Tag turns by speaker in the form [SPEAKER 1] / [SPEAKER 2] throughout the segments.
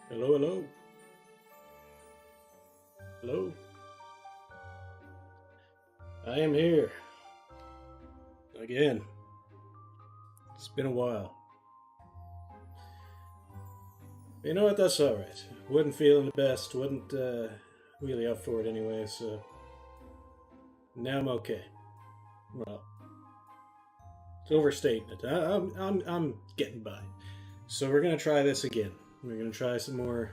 [SPEAKER 1] Hello, hello. Hello. I am here. Again. It's been a while. You know what? That's alright. Wasn't feeling the best. Wasn't really up for it anyway, so now I'm okay. Well, it's overstating it. I'm getting by. So we're gonna try this again. We're gonna try some more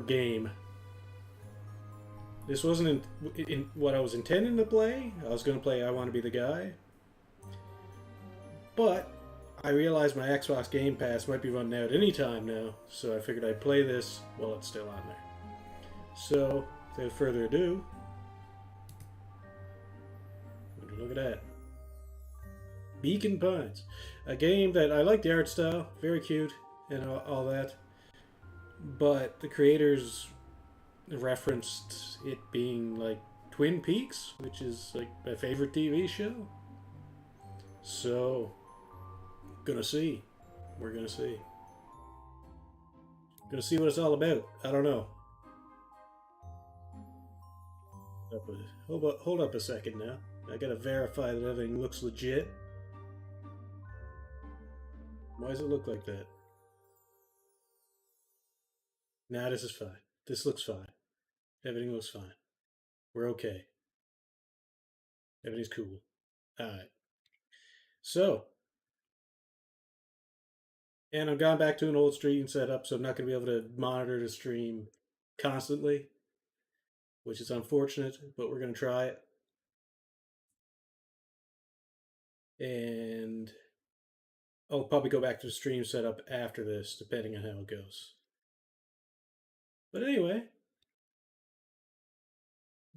[SPEAKER 1] game. This wasn't in what I was intending to play. I was gonna play I Want to Be the Guy, but I realized my Xbox Game Pass might be running out any time now, so I figured I'd play this while it's still on there. So, without further ado, look at that. Beacon Pines. A game that I like the art style, very cute and all that, but the creators referenced it being like Twin Peaks, which is like my favorite TV show. So, gonna see. We're gonna see. Gonna see what it's all about. I don't know. Hold up a second now. I gotta verify that everything looks legit. Why does it look like that? Nah, this is fine. This looks fine. Everything looks fine. We're okay. Everything's cool. Alright. So, and I've gone back to an old stream setup, so I'm not going to be able to monitor the stream constantly, which is unfortunate, but we're going to try it. And I'll probably go back to the stream setup after this, depending on how it goes. But anyway,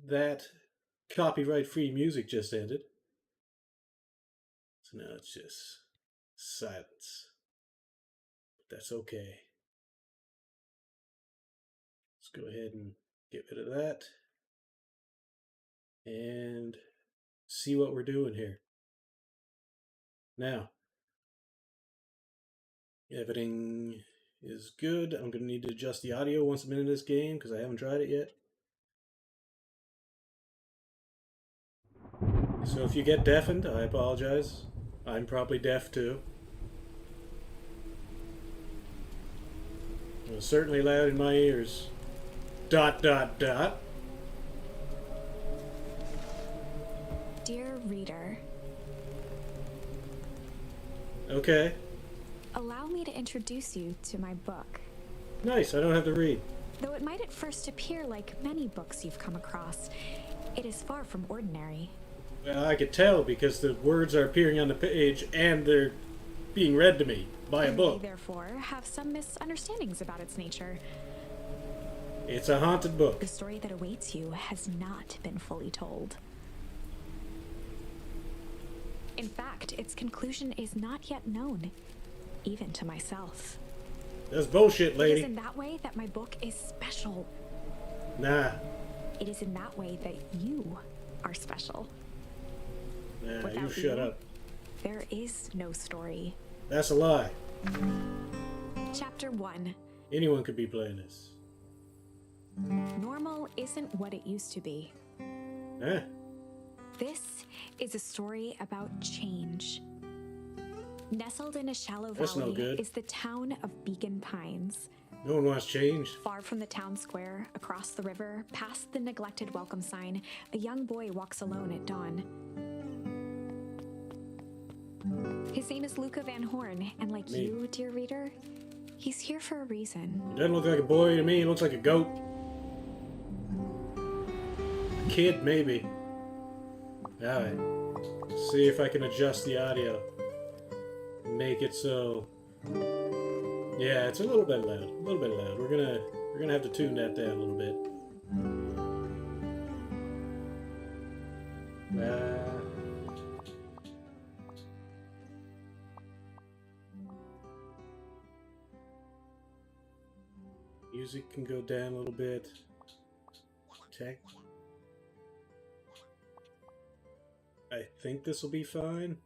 [SPEAKER 1] that copyright-free music just ended. So now it's just silence. But that's okay. Let's go ahead and get rid of that. And see what we're doing here. Now, everything is good. I'm going to need to adjust the audio once I'm in this game because I haven't tried it yet. So if you get deafened, I apologize. I'm probably deaf too. It was certainly loud in my ears. ...
[SPEAKER 2] Dear reader,
[SPEAKER 1] Okay.
[SPEAKER 2] allow me to introduce you to my book.
[SPEAKER 1] Nice, I don't have to read.
[SPEAKER 2] Though it might at first appear like many books you've come across, it is far from ordinary.
[SPEAKER 1] Well, I could tell because the words are appearing on the page and they're being read to me by a
[SPEAKER 2] You
[SPEAKER 1] book.
[SPEAKER 2] may therefore have some misunderstandings about its nature.
[SPEAKER 1] It's a haunted book.
[SPEAKER 2] The story that awaits you has not been fully told. In fact, its conclusion is not yet known, even to myself.
[SPEAKER 1] That's bullshit,
[SPEAKER 2] It is
[SPEAKER 1] lady.
[SPEAKER 2] in that way that my book is special.
[SPEAKER 1] Nah.
[SPEAKER 2] It is in that way that you are special.
[SPEAKER 1] Nah, you
[SPEAKER 2] Without
[SPEAKER 1] shut
[SPEAKER 2] you,
[SPEAKER 1] up.
[SPEAKER 2] There is no story.
[SPEAKER 1] That's a lie.
[SPEAKER 2] Chapter 1.
[SPEAKER 1] Anyone could be playing this.
[SPEAKER 2] Normal isn't what it used to be.
[SPEAKER 1] Huh?
[SPEAKER 2] This is a story about change. Nestled in a shallow
[SPEAKER 1] That's no
[SPEAKER 2] valley
[SPEAKER 1] good.
[SPEAKER 2] is the town of Beacon Pines.
[SPEAKER 1] No one wants change.
[SPEAKER 2] Far from the town square, across the river, past the neglected welcome sign, a young boy walks alone at dawn. His name is Luca Van Horn, and like
[SPEAKER 1] Me.
[SPEAKER 2] you, dear reader, he's here for a reason.
[SPEAKER 1] It doesn't look like a boy to me. It looks like a goat. A kid, maybe. Alright. See if I can adjust the audio. Make it so... Yeah, it's a little bit loud. A little bit loud. We're gonna have to tune that down a little bit. Music can go down a little bit. Tech. I think this will be fine.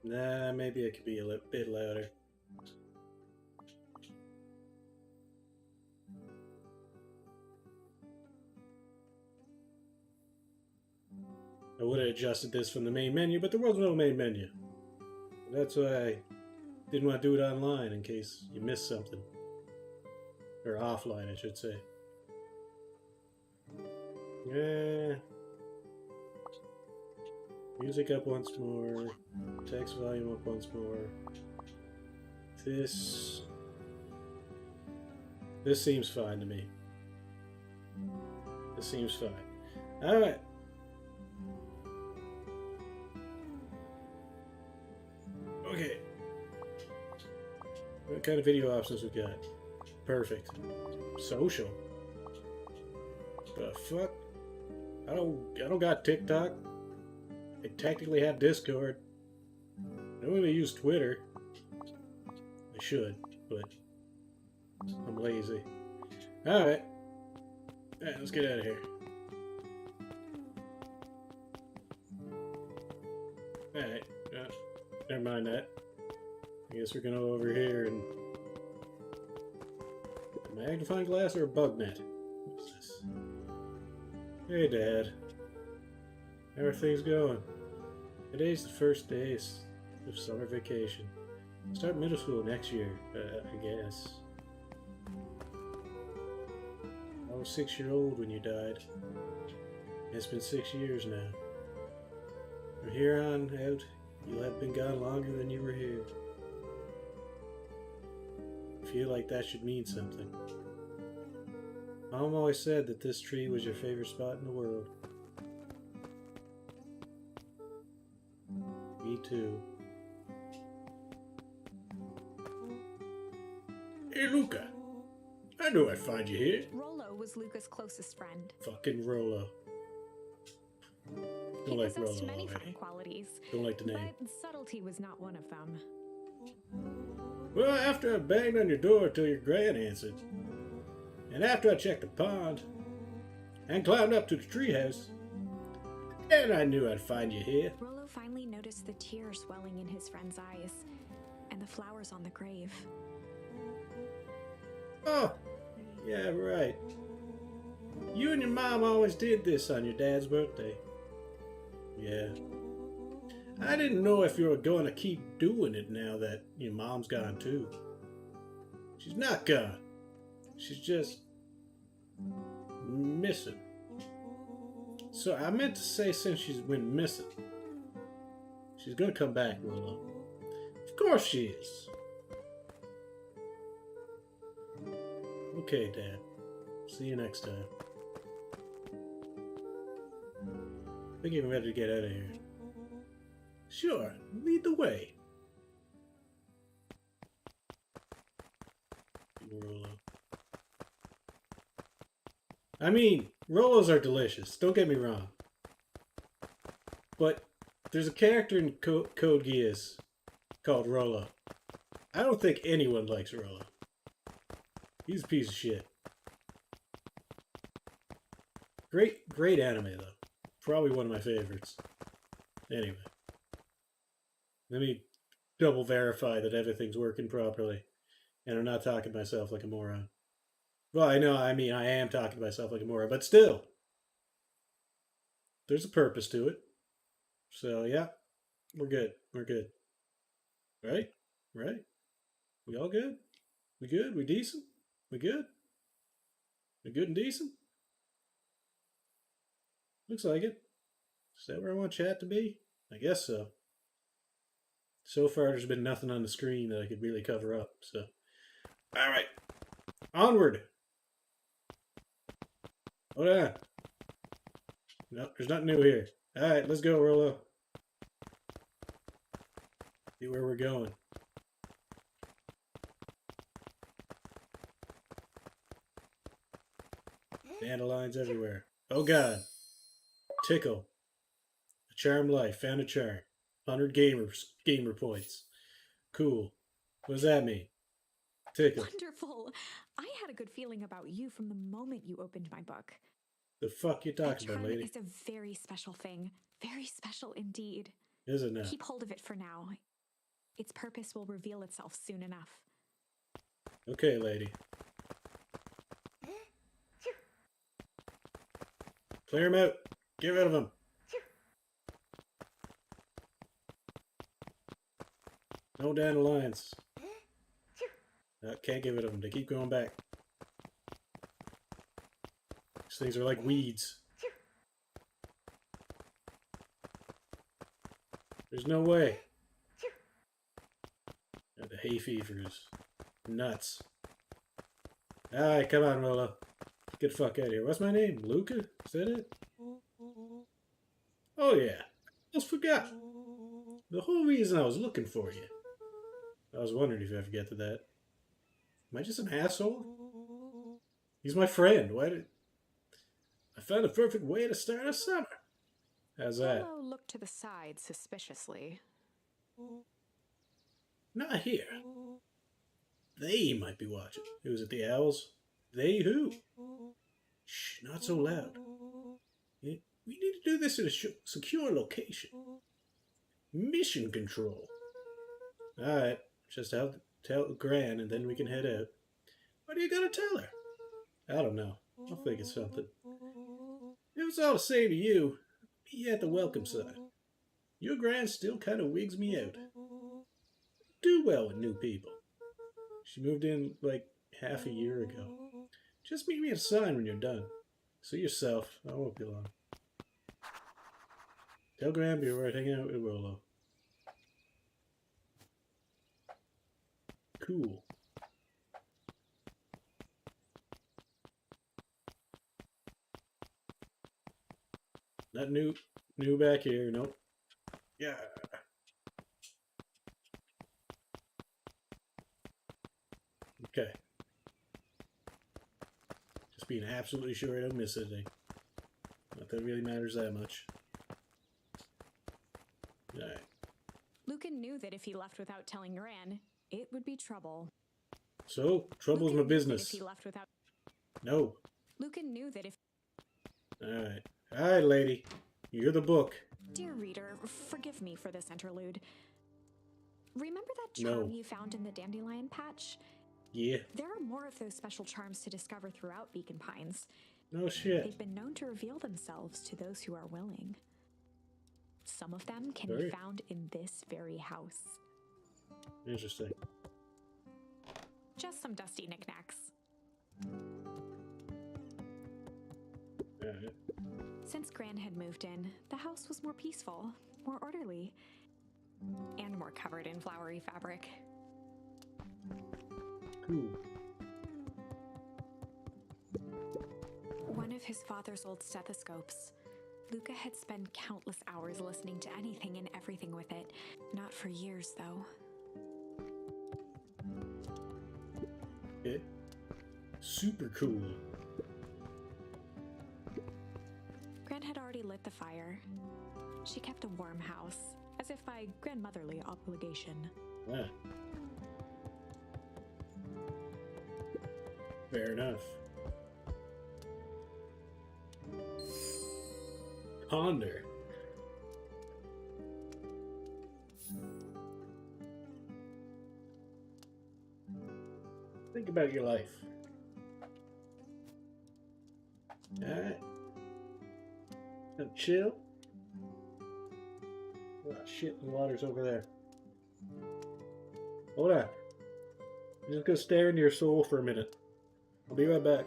[SPEAKER 1] Nah, maybe it could be a bit louder. I would have adjusted this from the main menu, but there was no main menu. That's why I didn't want to do it online in case you missed something. Or offline, I should say. Yeah. Music up once more. Text volume up once more. This seems fine to me. This seems fine. Alright. Okay. What kind of video options we got? Perfect. Social. The fuck? I don't got TikTok. I technically have Discord. I don't really use Twitter. I should, but I'm lazy. Alright. Alright, let's get out of here. Alright. Never mind that. I guess we're gonna go over here and... a magnifying glass or a bug net? What's this? Hey, Dad. How are things going? Today's the first day of summer vacation. Start middle school next year, I guess. I was 6-year-old when you died. It's been 6 years now. From here on out, you'll have been gone longer than you were here. I feel like that should mean something. Mom always said that this tree was your favorite spot in the world. Me too. Hey, Luca. I knew I'd find you here.
[SPEAKER 2] Rollo was Luca's closest friend.
[SPEAKER 1] Fucking Rollo.
[SPEAKER 2] He
[SPEAKER 1] Don't like
[SPEAKER 2] possessed
[SPEAKER 1] Rollo
[SPEAKER 2] many
[SPEAKER 1] already.
[SPEAKER 2] fine qualities,
[SPEAKER 1] Don't like the name.
[SPEAKER 2] but subtlety was not one of them.
[SPEAKER 1] Well, after I banged on your door till your gran answered, and after I checked the pond, and climbed up to the treehouse, and I knew I'd find you here.
[SPEAKER 2] Rollo finally noticed the tears swelling in his friend's eyes, and the flowers on the grave.
[SPEAKER 1] Oh, yeah, right. You and your mom always did this on your dad's birthday. Yeah. I didn't know if you were going to keep doing it now that your mom's gone too. She's not gone. She's just missing. So I meant to say since she's been missing. She's gonna come back, Willow. Of course she is. Okay, Dad. See you next time. I think I'm ready to get out of here. Sure, lead the way. Rollo. I mean, Rollos are delicious, don't get me wrong. But there's a character in Code Geass called Rollo. I don't think anyone likes Rollo. He's a piece of shit. Great anime though. Probably one of my favorites. Anyway. Let me double verify that everything's working properly. And I'm not talking to myself like a moron. Well, I am talking to myself like a moron, but still. There's a purpose to it. So, yeah. We're good. We're good. Right? Right? We all good? We good? We decent? We good? We good and decent? Looks like it. Is that where I want chat to be? I guess so. So far, there's been nothing on the screen that I could really cover up, so. Alright. Onward! Hold on. Nope, there's nothing new here. Alright, let's go, Rollo. See where we're going. Dandelions everywhere. Oh god. Tickle. A charmed life. Found a charm. 100 gamer points. Cool. What does that mean? Tickle.
[SPEAKER 2] Wonderful! I had a good feeling about you from the moment you opened my book.
[SPEAKER 1] The fuck you
[SPEAKER 2] That
[SPEAKER 1] talking about,
[SPEAKER 2] charm
[SPEAKER 1] lady?
[SPEAKER 2] is a very special thing. Very special indeed.
[SPEAKER 1] Is it now?
[SPEAKER 2] Keep hold of it for now. Its purpose will reveal itself soon enough.
[SPEAKER 1] Okay, lady. Clear him out. Get rid of him. No dandelions. Can't get rid of them. They keep going back. These things are like weeds. There's no way. The hay fever's nuts. Alright, come on, Rolo. Get the fuck out of here. What's my name? Luca? Is that it? Oh yeah. Almost forgot. The whole reason I was looking for you. I was wondering if you ever get to that. Am I just an asshole? He's my friend. Why did... I found the perfect way to start a summer. How's that?
[SPEAKER 2] Rolo looked to the side suspiciously.
[SPEAKER 1] Not here. They might be watching. Who's it, the owls? They who? Shh, not so loud. We need to do this in a secure location. Mission control. Alright, just tell Gran and then we can head out. What are you gonna tell her? I don't know. I'll think of something. If it's all the same to you, be at the welcome sign. Your Gran still kind of wigs me out. Do well with new people. She moved in like half a year ago. Just meet me at a sign when you're done. See yourself. I won't be long. Tell Gran we're right hanging out with Rolo. Cool. Not new back here, nope. Yeah. Okay. Just being absolutely sure I don't miss anything. Not that it really matters that much. Alright.
[SPEAKER 2] Lucan knew that if he left without telling Gran, it would be trouble.
[SPEAKER 1] So, trouble's my business.
[SPEAKER 2] If he left without...
[SPEAKER 1] No.
[SPEAKER 2] Lucan knew that if...
[SPEAKER 1] Alright. Alright, lady. You're the book.
[SPEAKER 2] Dear reader, forgive me for this interlude. Remember that charm you found in the dandelion patch?
[SPEAKER 1] Yeah.
[SPEAKER 2] There are more of those special charms to discover throughout Beacon Pines.
[SPEAKER 1] No shit.
[SPEAKER 2] They've been known to reveal themselves to those who are willing. Some of them can be found in this very house.
[SPEAKER 1] Interesting.
[SPEAKER 2] Just some dusty knickknacks.
[SPEAKER 1] Alright.
[SPEAKER 2] Since Gran had moved in, the house was more peaceful, more orderly, and more covered in flowery fabric.
[SPEAKER 1] Cool.
[SPEAKER 2] One of his father's old stethoscopes. Luca had spent countless hours listening to anything and everything with it. Not for years, though.
[SPEAKER 1] Okay. Super cool.
[SPEAKER 2] Gran had already lit the fire. She kept a warm house, as if by grandmotherly obligation.
[SPEAKER 1] Yeah. Fair enough. Ponder. Think about your life. Alright. Now chill. Oh shit, the water's over there. Hold on. I'm just gonna stare into your soul for a minute. I'll be right back.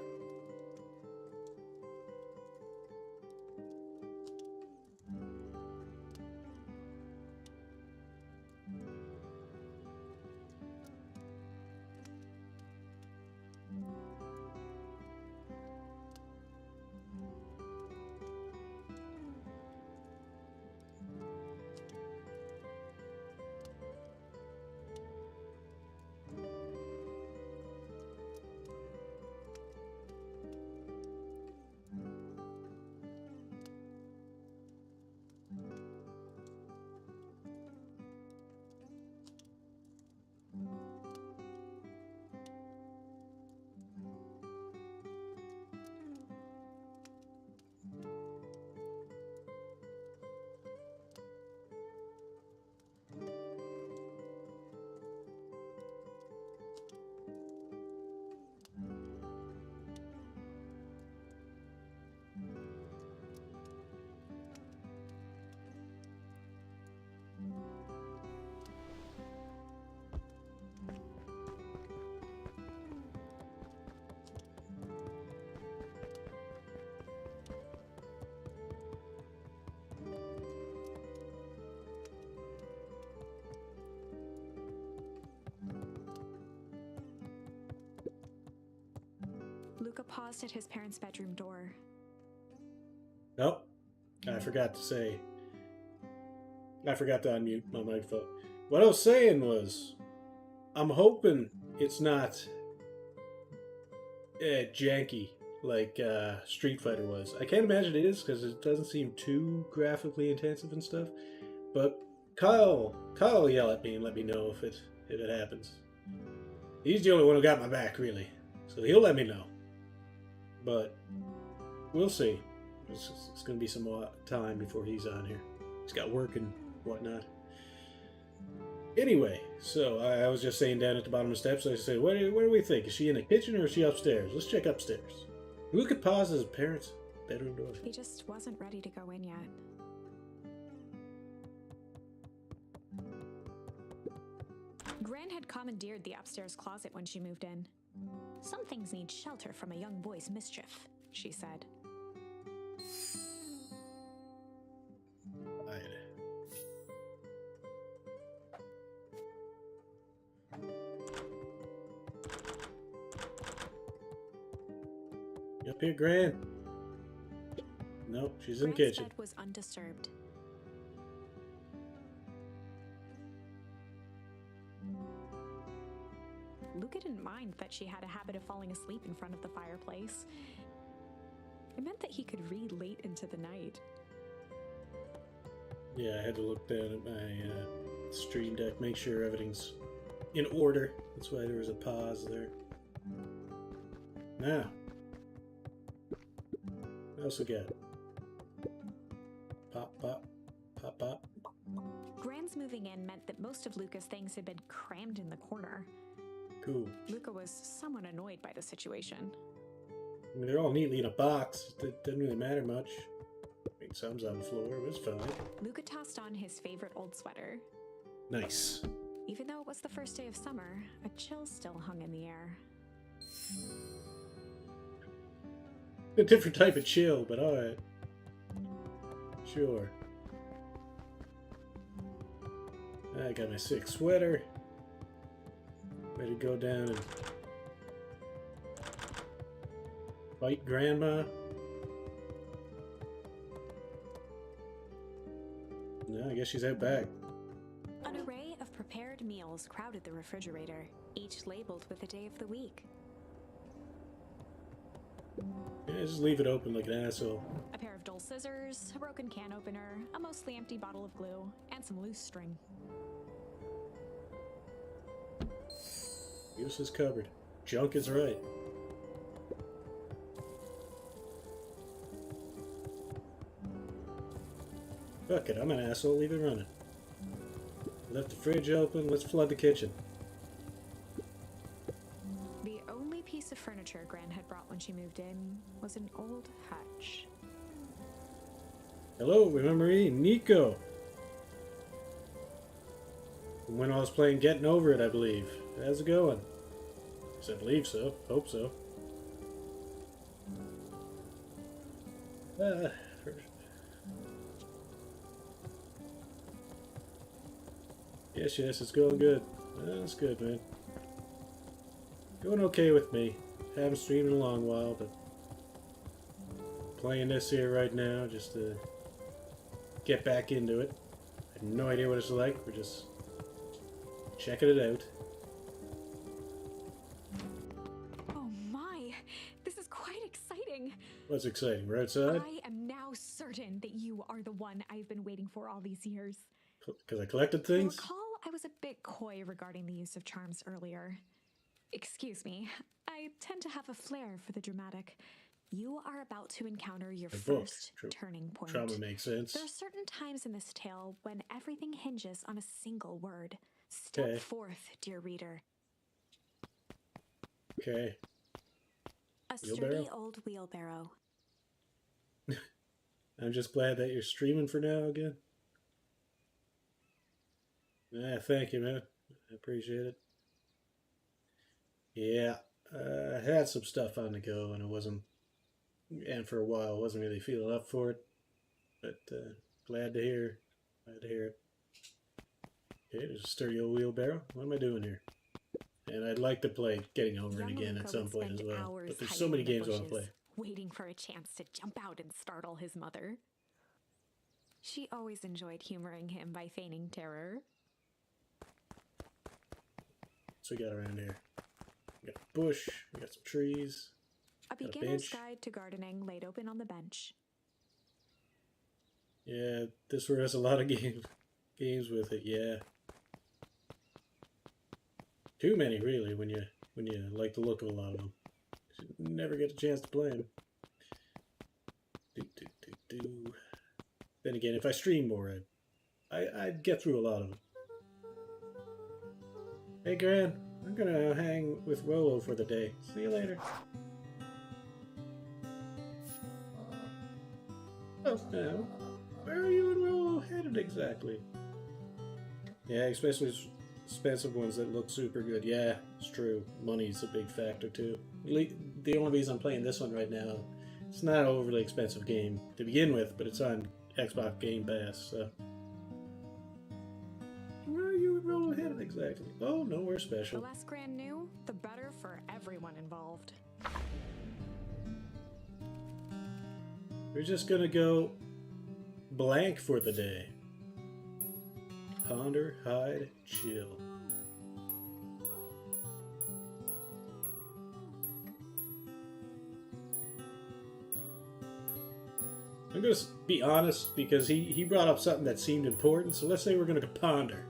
[SPEAKER 2] Luca paused at his parents' bedroom door.
[SPEAKER 1] Oh, I forgot to say. I forgot to unmute my microphone. What I was saying was, I'm hoping it's not janky like Street Fighter was. I can't imagine it is because it doesn't seem too graphically intensive and stuff. But Kyle will yell at me and let me know if it happens. He's the only one who got my back, really, so he'll let me know. But we'll see. It's going to be some more time before he's on here. He's got work and whatnot. Anyway, so I was just saying down at the bottom of the steps, I said, what do we think? Is she in the kitchen or is she upstairs? Let's check upstairs. Luca paused his parents' bedroom door.
[SPEAKER 2] He just wasn't ready to go in yet. Gran had commandeered the upstairs closet when she moved in. Some things need shelter from a young boy's mischief, she said.
[SPEAKER 1] Up here, Gran. Nope, she's in the kitchen.
[SPEAKER 2] Gran's bed was undisturbed. Luca didn't mind that she had a habit of falling asleep in front of the fireplace. It meant that he could read late into the night.
[SPEAKER 1] Yeah, I had to look down at my stream deck, make sure everything's in order. That's why there was a pause there. Now, what else we got? Pop, pop, pop, pop.
[SPEAKER 2] Gran's moving in meant that most of Luca's things had been crammed in the corner.
[SPEAKER 1] Cool.
[SPEAKER 2] Luca was somewhat annoyed by the situation.
[SPEAKER 1] I mean, they're all neatly in a box. It doesn't really matter much. I mean, some's on the floor. It was fine.
[SPEAKER 2] Luca tossed on his favorite old sweater.
[SPEAKER 1] Nice.
[SPEAKER 2] Even though it was the first day of summer, a chill still hung in the air.
[SPEAKER 1] A different type of chill, but alright. Sure. I got my sick sweater. Ready to go down and fight Grandma. No, I guess she's out back.
[SPEAKER 2] An array of prepared meals crowded the refrigerator, each labeled with the day of the week.
[SPEAKER 1] Yeah, just leave it open like an asshole.
[SPEAKER 2] A pair of dull scissors, a broken can opener, a mostly empty bottle of glue, and some loose string.
[SPEAKER 1] Use is covered. Junk is right. Fuck it, I'm an asshole. Leave it running. Left the fridge open. Let's flood the kitchen.
[SPEAKER 2] The only piece of furniture Gran had brought when she moved in was an old hutch.
[SPEAKER 1] Hello, remember me? Nico. From when I was playing Getting Over It, I believe. How's it going? I believe so. Hope so. Yes, it's going good. That's good, man. Going okay with me. Haven't streamed in a long while, but playing this here right now just to get back into it. I have no idea what it's like. We're just checking it out.
[SPEAKER 2] Oh my! This is quite exciting!
[SPEAKER 1] What's exciting? We're outside?
[SPEAKER 2] I am now certain that you are the one I've been waiting for all these years.
[SPEAKER 1] Because I collected things?
[SPEAKER 2] Recall I was a bit coy regarding the use of charms earlier. Excuse me, I tend to have a flair for the dramatic. You are about to encounter your first turning point.
[SPEAKER 1] Trauma makes sense.
[SPEAKER 2] There are certain times in this tale when everything hinges on a single word. Step forth, dear reader.
[SPEAKER 1] Okay.
[SPEAKER 2] A sturdy old wheelbarrow.
[SPEAKER 1] I'm just glad that you're streaming for now again. Thank you, man. I appreciate it. Yeah, I had some stuff on the go, and and for a while, I wasn't really feeling up for it. But glad to hear it. Okay, there's a sturdy old wheelbarrow. What am I doing here? And I'd like to play Getting Over It
[SPEAKER 2] Young
[SPEAKER 1] again
[SPEAKER 2] Luca
[SPEAKER 1] at some
[SPEAKER 2] would
[SPEAKER 1] point
[SPEAKER 2] spend
[SPEAKER 1] as well.
[SPEAKER 2] hours
[SPEAKER 1] But there's so
[SPEAKER 2] hiding
[SPEAKER 1] many
[SPEAKER 2] in the
[SPEAKER 1] games I want to play.
[SPEAKER 2] bushes, waiting for a chance to jump out and startle his mother. She always enjoyed humoring him by feigning terror.
[SPEAKER 1] What's we got around here? We got a bush, we got some trees.
[SPEAKER 2] A
[SPEAKER 1] Got a
[SPEAKER 2] beginner's
[SPEAKER 1] bench.
[SPEAKER 2] guide to gardening laid open on the bench.
[SPEAKER 1] Yeah, this one has a lot of games with it, yeah. Too many, really, when you like the look of a lot of them. You never get a chance to play them. Then again, if I stream more, I'd get through a lot of them. Hey, Gran, I'm gonna hang with Rolo for the day. See you later. Oh, now, where are you and Rolo headed exactly? Yeah, especially expensive ones that look super good. Yeah, it's true. Money's a big factor too. The only reason I'm playing this one right now, it's not an overly expensive game to begin with, but it's on Xbox Game Pass, so. Where are you and Rolo headed exactly? Oh, nowhere
[SPEAKER 2] The
[SPEAKER 1] special.
[SPEAKER 2] less Gran knew, the better for everyone involved.
[SPEAKER 1] We're just gonna go blank for the day. Ponder, hide, chill. I'm going to be honest because he brought up something that seemed important. So let's say we're going to ponder.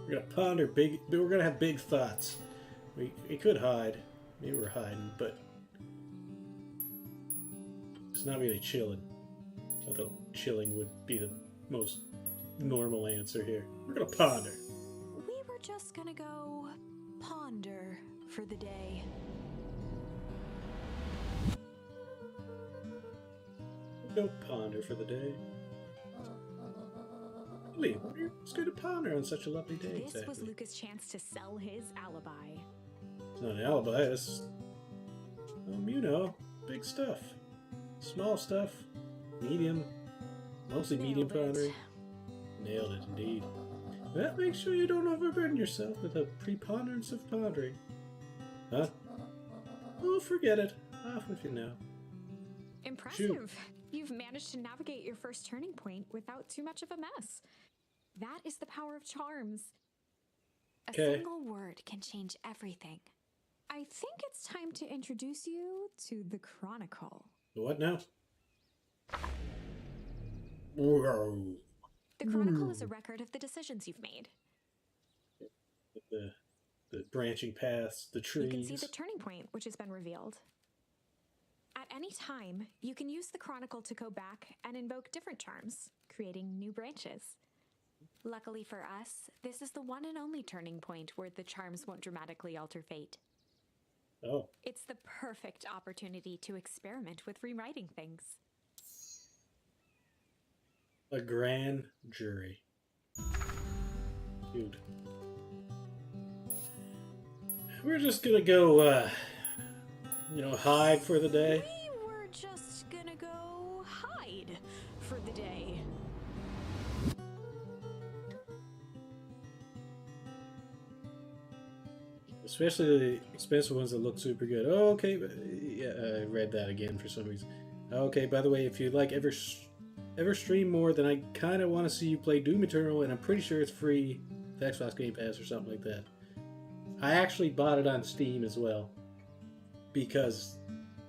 [SPEAKER 1] We're going to ponder big. We're going to have big thoughts. We could hide. Maybe we're hiding, but it's not really chilling. Although chilling would be the most normal answer here. We're going to ponder.
[SPEAKER 2] We were just gonna go ponder for the day.
[SPEAKER 1] Go ponder for the day. Lee, what are you going to ponder on such a lovely day?
[SPEAKER 2] This was Luca's chance to sell his alibi.
[SPEAKER 1] It's not an alibi, it's, you know, big stuff. Small stuff. Medium. Mostly medium
[SPEAKER 2] Nailed it.
[SPEAKER 1] pondering. Nailed it, indeed. Well, make sure you don't overburden yourself with a preponderance of pondering. Huh? Oh, forget it. Off with you now.
[SPEAKER 2] Impressive. You've managed to navigate your first turning point without too much of a mess. That is the power of charms. A
[SPEAKER 1] Okay.
[SPEAKER 2] single word can change everything. I think it's time to introduce you to the Chronicle.
[SPEAKER 1] The what now? Whoa.
[SPEAKER 2] The Chronicle is a record of the decisions you've made.
[SPEAKER 1] The branching paths, the trees.
[SPEAKER 2] You can see the turning point, which has been revealed. At any time, you can use the Chronicle to go back and invoke different charms, creating new branches. Luckily for us, this is the one and only turning point where the charms won't dramatically alter fate.
[SPEAKER 1] Oh.
[SPEAKER 2] It's the perfect opportunity to experiment with rewriting things.
[SPEAKER 1] A grand jury. Dude. We're just gonna go, hide for the day.
[SPEAKER 2] We were just gonna go hide for the day.
[SPEAKER 1] Especially the expensive ones that look super good. Oh, okay. Yeah, I read that again for some reason. Okay, by the way, if you like ever stream more, then I kind of want to see you play Doom Eternal, and I'm pretty sure it's free with Xbox Game Pass or something like that. I actually bought it on Steam as well because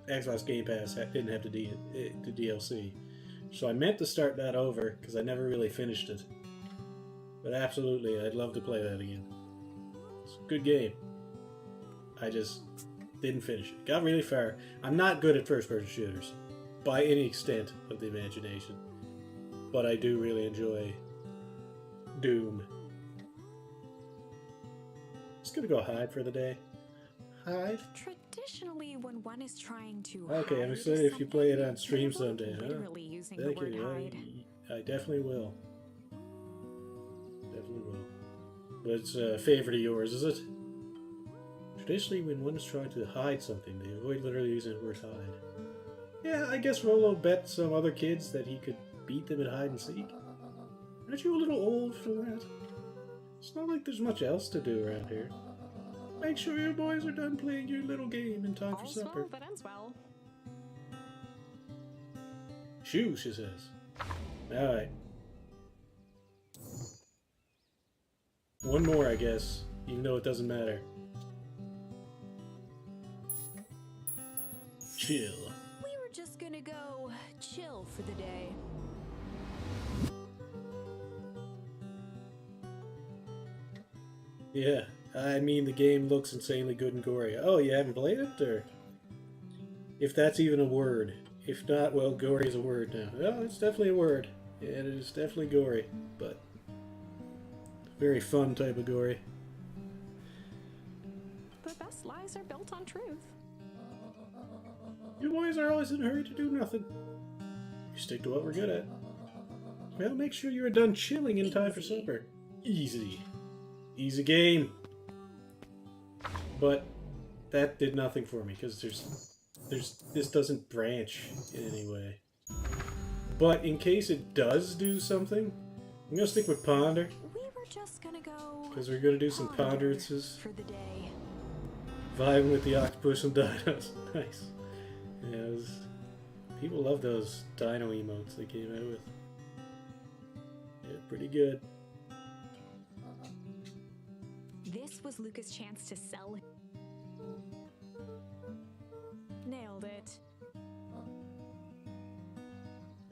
[SPEAKER 1] Xbox Game Pass didn't have the DLC. So I meant to start that over because I never really finished it. But absolutely, I'd love to play that again. It's a good game. I just didn't finish it. Got really far. I'm not good at first-person shooters by any extent of the imagination. But I do really enjoy Doom. Just gonna go hide for the day. Hide?
[SPEAKER 2] Traditionally, when one is trying to
[SPEAKER 1] Okay,
[SPEAKER 2] hide
[SPEAKER 1] I'm excited if you play it on
[SPEAKER 2] something,
[SPEAKER 1] stream
[SPEAKER 2] they won't
[SPEAKER 1] someday, huh?
[SPEAKER 2] literally using the
[SPEAKER 1] Thank
[SPEAKER 2] word
[SPEAKER 1] you.
[SPEAKER 2] hide.
[SPEAKER 1] I definitely will. Definitely will. But it's a favorite of yours, is it? Traditionally, when one is trying to hide something, they avoid literally using the word hide. Yeah, I guess Rolo bet some other kids that he could beat them at hide and seek. Aren't you a little old for that? It's not like there's much else to do around here. Make sure your boys are done playing your little game in time for
[SPEAKER 2] All's
[SPEAKER 1] supper.
[SPEAKER 2] well that ends well.
[SPEAKER 1] Shoo, she says. Alright. One more, I guess, even though it doesn't matter. Chill.
[SPEAKER 2] We were just gonna go chill for the day.
[SPEAKER 1] Yeah, I mean the game looks insanely good and gory. Oh, you haven't played it? Or if that's even a word. If not, well, gory is a word now. Oh, it's definitely a word. Yeah, it is definitely gory, but very fun type of gory.
[SPEAKER 2] The best lies are built on truth.
[SPEAKER 1] You boys are always in a hurry to do nothing. You stick to what we're good at. Well, make sure you are done chilling in time for supper. Easy. Easy game. But that did nothing for me, because this doesn't branch in any way. But in case it does do something, I'm gonna stick with Ponder.
[SPEAKER 2] We were just gonna go
[SPEAKER 1] Because we're gonna do some
[SPEAKER 2] ponder
[SPEAKER 1] ponderances.
[SPEAKER 2] for the day.
[SPEAKER 1] Vibing with the octopus and dinos. Nice. Yeah, people love those dino emotes they came out with. Yeah, pretty good.
[SPEAKER 2] This was Luca's chance to sell. Nailed it.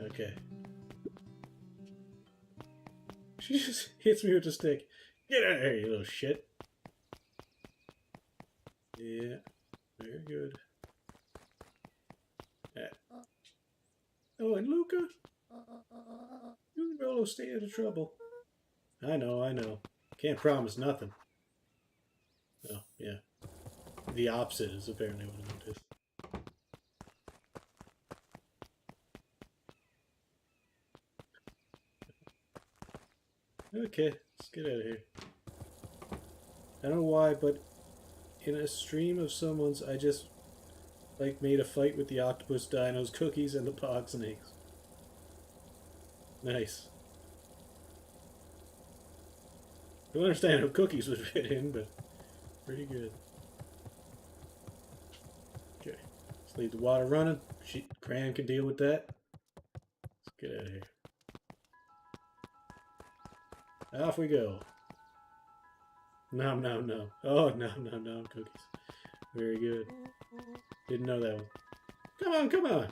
[SPEAKER 1] Okay. She just hits me with a stick. Get out of here, you little shit. Yeah, very good. Oh, and Luca? You and Rolo stay out of trouble. I know. Can't promise nothing. Oh, yeah. The opposite is apparently what it is. Okay, let's get out of here. I don't know why, but in a stream of someone's, I just made a fight with the octopus, dinos, cookies, and the pogs and eggs. Nice. Don't understand how cookies would fit in, but pretty good. Okay, let's leave the water running. Cran can deal with that. Let's get out of here. Off we go. Nom nom nom. Oh, nom nom nom cookies. Very good. Didn't know that one. Come on.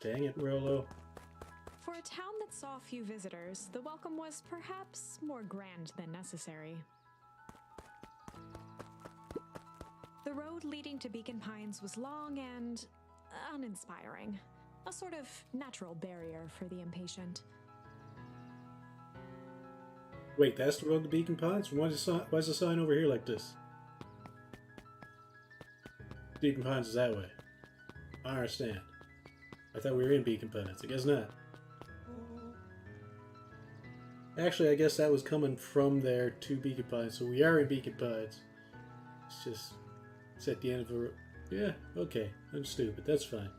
[SPEAKER 1] Dang it, Rolo.
[SPEAKER 2] For a town that saw few visitors, the welcome was perhaps more grand than necessary. The road leading to Beacon Pines was long and uninspiring, a sort of natural barrier for the impatient.
[SPEAKER 1] Wait, that's the road to Beacon Pines? Why is the sign over here like this? Beacon Pines is that way. I understand. I thought we were in Beacon Pines. I guess not. Actually, I guess that was coming from there to Beacon Pines, so we are in Beacon Pines. It's at the end of the road. Yeah, okay. I'm stupid. That's fine.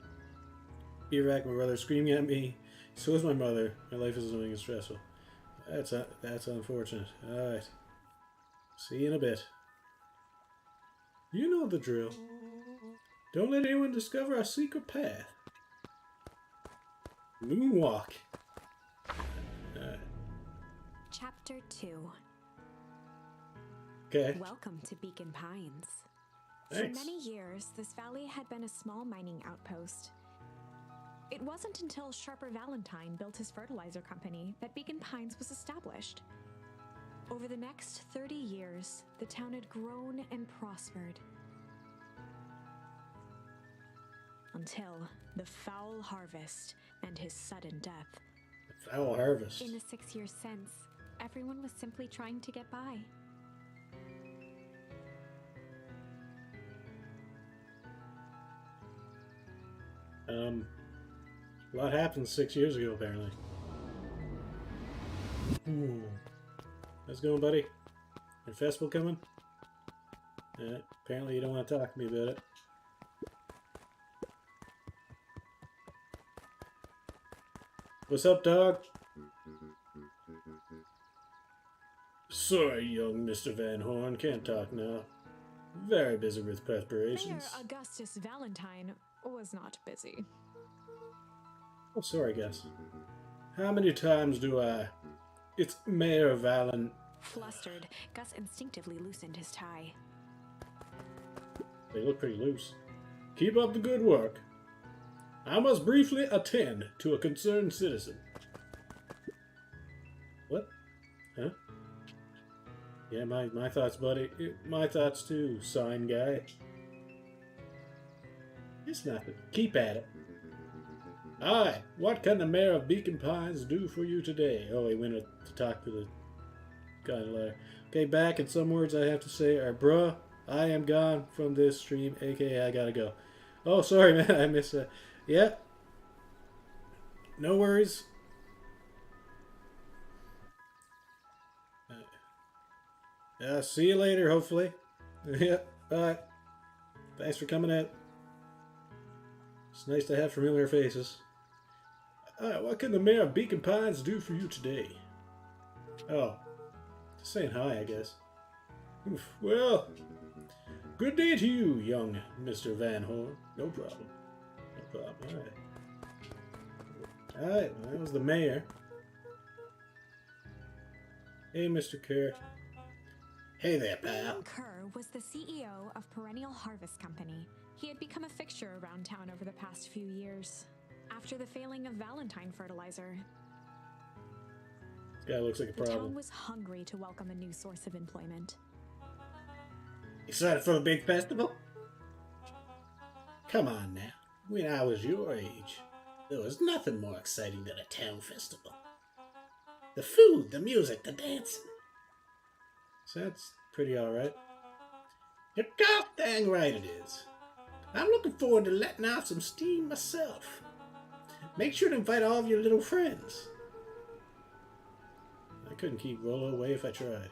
[SPEAKER 1] Iraq, my brother, screaming at me. So is my mother. My life is annoying and stressful. That's unfortunate. Alright. See you in a bit. You know the drill. Don't let anyone discover our secret path. Moonwalk.
[SPEAKER 2] Chapter 2.
[SPEAKER 1] Okay.
[SPEAKER 2] Welcome to Beacon Pines.
[SPEAKER 1] Thanks.
[SPEAKER 2] For many years, this valley had been a small mining outpost. It wasn't until Sharper Valentine built his fertilizer company that Beacon Pines was established. Over the next 30 years, the town had grown and prospered. Until the Foul Harvest and his sudden death.
[SPEAKER 1] Foul Harvest.
[SPEAKER 2] In the 6 years since, everyone was simply trying to get by.
[SPEAKER 1] A lot happened 6 years ago, apparently. How's it going, buddy? Your festival coming? Yeah, apparently you don't want to talk to me about it. What's up, dog? Sorry, young Mr. Van Horn, can't talk now. Very busy with
[SPEAKER 2] Mayor
[SPEAKER 1] preparations.
[SPEAKER 2] Augustus Valentine was not busy.
[SPEAKER 1] Oh, sorry, guys. How many times do I... It's Mayor Valen...
[SPEAKER 2] Flustered, Gus instinctively loosened his tie.
[SPEAKER 1] They look pretty loose. Keep up the good work. I must briefly attend to a concerned citizen. What? Huh? Yeah, my thoughts, buddy. My thoughts too, sign guy. It's nothing. Keep at it. Aye, what can the mayor of Beacon Pines do for you today? Oh, he went to talk to the guy in the letter. Okay, back, and some words I have to say are, bruh, I am gone from this stream, aka I gotta go. Oh, sorry, man, I missed that. Yep. No worries. See you later, hopefully. Yep, bye. Thanks for coming in. It's nice to have familiar faces. What can the mayor of Beacon Pines do for you today? Oh, just saying hi, I guess. Oof, well, good day to you, young Mr. Van Horn. No problem. No problem. Alright, well, that was the mayor. Hey, Mr. Kerr. Hey there, pal.
[SPEAKER 2] William Kerr was the CEO of Perennial Harvest Company. He had become a fixture around town over the past few years. After the failing of Valentine fertilizer,
[SPEAKER 1] This guy looks like a
[SPEAKER 2] the town
[SPEAKER 1] problem.
[SPEAKER 2] was hungry to welcome a new source of employment.
[SPEAKER 3] Excited for the big festival? Come on now. When I was your age, there was nothing more exciting than a town festival. The food, the music, the dancing.
[SPEAKER 1] So that's pretty alright.
[SPEAKER 3] You're god dang right it is. I'm looking forward to letting out some steam myself. Make sure to invite all of your little friends.
[SPEAKER 1] I couldn't keep Rolo away if I tried.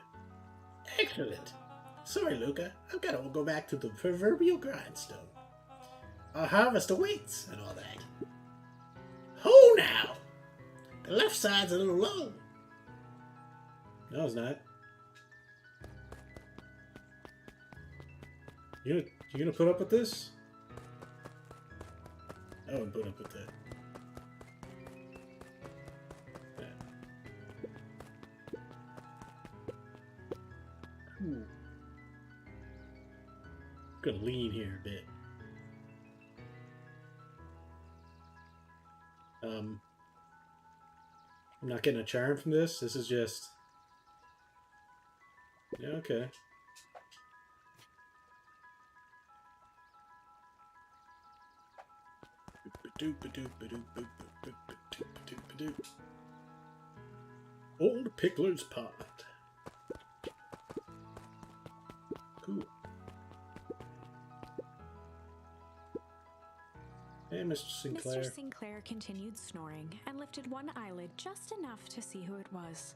[SPEAKER 3] Excellent. Sorry, Luca. I've got to go back to the proverbial grindstone. Our harvest awaits and all that. Ho now! The left side's a little low.
[SPEAKER 1] No, it's not. You gonna put up with this? I wouldn't put up with that. Ooh. Gonna lean here a bit. I'm not getting a charm from this. This is just... Yeah, okay. Old Pickler's Pond. Cool. Hey, Mr. Sinclair.
[SPEAKER 2] Mr. Sinclair continued snoring and lifted one eyelid just enough to see who it was.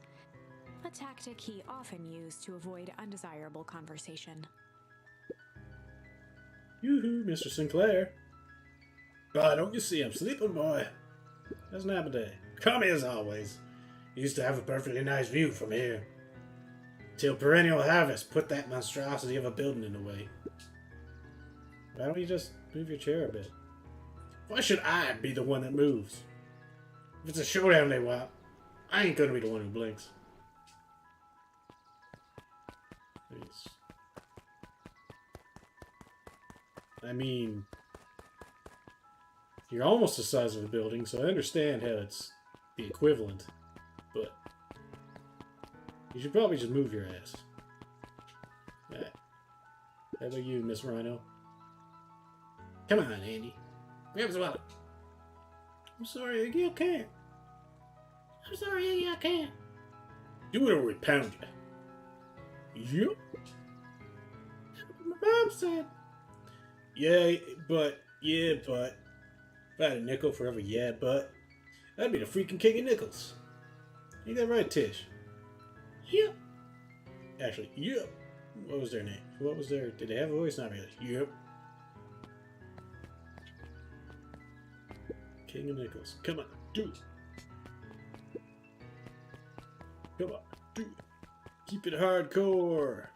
[SPEAKER 2] A tactic he often used to avoid undesirable conversation.
[SPEAKER 1] Yoo-hoo, Mr. Sinclair.
[SPEAKER 3] But don't you see I'm sleeping, boy?
[SPEAKER 1] How's nap a day?
[SPEAKER 3] Crummy as always. Used to have a perfectly nice view from here. Till Perennial Harvest put that monstrosity of a building in the way.
[SPEAKER 1] Why don't you just move your chair a bit?
[SPEAKER 3] Why should I be the one that moves? If it's a showdown they want, I ain't gonna be the one who blinks.
[SPEAKER 1] Please. I mean, you're almost the size of a building, so I understand how it's the equivalent, but you should probably just move your ass. Alright. How about you, Miss Rhino?
[SPEAKER 3] Come on, Andy. Grab his wallet.
[SPEAKER 1] I'm sorry, Iggy, I can't.
[SPEAKER 3] I'm sorry, Iggy, I can't.
[SPEAKER 1] Do it or we pound you. Yep.
[SPEAKER 3] My mom said.
[SPEAKER 1] Yeah, but. If I had a nickel for every yeah, but, I'd be the freaking king of nickels. Ain't that right, Tish?
[SPEAKER 3] Yep.
[SPEAKER 1] Actually, yep. What was their name? What was their... Did they have a voice? Not really. Yep. King of nickels. Come on, do it. Come on, do it. Keep it hardcore.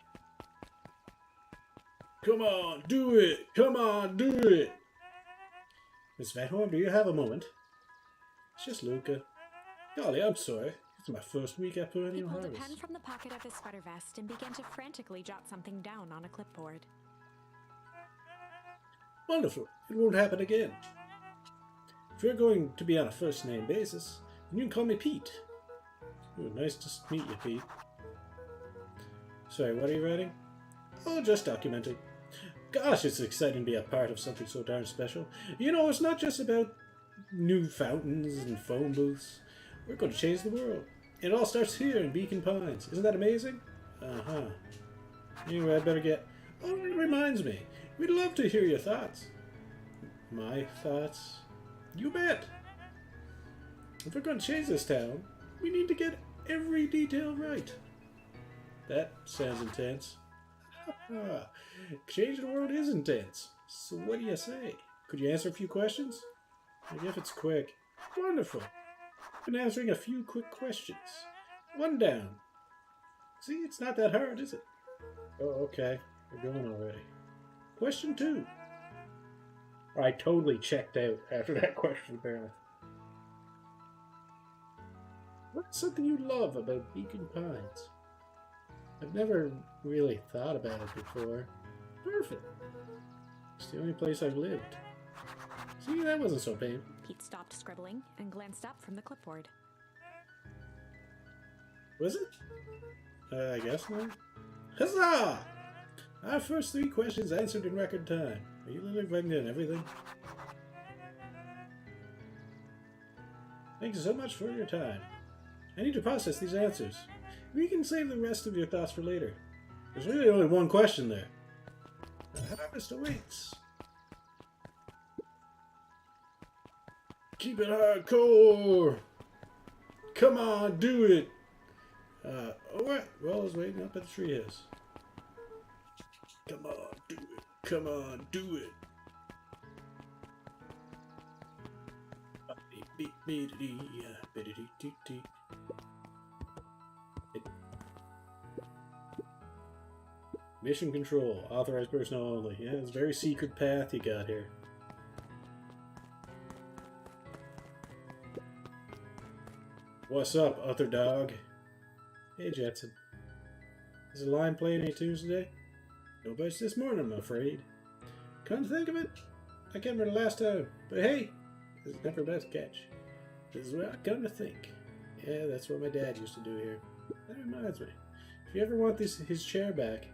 [SPEAKER 1] Come on, do it. Come on, do it. Miss Vathorn, do you have a moment? It's just Luca. Golly, I'm sorry. It's my first week at
[SPEAKER 2] He
[SPEAKER 1] Perennial
[SPEAKER 2] pulled a
[SPEAKER 1] Harvest.
[SPEAKER 2] pen from the pocket of his sweater vest and began to frantically jot something down on a clipboard.
[SPEAKER 1] Wonderful. It won't happen again. If we're going to be on a first-name basis, then you can call me Pete. Ooh, nice to meet you, Pete. Sorry, what are you writing? Oh, just documenting. Gosh, it's exciting to be a part of something so darn special. You know, it's not just about new fountains and phone booths. We're going to change the world. It all starts here in Beacon Pines. Isn't that amazing? Uh-huh. Anyway, I better get... Oh, it reminds me. We'd love to hear your thoughts. My thoughts? You bet. If we're going to change this town, we need to get every detail right. That sounds intense. Changing the world is intense. So what do you say? Could you answer a few questions? I guess it's quick. Wonderful. Been answering a few quick questions. One down. See, it's not that hard, is it? Oh, okay. We're going already. Question 2. I totally checked out after that question, apparently. What's something you love about Beacon Pines? I've never really thought about it before. Perfect. It's the only place I've lived. See, that wasn't so painful.
[SPEAKER 2] Pete stopped scribbling and glanced up from the clipboard.
[SPEAKER 1] Was it? I guess not. Huzzah! Our first 3 questions answered in record time. Are you literally writing down everything? Thanks so much for your time. I need to process these answers. We can save the rest of your thoughts for later. There's really only one question there. The harvest awaits. Keep it hardcore! Come on, do it! Alright, well, I was waiting up at the treehouse. Come on, do it! Come on, do it! Mission control, authorized personnel only. Yeah, it's a very secret path you got here. What's up, other dog? Hey, Jetson. Is the line playing any tunes today? No bites this morning, I'm afraid. Come to think of it, I can't remember the last time. But hey, this is never best catch. This is what I come to think. Yeah, that's what my dad used to do here. That reminds me. If you ever want his chair back,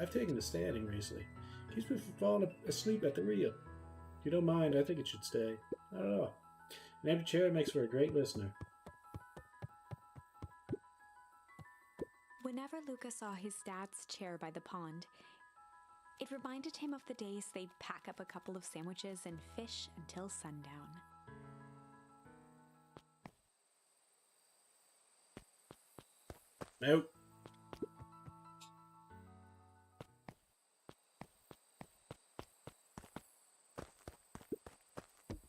[SPEAKER 1] I've taken to standing recently. He's been falling asleep at the wheel. If you don't mind, I think it should stay. I don't know. An empty chair makes for a great listener.
[SPEAKER 2] Whenever Luca saw his dad's chair by the pond, it reminded him of the days they'd pack up a couple of sandwiches and fish until sundown.
[SPEAKER 1] Nope.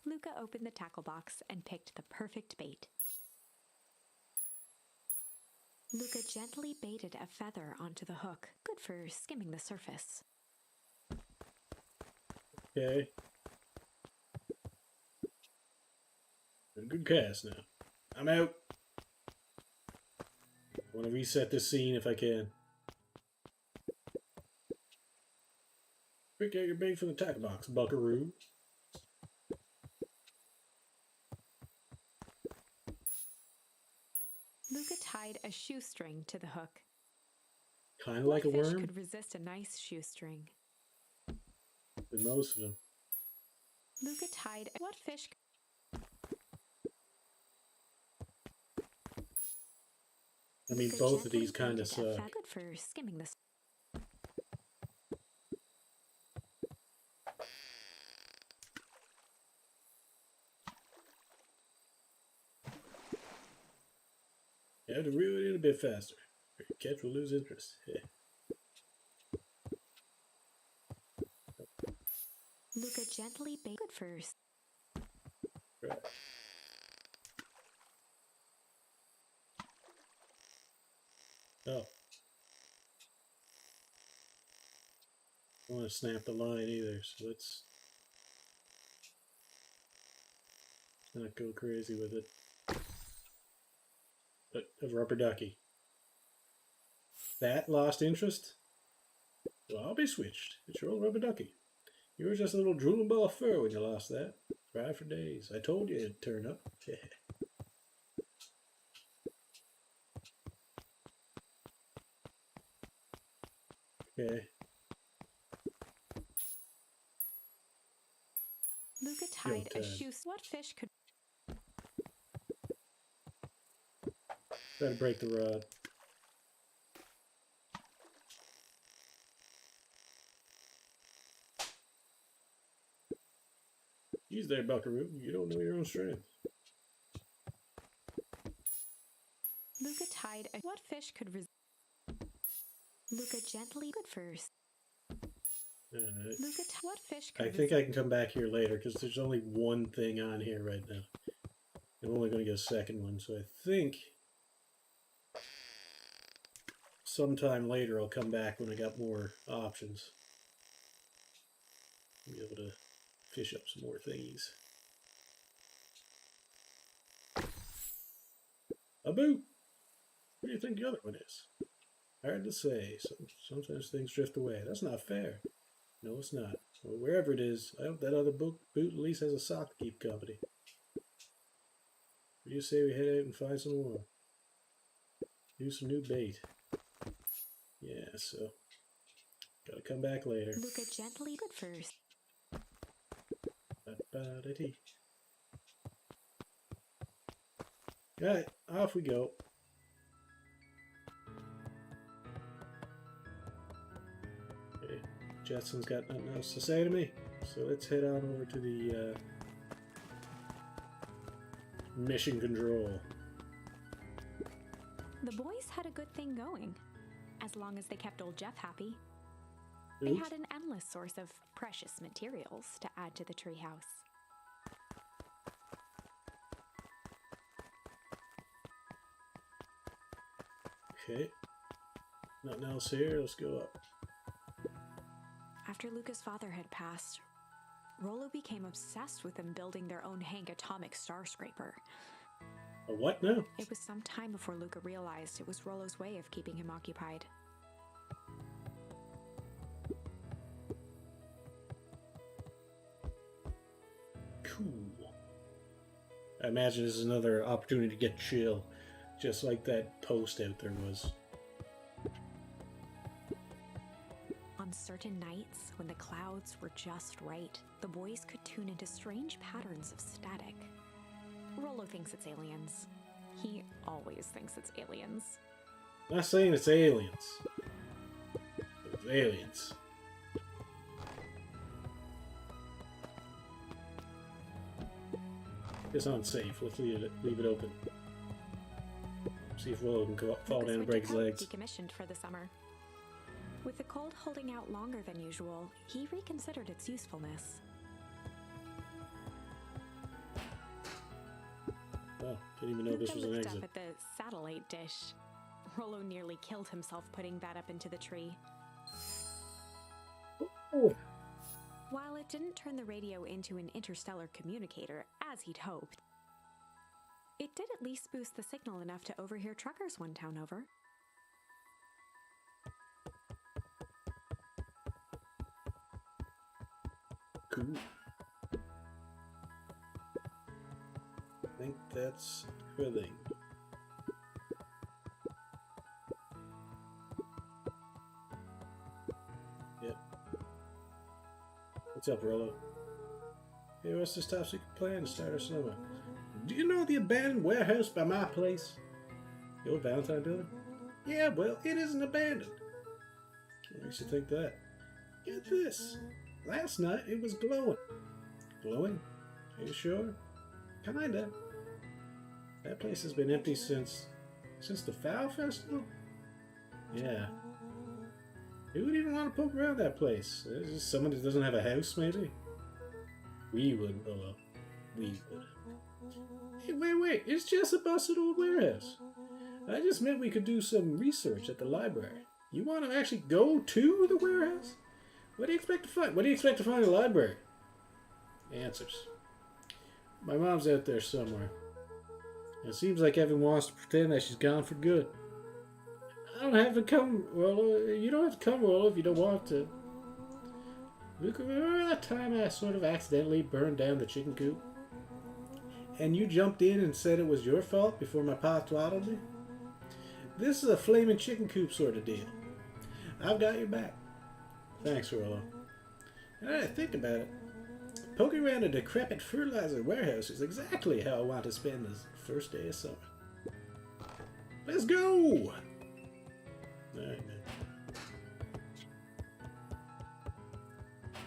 [SPEAKER 2] Luca opened the tackle box and picked the perfect bait. Luca gently baited a feather onto the hook, good for skimming the surface.
[SPEAKER 1] Okay. Good cast now. I'm out. I want to reset this scene if I can. Quick, get your bait from the tackle box, buckaroo.
[SPEAKER 2] Luca tied a shoestring to the hook.
[SPEAKER 1] Kind of like a
[SPEAKER 2] What fish
[SPEAKER 1] worm,
[SPEAKER 2] could resist a nice shoestring?
[SPEAKER 1] with most of them.
[SPEAKER 2] Luca tied what fish?
[SPEAKER 1] I mean,
[SPEAKER 2] Luca
[SPEAKER 1] both of
[SPEAKER 2] gently
[SPEAKER 1] these kind of
[SPEAKER 2] baited a
[SPEAKER 1] suck.
[SPEAKER 2] feather- Good for skimming the.
[SPEAKER 1] You have to reel it in a bit faster, or your catch will lose interest. Yeah.
[SPEAKER 2] Luca gently baited. Good for.
[SPEAKER 1] Right. Oh. I don't want to snap the line either, so let's not go crazy with it. But a rubber ducky. That lost interest? Well, I'll be switched. It's your old rubber ducky. You were just a little drooling ball of fur when you lost that. Cried for days. I told you it'd turn up. Okay.
[SPEAKER 2] Luca tied a shoe. What fish could...
[SPEAKER 1] Try to break the rod. He's there, Buckaroo. You don't know your own strength.
[SPEAKER 2] Luca tied a... What fish could resist? Luca gently... Good first. Luca, what fish could
[SPEAKER 1] I think I can come back here later, because there's only one thing on here right now. I'm only going to get a second one, so I think sometime later I'll come back when I got more options. Be able to fish up some more thingies. A boot! What do you think the other one is? Hard to say. Sometimes things drift away. That's not fair. No, it's not. Well, wherever it is, I hope that other boot at least has a sock to keep company. What do you say we head out and find some more? Use some new bait. Yeah, so gotta come back later.
[SPEAKER 2] Luca gently good first.
[SPEAKER 1] Alright, off we go. Okay, Jetson's got nothing else to say to me, so let's head on over to the mission control.
[SPEAKER 2] The boys had a good thing going, as long as they kept old Jeff happy.
[SPEAKER 1] Oops.
[SPEAKER 2] They had an endless source of precious materials to add to the treehouse.
[SPEAKER 1] Okay, nothing else here, let's go up.
[SPEAKER 2] After Luca's father had passed, Rollo became obsessed with them building their own Hank atomic star scraper.
[SPEAKER 1] A what now?
[SPEAKER 2] It was some time before Luca realized it was Rollo's way of keeping him occupied.
[SPEAKER 1] Cool. I imagine this is another opportunity to get chill, just like that post out there was.
[SPEAKER 2] On certain nights, when the clouds were just right, the boys could tune into strange patterns of static. Rollo thinks it's aliens. He always thinks it's aliens.
[SPEAKER 1] I'm not saying it's aliens. It's aliens. It's unsafe. Let's leave it open. See if Willow can fall down and break his legs.
[SPEAKER 2] Decommissioned for the summer. With the cold holding out longer than usual, he reconsidered its usefulness.
[SPEAKER 1] Oh, didn't even know this was an
[SPEAKER 2] Luca
[SPEAKER 1] exit.
[SPEAKER 2] looked up at the satellite dish. Rollo nearly killed himself putting that up into the tree.
[SPEAKER 1] Oh.
[SPEAKER 2] While it didn't turn the radio into an interstellar communicator, as he'd hoped, it did at least boost the signal enough to overhear truckers one town over.
[SPEAKER 1] Cool. I think that's filling. Yep. What's up, Rollo? Hey, what's this top secret plan to start our summer? Do you know the abandoned warehouse by my place? The old Valentine building? Yeah, well, it isn't abandoned. What makes you think that? Get this. Last night it was glowing. Glowing? Are you sure? Kinda. That place has been empty since the Fowl Festival? Yeah. Who would even want to poke around that place? Is this someone that doesn't have a house, maybe? We would, Rollo. We would. Hey, wait, it's just a busted old warehouse. I just meant we could do some research at the library. You want to actually go to the warehouse? What do you expect to find? What do you expect to find in the library? Answers. My mom's out there somewhere. It seems like everyone wants to pretend that she's gone for good. I don't have to come, Rollo. You don't have to come, Rollo, if you don't want to. Luca, remember that time I sort of accidentally burned down the chicken coop? And you jumped in and said it was your fault before my pa throttled me? This is a flaming chicken coop sort of deal. I've got your back. Thanks, Rollo. Now that I think about it, poking around a decrepit fertilizer warehouse is exactly how I want to spend this first day of summer. Let's go! Alright, man.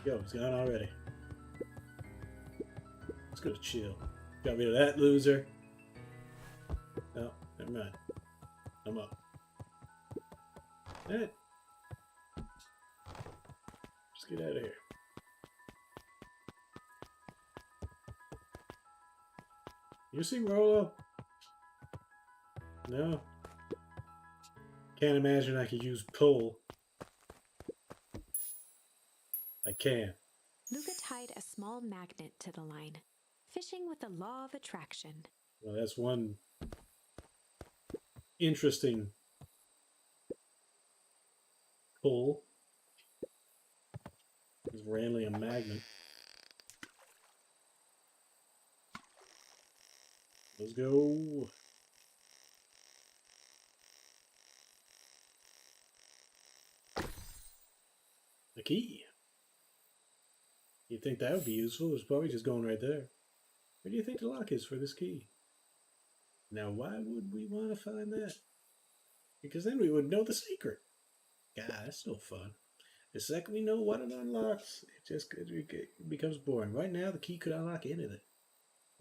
[SPEAKER 1] Yo, it's gone already. Let's go to chill. Got rid of that loser. No, never mind. I'm up. Alright. Let's get out of here. You see Rollo? No. Can't imagine I could use pull. I can.
[SPEAKER 2] Luca tied a small magnet to the line, fishing with the law of attraction.
[SPEAKER 1] Well, that's one interesting pull. It's randomly a magnet. Let's go. The key. You'd think that would be useful. It's probably just going right there. Where do you think the lock is for this key? Now, why would we want to find that? Because then we would know the secret. God, that's still fun. The second we know what it unlocks, it becomes boring. Right now, the key could unlock anything.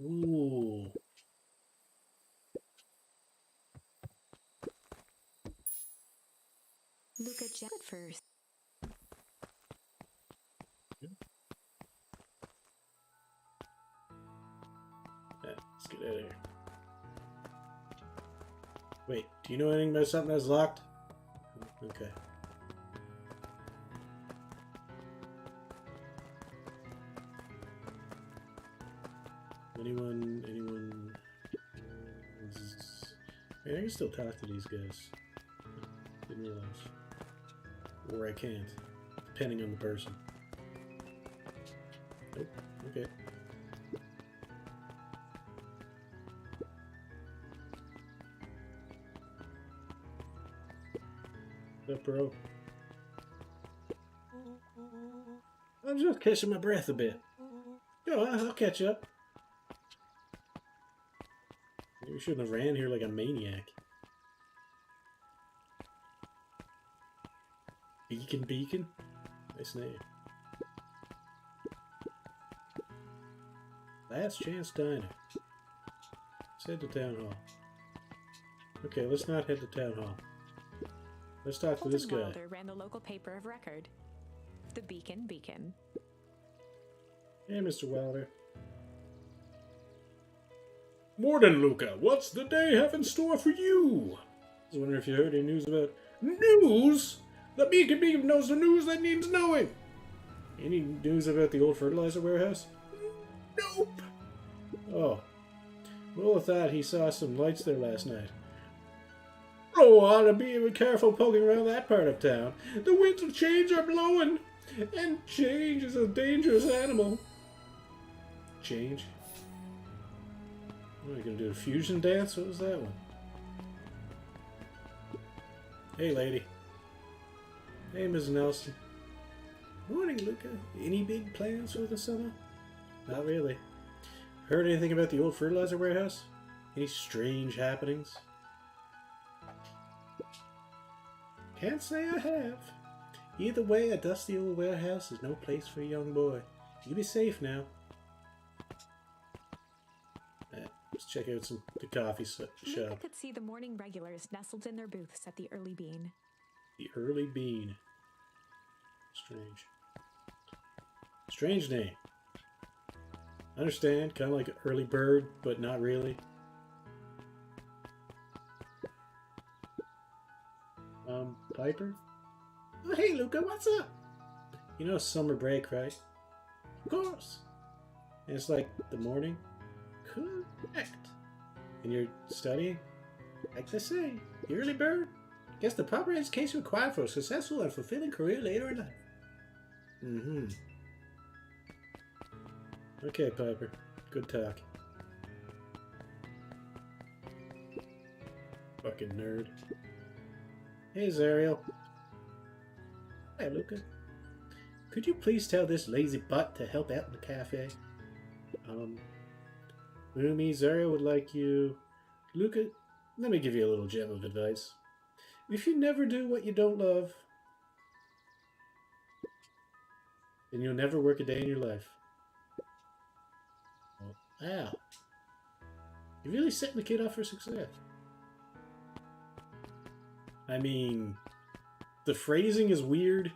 [SPEAKER 1] Ooh.
[SPEAKER 2] Luca jumped first.
[SPEAKER 1] Let's get out of here. Wait, do you know anything about something that's locked? Okay. Anyone? I can still talk to these guys. Didn't realize. Or I can't, depending on the person. Nope. Okay. What's up, bro? I'm just catching my breath a bit. Go on, I'll catch up. We shouldn't have ran here like a maniac. Beacon? Nice name. Last Chance Diner. Let's head to Town Hall. Okay, let's not head to Town Hall. Let's talk to this guy.
[SPEAKER 2] Wilder ran the local paper of record. The Beacon.
[SPEAKER 1] Hey, Mr. Wilder. Morning, Luca. What's the day have in store for you? I was wondering if you heard any news about... News? The Beacon knows the news that needs knowing. Any news about the old fertilizer warehouse? Nope. Oh. Well, I thought he saw some lights there last night. Oh, ought to be careful poking around that part of town. The winds of change are blowing, and change is a dangerous animal. Change? What are you gonna do? A fusion dance? What was that one? Hey, lady. Hey, Ms. Nelson. Morning, Luca. Any big plans for the summer? Not really. Heard anything about the old fertilizer warehouse? Any strange happenings? Can't say I have. Either way, a dusty old warehouse is no place for a young boy. You be safe now. Let's check out the coffee shop.
[SPEAKER 2] Luca could see the morning regulars nestled in their booths at the Early Bean.
[SPEAKER 1] The Early Bean. Strange name. Understand, kind of like an early bird, but not really. Piper?
[SPEAKER 3] Oh, hey, Luca, what's up?
[SPEAKER 1] You know summer break, right?
[SPEAKER 3] Of course.
[SPEAKER 1] And it's like the morning,
[SPEAKER 3] Correct.
[SPEAKER 1] and you're studying?
[SPEAKER 3] Like they say, the early bird gets the proper education required for a successful and fulfilling career later in life.
[SPEAKER 1] Mm-hmm. Okay, Piper. Good talk. Fucking nerd. Hey, Zariel.
[SPEAKER 3] Hey, Luca. Could you please tell this lazy butt to help out in the cafe?
[SPEAKER 1] Lumi, Zariel would like you... Luca, let me give you a little gem of advice. If you never do what you don't love, then you'll never work a day in your life.
[SPEAKER 3] Wow. You're really setting the kid up for success.
[SPEAKER 1] I mean, the phrasing is weird,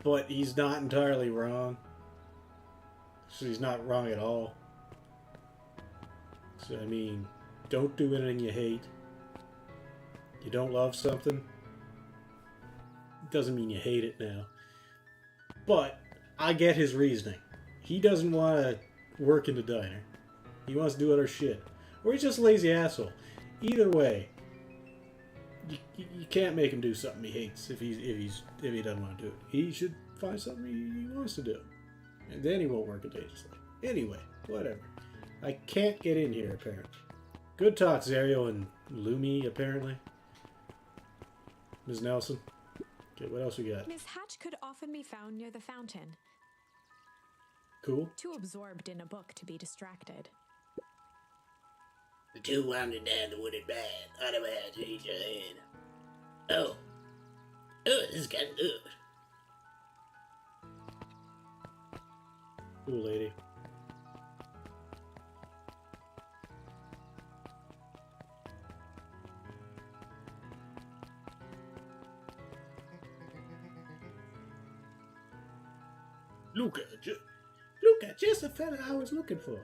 [SPEAKER 1] but he's not entirely wrong. So he's not wrong at all. So, I mean, don't do anything you hate. You don't love something, it doesn't mean you hate it now. But I get his reasoning. He doesn't want to work in the diner. He wants to do other shit. Or he's just a lazy asshole. Either way, you can't make him do something he hates if he doesn't want to do it. He should find something he wants to do. And then he won't work a day just like. Anyway, whatever. I can't get in here, apparently. Good talk, Zariel and Lumi, apparently. Ms. Nelson. Okay, what else we got?
[SPEAKER 2] Miss Hatch could often be found near the fountain,
[SPEAKER 1] Cool.
[SPEAKER 2] too absorbed in a book to be distracted.
[SPEAKER 3] The two wandered down the wooded path, otherwise to each hand. Oh, this is getting good.
[SPEAKER 1] Cool lady.
[SPEAKER 3] Luca, just the fella I was looking for.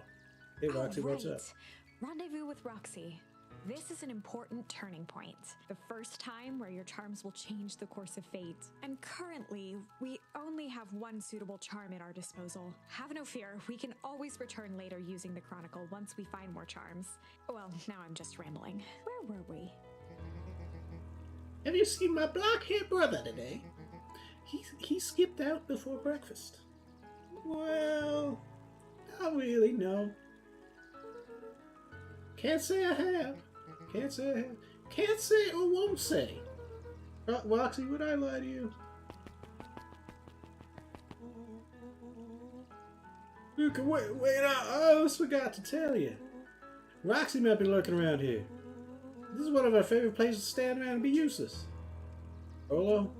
[SPEAKER 1] Hey, Roxy, what's up?
[SPEAKER 2] Rendezvous with Roxy. This is an important turning point. The first time where your charms will change the course of fate. And currently, we only have one suitable charm at our disposal. Have no fear, we can always return later using the Chronicle once we find more charms. Well, now I'm just rambling. Where were we?
[SPEAKER 3] Have you seen my block-haired brother today? He skipped out before breakfast. Well, not really, no. Can't say I have. Can't say or won't say.
[SPEAKER 1] Roxy, would I lie to you? Luca, wait, I almost forgot to tell you. Roxy might be lurking around here. This is one of our favorite places to stand around and be useless. Rolo?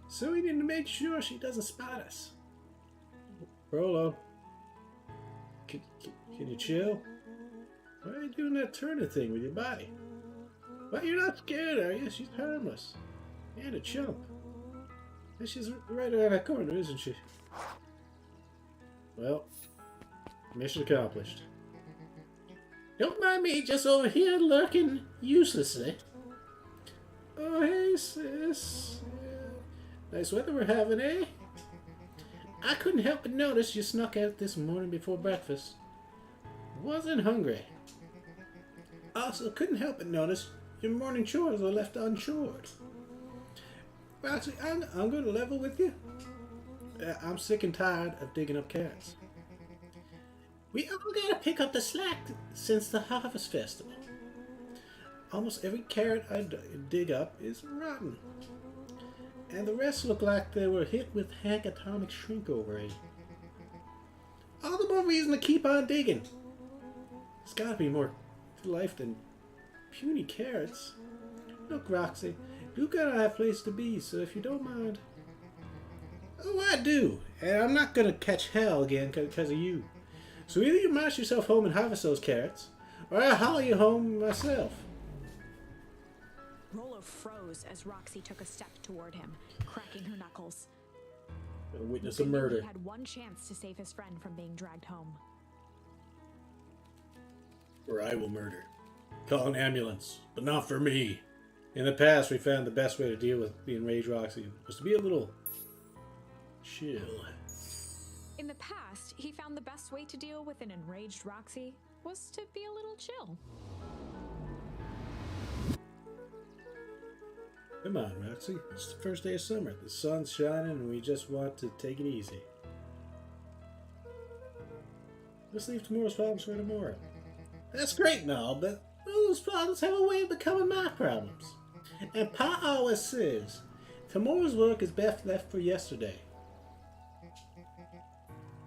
[SPEAKER 3] So we need to make sure she doesn't spot us.
[SPEAKER 1] Rolo? Can you chill? Why are you doing that turning thing with your body?
[SPEAKER 3] Well, you're not scared, are you? She's harmless.
[SPEAKER 1] And a chump. And she's right around that corner, isn't she? Well, mission accomplished.
[SPEAKER 3] Don't mind me, just over here lurking uselessly.
[SPEAKER 1] Oh, hey, sis. Nice weather we're having, eh?
[SPEAKER 3] I couldn't help but notice you snuck out this morning before breakfast. Wasn't hungry. Also, couldn't help but notice your morning chores were left unchored. Roxy, I'm going to level with you.
[SPEAKER 1] I'm sick and tired of digging up carrots.
[SPEAKER 3] We all gotta pick up the slack since the Harvest Festival.
[SPEAKER 1] Almost every carrot I dig up is rotten. And the rest look like they were hit with Hank Atomic Shrink overraid.
[SPEAKER 3] All the more reason to keep on digging.
[SPEAKER 1] There's gotta be more to life than puny carrots. Look, Roxy, you gotta have a place to be, so if you don't mind.
[SPEAKER 3] Oh, I do. And I'm not gonna catch hell again because of you. So either you march yourself home and harvest those carrots, or I'll haul you home myself.
[SPEAKER 2] Rolo froze as Roxy took a step toward him, cracking her knuckles.
[SPEAKER 1] A witness
[SPEAKER 2] Luca
[SPEAKER 1] of
[SPEAKER 2] knew
[SPEAKER 1] murder.
[SPEAKER 2] He had one chance to save his friend from being dragged home.
[SPEAKER 1] Or I will murder. Call an ambulance, but not for me. In the past, we found the best way to deal with the enraged Roxy was to be a little chill.
[SPEAKER 2] In the past, he found the best way to deal with an enraged Roxy was to be a little chill.
[SPEAKER 1] Come on, Roxy. It's the first day of summer. The sun's shining and we just want to take it easy. Let's leave tomorrow's problems for tomorrow.
[SPEAKER 3] That's great and all, but those problems have a way of becoming my problems. And Pa always says, tomorrow's work is best left for yesterday.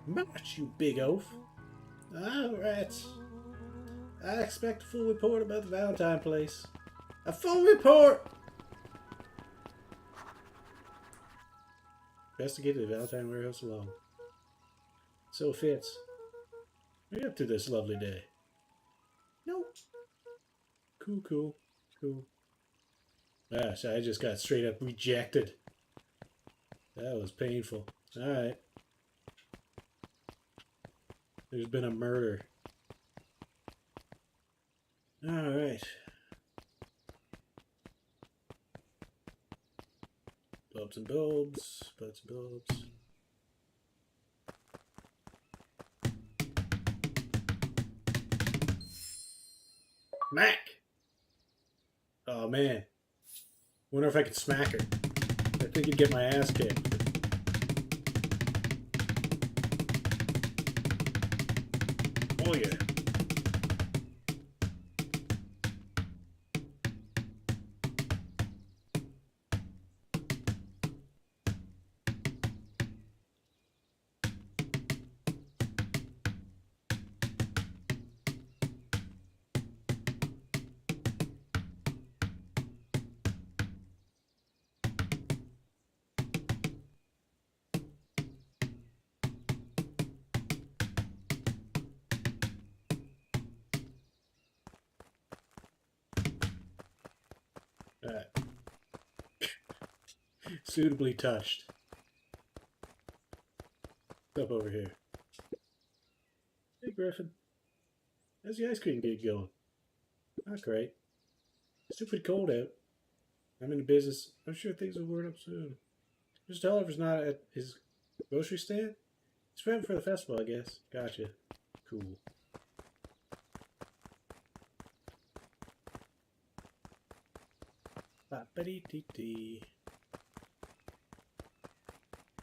[SPEAKER 3] March, you big oaf. Alright. I expect a full report about the Valentine place. A full report!
[SPEAKER 1] Best to get to the Valentine warehouse alone. So, Fitz, what are you up to this lovely day?
[SPEAKER 3] Nope.
[SPEAKER 1] Cool. Gosh, I just got straight up rejected. That was painful. Alright. There's been a murder. Alright. Bulbs and bulbs. Mac! Oh man. Wonder if I could smack her. I think you'd get my ass kicked. Oh yeah. Alright. Suitably touched. Up over here. Hey Griffin. How's the ice cream gig going? Not great. Stupid cold out. I'm in the business. I'm sure things will warm up soon. Just tell Oliver's not at his grocery stand? He's prepping for the festival, I guess. Gotcha. Cool. Ba-ba-dee-dee-dee.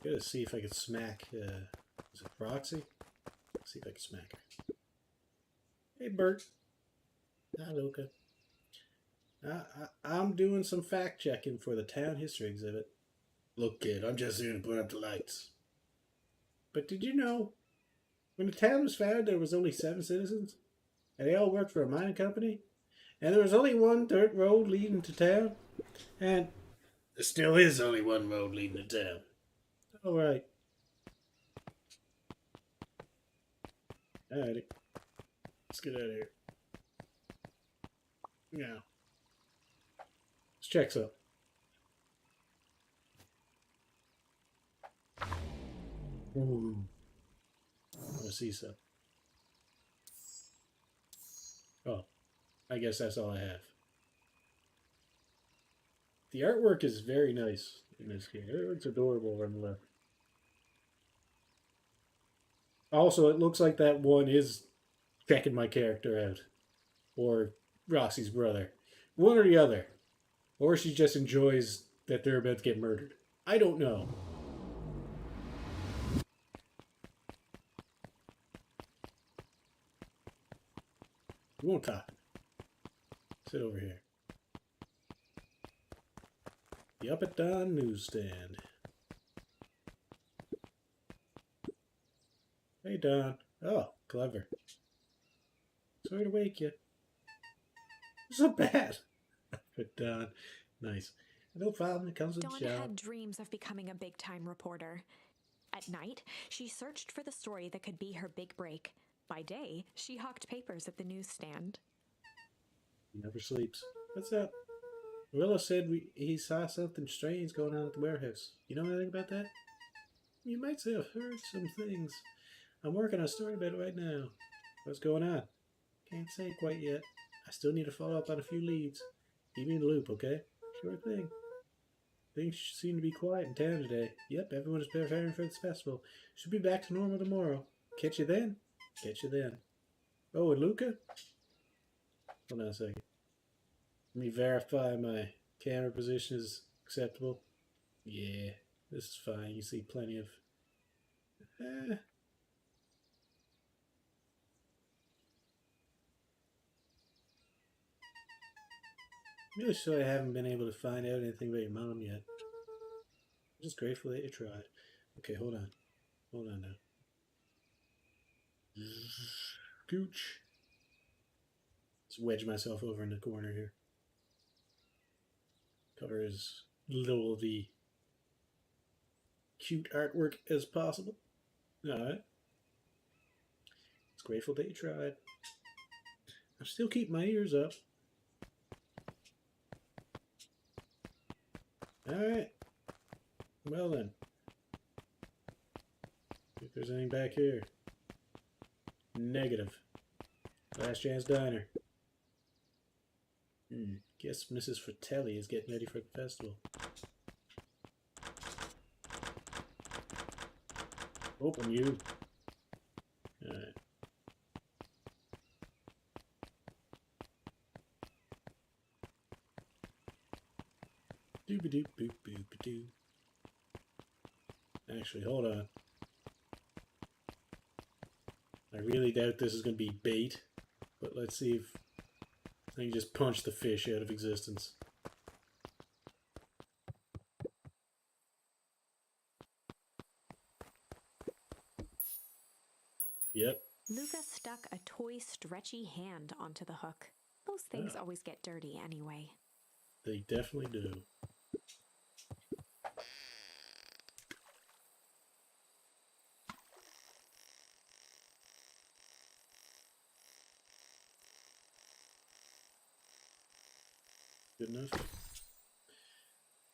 [SPEAKER 1] Gotta see if I can smack, is it Roxy? See if I can smack her. Hey, Bert. Hi, Luca. I'm doing some fact-checking for the town history exhibit. Look, kid, I'm just here to put up the lights. But did you know, when the town was founded, there was only 7 citizens? And they all worked for a mining company? And there was only one dirt road leading to town? And there still is only one road leading to town. All right. Alrighty. Let's get out of here. Now. Let's check some. Ooh. I want to see some. Oh. I guess that's all I have. The artwork is very nice in this game. It looks adorable on the left. Also, it looks like that one is checking my character out. Or Roxy's brother. One or the other. Or she just enjoys that they're about to get murdered. I don't know. You won't talk. Sit over here. The Up at Dawn newsstand. Hey, Don. Oh, clever. Sorry to wake you. So bad. Up at Dawn. Nice. No problem. It comes with
[SPEAKER 2] Dawn
[SPEAKER 1] the shower.
[SPEAKER 2] had dreams of becoming a big-time reporter. At night, she searched for the story that could be her big break. By day, she hawked papers at the newsstand.
[SPEAKER 1] He never sleeps. What's up? Willow said he saw something strange going on at the warehouse. You know anything about that? You might say I've heard some things. I'm working on a story about it right now. What's going on? Can't say quite yet. I still need to follow up on a few leads. Keep me in the loop, okay? Sure thing. Things seem to be quiet in town today. Yep, everyone is preparing for this festival. Should be back to normal tomorrow. Catch you then? Catch you then. Oh, and Luca? Hold on a second. Let me verify my camera position is acceptable. Yeah, this is fine. You see plenty of... Really sorry I haven't been able to find out anything about your mom yet. I'm just grateful that you tried. Okay, hold on. Hold on now. Gooch. Let's wedge myself over in the corner here. Cover as little of the cute artwork as possible. Alright. It's grateful that you tried. I still keep my ears up. Alright. Well then. See if there's anything back here. Negative. Last Chance Diner. Guess Mrs. Fratelli is getting ready for the festival. Open you. Alright. Doop-a-doop-boop-boop-a-doo. Actually, hold on. I really doubt this is going to be bait, but let's see if I can just punch the fish out of existence. Yep.
[SPEAKER 2] Luca stuck a toy stretchy hand onto the hook. Those things always get dirty anyway.
[SPEAKER 1] They definitely do. Good enough.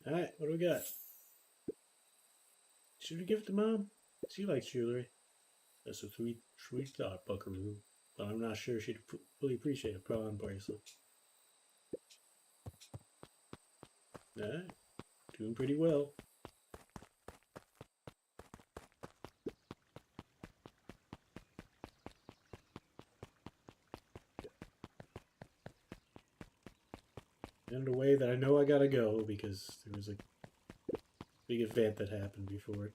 [SPEAKER 1] Alright, what do we got? Should we give it to Mom? She likes jewelry. That's a sweet thought, Buckaroo. But I'm not sure she'd fully appreciate a prawn bracelet. Alright, doing pretty well. In a way that I know I gotta go because there was a big event that happened before it.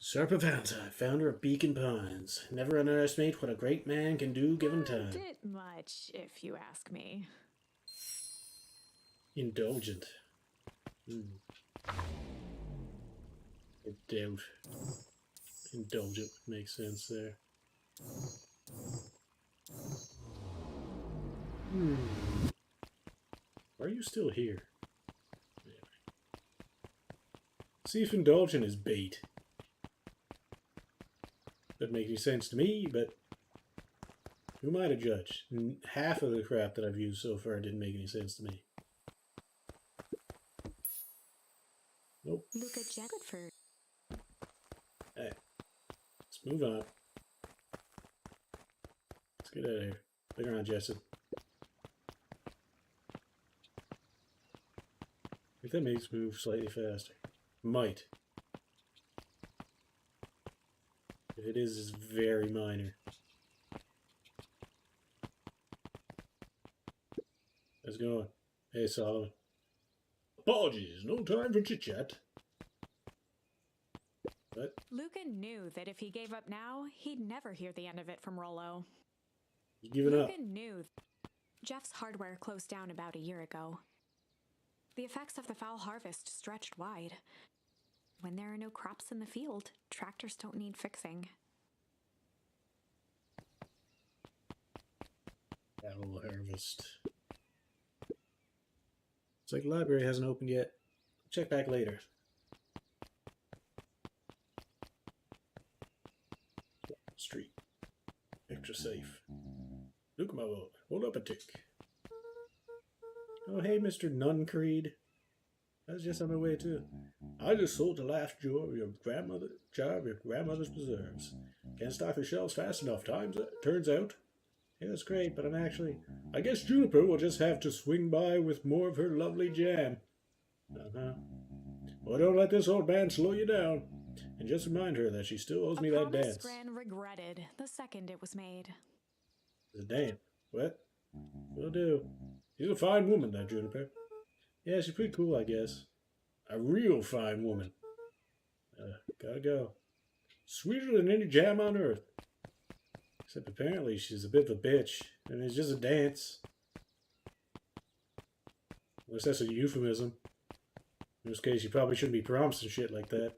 [SPEAKER 1] Sarpa Valentine, founder of Beacon Pines. Never underestimate what a great man can do given time.
[SPEAKER 2] A bit much, if you ask me.
[SPEAKER 1] Indulgent. I doubt indulgent would make sense there. Are you still here? See if indulgent is bait. Doesn't make any sense to me, but who am I to judge? Half of the crap that I've used so far didn't make any sense to me. Nope.
[SPEAKER 2] Luca Jennifer.
[SPEAKER 1] Hey, let's move on. Let's get out of here. Later on, Jessup. If that makes me move slightly faster. Might. If it is, it's very minor. How's it going? Hey, Solomon. Apologies, no time for chit-chat. What?
[SPEAKER 2] Luca knew that if he gave up now, he'd never hear the end of it from Rollo.
[SPEAKER 1] You giving up?
[SPEAKER 2] Luca knew Jeff's hardware closed down about a year ago. The effects of the foul harvest stretched wide. When there are no crops in the field, tractors don't need fixing.
[SPEAKER 1] Foul harvest. It's like the library hasn't opened yet. Check back later. Street. Extra safe. Look, my lord. Hold up a tick. Oh, hey, Mr. Nuncreed. I was just on my way, too. I just sold the last jar of your grandmother's preserves. Can't stock the shelves fast enough, turns out. Hey, that's great, but I guess Juniper will just have to swing by with more of her lovely jam. Uh-huh. Well, don't let this old man slow you down. And just remind her that she still owes me that dance.
[SPEAKER 2] Gran regretted the second it was made.
[SPEAKER 1] Damn. What? Will do. She's a fine woman, that Juniper. Yeah, she's pretty cool, I guess. A real fine woman. Gotta go. Sweeter than any jam on earth. Except apparently she's a bit of a bitch, and it's just a dance. Unless that's a euphemism. In this case, you probably shouldn't be promising shit like that.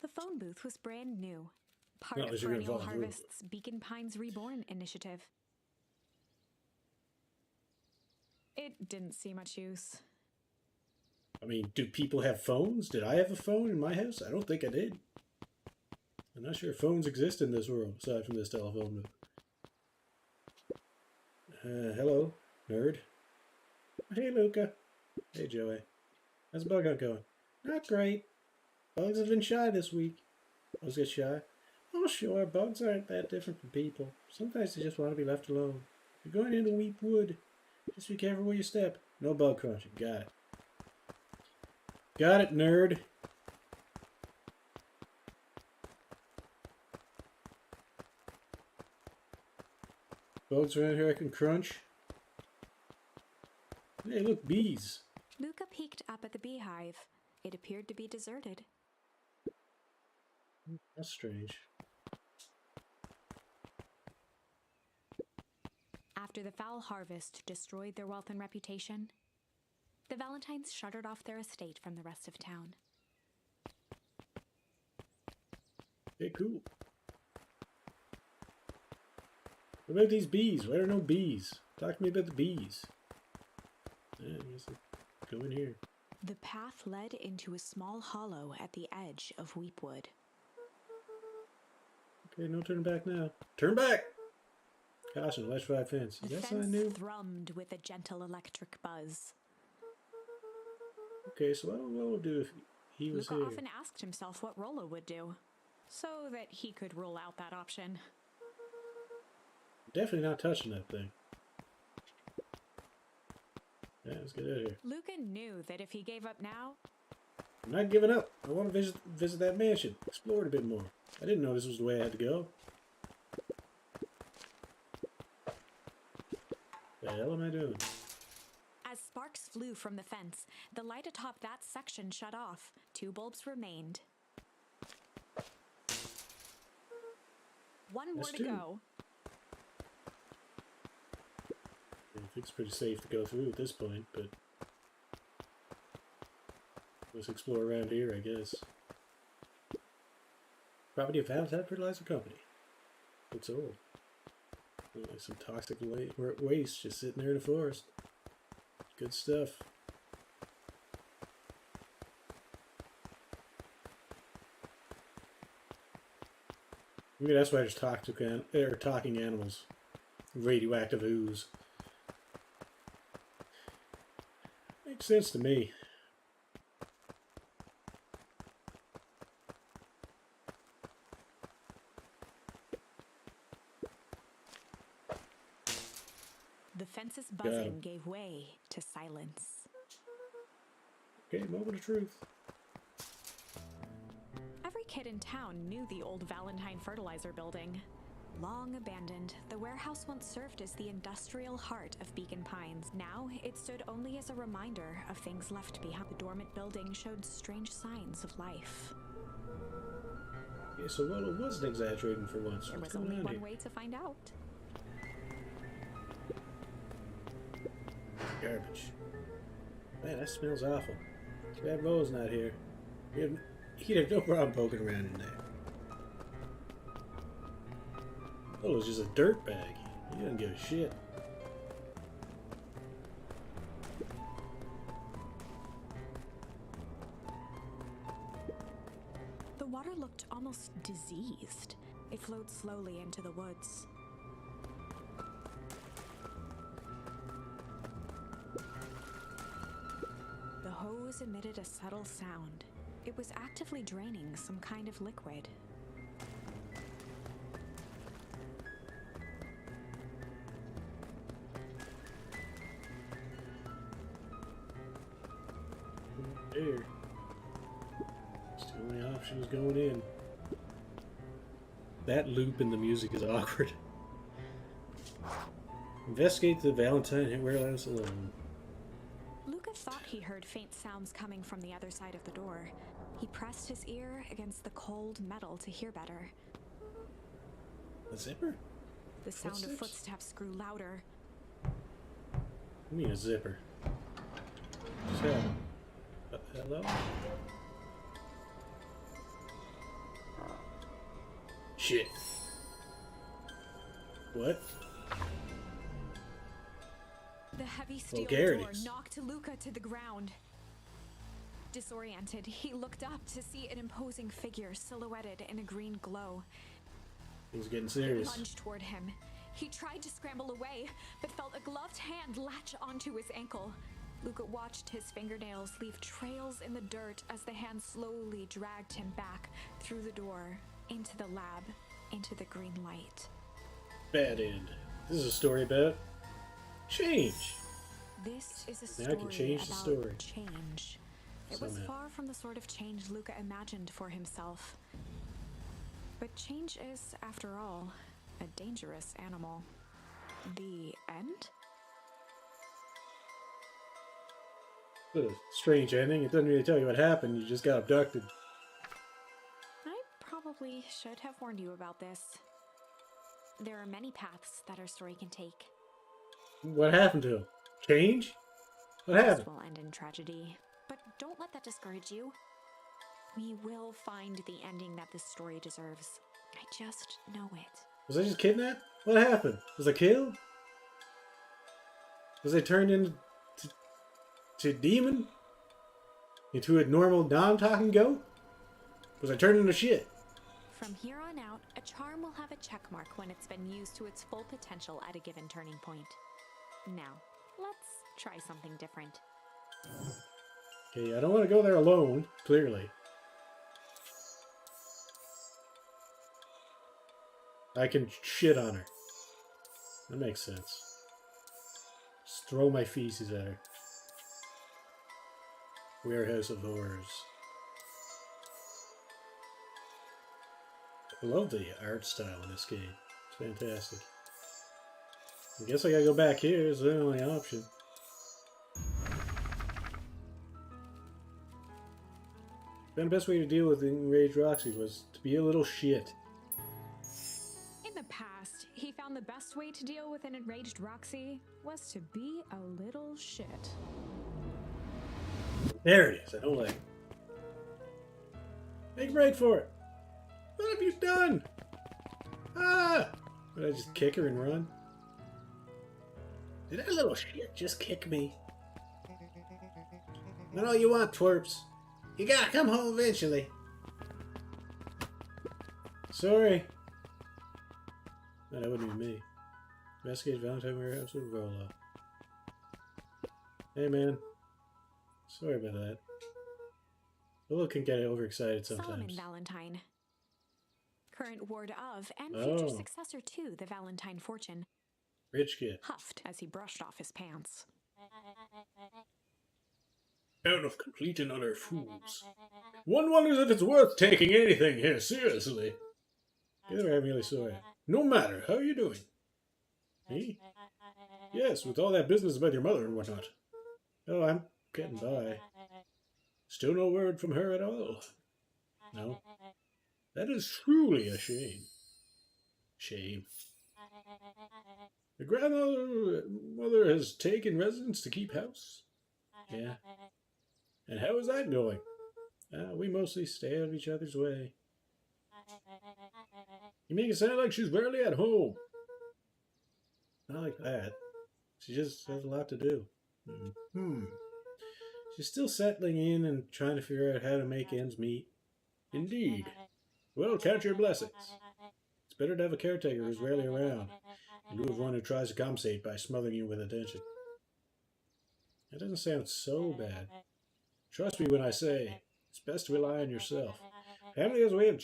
[SPEAKER 2] The phone booth was brand new, part
[SPEAKER 1] Not
[SPEAKER 2] of
[SPEAKER 1] unless you're gonna
[SPEAKER 2] Perennial
[SPEAKER 1] follow through.
[SPEAKER 2] Harvest's Beacon Pines Reborn initiative. It didn't see much use.
[SPEAKER 1] I mean, do people have phones? Did I have a phone in my house? I don't think I did. I'm not sure if phones exist in this world, aside from this telephone booth. Hello, nerd. Hey, Luca. Hey, Joey. How's the bug hunt going? Not great. Bugs have been shy this week. Bugs get shy? Oh, sure. Bugs aren't that different from people. Sometimes they just want to be left alone. If you're going into Weep Wood, just be careful where you step. No bug crunching. Got it. Got it, nerd. Bugs around here I can crunch. Hey, look, bees.
[SPEAKER 2] Luca peeked up at the beehive. It appeared to be deserted.
[SPEAKER 1] That's strange.
[SPEAKER 2] After the foul harvest destroyed their wealth and reputation, the Valentines shuttered off their estate from the rest of town.
[SPEAKER 1] Hey, cool. What about these bees? Why are there no bees? Talk to me about the bees. Yeah, I guess go in here.
[SPEAKER 2] The path led into a small hollow at the edge of Weepwood.
[SPEAKER 1] Okay, no turning back now. Turn back! Caution, electrified fence. Is
[SPEAKER 2] The
[SPEAKER 1] that something
[SPEAKER 2] fence
[SPEAKER 1] new?
[SPEAKER 2] thrummed with a gentle electric buzz.
[SPEAKER 1] Okay, so what we'll do if he was
[SPEAKER 2] Luca
[SPEAKER 1] here?
[SPEAKER 2] often asked himself what Rollo would do, so that he could rule out that option.
[SPEAKER 1] Definitely not touching that thing. Yeah, let's get out of here.
[SPEAKER 2] Luca knew that if he gave up now,
[SPEAKER 1] I'm not giving up. I want to visit that mansion. Explore it a bit more. I didn't know this was the way I had to go. The hell am I doing?
[SPEAKER 2] as sparks flew from the fence, the light atop that section shut off. 2 bulbs remained. One more
[SPEAKER 1] That's
[SPEAKER 2] to
[SPEAKER 1] 2.
[SPEAKER 2] go.
[SPEAKER 1] I think it's pretty safe to go through at this point, but let's explore around here, I guess. Property of Valentine Fertilizer Company. It's old. Like some toxic waste just sitting there in the forest. Good stuff. Maybe that's why there's talking animals. Radioactive ooze. Makes sense to me.
[SPEAKER 2] The fence's buzzing gave way to silence.
[SPEAKER 1] Okay, moment of truth.
[SPEAKER 2] Every kid in town knew the old Valentine Fertilizer building. Long abandoned, the warehouse once served as the industrial heart of Beacon Pines. Now, it stood only as a reminder of things left behind. The dormant building showed strange signs of life.
[SPEAKER 1] Yeah, so Rollo wasn't exaggerating for once.
[SPEAKER 2] There
[SPEAKER 1] What's
[SPEAKER 2] was only
[SPEAKER 1] going on
[SPEAKER 2] one
[SPEAKER 1] here?
[SPEAKER 2] way to find out.
[SPEAKER 1] Garbage. Man, that smells awful. Too bad Rollo's not here. He'd have no problem poking around in there. Rollo's just a dirt bag. He doesn't give a shit.
[SPEAKER 2] The water looked almost diseased. It flowed slowly into the woods. The hose emitted a subtle sound. It was actively draining some kind of liquid.
[SPEAKER 1] there. It's the only option is going in. That loop in the music is awkward. Investigate the Valentine warehouse alone.
[SPEAKER 2] Luca thought he heard faint sounds coming from the other side of the door. He pressed his ear against the cold metal to hear better.
[SPEAKER 1] A zipper?
[SPEAKER 2] The sound
[SPEAKER 1] Footsteps?
[SPEAKER 2] of footsteps grew louder.
[SPEAKER 1] I mean a zipper. So, hello? Shit. What?
[SPEAKER 2] The heavy steel door
[SPEAKER 1] Vulgarities.
[SPEAKER 2] knocked Luca to the ground. Disoriented, he looked up to see an imposing figure silhouetted in a green glow.
[SPEAKER 1] Things getting
[SPEAKER 2] It
[SPEAKER 1] serious.
[SPEAKER 2] lunged toward him. He tried to scramble away, but felt a gloved hand latch onto his ankle. Luca watched his fingernails leave trails in the dirt as the hand slowly dragged him back through the door, into the lab, into the green light.
[SPEAKER 1] Bad end. This is a story about change.
[SPEAKER 2] This is a
[SPEAKER 1] Now
[SPEAKER 2] story
[SPEAKER 1] I can change the
[SPEAKER 2] about
[SPEAKER 1] story.
[SPEAKER 2] change. It was
[SPEAKER 1] Somehow.
[SPEAKER 2] far from the sort of change Luca imagined for himself. But change is, after all, a dangerous animal. The end?
[SPEAKER 1] What a strange ending. It doesn't really tell you what happened. You just got abducted.
[SPEAKER 2] I probably should have warned you about this. There are many paths that our story can take.
[SPEAKER 1] What happened to him? Change? What
[SPEAKER 2] This
[SPEAKER 1] happened?
[SPEAKER 2] will end in tragedy, but don't let that discourage you. We will find the ending that this story deserves. I just know it.
[SPEAKER 1] Was I just kidnapped? What happened? Was I killed? Was I turned into to a demon? Into a normal non-talking goat? Was I turned into shit?
[SPEAKER 2] From here on out, a charm will have a check mark when it's been used to its full potential at a given turning point. Now, let's try something different.
[SPEAKER 1] Okay, I don't want to go there alone, clearly. I can shit on her. That makes sense. Just throw my feces at her. Warehouse of Horrors. I love the art style in this game. It's fantastic. I guess I gotta go back here. It's the only option. The best way to deal with Enraged Roxy was to be a little shit.
[SPEAKER 2] In the past, he found the best way to deal with an enraged Roxy was to be a little shit.
[SPEAKER 1] There it is. I don't like it. Make a break for it. What have you done? Ah! Did I just kick her and run? Did that little shit just kick me? Not all you want, twerps. You gotta come home eventually. Sorry. No, that wouldn't be me. Investigate Valentine Warehouse with Rolo. Hey, man. Sorry about that. Rolo can get overexcited
[SPEAKER 2] Solomon
[SPEAKER 1] sometimes.
[SPEAKER 2] Valentine. Current ward of and future
[SPEAKER 1] Oh.
[SPEAKER 2] successor to the Valentine fortune,
[SPEAKER 1] Rich kid.
[SPEAKER 2] huffed as he brushed off his pants.
[SPEAKER 1] Town of complete and utter fools. One wonders if it's worth taking anything here seriously. Either I'm really sorry. No matter, how are you doing? Me? Yes, with all that business about your mother and whatnot. Oh, I'm getting by. Still no word from her at all. No. That is truly a shame. Shame. The grandmother has taken residence to keep house? Yeah. And how is that going? We mostly stay out of each other's way. You make it sound like she's rarely at home. Not like that. She just has a lot to do. She's still settling in and trying to figure out how to make ends meet. Indeed. Well, count your blessings. It's better to have a caretaker who's rarely around, in lieu of one who tries to compensate by smothering you with attention. That doesn't sound so bad. Trust me when I say, it's best to rely on yourself. Family has a way of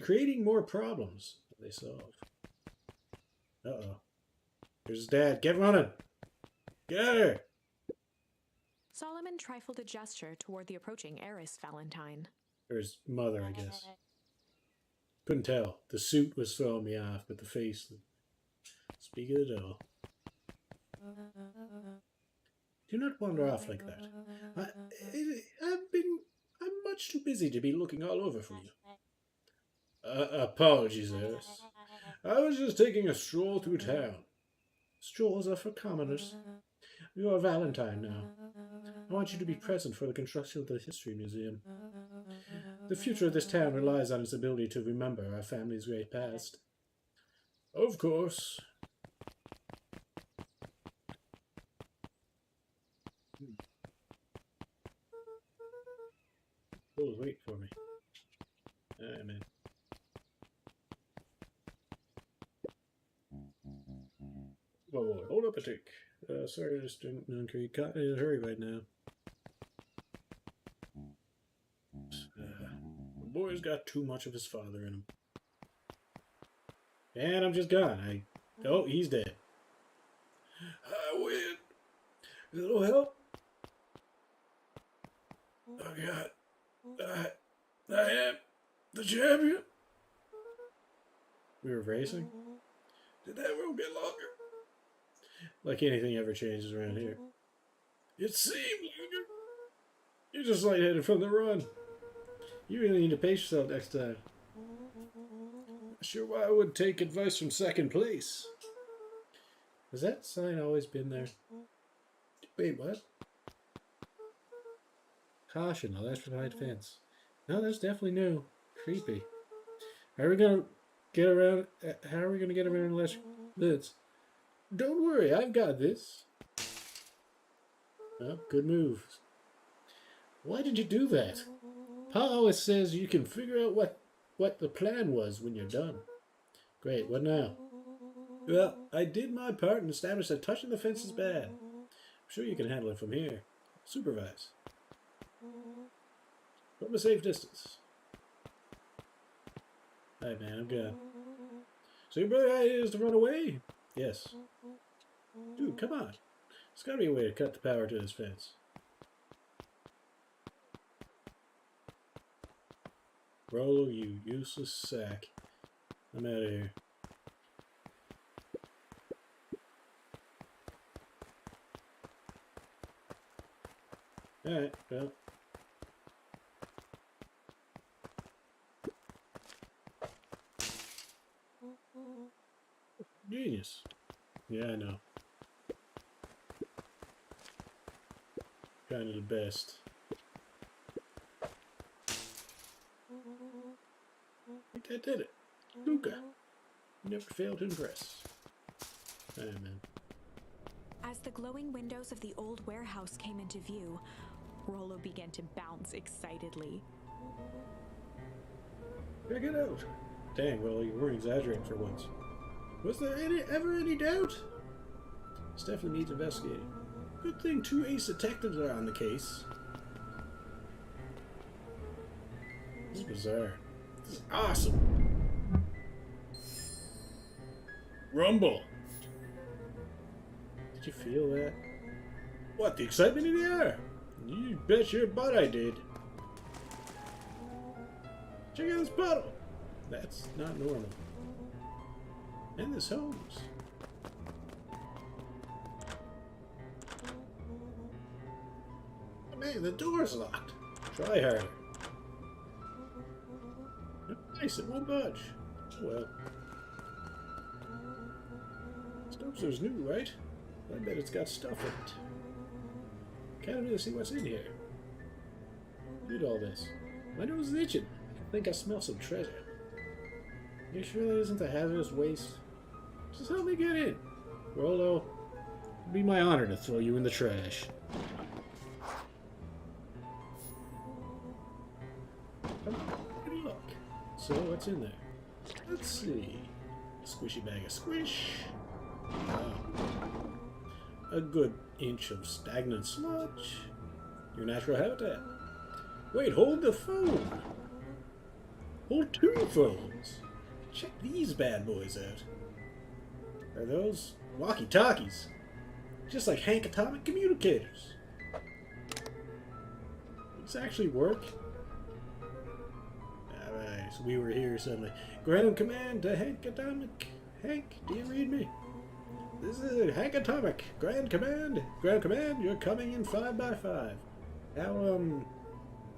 [SPEAKER 1] creating more problems than they solve. Uh-oh. Here's his dad. Get running! Get out of here!
[SPEAKER 2] Solomon trifled a gesture toward the approaching heiress Valentine.
[SPEAKER 1] Or his mother, I guess. Couldn't tell. The suit was throwing me off, but the face... Speak of the devil. Do not wander off like that. I'm much too busy to be looking all over for you. Apologies, Eris. I was just taking a stroll through town. Strolls are for commoners. You are Valentine now. I want you to be present for the construction of the History Museum. The future of this town relies on its ability to remember our family's great past. Of course. Oh, wait for me. Alright, man. Whoa, hold up a tick. Sorry, I just didn't in a hurry right now. The boy's got too much of his father in him. And I'm just gone. Oh, he's dead. I win. A little help? Oh, God. I am the champion. We were racing? Did that road get longer? Like anything ever changes around here. It seemed longer. You're just lightheaded from the run. You really need to pace yourself next time. Not sure why I would take advice from second place. Has that sign always been there? Wait, what? Caution, electrified fence. No, that's definitely new. Creepy. How are we gonna get around electric fence? Don't worry, I've got this. Oh, good move. Why did you do that? Pa always says you can figure out what the plan was when you're done. Great, what now? Well, I did my part and established that touching the fence is bad. I'm sure you can handle it from here. Supervise. From a safe distance. Alright, man, I'm good. So your brother idea is to run away? Yes. Dude, come on. There's gotta be a way to cut the power to this fence. Rollo, you useless sack. I'm out of here. Alright, well. Genius. Yeah, I know. Kind of the best. I think that did it. Luca. Never failed to impress. Hey, man.
[SPEAKER 2] As the glowing windows of the old warehouse came into view, Rollo began to bounce excitedly.
[SPEAKER 1] Check it out. Dang, Rollo, you weren't exaggerating for once. Was there ever any doubt? This definitely needs investigating. Good thing 2 ace detectives are on the case. This is bizarre. This is awesome. Rumble. Did you feel that? What, the excitement in the air? You bet your butt I did. Check out this puddle. That's not normal. And this hose. Man, the door's locked. Try harder. Nice, it won't budge. Well. This dumpster's new, right? I bet it's got stuff in it. Can't really see what's in here. Did all this. My nose is itching. I think I smell some treasure. You sure that isn't the hazardous waste? Just help me get in. Rollo, it'd be my honor to throw you in the trash. Come on, take a look. So, what's in there? Let's see. Squishy bag of squish. Wow. A good inch of stagnant sludge. Your natural habitat. Wait, hold the phone. Hold 2 phones. Check these bad boys out. Are those walkie-talkies? Just like Hank Atomic communicators. Does this actually work? Alright, so we were here suddenly. Ground command to Hank Atomic. Hank, do you read me? This is Hank Atomic. Ground command. Ground command, you're coming in 5 by 5. How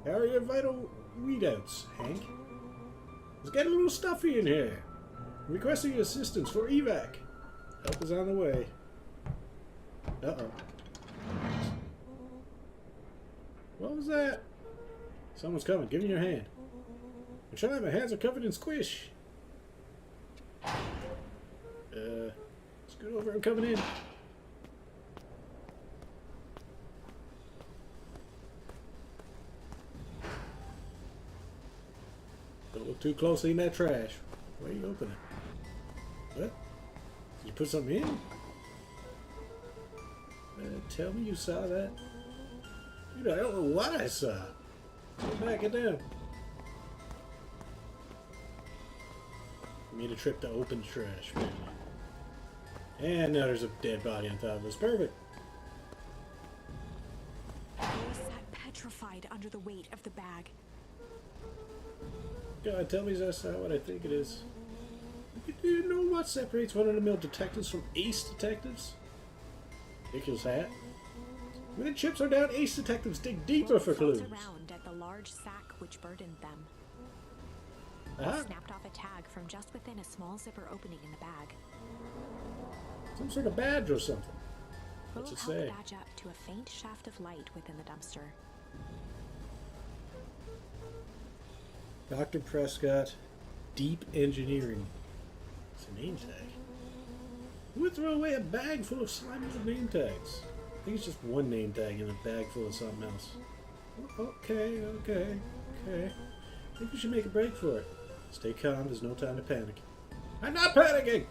[SPEAKER 1] are your vital readouts, Hank? It's getting a little stuffy in here. Requesting assistance for evac. Help is on the way. Uh-oh. What was that? Someone's coming. Give me your hand. I'm trying. My hands are covered in squish. Scoot over. I'm coming in. Don't look too closely in that trash. Why are you opening? What? Did you put something in? Tell me you saw that. Dude, I don't know what I saw. Go back it down. Made a trip to open trash. And now there's a dead body on top of us. Perfect.
[SPEAKER 2] He sat petrified under the weight of the bag.
[SPEAKER 1] God, tell me that's not what I think it is. Do you know what separates run-of-the-mill detectives from ace detectives? Ridiculous hat. When the chips are down, ace detectives dig deeper for clues.
[SPEAKER 2] Around at the large sack which burdened them.
[SPEAKER 1] Uh-huh.
[SPEAKER 2] Snapped off a tag from just within a small zipper opening in the bag.
[SPEAKER 1] Some sort of badge or something. What's
[SPEAKER 2] Will
[SPEAKER 1] it
[SPEAKER 2] held
[SPEAKER 1] say?
[SPEAKER 2] the badge up to a faint shaft of light within the dumpster.
[SPEAKER 1] Dr. Prescott, Deep Engineering. It's a name tag. Who would throw away a bag full of slimy little name tags? I think it's just one name tag in a bag full of something else. Okay. I think we should make a break for it. Stay calm, there's no time to panic. I'm not panicking!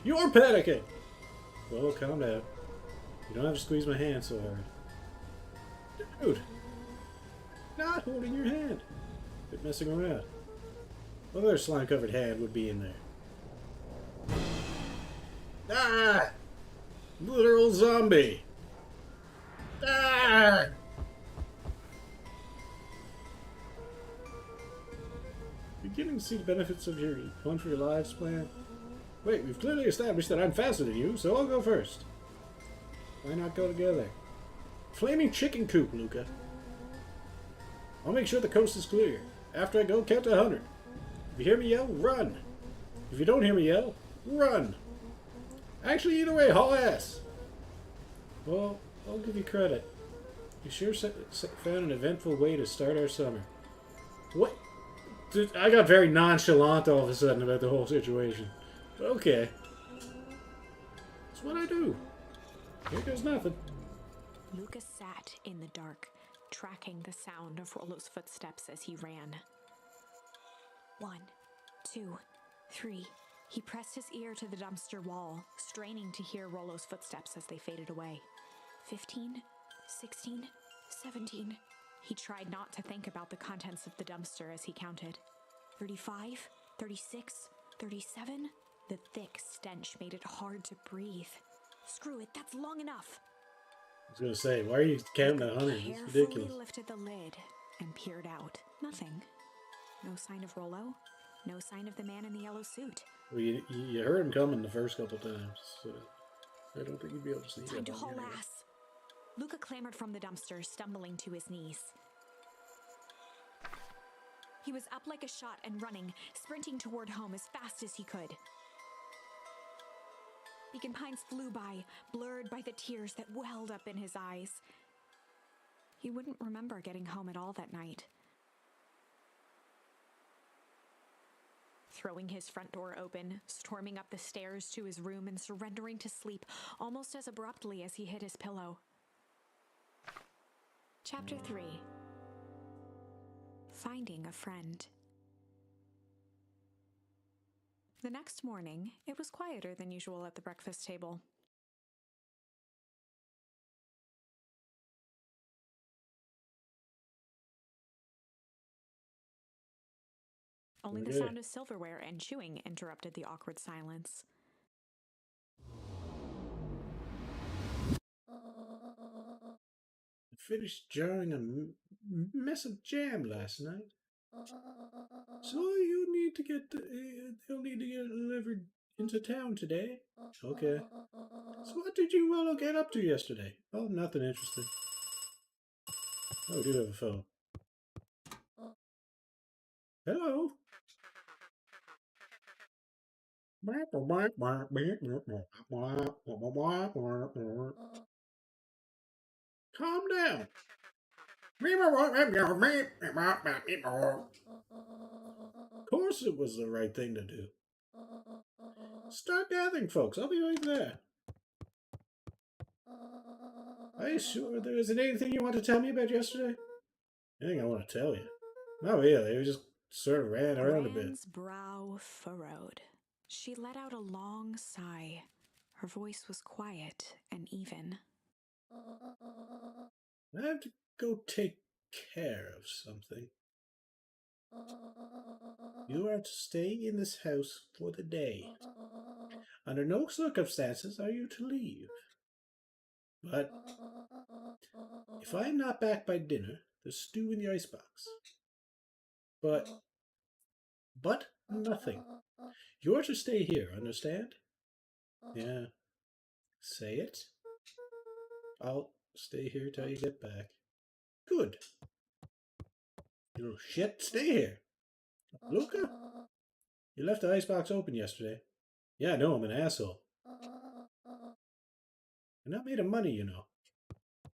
[SPEAKER 1] You're panicking! Well, calm down. You don't have to squeeze my hand so hard. Dude! Not holding your hand. Quit messing around. What other slime-covered hand would be in there? Ah! Literal zombie! Ah! Beginning to see the benefits of your One for Your Lives plan? Wait, we've clearly established that I'm faster than you, so I'll go first. Why not go together? Flaming chicken coop, Luca. I'll make sure the coast is clear. After I go, count to 100. If you hear me yell, run. If you don't hear me yell, run. Actually, either way, haul ass. Well, I'll give you credit. You sure found an eventful way to start our summer. What? Dude, I got very nonchalant all of a sudden about the whole situation. But okay. That's what I do. Here goes nothing.
[SPEAKER 2] Lucas sat in the dark, tracking the sound of Rollo's footsteps as he ran. 1, 2, 3. He pressed his ear to the dumpster wall, straining to hear Rollo's footsteps as they faded away. 15, 16, 17. He tried not to think about the contents of the dumpster as he counted. 35, 36, 37. The thick stench made it hard to breathe. Screw it, that's long enough.
[SPEAKER 1] I was going to say, why are you counting 100? It's
[SPEAKER 2] Carefully
[SPEAKER 1] ridiculous.
[SPEAKER 2] lifted the lid and peered out. Nothing. No sign of Rollo. No sign of the man in the yellow suit.
[SPEAKER 1] Well, you heard him coming the first couple times, so I don't think you'd be able to see
[SPEAKER 2] Time to
[SPEAKER 1] that.
[SPEAKER 2] haul ass. Luca clambered from the dumpster, stumbling to his knees. He was up like a shot and running, sprinting toward home as fast as he could. Beacon Pines flew by, blurred by the tears that welled up in his eyes. He wouldn't remember getting home at all that night. Throwing his front door open, storming up the stairs to his room and surrendering to sleep almost as abruptly as he hit his pillow. Chapter 3. Finding a Friend. The next morning, it was quieter than usual at the breakfast table. Only the sound of silverware and chewing interrupted the awkward silence.
[SPEAKER 1] I finished jarring a mess of jam last night. So you need to get, they'll need to get it delivered into town today. Okay. So what did you all get up to yesterday? Oh, nothing interesting. Oh, we do have a phone. Hello? Calm down. Of course it was the right thing to do. Start gathering, folks. I'll be right there. Are you sure there isn't anything you want to tell me about yesterday? Anything I want to tell you? Not really. We just sort of ran around a bit.
[SPEAKER 2] Rand's brow furrowed. She let out a long sigh. Her voice was quiet and even.
[SPEAKER 1] I have to go take care of something. You are to stay in this house for the day. Under no circumstances are you to leave. But if I am not back by dinner, there's stew in the icebox. But nothing. You're to stay here, understand? Yeah. Say it. I'll stay here till you get back. Good. You little shit, stay here. Luca? You left the icebox open yesterday. Yeah, I know, I'm an asshole. I'm not made of money, you know.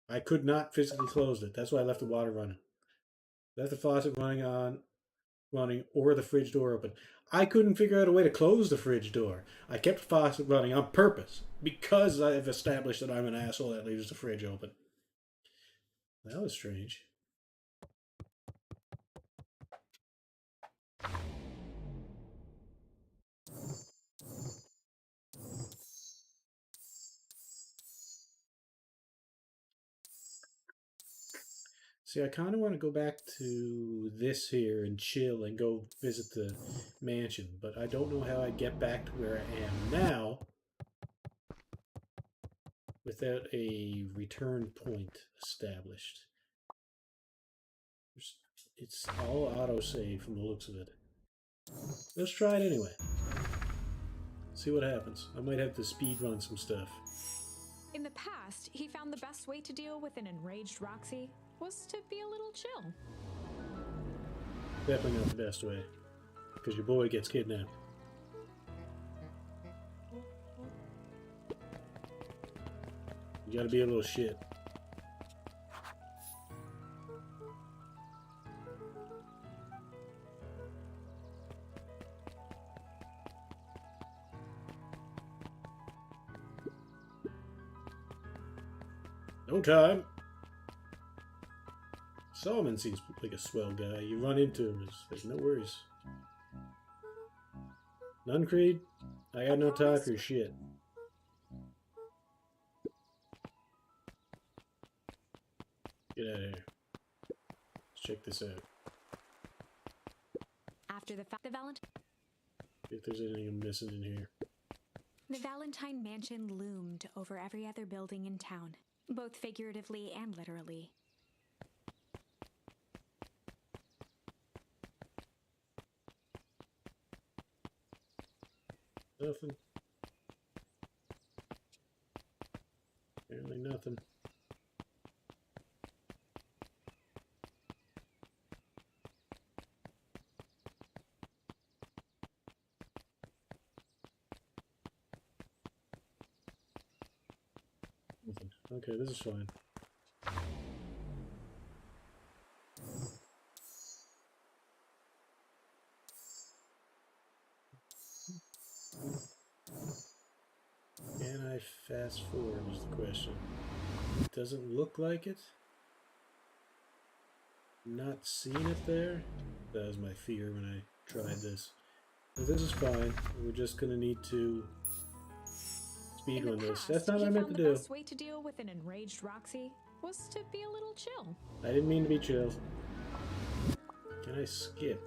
[SPEAKER 1] I could not physically close it. That's why I left the water running. Left the faucet running, or the fridge door open. I couldn't figure out a way to close the fridge door. I kept the faucet running on purpose because I've established that I'm an asshole that leaves the fridge open. That was strange. See, I kind of want to go back to this here and chill and go visit the mansion, but I don't know how I get back to where I am now without a return point established. It's all autosave from the looks of it. Let's try it anyway. See what happens. I might have to speed run some stuff.
[SPEAKER 2] In the past, he found the best way to deal with an enraged Roxy was to be a little chill.
[SPEAKER 1] Definitely not the best way, because your boy gets kidnapped. You gotta be a little shit. No time. Solomon seems like a swell guy. You run into him, there's no worries. None, Creed? I got no time for your shit. Get out of here. Let's check this out.
[SPEAKER 2] After the Valentine.
[SPEAKER 1] See if there's anything I'm missing in here.
[SPEAKER 2] The Valentine Mansion loomed over every other building in town, both figuratively and literally.
[SPEAKER 1] Nothing. Apparently nothing. Nothing. Okay, this is fine. Can I fast forward is the question. It doesn't look like it. Not seeing it there. That was my fear when I tried this. But this is fine. We're just gonna need to speedrun this. That's not what I meant to do.
[SPEAKER 2] The best way to deal with an enraged Roxy was to be a little chill.
[SPEAKER 1] I didn't mean to be chill. Can I skip?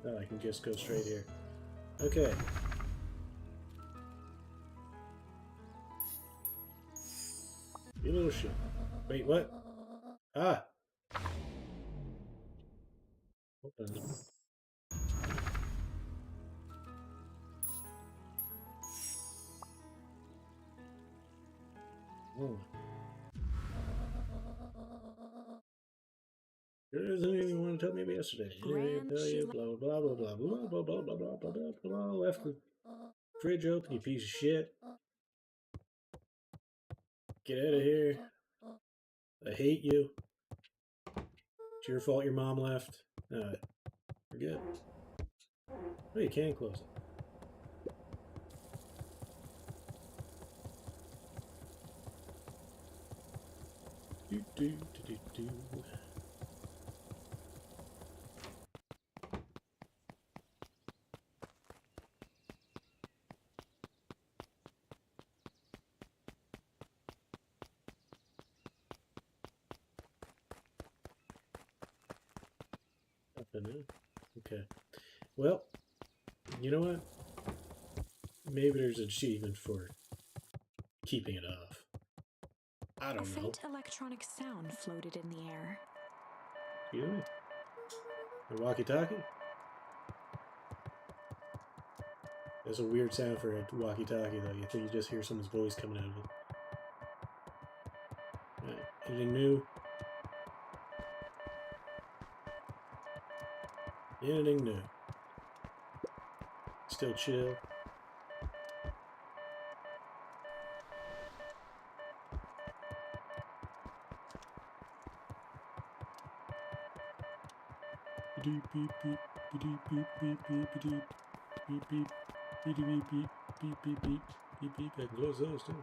[SPEAKER 1] Oh, I can just go straight here. Okay. You little shit. Wait, what? Ah! Hold on. Oh. There isn't anyone told me yesterday.
[SPEAKER 2] Grand
[SPEAKER 1] Tell you,
[SPEAKER 2] Sheila.
[SPEAKER 1] blah blah blah blah blah blah blah blah blah blah blah blah. Left the fridge open, you piece of shit. Get out of here. I hate you. It's your fault your mom left. Alright. Forget. Oh, you can close it. Do do do do do. Nothing new. Okay. Well, you know what? Maybe there's an achievement for keeping it off. I
[SPEAKER 2] A
[SPEAKER 1] don't know.
[SPEAKER 2] faint electronic sound floated in the air.
[SPEAKER 1] Excuse me? A walkie-talkie? That's a weird sound for a walkie-talkie, though. You think you just hear someone's voice coming out of it. Right. Anything new? Anything new? Still chill. Beep beep beep beep beep beep beep beep beep beep beep beep beep beep beep beep beep beep beep. I can close those too.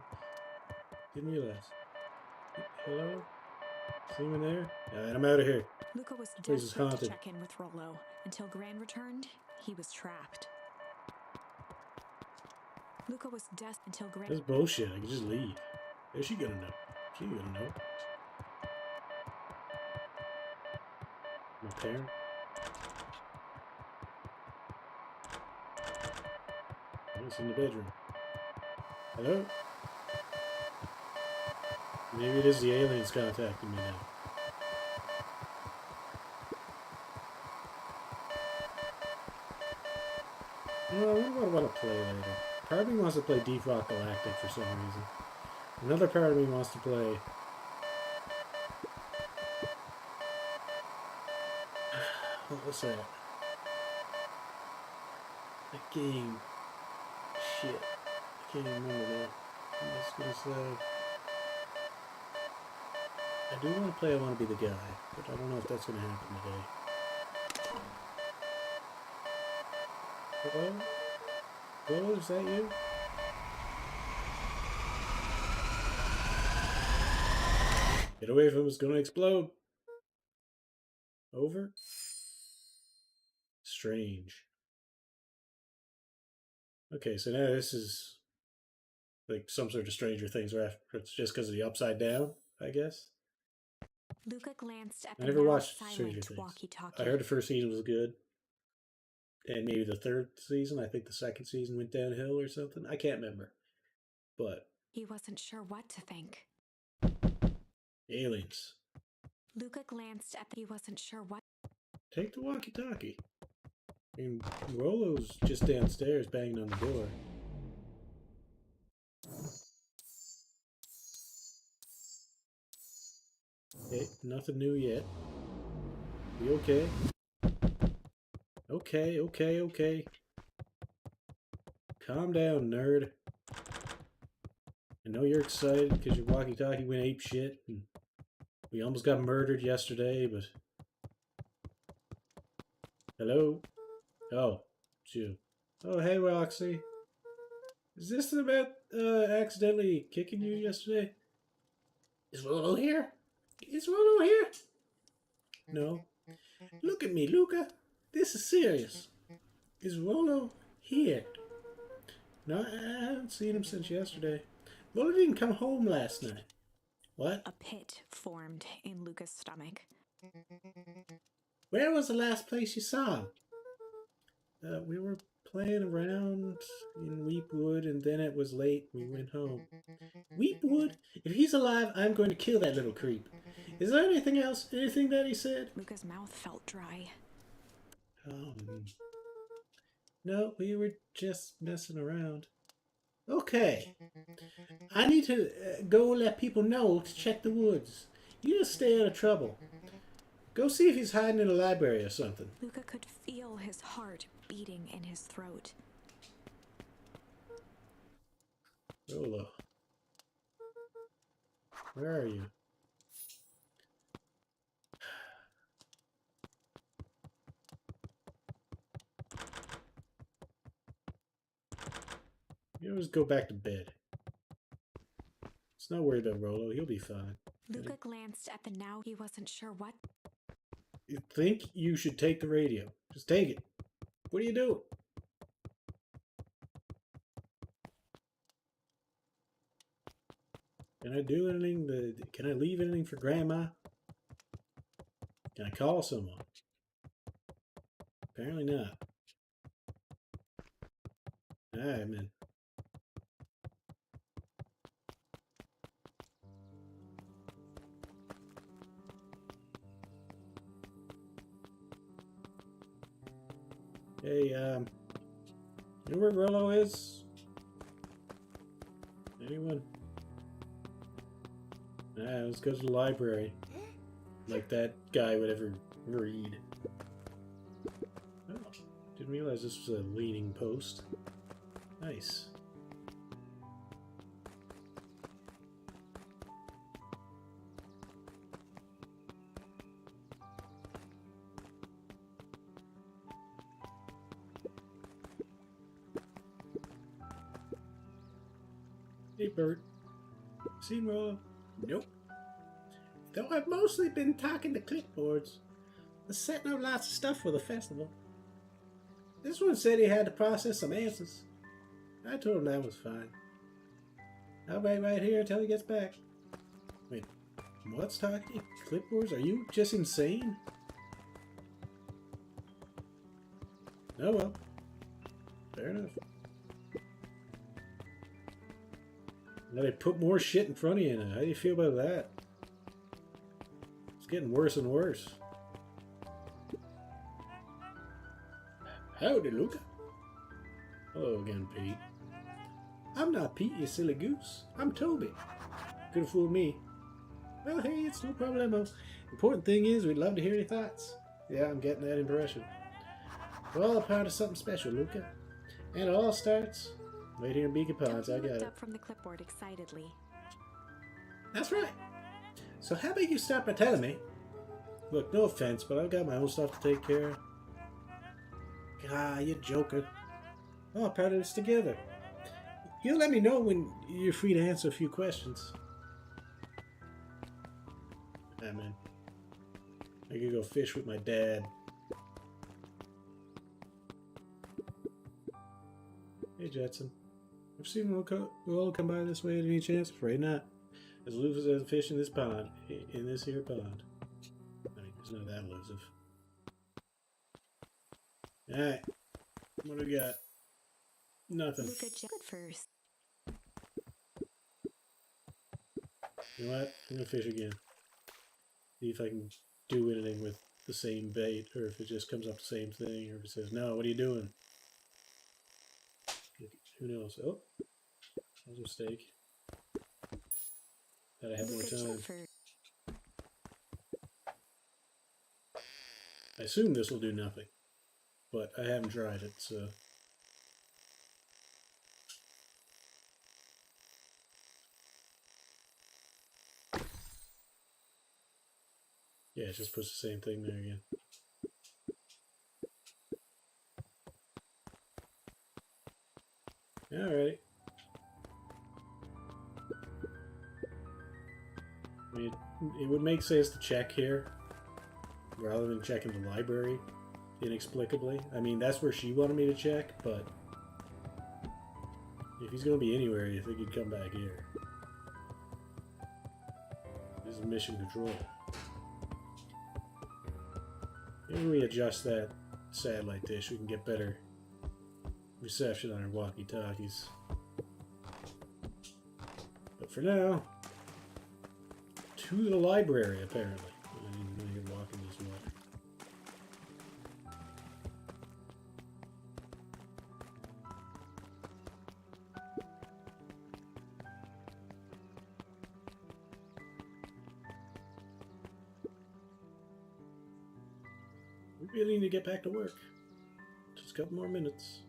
[SPEAKER 1] Didn't realize. Hello? Is anyone there? Alright, I'm out of here.
[SPEAKER 2] Luca was
[SPEAKER 1] Place is
[SPEAKER 2] desperate to
[SPEAKER 1] haunted.
[SPEAKER 2] check in with Rollo. Until Gran returned, he was trapped. Luca was desperate until Gran.
[SPEAKER 1] That's bullshit. I can just leave. Is she gonna know? She gonna know. My parent? It's in the bedroom. Hello? Maybe it is the aliens contacting me now. You know, I wonder what I want to play later. Part of me wants to play Deep Rock Galactic for some reason. Another part of me wants to play... What was that? That game. Shit. I can't even remember that. I'm just gonna say... I do want to play I Want to Be the Guy, but I don't know if that's gonna happen today. Hello? Hello, is that you? Get away from him, it's gonna explode. Over? Strange. Okay, so now this is like some sort of Stranger Things reference just because of the upside down, I guess.
[SPEAKER 2] Luca glanced at
[SPEAKER 1] I
[SPEAKER 2] the
[SPEAKER 1] never
[SPEAKER 2] now
[SPEAKER 1] watched Stranger
[SPEAKER 2] silent
[SPEAKER 1] Things.
[SPEAKER 2] walkie-talkie.
[SPEAKER 1] I heard the first season was good. And maybe the third season, I think the second season went downhill or something. I can't remember. But
[SPEAKER 2] He wasn't sure what to think.
[SPEAKER 1] aliens.
[SPEAKER 2] Luca glanced at he wasn't sure what.
[SPEAKER 1] Take the walkie-talkie. I mean, Rollo's just downstairs banging on the door. Okay, nothing new yet. We okay? Okay. Calm down, nerd. I know you're excited because your walkie-talkie went ape shit and we almost got murdered yesterday, but... Hello? Oh, it's you. Oh, hey, Roxy. Is this about accidentally kicking you yesterday?
[SPEAKER 3] Is Rollo here?
[SPEAKER 1] Is Rollo here? No. Look at me, Luca. This is serious. Is Rollo here? No, I haven't seen him since yesterday. Rollo didn't come home last night. What?
[SPEAKER 2] A pit formed in Luca's stomach.
[SPEAKER 3] Where was the last place you saw him?
[SPEAKER 1] We were playing around in Weepwood, and then it was late. We went home. Weepwood? If he's alive, I'm going to kill that little creep. Is there anything else? Anything that he said?
[SPEAKER 2] Luca's mouth felt dry.
[SPEAKER 1] No, we were just messing around. Okay. I need to go let people know to check the woods. You just stay out of trouble. Go see if he's hiding in a library or something.
[SPEAKER 2] Luca could feel his heart beating in his throat.
[SPEAKER 1] Rolo. Where are you? You always go back to bed. It's not worried about Rolo. He'll be fine.
[SPEAKER 2] Luca glanced at the now he wasn't sure what.
[SPEAKER 1] You think you should take the radio. Just take it. What are you doing? Can I do anything? Can I leave anything for Grandma? Can I call someone? Apparently not. Alright, man. Hey, you know where Rolo is? Anyone? Let's go to the library. Like that guy would ever read. Oh, didn't realize this was a leaning post. Nice. Hey, Bert. Seen Rolo?
[SPEAKER 3] Nope. Though I've mostly been talking to clipboards. They're setting up lots of stuff for the festival. This one said he had to process some answers. I told him that was fine. I'll wait right here until he gets back.
[SPEAKER 1] Wait, what's talking? Clipboards? Are you just insane? Oh well. Fair enough. Now they put more shit in front of you now. How do you feel about that? It's getting worse and worse.
[SPEAKER 3] Howdy, Luca.
[SPEAKER 1] Hello again, Pete.
[SPEAKER 3] I'm not Pete, you silly goose. I'm Toby.
[SPEAKER 1] Could have fooled me.
[SPEAKER 3] Well, hey, it's no problemo. Important thing is, we'd love to hear your thoughts.
[SPEAKER 1] Yeah, I'm getting that impression.
[SPEAKER 3] We're all a part of something special, Luca. And it all starts
[SPEAKER 1] right here in Beacon Ponds. I got
[SPEAKER 2] looked
[SPEAKER 1] it.
[SPEAKER 2] up from the clipboard excitedly.
[SPEAKER 3] That's right. So how about you start by telling me?
[SPEAKER 1] Look, no offense, but I've got my own stuff to take care of.
[SPEAKER 3] Ah, you joker.
[SPEAKER 1] Oh, part of this together.
[SPEAKER 3] You let me know when you're free to answer a few questions.
[SPEAKER 1] Ah, man. I could go fish with my dad. Hey, Jetson. I've seen Rolo come by this way at any chance. Afraid not. As elusive as a fish in this pond. In this here pond. I mean, it's not that elusive. Alright. What do we got? Nothing.
[SPEAKER 2] Luca jumped first.
[SPEAKER 1] You know what? I'm gonna fish again. See if I can do anything with the same bait, or if it just comes up the same thing, or if it says, no, what are you doing? Who knows? Oh, that was a mistake. Gotta have more
[SPEAKER 2] Luca
[SPEAKER 1] time.
[SPEAKER 2] jumped first.
[SPEAKER 1] I assume this will do nothing, but I haven't tried it, so. Yeah, it just puts the same thing there again. Alright. I mean, it would make sense to check here rather than checking the library inexplicably. I mean, that's where she wanted me to check, but if he's going to be anywhere, you think he'd come back here. This is mission control. Maybe we adjust that satellite dish, we can get better reception on our walkie-talkies. But for now, to the library, apparently. I didn't know you're walking this way. We really need to get back to work. Just a couple more minutes.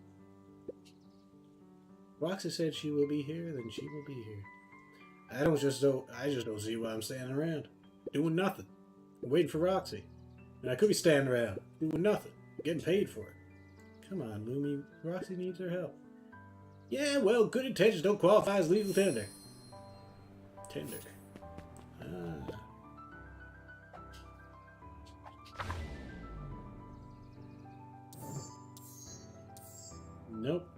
[SPEAKER 1] Roxy said she will be here, then she will be here. I just don't see why I'm standing around. Doing nothing. I'm waiting for Roxy. And I could be standing around, doing nothing. Getting paid for it. Come on, Lumi. Roxy needs our help. Yeah, well, good intentions don't qualify as legal tender. Tender. Ah. Nope.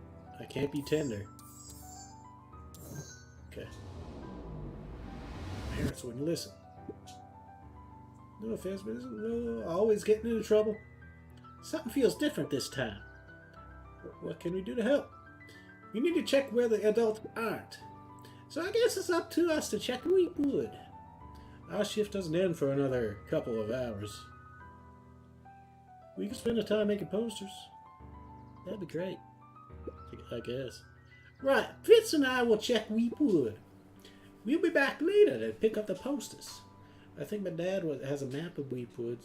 [SPEAKER 1] I can't be tender. Okay. Parents wouldn't listen. No offense, but isn't always getting into trouble? Something feels different this time. What can we do to help? We need to check where the adults aren't. So I guess it's up to us to check Weepwood. Our shift doesn't end for another couple of hours. We can spend the time making posters. That'd be great. I guess. Right, Fitz and I will check Weepwood. We'll be back later to pick up the posters. I think my dad has a map of Weepwood.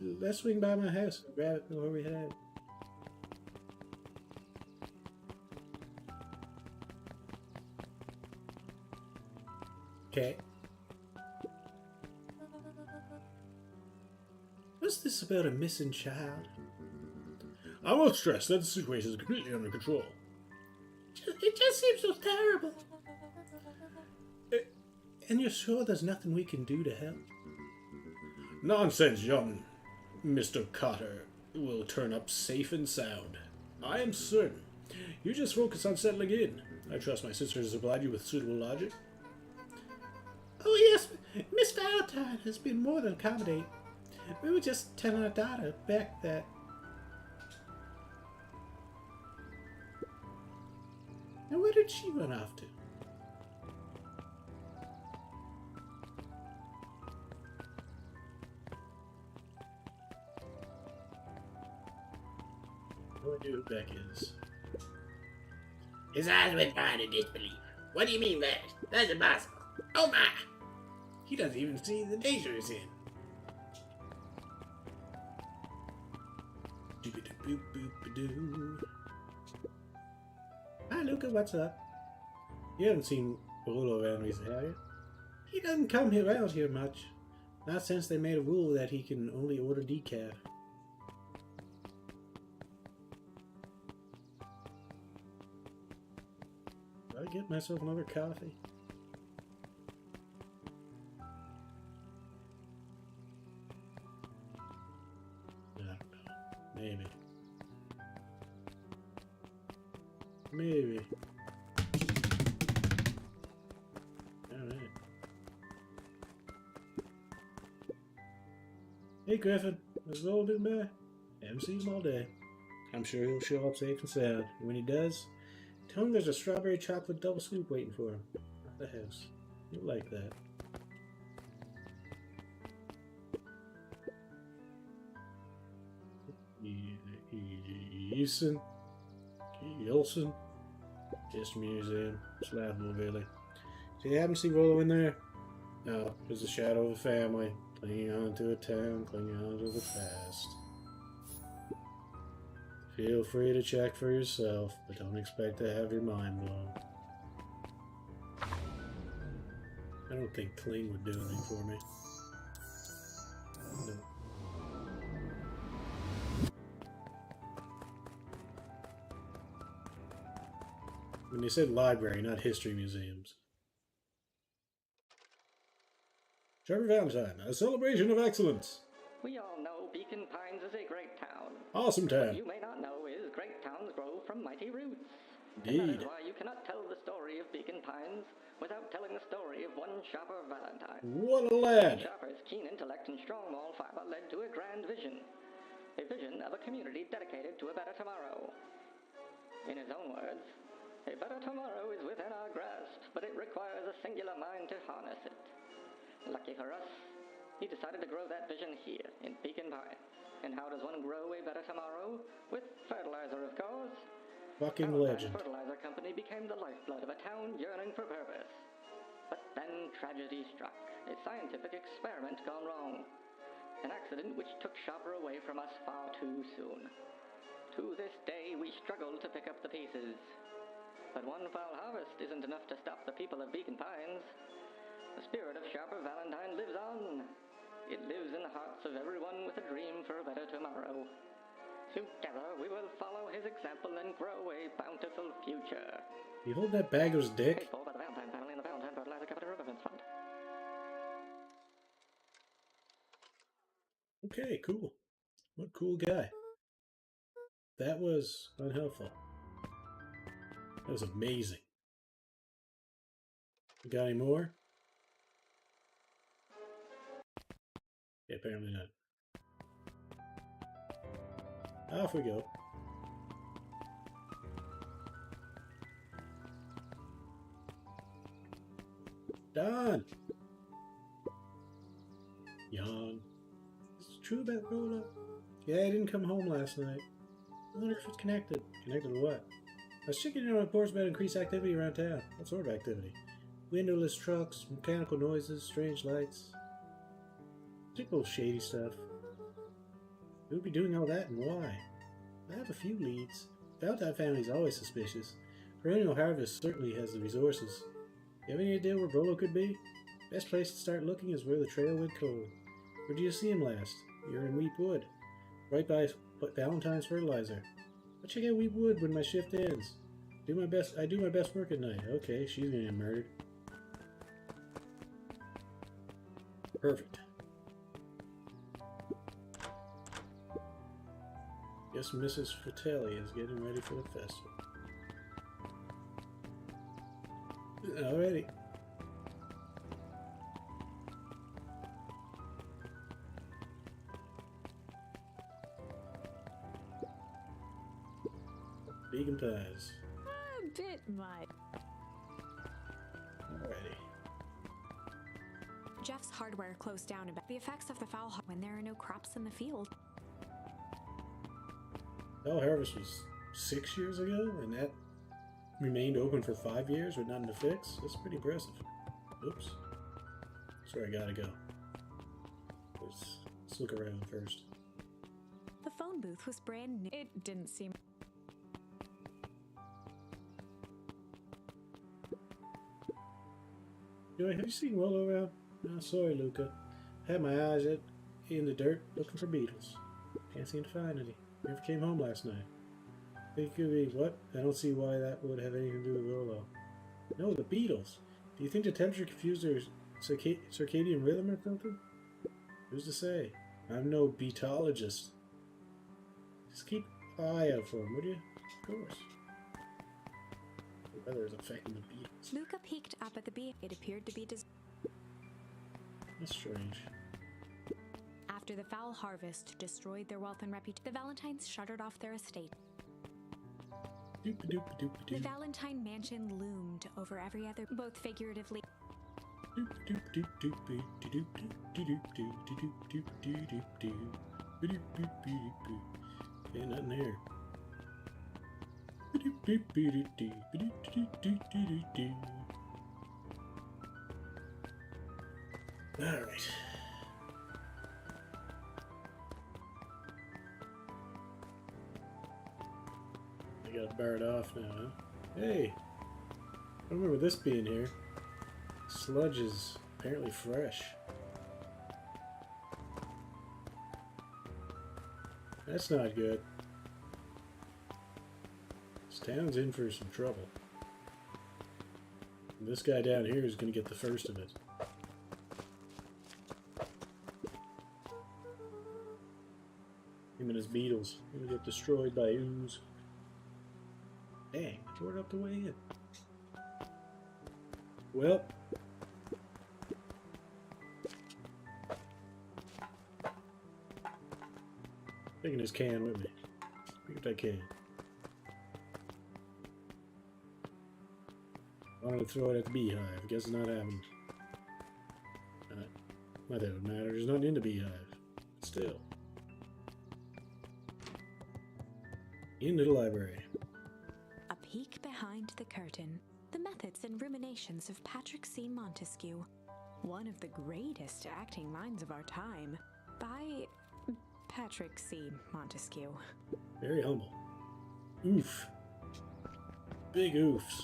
[SPEAKER 1] Let's swing by my house and grab it before we head. Okay. What's this about a missing child? I won't stress that the situation is completely under control. It just seems so terrible. And you're sure there's nothing we can do to help? Nonsense, young Mr. Cotter will turn up safe and sound. I am certain. You just focus on settling in. I trust my sister has supplied you with suitable logic. Oh yes, Miss Valentine has been more than accommodating. We were just telling our daughter back that... Now where did she run off to? No idea who Beck is.
[SPEAKER 3] His eyes went wide in disbelief. What do you mean, Vash? That's impossible. Oh my! He doesn't even see the danger he's in.
[SPEAKER 1] Doop-a-doop-boop-a-doo. Hi, Luca, what's up? You haven't seen Rolo around recently, have you? He doesn't come around here much. Not since they made a rule that he can only order decaf. Did I get myself another coffee? I don't know. Maybe. Maybe. Alright. Hey Griffin, is Roll been by? Haven't seen him all day. I'm sure he'll show up safe and sound. And when he does, tell him there's a strawberry chocolate double scoop waiting for him at the house. He'll like that. Yelson. History Museum. Slabmo Valley. See, you happen to see Rollo in there? No, there's a shadow of a family. Clinging on to a town, clinging on to the past. Feel free to check for yourself, but don't expect to have your mind blown. I don't think Kling would do anything for me. No. When they said library, not history museums. Trevor Valentine, a celebration of excellence.
[SPEAKER 4] We all know Beacon Pines is a great town.
[SPEAKER 1] Awesome town.
[SPEAKER 4] What you may not know is great towns grow from mighty roots.
[SPEAKER 1] Indeed.
[SPEAKER 4] And that is why you cannot tell the story of Beacon Pines without telling the story of one Shopper Valentine.
[SPEAKER 1] What a lad!
[SPEAKER 4] Shopper's keen intellect and strong moral fiber led to a grand vision. A vision of a community dedicated to a better tomorrow. In his own words, a better tomorrow is within our grasp, but it requires a singular mind to harness it. Lucky for us, he decided to grow that vision here, in Beacon Pines. And how does one grow a better tomorrow? With fertilizer, of course.
[SPEAKER 1] Fucking
[SPEAKER 4] Valentine
[SPEAKER 1] legend.
[SPEAKER 4] Fertilizer Company became the lifeblood of a town yearning for purpose. But then tragedy struck, a scientific experiment gone wrong. An accident which took Shopper away from us far too soon. To this day, we struggle to pick up the pieces. But one foul harvest isn't enough to stop the people of Beacon Pines. The spirit of Sharper Valentine lives on. It lives in the hearts of everyone with a dream for a better tomorrow. Together, we will follow his example and grow a bountiful future.
[SPEAKER 1] You hold that bagger's dick?
[SPEAKER 4] Paid for by the Valentine family and the Valentine Fertilizer Company Remembrance Fund.
[SPEAKER 1] Okay, cool. What a cool guy. That was unhelpful. That was amazing. You got any more? Yeah, apparently not. Off we go. Done. Yawn. Is it true about Rhoda? Yeah, I didn't come home last night. I wonder if it's connected. Connected to what? I was checking in on reports about increased activity around town. What sort of activity? Windowless trucks, mechanical noises, strange lights. Typical shady stuff. Who would be doing all that and why? I have a few leads. Valentine family's always suspicious. Perennial Harvest certainly has the resources. You have any idea where Brolo could be? Best place to start looking is where the trail went cold. Where did you see him last? You're in Weep Wood. Right by Valentine's Fertilizer. I'll check out Weep Wood when my shift ends. I do my best work at night. Okay, she's gonna get murdered. Perfect. Guess Mrs. Fratelli is getting ready for the festival. Alrighty. Vegan pies.
[SPEAKER 2] A bit much.
[SPEAKER 1] Alrighty.
[SPEAKER 2] Jeff's hardware closed down about the effects of the foul when there are no crops in the field.
[SPEAKER 1] Fall Harvest was 6 years ago, and that remained open for 5 years with nothing to fix. That's pretty impressive. Oops. That's where I gotta go. Let's look around first.
[SPEAKER 2] The phone booth was brand new. It didn't seem.
[SPEAKER 1] Have you seen Willow around? No, sorry, Luca. I had my eyes in the dirt looking for beetles. Can't seem to find any. Never came home last night. Think it could be what? I don't see why that would have anything to do with Willow. No, the beetles. Do you think the temperature confused their circadian rhythm or something? Who's to say? I'm no beetologist. Just keep an eye out for them, would you? Of course. The weather is affecting the beetles.
[SPEAKER 2] Luca peeked up at the bee. It appeared to be
[SPEAKER 1] That's strange.
[SPEAKER 2] After the foul harvest destroyed their wealth and reputation, the Valentines shuttered off their estate. The Valentine mansion loomed over every other, both figuratively.
[SPEAKER 1] Okay, nothing here. Alright. I gotta bar it off now, huh? Hey! I don't remember this being here. Sludge is apparently fresh. That's not good. This town's in for some trouble. And this guy down here is gonna get the first of it. Him and his beetles. Gonna get destroyed by ooze. Dang, I tore it up the way in. Well. Taking this can with me. Pick up that can. I wanted to throw it at the beehive. Guess it's not happening. Not that it would matter. There's nothing in the beehive. Still. Into the library.
[SPEAKER 2] A peek behind the curtain. The methods and ruminations of Patrick C. Montesquieu, one of the greatest acting minds of our time, by Patrick C. Montesquieu.
[SPEAKER 1] Very humble. Oof. Big oofs.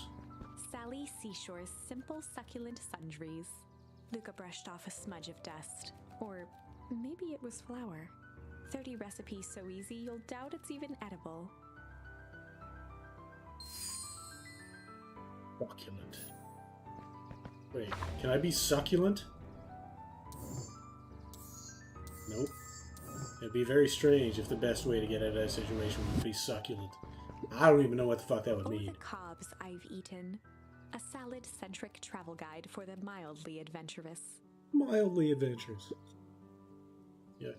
[SPEAKER 2] Sally Seashore's simple succulent sundries. Luca brushed off a smudge of dust. Or maybe it was flour. 30 recipes so easy you'll doubt it's even edible.
[SPEAKER 1] Succulent. Wait, can I be succulent? Nope. It'd be very strange if the best way to get out of that situation would be succulent. I don't even know what the fuck that would
[SPEAKER 2] Or
[SPEAKER 1] mean.
[SPEAKER 2] the cobs I've eaten. A salad-centric travel guide for the mildly adventurous.
[SPEAKER 1] Mildly adventurous. Yeah,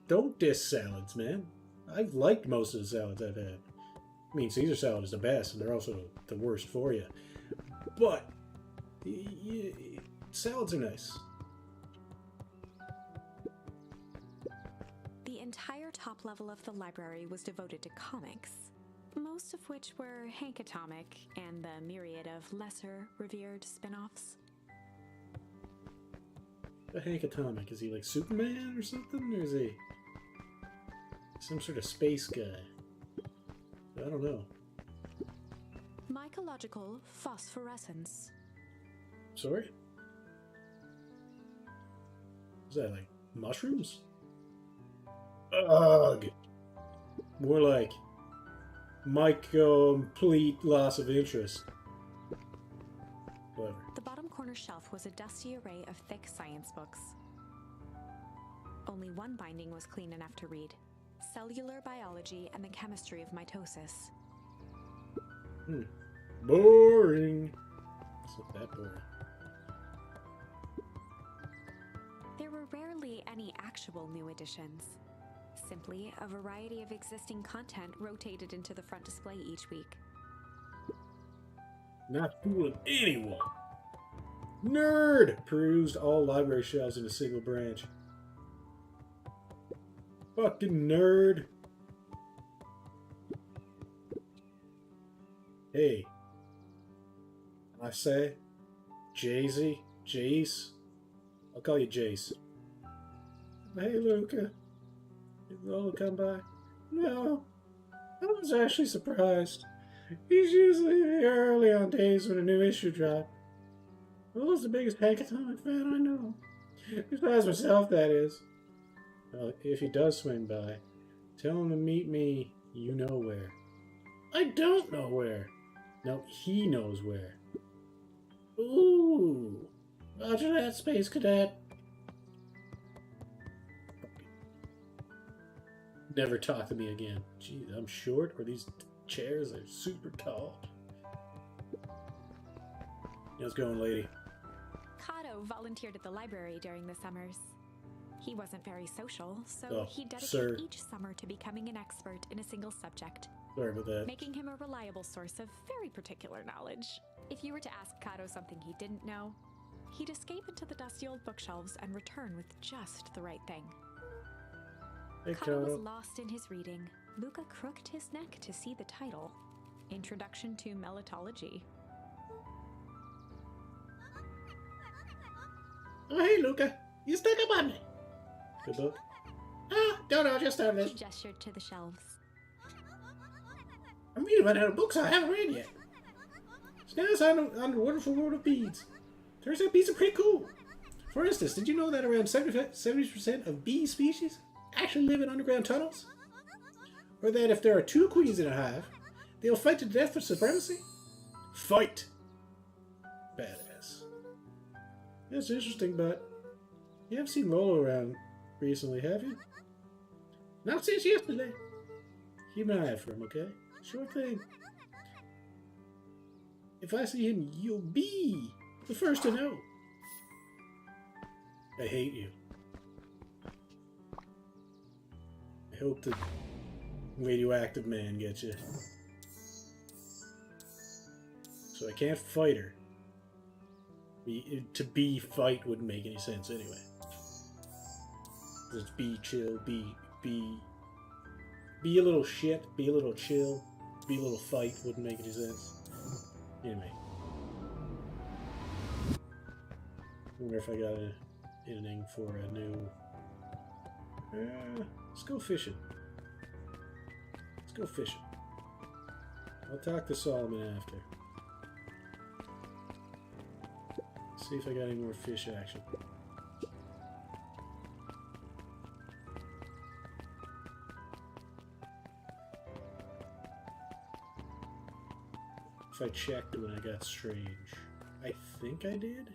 [SPEAKER 1] don't diss salads, man. I've liked most of the salads I've had. I mean, Caesar salad is the best, and they're also the worst for you. But salads are nice.
[SPEAKER 2] The entire top level of the library was devoted to comics, most of which were Hank Atomic and the myriad of lesser revered spin-offs.
[SPEAKER 1] Hank Atomic, is he like Superman or something? Or is he some sort of space guy? I don't know.
[SPEAKER 2] Mycological phosphorescence.
[SPEAKER 1] Sorry? Is that like mushrooms? Ugh! More like my complete loss of interest. Whatever.
[SPEAKER 2] The bottom corner shelf was a dusty array of thick science books. Only one binding was clean enough to read. Cellular Biology and the Chemistry of Mitosis.
[SPEAKER 1] Boring. It's not that boring.
[SPEAKER 2] There were rarely any actual new additions. Simply a variety of existing content rotated into the front display each week.
[SPEAKER 1] Not fooling anyone. Nerd! Perused all library shelves in a single branch. Fucking nerd. Hey. I say, Jay-Z, Jace. I'll call you Jace. Hey, Luca. Did Lola come by? No. I was actually surprised. He's usually here early on days when a new issue drops. Lola's the biggest Hank Atomic fan I know. Besides myself, that is. Well, if he does swing by, tell him to meet me you know where. I don't know where. No, he knows where. Ooh. Roger that, Space Cadet. Never talk to me again. Jeez, I'm short, or these chairs are super tall. How's it going, lady?
[SPEAKER 2] Kato volunteered at the library during the summers. He wasn't very social, so
[SPEAKER 1] Oh,
[SPEAKER 2] he dedicated
[SPEAKER 1] sir.
[SPEAKER 2] each summer to becoming an expert in a single subject,
[SPEAKER 1] Sorry about that.
[SPEAKER 2] making him a reliable source of very particular knowledge. If you were to ask Kato something he didn't know, he'd escape into the dusty old bookshelves and return with just the right thing.
[SPEAKER 1] Hey,
[SPEAKER 2] Kato was
[SPEAKER 1] Kato.
[SPEAKER 2] lost in his reading. Luca crooked his neck to see the title, Introduction to Melitology.
[SPEAKER 3] Oh, hey, Luca. You stuck up on me.
[SPEAKER 1] Good book.
[SPEAKER 3] Ah, no, just started
[SPEAKER 2] He
[SPEAKER 3] this.
[SPEAKER 2] gestured to the shelves.
[SPEAKER 3] I'm reading about other books I haven't read yet. So now it's on the wonderful world of bees. Turns out bees are pretty cool. For instance, did you know that around 70% of bee species actually live in underground tunnels? Or that if there are two queens in a hive, they'll fight to the death for supremacy? Fight! Badass. That's interesting, but you haven't seen Lolo around recently, have you? Not since yesterday. Keep an eye out for him, okay? Sure thing. If I see him, you'll be the first to know. I hate you. I hope the radioactive man gets you. So I can't fight her.
[SPEAKER 1] To be fight wouldn't make any sense anyway. Just be chill, be a little shit, be a little chill, be a little fight wouldn't make any sense. Anyway. Wonder if I got anything for a new... let's go fishing. Let's go fishing. I'll talk to Solomon after. See if I got any more fish action. If I checked when I got strange. I think I did?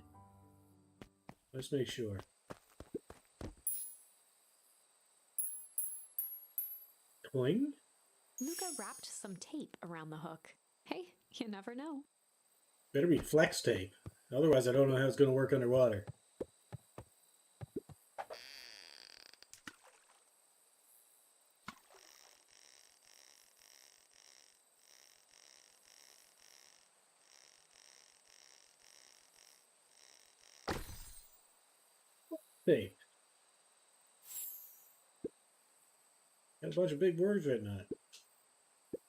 [SPEAKER 1] Let's make sure. Cling?
[SPEAKER 2] Luca wrapped some tape around the hook. Hey, you never know.
[SPEAKER 1] Better be flex tape. Otherwise, I don't know how it's going to work underwater. Tape. Got a bunch of big words written on it.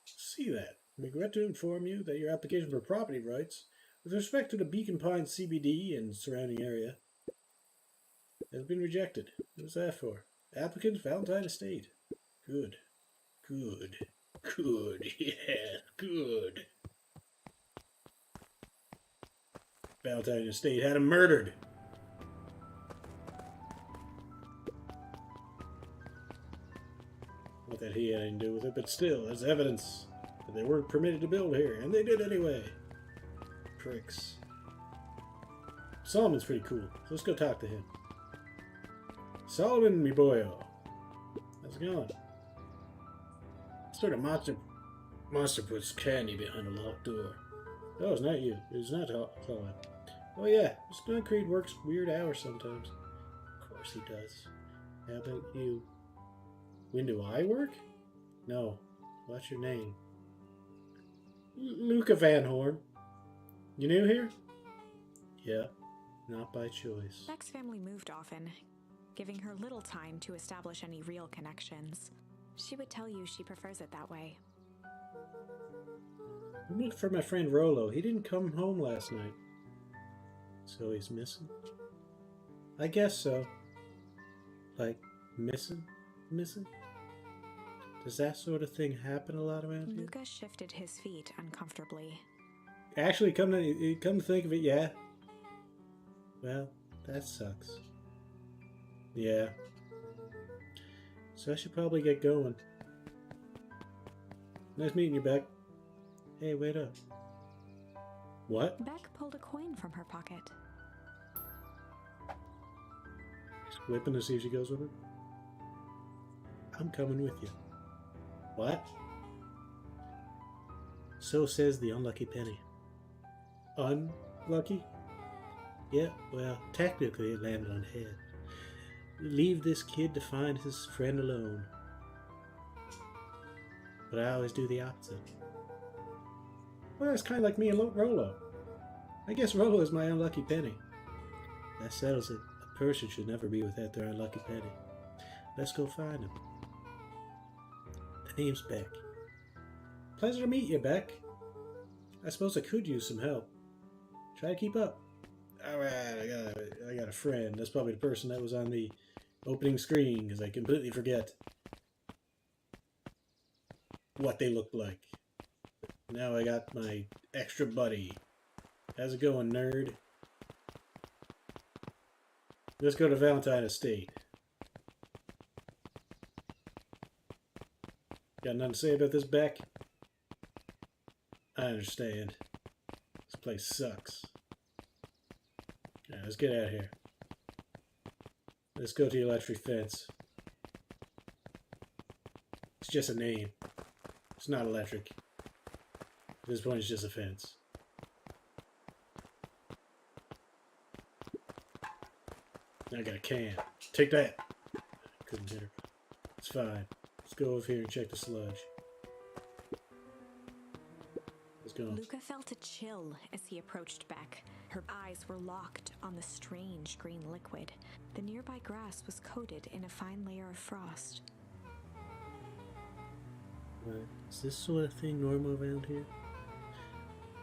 [SPEAKER 1] See that. We regret to inform you that your application for property rights with respect to the Beacon Pines CBD and surrounding area has been rejected. What's that for? Applicant Valentine Estate. Good. Good. Good. Yeah, good. Valentine Estate had him murdered. Not that he had anything to do with it, but still, there's evidence that they weren't permitted to build here, and they did anyway. Pricks. Solomon's pretty cool, so let's go talk to him. Solomon, me boyo. How's it going? What sort of monster puts candy behind a locked door? Oh, it's not you. It's not Solomon. Oh yeah, this concrete works weird hours sometimes. Of course he does. How about you? When do I work? No. What's your name? Luca Van Horn. You new here? Yeah, not by choice.
[SPEAKER 2] Beck's family moved often, giving her little time to establish any real connections. She would tell you she prefers it that way.
[SPEAKER 1] I'm looking for my friend Rolo. He didn't come home last night. So he's missing? I guess so. Like, missing? Missing? Does that sort of thing happen a lot around here?
[SPEAKER 2] Luca shifted his feet uncomfortably.
[SPEAKER 1] Actually, come to think of it, yeah. Well, that sucks. Yeah. So I should probably get going. Nice meeting you, Beck. Hey, wait up. What?
[SPEAKER 2] Beck pulled a coin from her pocket.
[SPEAKER 1] Just whipping to see if she goes with it. I'm coming with you. What? So says the unlucky penny. Unlucky? Yeah, well, technically it landed on head. Leave this kid to find his friend alone. But I always do the opposite. Well, that's kind of like me and Rolo. I guess Rolo is my unlucky penny. That settles it. A person should never be without their unlucky penny. Let's go find him. The name's Beck. Pleasure to meet you, Beck. I suppose I could use some help. Try to keep up. Alright, I got a friend. That's probably the person that was on the opening screen, because I completely forget what they looked like. Now I got my extra buddy. How's it going, nerd? Let's go to Valentine Estate. Got nothing to say about this, Beck? I understand. This place sucks. Alright, let's get out of here. Let's go to the electric fence. It's just a name. It's not electric. At this point, it's just a fence. I got a can. Take that. Couldn't hit her. It's fine. Let's go over here and check the sludge. going.
[SPEAKER 2] Luca felt a chill as he approached Beck. Her eyes were locked on the strange green liquid. The nearby grass was coated in a fine layer of frost.
[SPEAKER 1] Is this sort of thing normal around here?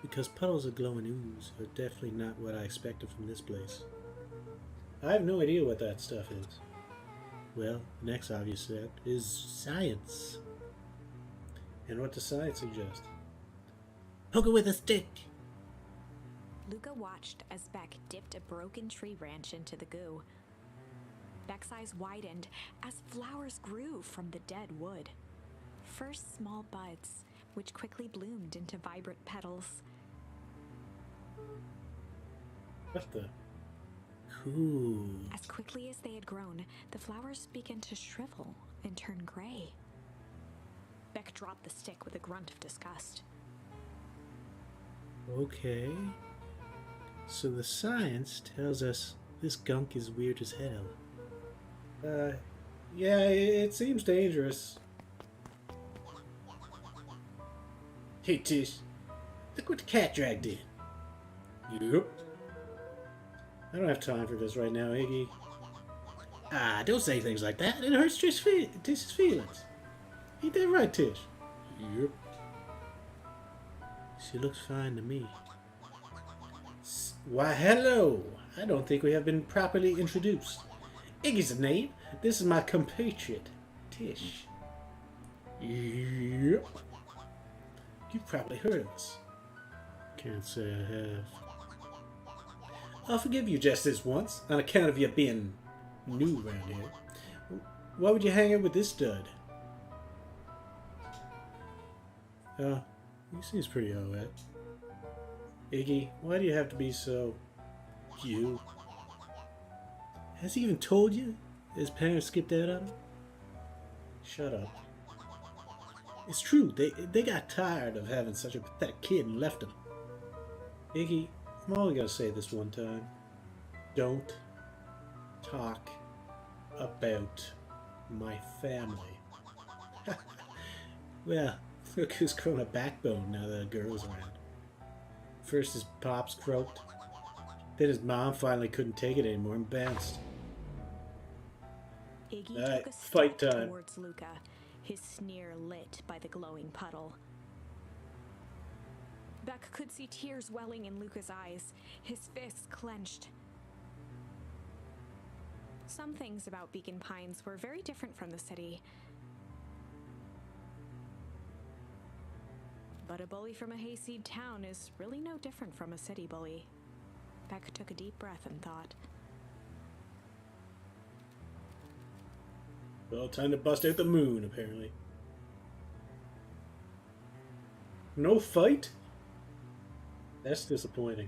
[SPEAKER 1] Because puddles of glowing ooze are definitely not what I expected from this place. I have no idea what that stuff is. Well, the next obvious step is science. And what does science suggest? Poke it with a stick!
[SPEAKER 2] Luca watched as Beck dipped a broken tree branch into the goo. Beck's eyes widened as flowers grew from the dead wood. First small buds, which quickly bloomed into vibrant petals.
[SPEAKER 1] What the? Cool.
[SPEAKER 2] As quickly as they had grown, the flowers began to shrivel and turn gray. Beck dropped the stick with a grunt of disgust.
[SPEAKER 1] Okay. So the science tells us this gunk is weird as hell. Yeah, it seems dangerous.
[SPEAKER 3] Hey, Tish. Look what the cat dragged in.
[SPEAKER 1] Yep. I don't have time for this right now, Iggy.
[SPEAKER 3] Ah, don't say things like that. It hurts Tish's feelings. Ain't that right, Tish?
[SPEAKER 1] Yep. She looks fine to me.
[SPEAKER 3] Why, hello. I don't think we have been properly introduced. Iggy's the name. This is my compatriot, Tish.
[SPEAKER 1] Yep.
[SPEAKER 3] You've probably heard of us.
[SPEAKER 1] Can't say I have.
[SPEAKER 3] I'll forgive you just this once, on account of you being new around here. Why would you hang out with this stud?
[SPEAKER 1] He seems pretty alright. Iggy, why do you have to be so... you? Has he even told you his parents skipped out on him? Shut up.
[SPEAKER 3] It's true, they got tired of having such a pathetic kid and left him.
[SPEAKER 1] Iggy, I'm only gonna say this one time. Don't talk about my family.
[SPEAKER 3] Well, look who's grown a backbone now that a girl's around. First his pops croaked, then his mom finally couldn't take it anymore and bounced.
[SPEAKER 2] Iggy
[SPEAKER 1] Alright,
[SPEAKER 2] took a
[SPEAKER 1] fight
[SPEAKER 2] step
[SPEAKER 1] time.
[SPEAKER 2] towards Luca, his sneer lit by the glowing puddle. Beck could see tears welling in Luca's eyes, his fists clenched. Some things about Beacon Pines were very different from the city. But a bully from a hayseed town is really no different from a city bully. Beck took a deep breath and thought.
[SPEAKER 1] Well, time to bust out the moon, apparently. No fight? That's disappointing.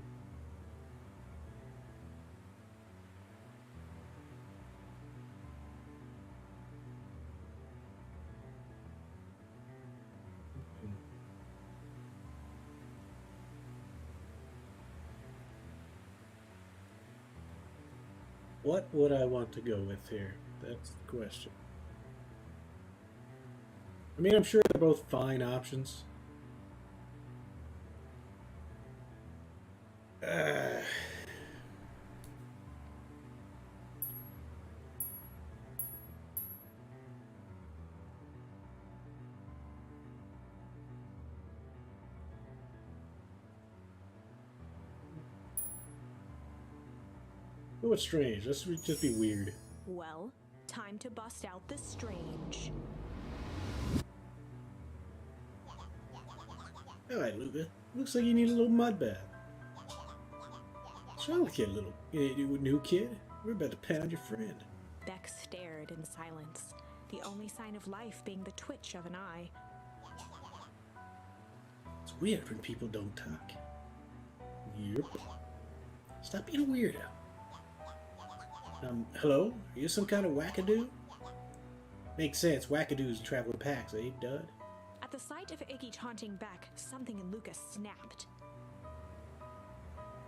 [SPEAKER 1] What would I want to go with here? That's the question. I mean, I'm sure they're both fine options. Oh, it's strange. This would just be weird.
[SPEAKER 2] Well, time to bust out the strange.
[SPEAKER 1] Alright, Luca. Looks like you need a little mud bath. What's wrong with you, little new kid? We're about to pound your friend.
[SPEAKER 2] Beck stared in silence, the only sign of life being the twitch of an eye.
[SPEAKER 3] It's weird when people don't talk.
[SPEAKER 1] Yep.
[SPEAKER 3] Stop being a weirdo. Hello? Are you some kind of wackadoo? Makes sense, wackadoos travel in packs, eh, Dud?
[SPEAKER 2] At the sight of Iggy taunting Beck, something in Luca snapped.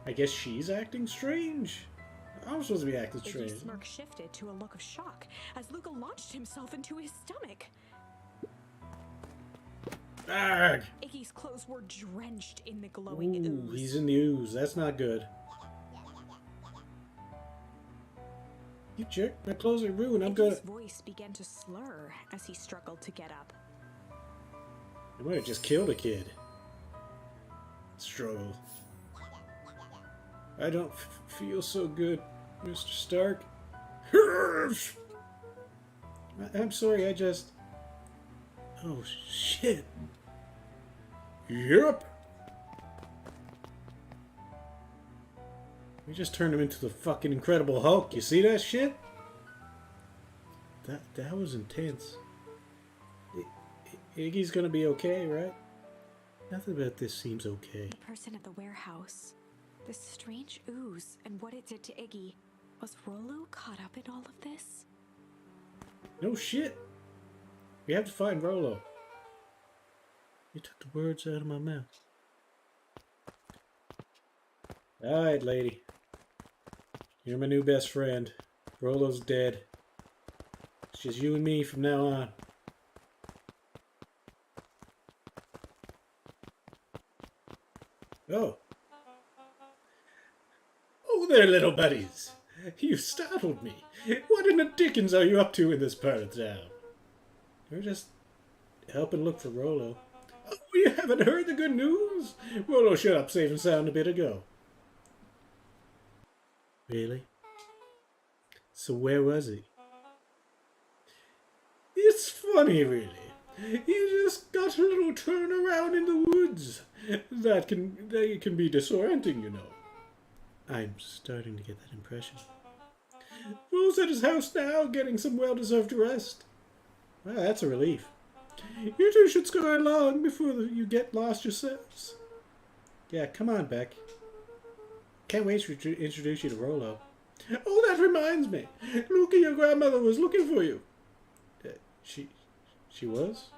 [SPEAKER 1] I guess she's acting strange. I'm supposed to be acting strange.
[SPEAKER 2] Iggy's smirk shifted to a look of shock as Luca launched himself into his stomach.
[SPEAKER 1] Arg!
[SPEAKER 2] Iggy's clothes were drenched in the glowing
[SPEAKER 1] Ooh,
[SPEAKER 2] ooze.
[SPEAKER 1] he's in the ooze. That's not good. You jerk, my clothes are ruined. I'm
[SPEAKER 2] Iggy's
[SPEAKER 1] gonna...
[SPEAKER 2] voice began to slur as he struggled to get up.
[SPEAKER 1] I might have just killed a kid. Struggle. I don't feel so good, Mr. Stark. I'm sorry, I just... Oh, shit. Yep. We just turned him into the fucking Incredible Hulk. You see that shit? That was intense. Iggy's gonna be okay, right? Nothing about this seems okay.
[SPEAKER 2] The person at the warehouse. This strange ooze and what it did to Iggy. Was Rollo caught up in all of this?
[SPEAKER 1] No shit. We have to find Rollo. You took the words out of my mouth. Alright, lady. You're my new best friend. Rollo's dead. It's just you and me from now on. Oh. Oh there, little buddies. You startled me. What in the dickens are you up to in this part of town? We're just helping look for Rollo. Oh, you haven't heard the good news? Rollo shut up safe and sound a bit ago. Really? So where was he? It's funny, really. He just got a little turn around in the woods. They can be disorienting, you know. I'm starting to get that impression. Rollo's at his house now, getting some well-deserved rest. Well, that's a relief. You two should scurry along before you get lost yourselves. Yeah, come on, Beck. Can't wait to introduce you to Rollo. Oh, that reminds me. Luca, your grandmother was looking for you. She was?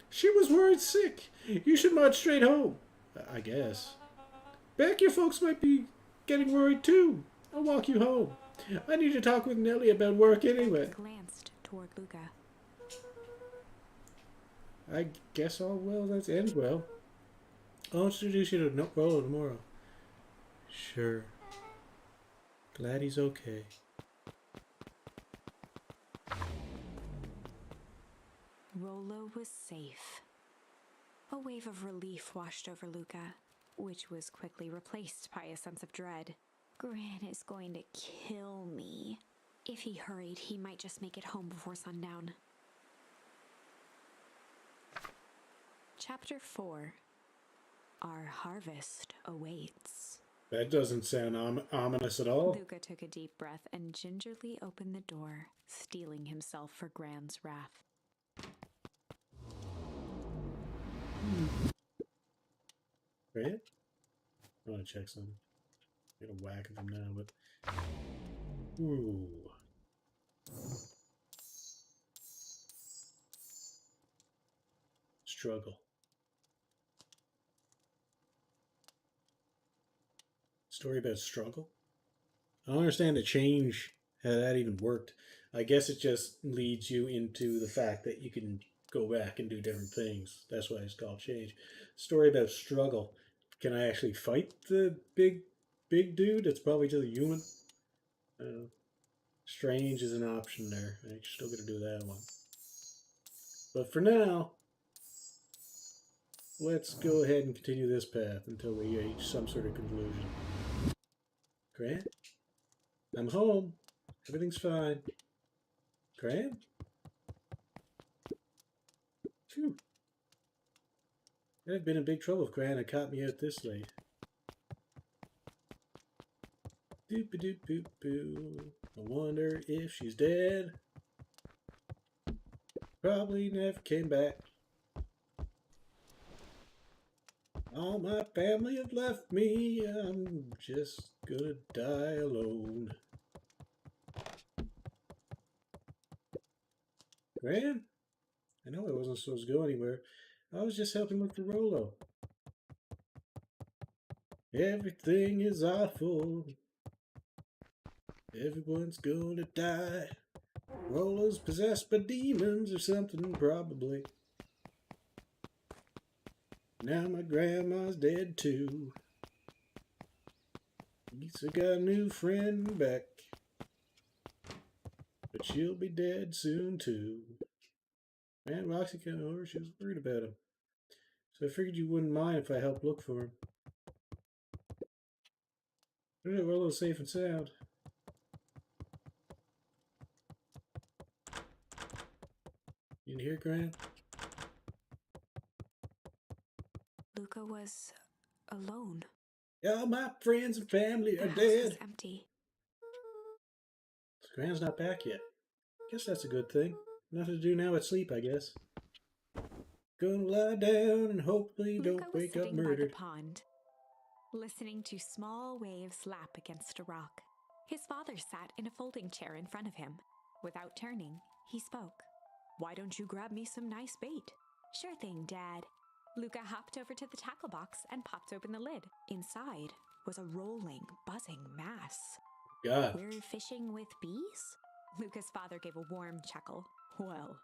[SPEAKER 1] She was worried sick. You should march straight home. I guess. Beck, your folks might be getting worried too. I'll walk you home. I need to talk with Nellie about work anyway.
[SPEAKER 2] He glanced toward Luca.
[SPEAKER 1] I guess all well that ends well. I'll introduce you to Rollo tomorrow. Sure. Glad he's okay.
[SPEAKER 2] Rollo was safe. A wave of relief washed over Luca, which was quickly replaced by a sense of dread. Gran is going to kill me. If he hurried, he might just make it home before sundown. Chapter 4. Our harvest awaits.
[SPEAKER 1] That doesn't sound ominous at all.
[SPEAKER 2] Luca took a deep breath and gingerly opened the door, steeling himself for Gran's wrath.
[SPEAKER 1] Right? I want to check something. I'm gonna whack at them now, but... Ooh. Struggle. Story about struggle? I don't understand the change, how that even worked. I guess it just leads you into the fact that you can go back and do different things. That's why it's called change. Story about struggle. Can I actually fight the big dude? It's probably just a human. Strange is an option there. I'm still gonna do that one. But for now, let's go ahead and continue this path until we reach some sort of conclusion. Grant? I'm home. Everything's fine. Grant? Phew. I've been in big trouble if Grant had caught me out this late. Doop-a-doop-boop-boo. I wonder if she's dead. Probably never came back. All my family have left me. I'm just gonna die alone. Graham? I know I wasn't supposed to go anywhere. I was just helping look for Rollo. Everything is awful. Everyone's gonna die. Rollo's possessed by demons or something, probably. Now my grandma's dead too. Lisa got a new friend back, but she'll be dead soon too. Man, Roxy came over. She was worried about him, so I figured you wouldn't mind if I helped look for him. We're a little safe and sound. You didn't hear, Gran?
[SPEAKER 2] Luca was alone.
[SPEAKER 1] All my friends and family
[SPEAKER 2] The
[SPEAKER 1] are
[SPEAKER 2] house was
[SPEAKER 1] dead.
[SPEAKER 2] empty.
[SPEAKER 1] So Gran's not back yet. Guess that's a good thing. Nothing to do now but sleep, I guess. Gonna lie down and hopefully
[SPEAKER 2] Luca
[SPEAKER 1] don't
[SPEAKER 2] was
[SPEAKER 1] wake up
[SPEAKER 2] sitting by
[SPEAKER 1] murdered.
[SPEAKER 2] the pond, listening to small waves lap against a rock. His father sat in a folding chair in front of him. Without turning, he spoke. "Why don't you grab me some nice bait?" "Sure thing, Dad." Luca hopped over to the tackle box and popped open the lid. Inside was a rolling, buzzing mass.
[SPEAKER 1] God.
[SPEAKER 2] "We're fishing with bees?" Luca's father gave a warm chuckle. "Well,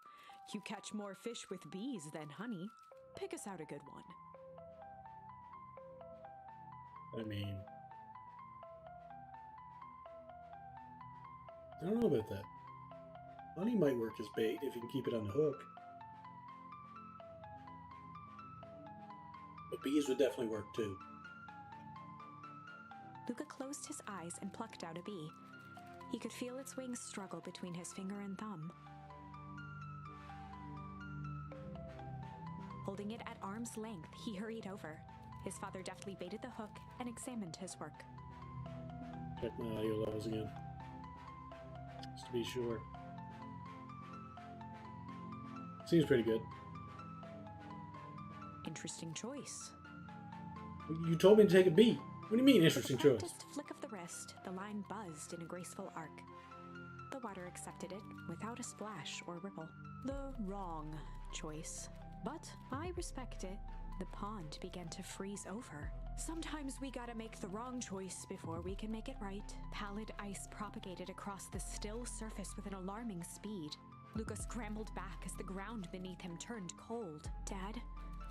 [SPEAKER 2] you catch more fish with bees than honey. Pick us out a good one."
[SPEAKER 1] I mean, I don't know about that. Honey might work as bait if you can keep it on the hook. But bees would definitely work too.
[SPEAKER 2] Luca closed his eyes and plucked out a bee. He could feel its wings struggle between his finger and thumb. Holding it at arm's length, he hurried over. His father deftly baited the hook and examined his work.
[SPEAKER 1] Check my audio levels again. Just to be sure. Seems pretty good.
[SPEAKER 2] Interesting choice.
[SPEAKER 1] You told me to take a bee. What do you mean, interesting
[SPEAKER 2] With a
[SPEAKER 1] choice?
[SPEAKER 2] practiced flick of the wrist, the line buzzed in a graceful arc. The water accepted it without a splash or ripple. The wrong choice. But I respect it. The pond began to freeze over. Sometimes we gotta make the wrong choice before we can make it right. Pallid ice propagated across the still surface with an alarming speed. Luca scrambled back as the ground beneath him turned cold. "Dad,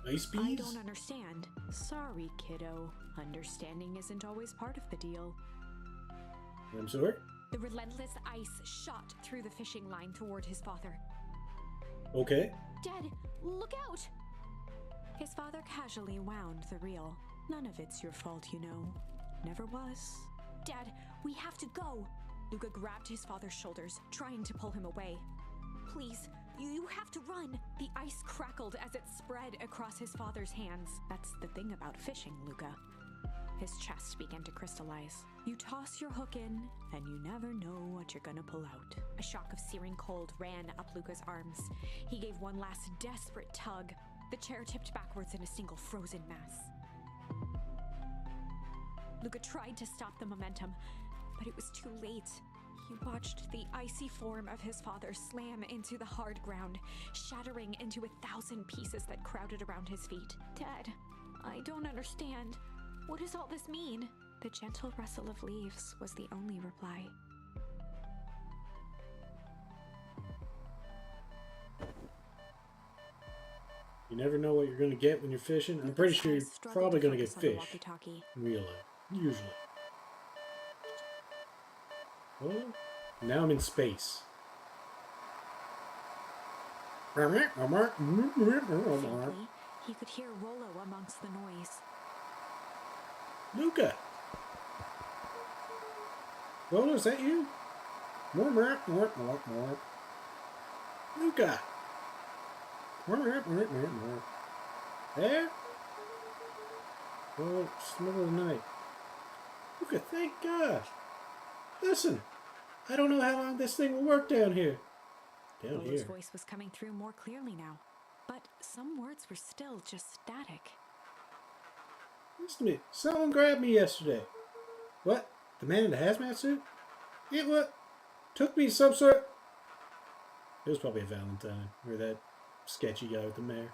[SPEAKER 1] Ice bees?
[SPEAKER 2] I don't understand." "Sorry, kiddo. Understanding isn't always part of the deal."
[SPEAKER 1] I'm sorry?
[SPEAKER 2] The relentless ice shot through the fishing line toward his father.
[SPEAKER 1] Okay.
[SPEAKER 2] "Dad, look out!" His father casually wound the reel. "None of it's your fault, you know. Never was." "Dad, we have to go!" Luca grabbed his father's shoulders, trying to pull him away. "Please, you have to run!" The ice crackled as it spread across his father's hands. That's the thing about fishing, Luca. His chest began to crystallize. You toss your hook in, and you never know what you're gonna pull out. A shock of searing cold ran up Luca's arms. He gave one last desperate tug. The chair tipped backwards in a single frozen mass. Luca tried to stop the momentum, but it was too late. He watched the icy form of his father slam into the hard ground, shattering into 1,000 pieces that crowded around his feet. "Dad, I don't understand. What does all this mean?" The gentle rustle of leaves was the only reply.
[SPEAKER 1] You never know what you're going to get when you're fishing. I'm pretty sure you're probably going to get fish.
[SPEAKER 2] Walkie-talkie.
[SPEAKER 1] In real life. Usually. Oh, now I'm in space.
[SPEAKER 2] Faintly, he could hear Rollo amongst the noise.
[SPEAKER 1] Luca! Well, is that you? Luca! There? Well, it's the middle of the night. Luca, thank God! Listen, I don't know how long this thing will work down here. Down
[SPEAKER 2] Rollo's
[SPEAKER 1] here.
[SPEAKER 2] voice was coming through more clearly now, but some words were still just static.
[SPEAKER 1] Listen to me. Someone grabbed me yesterday. What? The man in the hazmat suit? It what? Took me some sort. It was probably a Valentine or that sketchy guy with the mayor.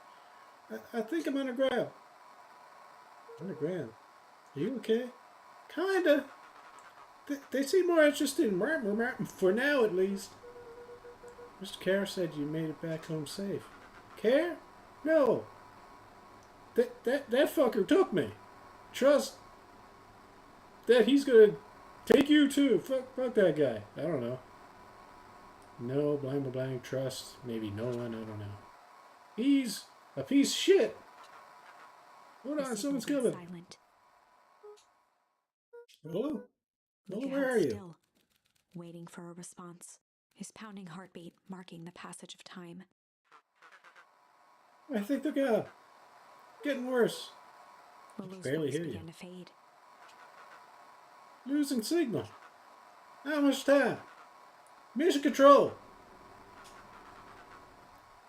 [SPEAKER 1] I think I'm underground. Underground? Are you okay? Kinda. They seem more interested in for now at least. Mr. Kerr said you made it back home safe. Kerr? No. That fucker took me. Trust that he's gonna take you too. Fuck that guy. I don't know. No, blank, blank, trust. Maybe no one, I don't know. He's a piece of shit. Hold on, someone's coming.
[SPEAKER 2] Silent.
[SPEAKER 1] Hello? Hello,
[SPEAKER 2] Luca
[SPEAKER 1] where
[SPEAKER 2] held
[SPEAKER 1] are you?
[SPEAKER 2] still, waiting for a response, his pounding heartbeat marking the passage of time.
[SPEAKER 1] I think they're getting worse.
[SPEAKER 2] Lolo's
[SPEAKER 1] barely
[SPEAKER 2] voice
[SPEAKER 1] hear you.
[SPEAKER 2] began to fade.
[SPEAKER 1] Losing signal. How much time? Mission control.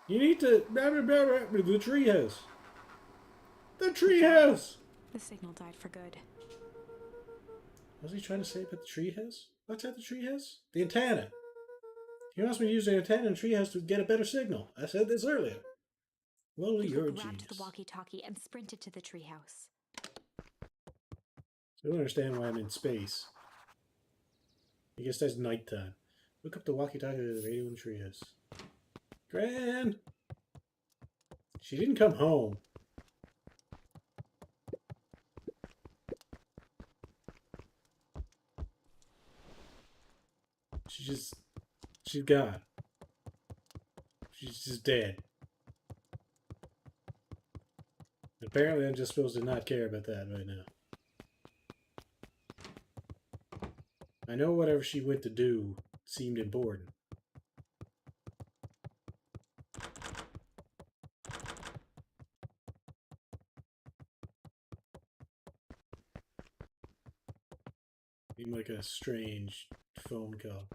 [SPEAKER 1] You need to... The treehouse. The treehouse!
[SPEAKER 2] The signal died for good.
[SPEAKER 1] What was he trying to say about the treehouse? What's at the treehouse? The antenna. He wants me to use the antenna in the treehouse to get a better signal. I said this earlier. Well, you're a
[SPEAKER 2] Luca grabbed
[SPEAKER 1] genius.
[SPEAKER 2] the walkie-talkie and sprinted to the treehouse.
[SPEAKER 1] I don't understand why I'm in space. I guess that's nighttime. Look up the walkie-talkie to the radio in the treehouse. Gran! She didn't come home. She's gone. She's just dead. Apparently I'm just supposed to not care about that right now. I know whatever she went to do seemed important. Seemed like a strange phone call.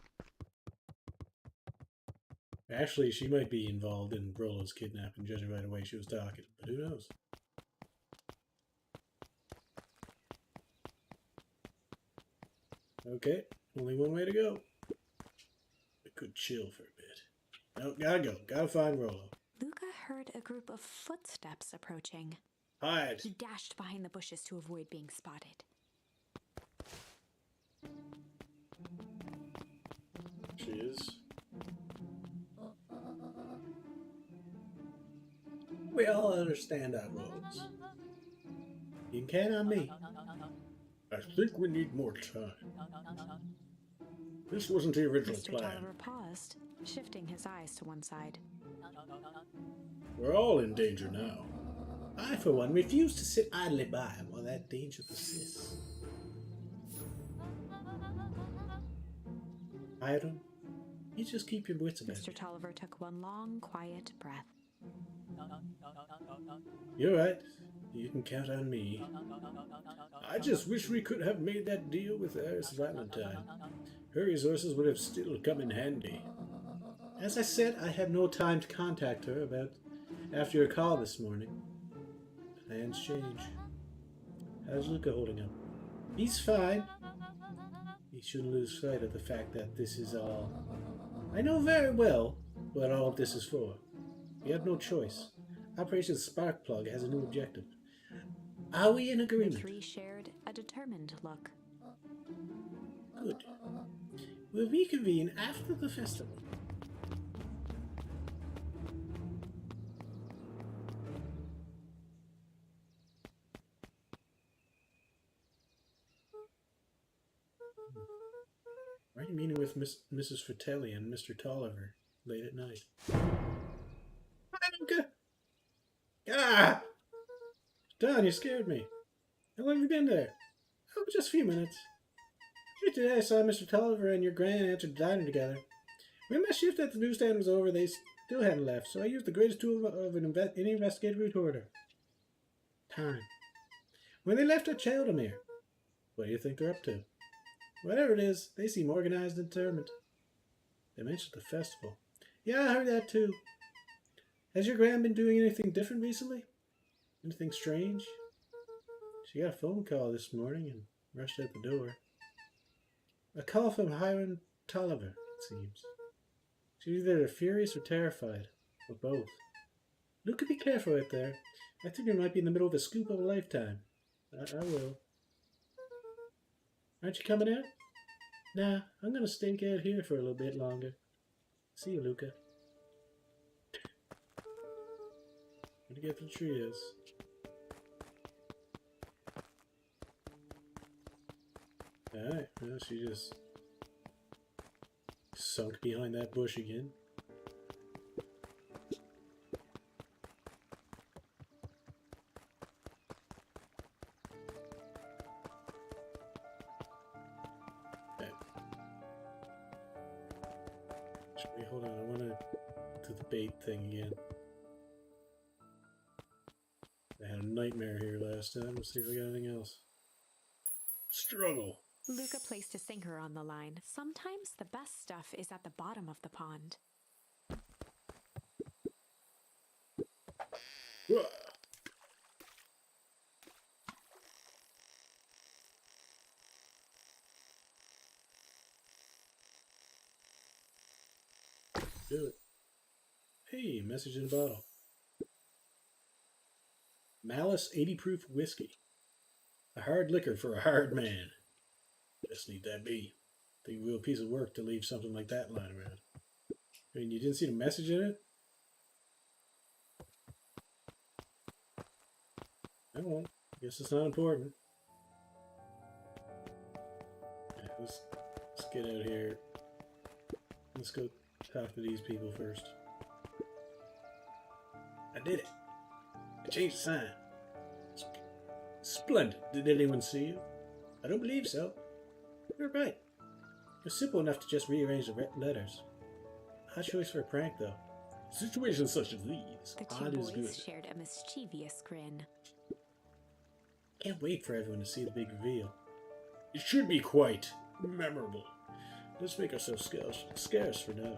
[SPEAKER 1] Actually, she might be involved in Rolo's kidnapping, judging by the way she was talking, but who knows? Okay, only one way to go. I could chill for a bit. No, gotta go. Gotta find Rolo.
[SPEAKER 2] Luca heard a group of footsteps approaching.
[SPEAKER 1] Hide!
[SPEAKER 2] He dashed behind the bushes to avoid being spotted.
[SPEAKER 1] She is. We all understand our roles. You can count on me. I think we need more time. This wasn't the original
[SPEAKER 2] Mr.
[SPEAKER 1] plan.
[SPEAKER 2] Tolliver paused, shifting his eyes to one side.
[SPEAKER 1] We're all in danger now. I, for one, refuse to sit idly by while that danger persists. Hiram, you just keep your wits about
[SPEAKER 2] Mr.
[SPEAKER 1] you.
[SPEAKER 2] Tolliver took one long, quiet breath.
[SPEAKER 1] You're right. You can count on me. I just wish we could have made that deal with Iris Valentine. Her resources would have still come in handy. As I said, I had no time to contact her after your call this morning. Plans change. How's Luca holding up? He's fine. He shouldn't lose sight of the fact that this is all... I know very well what all of this is for. We have no choice. Operation Sparkplug has a new objective. Are we in
[SPEAKER 2] The
[SPEAKER 1] agreement?
[SPEAKER 2] three shared a determined look.
[SPEAKER 1] Good. We'll reconvene after the festival. Why are you meeting with Mrs. Fratelli and Mr. Tolliver late at night? Hi, Luca! Ah! Don, you scared me. How long have you been there? Oh, just a few minutes. Today I saw Mr. Tolliver and your gran entered the diner together. When my shift at the newsstand was over, they still hadn't left, so I used the greatest tool of any investigative reporter. Time. When they left, I trailed them here. What do you think they're up to? Whatever it is, they seem organized and determined. They mentioned the festival. Yeah, I heard that too. Has your gran been doing anything different recently? Anything strange? She got a phone call this morning and rushed out the door. A call from Hiram Tolliver, it seems. She's either furious or terrified, or both. Luca, be careful out there. I think you might be in the middle of a scoop of a lifetime. I will. Aren't you coming out? Nah, I'm gonna stink out here for a little bit longer. See you, Luca. Where'd you get the tree is? Alright, well, she just sunk behind that bush again. Okay. Wait, hold on, I want to do the bait thing again. I had a nightmare here last time. Let's see if I got anything else. Struggle.
[SPEAKER 2] Luca placed a sinker on the line. Sometimes the best stuff is at the bottom of the pond.
[SPEAKER 1] Whoa. Do it. Hey, message in a bottle. Malice 80 proof whiskey. A hard liquor for a hard man. Just need that be. Think a real piece of work to leave something like that lying around. I mean, you didn't see the message in it? I won't. Guess it's not important. Yeah, let's get out of here. Let's go talk to these people first. I did it. I changed the sign. Splendid. Did anyone see you? I don't believe so. You're right. It was simple enough to just rearrange the letters. Odd choice for a prank, though. Situations such as these.
[SPEAKER 2] The two
[SPEAKER 1] Odd is
[SPEAKER 2] boys
[SPEAKER 1] good.
[SPEAKER 2] shared a mischievous grin.
[SPEAKER 1] Can't wait for everyone to see the big reveal. It should be quite memorable. Let's make ourselves scarce for now.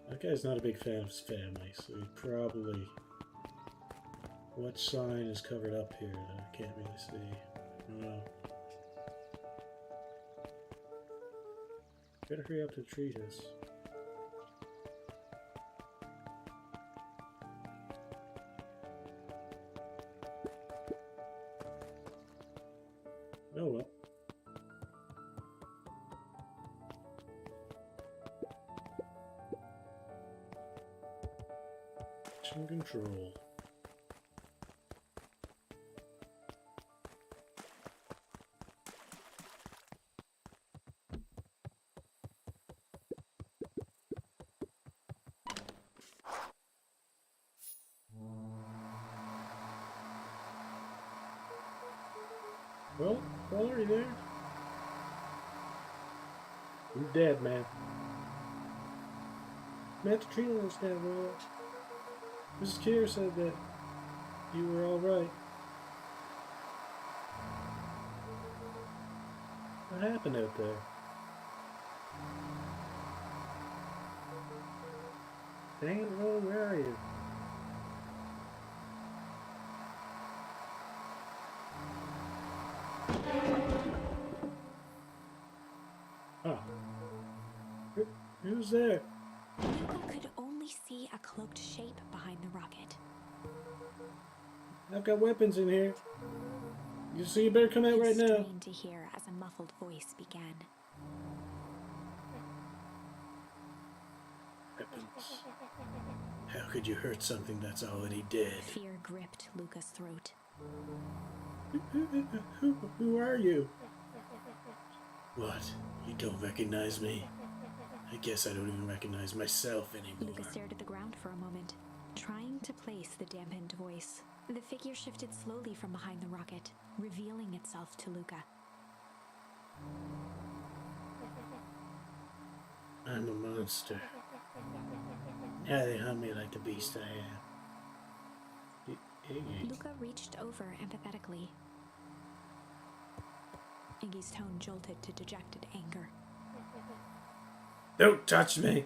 [SPEAKER 1] That guy's not a big fan of his family, so he probably... What sign is covered up here that I can't really see? I don't know. Better hurry up to the treatise. Oh well. Action control. Well, Paul, are you there? You're dead, man. Matt Trina is dead, well. Mrs. Kier said that you were alright. What happened out there? Dang it, Roll, where are you? Oh. Who's there?
[SPEAKER 2] Luca could only see a cloaked shape behind the rocket.
[SPEAKER 1] I've got weapons in here. So you better come out right
[SPEAKER 2] He
[SPEAKER 1] now.
[SPEAKER 2] strained to hear as a muffled voice began.
[SPEAKER 1] Weapons. How could you hurt something that's already dead?
[SPEAKER 2] Fear gripped Luca's throat.
[SPEAKER 1] Who are you? What? You don't recognize me? I guess I don't even recognize myself anymore.
[SPEAKER 2] Luca stared at the ground for a moment, trying to place the dampened voice. The figure shifted slowly from behind the rocket, revealing itself to Luca.
[SPEAKER 1] I'm a monster. Now they hunt me like the beast I am. Iggy.
[SPEAKER 2] Luca reached over empathetically. Iggy's tone jolted to dejected anger.
[SPEAKER 1] Don't touch me!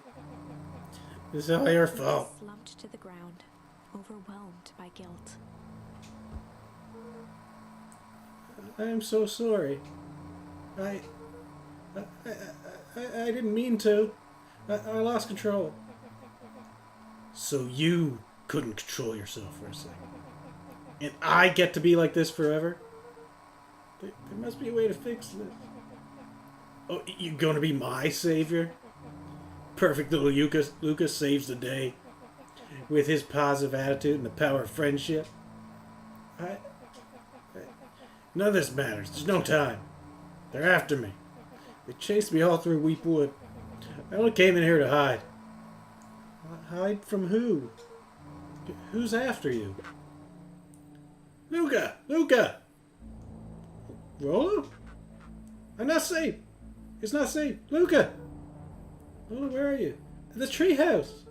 [SPEAKER 1] This is all your
[SPEAKER 2] Luca
[SPEAKER 1] fault.
[SPEAKER 2] slumped to the ground, overwhelmed by guilt.
[SPEAKER 1] I am so sorry. I didn't mean to. I lost control. So you couldn't control yourself for a second. And I get to be like this forever? There must be a way to fix this. Oh, you're gonna be my savior? Perfect little Lucas saves the day. With his positive attitude and the power of friendship. None of this matters. There's no time. They're after me. They chased me all through Weepwood. I only came in here to hide. Hide from who? Who's after you? Luca! Luca! Rollo? I'm not safe. It's not safe. Luca! Rollo, where are you? At the treehouse.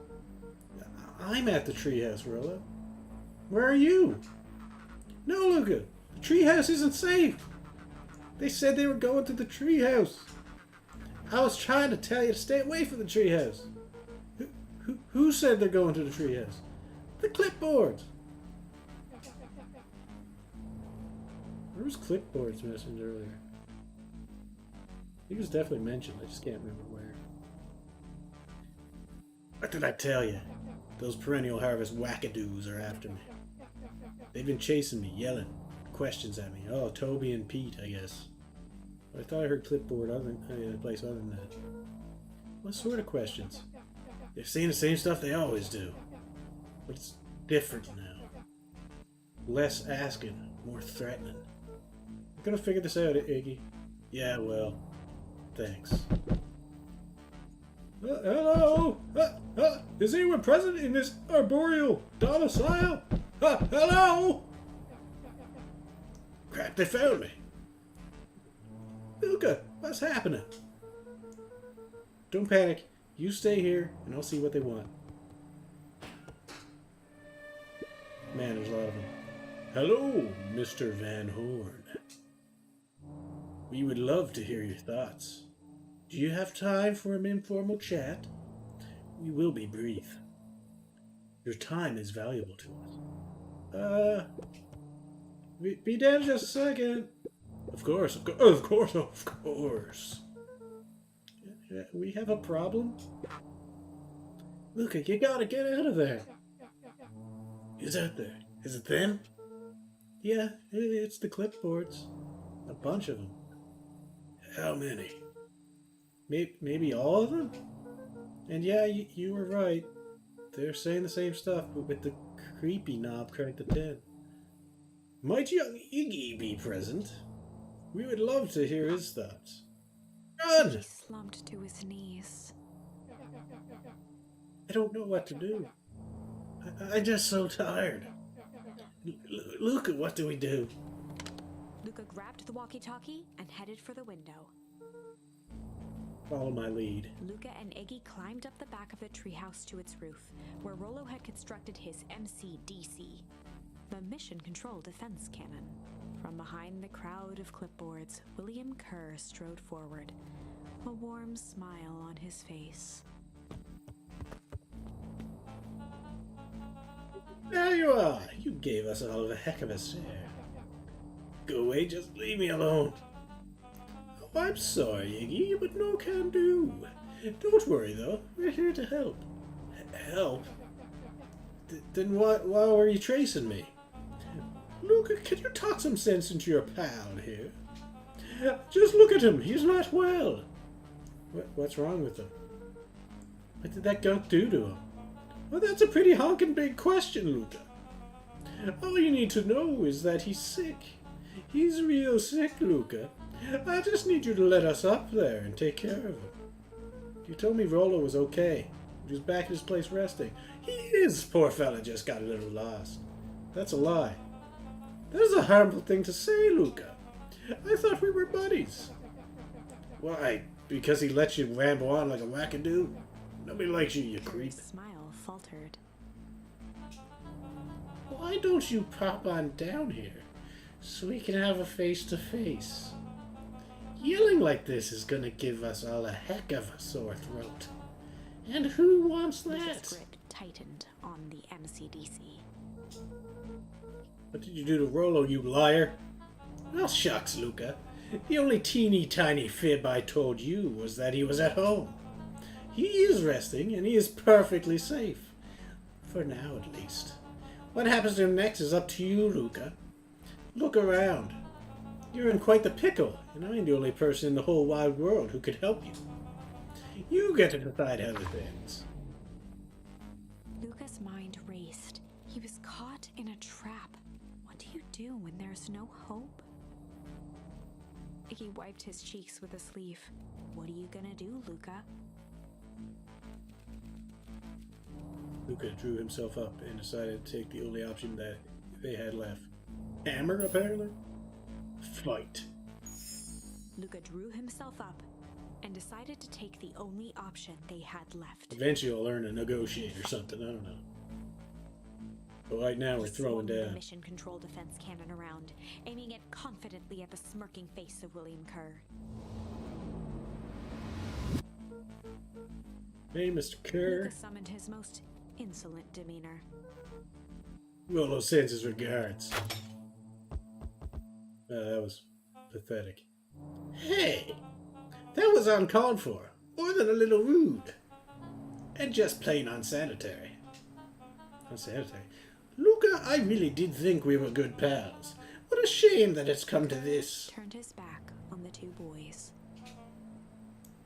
[SPEAKER 1] I'm at the treehouse, Rollo. Where are you? No, Luca. The treehouse isn't safe. They said they were going to the treehouse. I was trying to tell you to stay away from the treehouse. Who said they're going to the treehouse? The clipboards. Where was clipboards mentioned earlier? He was definitely mentioned. I just can't remember where. What did I tell you? Those perennial harvest wackadoos are after me. They've been chasing me, yelling questions at me. Oh, Toby and Pete, I guess. But I thought I heard clipboard in a place other than that. What sort of questions? They've seen the same stuff they always do. But it's different now. Less asking, more threatening. I'm gonna figure this out, Iggy. Yeah, well, thanks. Hello? Is anyone present in this arboreal domicile? Hello? Crap, they found me. Luca, what's happening? Don't panic. You stay here, and I'll see what they want. Man, there's a lot of them. Hello, Mr. Van Horn. We would love to hear your thoughts. Do you have time for an informal chat? We will be brief. Your time is valuable to us. Be down just a second. Of course. We have a problem? Luca, you gotta get out of there. Who's out there? Is it them? Yeah, it's the clipboards. A bunch of them. How many? Maybe all of them? And yeah, you were right. They're saying the same stuff, but with the creepy knob cranked to 10. Might young Iggy be present? We would love to hear his thoughts. Run!
[SPEAKER 2] He slumped to his knees.
[SPEAKER 1] I don't know what to do. I'm just so tired. Luca, what do we do?
[SPEAKER 2] Luca grabbed the walkie-talkie and headed for the window.
[SPEAKER 1] Follow my lead.
[SPEAKER 2] Luca and Iggy climbed up the back of the treehouse to its roof, where Rollo had constructed his MCDC, the Mission Control Defense Cannon. From behind the crowd of clipboards, William Kerr strode forward, a warm smile on his face.
[SPEAKER 1] There you are! You gave us all a heck of a scare. Go away, just leave me alone. Oh, I'm sorry, Iggy, but no can do. Don't worry, though. We're here to help. Help? Then why were you tracing me? Luca, can you talk some sense into your pal here? Just look at him. He's not well. What's wrong with him? What did that gunk do to him? Well, that's a pretty honkin' big question, Luca. All you need to know is that he's sick. He's real sick, Luca. I just need you to let us up there and take care of him. You told me Rollo was okay. He was back at his place resting. He is, poor fella, just got a little lost. That's a lie. That is a harmful thing to say, Luca. I thought we were buddies. Why? Because he let you ramble on like a wackadoo? Nobody likes you, you creep.
[SPEAKER 2] His smile faltered.
[SPEAKER 1] Why don't you pop on down here so we can have a face-to-face? Yelling like this is gonna give us all a heck of a sore throat. And who wants that?
[SPEAKER 2] His grip tightened on the MCDC.
[SPEAKER 1] What did you do to Rollo, you liar? Well, shucks, Luca. The only teeny tiny fib I told you was that he was at home. He is resting, and he is perfectly safe. For now, at least. What happens to him next is up to you, Luca. Look around. You're in quite the pickle, and I'm the only person in the whole wide world who could help you. You get to decide how this ends.
[SPEAKER 2] Luca's mind raced. He was caught in a trap. What do you do when there's no hope? Iggy wiped his cheeks with a sleeve. What are you gonna do, Luca?
[SPEAKER 1] Luca drew himself up and decided to take the only option that they had left. Hammer, apparently? Fight.
[SPEAKER 2] Luca drew himself up and decided to take the only option they had left.
[SPEAKER 1] Eventually I'll learn to negotiate or something, I don't know. But right now we're
[SPEAKER 2] He
[SPEAKER 1] throwing
[SPEAKER 2] swung the
[SPEAKER 1] down.
[SPEAKER 2] mission control defense cannon around, aiming it confidently at the smirking face of William Kerr.
[SPEAKER 1] Hey, Mr. Kerr.
[SPEAKER 2] Luca summoned his most insolent demeanor.
[SPEAKER 1] Rolo sends his regards. That was pathetic.
[SPEAKER 3] Hey, that was uncalled for, more than a little rude, and just plain unsanitary.
[SPEAKER 1] Unsanitary.
[SPEAKER 3] Luca, I really did think we were good pals. What a shame that it's come to this.
[SPEAKER 2] Turned his back on the two boys.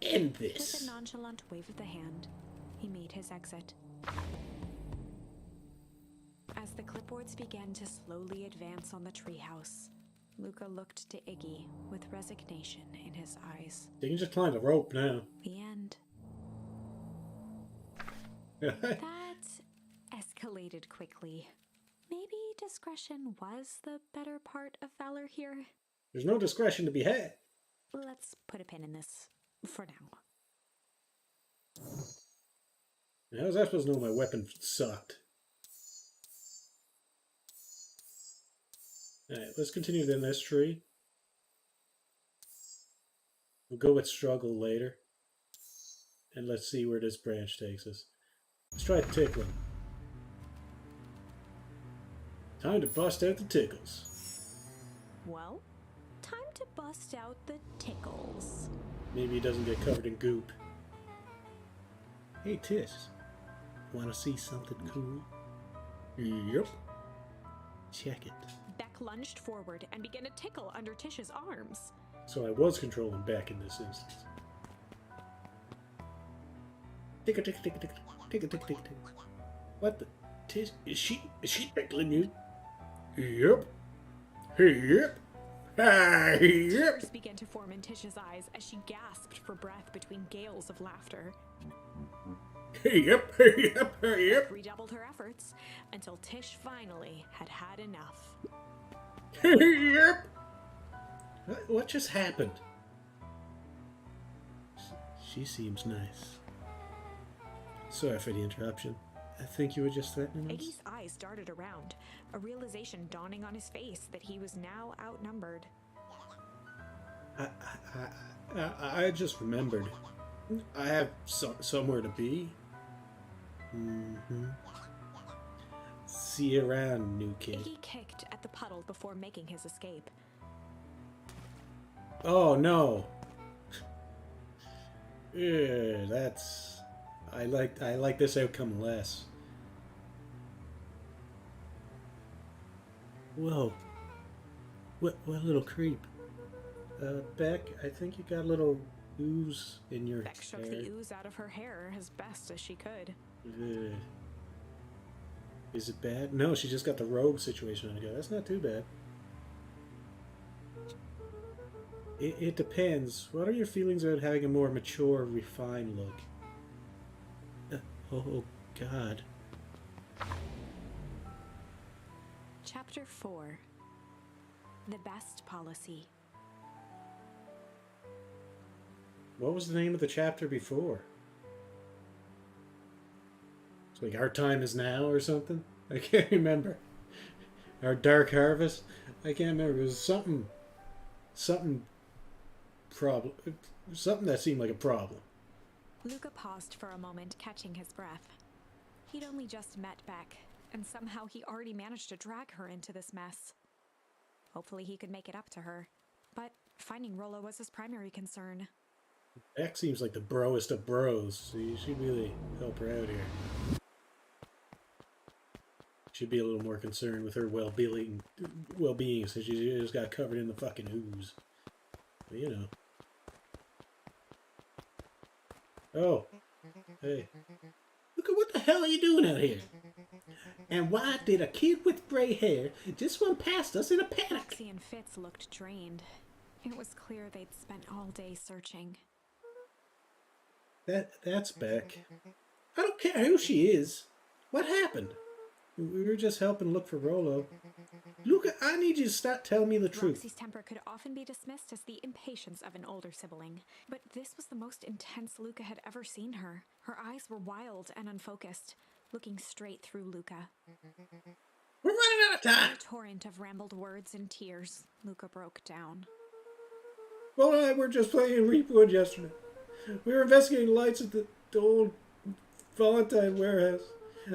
[SPEAKER 3] End
[SPEAKER 2] With a
[SPEAKER 3] this.
[SPEAKER 2] nonchalant wave of the hand, he made his exit. As the clipboards began to slowly advance on the treehouse, Luca looked to Iggy with resignation in his eyes.
[SPEAKER 1] You can just climb the rope now.
[SPEAKER 2] The end. That escalated quickly. Maybe discretion was the better part of valor here.
[SPEAKER 1] There's no discretion to be had.
[SPEAKER 2] Let's put a pin in this for now.
[SPEAKER 1] How was I supposed to know my weapon sucked? Alright, let's continue in this tree. We'll go with struggle later. And let's see where this branch takes us. Let's try tickling. Time to bust out the tickles.
[SPEAKER 2] Well, time to bust out the tickles.
[SPEAKER 1] Maybe he doesn't get covered in goop.
[SPEAKER 3] Hey, Tish, wanna see something cool?
[SPEAKER 1] Yep.
[SPEAKER 3] Check it.
[SPEAKER 2] Beck lunged forward and began to tickle under Tish's arms.
[SPEAKER 1] So I was controlling back in this instance.
[SPEAKER 3] Tick, tick, tick, tick, tick, tick, tick, tick. What the? Tish, is she tickling you?
[SPEAKER 1] Yep. Yep. Yep.
[SPEAKER 2] Tears began to form in Tish's eyes as she gasped for breath between gales of laughter.
[SPEAKER 1] Yep. Yep. Yep.
[SPEAKER 2] Redoubled her efforts until Tish finally had had enough.
[SPEAKER 1] Yep.
[SPEAKER 3] What just happened? She seems nice.
[SPEAKER 1] Sorry for the interruption. I think you were just threatening us.
[SPEAKER 2] Iggy's eyes darted around, a realization dawning on his face that he was now outnumbered.
[SPEAKER 1] I just remembered. I have somewhere to be. See you around, new kid.
[SPEAKER 2] Iggy kicked at the puddle before making his escape.
[SPEAKER 1] Oh no. Yeah, that's. I like this outcome less. Whoa. What little creep. Beck, I think you got a little ooze in your
[SPEAKER 2] Beck shook
[SPEAKER 1] hair.
[SPEAKER 2] the ooze out of her hair as best as she could.
[SPEAKER 1] Ugh. Is it bad? No, she just got the robe situation on her. That's not too bad. It depends. What are your feelings about having a more mature, refined look? Oh, God.
[SPEAKER 2] Chapter 4. The Best Policy.
[SPEAKER 1] What was the name of the chapter before? It's like Our Time Is Now or something? I can't remember. Our Dark Harvest? I can't remember. It was something problem. Something that seemed like a problem.
[SPEAKER 2] Luca paused for a moment, catching his breath. He'd only just met Beck, and somehow he already managed to drag her into this mess. Hopefully he could make it up to her, but finding Rolo was his primary concern.
[SPEAKER 1] Beck seems like the broest of bros, so you should really help her out here. Should be a little more concerned with her well-being since she just got covered in the fucking ooze. But, you know. Oh. Hey.
[SPEAKER 3] Look at what the hell are you doing out here? And why did a kid with gray hair just run past us in a panic?
[SPEAKER 2] Lexi and Fitz looked drained. It was clear they'd spent all day searching.
[SPEAKER 1] That's Beck. I don't care who she is. What happened? We were just helping look for Rolo. Luca, I need you to start telling me the truth.
[SPEAKER 2] Roxy's temper could often be dismissed as the impatience of an older sibling, but this was the most intense Luca had ever seen her. Her eyes were wild and unfocused, looking straight through Luca.
[SPEAKER 3] We're running out of time.
[SPEAKER 2] In a torrent of rambled words and tears, Luca broke down.
[SPEAKER 1] Well, and I were just playing in Reapwood yesterday. We were investigating lights at the old Valentine warehouse.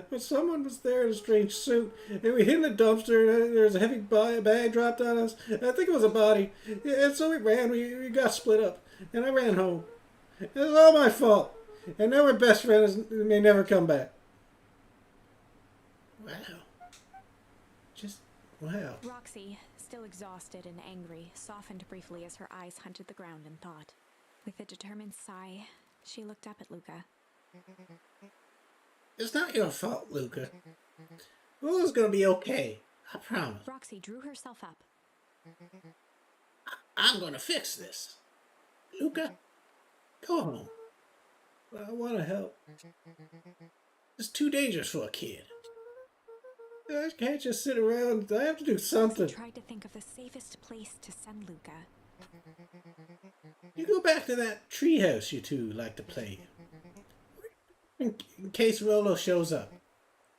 [SPEAKER 1] But someone was there in a strange suit, and we hid in a dumpster, and there was a heavy bag dropped on us. I think it was a body. And so we ran. We got split up, and I ran home. It was all my fault. And now we're best friends and may never come back.
[SPEAKER 3] Wow.
[SPEAKER 1] Just, wow.
[SPEAKER 2] Roxy, still exhausted and angry, softened briefly as her eyes hunted the ground in thought. With a determined sigh, she looked up at Luca.
[SPEAKER 3] It's not your fault, Luca. Rolo's gonna be okay. I promise.
[SPEAKER 2] Roxy drew herself up.
[SPEAKER 3] I'm gonna fix this. Luca, go home.
[SPEAKER 1] Well, I want to help.
[SPEAKER 3] It's too dangerous for a kid.
[SPEAKER 1] I can't just sit around. I have to do something.
[SPEAKER 2] Roxy tried to think of the safest place to send Luca.
[SPEAKER 3] You go back to that treehouse you two like to play. In case Rolo shows up.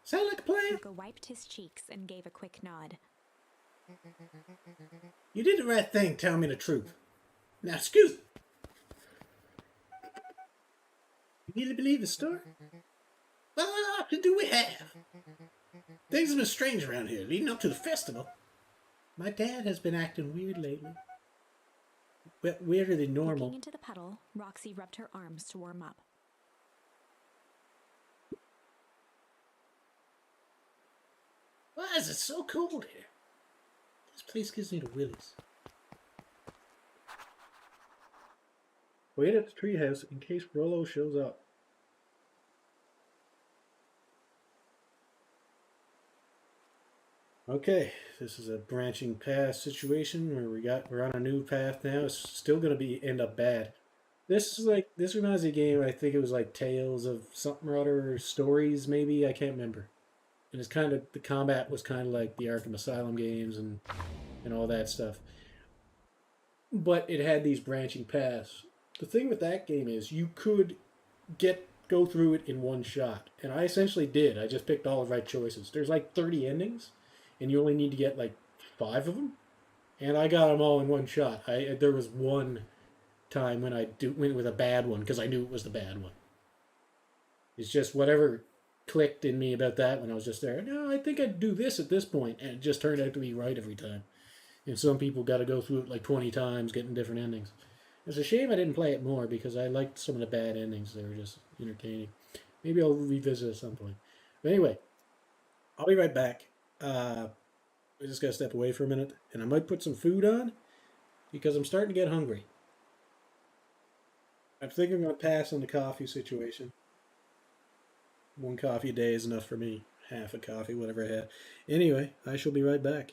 [SPEAKER 3] Sound like a plan?
[SPEAKER 2] Luca wiped his cheeks and gave a quick nod.
[SPEAKER 3] You did the right thing telling me the truth. Now scoot!
[SPEAKER 1] You really believe the story?
[SPEAKER 3] Well, what option do we have? Things have been strange around here leading up to the festival.
[SPEAKER 1] My dad has been acting weird lately. Weirder than normal.
[SPEAKER 2] Looking into the puddle, Roxy rubbed her arms to warm up.
[SPEAKER 3] Why is it so cold here?
[SPEAKER 1] This place gives me the willies. Wait at the treehouse in case Rolo shows up. Okay, this is a branching path situation where we're on a new path now. It's still gonna end up bad. This reminds me of a game. I think it was like Tales of something or other, or Stories maybe. I can't remember. And it's kind of, the combat was kind of like the Arkham Asylum games and all that stuff. But it had these branching paths. The thing with that game is you could go through it in one shot. And I essentially did. I just picked all the right choices. There's like 30 endings, and you only need to get like 5 of them. And I got them all in one shot. There was one time when I went with a bad one because I knew it was the bad one. It's just whatever clicked in me about that when I was just there. No, I think I'd do this at this point, and it just turned out to be right every time. And some people got to go through it like 20 times, getting different endings. It's a shame I didn't play it more because I liked some of the bad endings. They were just entertaining. Maybe I'll revisit at some point. But anyway, I'll be right back. I just got to step away for a minute, and I might put some food on because I'm starting to get hungry. I think I'm going to pass on the coffee situation. 1 coffee a day is enough for me. Half a coffee, whatever I had. Anyway, I shall be right back.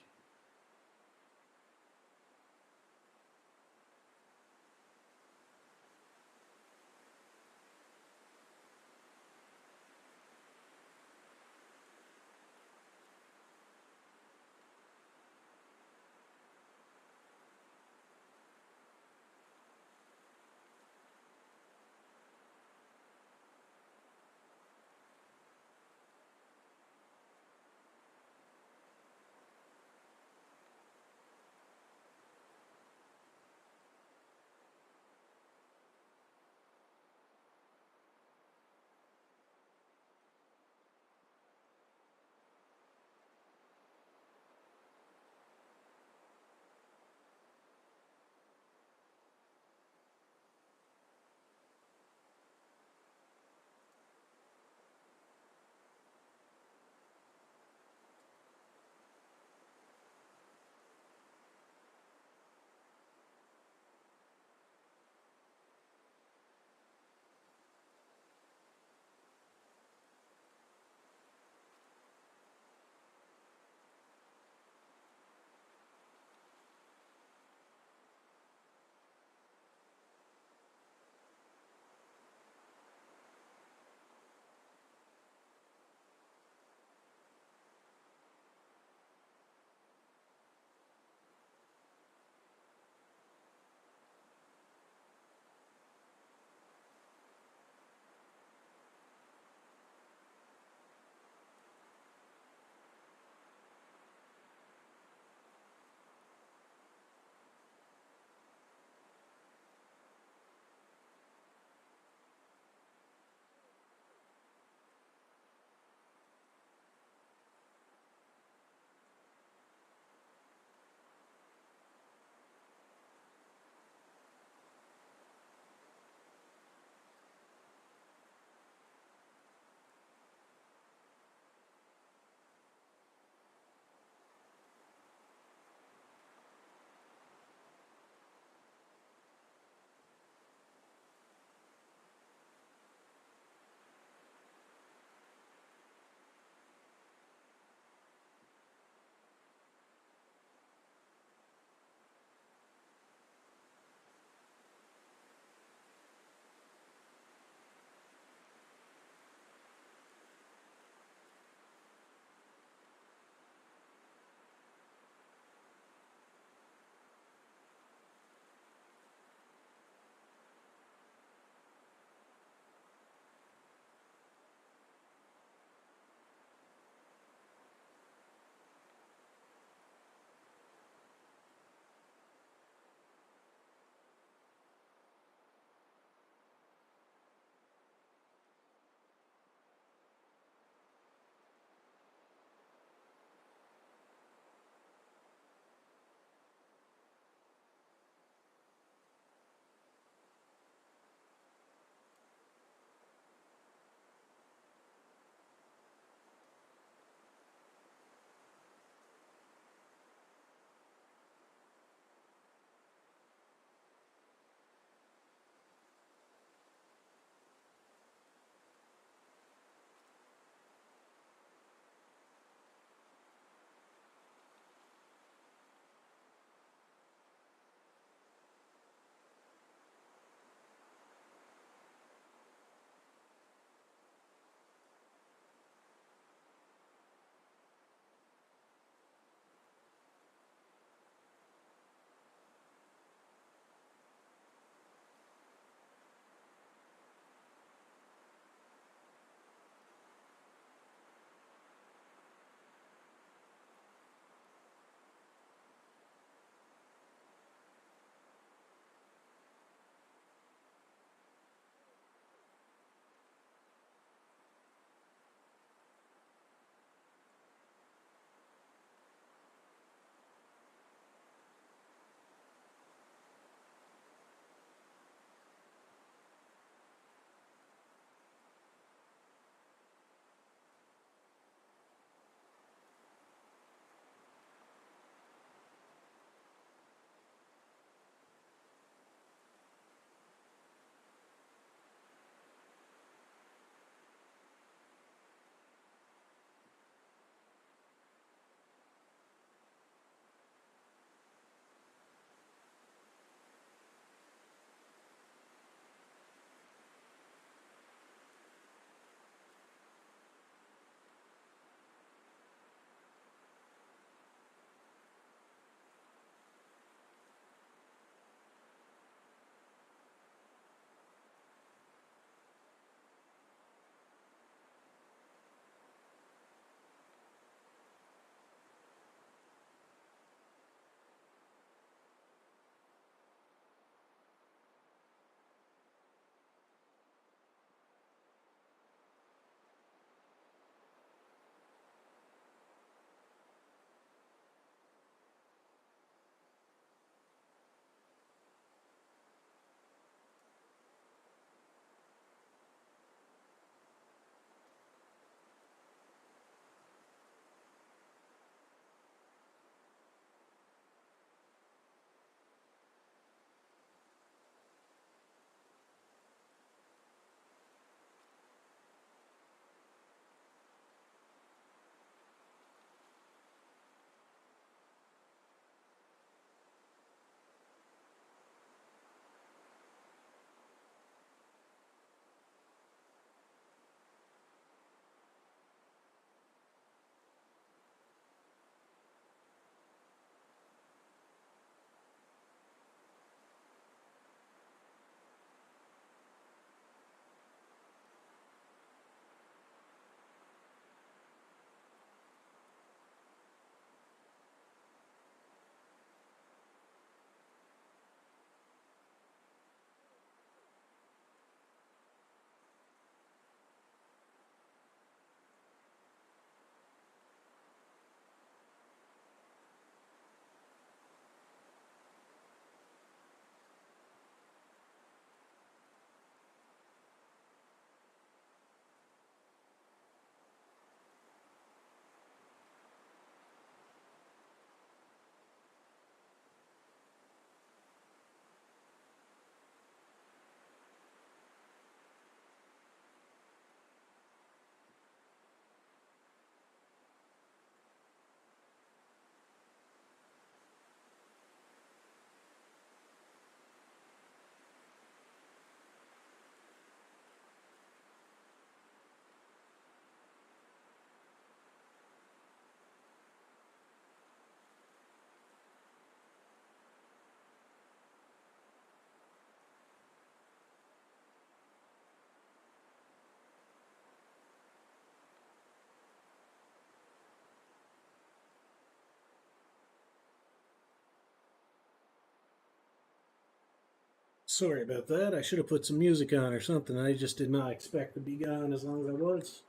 [SPEAKER 1] Sorry about that. I should have put some music on or something. I just did not expect to be gone as long as I was.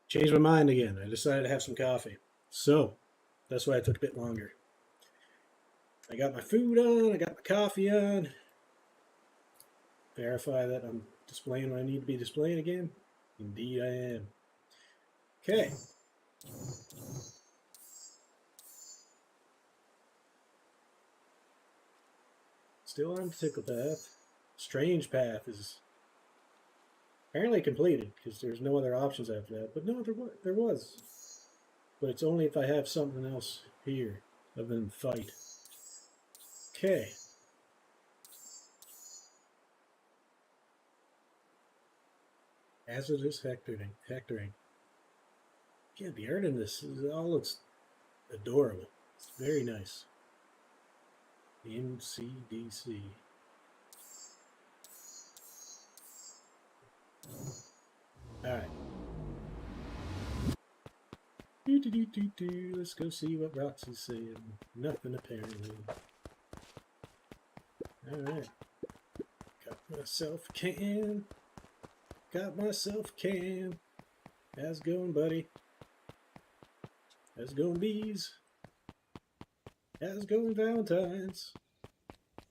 [SPEAKER 1] Changed my mind again. I decided to have some coffee. So, that's why it took a bit longer. I got my food on, I got my coffee on. Verify that I'm displaying what I need to be displaying again. Indeed I am. Okay. Still on the tickle path. Strange path is apparently completed because there's no other options after that. But no, there was. But it's only if I have something else here other than fight. Okay. Hazardous hectoring. Yeah, the art in this all looks adorable. It's very nice. MCDC. Alright. Let's go see what Roxy's saying. Nothing apparently. Alright. Got myself a can. Got myself a can. How's it going, buddy? How's it going, bees? How's it going, Valentine's?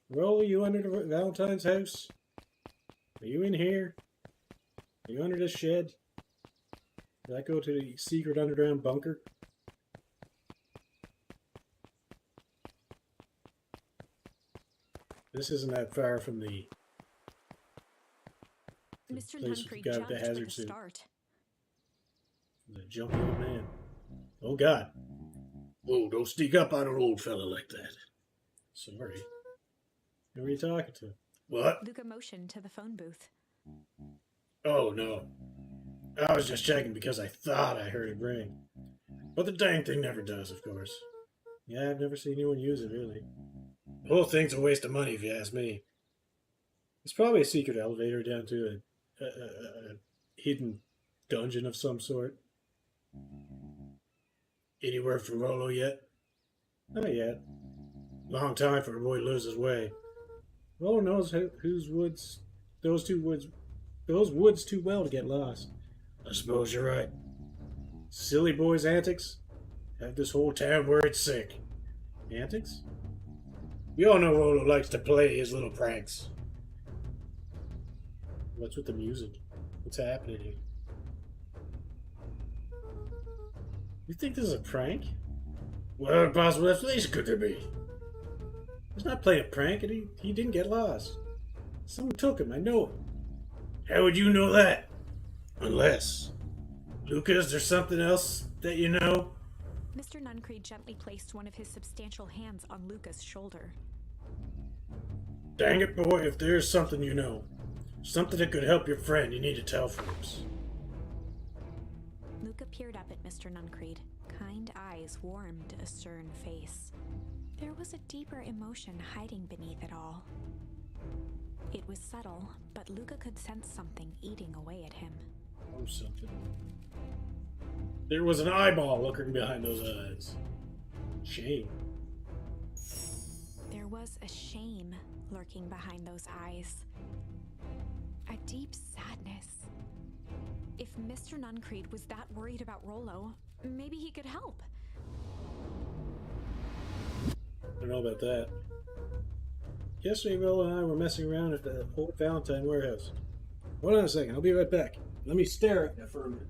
[SPEAKER 1] Roll, you under the Valentine's house? Are you in here? Are you under the shed? Did I go to the secret underground bunker? This isn't that far from the
[SPEAKER 2] Mr.
[SPEAKER 1] place with
[SPEAKER 2] Nuncreed
[SPEAKER 1] the guy with the
[SPEAKER 2] jumped
[SPEAKER 1] hazard
[SPEAKER 2] with a
[SPEAKER 1] suit.
[SPEAKER 2] start.
[SPEAKER 1] The jumpy old man. Oh, God. Whoa, don't sneak up on an old fella like that. Sorry. Who are you talking to? What?
[SPEAKER 2] Luca motioned to the phone booth.
[SPEAKER 1] Oh, no. I was just checking because I thought I heard it ring. But the dang thing never does, of course. Yeah, I've never seen anyone use it, really. The whole thing's a waste of money, if you ask me. It's probably a secret elevator down to a hidden dungeon of some sort. Any word from Rolo yet? Not yet. Long time for a boy to lose his way. Rolo knows those woods too well to get lost. I suppose you're right. Silly boy's antics have this whole town worried sick. Antics? You all know Rolo likes to play his little pranks. What's with the music? What's happening here? You think this is a prank? What possible explanation could there be? He's not playing a prank, and he didn't get lost. Someone took him, I know it. How would you know that? Unless... Luca, is there something else that you know?
[SPEAKER 2] Mr. Nuncreed gently placed one of his substantial hands on Luca's shoulder.
[SPEAKER 1] Dang it, boy, if there's something you know, something that could help your friend, you need to tell folks.
[SPEAKER 2] Luca peered up at Mr. Nuncreed. Kind eyes warmed a stern face. There was a deeper emotion hiding beneath it all. It was subtle, but Luca could sense something eating away at him.
[SPEAKER 1] Or something. There was an eyeball lurking behind those eyes. Shame.
[SPEAKER 2] There was a shame lurking behind those eyes. A deep sadness. If Mr. Nuncreed was that worried about Rolo, maybe he could help.
[SPEAKER 1] I don't know about that. Yesterday, Rolo and I were messing around at the old Valentine warehouse. Hold on a second, I'll be right back. Let me stare at that for a minute.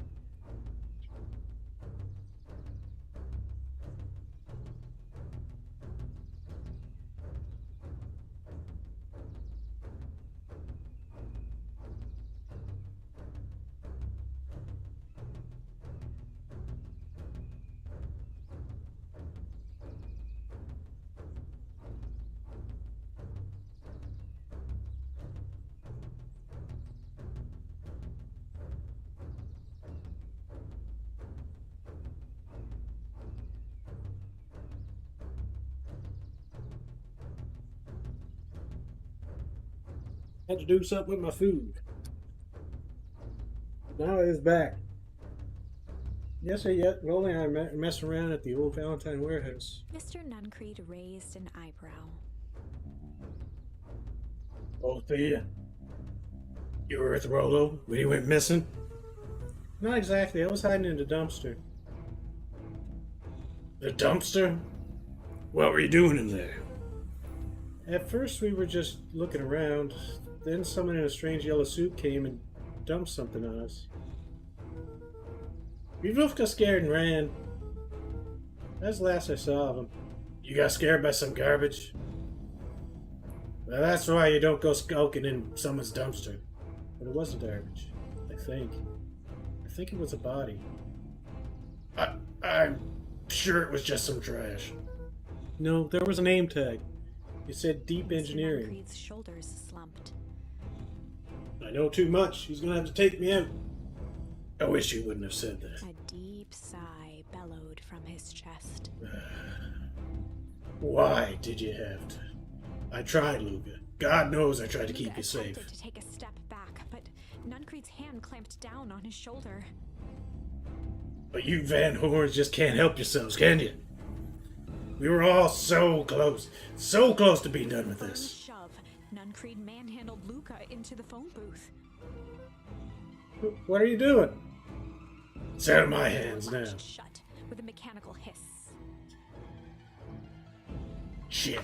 [SPEAKER 1] Had to do something with my food. Now it is back. Yesterday, yet Rolling and I messed around at the old Valentine warehouse.
[SPEAKER 2] Mr. Nuncreed raised an eyebrow.
[SPEAKER 1] Both of you? You were with Rolo when he went missing? Not exactly. I was hiding in the dumpster. The dumpster? What were you doing in there? At first, we were just looking around. Then someone in a strange yellow suit came and dumped something on us. We both got scared and ran. That's the last I saw of him. You got scared by some garbage? Well, that's why you don't go skulking in someone's dumpster. But it wasn't garbage, I think. I think it was a body. I'm sure it was just some trash. No, there was a name tag. It said Deep Engineering.
[SPEAKER 2] Mr. Nuncreed's shoulders slumped.
[SPEAKER 1] I know too much. He's gonna have to take me out. I wish you wouldn't have said that.
[SPEAKER 2] A deep sigh bellowed from his chest.
[SPEAKER 1] Why did you have to? I tried, Luca. God knows I tried to keep
[SPEAKER 2] Luca
[SPEAKER 1] you safe.
[SPEAKER 2] attempted to take a step back, but Nuncreed's hand clamped down on his shoulder.
[SPEAKER 1] But you Van Horns just can't help yourselves, can you? We were all so close to being done with
[SPEAKER 2] Firm
[SPEAKER 1] this.
[SPEAKER 2] shove, Nuncreed manhandled Luca into the phone booth.
[SPEAKER 1] What are you doing? It's out of my hands now.
[SPEAKER 2] Latched shut with a mechanical hiss.
[SPEAKER 1] Shit.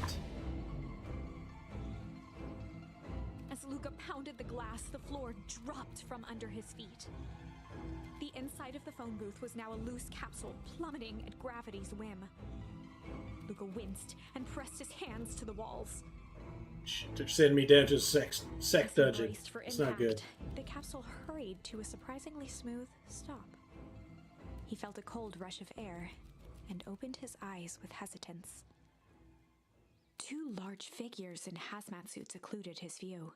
[SPEAKER 2] As Luca pounded the glass, the floor dropped from under his feet. The inside of the phone booth was now a loose capsule plummeting at gravity's whim. Luca winced and pressed his hands to the walls.
[SPEAKER 1] Shit, they're sending me down to a sex
[SPEAKER 2] As he
[SPEAKER 1] dungeon.
[SPEAKER 2] braced for
[SPEAKER 1] It's not good.
[SPEAKER 2] impact, the capsule hurried to a surprisingly smooth stop. He felt a cold rush of air and opened his eyes with hesitance. Two large figures in hazmat suits occluded his view.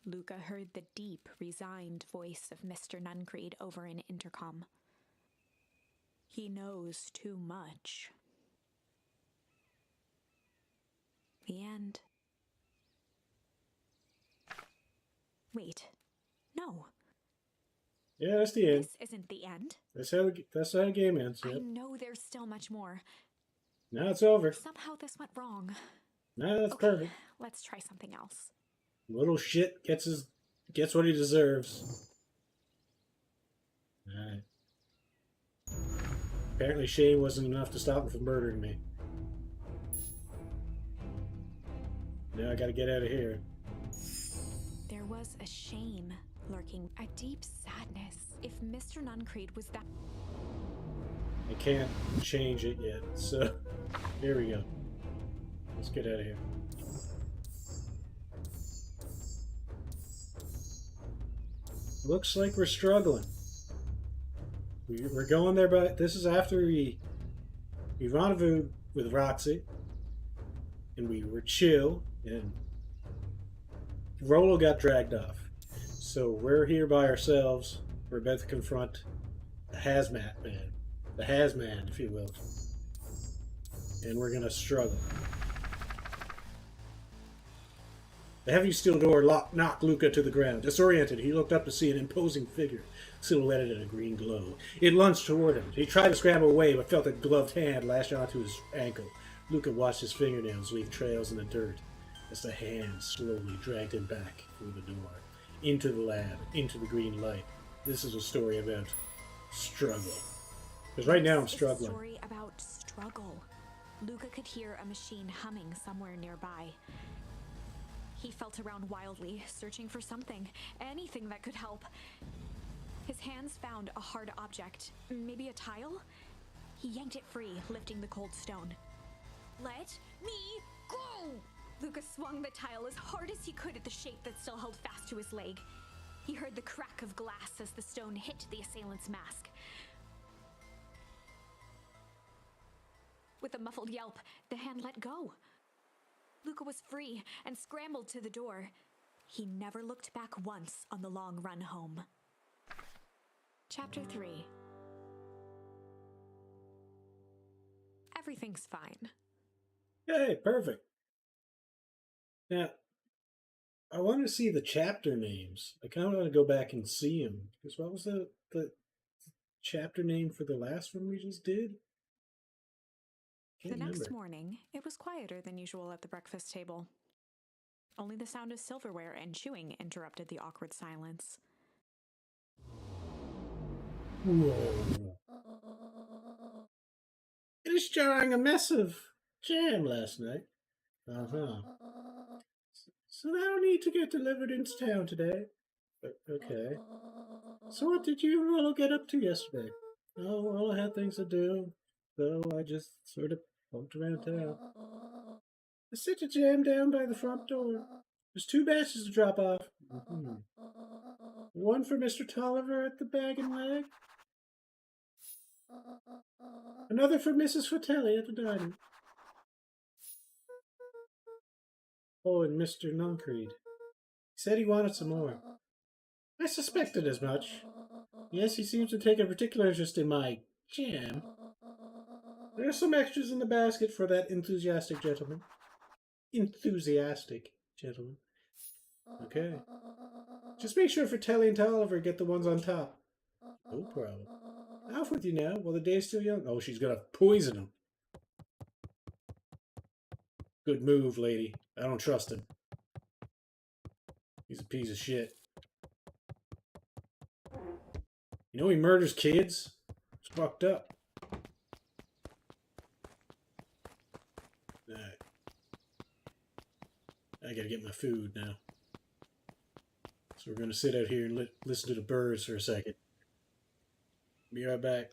[SPEAKER 2] Luca heard the deep, resigned voice of Mr. Nuncreed over an intercom. He knows too much. The end. Wait. No.
[SPEAKER 1] Yeah, that's the end.
[SPEAKER 2] This isn't the end.
[SPEAKER 1] That's how the game ends.
[SPEAKER 2] I
[SPEAKER 1] Yep.
[SPEAKER 2] know there's still much more.
[SPEAKER 1] Now it's over.
[SPEAKER 2] Somehow this went wrong.
[SPEAKER 1] Now that's
[SPEAKER 2] Okay,
[SPEAKER 1] perfect.
[SPEAKER 2] let's try something else.
[SPEAKER 1] Little shit gets what he deserves. Alright. Apparently shame wasn't enough to stop him from murdering me. Now I gotta get out of here.
[SPEAKER 2] There was a shame lurking, a deep sadness. If Mr. Nuncreed was that...
[SPEAKER 1] I can't change it yet, so here we go. Let's get out of here. Looks like we're struggling. We're going there, but this is after we rendezvoused with Roxy, and we were chill, and Rolo got dragged off. So we're here by ourselves. We're about to confront the hazmat man, the hazman, if you will, and we're gonna struggle. The heavy steel door knocked Luca to the ground. Disoriented, he looked up to see an imposing figure, silhouetted in a green glow. It lunged toward him. He tried to scramble away, but felt a gloved hand lash onto his ankle. Luca watched his fingernails leave trails in the dirt as the hand slowly dragged him back through the door, into the lab, into the green light. This is a story about struggle. Because right now I'm
[SPEAKER 2] It's a
[SPEAKER 1] struggling.
[SPEAKER 2] story about struggle. Luca could hear a machine humming somewhere nearby. He felt around wildly, searching for something, anything that could help. His hands found a hard object, maybe a tile? He yanked it free, lifting the cold stone. Let me go! Luca swung the tile as hard as he could at the shape that still held fast to his leg. He heard the crack of glass as the stone hit the assailant's mask. With a muffled yelp, the hand let go. Luca was free and scrambled to the door. He never looked back once on the long run home. Chapter 3. Everything's fine.
[SPEAKER 1] Yay, perfect. Now, I want to see the chapter names. I kind of want to go back and see them. Because what was the chapter name for the last one we just did? Can't
[SPEAKER 2] The next
[SPEAKER 1] remember.
[SPEAKER 2] morning, it was quieter than usual at the breakfast table. Only the sound of silverware and chewing interrupted the awkward silence.
[SPEAKER 1] Whoa. Finished jarring a mess of jam last night. Uh-huh. So that'll need to get delivered into town today. Okay. So what did you all get up to yesterday? Oh, well, I had things to do, so I just sort of poked around town. I set the jam down by the front door. There's 2 batches to drop off. Mm-hmm. One for Mr. Tolliver at the Bag and Leg. Another for Mrs. Fratelli at the dining. Oh, and Mr. Nuncreed. He said he wanted some more. I suspected as much. Yes, he seems to take a particular interest in my jam. There are some extras in the basket for that enthusiastic gentleman. Enthusiastic gentleman. Okay. Just make sure Fratelli and Tolliver get the ones on top. No problem. Off with you now, while the day's still young. Oh, she's gonna poison him. Good move, lady. I don't trust him. He's a piece of shit. You know he murders kids? It's fucked up. Alright. I gotta get my food now. So we're gonna sit out here and listen to the birds for a second. Be right back.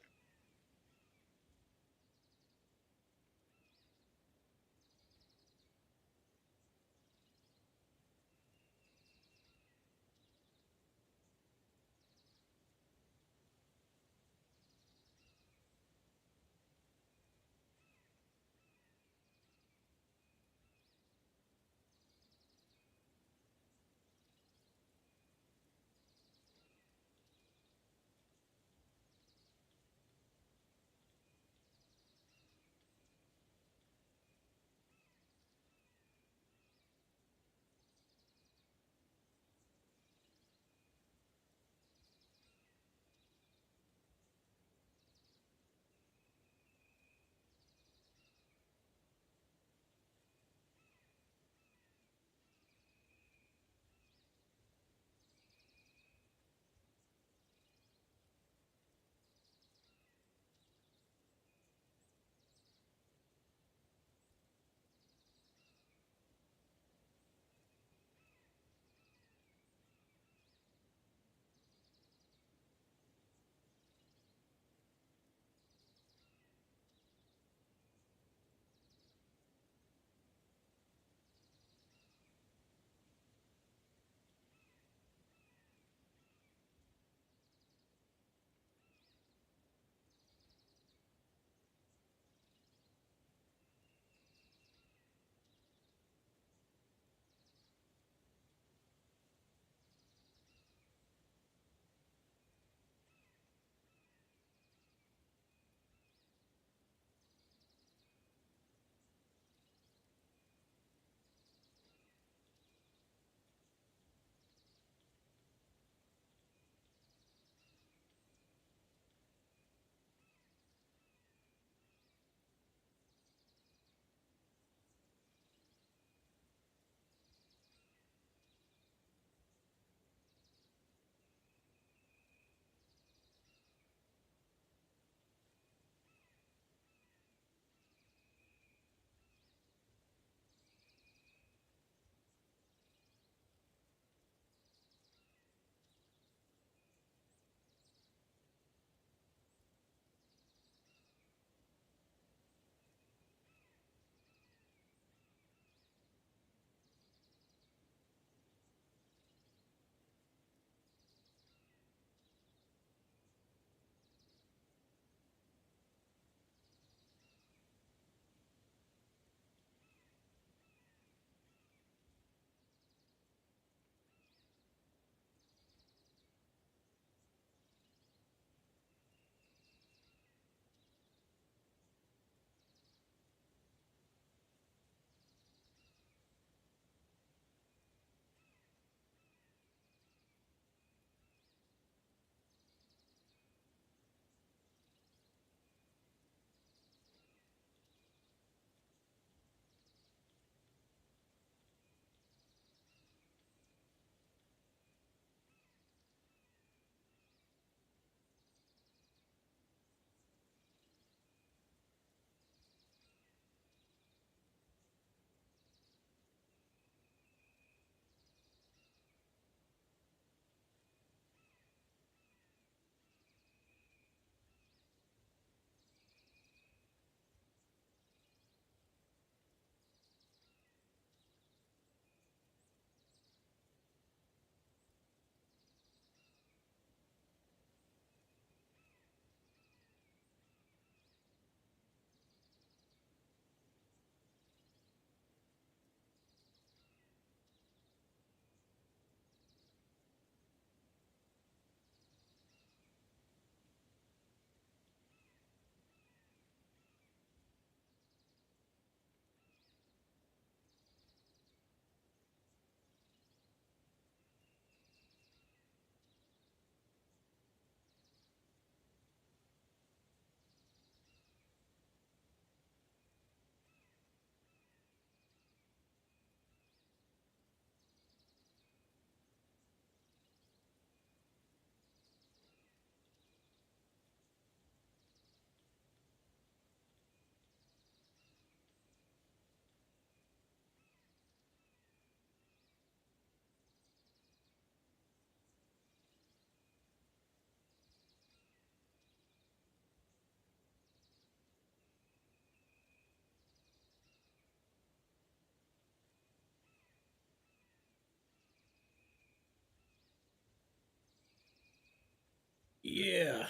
[SPEAKER 1] Yeah,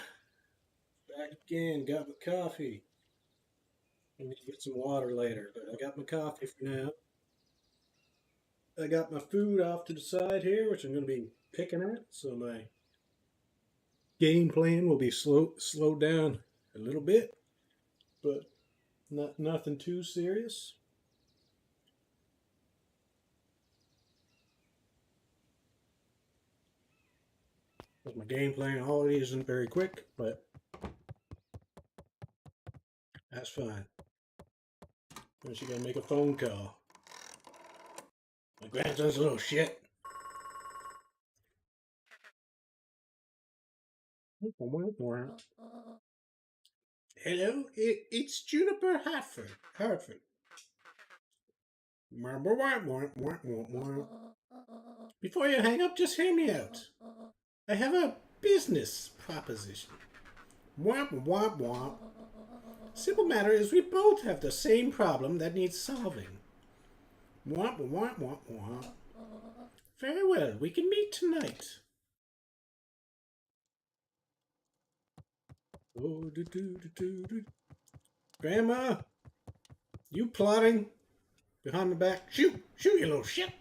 [SPEAKER 1] back again. Got my coffee. I need to get some water later, but I got my coffee for now. I got my food off to the side here, which I'm going to be picking at. So my game plan will be slowed down a little bit, but nothing too serious. But my game plan already isn't very quick, but that's fine. I'm just gonna make a phone call. My grandson's a little shit. Hello, it's Juniper Hartford. Before you hang up, just hear me out. I have a business proposition. Womp womp womp. Simple matter is we both have the same problem that needs solving. Womp womp womp womp. Very well, we can meet tonight. Oh, Grandma, you plotting behind the back? Shoot, you little shit.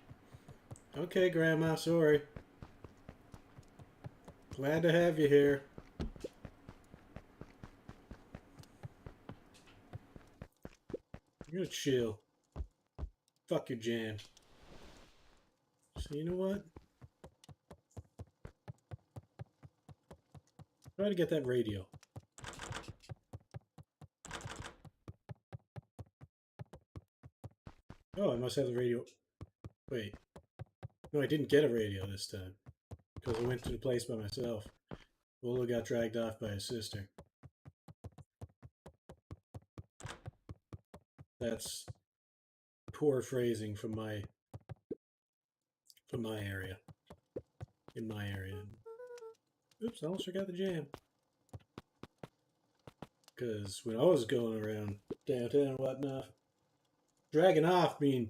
[SPEAKER 1] Okay, Grandma, sorry. Glad to have you here. You're gonna chill. Fuck your jam. So you know what? Try to get that radio. Oh, I must have the radio. Wait. No, I didn't get a radio this time. Because I went to the place by myself. Lola got dragged off by his sister. That's poor phrasing from my area. In my area. Oops, I almost forgot the jam. Because when I was going around downtown and whatnot, dragging off means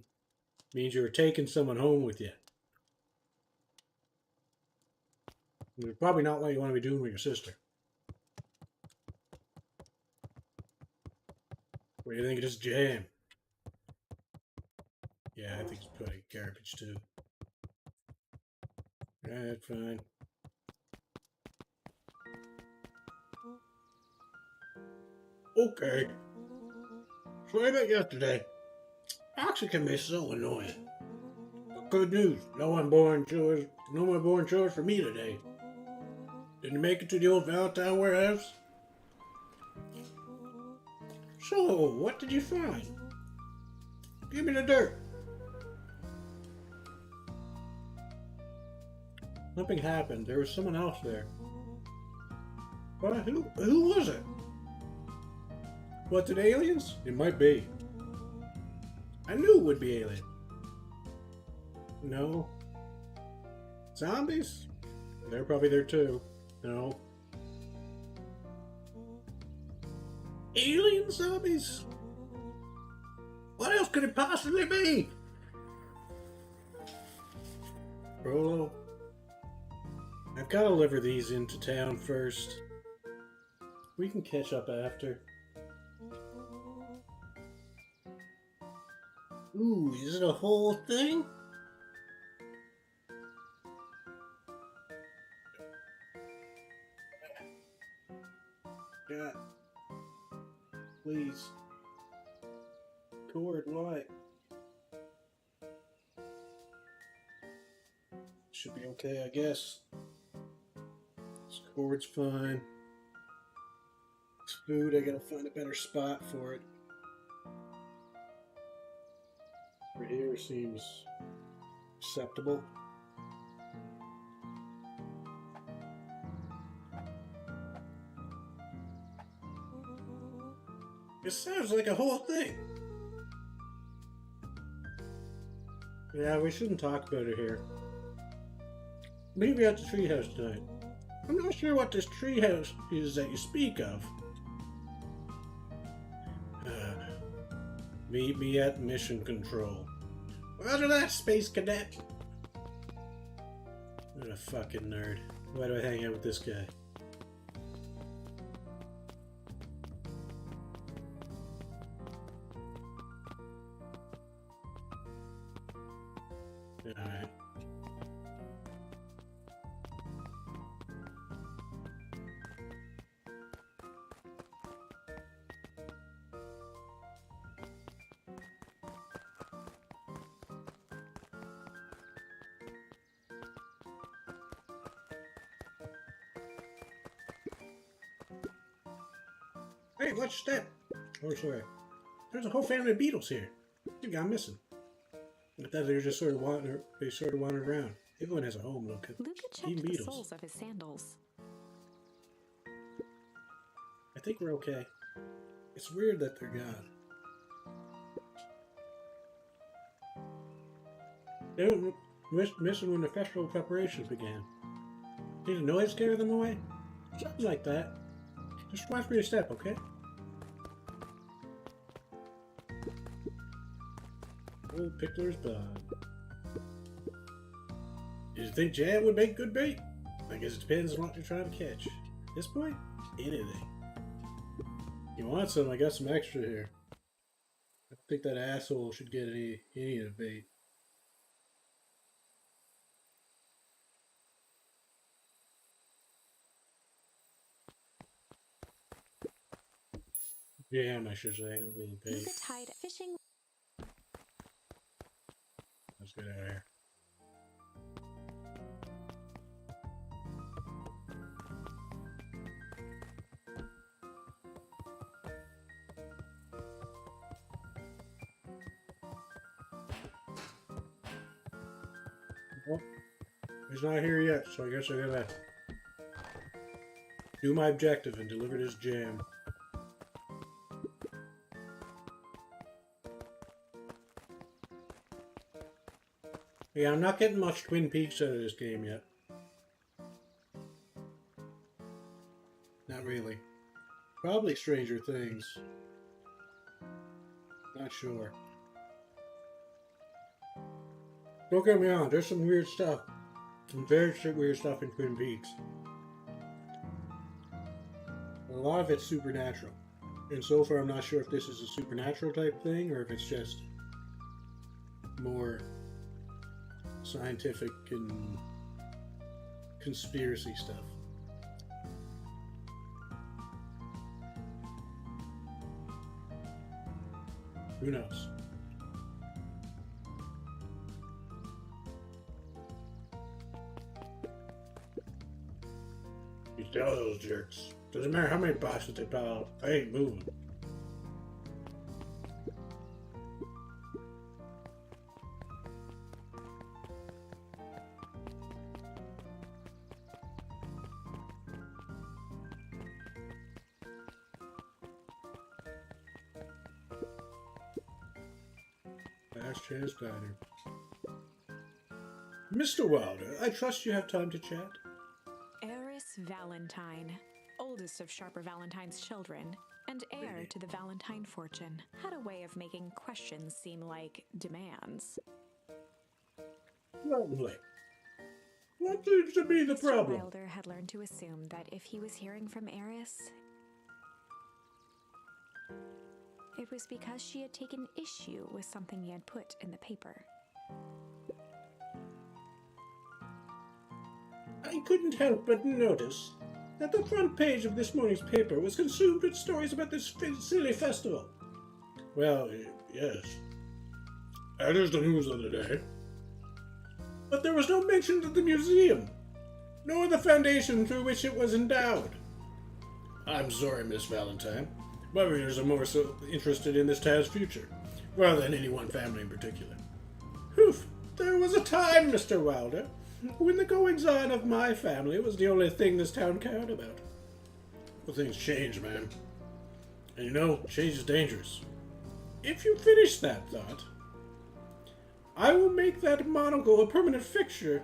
[SPEAKER 1] you were taking someone home with you. It's probably not what you want to be doing with your sister. What do you think of this jam? Yeah, I think it's pretty garbage too. Alright, fine. Okay. So like yesterday, Oxy can be so annoying. But good news, no more boring chores for me today. Did you make it to the old Valentine warehouse? So, what did you find? Give me the dirt. Something happened. There was someone else there. But who was it? Was it aliens? It might be. I knew it would be alien. No. Zombies? They're probably there too. No. Alien zombies? What else could it possibly be? Rolo, I've got to deliver these into town first. We can catch up after. Ooh, is it a whole thing? Yeah. Please. Cord, why? Should be okay, I guess. This cord's fine. This food, I gotta find a better spot for it. Right here seems acceptable. It sounds like a whole thing. Yeah, we shouldn't talk about it here. Meet me at the treehouse tonight. I'm not sure what this treehouse is that you speak of. Meet me at Mission Control. Roger that, Space Cadet. What a fucking nerd. Why do I hang out with this guy? Alright. Hey, what's that? Oh, sorry. There's a whole family of beetles here. You got missing. I thought they were just sort of wandered around. Everyone has a home, Luca.
[SPEAKER 2] Luca
[SPEAKER 1] Eating
[SPEAKER 2] checked the
[SPEAKER 1] beetles.
[SPEAKER 2] soles of his sandals.
[SPEAKER 1] I think we're okay. It's weird that they're gone. They were missing when the festival preparations began. Did the noise scare them away? Something like that. Just watch for your step, okay? Old Pickler's Bond. Did you think jam would make good bait? I guess it depends on what you're trying to catch. At this point, anything. You want some? I got some extra here. I think that asshole should get any of the bait. Jam, I should say. I don't mean bait.
[SPEAKER 2] Luca tied a fishing.
[SPEAKER 1] Let's get out of here. Well, he's not here yet, so I guess I gotta do my objective and deliver this jam. Yeah, I'm not getting much Twin Peaks out of this game yet. Not really. Probably Stranger Things. Not sure. Don't get me wrong, there's some weird stuff. Some very weird stuff in Twin Peaks. A lot of it's supernatural. And so far I'm not sure if this is a supernatural type thing or if it's just more scientific and conspiracy stuff. Who knows? You tell those jerks. Doesn't matter how many boxes they pile up, I ain't moving. Last chance diner. Mr. Wilder, I trust you have time to chat.
[SPEAKER 2] Eris Valentine, oldest of Sharper Valentine's children, and heir to the Valentine fortune, had a way of making questions seem like demands.
[SPEAKER 1] Lovely. What seems to be the
[SPEAKER 2] Mr.
[SPEAKER 1] problem?
[SPEAKER 2] Wilder had learned to assume that if he was hearing from Eris, it was because she had taken issue with something he had put in the paper.
[SPEAKER 1] I couldn't help but notice that the front page of this morning's paper was consumed with stories about this silly festival. Well, yes. That is the news of the day. But there was no mention of the museum, nor the foundation through which it was endowed. I'm sorry, Miss Valentine. My readers are more so interested in this town's future, rather than any one family in particular. Oof, there was a time, Mr. Wilder, when the goings-on of my family was the only thing this town cared about. Well, things change, man. And you know, change is dangerous. If you finish that thought, I will make that monocle a permanent fixture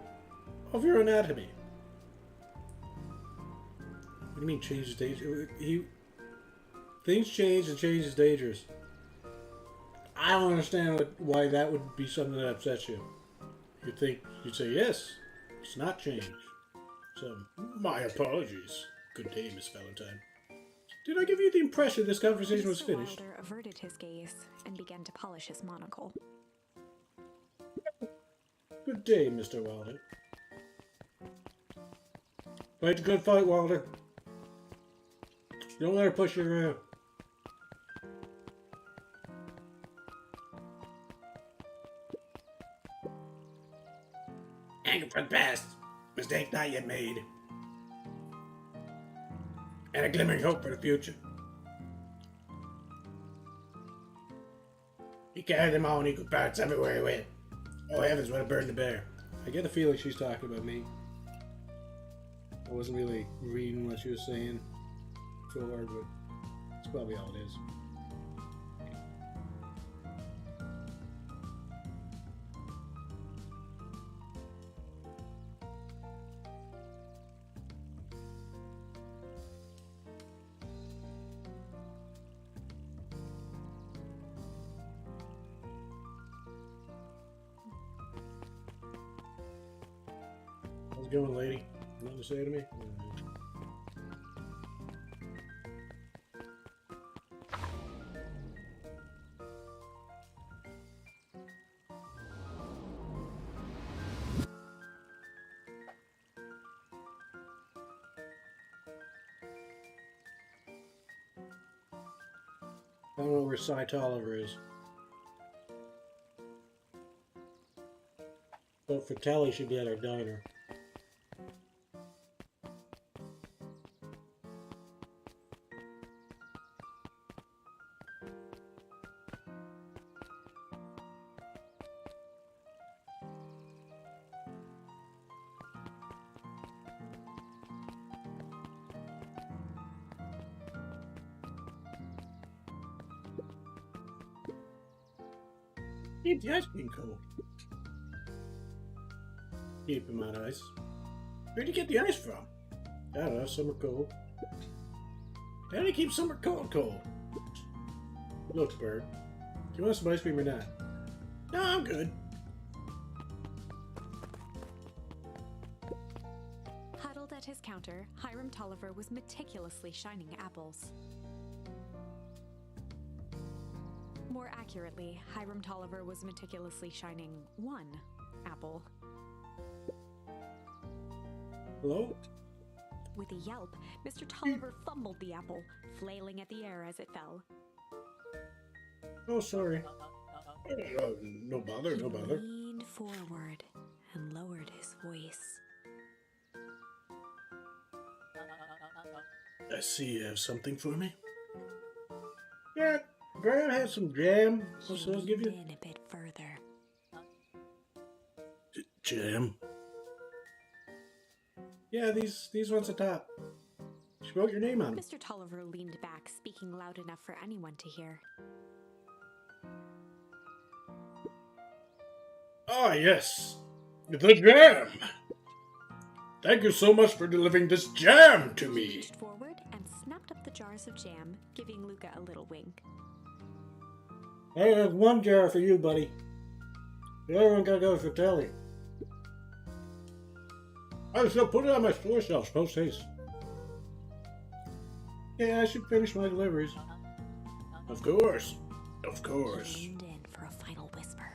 [SPEAKER 1] of your anatomy. What do you mean change is dangerous? Things change and change is dangerous. I don't understand why that would be something that upsets you. You'd say yes, it's not change. So, my apologies. Good day, Miss Valentine. Did I give you the impression this conversation was
[SPEAKER 2] Mr.
[SPEAKER 1] finished?
[SPEAKER 2] Wilder averted his gaze and began to polish his monocle.
[SPEAKER 1] Good day, Mr. Walden. Fight a good fight, Walden. Don't let her push you around.
[SPEAKER 3] Anger for the past. Mistake not yet made. And a glimmering hope for the future. He carried them all in equal parts everywhere he went. Oh heavens, what a burden to bear.
[SPEAKER 1] I get the feeling she's talking about me. I wasn't really reading what she was saying so hard, but that's probably all it is. How's it going, lady? Nothing to say to me? I don't know where Cy Tolliver is. But Fratelli should be at our diner.
[SPEAKER 3] Keep the ice cream cold.
[SPEAKER 1] Keep him on ice.
[SPEAKER 3] Where'd you get the ice from?
[SPEAKER 1] I don't know, summer cold.
[SPEAKER 3] How do you keep summer cold?
[SPEAKER 1] Look, Bird. Do you want some ice cream or not?
[SPEAKER 3] No, I'm good.
[SPEAKER 2] Huddled at his counter, Hiram Tolliver was meticulously shining apples. More accurately, Hiram Tolliver was meticulously shining one apple.
[SPEAKER 1] Hello?
[SPEAKER 2] With a yelp, Mr. Tolliver fumbled the apple, flailing at the air as it fell.
[SPEAKER 1] Oh, sorry.
[SPEAKER 3] No bother, no
[SPEAKER 2] He
[SPEAKER 3] bother.
[SPEAKER 2] leaned forward and lowered his voice.
[SPEAKER 3] I see you have something for me.
[SPEAKER 1] Yeah, Graham had some jam.
[SPEAKER 2] He
[SPEAKER 1] So I'll give you.
[SPEAKER 2] leaned in a bit further.
[SPEAKER 3] Jam.
[SPEAKER 1] Yeah, these ones at top. She wrote your name on them.
[SPEAKER 2] Mr. Tolliver leaned back, speaking loud enough for anyone to hear.
[SPEAKER 3] Ah, yes. The jam. Thank you so much for delivering this jam to
[SPEAKER 2] He
[SPEAKER 3] me.
[SPEAKER 2] reached forward and snapped up the jars of jam, giving Luca a little wink.
[SPEAKER 1] Hey, there's one jar for you, buddy. The other one gotta go for Telly.
[SPEAKER 3] I shall put it on my store shelves post haste.
[SPEAKER 1] Yeah, I should finish my deliveries.
[SPEAKER 3] Of course. Of
[SPEAKER 2] He
[SPEAKER 3] course.
[SPEAKER 2] leaned in for a final whisper.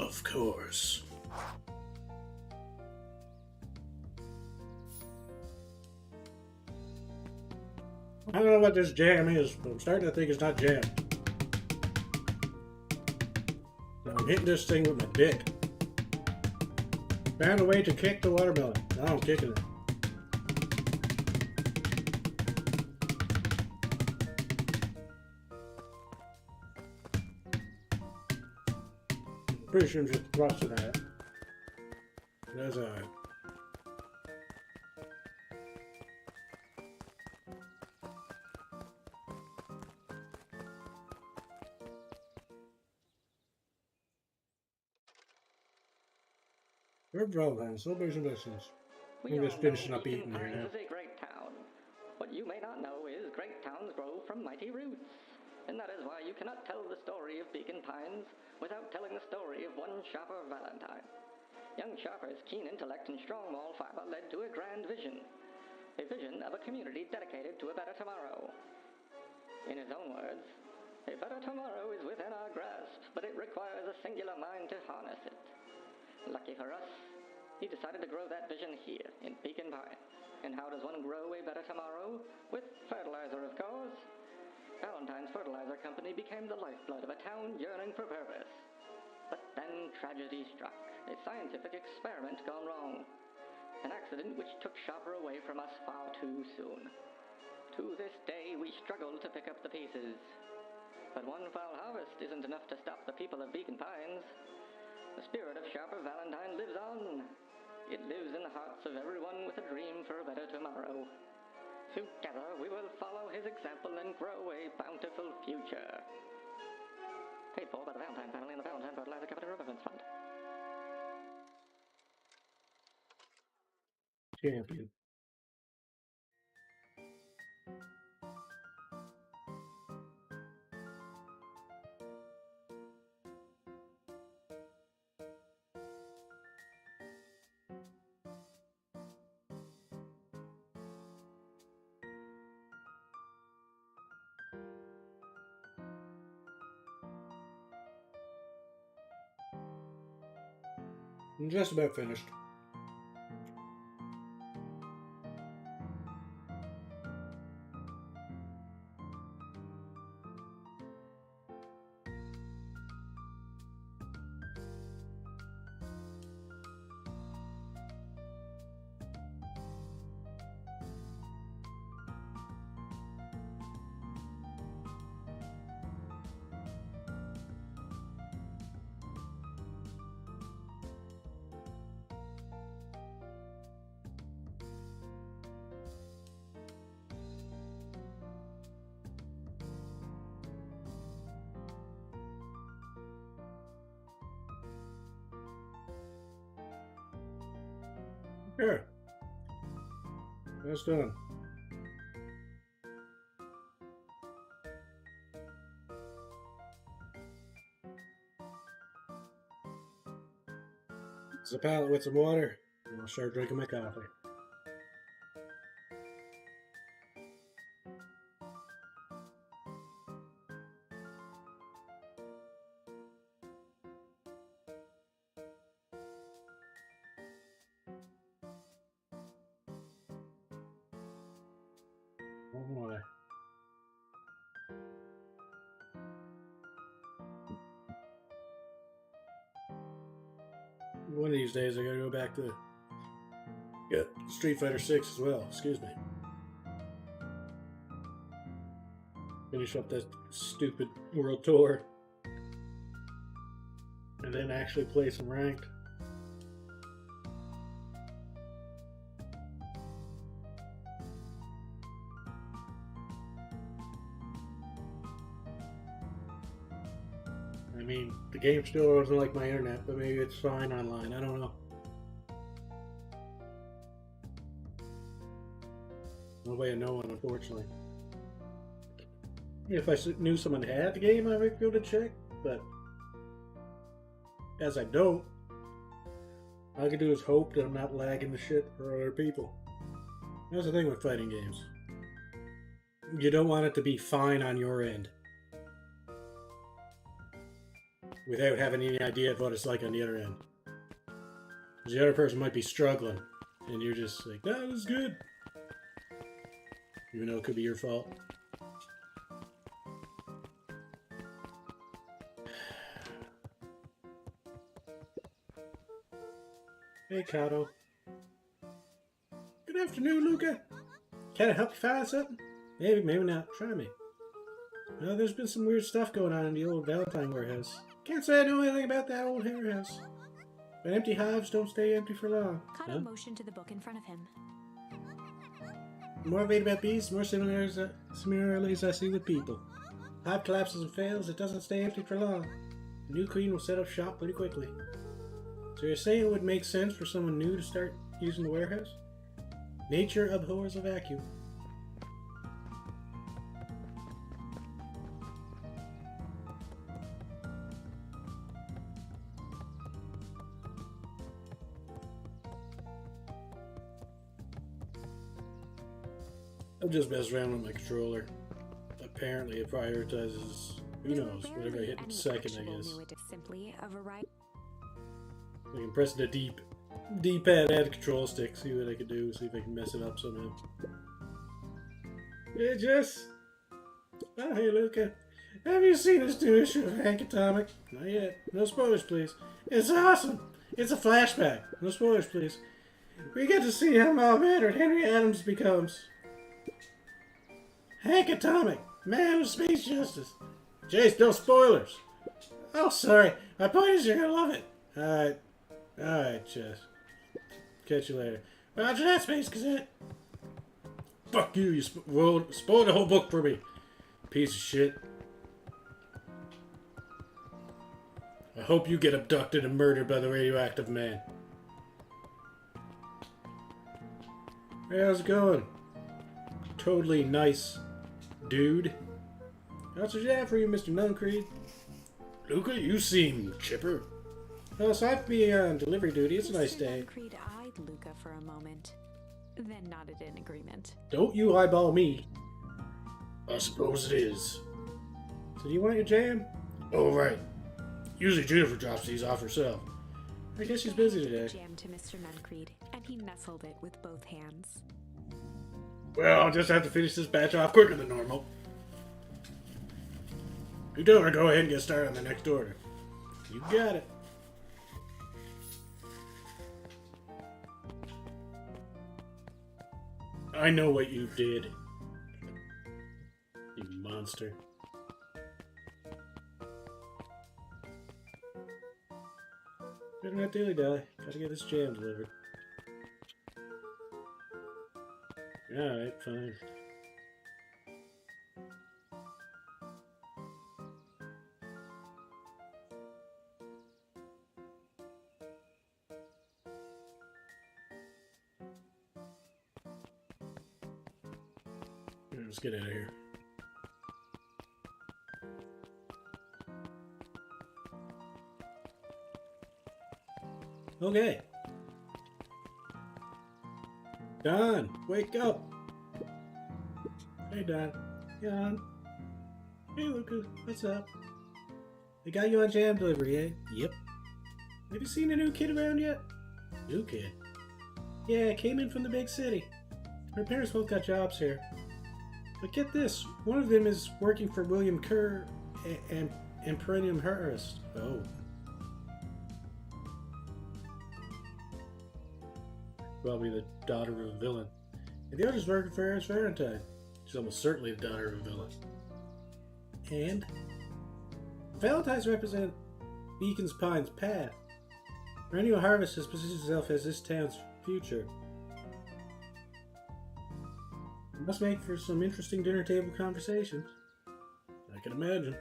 [SPEAKER 3] Of course.
[SPEAKER 1] I don't know what this jam is, but I'm starting to think it's not jam. I'm hitting this thing with my dick. Found a way to kick the watermelon. Now I'm kicking it. Pretty sure I'm just thrusting at it. That's alright. We're Valentine's, celebrations and blessings. I'm just finishing up eating here now.
[SPEAKER 4] Is a great town. What you may not know is great towns grow from mighty roots. And that is why you cannot tell the story of Beacon Pines without telling the story of one Sharper Valentine. Young Sharper's keen intellect and strong moral fiber led to a grand vision. A vision of a community dedicated to a better tomorrow. In his own words, A better tomorrow is within our grasp, but it requires a singular mind to harness it. Lucky for us, he decided to grow that vision here, in Beacon Pines. And how does one grow a better tomorrow? With fertilizer, of course. Valentine's Fertilizer Company became the lifeblood of a town yearning for purpose. But then tragedy struck, a scientific experiment gone wrong. An accident which took Chopper away from us far too soon. To this day, we struggle to pick up the pieces. But one foul harvest isn't enough to stop the people of Beacon Pines. The spirit of Sharper Valentine lives on. It lives in the hearts of everyone with a dream for a better tomorrow. Together, we will follow his example and grow a bountiful future. Paid for by the Valentine family and the Valentine Fertilizer Company Remembrance Fund.
[SPEAKER 1] Champion. I'm just about finished. Here. That's done. It's a pallet with some water, and I'll start drinking my coffee. Oh my. One of these days I gotta go back to Street Fighter 6 as well, excuse me. Finish up that stupid world tour. And then actually play some ranked. I mean, the game still wasn't like my internet, but maybe it's fine online. I don't know. No way of knowing, unfortunately. If I knew someone had the game, I might go to check, but as I don't, all I can do is hope that I'm not lagging the shit for other people. That's the thing with fighting games. You don't want it to be fine on your end, without having any idea of what it's like on the other end. Because the other person might be struggling, and you're just like, that was good. Even though it could be your fault. Hey, Kato. Good afternoon, Luca. Can I help you find something? Maybe, maybe not. Try me. Well, there's been some weird stuff going on in the old Valentine warehouse. Can't say I know anything about that old warehouse. But empty hives don't stay empty for long.
[SPEAKER 2] Kato motioned to the book in front of him.
[SPEAKER 3] The more I read about bees, the more similarities I see with people. Hive collapses and fails, it doesn't stay empty for long. The new queen will set up shop pretty quickly. So you're saying it would make sense for someone new to start using the warehouse? Nature abhors a vacuum. I'm just messing around with my controller. Apparently it prioritizes
[SPEAKER 1] Who knows? Whatever I hit in second, I guess.
[SPEAKER 2] Knew it is simply a variety.
[SPEAKER 1] I can press the D-pad, add control stick, see what I can do, see if I can mess it up somehow. Hey, Jess. Oh, hey, Luca. Have you seen this new issue of Hank Atomic? Not yet. No spoilers, please. It's awesome. It's a flashback. No spoilers, please. We get to see how mal-mannered Henry Adams becomes. Hank Atomic, man of space justice. Jace, no spoilers. Oh, sorry. My point is you're gonna love it. Alright. Alright, Jess. Catch you later. Roger that, Space Gazette. Fuck you, you spoiled the whole book for me. Piece of shit. I hope you get abducted and murdered by the radioactive man. Hey, how's it going? Totally nice dude. How's your job for you, Mr. Nuncreed? Luca, you seem chipper. Oh, so I have to be on delivery duty. It's a nice day.
[SPEAKER 2] Nuncreed eyed Luca for a moment, then nodded in agreement.
[SPEAKER 1] Don't you eyeball me.
[SPEAKER 3] I suppose it is.
[SPEAKER 1] So do you want your jam?
[SPEAKER 3] Oh, right. Usually Jennifer drops these off herself.
[SPEAKER 1] I guess she's busy today.
[SPEAKER 2] Jam to Mr. Nuncreed, and he nestled it with both hands.
[SPEAKER 3] Well, I'll just have to finish this batch off quicker than normal. You don't want to go ahead and get started on the next order.
[SPEAKER 1] You got it.
[SPEAKER 3] I know what you did.
[SPEAKER 1] You monster. Better not dilly dally. Gotta get this jam delivered. Alright, fine. Let's get out of here. Okay. Don, wake up. Hey, Don. Don. Hey, Lucas. What's up? They got you on jam delivery, eh? Yep. Have you seen a new kid around yet? New kid? Yeah, came in from the big city. Her parents both got jobs here. But get this, one of them is working for William Kerr and Perennium Hearst. Oh. Probably the daughter of a villain. And the other's working for Eris Valentine. She's almost certainly the daughter of a villain. And Valentines represent Beacon's Pines path. Perennial Harvest has positioned itself as this town's future. It must make for some interesting dinner table conversations. I can imagine.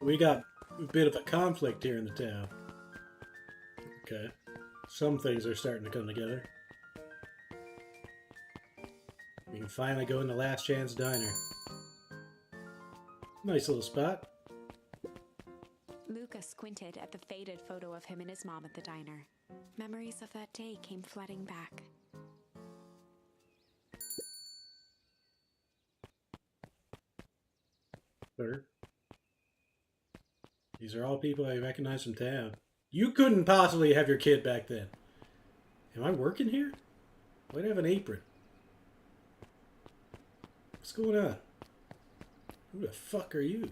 [SPEAKER 1] We got a bit of a conflict here in the town. Okay. Some things are starting to come together. We can finally go into Last Chance Diner. Nice little spot.
[SPEAKER 2] Luca squinted at the faded photo of him and his mom at the diner. Memories of that day came flooding back.
[SPEAKER 1] Sir. These are all people I recognize from town. You couldn't possibly have your kid back then. Am I working here? Why'd I have an apron? What's going on? Who the fuck are you?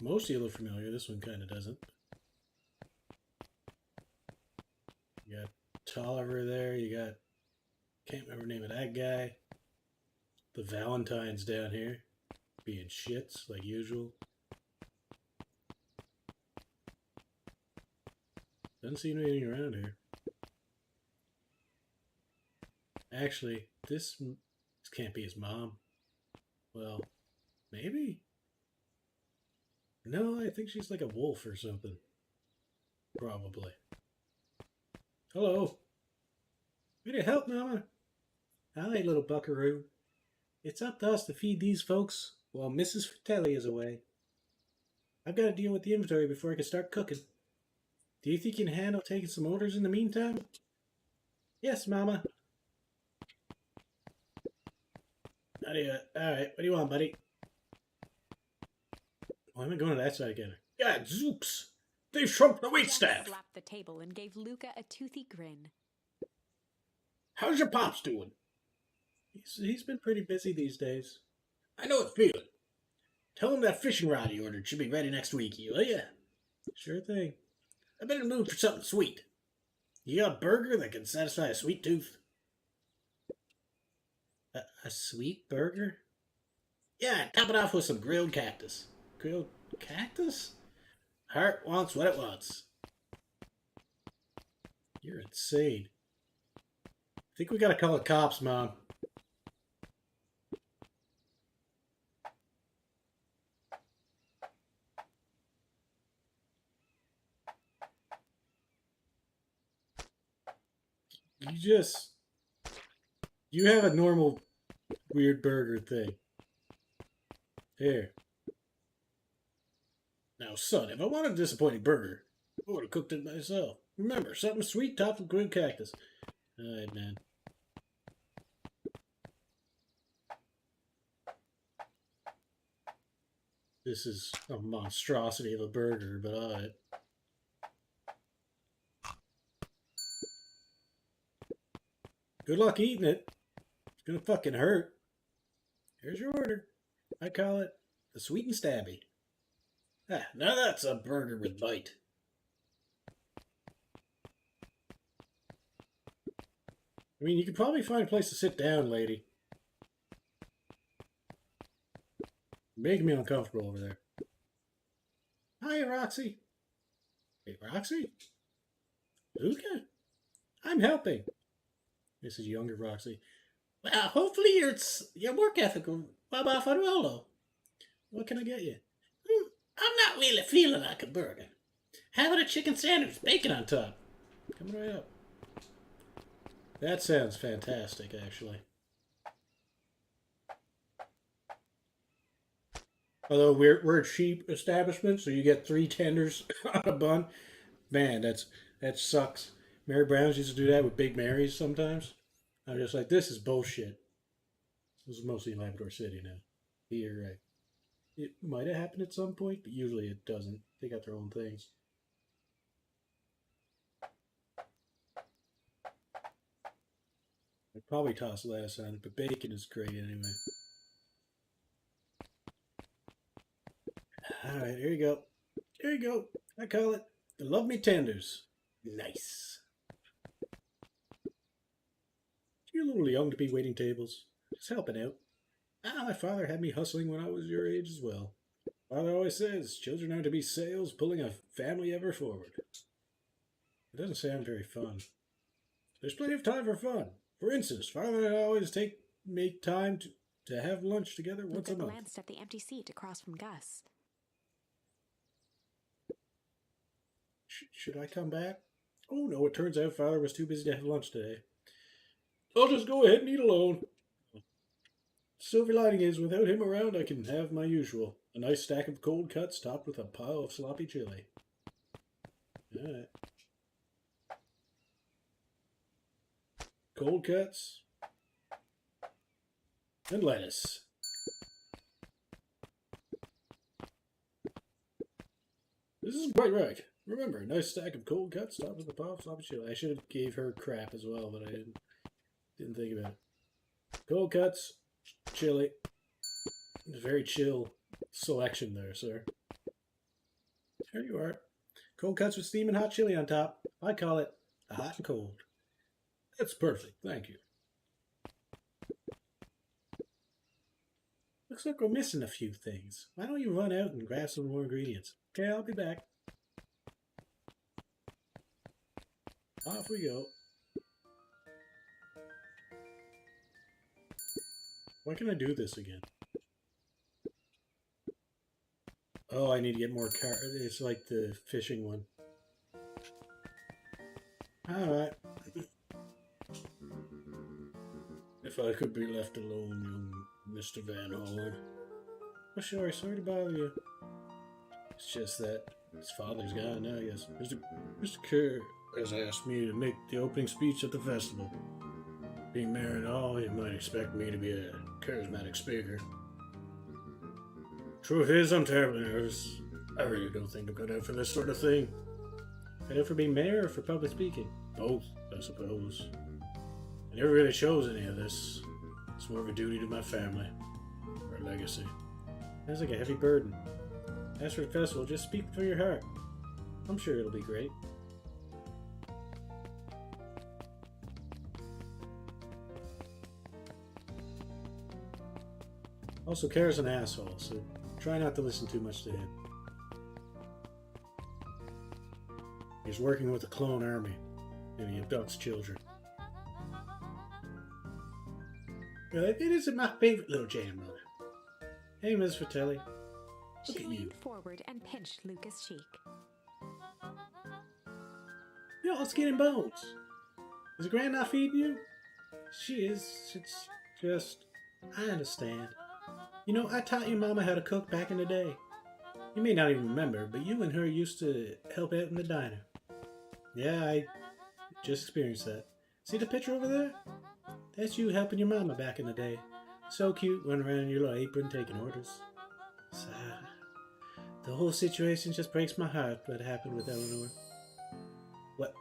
[SPEAKER 1] Most of you look familiar. This one kind of doesn't. You got Tolliver there. You got... Can't remember the name of that guy. The Valentines down here. Being shits, like usual. Doesn't seem to be anything around here. Actually, this can't be his mom. Well, maybe? No, I think she's like a wolf or something. Probably. Hello. Need to help, Mama? Hi, little buckaroo. It's up to us to feed these folks while Mrs. Fratelli is away. I've got to deal with the inventory before I can start cooking. Do you think you can handle taking some orders in the meantime? Yes, Mama. Alright, what do you want, buddy? Why am I going to that side again?
[SPEAKER 3] God, zooks! They've shrunk the
[SPEAKER 2] Jack
[SPEAKER 3] waitstaff!
[SPEAKER 2] slapped the table and gave Luca a toothy grin.
[SPEAKER 3] How's your pops doing?
[SPEAKER 1] He's been pretty busy these days.
[SPEAKER 3] I know it's feeling. Tell him that fishing rod he ordered should be ready next week, will ya?
[SPEAKER 1] Sure thing.
[SPEAKER 3] I've been in the mood for something sweet. You got a burger that can satisfy a sweet tooth?
[SPEAKER 1] A sweet burger?
[SPEAKER 3] Yeah, top it off with some grilled cactus.
[SPEAKER 1] Grilled cactus?
[SPEAKER 3] Heart wants what it wants.
[SPEAKER 1] You're insane. I think we gotta call the cops, Mom. You have a normal weird burger thing. Here.
[SPEAKER 3] Now, son, if I wanted a disappointing burger, I would have cooked it myself. Remember, something sweet topped with grilled cactus.
[SPEAKER 1] Alright, man. This is a monstrosity of a burger, but alright. Good luck eating it. It's gonna fucking hurt. Here's your order. I call it the sweet and stabby.
[SPEAKER 3] Ah, now that's a burger with bite.
[SPEAKER 1] I mean, you could probably find a place to sit down, lady. You're making me uncomfortable over there. Hi, Roxy. Hey, Roxy? Luca? I'm helping. This is younger Roxy.
[SPEAKER 3] Well, hopefully your work ethic will rub off on Rolo.
[SPEAKER 1] What can I get you?
[SPEAKER 3] I'm not really feeling like a burger. How about a chicken sandwich with bacon on top?
[SPEAKER 1] Coming right up. That sounds fantastic, actually. Although we're a cheap establishment, so you get 3 tenders on a bun. Man, that sucks. Mary Brown's used to do that with Big Marys sometimes. I'm just like, this is bullshit. This is mostly in Labrador City now. You're right. It might have happened at some point, but usually it doesn't. They got their own things. I'd probably toss lettuce on it, but bacon is great anyway. Alright, here you go. Here you go. I call it the Love Me Tenders.
[SPEAKER 3] Nice.
[SPEAKER 1] You're a little young to be waiting tables. Just helping out. My father had me hustling when I was your age as well. Father always says, children are to be sails pulling a family ever forward. It doesn't sound very fun. There's plenty of time for fun. For instance, Father and I always make time to have lunch together once a
[SPEAKER 2] Luca
[SPEAKER 1] month.
[SPEAKER 2] glanced at the empty seat across from Gus.
[SPEAKER 1] Should I come back? Oh no, it turns out Father was too busy to have lunch today. I'll just go ahead and eat alone. Silver lining is, without him around, I can have my usual. A nice stack of cold cuts topped with a pile of sloppy chili. Alright. Cold cuts. And lettuce. This is quite right. Remember, a nice stack of cold cuts topped with a pile of sloppy chili. I should have gave her crap as well, but I didn't think about it. Cold cuts. Chili. Very chill selection there, sir. There you are. Cold cuts with steaming hot chili on top. I call it a hot and cold. That's perfect, thank you. Looks like we're missing a few things. Why don't you run out and grab some more ingredients? Okay, I'll be back. Off we go. Why can I do this again? Oh, I need to get more It's like the fishing one. Alright. If I could be left alone, young Mr. Van Hollen. Oh, sure, sorry to bother you. It's just that his father's gone now, yes. Mr. Kerr has asked me to make the opening speech at the festival. Being mayor and all, you might expect me to be a charismatic speaker. Truth is, I'm terribly nervous. I really don't think I'm cut out for this sort of thing. Cut out for being mayor or for public speaking? Both, I suppose. I never really chose any of this. It's more of a duty to my family, or a legacy. Sounds like a heavy burden. As for the festival, just speak from your heart. I'm sure it'll be great. Also, Kara's an asshole, so try not to listen too much to him. He's working with a clone army, and he abducts children.
[SPEAKER 3] Well, it isn't my favorite little jam, Mother.
[SPEAKER 1] Hey, Ms. Fratelli.
[SPEAKER 2] She
[SPEAKER 1] Look at you.
[SPEAKER 2] leaned forward and pinched Luca's cheek.
[SPEAKER 1] You're all skin and bones. Is Gran not feeding you? She is. It's just... I understand. You know, I taught your mama how to cook back in the day. You may not even remember, but you and her used to help out in the diner. Yeah, I just experienced that. See the picture over there? That's you helping your mama back in the day. So cute, running around in your little apron taking orders. So, the whole situation just breaks my heart, what happened with Eleanor.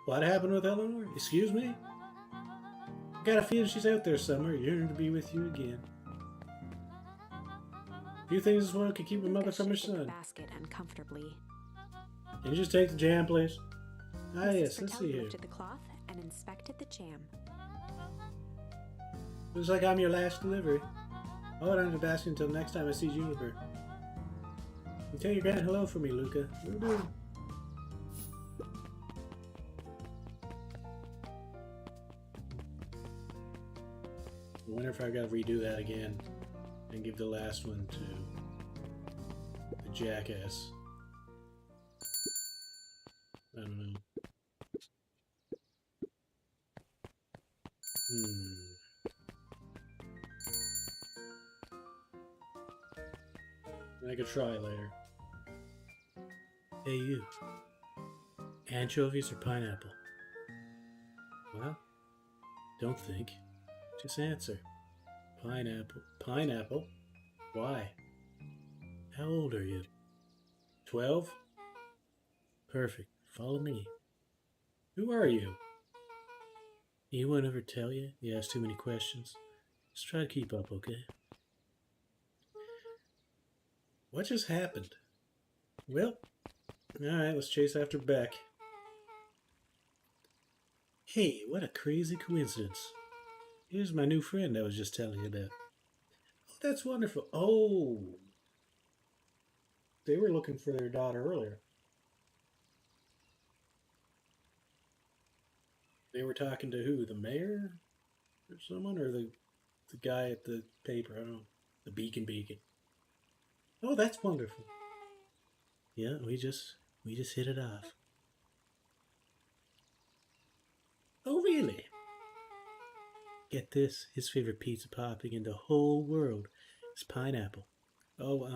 [SPEAKER 1] What happened with Eleanor? Excuse me? I got a feeling she's out there somewhere, yearning to be with you again. Few things this world can keep a mother from her
[SPEAKER 2] shifted the
[SPEAKER 1] son.
[SPEAKER 2] basket uncomfortably.
[SPEAKER 1] Can you just take the jam, please? Ah,
[SPEAKER 2] Mrs.
[SPEAKER 1] yes, let's
[SPEAKER 2] Fratelli
[SPEAKER 1] see here.
[SPEAKER 2] lifted the cloth and inspected the jam.
[SPEAKER 1] Looks like I'm your last delivery. Hold on to the basket until next time I see Juniper. You tell your grand hello for me, Luca. Will do. I wonder if I gotta redo that again and give the last one to the jackass. I don't know. I could try later. Hey you. Anchovies or pineapple? Well, don't think. Just answer. Pineapple. Pineapple? Why? How old are you? 12? Perfect. Follow me. Who are you? He won't ever tell you. You ask too many questions. Just try to keep up, okay? What just happened? Well, alright, let's chase after Beck. Hey, what a crazy coincidence. Here's my new friend I was just telling you about. Oh, that's wonderful. Oh, they were looking for their daughter earlier. They were talking to who? The mayor? Or someone? Or the guy at the paper? I don't know. The Beacon. Oh, that's wonderful. Yeah, we just hit it off. Oh, really? Get this, his favorite pizza popping in the whole world is pineapple. Oh,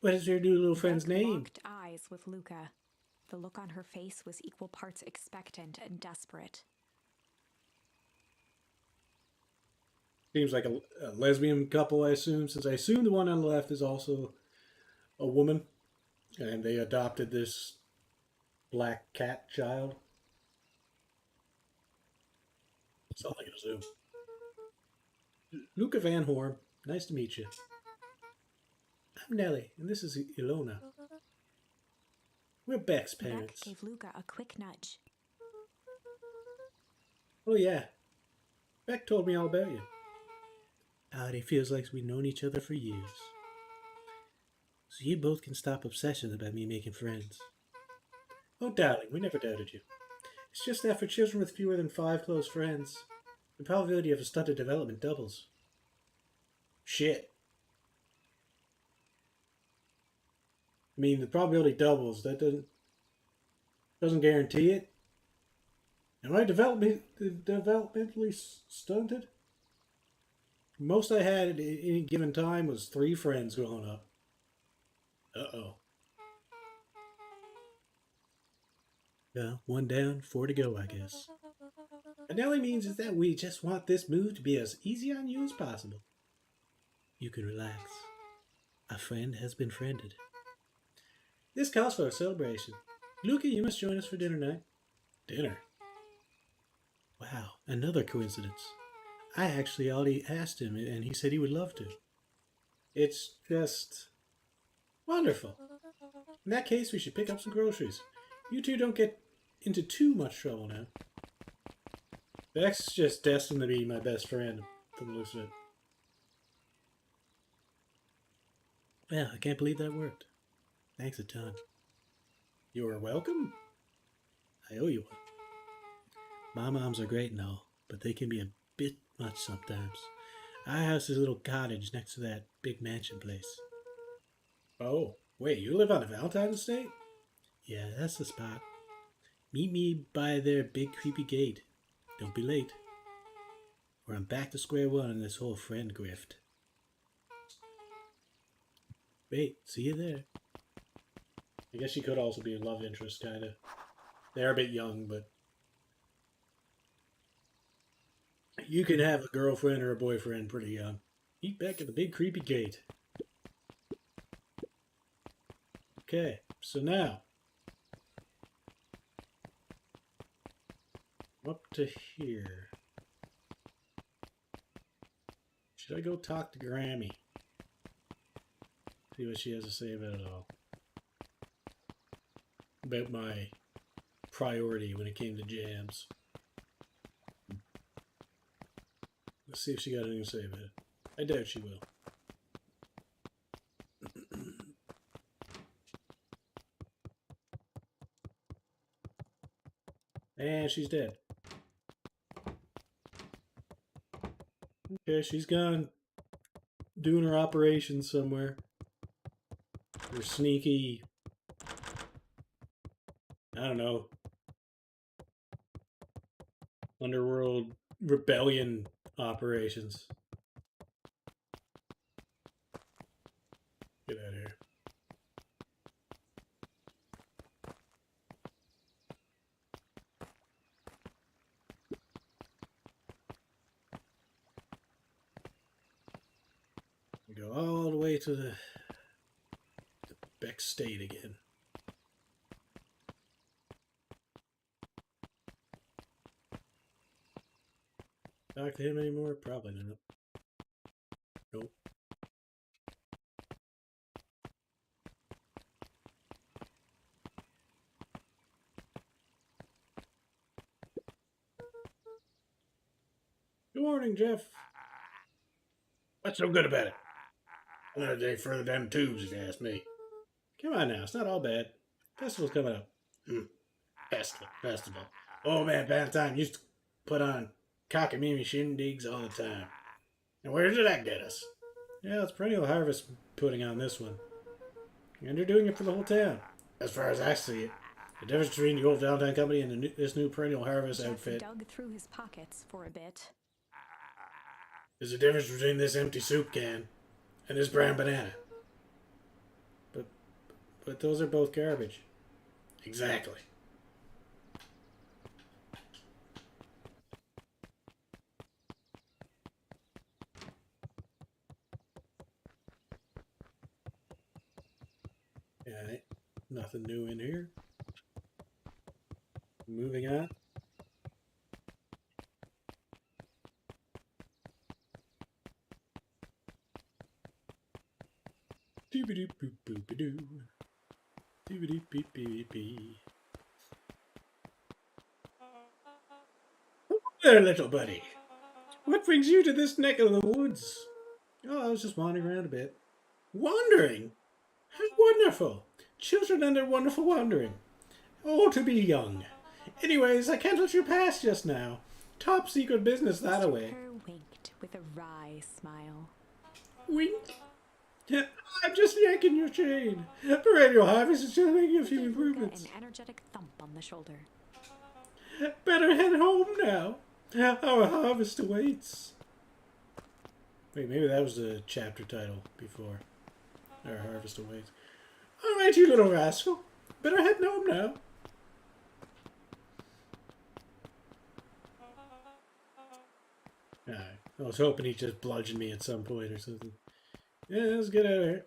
[SPEAKER 1] what is your new little friend's
[SPEAKER 2] Beck
[SPEAKER 1] name?
[SPEAKER 2] locked eyes with Luca. The look on her face was equal parts expectant and desperate.
[SPEAKER 1] Seems like a lesbian couple, I assume, since I assume the one on the left is also a woman, and they adopted this black cat child. That's all I can assume. Luca Van Horn, nice to meet you. I'm Nellie, and this is Ilona. We're Beck's parents.
[SPEAKER 2] Beck gave Luca a quick nudge.
[SPEAKER 1] Oh yeah, Beck told me all about you. It feels like we've known each other for years. So you both can stop obsessing about me making friends. Oh darling, we never doubted you. It's just that for children with fewer than 5 close friends, the probability of a stunted development doubles. Shit. I mean, the probability doubles. That doesn't guarantee it. Am I developmentally stunted? Most I had at any given time was 3 friends growing up. Uh-oh. Well, one down, four to go, I guess. And all it means is that we just want this move to be as easy on you as possible. You can relax. A friend has been friended. This calls for a celebration. Luca, you must join us for dinner night. Dinner? Wow, another coincidence. I actually already asked him, and he said he would love to. It's just wonderful. In that case, we should pick up some groceries. You two don't get into too much trouble now. Bex is just destined to be my best friend, from the looks of it. Well, I can't believe that worked. Thanks a ton. You're welcome. I owe you one. My moms are great and all, but they can be a bit much sometimes. Our house is a little cottage next to that big mansion place. Oh, wait, you live on a Valentine's estate? Yeah, that's the spot. Meet me by their big creepy gate. Don't be late, or I'm back to square one in this whole friend grift. Wait, see you there. I guess she could also be a love interest, kind of. They're a bit young, but you can have a girlfriend or a boyfriend pretty young. Meet back at the big creepy gate. Okay, so now up to here. Should I go talk to Grammy? See what she has to say about it all. About my priority when it came to jams. Let's see if she got anything to say about it. I doubt she will. And she's dead. Okay, she's gone doing her operations somewhere. Her sneaky, I don't know, underworld rebellion operations. Get out of here. We go all the way to the Beck State again. Talk to him anymore? Probably not. Nope. Good morning, Jeff. What's so good about it? Another day further down the tubes, if you ask me. Come on now, it's not all bad. Festival's coming up. Festival. Oh man, Valentine used to put on cockamamie shindigs all the time. And where did that get us? Yeah, it's Perennial Harvest putting on this one. And they're doing it for the whole town. As far as I see it. The difference between the old Valentine Company and this new Perennial Harvest outfit
[SPEAKER 2] dug through his pockets for a bit.
[SPEAKER 1] is the difference between this empty soup can and this brown banana. But those are both garbage. Exactly. Alright, nothing new in here. Moving on. Doobie-doop-boop-boop-a-doo. Doobie-doop-beep-beep-beep. There, little buddy. What brings you to this neck of the woods? Oh, I was just wandering around a bit. Wandering? How wonderful! Children and their wonderful wandering. Oh, to be young. Anyways, I can't let you pass just now. Top secret business that away.
[SPEAKER 2] Her winked with a wry smile.
[SPEAKER 1] Wink? I'm just yanking your chain. Perennial Harvest is just making a few
[SPEAKER 2] Gave Luca
[SPEAKER 1] improvements.
[SPEAKER 2] an energetic thump on the shoulder.
[SPEAKER 1] Better head home now. Our harvest awaits. Wait, maybe that was the chapter title before. Our harvest awaits. All right, you little rascal. Better head home now. Alright. I was hoping he'd just bludgeon me at some point or something. Yeah, let's get out of here.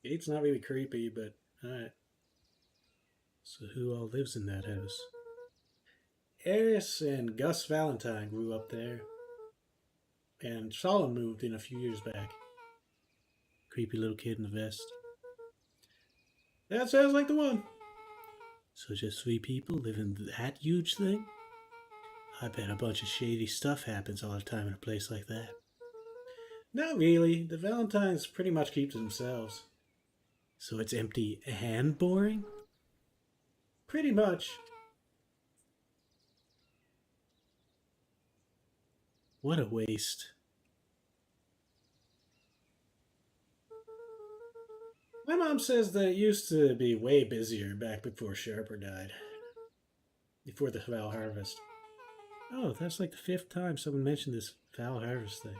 [SPEAKER 1] Gate's not really creepy, but alright. So who all lives in that house? Eris and Gus Valentine grew up there. And Solomon moved in a few years back. Creepy little kid in the vest. That sounds like the one. So just 3 people live in that huge thing? I bet a bunch of shady stuff happens all the time in a place like that. Not really. The Valentines pretty much keep to themselves. So it's empty and boring? Pretty much. What a waste. My mom says that it used to be way busier back before Sharper died. Before the Val Harvest. Oh, that's like the 5th time someone mentioned this Val Harvest thing.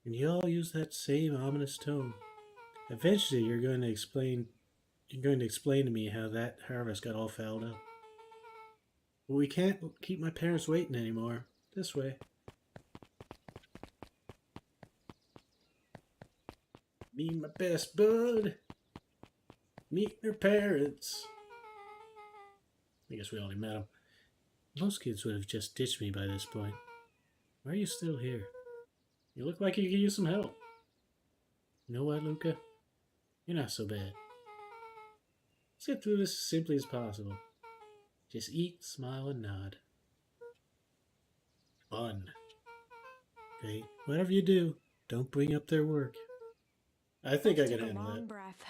[SPEAKER 1] And you all use that same ominous tone. Eventually you're going to explain to me how that harvest got all fouled up. But we can't keep my parents waiting anymore. This way. Me and my best bud. Meet their parents. I guess we only met them. Most kids would have just ditched me by this point. Why are you still here? You look like you could use some help. You know what, Luca? You're not so bad. Let's get through this as simply as possible. Just eat, smile, and nod. Fun. Okay, whatever you do, don't bring up their work. I think I can handle
[SPEAKER 2] a long
[SPEAKER 1] that.
[SPEAKER 2] breath,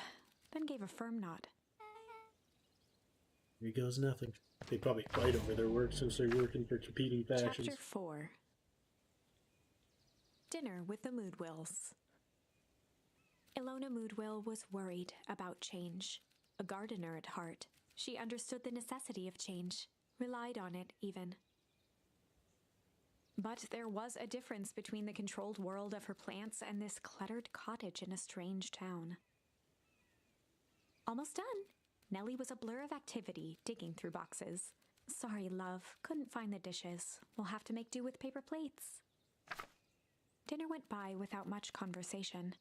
[SPEAKER 2] then gave a firm nod.
[SPEAKER 1] Here goes nothing. They probably fight over their work since they're working for competing factions.
[SPEAKER 2] Chapter 4. Dinner with the Moodwills. Ilona Moodwill was worried about change. A gardener at heart, she understood the necessity of change, relied on it even. But there was a difference between the controlled world of her plants and this cluttered cottage in a strange town. Almost done. Nellie was a blur of activity, digging through boxes. Sorry, love, couldn't find the dishes. We'll have to make do with paper plates. Dinner went by without much conversation.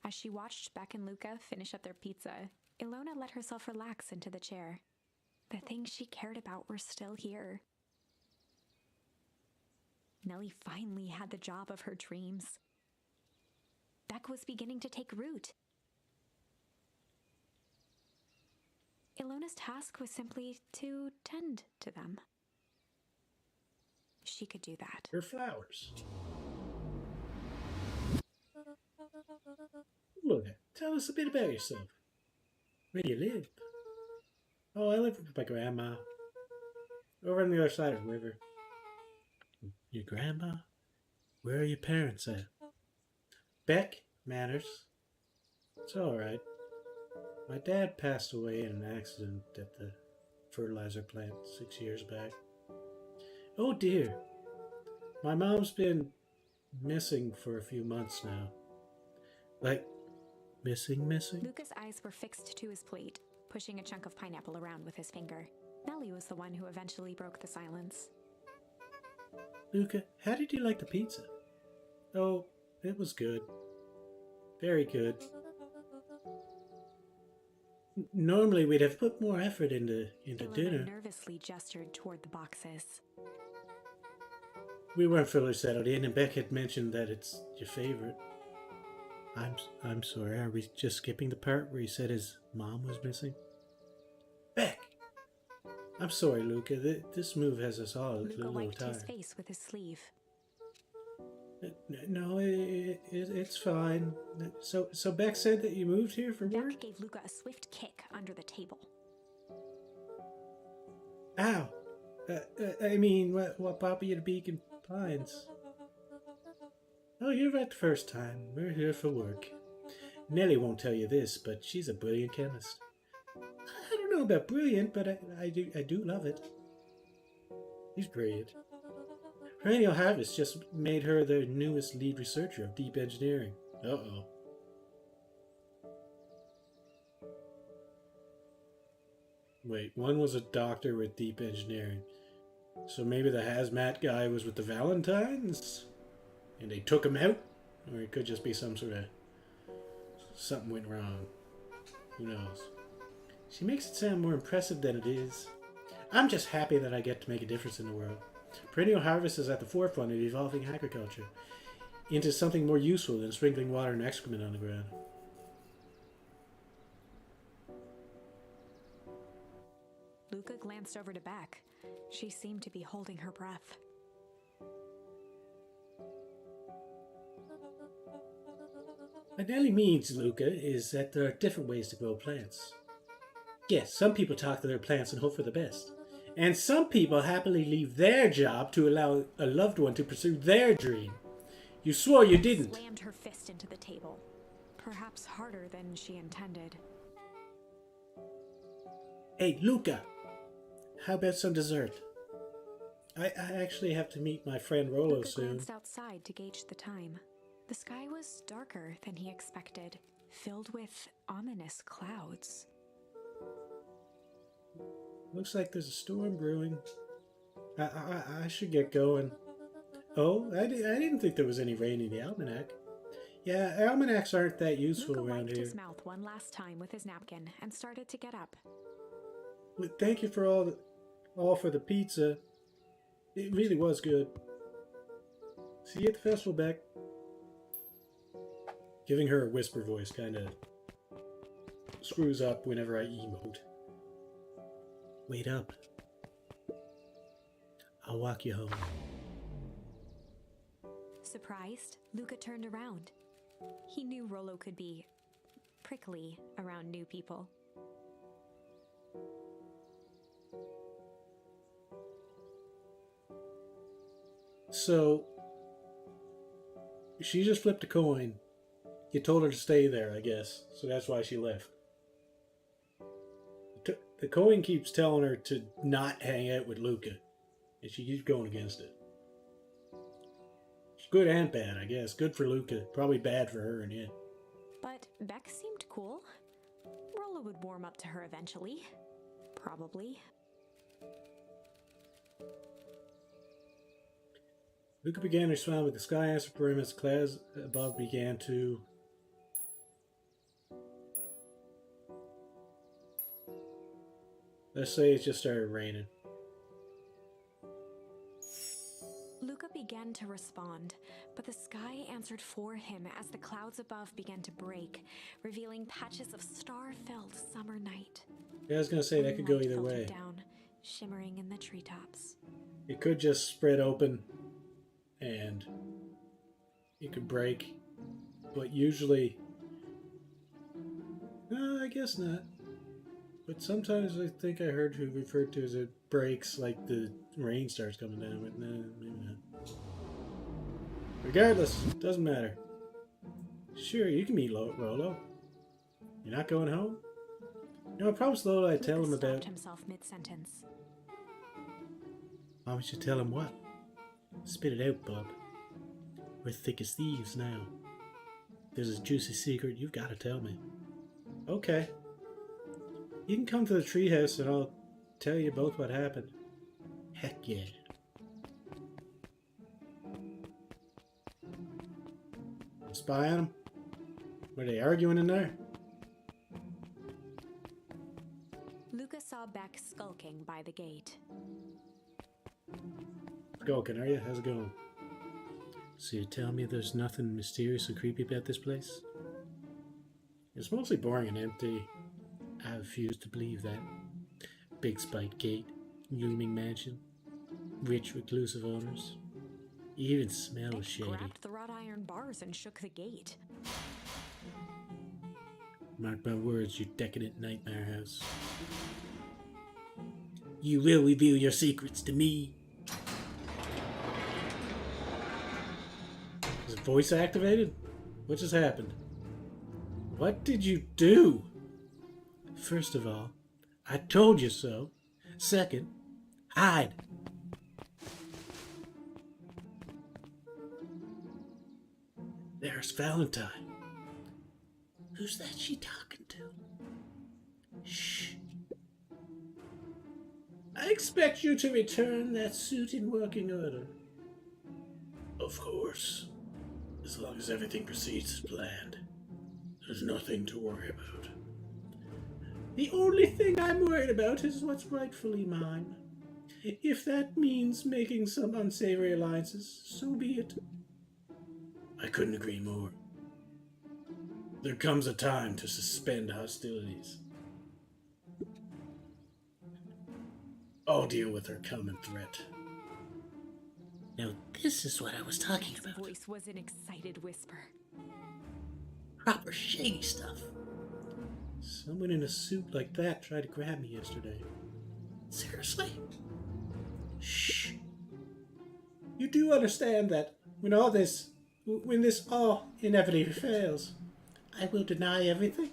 [SPEAKER 2] As she watched Beck and Luca finish up their pizza, Ilona let herself relax into the chair. The things she cared about were still here. Nellie finally had the job of her dreams. Beck was beginning to take root. Ilona's task was simply to tend to them. She could do that.
[SPEAKER 1] Her flowers. Look, tell us a bit about yourself. Where do you live? Oh, I live with my grandma. Over on the other side of the river. Your grandma? Where are your parents at? Beck Manners. It's alright. My dad passed away in an accident at the fertilizer plant 6 years back. Oh dear. My mom's been missing for a few months now. Like, missing?
[SPEAKER 2] Luca's eyes were fixed to his plate, pushing a chunk of pineapple around with his finger. Nellie was the one who eventually broke the silence.
[SPEAKER 1] Luca, how did you like the pizza? Oh, it was good. Very good. Normally we'd have put more effort into
[SPEAKER 2] Ilona
[SPEAKER 1] dinner.
[SPEAKER 2] nervously gestured toward the boxes.
[SPEAKER 1] We weren't fully settled in, and Beck had mentioned that it's your favorite. I'm sorry, are we just skipping the part where he said his mom was missing? Beck! I'm sorry, Luca. This move has us all a
[SPEAKER 2] Luca
[SPEAKER 1] little
[SPEAKER 2] wiped
[SPEAKER 1] tired.
[SPEAKER 2] his face with his sleeve.
[SPEAKER 1] No, it's fine. So Beck said that you moved here for work?
[SPEAKER 2] Beck gave Luca a swift kick under the table.
[SPEAKER 1] Ow! I mean, what brought you to Beacon Pines? Oh, you're right the first time. We're here for work. Nellie won't tell you this, but she's a brilliant chemist. I don't know about brilliant, but I do love it. She's brilliant. Perennial Harvest just made her the newest lead researcher of deep engineering. Uh-oh. Wait, one was a doctor with deep engineering. So maybe the hazmat guy was with the Valentines? And they took him out? Or it could just be some sort of... something went wrong. Who knows? She makes it sound more impressive than it is. I'm just happy that I get to make a difference in the world. Perennial Harvest is at the forefront of evolving agriculture into something more useful than sprinkling water and excrement on the ground.
[SPEAKER 2] Luca glanced over to Beck. She seemed to be holding her breath.
[SPEAKER 1] What Nellie means, Luca, is that there are different ways to grow plants. Yes, some people talk to their plants and hope for the best. And some people happily leave their job to allow a loved one to pursue their dream. You swore you didn't.
[SPEAKER 2] Slammed her fist into the table, perhaps harder than she intended.
[SPEAKER 1] Hey, Luca, how about some dessert? I actually have to meet my friend Rollo
[SPEAKER 2] Luca
[SPEAKER 1] soon.
[SPEAKER 2] glanced outside to gauge the time. The sky was darker than he expected, filled with ominous clouds.
[SPEAKER 1] Looks like there's a storm brewing. I should get going. Oh, I didn't think there was any rain in the almanac. Yeah, almanacs aren't that useful
[SPEAKER 2] Luca
[SPEAKER 1] around
[SPEAKER 2] wiped
[SPEAKER 1] here.
[SPEAKER 2] his mouth one last time with his napkin and started to get up.
[SPEAKER 1] Well, thank you for all for the pizza. It really was good. See you at the festival, Beck. Giving her a whisper voice kind of screws up whenever I emote. Wait up. I'll walk you home.
[SPEAKER 2] Surprised, Luca turned around. He knew Rollo could be prickly around new people.
[SPEAKER 1] So, she just flipped a coin. You told her to stay there, I guess. So that's why she left. The coin keeps telling her to not hang out with Luca. And she keeps going against it. It's good and bad, I guess. Good for Luca. Probably bad for her and you.
[SPEAKER 2] But Beck seemed cool. Rollo would warm up to her eventually. Probably.
[SPEAKER 1] Luca began to respond with the sky answered perimeters. Clouds above began to... Let's say it just started raining.
[SPEAKER 2] Luca began to respond, but the sky answered for him as the clouds above began to break, revealing patches of star-filled summer night.
[SPEAKER 1] Yeah, I was going to say that could go
[SPEAKER 2] Moonlight
[SPEAKER 1] either
[SPEAKER 2] filtered
[SPEAKER 1] way.
[SPEAKER 2] down, shimmering in the treetops.
[SPEAKER 1] It could just spread open and it could break. But usually... No, I guess not. But sometimes I think I heard who referred to as it breaks like the rain starts coming down. But no, maybe not. Regardless, doesn't matter. Sure, you can meet Rollo. You're not going home? No, I promised Lola I'd tell
[SPEAKER 2] Luca
[SPEAKER 1] him
[SPEAKER 2] stopped
[SPEAKER 1] about...
[SPEAKER 2] himself mid-sentence.
[SPEAKER 1] Why would you tell him what? Spit it out, Bob. We're thick as thieves now. If there's a juicy secret, you've got to tell me. Okay. You can come to the treehouse and I'll tell you both what happened. Heck yeah. Spy on them? Were they arguing in there?
[SPEAKER 2] Luca saw Beck skulking by the gate.
[SPEAKER 1] Skulking, are you? How's it going? So you tell me there's nothing mysterious or creepy about this place? It's mostly boring and empty. I refuse to believe that. Big spiked gate, looming mansion, rich reclusive owners. Even smells
[SPEAKER 2] Beck
[SPEAKER 1] shady.
[SPEAKER 2] grabbed the wrought iron bars and shook the gate.
[SPEAKER 1] Mark my words, you decadent nightmare house. You will reveal your secrets to me. Is the voice activated? What just happened? What did you do? First of all, I told you so. Second, hide. There's Valentine. Who's that she talking to? Shh.
[SPEAKER 3] I expect you to return that suit in working order. Of course. As long as everything proceeds as planned, there's nothing to worry about. The only thing I'm worried about is what's rightfully mine. If that means making some unsavory alliances, so be it. I couldn't agree more. There comes a time to suspend hostilities. I'll deal with her common threat. Now, this is what I was talking
[SPEAKER 2] His
[SPEAKER 3] about.
[SPEAKER 2] voice was an excited whisper.
[SPEAKER 3] Proper shady stuff. Someone in a suit like that tried to grab me yesterday. Seriously? Shh. You do understand that when this all inevitably fails, I will deny everything?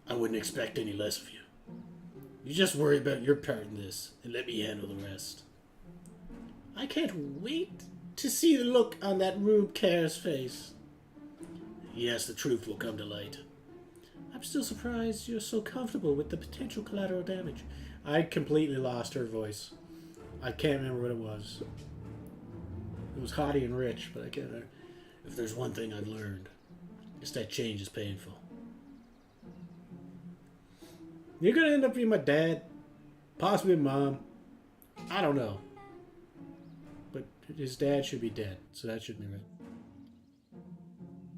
[SPEAKER 3] I wouldn't expect any less of you. You just worry about your part in this, and let me handle the rest. I can't wait to see the look on that Rube Care's face. Yes, the truth will come to light. I'm still surprised you're so comfortable with the potential collateral damage. I completely lost her voice. I can't remember what it was. It was haughty and rich, but I can't remember. If there's one thing I've learned, it's that change is painful. You're gonna end up being my dad, possibly mom. I don't know. But his dad should be dead, so that shouldn't be right.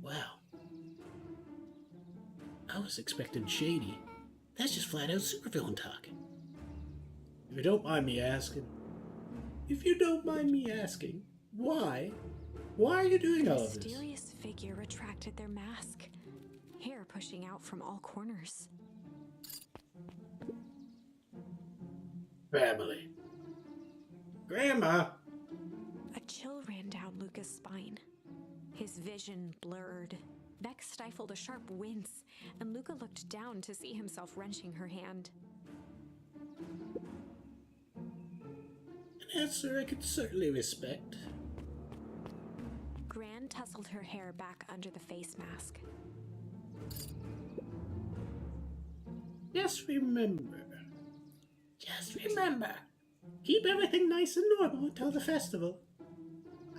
[SPEAKER 3] Wow. I was expecting shady. That's just flat out supervillain talk. If you don't mind me asking, why? Why are you doing all of
[SPEAKER 2] The
[SPEAKER 3] this?
[SPEAKER 2] mysterious figure retracted their mask, hair pushing out from all corners.
[SPEAKER 3] Family. Grandma!
[SPEAKER 2] A chill ran down Luca's spine. His vision blurred. Beck stifled a sharp wince, and Luca looked down to see himself wrenching her hand.
[SPEAKER 3] An answer I could certainly respect.
[SPEAKER 2] Gran tousled her hair back under the face mask.
[SPEAKER 3] Just remember, keep everything nice and normal until the festival.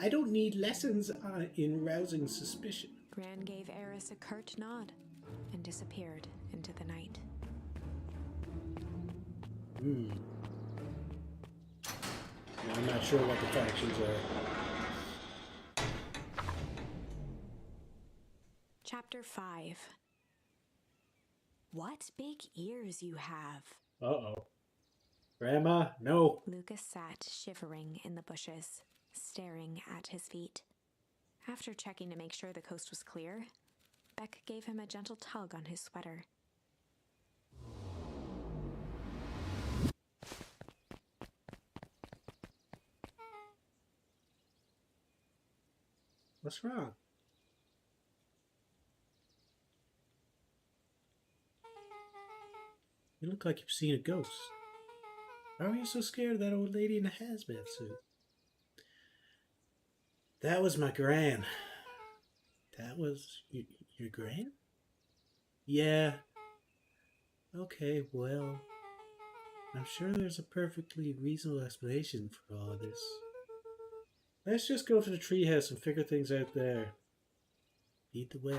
[SPEAKER 3] I don't need lessons in rousing suspicion.
[SPEAKER 2] Gran gave Eris a curt nod and disappeared into the night.
[SPEAKER 3] Now, I'm not sure what the factions are.
[SPEAKER 2] Chapter 5. What big ears you have.
[SPEAKER 1] Uh-oh. Grandma, no.
[SPEAKER 2] Lucas sat shivering in the bushes, staring at his feet. After checking to make sure the coast was clear, Beck gave him a gentle tug on his sweater.
[SPEAKER 1] What's wrong? You look like you've seen a ghost. Why are you so scared of that old lady in a hazmat suit? That was my gran. That was your gran? Yeah. Okay, well, I'm sure there's a perfectly reasonable explanation for all of this. Let's just go to the treehouse and figure things out there. Lead the way.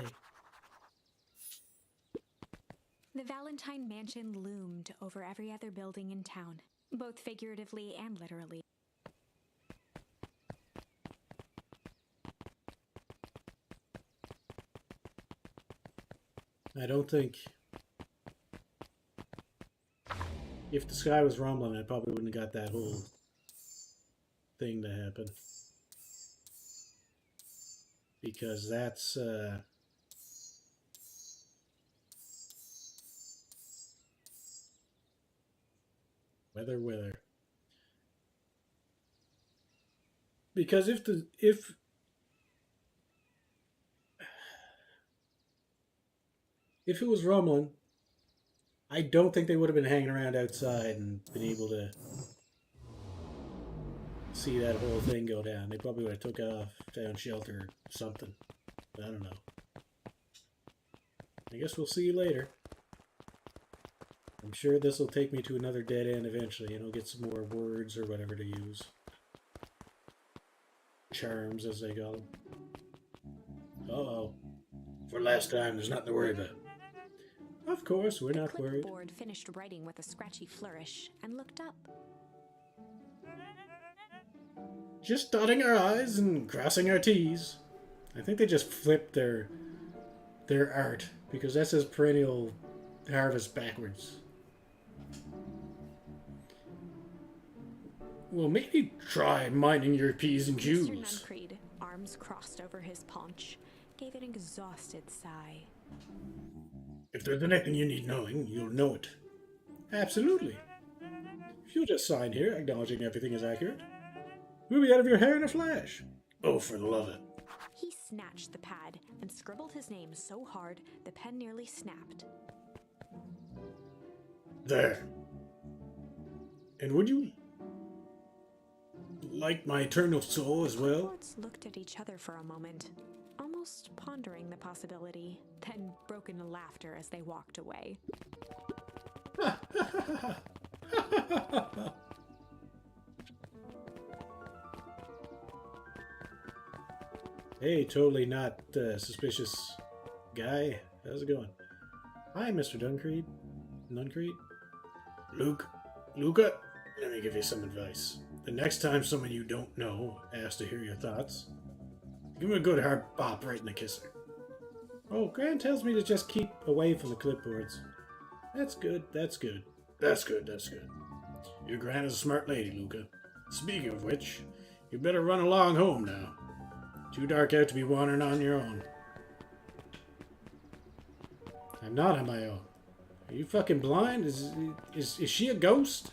[SPEAKER 2] The Valentine Mansion loomed over every other building in town, both figuratively and literally.
[SPEAKER 1] I don't think... If the sky was rumbling, I probably wouldn't have got that whole thing to happen. Because that's, weather. Because if it was rumbling, I don't think they would have been hanging around outside and been able to see that whole thing go down. They probably would have took off, found shelter or something. I don't know. I guess we'll see you later. I'm sure this will take me to another dead end eventually, and I'll get some more words or whatever to use. Charms, as they call them. Uh-oh. For last time, there's nothing to worry about. Of course, we're not worried.
[SPEAKER 2] Clipboard finished writing with a scratchy flourish and looked up.
[SPEAKER 1] Just dotting our I's and crossing our T's. I think they just flipped their art, because that says perennial harvest backwards. Well, maybe try minding your P's and Q's.
[SPEAKER 2] Mr. Nuncreed, arms crossed over his paunch, gave an exhausted sigh.
[SPEAKER 1] If there's anything you need knowing, you'll know it. Absolutely. If you'll just sign here, acknowledging everything is accurate, we'll be out of your hair in a flash. Oh, for the love of it.
[SPEAKER 2] He snatched the pad and scribbled his name so hard the pen nearly snapped.
[SPEAKER 1] There. And would you like my eternal soul as
[SPEAKER 2] The
[SPEAKER 1] well?
[SPEAKER 2] lords looked at each other for a moment, almost pondering the possibility, then broke into laughter as they walked away.
[SPEAKER 1] Hey, totally not suspicious guy. How's it going? Hi, Mr. Nuncreed. Luca, let me give you some advice. The next time someone you don't know asks to hear your thoughts, give him a good hard bop right in the kisser. Oh, Grant tells me to just keep away from the clipboards. That's good. Your Grant is a smart lady, Luca. Speaking of which, you better run along home now. Too dark out to be wandering on your own. I'm not on my own. Are you fucking blind? Is she a ghost?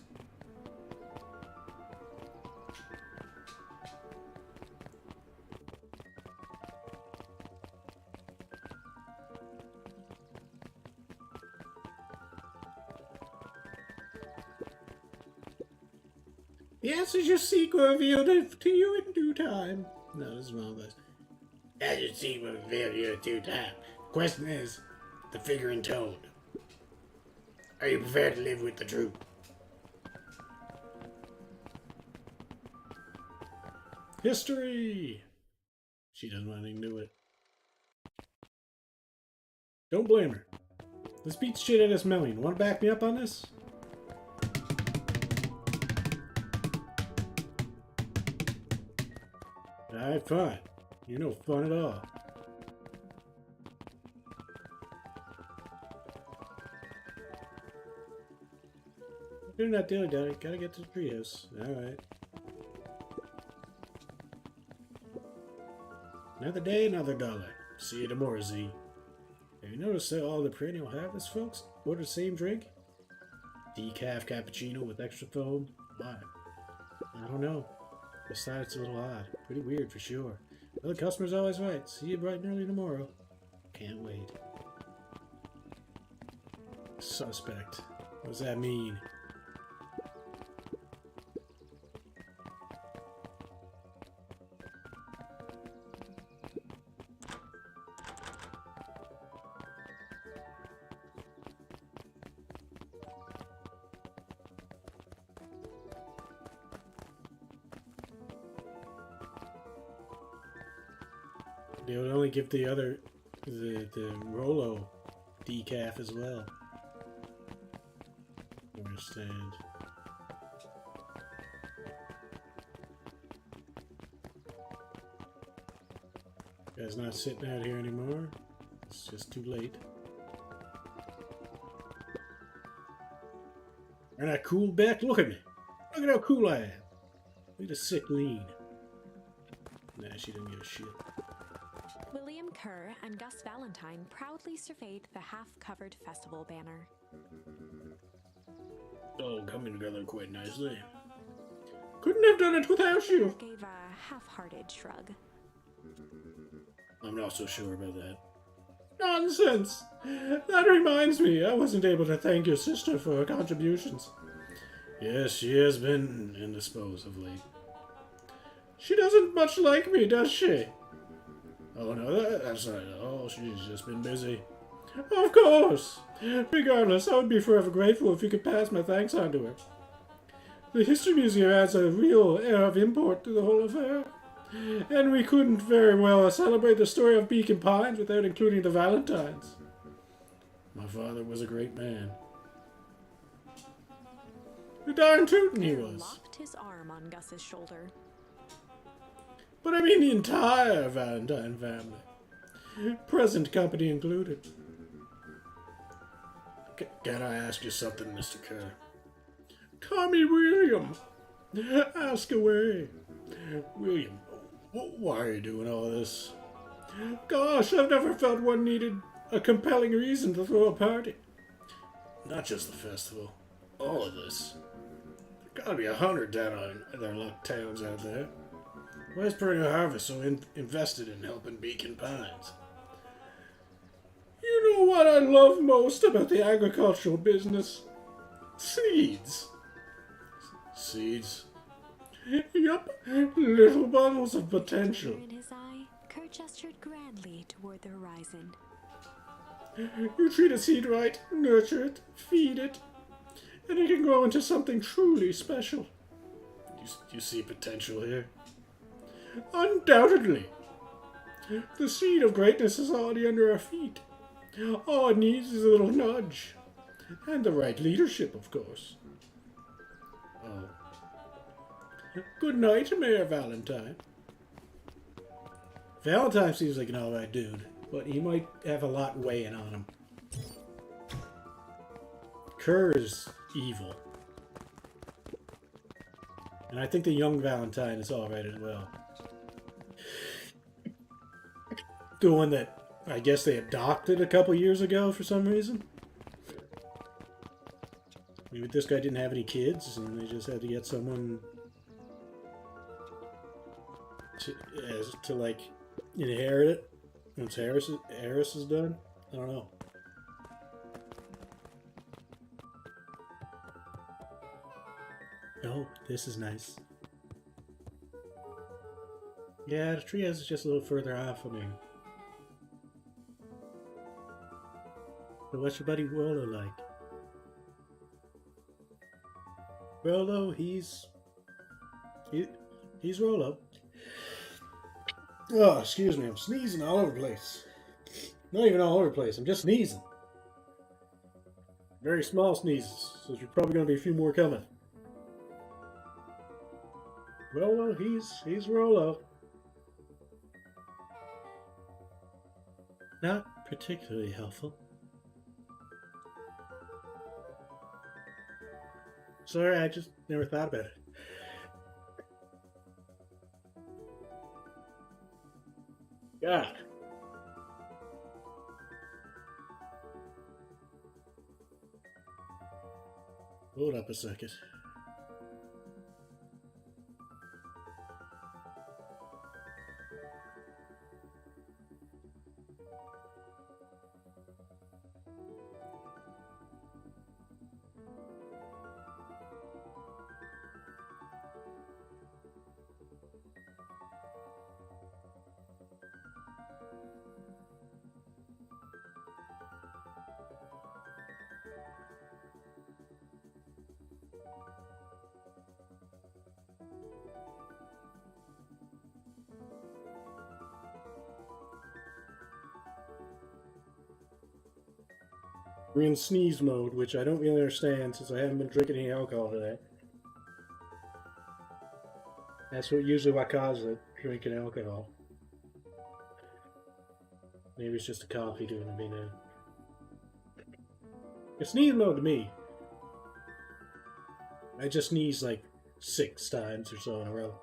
[SPEAKER 1] The answers you seek will reveal to you in due time. No, this is wrong. As you see, will reveal you in due time. Question is, the figure in toad. Are you prepared to live with the truth? History! She doesn't want anything to do with it. Don't blame her. This beats shit out of this million. Want to back me up on this? Alright, fine. You're no fun at all. Doing that daily, Daddy. Gotta get to the treehouse. Alright. Another day, another dollar. See you tomorrow, Z. Have you noticed that all the perennial harvest folks order the same drink? Decaf cappuccino with extra foam? Why? I don't know. Just thought it's a little odd. Pretty weird for sure. Well, the customer's always right. See you bright and early tomorrow. Can't wait. Suspect. What does that mean? They would only give the other, the Rolo decaf as well. Understand. Guy's not sitting out here anymore. It's just too late. Aren't I cool, Beck? Look at me. Look at how cool I am. Look at the sick lean. Nah, she didn't give a shit.
[SPEAKER 2] William Kerr and Gus Valentine proudly surveyed the half-covered festival banner.
[SPEAKER 1] All coming together quite nicely. Couldn't have done it without you.
[SPEAKER 2] Gave a half-hearted shrug.
[SPEAKER 1] I'm not so sure about that. Nonsense! That reminds me, I wasn't able to thank your sister for her contributions. Yes, she has been indisposed of late. She doesn't much like me, does she? Oh no, that's not at all. She's just been busy. Of course! Regardless, I would be forever grateful if you could pass my thanks on to her. The History Museum adds a real air of import to the whole affair. And we couldn't very well celebrate the story of Beacon Pines without including the Valentines. My father was a great man. The darn tootin' he was.
[SPEAKER 2] Locked his arm on Gus's shoulder.
[SPEAKER 1] But I mean the entire Valentine family. Present company included. Can I ask you something, Mr. Kerr? Call me William. Ask away. William, why are you doing all this? Gosh, I've never felt one needed a compelling reason to throw a party. Not just the festival. All of this. There gotta be 100 down on their luck towns out there. Why is Perennial Harvest so invested in helping Beacon Pines? You know what I love most about the agricultural business? Seeds. Seeds? Yup, little bundles of potential.
[SPEAKER 2] In his eye, Kerr gestured grandly toward the horizon.
[SPEAKER 1] You treat a seed right, nurture it, feed it, and it can grow into something truly special. You see potential here? Undoubtedly. The seed of greatness is already under our feet. All it needs is a little nudge. And the right leadership, of course. Oh. Good night, Mayor Valentine. Valentine seems like an alright dude, but he might have a lot weighing on him. Kerr is evil. And I think the young Valentine is alright as well. The one that I guess they adopted a couple years ago for some reason. Maybe this guy didn't have any kids and they just had to get someone to like inherit it once Harris is done. I don't know. Oh, this is nice. Yeah, the treehouse is just a little further off from me. So what's your buddy Rolo like? Rolo, he's Rolo. Oh, excuse me, I'm sneezing all over the place. Not even all over the place, I'm just sneezing. Very small sneezes, so there's probably going to be a few more coming. Rolo, he's Rolo. Not particularly helpful. Sorry, I just never thought about it. God. Hold up a second. We're in sneeze mode, which I don't really understand since I haven't been drinking any alcohol today. That's what causes it, drinking alcohol. Maybe it's just the coffee doing me now. It's sneeze mode to me. I just sneeze like 6 times or so in a row.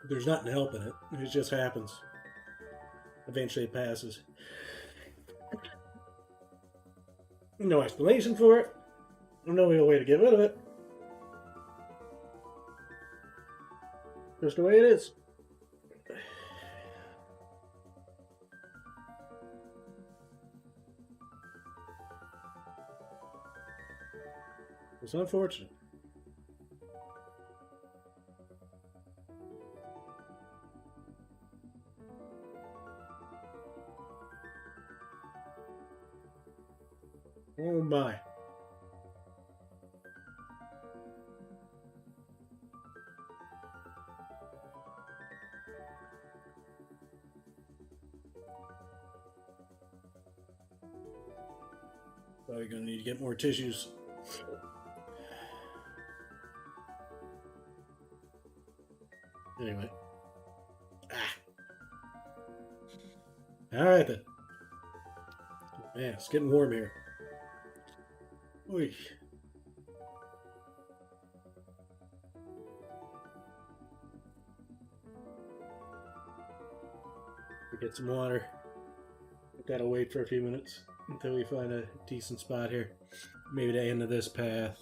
[SPEAKER 1] There's nothing helping it. It just happens. Eventually it passes. No explanation for it. No real way to get rid of it. Just the way it is. It's unfortunate. Oh my. Probably gonna need to get more tissues. Anyway. Ah. Alright then. Man, it's getting warm here. Oy. Get some water. Gotta wait for a few minutes until we find a decent spot here. Maybe the end of this path.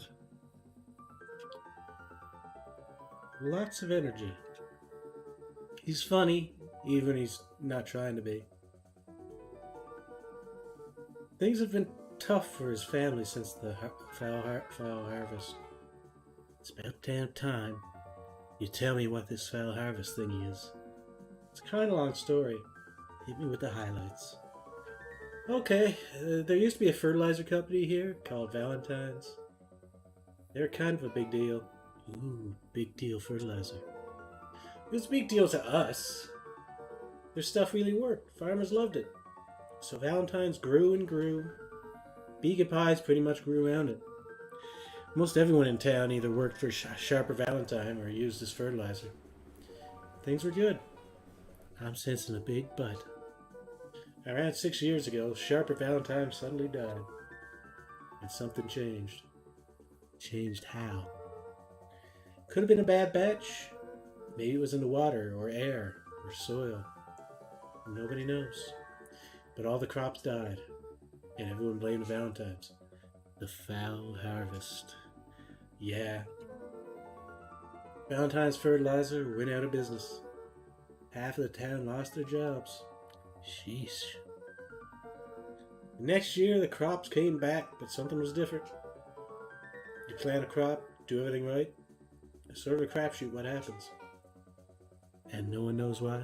[SPEAKER 1] Lots of energy. He's funny, even he's not trying to be. Things have been tough for his family since the foul harvest. It's about damn time you tell me what this foul harvest thing is. It's kind of a long story. Hit me with the highlights. Okay, there used to be a fertilizer company here called Valentine's. They're kind of a big deal. Ooh, big deal fertilizer. It was a big deal to us. Their stuff really worked. Farmers loved it. So Valentine's grew and grew. Beacon Pies pretty much grew around it. Most everyone in town either worked for Sharper Valentine or used this fertilizer. Things were good. I'm sensing a big butt. Around 6 years ago, Sharper Valentine suddenly died. And something changed. Changed how? Could have been a bad batch. Maybe it was in the water, or air, or soil. Nobody knows. But all the crops died. And everyone blamed the Valentines. The foul harvest. Yeah. Valentine's fertilizer went out of business. Half of the town lost their jobs. Sheesh. Next year, the crops came back, but something was different. You plant a crop, do everything right. It's sort of a crapshoot what happens. And no one knows why?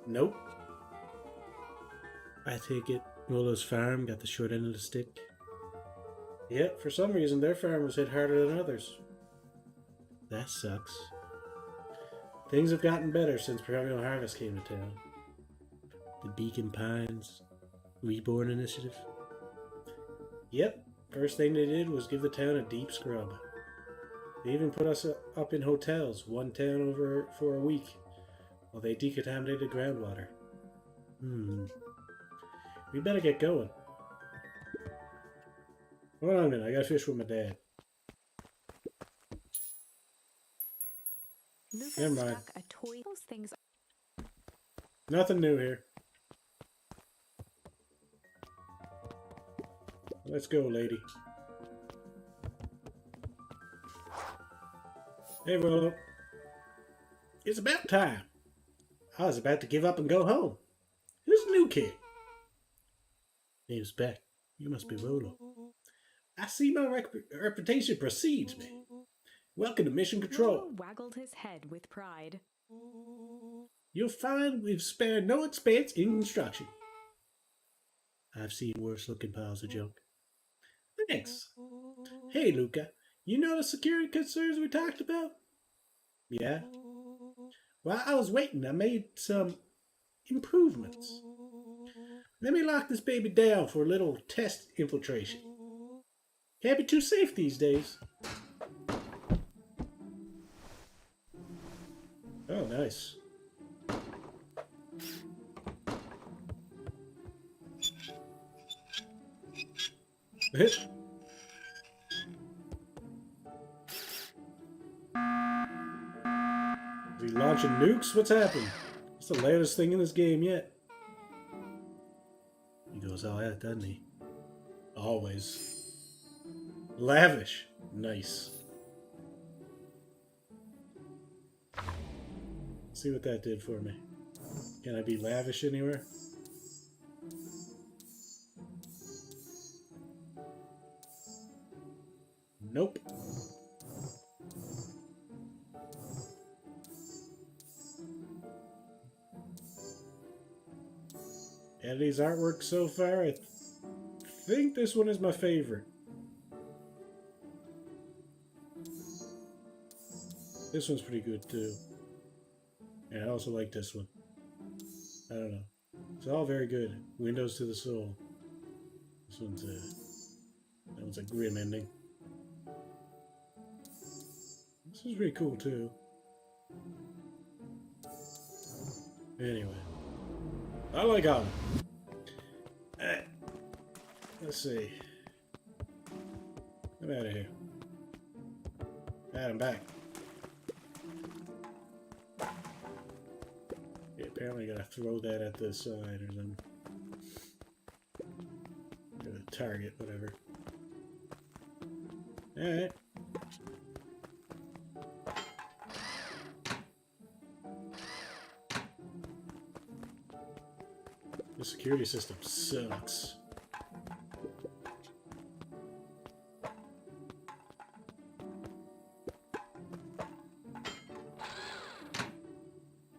[SPEAKER 1] Nope. I take it Rolo's farm got the short end of the stick. Yep, for some reason their farm was hit harder than others. That sucks. Things have gotten better since Perennial Harvest came to town. The Beacon Pines Reborn Initiative. Yep, first thing they did was give the town a deep scrub. They even put us up in hotels, one town over for a week, while they decontaminated groundwater. We better get going. Hold on a minute, I gotta fish with my dad.
[SPEAKER 2] Lucas
[SPEAKER 1] Never mind.
[SPEAKER 2] struck a toy. Those things.
[SPEAKER 1] Nothing new here. Let's go, lady. Hey, Rolo. It's about time. I was about to give up and go home. Who's the new kid? Name's Beck. You must be Rolo. I see my reputation precedes me. Welcome to Mission Control.
[SPEAKER 2] Rolo waggled his head with pride.
[SPEAKER 1] You'll find we've spared no expense in construction. I've seen worse looking piles of junk. Thanks. Hey, Luca. You know the security concerns we talked about? Yeah. While I was waiting, I made some improvements. Let me lock this baby down for a little test infiltration. Can't be too safe these days. Oh, nice. We launching nukes? What's happening? It's the latest thing in this game yet. He goes all out, doesn't he? Always. Lavish. Nice. See what that did for me. Can I be lavish anywhere? Nope. Eddie's artwork so far, I think this one is my favorite. This one's pretty good too. And I also like this one. I don't know. It's all very good. Windows to the Soul. This one's that one's a grim ending. This is pretty cool too. Anyway, I like all of them. Let's see. Get out of here. I'm back. Yeah, apparently I gotta throw that at the side or something. Or the target, whatever. Alright. The security system sucks.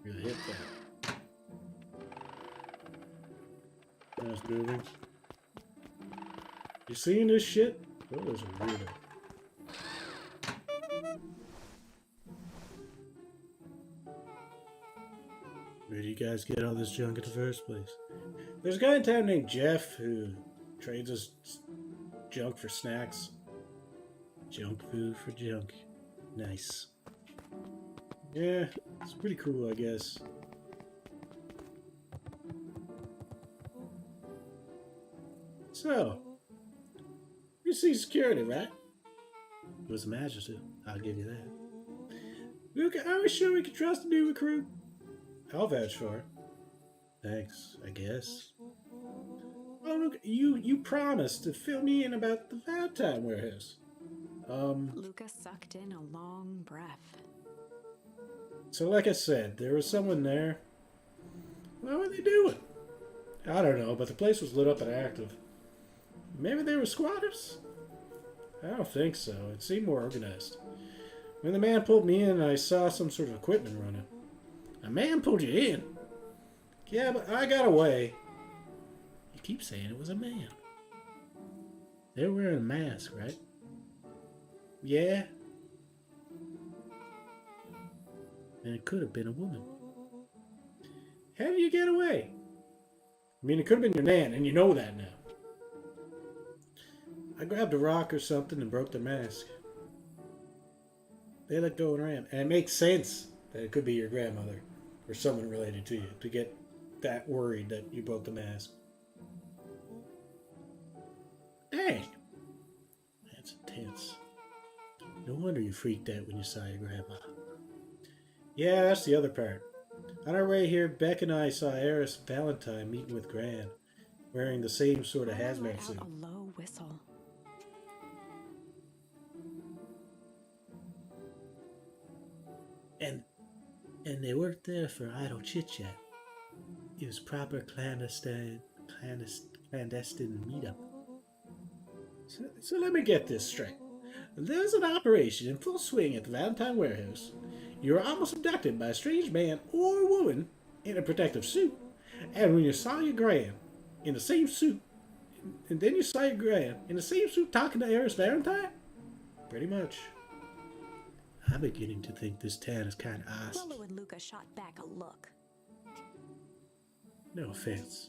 [SPEAKER 1] Really hit that. That's moving. You seeing this shit? That was a weirdo. Where do you guys get all this junk in the first place? There's a guy in town named Jeff who trades us junk for snacks. Junk food for junk. Nice. Yeah, it's pretty cool, I guess. So, you see security, right? It was a majesty, I'll give you that. Luca, are we sure we can trust a new recruit? I'll vouch for it. Thanks, I guess. Oh, look, you promised to fill me in about the Valentine warehouse.
[SPEAKER 2] Luca sucked in a long breath.
[SPEAKER 1] So like I said, there was someone there. What were they doing? I don't know, but the place was lit up and active. Maybe they were squatters? I don't think so. It seemed more organized. When the man pulled me in, I saw some sort of equipment running. A man pulled you in? Yeah, but I got away. You keep saying it was a man. They were wearing a mask, right? Yeah. And it could have been a woman. How did you get away? I mean, it could have been your nan, and you know that now. I grabbed a rock or something and broke the mask. They let go and ran. And it makes sense that it could be your grandmother or someone related to you to get that worried that you broke the mask. Dang! That's intense. No wonder you freaked out when you saw your grandma. Yeah, that's the other part. On our way here, Beck and I saw Eris Valentine meeting with Gran, wearing the same sort of hazmat suit.
[SPEAKER 2] A low whistle.
[SPEAKER 1] And they weren't there for idle chit-chat. It was proper clandestine meetup. So let me get this straight. There's an operation in full swing at the Valentine warehouse. You were almost abducted by a strange man or woman in a protective suit. And when you saw your gran in the same suit, and then you saw your gran in the same suit talking to Eris Valentine? Pretty much. I'm beginning to think this town is kind of awesome.
[SPEAKER 2] Lolo and Luca shot back a look.
[SPEAKER 1] No offense.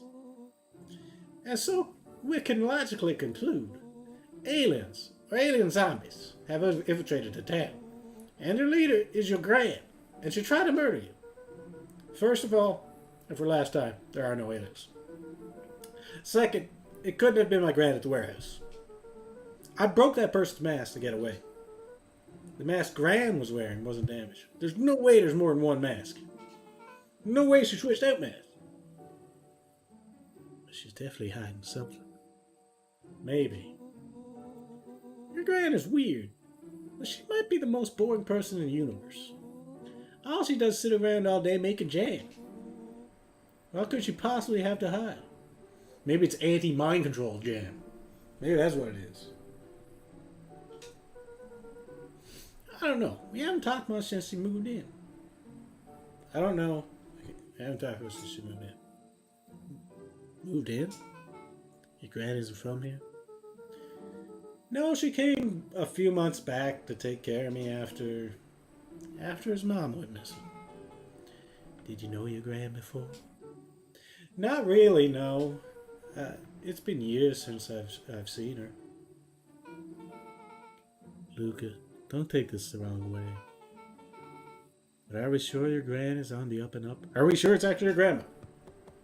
[SPEAKER 1] And so, we can logically conclude aliens or alien zombies have infiltrated the town. And their leader is your gran, and she tried to murder you. First of all, and for last time, there are no aliens. Second, it couldn't have been my gran at the warehouse. I broke that person's mask to get away. The mask Gran was wearing wasn't damaged. There's no way there's more than one mask. No way she switched out masks. But she's definitely hiding something. Maybe. Your Gran is weird, but she might be the most boring person in the universe. All she does is sit around all day making jam. What could she possibly have to hide? Maybe it's anti-mind control jam. Maybe that's what it is. I don't know. We haven't talked much since she moved in. I don't know. I haven't talked much since she moved in. Moved in? Your gran isn't from here? No, she came a few months back to take care of me after his mom went missing. Did you know your gran before? Not really, no. It's been years since I've seen her. Luca, don't take this the wrong way. But are we sure your gran is on the up and up? Are we sure it's actually your grandma?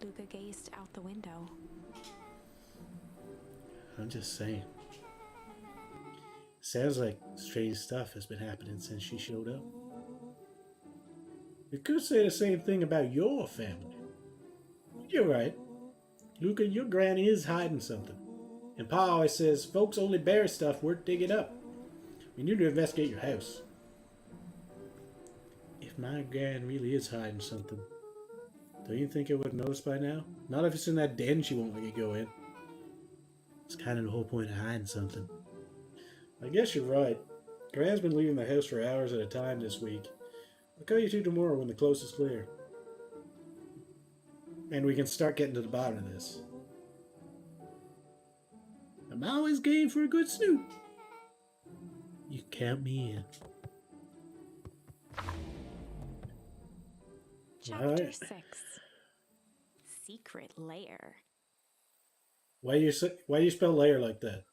[SPEAKER 2] Luca gazed out the window.
[SPEAKER 1] I'm just saying. Sounds like strange stuff has been happening since she showed up. You could say the same thing about your family. You're right. Luca, your granny is hiding something. And Pa always says folks only bury stuff worth digging up. We need to investigate your house. If my gran really is hiding something, don't you think I would have noticed by now? Not if it's in that den she won't let you go in. It's kind of the whole point of hiding something. I guess you're right. Gran's been leaving the house for hours at a time this week. I'll call you two tomorrow when the coast is clear. And we can start getting to the bottom of this. I'm always game for a good snoop. You count me in.
[SPEAKER 2] Chapter
[SPEAKER 1] Alright.
[SPEAKER 2] 6. Secret Lair.
[SPEAKER 1] Why do you spell layer like that?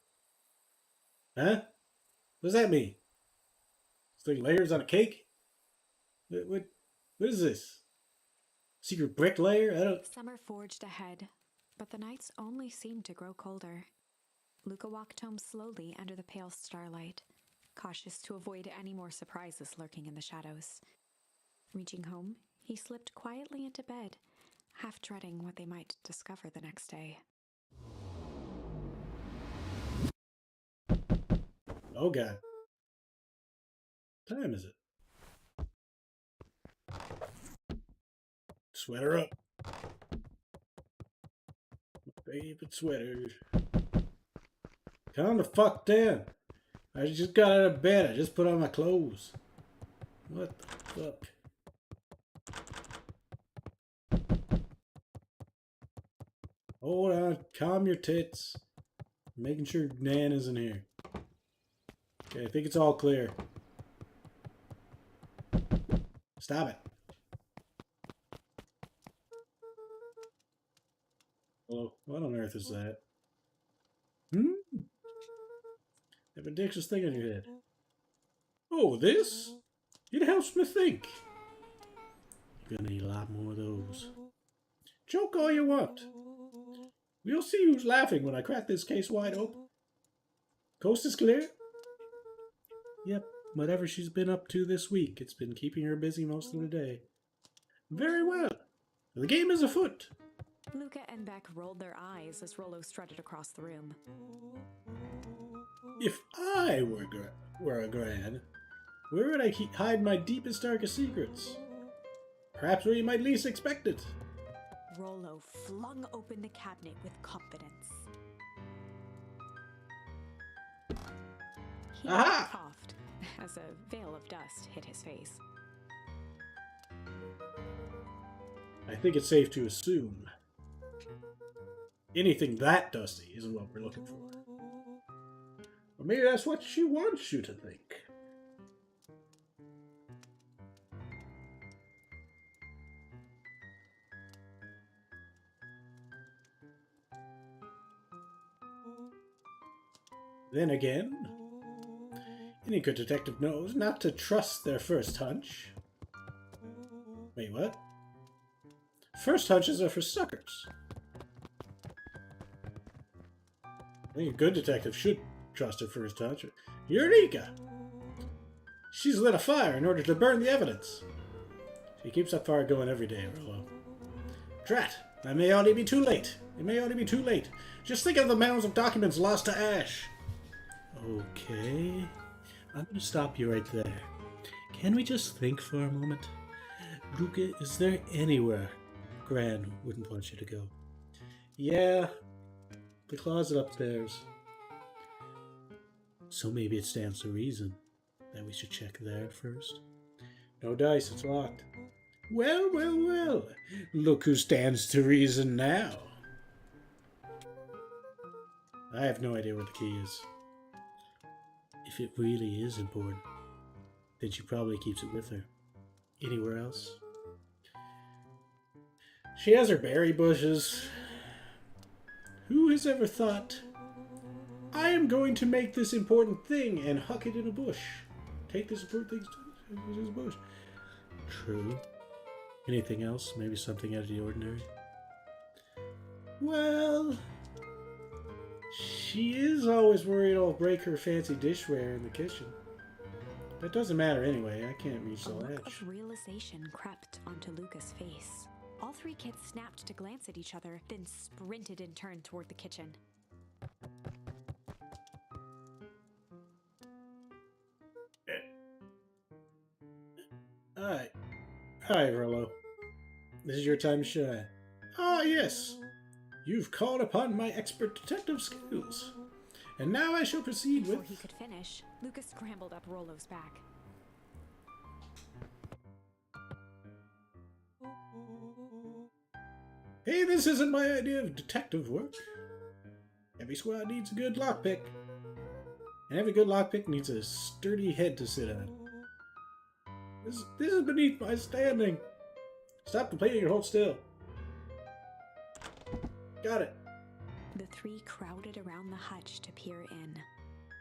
[SPEAKER 1] Huh? What does that mean? It's like layers on a cake? What is this? Secret brick layer? I don't...
[SPEAKER 2] Summer forged ahead, but the nights only seemed to grow colder. Luca walked home slowly under the pale starlight, cautious to avoid any more surprises lurking in the shadows. Reaching home, he slipped quietly into bed, half dreading what they might discover the next day.
[SPEAKER 1] Oh god. What time is it? Sweater up. Favorite sweater. Calm the fuck down. I just got out of bed. I just put on my clothes. What the fuck? Hold on. Calm your tits. I'm making sure Nan isn't here. Okay, I think it's all clear. Stop it. Hello? What on earth is that? Have a Dix's thing on your head. Oh, this? It helps me think. You're gonna need a lot more of those. Joke all you want. We'll see who's laughing when I crack this case wide open. Coast is clear? Yep, whatever she's been up to this week, it's been keeping her busy most of the day. Very well. The game is afoot.
[SPEAKER 2] Luca and Beck rolled their eyes as Rollo strutted across the room.
[SPEAKER 1] If I were a gran, where would I hide my deepest, darkest secrets? Perhaps where you might least expect it.
[SPEAKER 2] Rollo flung open the cabinet with confidence. He
[SPEAKER 1] Aha!
[SPEAKER 2] coughed as a veil of dust hit his face.
[SPEAKER 1] I think it's safe to assume anything that dusty isn't what we're looking for. Or maybe that's what she wants you to think. Then again, any good detective knows not to trust their first hunch. Wait, what? First hunches are for suckers. I think a good detective should trust her first hunch. Eureka! She's lit a fire in order to burn the evidence. She keeps that fire going every day, Rollo. Drat! I may already be too late. It may already be too late. Just think of the mounds of documents lost to ash. Okay. I'm going to stop you right there. Can we just think for a moment? Luca, is there anywhere Gran wouldn't want you to go? Yeah. The closet upstairs. So maybe it stands to reason that we should check there first. No dice, it's locked. Well, well, well. Look who stands to reason now. I have no idea where the key is. If it really is important, then she probably keeps it with her. Anywhere else? She has her berry bushes. Who has ever thought, I am going to make this important thing and huck it in a bush? Take this important thing to this bush. True. Anything else? Maybe something out of the ordinary? Well, she is always worried I'll break her fancy dishware in the kitchen. That doesn't matter anyway. I can't reach
[SPEAKER 2] A
[SPEAKER 1] the
[SPEAKER 2] look
[SPEAKER 1] ledge.
[SPEAKER 2] of realization crept onto Luca's face. All three kids snapped to glance at each other, then sprinted in turn toward the kitchen.
[SPEAKER 1] Hi. Hi, Rollo. This is your time to shine. Ah, yes. You've called upon my expert detective skills. And now I shall proceed
[SPEAKER 2] Before
[SPEAKER 1] with...
[SPEAKER 2] he could finish, Luca scrambled up Rollo's back.
[SPEAKER 1] Hey, this isn't my idea of detective work. Every squad needs a good lockpick. And every good lockpick needs a sturdy head to sit on. This is beneath my standing. Stop complaining and hold still. Got it.
[SPEAKER 2] The three crowded around the hutch to peer in.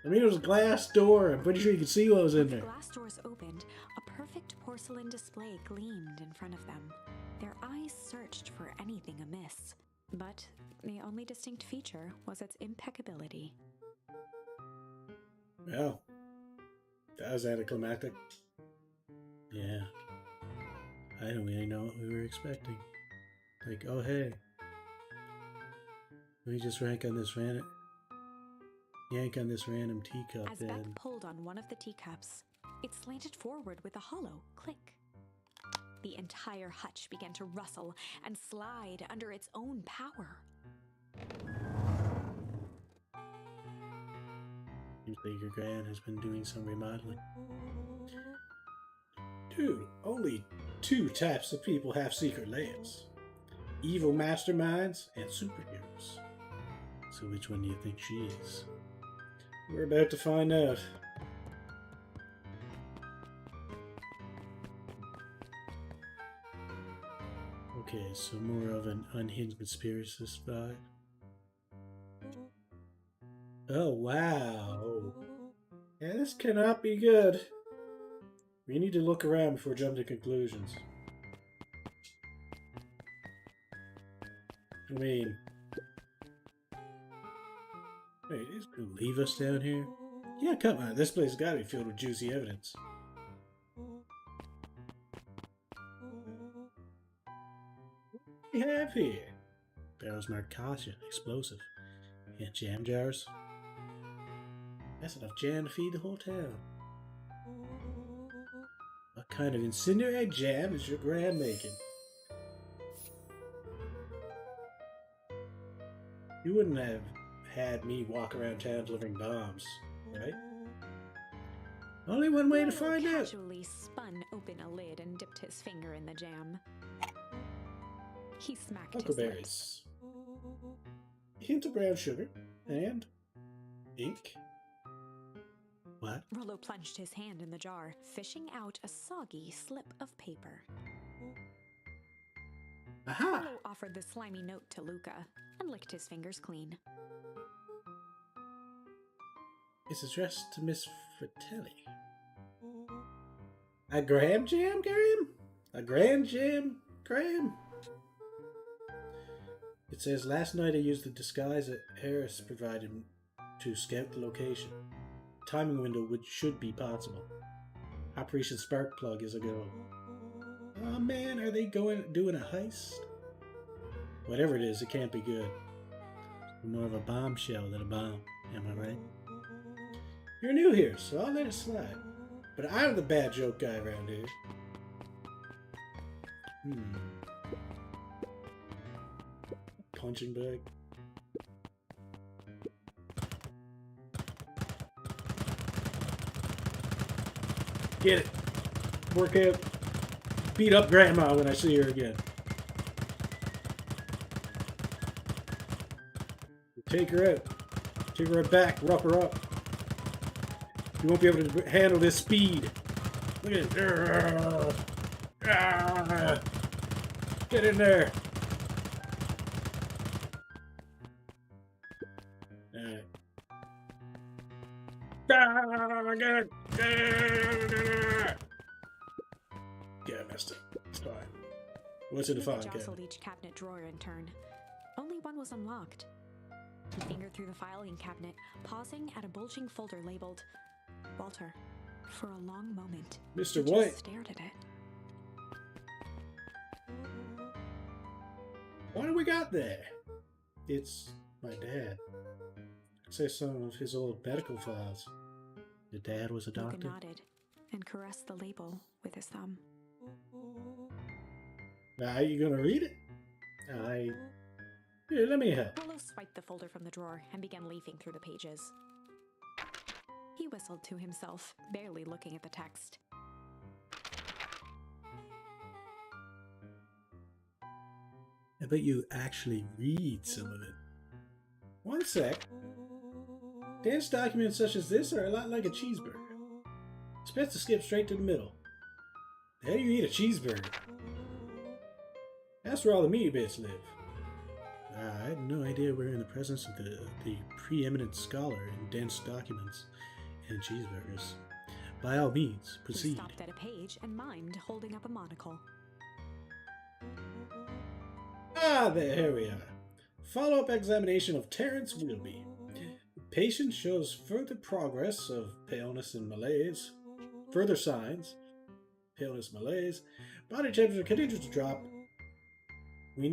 [SPEAKER 1] I mean, it was a glass door. I'm pretty sure you could see what was in
[SPEAKER 2] The
[SPEAKER 1] there.
[SPEAKER 2] glass doors opened, a perfect porcelain display gleamed in front of them. Their eyes searched for anything amiss, but the only distinct feature was its impeccability.
[SPEAKER 1] Well, that was anticlimactic. Yeah. I don't really know what we were expecting. Like, oh hey. Let me just yank on this random teacup
[SPEAKER 2] As Beck
[SPEAKER 1] and...
[SPEAKER 2] pulled on one of the teacups, it slanted forward with a hollow click. The entire hutch began to rustle and slide under its own power.
[SPEAKER 1] Seems like your gran has been doing some remodeling. Dude, only 2 types of people have secret layers. Evil masterminds and superheroes. So which one do you think she is? We're about to find out. Okay, so more of an unhinged conspiracist vibe. Oh, wow. Yeah, this cannot be good. We need to look around before jumping to conclusions. I mean... Wait, he's gonna leave us down here? Yeah, come on, this place has gotta be filled with juicy evidence. What do we have here? Barrels marked caution, explosive. And jam jars. That's enough jam to feed the whole town. What kind of incendiary jam is your gran making? You wouldn't have had me walk around town delivering bombs, right? Only one way to find out.
[SPEAKER 2] Casually spun open a lid and dipped his finger in the jam. He smacked his lips.
[SPEAKER 1] Huckleberries. A hint of brown sugar and ink. What?
[SPEAKER 2] Rollo plunged his hand in the jar, fishing out a soggy slip of paper.
[SPEAKER 1] Aha!
[SPEAKER 2] Rollo offered the slimy note to Luca and licked his fingers clean.
[SPEAKER 1] It's addressed to Miss Fratelli. A gram jam, Graham? A grand jam, Graham? It says, last night I used the disguise that Harris provided to scout the location. Timing window should be possible. Operation Sparkplug is a go. Oh man, are they doing a heist? Whatever it is, it can't be good. More of a bombshell than a bomb, am I right? You're new here, so I'll let it slide. But I'm the bad joke guy around here. Punching bag. Get it. Work out. Beat up Grandma when I see her again. Take her out. Take her back, rough her up. You won't be able to handle this speed. Look at it. Get in there. Alright. Yeah, I messed it. It's fine. What's in the file
[SPEAKER 2] jostled
[SPEAKER 1] cabinet?
[SPEAKER 2] each cabinet drawer in turn. Only one was unlocked. He fingered through the filing cabinet, pausing at a bulging folder labeled Walter. For a long moment,
[SPEAKER 1] Mr.
[SPEAKER 2] he
[SPEAKER 1] White.
[SPEAKER 2] just stared at it.
[SPEAKER 1] What do we got there? It's my dad. I'd say some of his old medical files. Your dad was a
[SPEAKER 2] Luca
[SPEAKER 1] doctor?
[SPEAKER 2] nodded and caressed the label with his thumb.
[SPEAKER 1] Now, are you gonna read it? Here, let me help.
[SPEAKER 2] Rollo swiped the folder from the drawer and began leafing through the pages. He whistled to himself, barely looking at the text.
[SPEAKER 1] I bet you actually read some of it. One sec. Dance documents such as this are a lot like a cheeseburger. It's best to skip straight to the middle. How do you eat a cheeseburger? That's where all the meaty bits live. I had no idea we were in the presence of the preeminent scholar in dense documents and cheeseburgers. By all means,
[SPEAKER 2] He
[SPEAKER 1] proceed.
[SPEAKER 2] stopped at a page and mimed, holding up a monocle.
[SPEAKER 1] Ah, there, here we are. Follow-up examination of Terence Wilby. Patient shows further progress of paleness and malaise. Further signs. Paleness, malaise. Body temperature continues to drop. He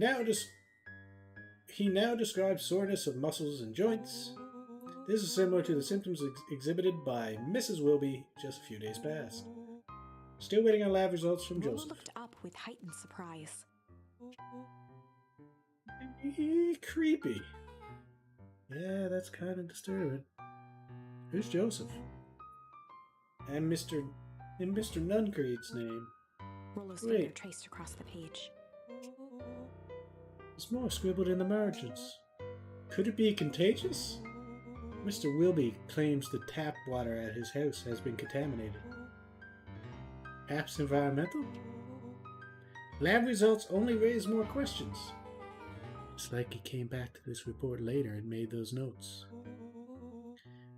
[SPEAKER 1] now describes soreness of muscles and joints. This is similar to the symptoms exhibited by Mrs. Wilby just a few days past. Still waiting on lab results from
[SPEAKER 2] Rollo
[SPEAKER 1] Joseph.
[SPEAKER 2] looked up with heightened surprise.
[SPEAKER 1] Creepy. Yeah, that's kind of disturbing. Who's Joseph? And Mr. Nuncreed's name.
[SPEAKER 2] Rollo's
[SPEAKER 1] Wait.
[SPEAKER 2] finger traced across the page.
[SPEAKER 1] There's more scribbled in the margins. Could it be contagious? Mr. Wilby claims the tap water at his house has been contaminated. Perhaps environmental? Lab results only raise more questions. It's like he came back to this report later and made those notes.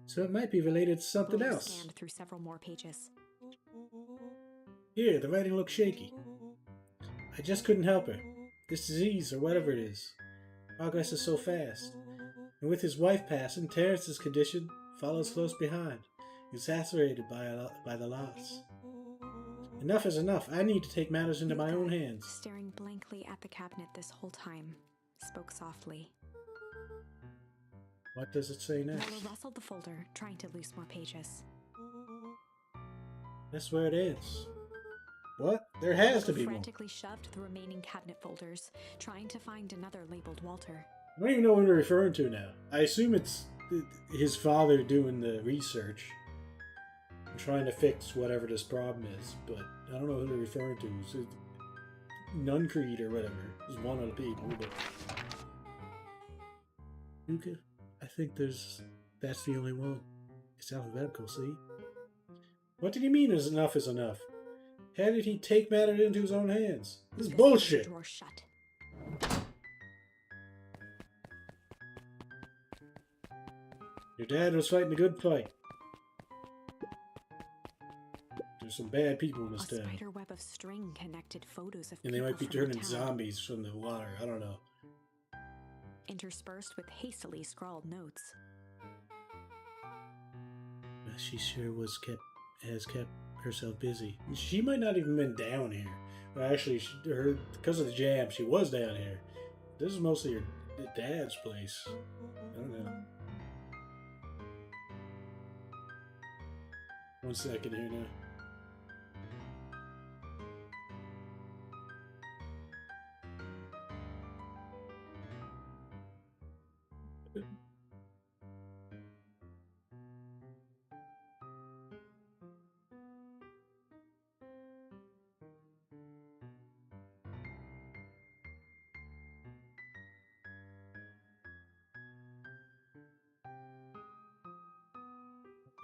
[SPEAKER 1] So it might be related to something
[SPEAKER 2] Rollo
[SPEAKER 1] else.
[SPEAKER 2] scanned through several more pages.
[SPEAKER 1] Here, the writing looks shaky. I just couldn't help her. This disease, or whatever it is. Progress is so fast. And with his wife passing, Terrence's condition follows close behind, exacerbated by the loss. Enough is enough. I need to take matters into my own hands.
[SPEAKER 2] Staring blankly at the cabinet this whole time, spoke softly.
[SPEAKER 1] What does it say next?
[SPEAKER 2] Rollo rustled the folder, trying to loose more pages.
[SPEAKER 1] That's where it ends. What? There has to
[SPEAKER 2] Rollo
[SPEAKER 1] be more.
[SPEAKER 2] frantically shoved the remaining cabinet folders, trying to find another labeled Walter.
[SPEAKER 1] I don't even know what we're referring to now. I assume it's his father doing the research and trying to fix whatever this problem is, but I don't know who they're referring to. Is it Nuncreed or whatever? Is one of the people, but Luca, I think that's the only one. It's alphabetical, see? What did he mean is enough is enough? How did he take matters into his own hands? This is
[SPEAKER 2] Luca slammed the
[SPEAKER 1] bullshit.
[SPEAKER 2] drawer shut.
[SPEAKER 1] Your dad was fighting a good fight. There's some bad people in
[SPEAKER 2] A
[SPEAKER 1] this town.
[SPEAKER 2] spider web of string connected photos of
[SPEAKER 1] And they
[SPEAKER 2] people
[SPEAKER 1] might be
[SPEAKER 2] from the
[SPEAKER 1] turning
[SPEAKER 2] town,
[SPEAKER 1] zombies from the water. I don't know.
[SPEAKER 2] interspersed with hastily scrawled notes.
[SPEAKER 1] She sure has kept herself busy. She might not even been down here. Well, actually, because of the jam, she was down here. This is mostly her dad's place. I don't know. One second here now.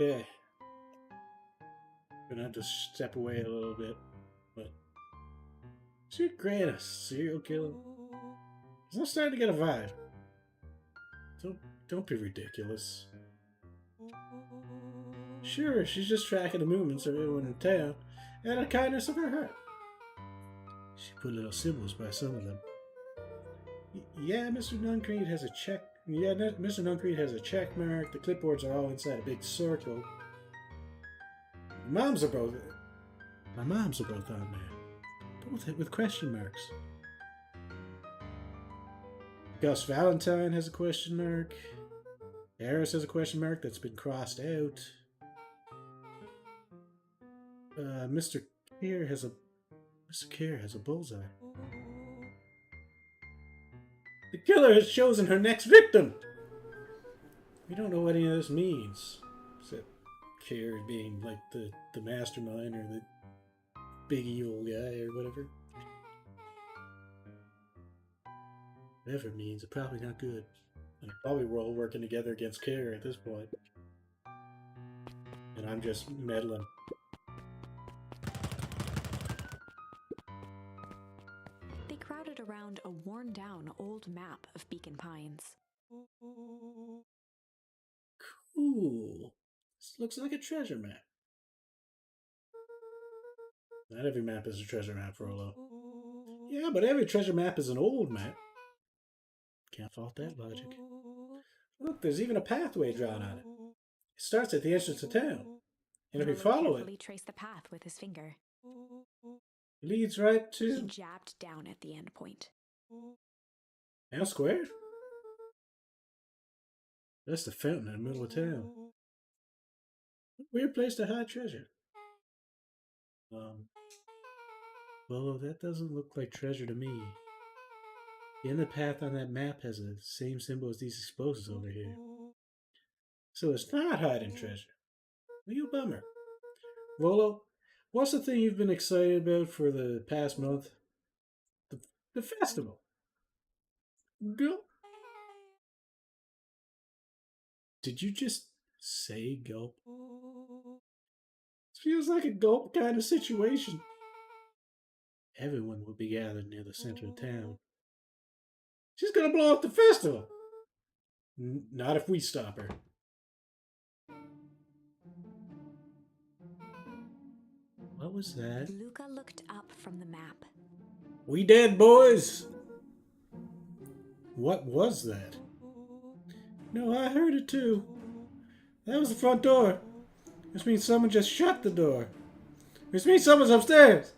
[SPEAKER 1] Okay. Gonna have to step away a little bit, but is your Grant a serial killer? I'm starting to get a vibe. Don't be ridiculous. Sure, she's just tracking the movements of everyone in town and the kindness of her heart. She put little symbols by some of them. Yeah, Mr. Nuncreed has a check. Yeah, Mr. Nuncreed has a check mark. The clipboards are all inside a big circle. My mom's are both on there, both with question marks. Gus Valentine has a question mark. Harris has a question mark that's been crossed out. Mr. Kerr has a bullseye. The killer has chosen her next victim. We don't know what any of this means, except Kerr being like the mastermind or the big evil guy or whatever. Whatever it means, it's probably not good. And probably we're all working together against Kerr at this point. And I'm just meddling.
[SPEAKER 2] They crowded around a worn-down old map of Beacon Pines.
[SPEAKER 1] Cool. This looks like a treasure map. Not every map is a treasure map, Frollo. Yeah, but every treasure map is an old map. Can't fault that logic. Look, there's even a pathway drawn on it. It starts at the entrance of town. And if we follow it,
[SPEAKER 2] Traced the path with his finger.
[SPEAKER 1] Leads right
[SPEAKER 2] He
[SPEAKER 1] to
[SPEAKER 2] jabbed down at the end point.
[SPEAKER 1] Town Square? That's the fountain in the middle of town. Weird place to hide treasure. Well, that doesn't look like treasure to me. The end of the path on that map has the same symbol as these explosives over here. So it's not hiding treasure. Real bummer. Volo, what's the thing you've been excited about for the past month? The festival. Gulp. Did you just say gulp? This feels like a gulp kind of situation. Everyone will be gathered near the center of town. She's gonna blow up the festival. Not if we stop her. What was that?
[SPEAKER 2] Luca looked up from the map.
[SPEAKER 1] We dead, boys! What was that? No, I heard it too. That was the front door. This means someone just shut the door. This means someone's upstairs.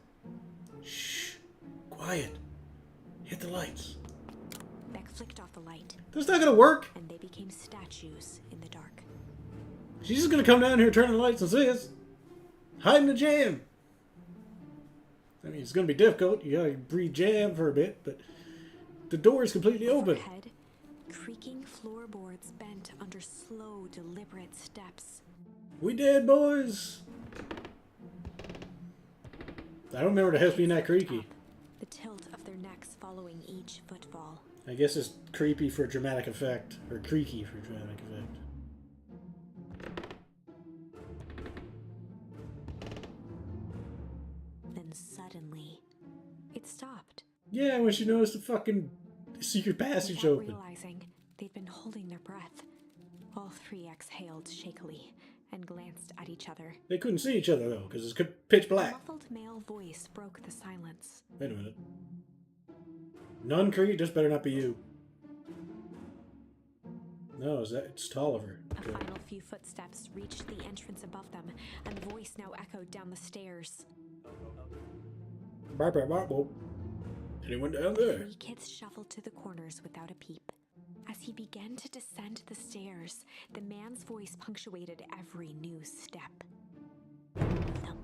[SPEAKER 1] Shh. Quiet. Hit the lights.
[SPEAKER 2] Beck flicked off the light.
[SPEAKER 1] That's not gonna work.
[SPEAKER 2] And they became statues in the dark.
[SPEAKER 1] She's just gonna come down here, turn the lights, and see us. Hide in the jam. I mean, it's gonna be difficult. You gotta breathe jam for a bit, but the door is completely open.
[SPEAKER 2] Overhead, creaking floorboards bent under slow, deliberate steps.
[SPEAKER 1] We dead, boys. I don't remember the house being that creaky.
[SPEAKER 2] The tilt of their necks following each footfall.
[SPEAKER 1] I guess it's creepy for dramatic effect, or creaky for dramatic effect.
[SPEAKER 2] Then suddenly, it stopped.
[SPEAKER 1] Yeah, when she noticed the fucking secret passage
[SPEAKER 2] Without
[SPEAKER 1] open.
[SPEAKER 2] realizing they'd been holding their breath, all three exhaled shakily and glanced at each other.
[SPEAKER 1] They couldn't see each other, though, because it's pitch
[SPEAKER 2] A
[SPEAKER 1] black.
[SPEAKER 2] muffled male voice broke the silence.
[SPEAKER 1] Wait a minute. Nuncreed, this better not be you. No, it's Tolliver.
[SPEAKER 2] A final few footsteps reached the entrance above them, and the voice now echoed down the stairs.
[SPEAKER 1] Bark, bark, bark, bark. Anyone down there?
[SPEAKER 2] Three kids shuffled to the corners without a peep. As he began to descend the stairs, the man's voice punctuated every new step. Thump.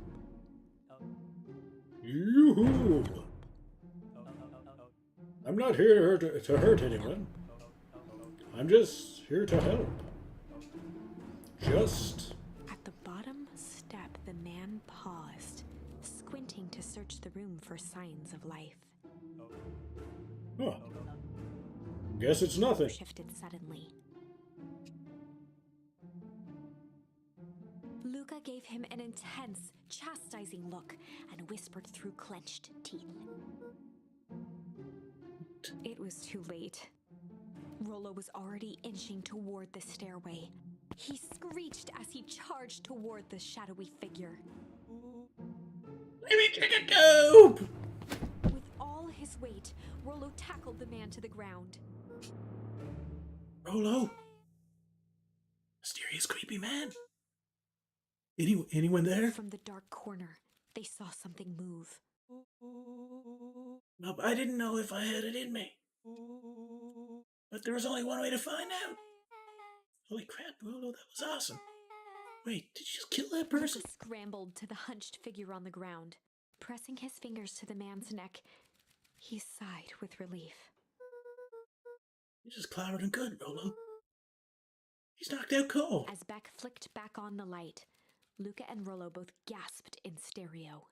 [SPEAKER 1] Yoo-hoo! I'm not here to hurt anyone. I'm just here to help. Just...
[SPEAKER 2] At the bottom step, the man paused, squinting to search the room for signs of life.
[SPEAKER 1] Huh. Guess it's nothing.
[SPEAKER 2] Shifted suddenly. Luca gave him an intense, chastising look and whispered through clenched teeth. It was too late. Rollo was already inching toward the stairway. He screeched as he charged toward the shadowy figure.
[SPEAKER 3] Let me take a dope!
[SPEAKER 2] With all his weight, Rollo tackled the man to the ground.
[SPEAKER 3] Rollo? Mysterious creepy man? Anyone there?
[SPEAKER 2] From the dark corner, they saw something move.
[SPEAKER 3] Nope, I didn't know if I had it in me. But there was only one way to find out. Holy crap, Rollo, that was awesome. Wait, did you just kill that person?
[SPEAKER 2] Luca scrambled to the hunched figure on the ground. Pressing his fingers to the man's neck, he sighed with relief.
[SPEAKER 3] You just clouded and good, Rollo. He's knocked out cold.
[SPEAKER 2] As Beck flicked back on the light, Luca and Rollo both gasped in stereo.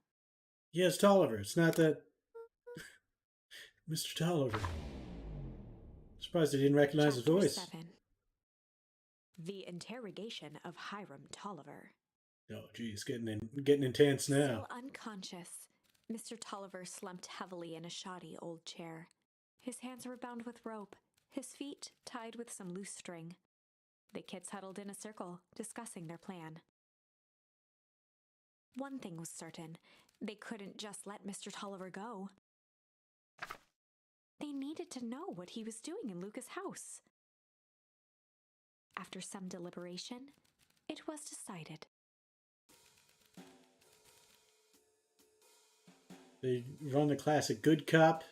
[SPEAKER 1] Yes, Tolliver. It's not that... Mr. Tolliver. Surprised I didn't recognize his
[SPEAKER 2] Chapter
[SPEAKER 1] voice.
[SPEAKER 2] 7. The Interrogation of Hiram Tolliver.
[SPEAKER 1] Oh, geez, getting intense now.
[SPEAKER 2] Still unconscious, Mr. Tolliver slumped heavily in a shoddy old chair. His hands were bound with rope, his feet tied with some loose string. The kids huddled in a circle, discussing their plan. One thing was certain, they couldn't just let Mr. Tolliver go. They needed to know what he was doing in Luca's house. After some deliberation, it was decided.
[SPEAKER 1] They run the classic good cop,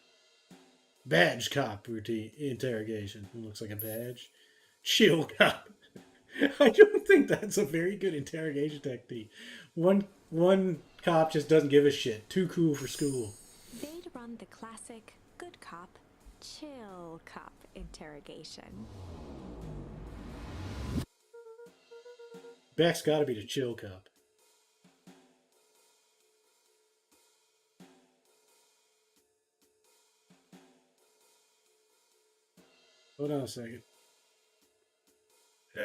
[SPEAKER 1] badge cop routine interrogation. It looks like a badge. Chill cop. I don't think that's a very good interrogation technique. One cop just doesn't give a shit. Too cool for school.
[SPEAKER 2] They'd run the classic good cop, chill cop interrogation.
[SPEAKER 1] Beck's got to be the chill cop. Hold on a second. Yeah.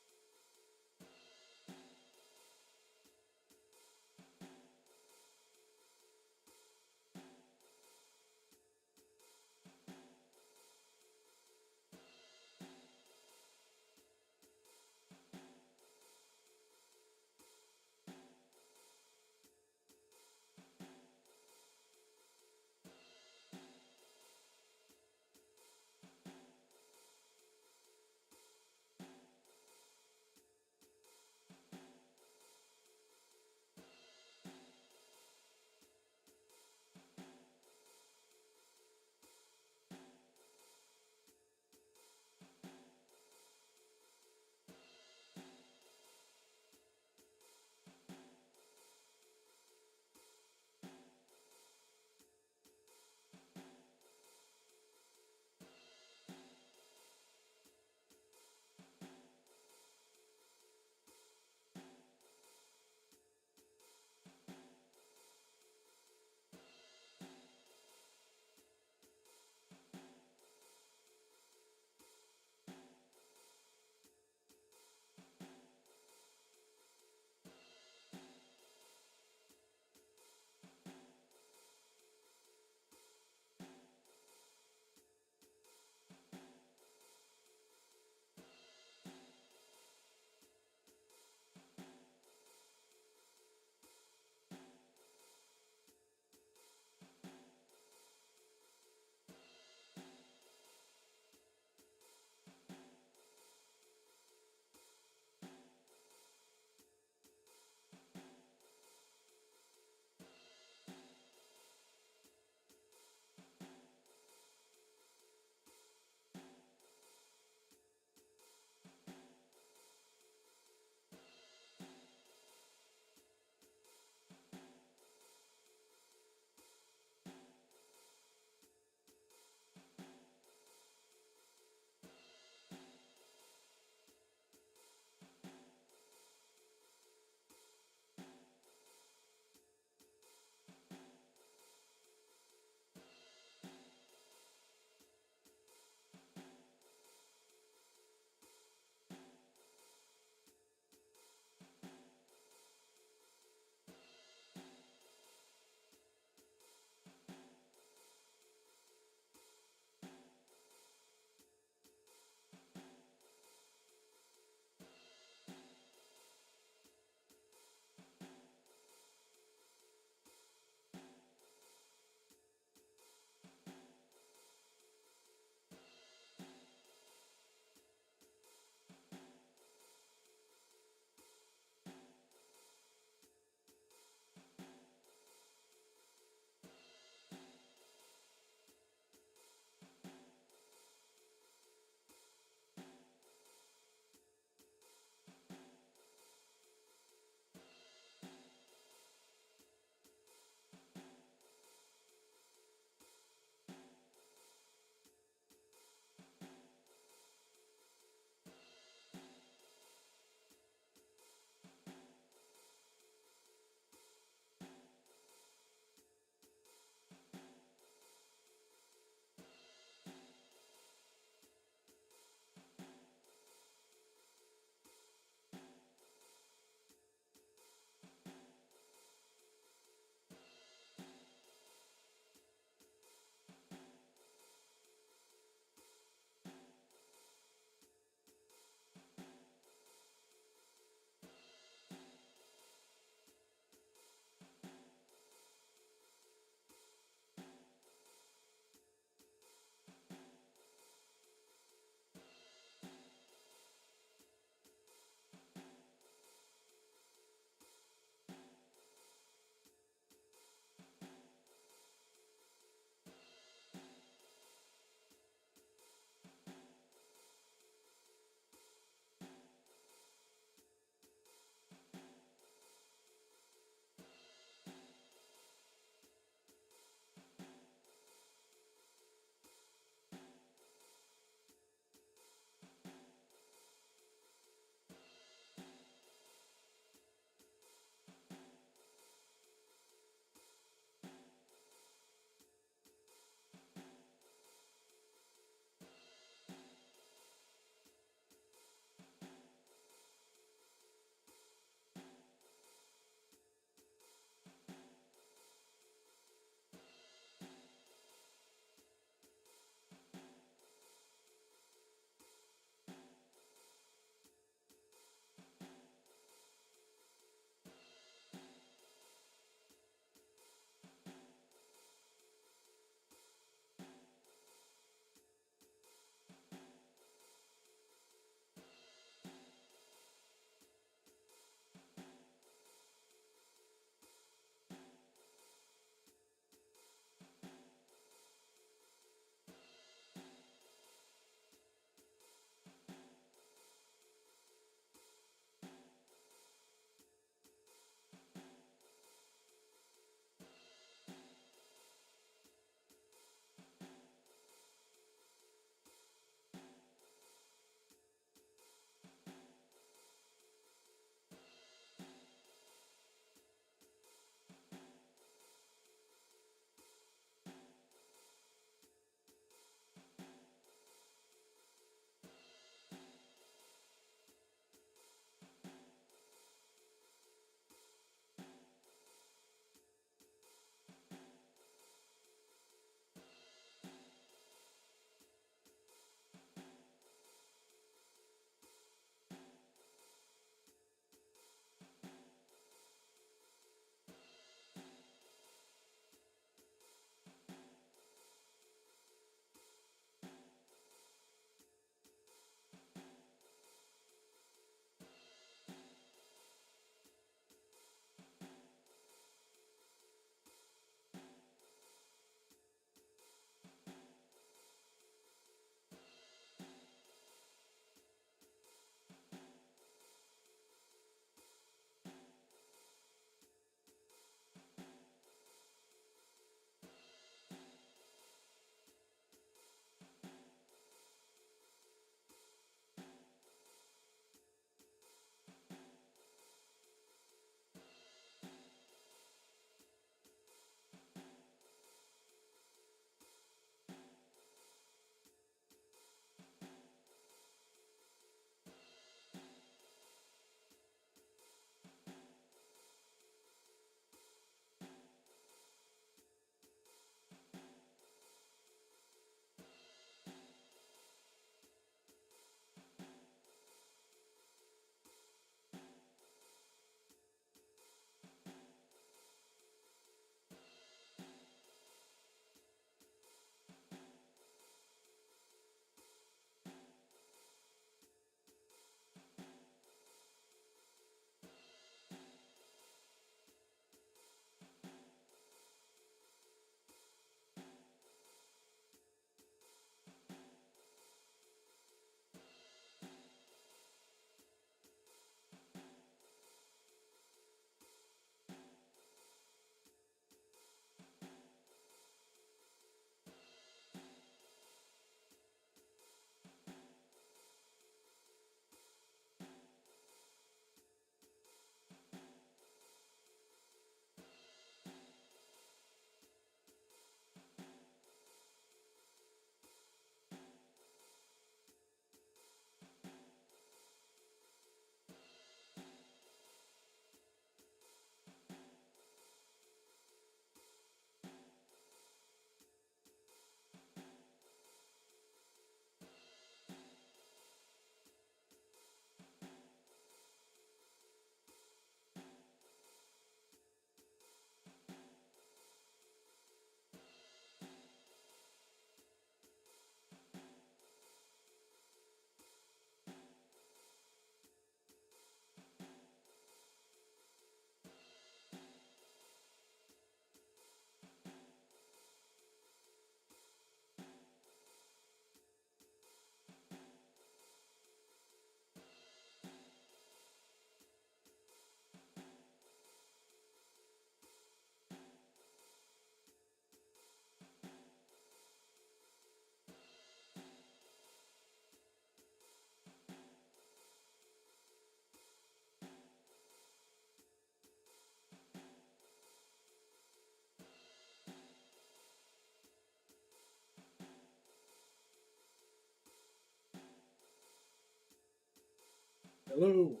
[SPEAKER 1] Hello.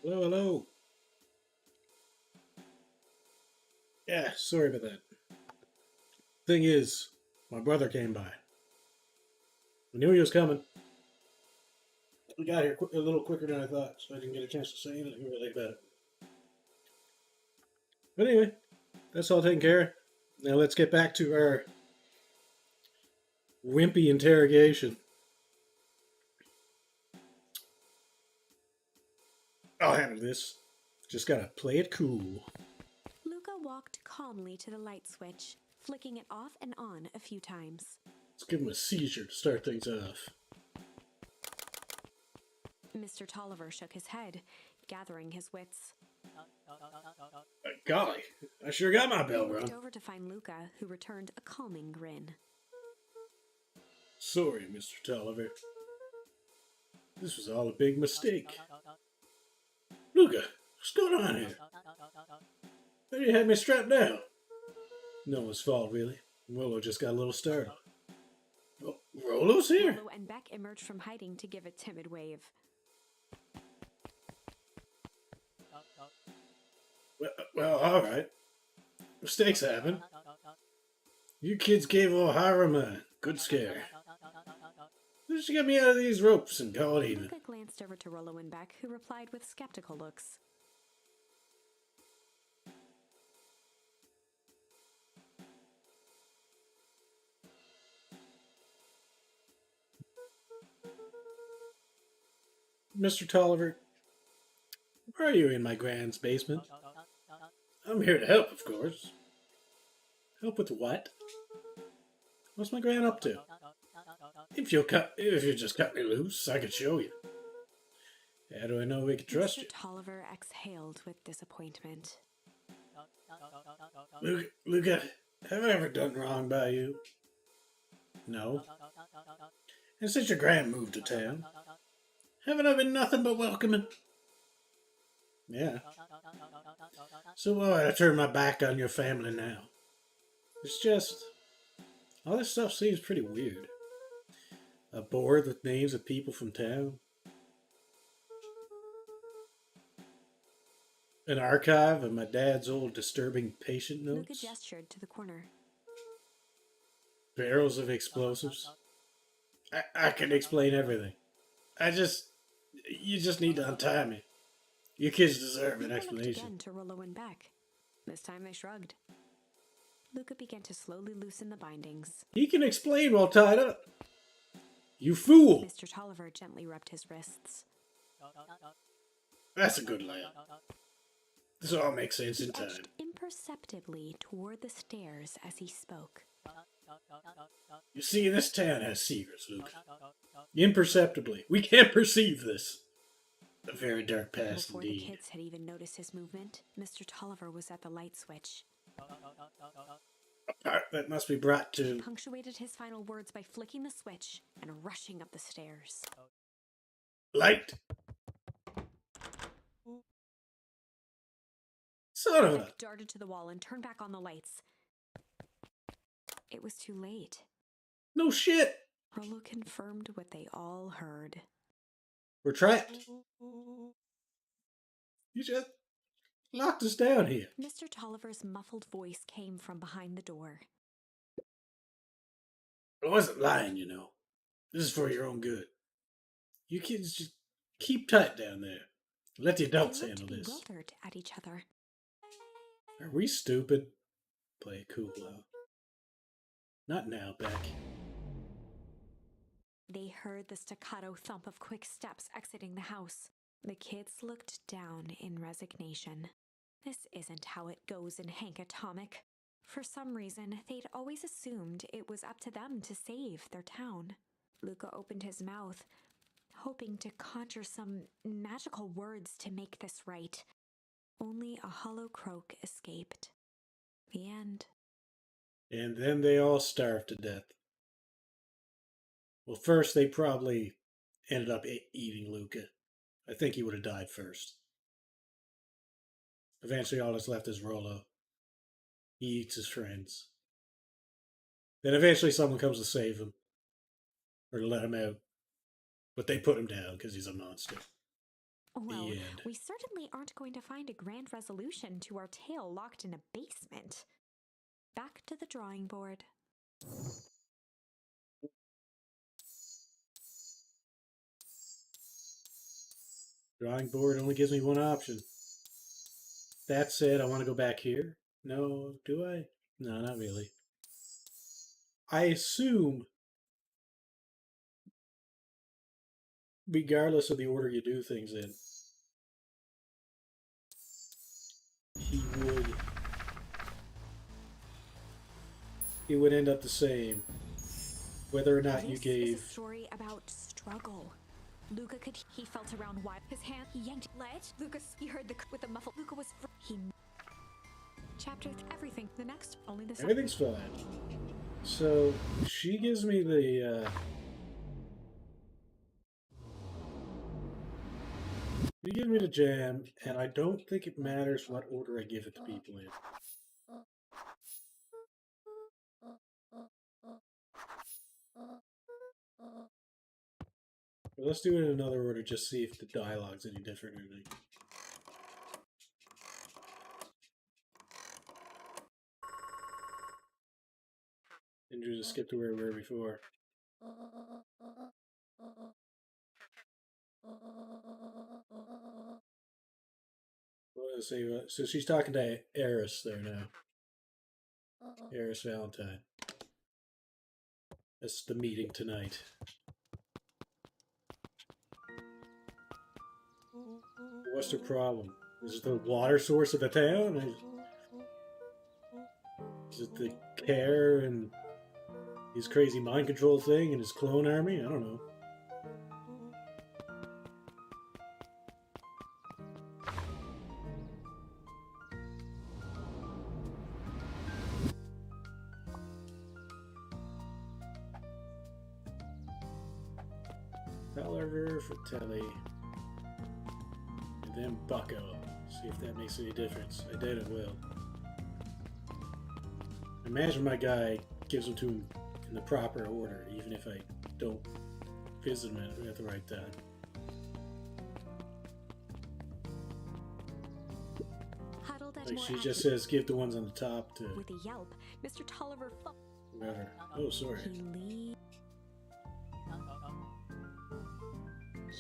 [SPEAKER 1] Hello, hello. Yeah, sorry about that. Thing is, my brother came by. I knew he was coming. We got here a little quicker than I thought, so I didn't get a chance to say anything really about it. But anyway, that's all taken care of. Now let's get back to our wimpy interrogation. I'll handle this. Just gotta play it cool.
[SPEAKER 2] Luca walked calmly to the light switch, flicking it off and on a few times.
[SPEAKER 1] Let's give him a seizure to start things off.
[SPEAKER 2] Mr. Tolliver shook his head, gathering his wits.
[SPEAKER 1] Golly, I sure got my
[SPEAKER 2] He
[SPEAKER 1] bell
[SPEAKER 2] looked
[SPEAKER 1] rung.
[SPEAKER 2] over to find Luca, who returned a calming grin.
[SPEAKER 1] Sorry, Mr. Tolliver. This was all a big mistake. Luca, what's going on here? How you had me strapped down? No one's fault, really. Rolo just got a little startled. Oh, Rolo's here?
[SPEAKER 2] Rolo and Beck emerged from hiding to give a timid wave.
[SPEAKER 1] Well, all right. Mistakes happen. You kids gave old Hiram a good scare. Just get me out of these ropes and call it even.
[SPEAKER 2] Luca glanced over to Rolo and Beck, who replied with skeptical looks.
[SPEAKER 1] Mr. Tolliver, why are you in my grand's basement? I'm here to help, of course. Help with what? What's my gran up to? If you just cut me loose, I could show you. How do I know we can trust
[SPEAKER 2] Mr.
[SPEAKER 1] you?
[SPEAKER 2] Tolliver exhaled with disappointment.
[SPEAKER 1] Luca, have I ever done wrong by you? No. And since your gran moved to town, haven't I been nothing but welcoming? Yeah. So why I turn my back on your family now? It's just, all this stuff seems pretty weird. A board with names of people from town. An archive of my dad's old disturbing patient
[SPEAKER 2] Luca
[SPEAKER 1] notes.
[SPEAKER 2] gestured to the corner.
[SPEAKER 1] Barrels of explosives. I can explain everything. You just need to untie me. You kids deserve an
[SPEAKER 2] Luca looked
[SPEAKER 1] explanation.
[SPEAKER 2] again to Rolo and Beck. This time they shrugged. Luca began to slowly loosen the bindings.
[SPEAKER 1] He can explain while tied up. You fool!
[SPEAKER 2] Mr. Tolliver gently rubbed his wrists.
[SPEAKER 1] That's a good lad. This all makes sense
[SPEAKER 2] He
[SPEAKER 1] in time.
[SPEAKER 2] edged imperceptibly toward the stairs as he spoke.
[SPEAKER 1] You see, this town has secrets, Luke. Imperceptibly. We can't perceive this. A very dark past
[SPEAKER 2] Before the
[SPEAKER 1] indeed.
[SPEAKER 2] kids had even noticed his movement, Mr. Tolliver was at the light switch.
[SPEAKER 1] A part that must be brought
[SPEAKER 2] He
[SPEAKER 1] to...
[SPEAKER 2] punctuated his final words by flicking the switch and rushing up the stairs.
[SPEAKER 1] Light! Son of a...
[SPEAKER 2] Beck darted to the wall and turned back on the lights. It was too late.
[SPEAKER 1] No shit!
[SPEAKER 2] Rolo confirmed what they all heard.
[SPEAKER 1] We're trapped. You just locked us down here.
[SPEAKER 2] Mr. Tolliver's muffled voice came from behind the door.
[SPEAKER 1] I wasn't lying, you know. This is for your own good. You kids just keep tight down there. Let the adults
[SPEAKER 2] They looked
[SPEAKER 1] handle this.
[SPEAKER 2] bewildered at each other.
[SPEAKER 1] Are we stupid? Play it cool, though. Not now, Beck.
[SPEAKER 2] They heard the staccato thump of quick steps exiting the house. The kids looked down in resignation. This isn't how it goes in Hank Atomic. For some reason, they'd always assumed it was up to them to save their town. Luca opened his mouth, hoping to conjure some magical words to make this right. Only a hollow croak escaped. The end.
[SPEAKER 1] And then they all starved to death. Well, first they probably ended up eating Luca. I think he would have died first. Eventually all that's left is Rolo. He eats his friends. Then eventually someone comes to save him. Or to let him out. But they put him down because he's a monster.
[SPEAKER 2] Well,
[SPEAKER 1] end.
[SPEAKER 2] we certainly aren't going to find a grand resolution to our tale locked in a basement. Back to the drawing board.
[SPEAKER 1] Drawing board only gives me one option. That said, I want to go back here. No, do I? No, not really. I assume, regardless of the order you do things in, it would end up the same, whether or not you gave.
[SPEAKER 2] This is a story about struggle. Luca he felt around wide. His hand, he yanked, let. Lucas, he heard with the muffle. Luca was, chapter, everything. The next, only the
[SPEAKER 1] Everything's fine. So, she gives me the, you give me the jam, and I don't think it matters what order I give it to people in. But let's do it in another order, just see if the dialogue's any different or anything. And you just skip to where we were before. Let's see. So she's talking to Eris there now. Eris Valentine. That's the meeting tonight. What's the problem? Is it the water source of the town? Is it the care and his crazy mind control thing and his clone army? I don't know. Oliver, Fratelli, and then Bucko. See if that makes any difference. I doubt it will. Imagine my guy gives them to him in the proper order, even if I don't visit him at the right time. Like she just says, give the ones on the top to.
[SPEAKER 2] With a yelp, Mr. Tolliver.
[SPEAKER 1] Whoever. Oh, sorry.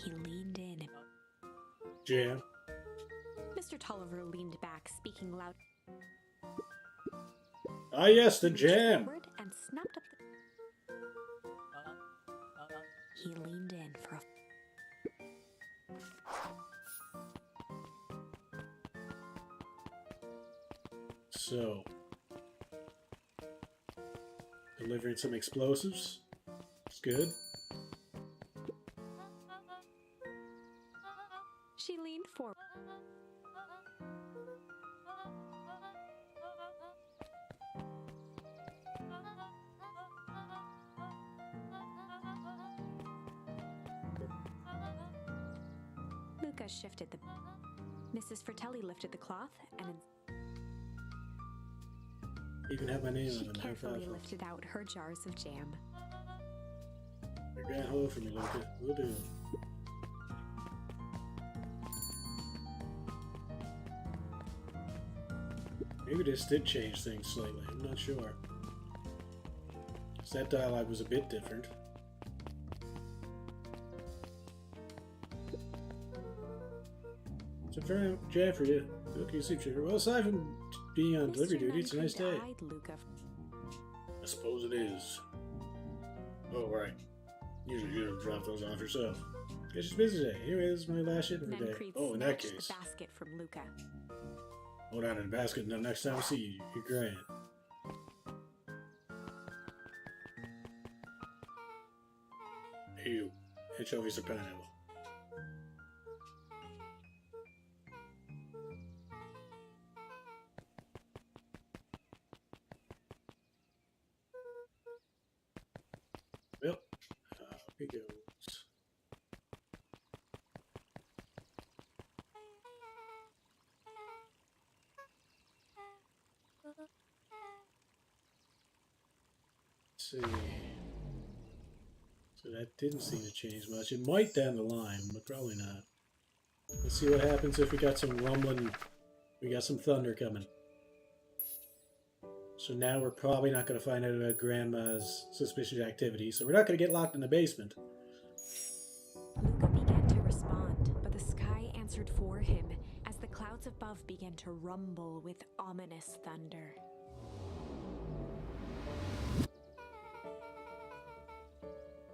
[SPEAKER 2] He leaned in.
[SPEAKER 1] Jam.
[SPEAKER 2] Mr. Tolliver leaned back, speaking loud.
[SPEAKER 1] Ah, yes, the jam.
[SPEAKER 2] And snapped up He leaned in for a.
[SPEAKER 1] So, delivering some explosives. It's good.
[SPEAKER 2] She leaned forward. Luca shifted the. Mrs. Fratelli lifted the cloth and.
[SPEAKER 1] Even have my name on it.
[SPEAKER 2] She carefully lifted out her jars of jam.
[SPEAKER 1] You're going hello for me, Luca. We'll do. Maybe this did change things slightly. I'm not sure. Because that dialogue was a bit different. It's a very jam for you. Look, you sleep sugar. Well, aside from being on delivery duty, it's a nice day. I suppose it is. Oh, right. Usually you don't drop those off yourself. It's just busy today. Anyway, this is my last shipment for the day. Oh, in that case.
[SPEAKER 2] The basket from Luca.
[SPEAKER 1] Hold on in the basket, and the next time I see you, you're grand. Hey, you. Anchovies or pineapple? Well, here goes. Let's see. So So that didn't seem to change much. It might down the line, but probably not. Let's see what happens if we got some rumbling. We got some thunder coming. So now we're probably not going to find out about Grandma's suspicious activity. So we're not going to get locked in the basement.
[SPEAKER 2] Luca began to respond, but the sky answered for him as the clouds above began to rumble with ominous thunder.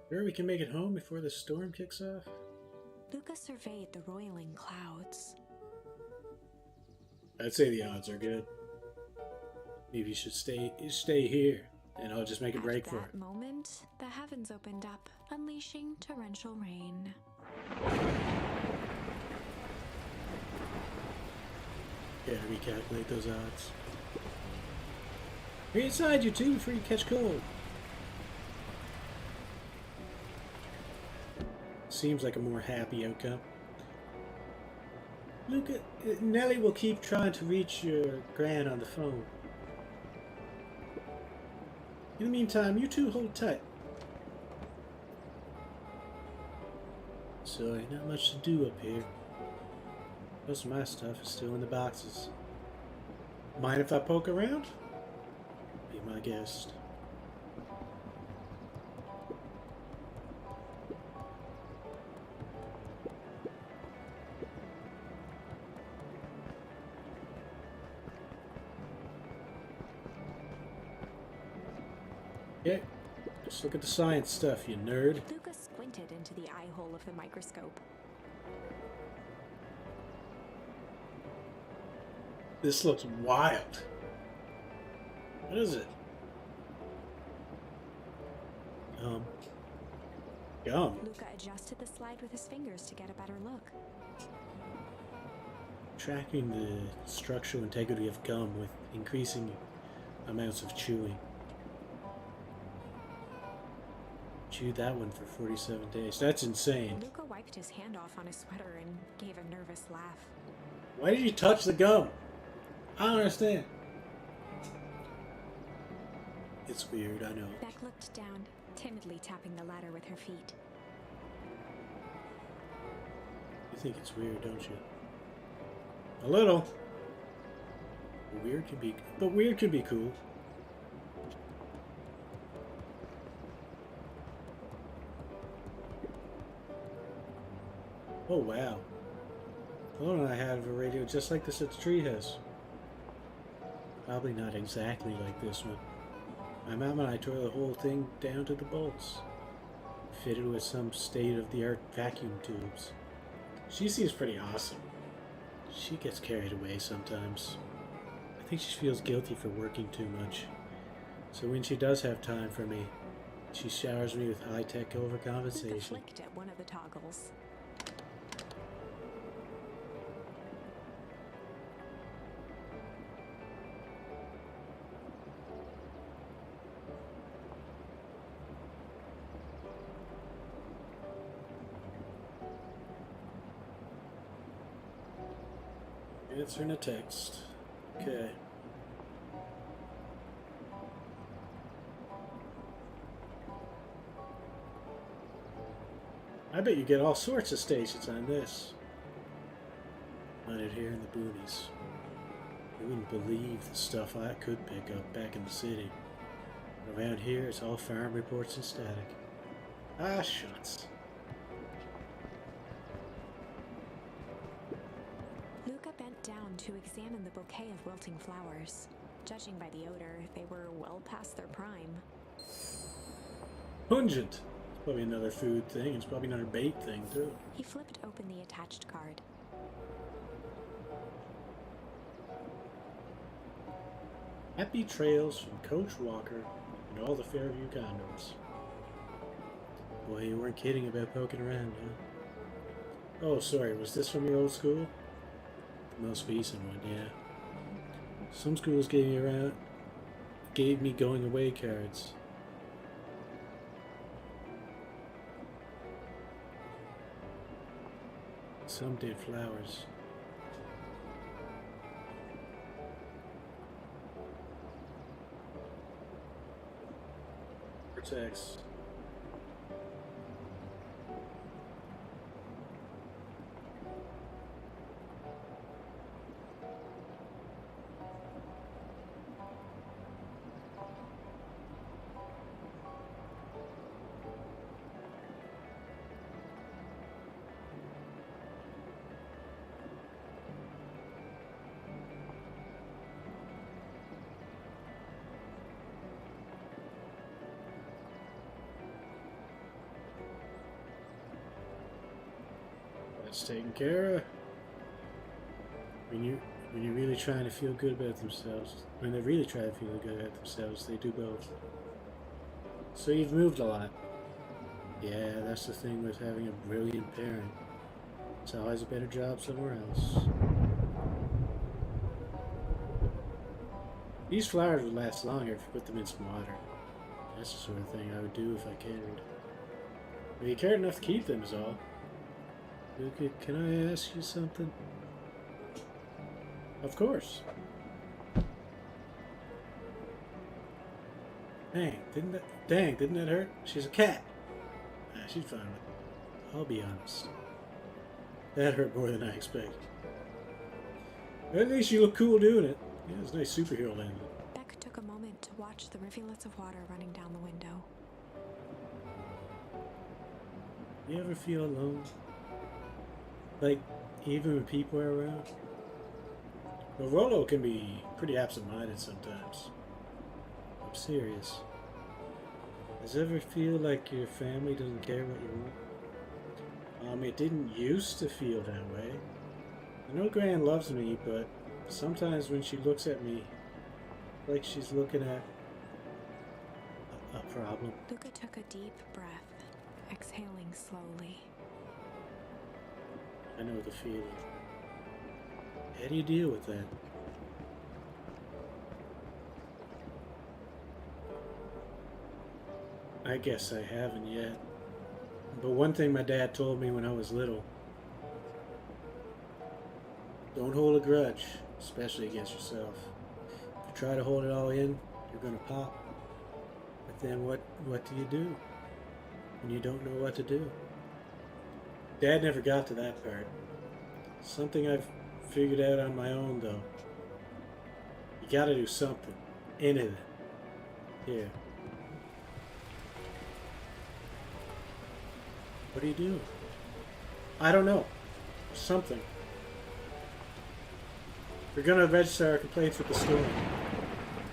[SPEAKER 1] Sure we can make it home before the storm kicks off?
[SPEAKER 2] Luca surveyed the roiling clouds.
[SPEAKER 1] I'd say the odds are good. Maybe you should stay here, and I'll just make a break for it.
[SPEAKER 2] At that moment, the heavens opened up, unleashing torrential rain.
[SPEAKER 1] Gotta recalculate those odds. Be inside, you two, before you catch cold. Seems like a more happy outcome. Luca, Nellie will keep trying to reach your Gran on the phone. In the meantime, you two hold tight. Sorry, not much to do up here. Most of my stuff is still in the boxes. Mind if I poke around? Be my guest. Yeah, just look at the science stuff, you nerd.
[SPEAKER 2] Luca squinted into the eye hole of the microscope.
[SPEAKER 1] This looks wild. What is it? Gum.
[SPEAKER 2] Luca adjusted the slide with his fingers to get a better look.
[SPEAKER 1] Tracking the structural integrity of gum with increasing amounts of chewing. Chewed that one for 47 days. That's insane.
[SPEAKER 2] Luca wiped his hand off on his sweater and gave a nervous laugh.
[SPEAKER 1] Why did you touch the gum? I don't understand. It's weird, I know.
[SPEAKER 2] Beck looked down, timidly tapping the ladder with her feet.
[SPEAKER 1] You think it's weird, don't you? A little. Weird can be cool. Oh wow. Paul and I have a radio just like this at the treehouse. Probably not exactly like this one. My mom and I tore the whole thing down to the bolts. Fitted with some state-of-the-art vacuum tubes. She seems pretty awesome. She gets carried away sometimes. I think she feels guilty for working too much. So when she does have time for me, she showers me with high-tech
[SPEAKER 2] Luca
[SPEAKER 1] overcompensation.
[SPEAKER 2] flicked at one of the toggles.
[SPEAKER 1] Answering a text. Okay. I bet you get all sorts of stations on this. Not it here in the boonies. You wouldn't believe the stuff I could pick up back in the city. Around here, it's all farm reports and static. Ah, shucks.
[SPEAKER 2] Luca bent down to examine the bouquet of wilting flowers. Judging by the odor, they were well past their prime.
[SPEAKER 1] Pungent. It's probably another food thing. It's probably another bait thing, too.
[SPEAKER 2] He flipped open the attached card.
[SPEAKER 1] Happy trails from Coach Walker and all the Fairview condos. Boy, you weren't kidding about poking around, huh? Oh, sorry, was this from your old school? The most recent one, yeah. Some schools gave me going away cards. Some did flowers. Text. It's taken care of. When you're really trying to feel good about themselves, when they're really trying to feel good about themselves, they do both. So you've moved a lot. Yeah, that's the thing with having a brilliant parent. It's always a better job somewhere else. These flowers would last longer if you put them in some water. That's the sort of thing I would do if I cared. But you cared enough to keep them is all. Luca, can I ask you something? Of course. Didn't that hurt? She's a cat. Nah, she's fine with it. I'll be honest. That hurt more than I expected. At least you look cool doing it. Yeah, it's a nice superhero landing.
[SPEAKER 2] Beck took a moment to watch the rivulets of water running down the window.
[SPEAKER 1] You ever feel alone? Like, even when people are around? Well, Rollo can be pretty absent-minded sometimes. I'm serious. Does it ever feel like your family doesn't care what you want? It didn't used to feel that way. I know Gran loves me, but sometimes when she looks at me, like she's looking at a problem.
[SPEAKER 2] Luca took a deep breath, exhaling slowly.
[SPEAKER 1] I know the feeling. How do you deal with that? I guess I haven't yet. But one thing my dad told me when I was little: don't hold a grudge, especially against yourself. If you try to hold it all in, you're gonna pop. But then what do you do when you don't know what to do? Dad never got to that part. Something I've figured out on my own, though. You gotta do something. Anything. Here. What do you do? I don't know. Something. We're gonna register our complaints with the storm.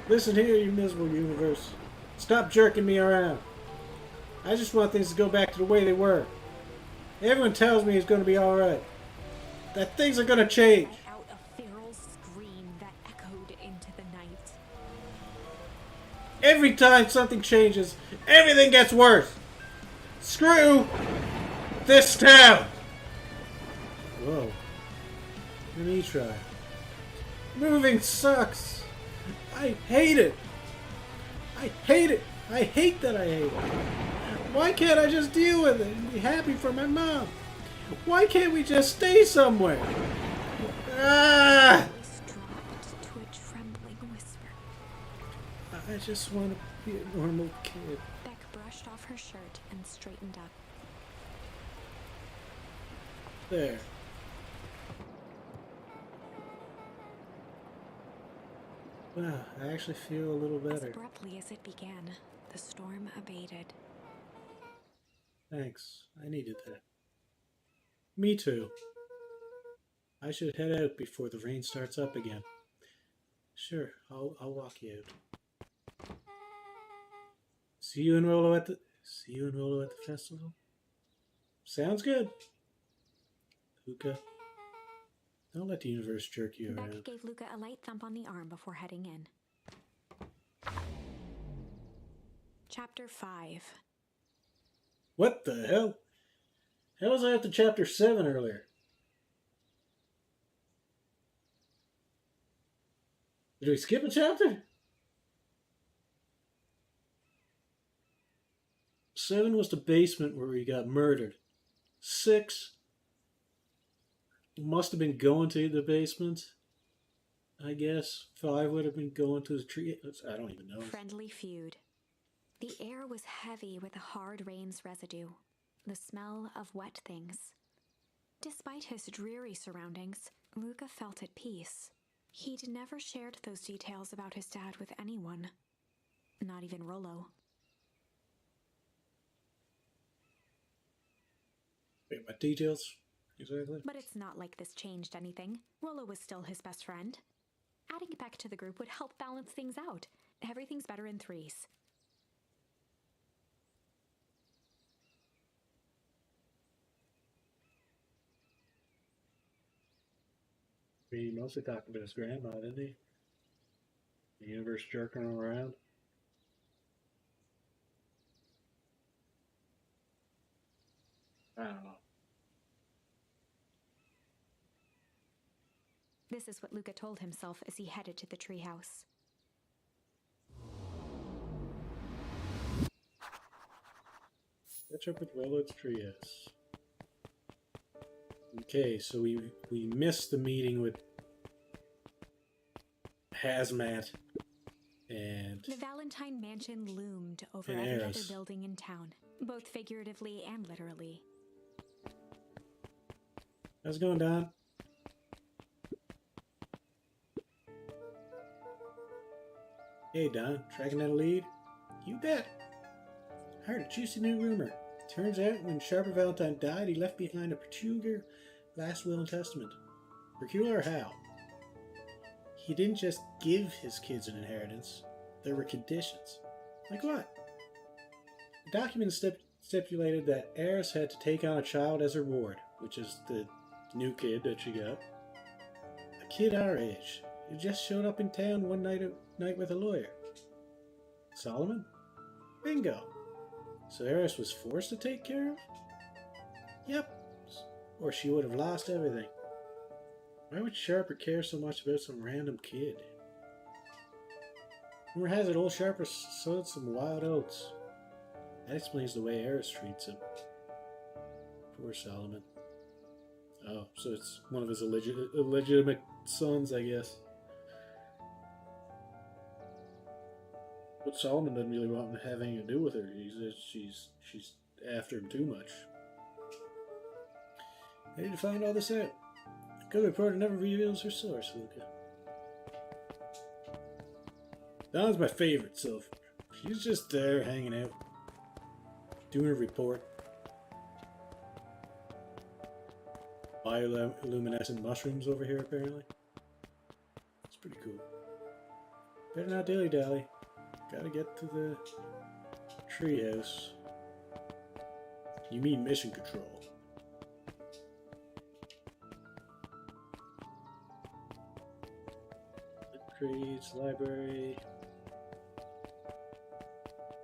[SPEAKER 1] Listen here, you miserable universe. Stop jerking me around. I just want things to go back to the way they were. Everyone tells me it's gonna be alright. That things are gonna change.
[SPEAKER 2] Let out a feral scream that echoed into the night.
[SPEAKER 1] Every time something changes, everything gets worse. Screw this town. Whoa. Let me try. Moving sucks. I hate it. I hate it. I hate that I hate it. Why can't I just deal with it and be happy for my mom? Why can't we just stay somewhere? Ah!
[SPEAKER 2] Voice dropped to a trembling whisper.
[SPEAKER 1] I just want to be a normal kid.
[SPEAKER 2] Beck brushed off her shirt and straightened up.
[SPEAKER 1] There. Wow, I actually feel a little
[SPEAKER 2] As
[SPEAKER 1] better.
[SPEAKER 2] abruptly as it began, the storm abated.
[SPEAKER 1] Thanks. I needed that. Me too. I should head out before the rain starts up again. Sure, I'll walk you out. See you and Rollo at the festival? Sounds good. Luca, don't let the universe jerk you
[SPEAKER 2] Beck
[SPEAKER 1] around.
[SPEAKER 2] gave Luca a light thump on the arm before heading in. Chapter 5.
[SPEAKER 1] What the hell? How was I up to chapter 7 earlier? Did we skip a chapter? 7 was the basement where we got murdered. 6 must have been going to the basement, I guess. 5 would have been going to the tree. I don't even know.
[SPEAKER 2] Friendly feud. The air was heavy with the hard rain's residue, the smell of wet things. Despite his dreary surroundings, Luca felt at peace. He'd never shared those details about his dad with anyone, not even Rollo.
[SPEAKER 1] Wait, what details? Exactly.
[SPEAKER 2] But it's not like this changed anything. Rollo was still his best friend. Adding Beck to the group would help balance things out. Everything's better in threes.
[SPEAKER 1] He mostly talked about his grandma, didn't he? The universe jerking him around. I don't know.
[SPEAKER 2] This is what Luca told himself as he headed to the treehouse.
[SPEAKER 1] Catch up with Willow's treehouse. Okay, so we missed the meeting with Hazmat and
[SPEAKER 2] The Valentine Mansion loomed over
[SPEAKER 1] And
[SPEAKER 2] every other
[SPEAKER 1] Eris.
[SPEAKER 2] building in town, both figuratively and literally.
[SPEAKER 1] how's it going, Don? Hey, Don, tracking that lead? You bet. I heard a juicy new rumor. Turns out when Sharper Valentine died, he left behind a peculiar last will and testament. Peculiar how? He didn't just give his kids an inheritance. There were conditions. Like what? The document stipulated that Eris had to take on a child as her ward, which is the new kid that she got. A kid our age, who just showed up in town one night with a lawyer. Solomon? Bingo. So Eris was forced to take care of? Yep. Or she would have lost everything. Why would Sharper care so much about some random kid? Rumor has it old Sharper sowed some wild oats. That explains the way Eris treats him. Poor Solomon. Oh, so it's one of his illegitimate sons, I guess. But Solomon doesn't really want to have anything to do with her. He says she's after him too much. I need to find all this out. The good reporter never reveals her source, Luca. Donna's my favorite so far. She's just there hanging out, doing her report. Bioluminescent mushrooms over here, apparently. It's pretty cool. Better not dilly-dally. Gotta get to the treehouse. You mean mission control. Upgrades, library.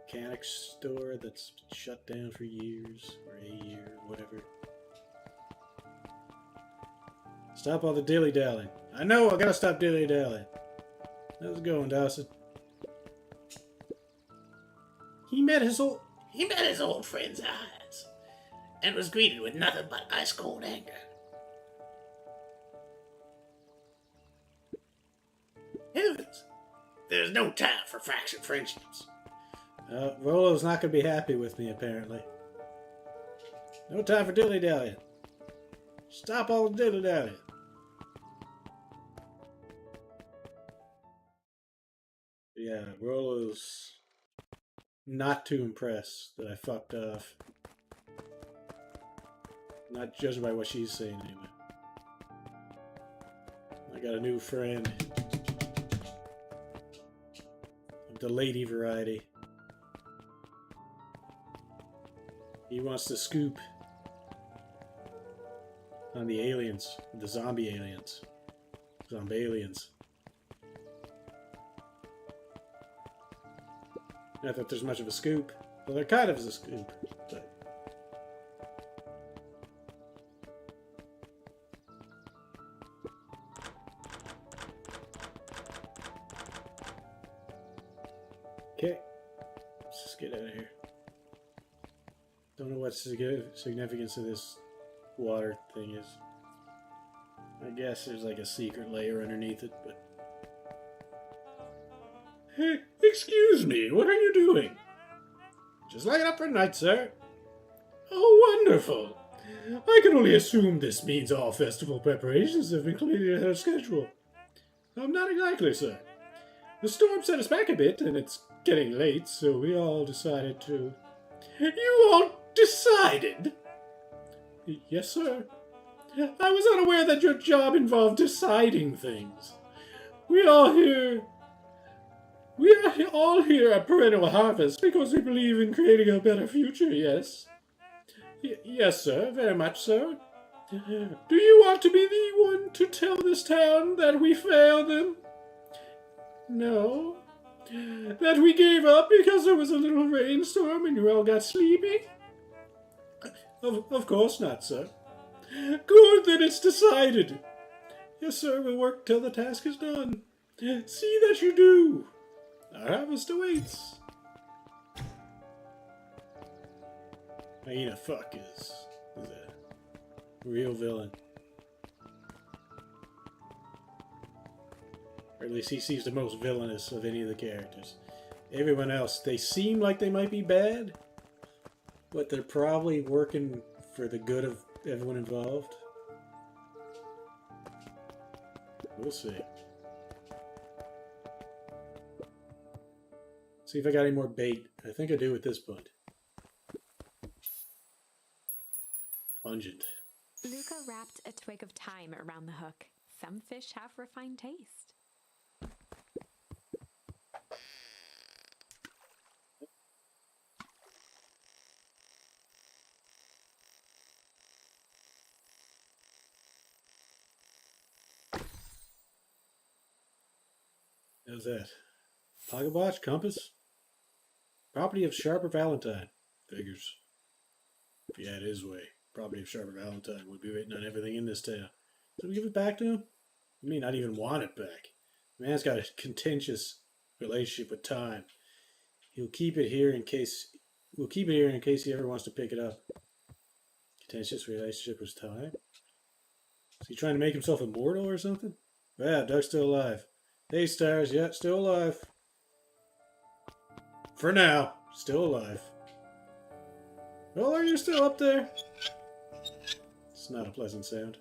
[SPEAKER 1] Mechanic store that's shut down for years, or a year, whatever. Stop all the dilly-dallying. I know, I gotta stop dilly-dallying. How's it going, Dawson?
[SPEAKER 3] He met his old friend's eyes, and was greeted with nothing but ice-cold anger. Heavens, there's no time for fractured friendships.
[SPEAKER 1] Rollo's not gonna be happy with me, apparently. No time for dilly-dallying. Stop all the dilly-dallying. Yeah, Rollo's not too impressed that I fucked off. Not judged by what she's saying, anyway. I got a new friend. Of the lady variety. He wants to scoop on the aliens, the zombie aliens. Zombalians. Not that there's much of a scoop. Well, there kind of is a scoop, but... Okay. Let's just get out of here. Don't know what significance of this water thing is. I guess there's like a secret layer underneath it, but... Hey, excuse me, what are you doing? Just lighting up for night, sir. Oh, wonderful. I can only assume this means all festival preparations have been completed ahead of schedule. Not exactly, sir. The storm set us back a bit, and it's getting late, so we all decided to... You all decided? Yes, sir. I was unaware that your job involved deciding things. We are all here at Perennial Harvest because we believe in creating a better future, yes? Yes, sir, very much so. Do you want to be the one to tell this town that we failed them? No. That we gave up because there was a little rainstorm and you all got sleepy? Of course not, sir. Good, then it's decided. Yes, sir, we'll work till the task is done. See that you do. Our harvest awaits. Hyena Fuck is a real villain. Or at least he seems the most villainous of any of the characters. Everyone else, they seem like they might be bad, but they're probably working for the good of everyone involved. We'll see. See if I got any more bait. I think I do at this point. Pungent.
[SPEAKER 2] Luca wrapped a twig of thyme around the hook. Some fish have refined taste.
[SPEAKER 1] How's that? Pocket watch? Compass? Property of Sharper Valentine. Figures. If he had his way, property of Sharper Valentine would be written on everything in this town. So we give it back to him? You may not even want it back. The man's got a contentious relationship with time. He'll keep it here in case... We'll keep it here in case he ever wants to pick it up. Contentious relationship with time? Is he trying to make himself immortal or something? Yeah, Doug's still alive. Hey, Stars, yeah, still alive. For now, still alive. Well, are you still up there? It's not a pleasant sound.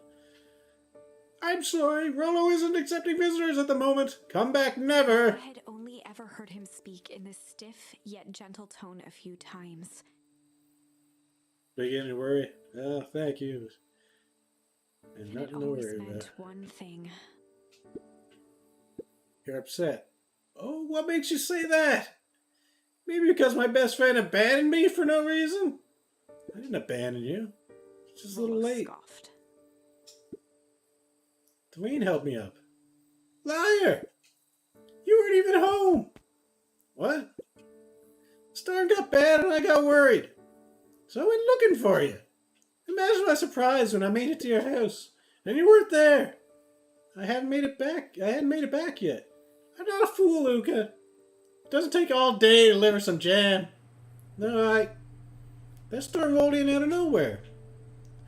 [SPEAKER 1] I'm sorry, Rollo isn't accepting visitors at the moment. Come back never.
[SPEAKER 2] I had only ever heard him speak in this stiff yet gentle tone a few times.
[SPEAKER 1] Beginning to worry. Oh, thank you. And
[SPEAKER 2] It
[SPEAKER 1] nothing to
[SPEAKER 2] always
[SPEAKER 1] worry
[SPEAKER 2] meant
[SPEAKER 1] about.
[SPEAKER 2] one thing.
[SPEAKER 1] You're upset. Oh, what makes you say that? Maybe because my best friend abandoned me for no reason? I didn't abandon you. It's just a little
[SPEAKER 2] Rollo
[SPEAKER 1] late.
[SPEAKER 2] scoffed.
[SPEAKER 1] Dwayne helped me up. Liar! You weren't even home! What? The storm got bad and I got worried. So I went looking for you. Imagine my surprise when I made it to your house and you weren't there. I hadn't made it back yet. I'm not a fool, Luca. It doesn't take all day to deliver some jam. No, that storm rolled in out of nowhere.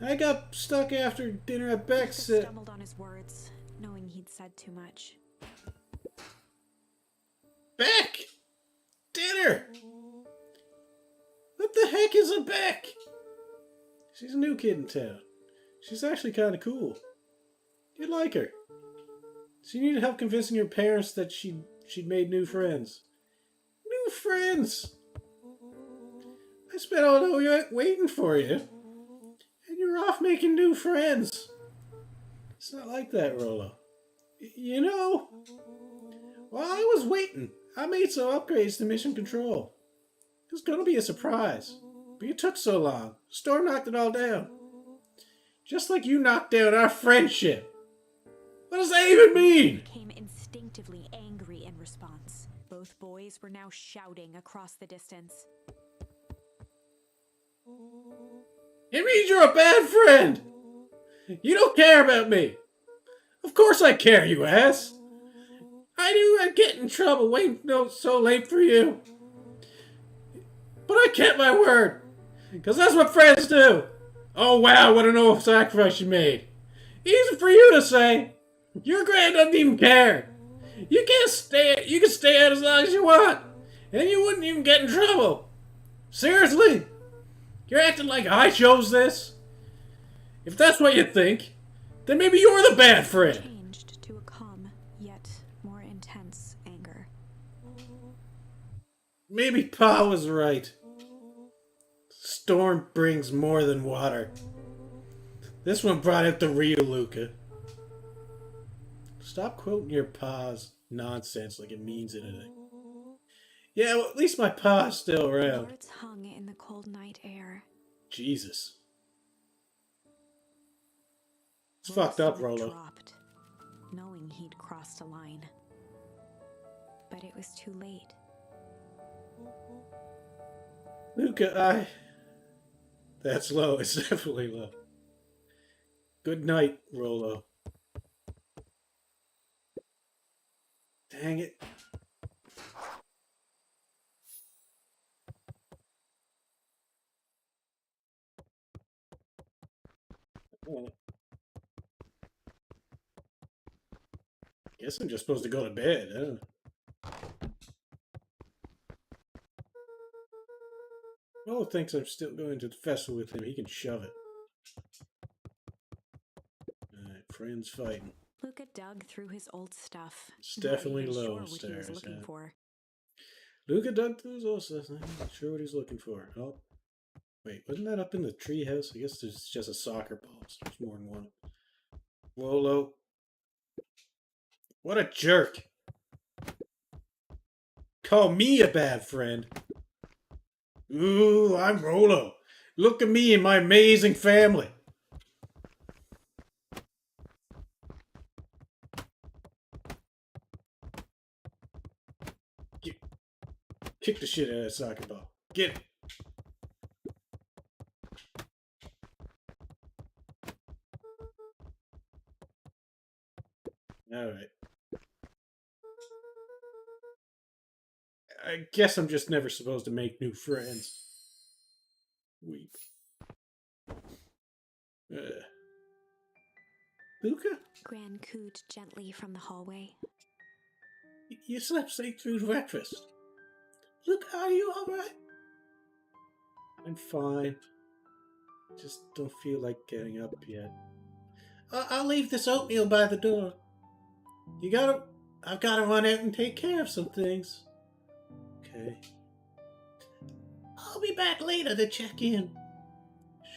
[SPEAKER 1] I got stuck after dinner at Beck's.
[SPEAKER 2] Luca stumbled on his words, knowing he'd said too much.
[SPEAKER 1] Beck! Dinner! What the heck is a Beck? She's a new kid in town. She's actually kind of cool. You'd like her. She needed help convincing her parents that she'd made new friends. New friends! I spent all day waiting for you. And you're off making new friends. It's not like that, Rollo. You know, while I was waiting, I made some upgrades to Mission Control. It was gonna be a surprise. But you took so long. The storm knocked it all down. Just like you knocked down our friendship. What does that even mean?
[SPEAKER 2] Became instinctively angry in response. Both boys were now shouting across the distance.
[SPEAKER 1] It means you're a bad friend. You don't care about me. Of course I care, you ass. I knew I'd get in trouble waiting so late for you. But I kept my word. Because that's what friends do. Oh wow, what an old sacrifice you made. Easy for you to say. Your grand doesn't even care. You can stay out as long as you want. And you wouldn't even get in trouble. Seriously? You're acting like I chose this? If that's what you think, then maybe you're the bad friend.
[SPEAKER 2] Changed to a calm, yet more intense anger.
[SPEAKER 1] Maybe Pa was right. Storm brings more than water. This one brought out the real Luca. Stop quoting your Pa's nonsense like it means anything. Yeah, well, at least my Pa's still around.
[SPEAKER 2] Words hung in the cold night air.
[SPEAKER 1] Jesus. It's fucked up,
[SPEAKER 2] Rolo's
[SPEAKER 1] Rolo.
[SPEAKER 2] dropped, knowing he'd crossed a line. But it was too late.
[SPEAKER 1] Luca, That's low. It's definitely low. Good night, Rolo. Dang it. Guess I'm just supposed to go to bed, huh? Rolo thinks I'm still going to the festival with him. He can shove it. Alright, friends fighting.
[SPEAKER 2] Luca dug through his old stuff.
[SPEAKER 1] It's definitely
[SPEAKER 2] not even
[SPEAKER 1] low
[SPEAKER 2] sure what he
[SPEAKER 1] stairs,
[SPEAKER 2] was looking
[SPEAKER 1] yeah.
[SPEAKER 2] for.
[SPEAKER 1] Luca dug through his old stuff. I'm not sure what he's looking for. Oh. Wait, wasn't that up in the treehouse? I guess there's just a soccer ball. So there's more than one. Rolo. What a jerk. Call me a bad friend. Ooh, I'm Rolo. Look at me and my amazing family. Kick the shit out of that soccer ball. Get it. Alright. I guess I'm just never supposed to make new friends. Weep. Luca?
[SPEAKER 2] Gran cooed gently from the hallway.
[SPEAKER 1] You slept straight through breakfast. Luca, are you alright? I'm fine. Just don't feel like getting up yet. I'll leave this oatmeal by the door. I've gotta run out and take care of some things. Okay. I'll be back later to check in.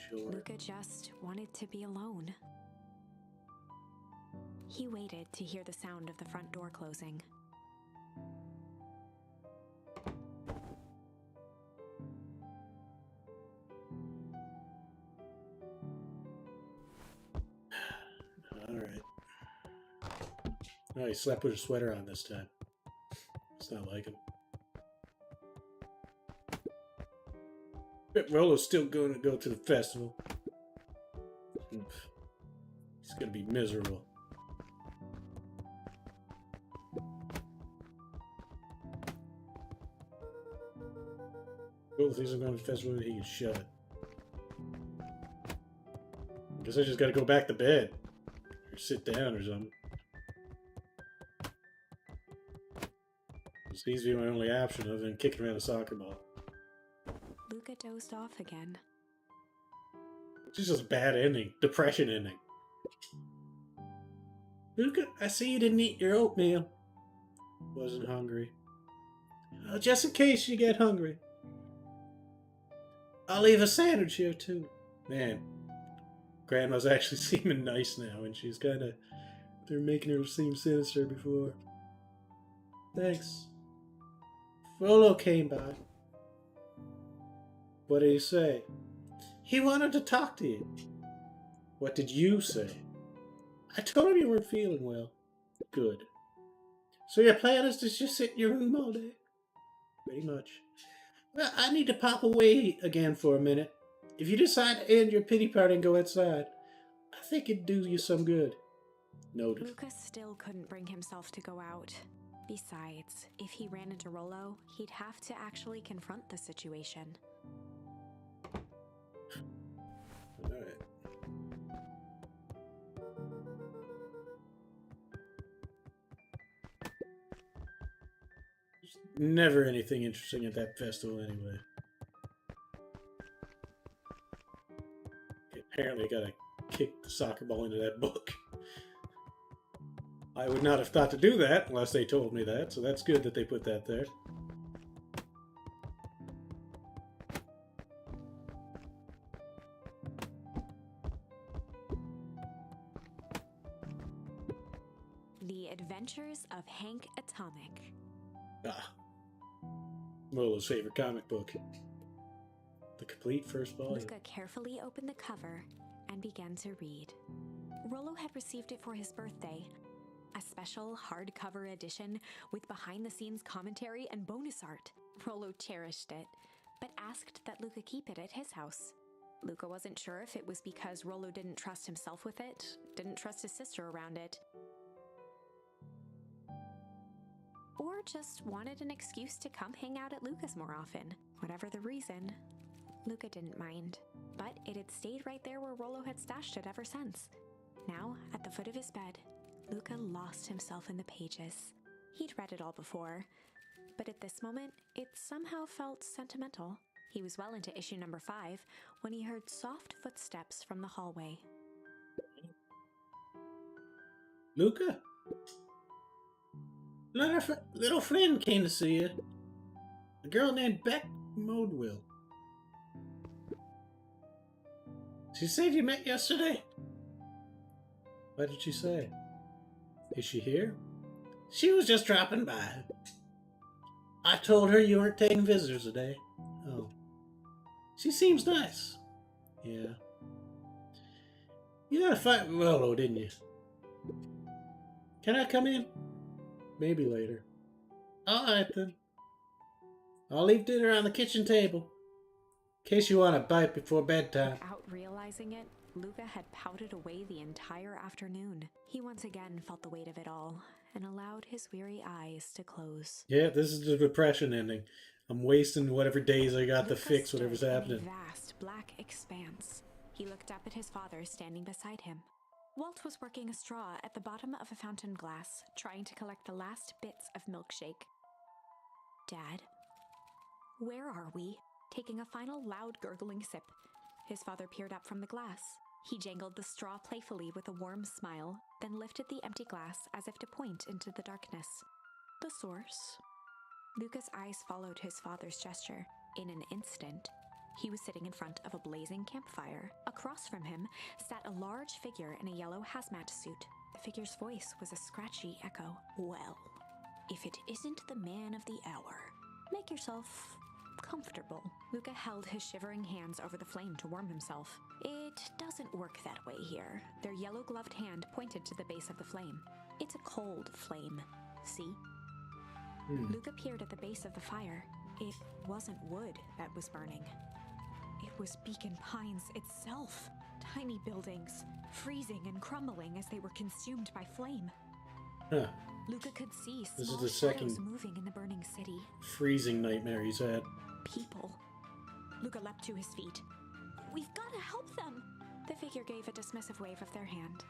[SPEAKER 1] Sure.
[SPEAKER 2] Luca just wanted to be alone. He waited to hear the sound of the front door closing.
[SPEAKER 1] Alright. Oh, he slept with a sweater on this time. It's not like him. Bet Rolo's still going to go to the festival. He's going to be miserable. Rolo thinks I'm going to the festival, he can shove it. I guess I just got to go back to bed. Or sit down or something. This seems to be my only option other than kicking around a soccer ball.
[SPEAKER 2] Luca dozed off again.
[SPEAKER 1] It's just a bad ending. Depression ending. Luca, I see you didn't eat your oatmeal. Wasn't hungry. Just in case you get hungry. I'll leave a sandwich here too. Man, Grandma's actually seeming nice now, and she's kind of... They're making her seem sinister before. Thanks. Rolo came by. What did he say? He wanted to talk to you. What did you say? I told him you weren't feeling well. Good. So your plan is to just sit in your room all day? Pretty much. Well, I need to pop away again for a minute. If you decide to end your pity party and go outside, I think it'd do you some good. Noted.
[SPEAKER 2] Lucas still couldn't bring himself to go out. Besides, if he ran into Rolo, he'd have to actually confront the situation.
[SPEAKER 1] Alright. There's never anything interesting at that festival anyway. Apparently gotta kick the soccer ball into that book. I would not have thought to do that unless they told me that, so that's good that they put that there.
[SPEAKER 2] The Adventures of Hank Atomic.
[SPEAKER 1] Ah. Rolo's favorite comic book. The complete first volume.
[SPEAKER 2] Luca carefully opened the cover and began to read. Rollo had received it for his birthday. A special hardcover edition with behind-the-scenes commentary and bonus art. Rollo cherished it, but asked that Luca keep it at his house. Luca wasn't sure if it was because Rollo didn't trust himself with it, didn't trust his sister around it, or just wanted an excuse to come hang out at Luca's more often. Whatever the reason, Luca didn't mind, but it had stayed right there where Rollo had stashed it ever since. Now, at the foot of his bed, Luca lost himself in the pages. He'd read it all before, but at this moment, it somehow felt sentimental. He was well into issue number 5 when he heard soft footsteps from the hallway.
[SPEAKER 3] Luca? Little friend came to see you. A girl named Beck Modeville. She said you met yesterday.
[SPEAKER 1] What did she say? Is she here?
[SPEAKER 3] She was just dropping by. I told her you weren't taking visitors today.
[SPEAKER 1] Oh,
[SPEAKER 3] She seems nice.
[SPEAKER 1] yeah.
[SPEAKER 3] You had a fight with Rollo, didn't you? Can I come in?
[SPEAKER 1] Maybe later.
[SPEAKER 3] Alright then. I'll leave dinner on the kitchen table.
[SPEAKER 1] In case you want a bite before bedtime.
[SPEAKER 2] Without realizing it, Luca had pouted away the entire afternoon. He once again felt the weight of it all and allowed his weary eyes to close.
[SPEAKER 1] Yeah, this is the depression ending. I'm wasting whatever days I got to
[SPEAKER 2] Luca
[SPEAKER 1] fix whatever's
[SPEAKER 2] stood in
[SPEAKER 1] happening.
[SPEAKER 2] a vast black expanse. He looked up at his father standing beside him. Walt was working a straw at the bottom of a fountain glass, trying to collect the last bits of milkshake. Dad, where are we? Taking a final loud gurgling sip, his father peered up from the glass. He jangled the straw playfully with a warm smile, then lifted the empty glass as if to point into the darkness. The source. Luca's eyes followed his father's gesture. In an instant, he was sitting in front of a blazing campfire. Across from him sat a large figure in a yellow hazmat suit. The figure's voice was a scratchy echo. Well, if it isn't the man of the hour, make yourself comfortable. Luca held his shivering hands over the flame to warm himself. It doesn't work that way here. Their yellow-gloved hand pointed to the base of the flame. It's a cold flame. See? Luca peered at the base of the fire. It wasn't wood that was burning. It was Beacon Pines itself. Tiny buildings, freezing and crumbling as they were consumed by flame.
[SPEAKER 1] Huh.
[SPEAKER 2] Luca could see
[SPEAKER 1] This is
[SPEAKER 2] small
[SPEAKER 1] the
[SPEAKER 2] shadows
[SPEAKER 1] second
[SPEAKER 2] moving in the burning city.
[SPEAKER 1] freezing nightmare he's had.
[SPEAKER 2] People. Luca leapt to his feet. We've got to help them! The figure gave a dismissive wave of their hand.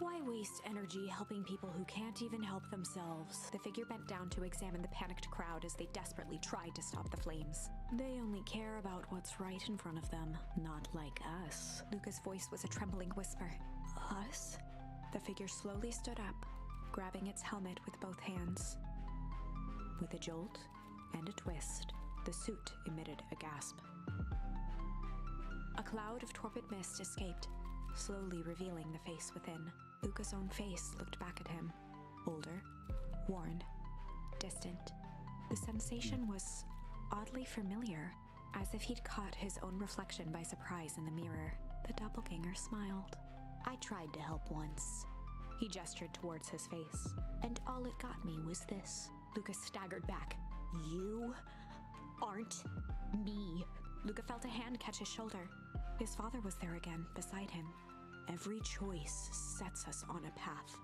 [SPEAKER 2] Why waste energy helping people who can't even help themselves? The figure bent down to examine the panicked crowd as they desperately tried to stop the flames. They only care about what's right in front of them, not like us. Luca's voice was a trembling whisper. Us? The figure slowly stood up, grabbing its helmet with both hands. With a jolt and a twist, the suit emitted a gasp. A cloud of torpid mist escaped, slowly revealing the face within. Luca's own face looked back at him, older, worn, distant. The sensation was oddly familiar, as if he'd caught his own reflection by surprise in the mirror. The doppelganger smiled. I tried to help once. He gestured towards his face, and all it got me was this. Luca staggered back. You aren't me. Luca felt a hand catch his shoulder. His father was there again, beside him. Every choice sets us on a path.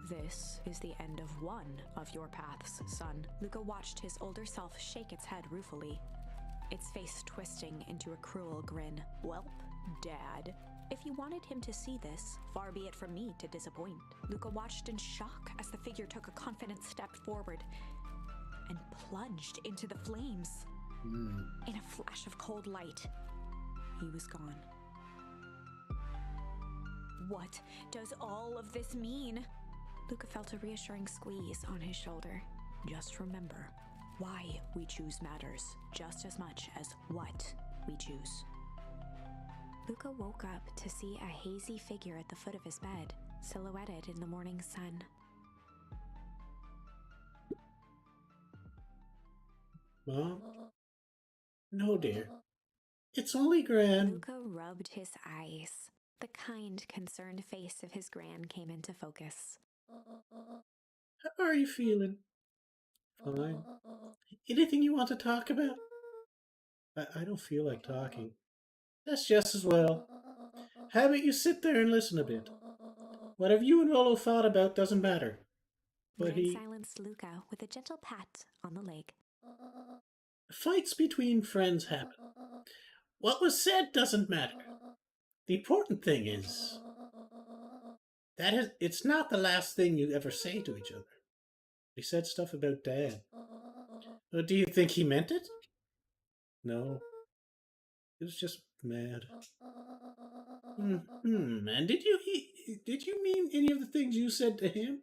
[SPEAKER 2] This is the end of one of your paths, son. Luca watched his older self shake its head ruefully, its face twisting into a cruel grin. Welp, Dad. If you wanted him to see this, far be it from me to disappoint. Luca watched in shock as the figure took a confident step forward and plunged into the flames. In a flash of cold light, he was gone. What does all of this mean? Luca felt a reassuring squeeze on his shoulder. Just remember, why we choose matters just as much as what we choose. Luca woke up to see a hazy figure at the foot of his bed, silhouetted in the morning sun.
[SPEAKER 1] Mom?
[SPEAKER 3] No, dear. It's only Gran.
[SPEAKER 2] Luca rubbed his eyes. The kind, concerned face of his gran came into focus.
[SPEAKER 1] How are you feeling? Fine. Anything you want to talk about? I don't feel like talking. That's just as well. How about you sit there and listen a bit? Whatever you and Rollo thought about doesn't matter. But
[SPEAKER 2] Gran silenced Luca with a gentle pat on the leg.
[SPEAKER 1] Fights between friends happen. What was said doesn't matter. The important thing is that it's not the last thing you ever say to each other. He said stuff about Dad. Well, do you think he meant it? No. He was just mad. And did you mean any of the things you said to him?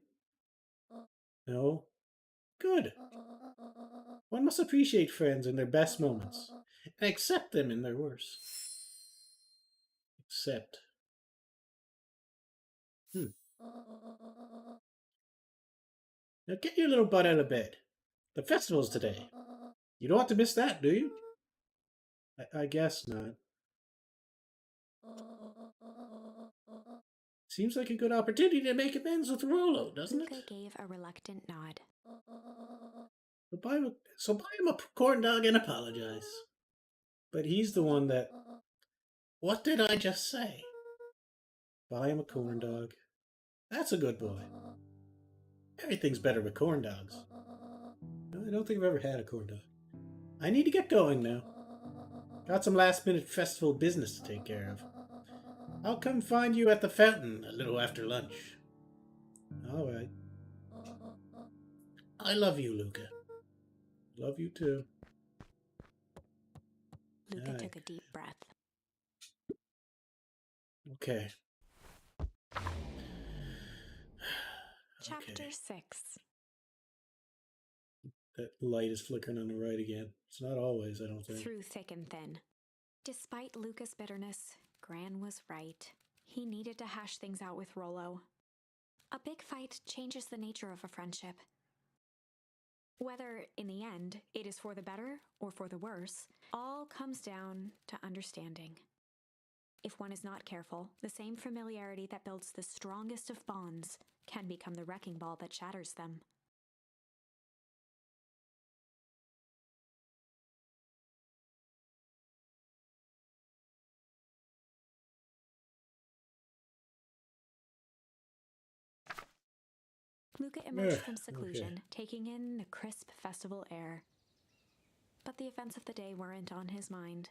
[SPEAKER 1] No. Good. One must appreciate friends in their best moments and accept them in their worst. Accept. Now get your little butt out of bed. The festival's today. You don't want to miss that, do you? I guess not. Seems like a good opportunity to make amends with Rollo, doesn't it?
[SPEAKER 2] Luca gave a reluctant nod.
[SPEAKER 1] So buy him a corn dog and apologize. But he's the one that... What did I just say? Buy him a corn dog. That's a good boy. Everything's better with corn dogs. I don't think I've ever had a corn dog. I need to get going now. Got some last-minute festival business to take care of. I'll come find you at the fountain a little after lunch. All right. I love you, Luca. Love you too.
[SPEAKER 2] Luca took a deep breath.
[SPEAKER 1] Okay.
[SPEAKER 2] Chapter 6.
[SPEAKER 1] That light is flickering on the right again. It's not always, I don't think.
[SPEAKER 2] Through thick and thin. Despite Luca's bitterness, Gran was right. He needed to hash things out with Rollo. A big fight changes the nature of a friendship. Whether, in the end, it is for the better or for the worse, all comes down to understanding. If one is not careful, the same familiarity that builds the strongest of bonds can become the wrecking ball that shatters them. Luca emerged from seclusion, taking in the crisp festival air. But the events of the day weren't on his mind.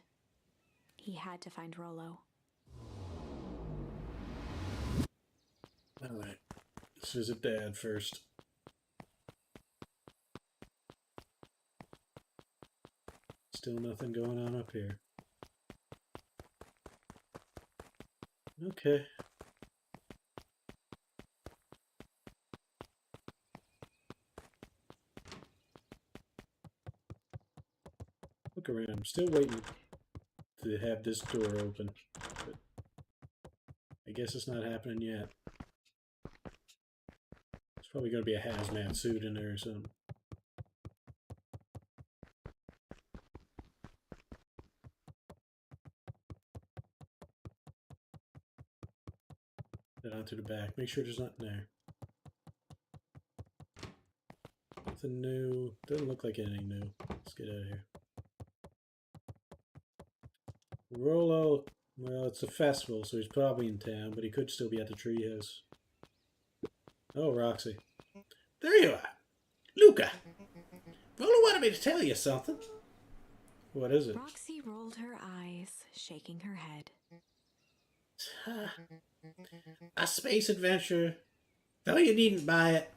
[SPEAKER 2] He had to find Rollo.
[SPEAKER 1] Alright. Let's visit Dad first. Still nothing going on up here. Okay. Look around. I'm still waiting to have this door open. But I guess it's not happening yet. It's probably going to be a hazmat suit in there or something. Head on to the back. Make sure there's nothing there. Nothing new. Doesn't look like anything new. Let's get out of here. Rollo, well, it's a festival, so he's probably in town, but he could still be at the treehouse. Oh, Roxy.
[SPEAKER 3] There you are. Luca. Rollo wanted me to tell you something.
[SPEAKER 1] What is it?
[SPEAKER 2] Roxy rolled her eyes, shaking her head.
[SPEAKER 3] A space adventure. Though you needn't buy it.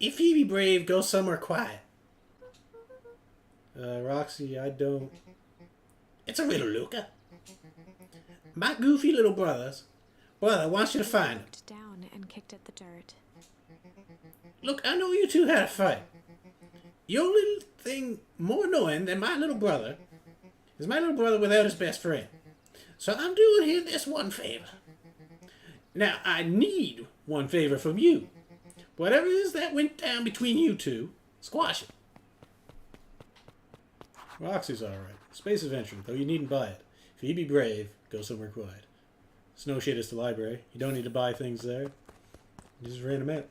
[SPEAKER 3] If you be brave, go somewhere quiet.
[SPEAKER 1] Roxy, I don't...
[SPEAKER 3] It's a riddle, Luca. My goofy little brother wants you to find him.
[SPEAKER 2] Looked down and kicked at the dirt.
[SPEAKER 3] Look, I know you two had a fight. Your little thing more annoying than my little brother is my little brother without his best friend. So I'm doing him this one favor. Now, I need one favor from you. Whatever it is that went down between you two, squash it.
[SPEAKER 1] Roxy's alright. Space adventure, though you needn't buy it. If you be brave, go somewhere quiet. Snow Shade is the library. You don't need to buy things there. You just rent them out.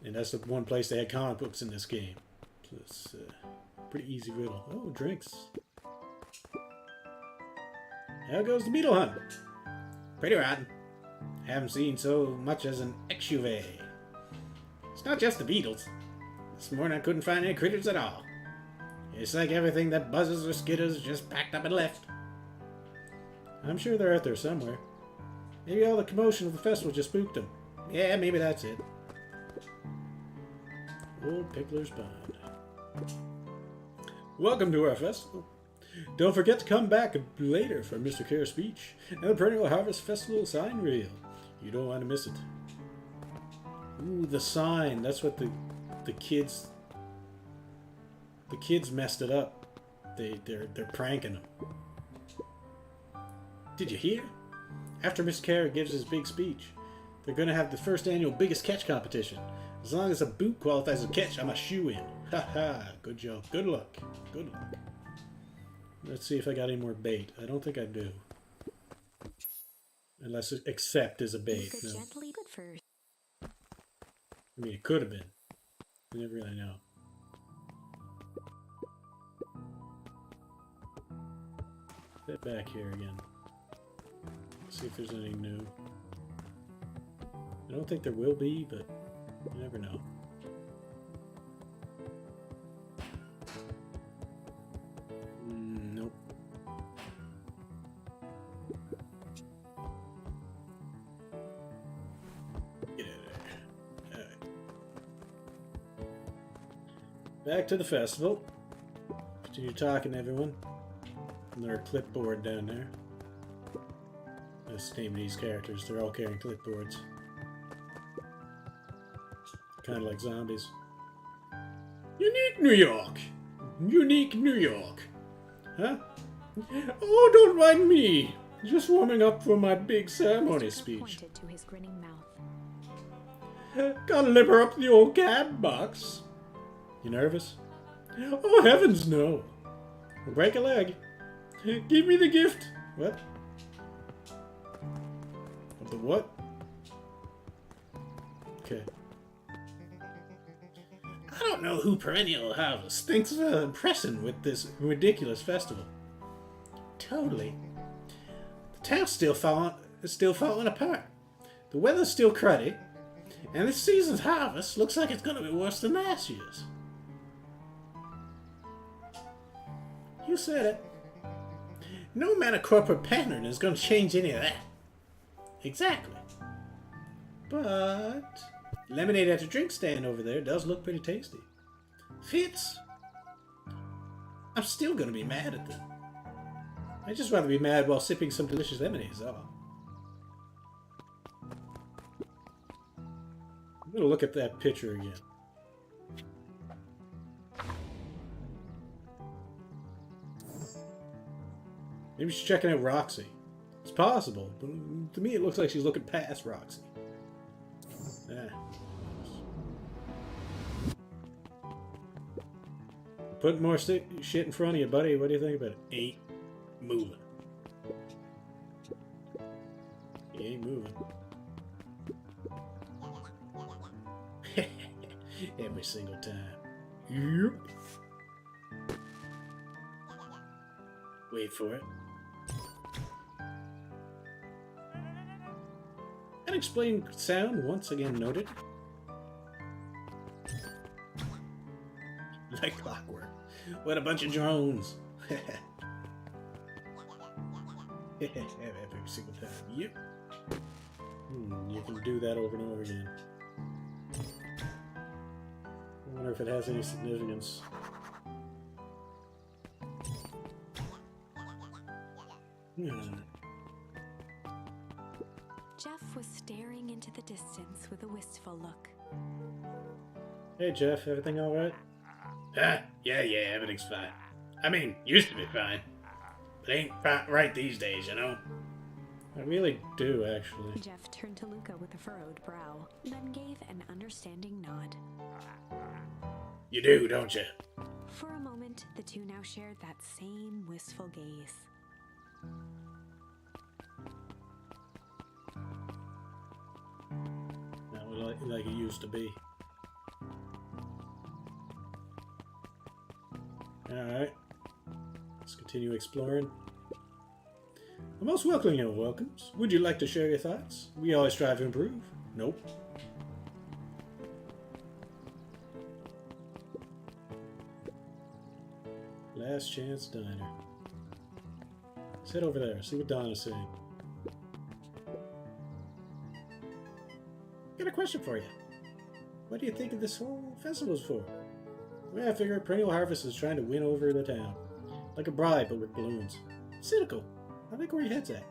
[SPEAKER 1] And that's the one place they had comic books in this game. So it's a pretty easy riddle. Oh, drinks. How goes the beetle hunt? Pretty rotten. Haven't seen so much as an exuvee. It's not just the beetles. This morning I couldn't find any critters at all. It's like everything that buzzes or skitters just packed up and left. I'm sure they're out there somewhere. Maybe all the commotion of the festival just spooked them. Yeah, maybe that's it. Old Pickler's Pond. Welcome to our festival. Don't forget to come back later for Mr. Care's speech and the Perennial Harvest Festival sign reel. You don't want to miss it. Ooh, the sign. That's what the kids messed it up. They're pranking them. Did you hear? After Mr. Care gives his big speech, they're going to have the first annual biggest catch competition. As long as a boot qualifies as a catch, I'm a shoo-in. Ha ha. Good joke. Good luck. Good luck. Let's see if I got any more bait. I don't think I do. Unless accept is a bait. No.
[SPEAKER 2] Gently, but first.
[SPEAKER 1] I mean, it could have been. You never really know. Get back here again. See if there's anything new. I don't think there will be, but you never know. Nope. Get out of there. Alright. Back to the festival. Continue talking to everyone. And their clipboard down there. Let's name these characters. They're all carrying clipboards. Kind of like zombies. Unique New York! Unique New York! Huh? Oh, don't mind me! Just warming up for my big ceremony speech.
[SPEAKER 2] Pointed to his grinning mouth.
[SPEAKER 1] Gotta limber up the old cab box. You nervous? Oh, heavens no! We'll break a leg. Give me the gift! What? Of the what? Okay.
[SPEAKER 3] I don't know who Perennial Harvest thinks they're impressing with this ridiculous festival. Totally. The town's still falling apart. The weather's still cruddy, and this season's harvest looks like it's gonna be worse than last year's. You said it. No amount of corporate pattern is gonna change any of that. Exactly. But lemonade at the drink stand over there does look pretty tasty. Fitz, I'm still gonna be mad at them. I'd just rather be mad while sipping some delicious lemonade is all. I'm gonna look at that picture again. Maybe she's checking out Roxy. It's possible, but to me it looks like she's looking past Roxy. Put more shit in front of you, buddy. What do you think about it? Ain't moving. He ain't moving. Every single time. Yep. Wait for it. Unexplained sound once again noted. Like clockwork. What a bunch of drones. Every single time. Yep. You can do that over and over again. I wonder if it has any significance.
[SPEAKER 2] Jeff was staring into the distance with a wistful look.
[SPEAKER 1] Hey Jeff, everything alright?
[SPEAKER 3] Yeah, everything's fine. I mean, used to be fine. But ain't right these days, you know?
[SPEAKER 1] I really do, actually.
[SPEAKER 2] Jeff turned to Luca with a furrowed brow, then gave an understanding nod.
[SPEAKER 3] You do, don't you?
[SPEAKER 2] For a moment, the two now shared that same wistful gaze.
[SPEAKER 1] like it used to be. Alright. Let's continue exploring. A most welcoming of welcomes. Would you like to share your thoughts? We always strive to improve. Nope. Last Chance Diner. Let's head over there, see what Donna's saying. Got a question for you. What do you think of this whole festival's for? Well, I figure Perennial Harvest is trying to win over the town. Like a bride, but with balloons. Cynical. I think where your head's at.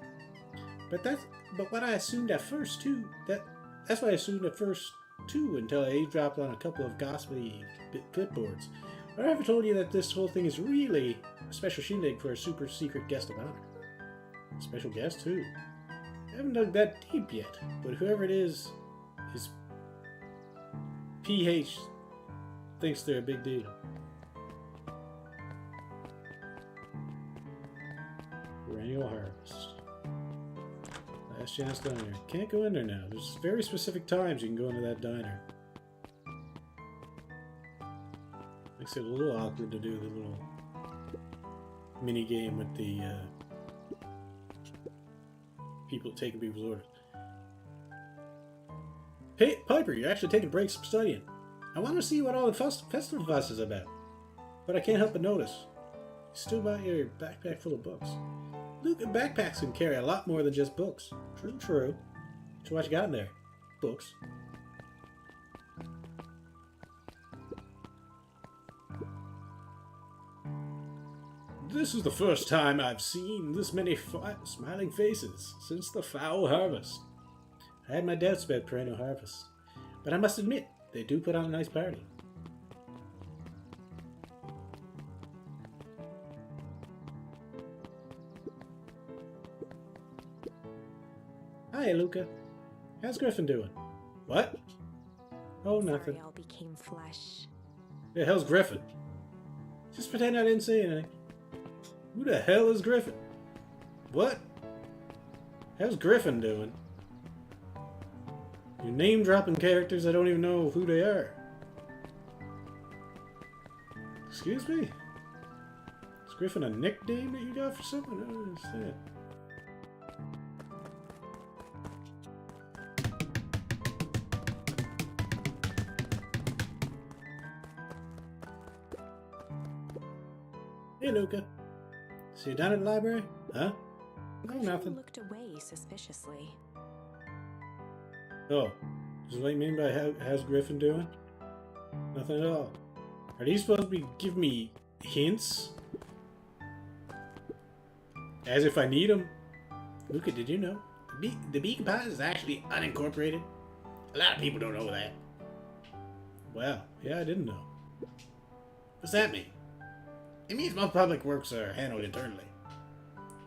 [SPEAKER 1] But what I assumed at first too, that's what I assumed at first too, until I eavesdropped on a couple of gossipy clipboards. I never told you that this whole thing is really a special shindig for a super secret guest of honor. Special guest? Who? I haven't dug that deep yet, but whoever it is PH thinks they're a big deal. Perennial Harvest. Last Chance Diner. Can't go in there now. There's very specific times you can go into that diner. Makes it a little awkward to do the little mini game with the people taking people's orders. Hey, Piper, you're actually taking breaks from studying. I want to see what all the festival fuss is about. But I can't help but notice. You still got your backpack full of books. Look, backpacks can carry a lot more than just books. True, true. So what you got in there? Books. This is the first time I've seen this many smiling faces since the foul harvest. I had my doubts about Perennial Harvest, but I must admit, they do put on a nice party. Hi, Luca. How's Griffin doing? What? Oh, nothing.
[SPEAKER 2] Sorry, all became flesh.
[SPEAKER 1] The hell's Griffin? Just pretend I didn't say anything. Who the hell is Griffin? What? How's Griffin doing? You're name-dropping characters I don't even know who they are. Excuse me? Is Griffin a nickname that you got for someone? I don't understand. Hey, Luca. See you down at the library? Huh? Oh,
[SPEAKER 2] Griffin
[SPEAKER 1] nothing.
[SPEAKER 2] looked away suspiciously.
[SPEAKER 1] Oh, is what you mean by how's Griffin doing? Nothing at all. Are these supposed to be giving me hints? As if I need them? Luca, did you know? The Beacon Pines is actually unincorporated. A lot of people don't know that. Wow, yeah, I didn't know. What's that mean? It means most public works are handled internally.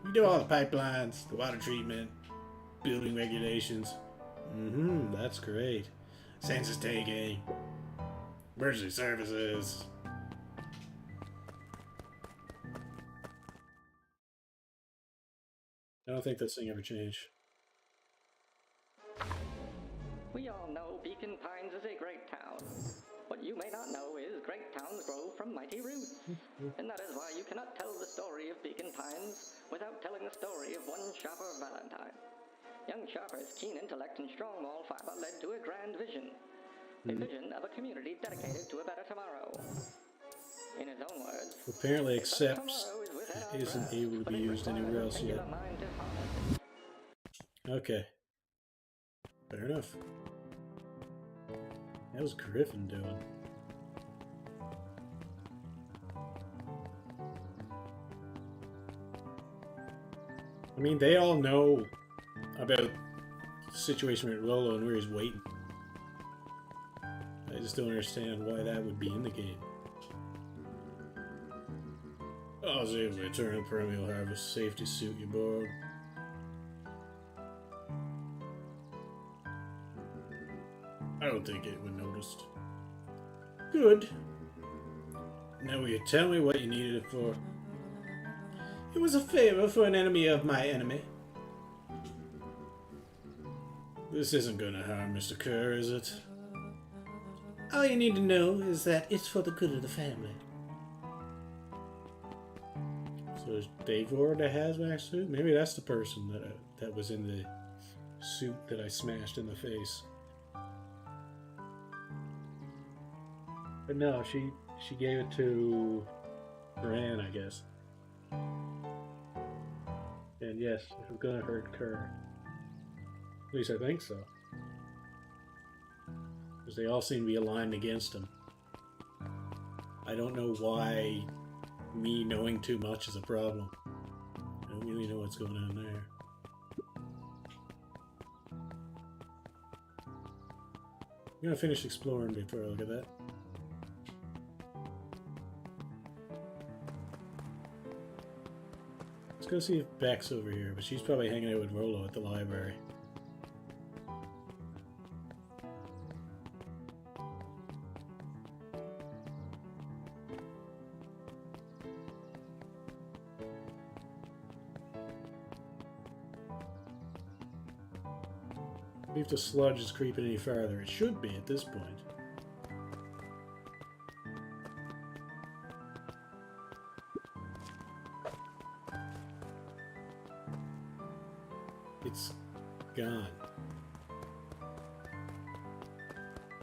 [SPEAKER 1] We do all the pipelines, the water treatment, building regulations. That's great. Census taking, emergency services. I don't think this thing ever changed.
[SPEAKER 4] We all know Beacon Pines is a great town. What you may not know is great towns grow from mighty roots. And that is why you cannot tell the story of Beacon Pines without telling the story of one Sharper Valentine. Young Sharper's keen intellect and strong moral fiber led to a grand vision. A vision of a community dedicated to a better tomorrow. In his own words,
[SPEAKER 1] Apparently accepts isn't able to be used anywhere else yet. Okay. Fair enough. How's Griffin doing? I mean, they all know about the situation with Rolo and where he's waiting. I just don't understand why that would be in the game. Oh, see, return Perennial Harvest safety suit you borrowed. I don't think anyone noticed. Good. Now will you tell me what you needed it for? It was a favor for an enemy of my enemy. This isn't gonna harm Mr. Kerr, is it?
[SPEAKER 3] All you need to know is that it's for the good of the family.
[SPEAKER 1] So is Davor the hazmat suit? Maybe that's the person that was in the suit that I smashed in the face. But no, she gave it to Bran, I guess. And yes, it was gonna hurt Kerr. At least I think so. Because they all seem to be aligned against him. I don't know why me knowing too much is a problem. I don't really know what's going on there. I'm gonna finish exploring before I look at that. Let's go see if Beck's over here, but she's probably hanging out with Rolo at the library. If the sludge is creeping any farther, it should be at this point. It's gone.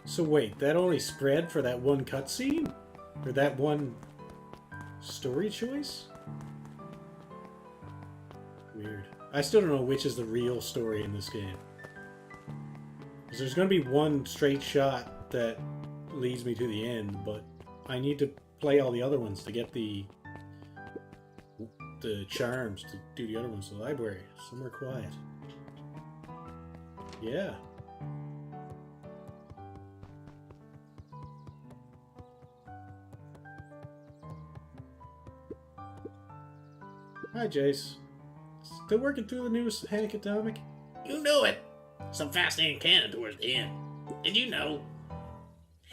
[SPEAKER 1] So wait, that only spread for that one cutscene? Or that one story choice? Weird. I still don't know which is the real story in this game. Because there's going to be one straight shot that leads me to the end, but I need to play all the other ones to get the charms to do the other ones. The library, somewhere quiet. Yeah. Hi, Jace. Still working through the newest Henkatomic?
[SPEAKER 3] You know it. Some fascinating canon towards the end. Did you know?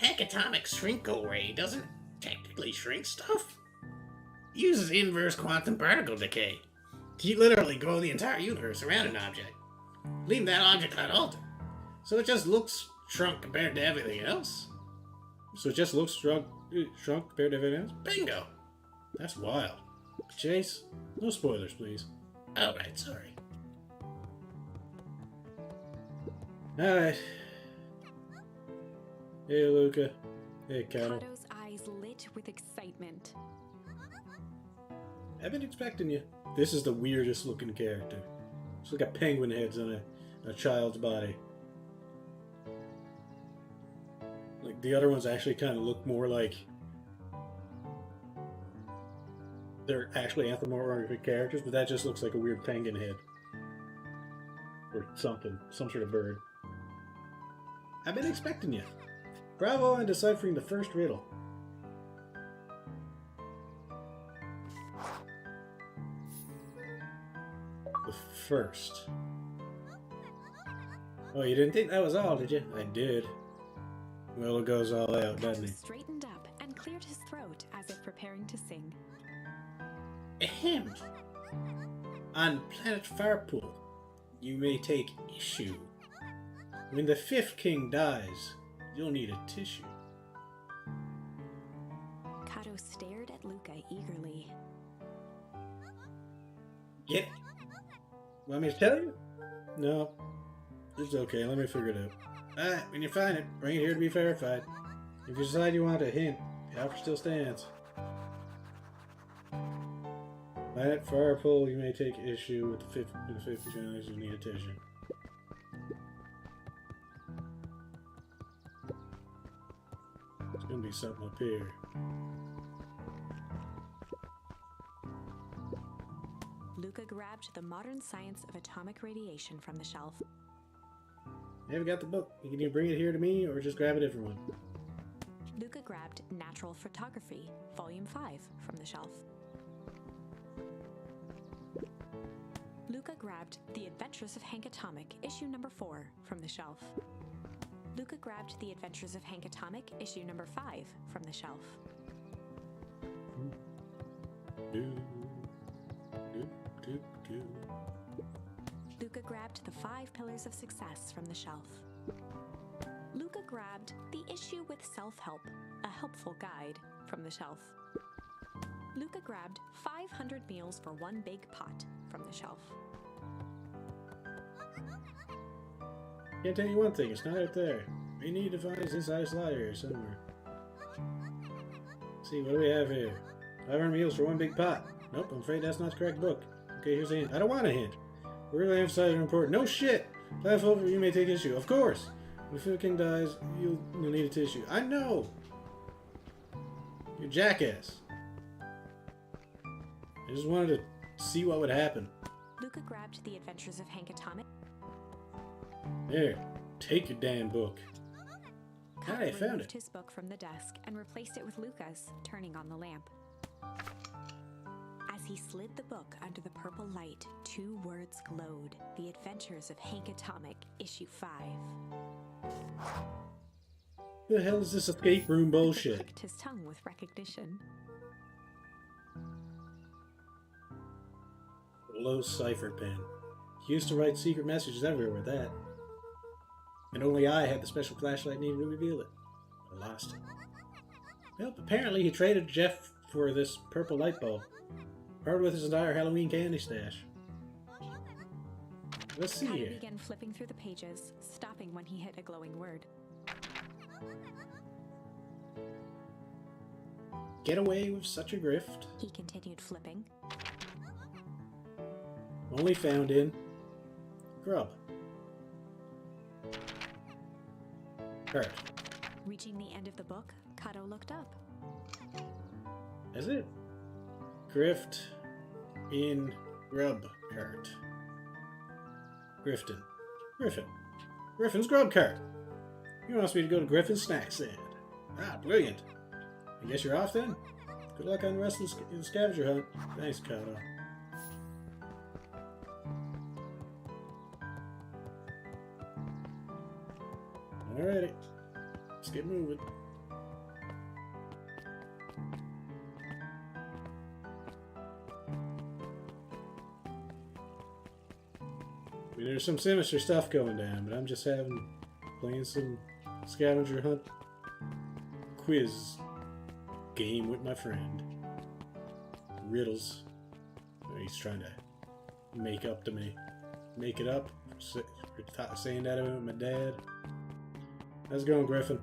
[SPEAKER 3] Henkatomic Shrinko Ray doesn't technically shrink stuff. It uses inverse quantum particle decay. You literally grow the entire universe around an object, leaving that object unaltered. So it just looks shrunk compared to everything else.
[SPEAKER 1] So it just looks shrunk compared to everything else?
[SPEAKER 3] Bingo.
[SPEAKER 1] That's wild. Chase, no spoilers, please.
[SPEAKER 3] Alright, sorry.
[SPEAKER 1] Alright. Hey, Luca. Hey, Carol.
[SPEAKER 2] Kato's eyes lit with excitement.
[SPEAKER 1] I've been expecting you. This is the weirdest looking character. It's like a penguin head's on a child's body. Like, the other ones actually kind of look more like they're actually anthropomorphic characters, but that just looks like a weird penguin head. Or something. Some sort of bird. I've been expecting you. Bravo on deciphering the first riddle. The first. Oh, you didn't think that was all, did you? I did. Well, it goes all out, doesn't
[SPEAKER 2] Kato
[SPEAKER 1] it?
[SPEAKER 2] straightened up and cleared his throat as if preparing to sing.
[SPEAKER 3] Ahem. On planet Farpool, you may take issue.
[SPEAKER 1] When the fifth king dies, you'll need a tissue.
[SPEAKER 2] Kato stared at Luca eagerly.
[SPEAKER 3] Get it?
[SPEAKER 1] Want me to tell you? No. It's okay, let me figure it out. Alright, when you find it, bring it here to be verified. If you decide you want a hint, the offer still stands. Planet Farpool, you may take issue with the 50 challenge, you need a tissue. There's gonna be something up here.
[SPEAKER 2] Luca grabbed the Modern Science of Atomic Radiation from the shelf.
[SPEAKER 1] You haven't got the book. You can either bring it here to me or just grab a different one.
[SPEAKER 2] Luca grabbed Natural Photography, Volume 5, from the shelf. Luca grabbed The Adventures of Hank Atomic, issue number 4, from the shelf. Luca grabbed The Adventures of Hank Atomic, issue number 5, from the shelf.
[SPEAKER 1] Do, do, do, do.
[SPEAKER 2] Luca Luca grabbed the 5 Pillars of Success from the shelf. Luca grabbed The Issue with Self-Help, a helpful guide, from the shelf. Luca grabbed 500 Meals for One Big Pot from the shelf.
[SPEAKER 1] Can't tell you one thing, it's not out there. We need to find his inside slider here somewhere. See, what do we have here? 500 meals for one big pot. Nope, I'm afraid that's not the correct book. Okay, here's a hint. I don't want a hint. We're really emphasizing important. No shit! Laugh over, you may take issue. Of course! When the Food King dies, you'll need a tissue. I know! You jackass. I just wanted to see what would happen.
[SPEAKER 2] Luca grabbed The Adventures of Hank Atomic.
[SPEAKER 1] There, take your damn book.
[SPEAKER 2] Kyle
[SPEAKER 1] I found
[SPEAKER 2] removed
[SPEAKER 1] it.
[SPEAKER 2] his book from the desk and replaced it with Luca's, turning on the lamp. As he slid the book under the purple light, 2 words glowed. The Adventures of Hank Atomic, Issue 5.
[SPEAKER 1] The hell is this escape room
[SPEAKER 2] Luca
[SPEAKER 1] bullshit?
[SPEAKER 2] clicked his tongue with recognition.
[SPEAKER 1] Low cipher pen. He used to write secret messages everywhere with that. And only I had the special flashlight needed to reveal it. I lost it. Well, apparently he traded Jeff for this purple light bulb. Part with his entire Halloween candy stash. Let's see
[SPEAKER 2] Kyle
[SPEAKER 1] here.
[SPEAKER 2] began flipping through the pages, stopping when he hit a glowing word.
[SPEAKER 1] Get away with such a grift.
[SPEAKER 2] He continued flipping.
[SPEAKER 1] Only found in Grub. Hurt.
[SPEAKER 2] Reaching the end of the book, Kato looked up.
[SPEAKER 1] Is it? Grift in Grub Cart. Grifton. Griffin. Griffin's Grub Cart. You want me to go to Griffin's snack stand. Ah, brilliant. I guess you're off then? Good luck on the rest of the scavenger hunt. Thanks, Kato. Alrighty. Let's get moving. I mean, there's some sinister stuff going down, but I'm just playing some scavenger hunt quiz game with my friend. Riddles. He's trying to make up to me. Make it up. Saying that about my dad. How's it going, Griffin?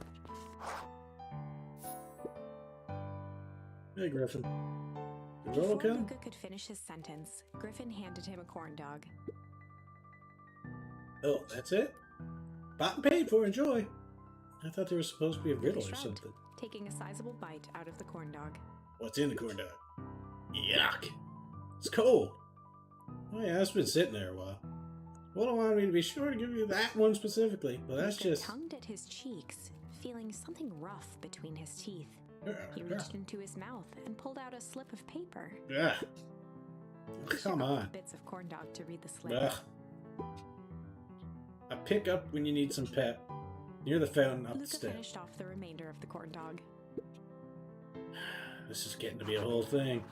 [SPEAKER 1] Hey, Griffin. Did Rolo
[SPEAKER 2] Before
[SPEAKER 1] come?
[SPEAKER 2] Luca could finish his sentence, Griffin handed him a corn dog.
[SPEAKER 1] Oh, that's it? Bought and paid for, enjoy. I thought there was supposed to be a riddle or
[SPEAKER 2] Shrugged,
[SPEAKER 1] something.
[SPEAKER 2] taking a sizable bite out of the corn dog.
[SPEAKER 1] What's in the corn dog? Yuck. It's cold. Oh yeah, it's been sitting there a while. Rolo wanted me to be sure to give you that one specifically, but that's
[SPEAKER 2] Luca
[SPEAKER 1] just...
[SPEAKER 2] tongued at his cheeks, feeling something rough between his teeth. He reached into his mouth and pulled out a slip of paper.
[SPEAKER 1] Ugh.
[SPEAKER 2] He
[SPEAKER 1] Come
[SPEAKER 2] shook off
[SPEAKER 1] on.
[SPEAKER 2] bits of corn dog to read the slip.
[SPEAKER 1] Ugh. I pick up when you need some pep. Near the fountain up the
[SPEAKER 2] Luca
[SPEAKER 1] step.
[SPEAKER 2] finished off the remainder of the corn dog.
[SPEAKER 1] This is getting to be a whole thing.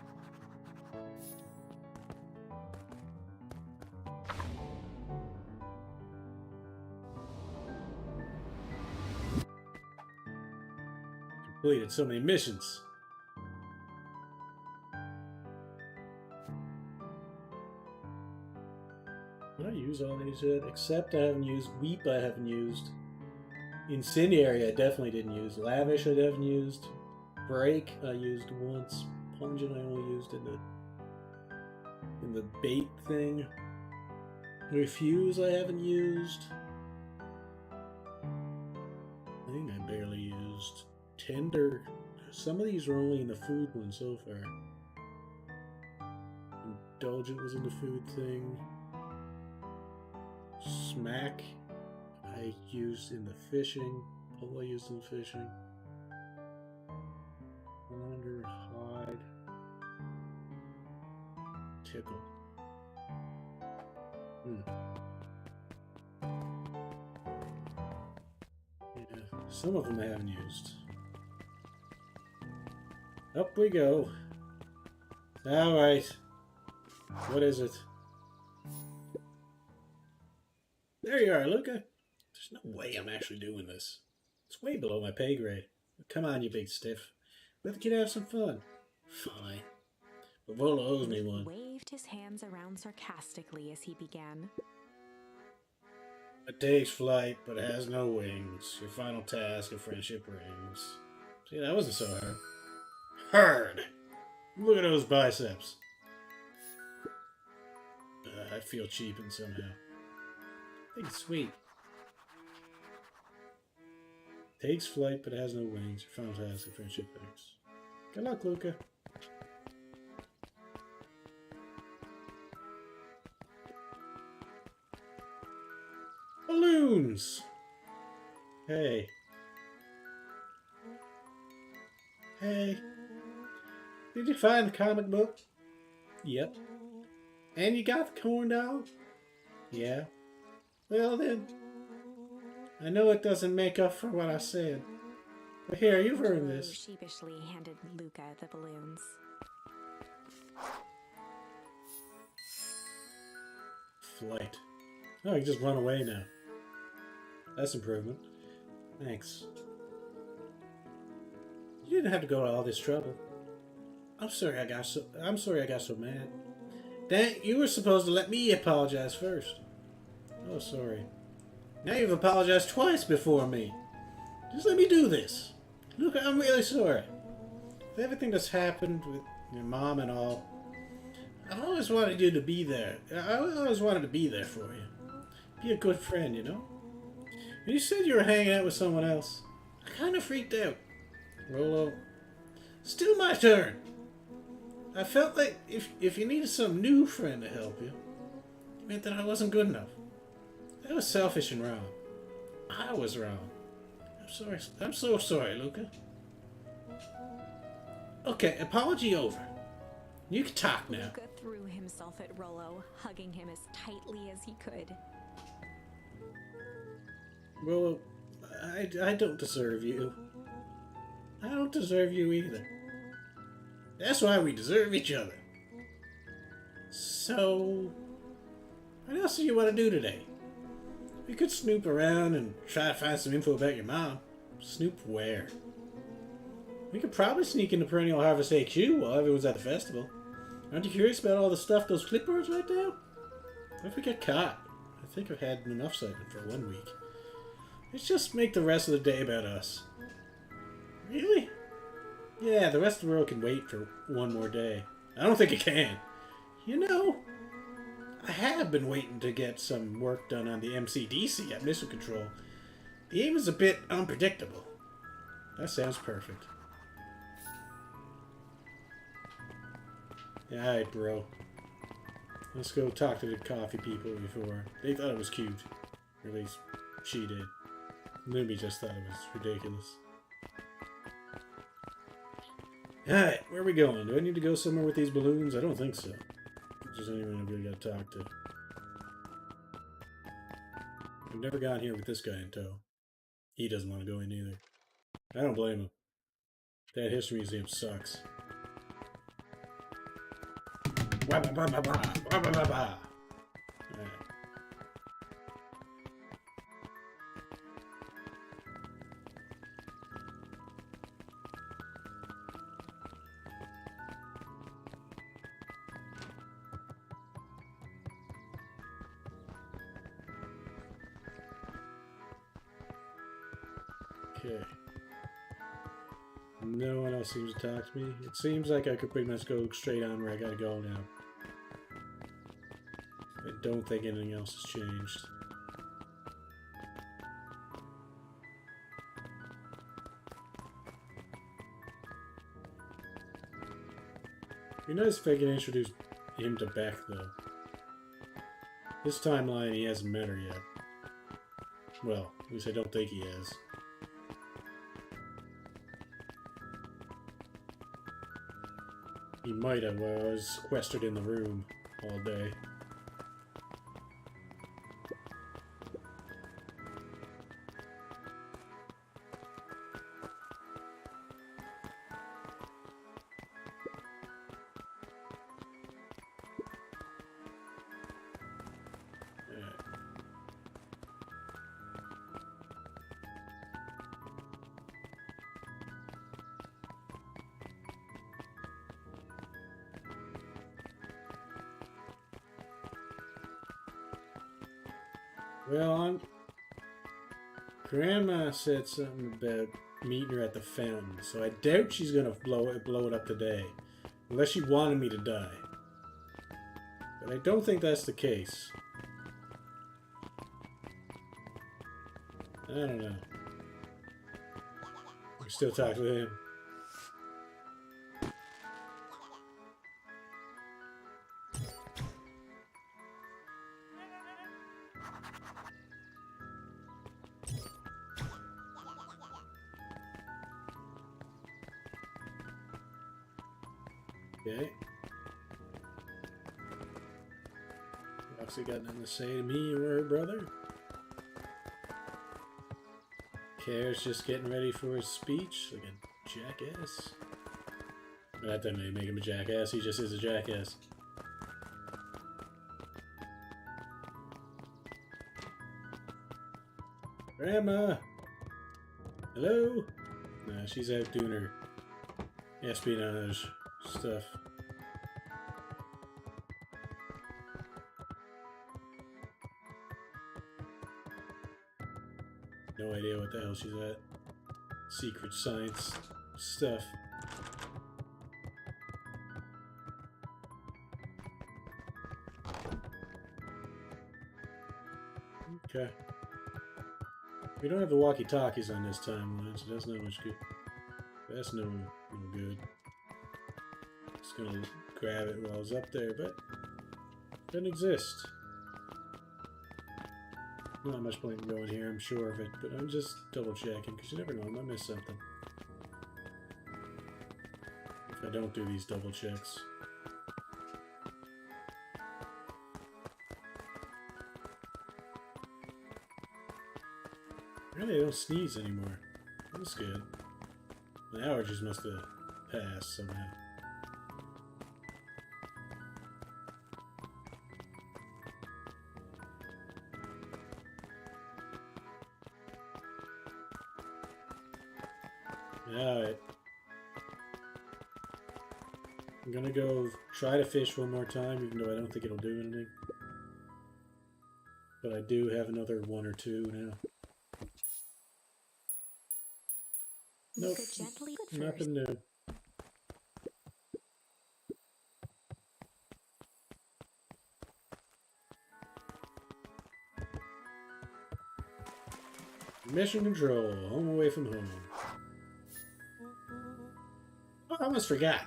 [SPEAKER 1] Completed so many missions. Did I use all these yet? Except I haven't used Weep, I haven't used. Incendiary, I definitely didn't use. Lavish, I haven't used. Break, I used once. Pungent, I only used in the bait thing. Refuse, I haven't used. I think I barely used. Tender. Some of these are only in the food one so far. Indulgent was in the food thing. Smack I used in the fishing. Pull I used in the fishing. Wander, hide. Tickle. Yeah, some of them I haven't used. Up we go. Alright. What is it? There you are, Luca. There's no way I'm actually doing this. It's way below my pay grade. Come on, you big stiff. Let the kid have some fun. Fine. But Volo owes me one.
[SPEAKER 2] Waved his hands around sarcastically as he began.
[SPEAKER 1] It takes flight, but it has no wings. Your final task of friendship rings. See, that wasn't so hard. Hard! Look at those biceps. I feel cheapened somehow. I think it's sweet. Takes flight, but has no wings. Your final task of friendship rings. Good luck, Luca. Balloons! Hey. Hey. Did you find the comic book? Yep. And you got the corn dog? Yeah. Well then, I know it doesn't make up for what I said. But here, you've earned
[SPEAKER 2] Volo
[SPEAKER 1] this.
[SPEAKER 2] sheepishly handed Luca the balloons.
[SPEAKER 1] Flight. Oh, you just run away now. That's improvement. Thanks. You didn't have to go to all this trouble. I'm sorry I got so mad. Dan, you were supposed to let me apologize first. Oh, sorry. Now you've apologized twice before me. Just let me do this. Look, I'm really sorry. For everything that's happened with your mom and all. I've always wanted you to be there. I always wanted to be there for you. Be a good friend, you know? When you said you were hanging out with someone else, I kind of freaked out. Rolo, still my turn. I felt like if you needed some new friend to help you, it meant that I wasn't good enough. That was selfish and wrong. I was wrong. I'm sorry. I'm so sorry, Luca. Okay, apology over. You can talk now.
[SPEAKER 2] Luca threw himself at Rolo, hugging him as tightly as he could.
[SPEAKER 1] Rolo, I don't deserve you. I don't deserve you either. That's why we deserve each other. So, what else do you want to do today? We could snoop around and try to find some info about your mom. Snoop where? We could probably sneak into Perennial Harvest HQ while everyone's at the festival. Aren't you curious about all the stuff those clipboards write down? What if we get caught? I think I've had enough excitement for 1 week. Let's just make the rest of the day about us. Really? Yeah, the rest of the world can wait for one more day. I don't think it can. You know, I have been waiting to get some work done on the MCDC at Missile Control. The aim is a bit unpredictable. That sounds perfect. Alright, bro. Let's go talk to the coffee people before. They thought it was cute. Or at least, she did. Lumi just thought it was ridiculous. Alright, where are we going? Do I need to go somewhere with these balloons? I don't think so. Just anyone I really gotta talk to. I've never gone here with this guy in tow. He doesn't want to go in either. I don't blame him. That history museum sucks. Alright. Okay. No one else seems to talk to me. It seems like I could pretty much go straight on where I gotta go now. I don't think anything else has changed. It'd be nice if I could introduce him to Beck, though. This timeline, he hasn't met her yet. Well, at least I don't think he has. He might have while I was sequestered in the room all day. Well, Grandma said something about meeting her at the fountain, so I doubt she's gonna blow it up today. Unless she wanted me to die. But I don't think that's the case. I don't know. We still talk to him. Okay. Roxy got nothing to say to me or her brother. Care's just getting ready for his speech, like a jackass. That doesn't really make him a jackass, he just is a jackass. Grandma! Hello? Nah, she's out doing her espionage stuff. No idea what the hell she's at. Secret science stuff. Okay. We don't have the walkie-talkies on this timeline, so that's not much good. That's no good. Just gonna grab it while I was up there, but it doesn't exist. Not much point in going here, I'm sure of it, but I'm just double checking because you never know, I might miss something. If I don't do these double checks. Really, I don't sneeze anymore. That's good. My allergies must have passed somehow. Alright. I'm gonna go try to fish one more time, even though I don't think it'll do anything. But I do have another one or two now. Nope,
[SPEAKER 2] Gently
[SPEAKER 1] nothing new. Mission control, home away from home. Oh, I almost forgot.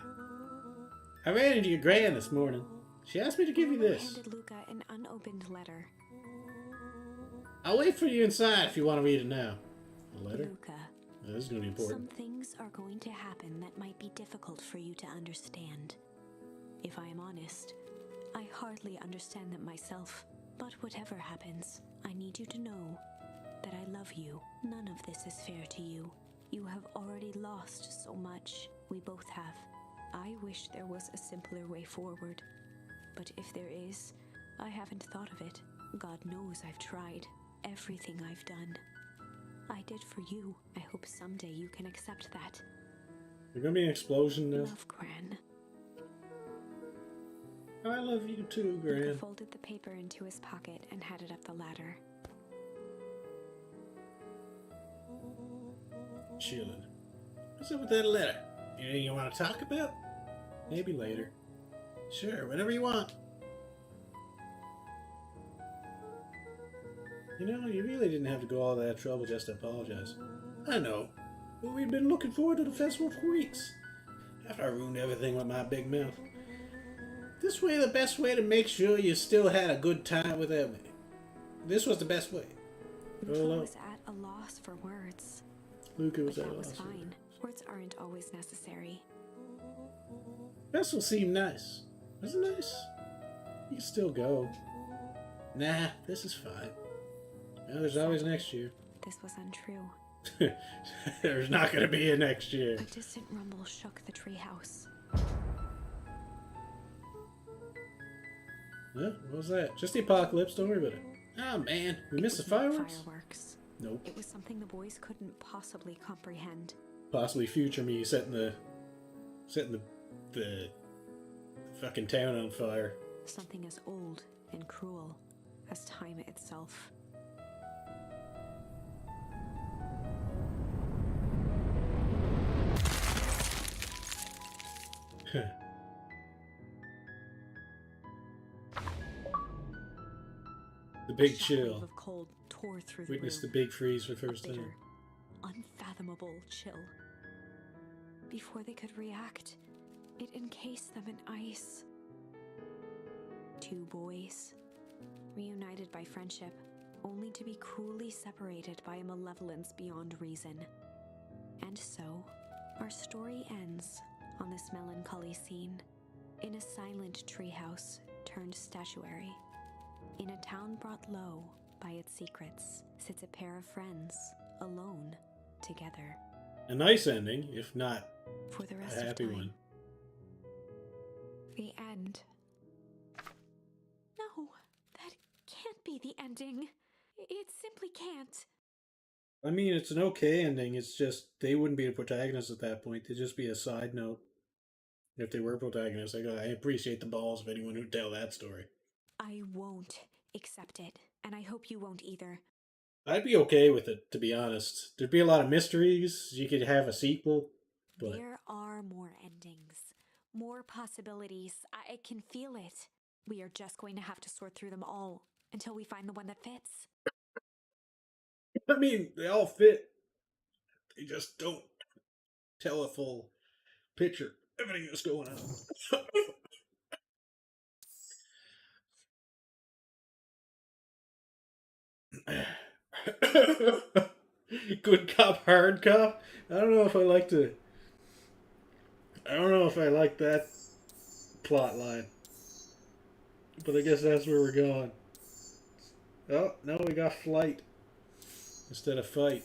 [SPEAKER 1] I ran into your gran this morning. She asked me to give you this.
[SPEAKER 2] Handed Luca an unopened letter.
[SPEAKER 1] I'll wait for you inside if you want to read it now. A letter?
[SPEAKER 2] Luca,
[SPEAKER 1] This is going to be important.
[SPEAKER 2] some things are going to happen that might be difficult for you to understand. If I am honest, I hardly understand them myself. But whatever happens, I need you to know that I love you. None of this is fair to you. You have already lost so much. We both have. I wish there was a simpler way forward. But if there is, I haven't thought of it. God knows I've tried. Everything I've done. I did for you. I hope someday you can accept that.
[SPEAKER 1] There's going to be an explosion now.
[SPEAKER 2] Love, Gran.
[SPEAKER 1] I love you too,
[SPEAKER 2] Luca
[SPEAKER 1] Gran.
[SPEAKER 2] folded the paper into his pocket and headed up the ladder.
[SPEAKER 1] Chilling. What's up with that letter? Anything you want to talk about? Maybe later. Sure, whenever you want. You know, you really didn't have to go all that trouble just to apologize. I know, but we've been looking forward to the festival for weeks. After I ruined everything with my big mouth. This way, the best way to make sure you still had a good time without me. This was the best way.
[SPEAKER 2] Luca
[SPEAKER 1] Well,
[SPEAKER 2] was at a loss for words.
[SPEAKER 1] Luca was
[SPEAKER 2] But
[SPEAKER 1] at
[SPEAKER 2] that was
[SPEAKER 1] loss.
[SPEAKER 2] fine. Words aren't always necessary.
[SPEAKER 1] Festival seemed nice. Was it nice? You can still go. Nah, this is fine. Well, there's always next year.
[SPEAKER 2] This was untrue.
[SPEAKER 1] There's not going to be a next year.
[SPEAKER 2] A distant rumble shook the treehouse.
[SPEAKER 1] Huh? What was that? Just the apocalypse, don't worry about it. Oh man, we missed the fireworks?
[SPEAKER 2] Fireworks.
[SPEAKER 1] Nope.
[SPEAKER 2] It was something the boys couldn't possibly comprehend.
[SPEAKER 1] Possibly future me setting the fucking town on fire.
[SPEAKER 2] Something as old and cruel as time itself.
[SPEAKER 1] The big
[SPEAKER 2] A shockwave
[SPEAKER 1] chill.
[SPEAKER 2] of cold tore through the
[SPEAKER 1] Witness the
[SPEAKER 2] room.
[SPEAKER 1] big freeze for the
[SPEAKER 2] A
[SPEAKER 1] first
[SPEAKER 2] bitter,
[SPEAKER 1] time.
[SPEAKER 2] unfathomable chill. Before they could react, it encased them in ice. Two boys, reunited by friendship, only to be cruelly separated by a malevolence beyond reason. And so, our story ends on this melancholy scene, in a silent treehouse turned statuary. In a town brought low by its secrets, sits a pair of friends, alone, together,
[SPEAKER 1] A nice ending, if not
[SPEAKER 2] for the
[SPEAKER 1] a
[SPEAKER 2] rest of
[SPEAKER 1] happy
[SPEAKER 2] time.
[SPEAKER 1] one.
[SPEAKER 2] The end. No, that can't be the ending. It simply can't.
[SPEAKER 1] I mean, it's an okay ending. It's just they wouldn't be the protagonists at that point. They'd just be a side note. If they were protagonists, I appreciate the balls of anyone who'd tell that story.
[SPEAKER 2] I won't accept it, and I hope you won't either.
[SPEAKER 1] I'd be okay with it, to be honest. There'd be a lot of mysteries. You could have a sequel, but
[SPEAKER 2] There are more endings, more possibilities. I can feel it. We are just going to have to sort through them all until we find the one that fits.
[SPEAKER 1] I mean, they all fit. They just don't tell a full picture of everything that's going on. Good cop, hard cop. I don't know if I like to. I don't know if I like that plot line, but I guess that's where we're going. Oh, no, we got flight instead of fight.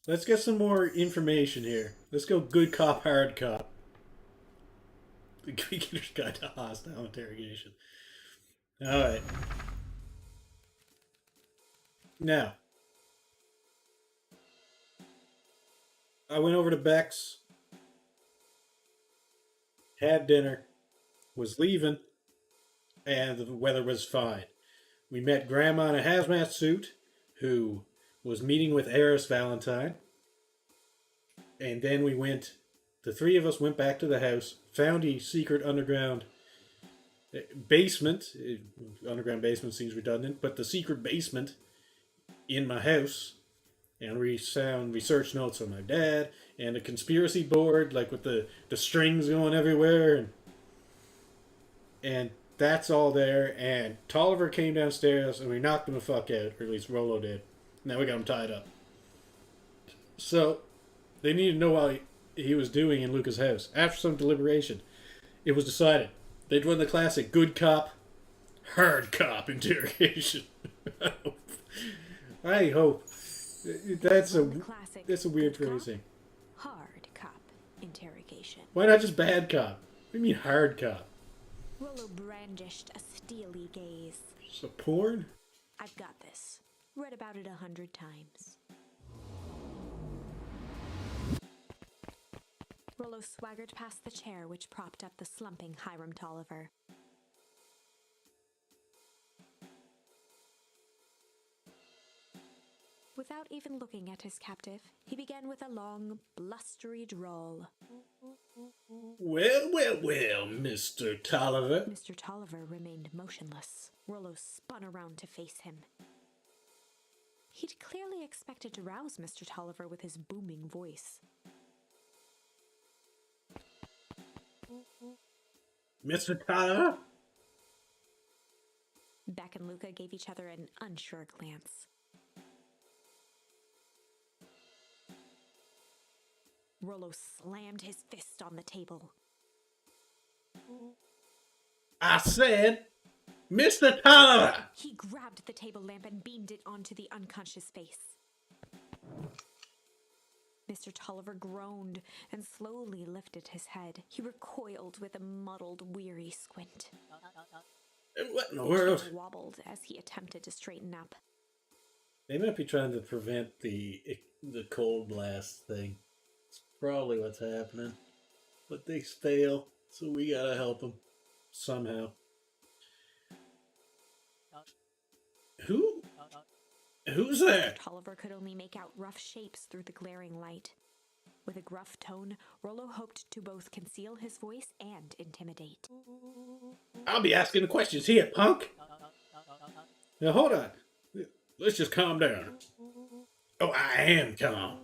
[SPEAKER 1] Let's get some more information here. Let's go good cop, hard cop. The Beginner's Guide to Hostile Interrogation. Alright. Now, I went over to Beck's, had dinner, was leaving, and the weather was fine. We met Grandma in a hazmat suit, who was meeting with Eris Valentine. And then the three of us went back to the house, found a secret underground basement. Underground basement seems redundant, but the secret basement in my house. And we found research notes on my dad and a conspiracy board, like with the strings going everywhere. And that's all there. And Tolliver came downstairs and we knocked him the fuck out, or at least Rolo did. Now we got him tied up. So they needed to know what he was doing in Luca's house. After some deliberation, it was decided they'd run the classic good cop, hard cop interrogation. I hope. That's a
[SPEAKER 2] Classic
[SPEAKER 1] weird
[SPEAKER 2] good cop,
[SPEAKER 1] phrasing.
[SPEAKER 2] hard cop interrogation.
[SPEAKER 1] Why not just bad cop? What do you mean hard cop?
[SPEAKER 2] Rollo brandished a steely gaze.
[SPEAKER 1] So porn?
[SPEAKER 2] I've got this. Read about it 100 times. Rollo swaggered past the chair which propped up the slumping Hiram Tolliver. Without even looking at his captive, he began with a long, blustery drawl.
[SPEAKER 1] Well, Mr. Tolliver.
[SPEAKER 2] Mr. Tolliver remained motionless. Rollo spun around to face him. He'd clearly expected to rouse Mr. Tolliver with his booming voice.
[SPEAKER 1] Mr. Tolliver?
[SPEAKER 2] Beck and Luca gave each other an unsure glance. Rollo slammed his fist on the table.
[SPEAKER 1] I said, Mr. Tolliver!
[SPEAKER 2] He grabbed the table lamp and beamed it onto the unconscious face. Mr. Tolliver groaned and slowly lifted his head. He recoiled with a muddled, weary squint.
[SPEAKER 1] What in the
[SPEAKER 2] His
[SPEAKER 1] world?
[SPEAKER 2] chair wobbled as he attempted to straighten up.
[SPEAKER 1] They might be trying to prevent the cold blast thing. It's probably what's happening. But they fail, so we gotta help them. Somehow. Who's there?
[SPEAKER 2] Tolliver could only make out rough shapes through the glaring light. With a gruff tone, Rollo hoped to both conceal his voice and intimidate.
[SPEAKER 3] I'll be asking the questions here, punk.
[SPEAKER 1] Now hold on. Let's just calm down.
[SPEAKER 3] Oh, I am calm.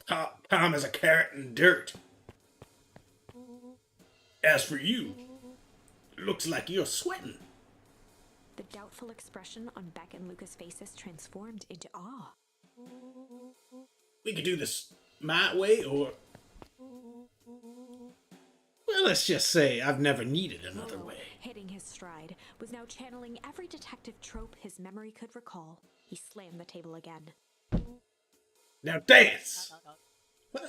[SPEAKER 3] Calm as a carrot in dirt. As for you, looks like you're sweating.
[SPEAKER 2] The doubtful expression on Beck and Lucas' faces transformed into awe.
[SPEAKER 3] We could do this my way, or... Well, let's just say I've never needed another
[SPEAKER 2] Rollo,
[SPEAKER 3] way.
[SPEAKER 2] hitting his stride, was now channeling every detective trope his memory could recall. He slammed the table again.
[SPEAKER 3] Now dance!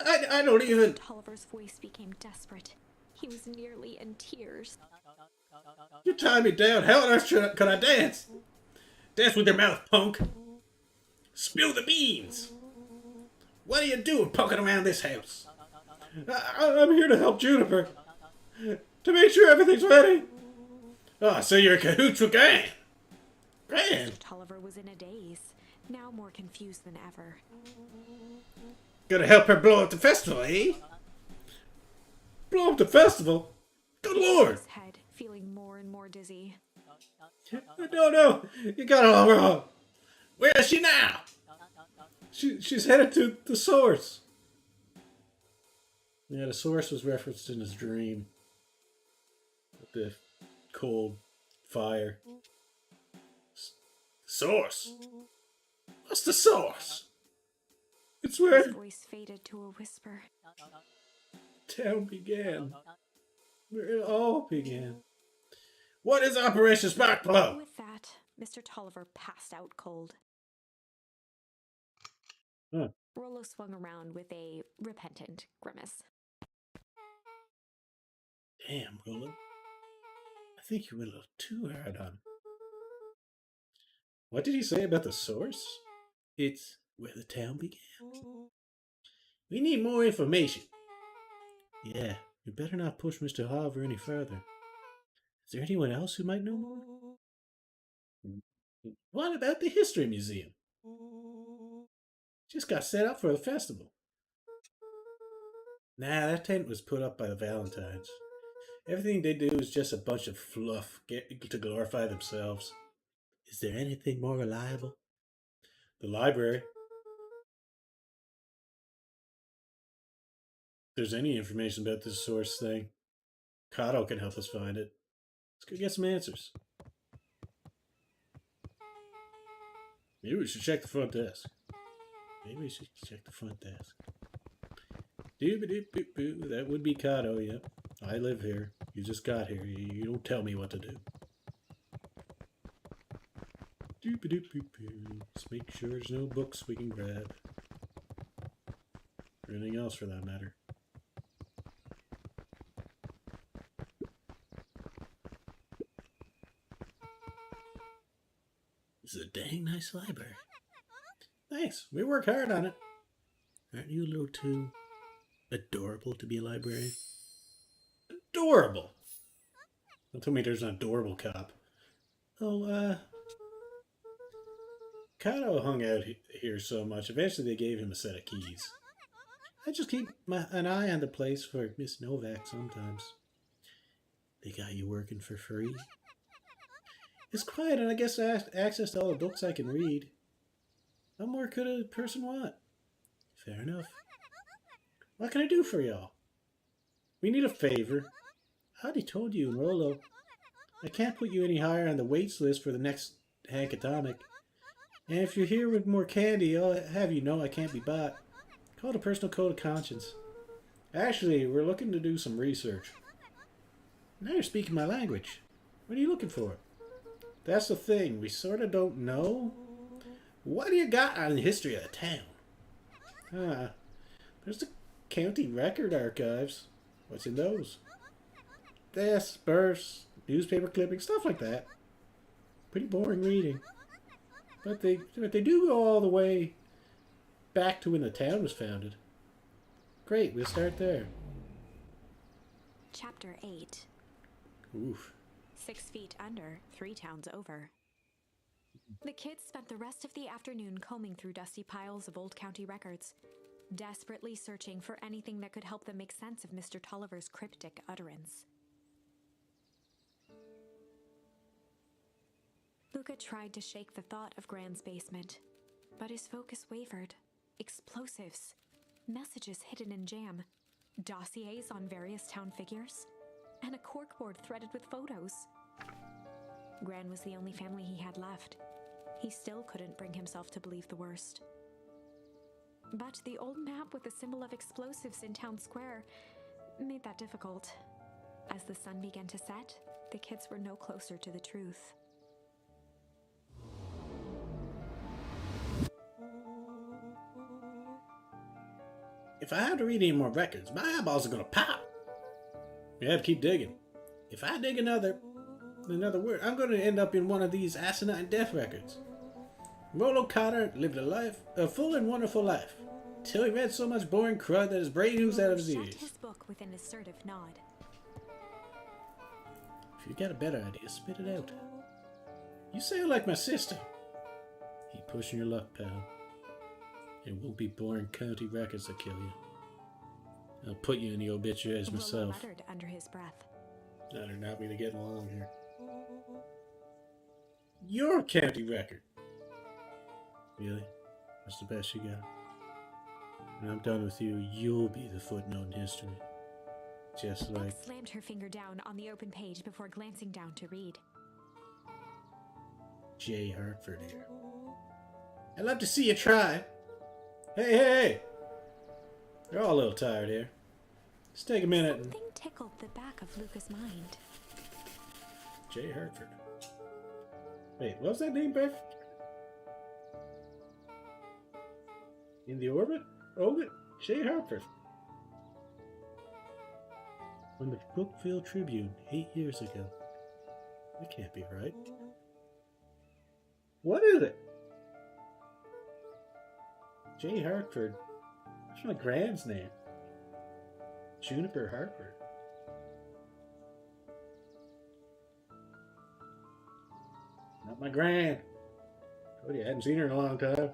[SPEAKER 3] I don't even...
[SPEAKER 2] Tolliver's voice became desperate. He was nearly in tears.
[SPEAKER 3] You tie me down. How on earth could I dance? Dance with your mouth, punk. Spill the beans. What are you doing poking around this house?
[SPEAKER 1] I'm here to help Juniper. To make sure everything's ready.
[SPEAKER 3] Oh, so you're in cahoots with Gran. Gran?
[SPEAKER 2] Tolliver was in a daze, now more confused than ever.
[SPEAKER 3] Gonna help her blow up the festival, eh?
[SPEAKER 1] Blow up the festival?
[SPEAKER 3] Good lord!
[SPEAKER 2] His head, feeling more and more dizzy.
[SPEAKER 1] No, you got it all wrong.
[SPEAKER 3] Where is she now?
[SPEAKER 1] She's headed to the source. Yeah, the source was referenced in his dream. With the cold fire.
[SPEAKER 3] Source? What's the source?
[SPEAKER 1] It's where
[SPEAKER 2] His voice faded to a whisper.
[SPEAKER 1] town began. Where it all began.
[SPEAKER 3] What is Operation Sparkplug?
[SPEAKER 2] With that, Mr. Tolliver passed out cold.
[SPEAKER 1] Huh.
[SPEAKER 2] Rollo swung around with a repentant grimace.
[SPEAKER 1] Damn, Rollo. I think you went a little too hard on him. What did he say about the source? It's where the town began.
[SPEAKER 3] We need more information.
[SPEAKER 1] Yeah, you better not push Mr. Tolliver any further. Is there anyone else who might know more?
[SPEAKER 3] What about the History Museum?
[SPEAKER 1] Just got set up for the festival. Nah, that tent was put up by the Valentines. Everything they do is just a bunch of fluff to glorify themselves. Is there anything more reliable? The library. If there's any information about this source thing, Kato can help us find it. Let's go get some answers. Maybe we should check the front desk. Doo-ba-doo-boo-boo. That would be Kato, yep. I live here. You just got here. You don't tell me what to do. Doo-ba-doo-boo-boo. Let's make sure there's no books we can grab. Or anything else for that matter. This is a dang nice library. Thanks. We work hard on it. Aren't you a little too adorable to be a librarian? Adorable? Don't tell me there's an adorable cop. Oh, Kato hung out here so much, eventually they gave him a set of keys. I just keep an eye on the place for Miss Novak sometimes. They got you working for free? It's quiet and I guess I have access to all the books I can read. What more could a person want? Fair enough. What can I do for y'all? We need a favor. I already told you, Rollo. I can't put you any higher on the waits list for the next Hank Atomic. And if you're here with more candy, I'll have you know I can't be bought. Call it a personal code of conscience. Actually, we're looking to do some research. Now you're speaking my language. What are you looking for? That's the thing. We sort of don't know.
[SPEAKER 3] What do you got on the history of the town?
[SPEAKER 1] There's the county record archives. What's in those? Deaths, births, newspaper clippings, stuff like that. Pretty boring reading. But they do go all the way back to when the town was founded. Great, we'll start there.
[SPEAKER 2] Chapter 8.
[SPEAKER 1] Oof.
[SPEAKER 2] 6 feet under, 3 towns over. The kids spent the rest of the afternoon combing through dusty piles of old county records. desperately searching for anything that could help them make sense of Mr. Tolliver's cryptic utterance. Luca tried to shake the thought of Gran's basement, but his focus wavered. Explosives, messages hidden in jam, dossiers on various town figures, and a corkboard threaded with photos. Gran was the only family he had left. He still couldn't bring himself to believe the worst. But the old map with the symbol of explosives in town square made that difficult. As the sun began to set, the kids were no closer to the truth.
[SPEAKER 3] If I have to read any more records, my eyeballs are gonna pop.
[SPEAKER 1] You have to keep digging.
[SPEAKER 3] If I dig another word, I'm gonna end up in one of these asinine death records. Rollo Cotter lived a full and wonderful life, till he read so much boring crud that his brain oozed out of his
[SPEAKER 2] Shut
[SPEAKER 3] ears.
[SPEAKER 2] his book with an assertive nod.
[SPEAKER 3] If you got a better idea, spit it out. You sound like my sister.
[SPEAKER 1] Keep pushing your luck, pal. It won't be boring county records that kill you. I'll put you in the obituaries
[SPEAKER 2] Rollo
[SPEAKER 1] myself.
[SPEAKER 2] muttered under his breath.
[SPEAKER 1] That are not really getting along here.
[SPEAKER 3] You're a county record.
[SPEAKER 1] Really? That's the best you got? When I'm done with you, you'll be the footnote in history. Just like...
[SPEAKER 2] Beth slammed her finger down on the open page before glancing down to read.
[SPEAKER 1] J. Hartford here.
[SPEAKER 3] I'd love to see you try.
[SPEAKER 1] Hey! You're all a little tired here. Let's take a minute and...
[SPEAKER 2] Something tickled the back of Luca's mind.
[SPEAKER 1] J. Hartford. Wait, what was that name, Beth? In the orbit? J. Hartford. From the Brookville Tribune 8 years ago. That can't be right. What is it? J. Hartford. That's my grand's name. Juniper Hartford. Not my gran. Told you I hadn't seen her in a long time.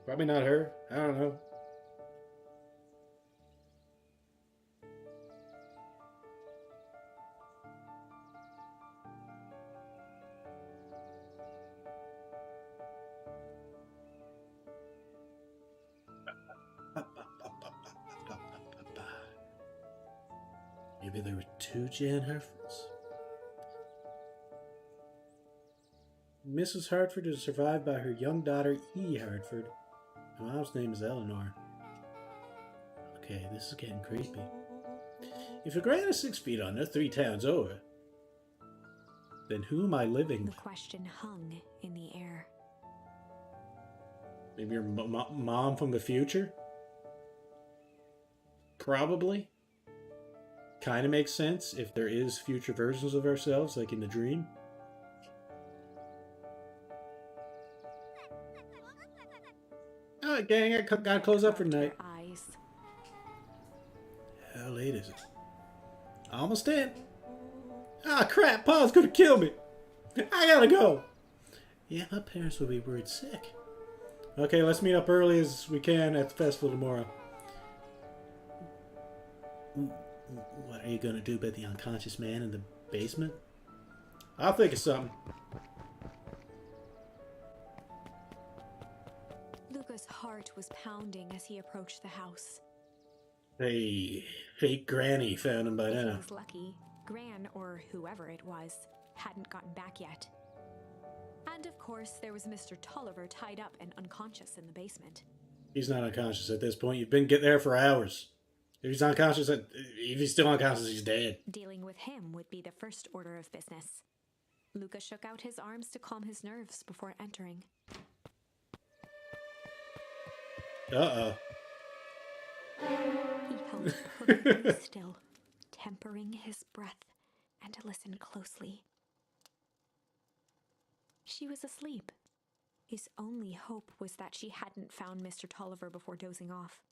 [SPEAKER 1] Probably not her. I don't know. Maybe there were two Jan Hartfords. Mrs. Hartford is survived by her young daughter, E. Hartford. Her mom's name is Eleanor. Okay, this is getting creepy. If your gran is 6 feet under, 3 towns over, then who am I living
[SPEAKER 2] The
[SPEAKER 1] with?
[SPEAKER 2] question hung in the air.
[SPEAKER 1] Maybe your mom from the future? Probably. Kind of makes sense if there is future versions of ourselves, like in the dream. Alright, gang, I gotta close up for the night.
[SPEAKER 2] Her eyes.
[SPEAKER 1] How late is it? Almost 10. Ah, crap, Pa's gonna kill me. I gotta go. Yeah, my parents will be worried sick. Okay, let's meet up early as we can at the festival tomorrow. What are you gonna do about the unconscious man in the basement? I'll think of something.
[SPEAKER 2] Luca's heart was pounding as he approached the house.
[SPEAKER 1] Hey, Granny found him by
[SPEAKER 2] If he
[SPEAKER 1] now.
[SPEAKER 2] was lucky, Gran, or whoever it was, hadn't gotten back yet. And of course, there was Mr. Tolliver tied up and unconscious in the basement.
[SPEAKER 1] He's not unconscious at this point. You've been there for hours. If he's unconscious, if he's still unconscious, he's dead.
[SPEAKER 2] Dealing with him would be the first order of business. Luca shook out his arms to calm his nerves before entering.
[SPEAKER 1] Uh-oh.
[SPEAKER 2] He held perfectly still, tempering his breath, and listened closely. She was asleep. His only hope was that she hadn't found Mr. Tolliver before dozing off.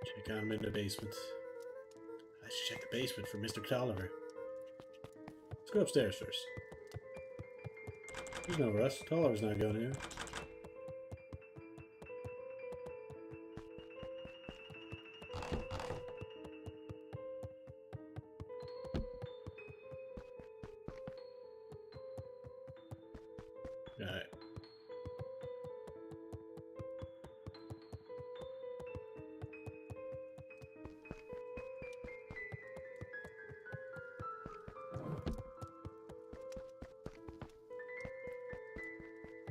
[SPEAKER 1] Check on him in the basement. I should check the basement for Mr. Tolliver. Let's go upstairs first. There's no rush. Tolliver's not going here.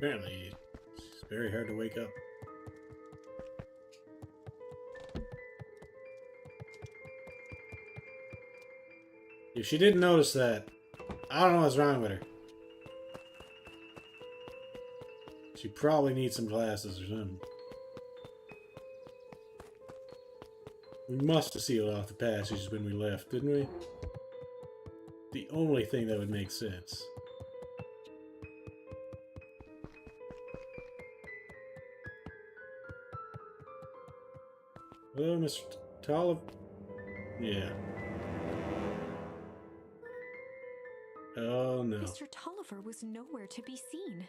[SPEAKER 1] Apparently, it's very hard to wake up. If she didn't notice that, I don't know what's wrong with her. She probably needs some glasses or something. We must have sealed off the passages when we left, didn't we? The only thing that would make sense. Hello, Mr. Tolliver. Yeah. Oh no.
[SPEAKER 2] Mr. Tolliver was nowhere to be seen.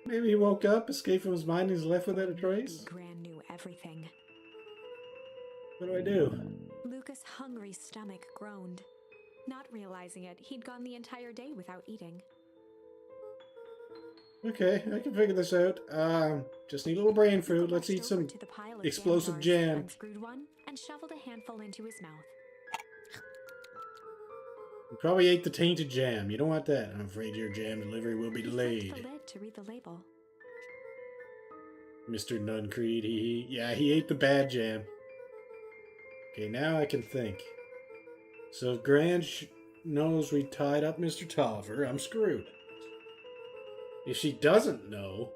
[SPEAKER 1] Maybe he woke up, escaped from his mind, and he's left without a trace?
[SPEAKER 2] Gran knew everything.
[SPEAKER 1] What do I do?
[SPEAKER 2] Lucas' hungry stomach groaned. Not realizing it, he'd gone the entire day without eating.
[SPEAKER 1] Okay, I can figure this out. Just need a little brain food. Let's eat
[SPEAKER 2] Rushed over
[SPEAKER 1] some
[SPEAKER 2] to the pile of
[SPEAKER 1] explosive
[SPEAKER 2] bars,
[SPEAKER 1] jam.
[SPEAKER 2] unscrewed one, and shoveled a handful into his mouth.
[SPEAKER 1] You probably ate the tainted jam. You don't want that. I'm afraid your jam delivery will be
[SPEAKER 2] He flipped
[SPEAKER 1] delayed.
[SPEAKER 2] the lid to read the label.
[SPEAKER 1] Mr. Nuncreed, yeah, he ate the bad jam. Okay, now I can think. So if Gran knows we tied up Mr. Tolliver, I'm screwed. If she doesn't know,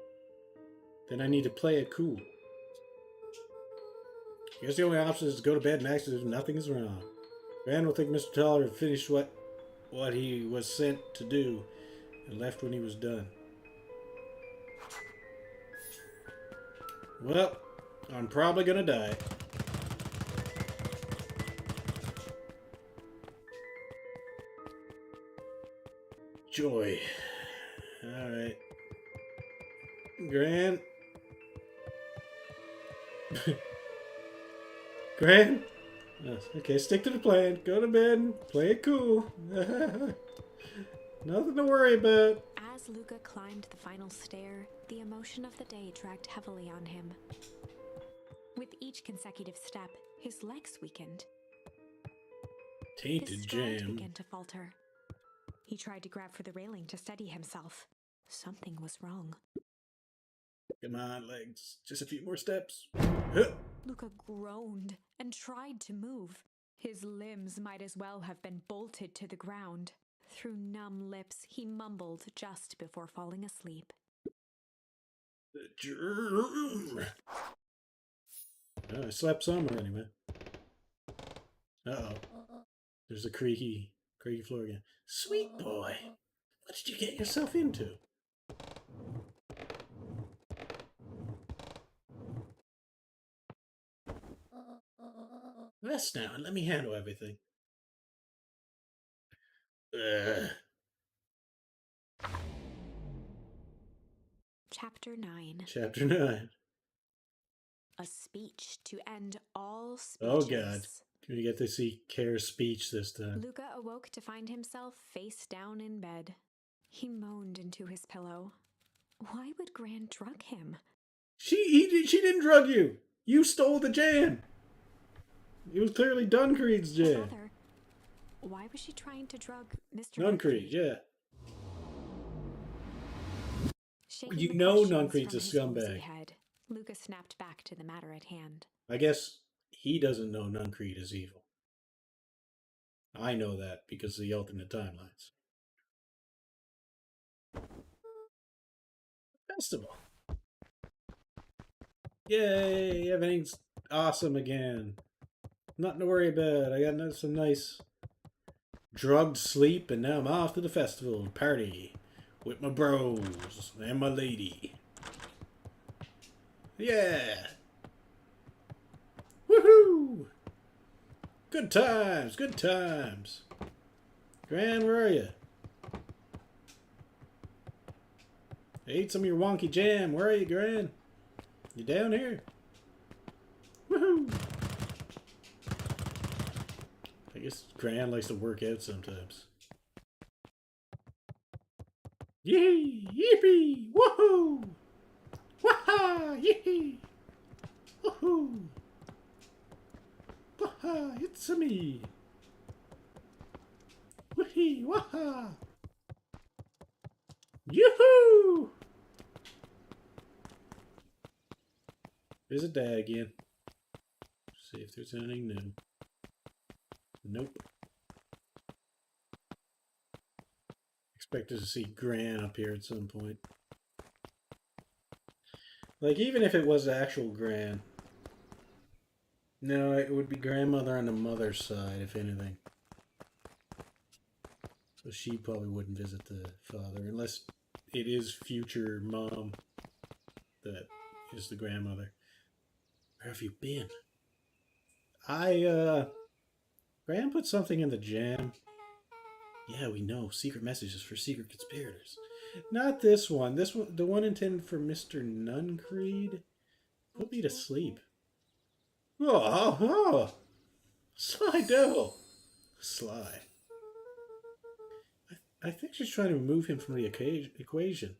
[SPEAKER 1] then I need to play it cool. I guess the only option is to go to bed and act as if nothing is wrong. Gran will think Mr. Tolliver finished what he was sent to do and left when he was done. Well, I'm probably gonna die. Joy. Alright. Gran? Gran? Okay, stick to the plan. Go to bed and play it cool. Nothing to worry about.
[SPEAKER 2] As Luca climbed the final stair, the emotion of the day dragged heavily on him. With each consecutive step, his legs weakened.
[SPEAKER 1] Tainted
[SPEAKER 2] His stride
[SPEAKER 1] jam.
[SPEAKER 2] began to falter. He tried to grab for the railing to steady himself. Something was wrong.
[SPEAKER 1] Come on, legs. Just a few more steps. Huh.
[SPEAKER 2] Luca groaned and tried to move. His limbs might as well have been bolted to the ground. Through numb lips, he mumbled just before falling asleep.
[SPEAKER 1] The germ. Oh, I slept somewhere anyway. Uh-oh. There's a creaky floor again. Sweet boy, what did you get yourself into? Rest now and let me handle everything.
[SPEAKER 2] Chapter 9.
[SPEAKER 1] Chapter 9.
[SPEAKER 2] A speech to end all speeches.
[SPEAKER 1] Oh god. We get to see Kair's speech this time.
[SPEAKER 2] Luca awoke to find himself face down in bed. He moaned into his pillow. Why would Gran drug him?
[SPEAKER 1] She didn't drug you! You stole the jam! It was clearly Duncreed's jam.
[SPEAKER 2] Father, why was she trying to drug Mr.
[SPEAKER 1] Nuncreed, yeah.
[SPEAKER 2] Shaking
[SPEAKER 1] You
[SPEAKER 2] the
[SPEAKER 1] know
[SPEAKER 2] questions
[SPEAKER 1] Nuncreed's a
[SPEAKER 2] from his woozy
[SPEAKER 1] scumbag.
[SPEAKER 2] head, Luca snapped back to the matter at hand.
[SPEAKER 1] I guess he doesn't know Nuncreed is evil. I know that because of the alternate timelines. Festival. Yay! Everything's awesome again. Nothing to worry about. I got some nice drugged sleep, and now I'm off to the festival to party with my bros and my lady. Yeah! Woohoo! Good times, good times. Gran, where are you? I ate some of your wonky jam. Where are you, Gran? You down here? Woohoo! I guess Gran likes to work out sometimes. Yee! Yippee! Woohoo! Waha! Yee! Woohoo! Waha! It's-a me! Woohee! Waha! Yoo-hoo! Visit Dad again. See if there's anything new. Nope. Expected to see Gran up here at some point. Like, even if it was the actual Gran. No, it would be grandmother on the mother's side, if anything. So she probably wouldn't visit the father, unless it is future mom that is the grandmother. Where have you been? Gran put something in the jam. Yeah, we know. Secret messages for secret conspirators. Not this one. This one, the one intended for Mr. Nuncreed. Put me to sleep. Oh. Sly devil. Sly. I think she's trying to remove him from the equation.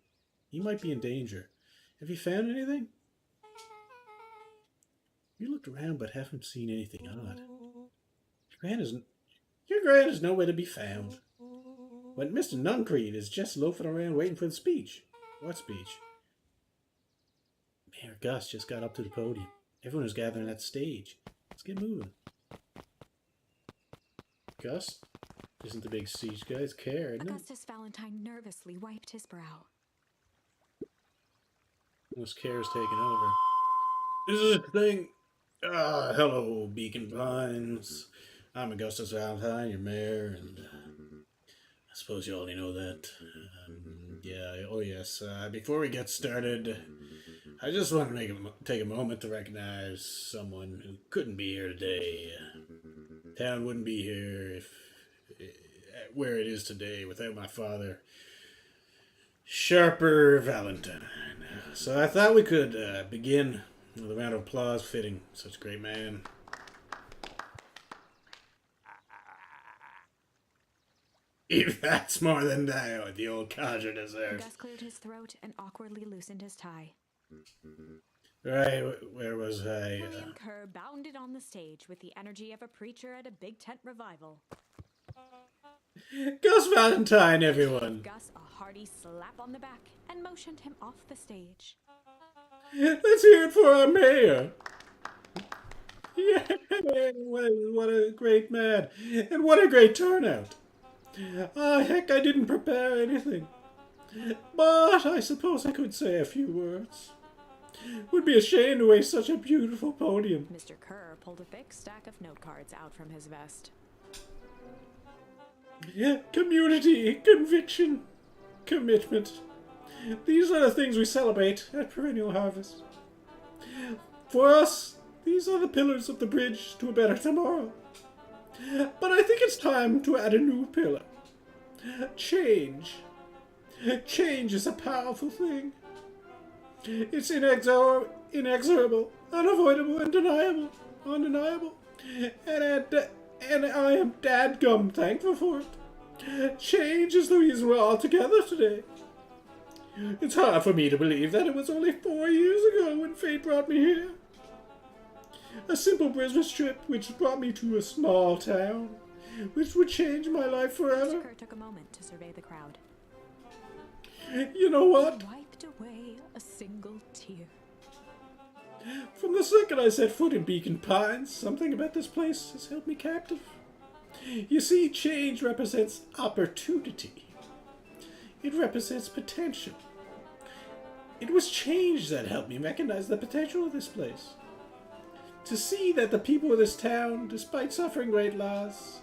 [SPEAKER 1] He might be in danger. Have you found anything? You looked around but haven't seen anything odd. Your Gran is nowhere to be found. But Mr. Nuncreed is just loafing around waiting for the speech. What speech? Mayor Gus just got up to the podium. Everyone is gathering at the stage. Let's get moving. Gus isn't the big siege guy, it's Care, isn't it?
[SPEAKER 2] Augustus Valentine nervously wiped his brow.
[SPEAKER 1] Unless Care's taken over. This is the thing. Hello, Beacon Pines. I'm Augustus Valentine, your mayor, and I suppose you already know that. Yes. Before we get started, I just want to take a moment to recognize someone who couldn't be here today. Town wouldn't be here where it is today without my father, Sharper Valentine. So I thought we could begin with a round of applause fitting such a great man. If that's more than the old codger deserves.
[SPEAKER 2] Gus cleared his throat and awkwardly loosened his tie.
[SPEAKER 1] Right, where was I?
[SPEAKER 2] William Kerr bounded on the stage with the energy of a preacher at a big tent revival.
[SPEAKER 1] Gus Valentine, everyone.
[SPEAKER 2] Gus a hearty slap on the back and motioned him off the stage.
[SPEAKER 1] Let's hear it for our mayor. Yeah, what a great man. And what a great turnout. Heck, I didn't prepare anything. But I suppose I could say a few words. Would be a shame to waste such a beautiful podium.
[SPEAKER 2] Mr. Kerr pulled a thick stack of note cards out from his vest.
[SPEAKER 1] Community, conviction, commitment. These are the things we celebrate at Perennial Harvest. For us, these are the pillars of the bridge to a better tomorrow. But I think it's time to add a new pillar. Change. Change is a powerful thing. It's inexorable, unavoidable, and undeniable. And I am dadgum thankful for it. Change is the reason we're all together today. It's hard for me to believe that it was only 4 years ago when fate brought me here. A simple business trip which brought me to a small town, which would change my life forever.
[SPEAKER 2] Mr. Kerr took a moment to survey the crowd.
[SPEAKER 1] You know what?
[SPEAKER 2] He wiped away a single tear.
[SPEAKER 1] From the second I set foot in Beacon Pines, something about this place has held me captive. You see, change represents opportunity. It represents potential. It was change that helped me recognize the potential of this place. To see that the people of this town, despite suffering great loss,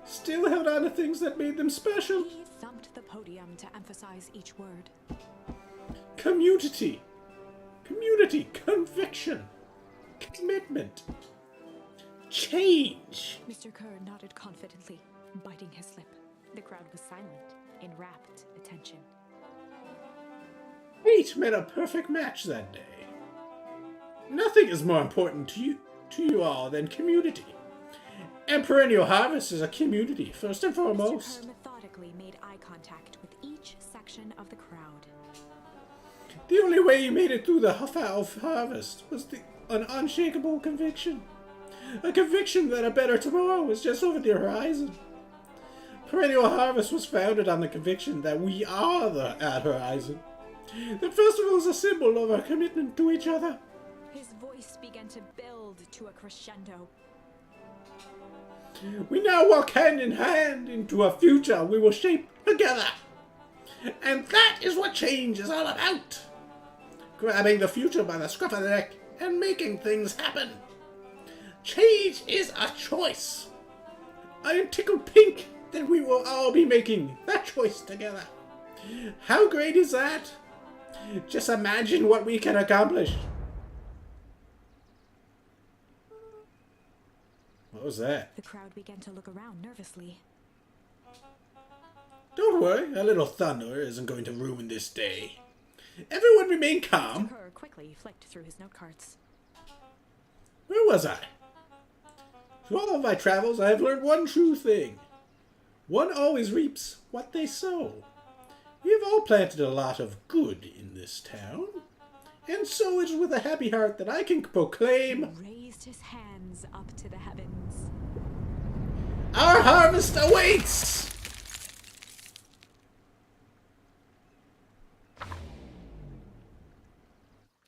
[SPEAKER 1] still held on to things that made them special.
[SPEAKER 2] He thumped the podium to emphasize each word.
[SPEAKER 1] Community. Community. Conviction. Commitment. Change.
[SPEAKER 2] Mr. Kerr nodded confidently, biting his lip. The crowd was silent, in rapt attention.
[SPEAKER 1] Fate made a perfect match that day. Nothing is more important to you all than community. And Perennial Harvest is a community, first and foremost.
[SPEAKER 2] Mr. Kerr methodically made eye contact with each section of the crowd.
[SPEAKER 1] The only way you made it through the harvest was an unshakable conviction. A conviction that a better tomorrow was just over the horizon. Perennial Harvest was founded on the conviction that we are the Ad Horizon. The festival is a symbol of our commitment to each other.
[SPEAKER 2] His voice began to build to a crescendo.
[SPEAKER 1] We now walk hand in hand into a future we will shape together. And that is what change is all about. Grabbing the future by the scruff of the neck and making things happen. Change is a choice. I am tickled pink that we will all be making that choice together. How great is that? Just imagine what we can accomplish. What was that?
[SPEAKER 2] The crowd began to look around nervously.
[SPEAKER 1] Don't worry, a little thunder isn't going to ruin this day. Everyone remain calm.
[SPEAKER 2] Kerr quickly flicked through his note cards.
[SPEAKER 1] Where was I? Through all of my travels, I have learned one true thing. One always reaps what they sow. We have all planted a lot of good in this town. And so it is with a happy heart that I can proclaim...
[SPEAKER 2] He raised his hands up to the heavens.
[SPEAKER 1] Our harvest awaits!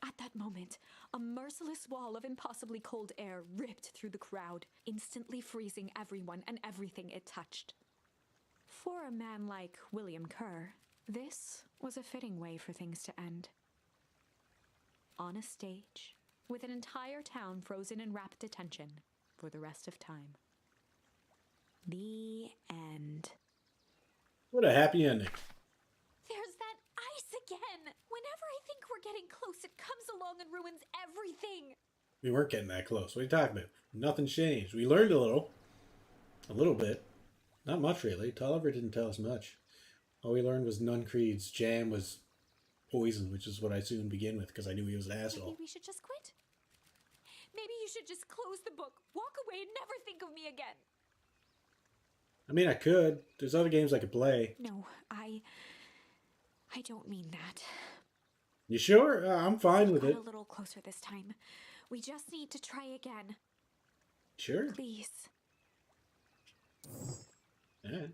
[SPEAKER 2] At that moment, a merciless wall of impossibly cold air ripped through the crowd, instantly freezing everyone and everything it touched. For a man like William Kerr, this was a fitting way for things to end. On a stage, with an entire town frozen in rapt attention for the rest of time. The end.
[SPEAKER 1] What a happy ending.
[SPEAKER 2] There's that ice again! Whenever I think we're getting close, it comes along and ruins everything!
[SPEAKER 1] We weren't getting that close. What are you talking about? Nothing changed. We learned a little. A little bit. Not much, really. Tolliver didn't tell us much. All we learned was Nuncreed's jam was poison, which is what I soon begin with, because I knew he was an asshole.
[SPEAKER 2] Maybe we should just quit? Maybe you should just close the book, walk away, and never think of me again.
[SPEAKER 1] I mean, I could. There's other games I could play.
[SPEAKER 2] No, I don't mean that.
[SPEAKER 1] You sure? I'm fine with
[SPEAKER 2] Got
[SPEAKER 1] it.
[SPEAKER 2] a little closer this time. We just need to try again.
[SPEAKER 1] Sure.
[SPEAKER 2] Please.
[SPEAKER 1] Alright.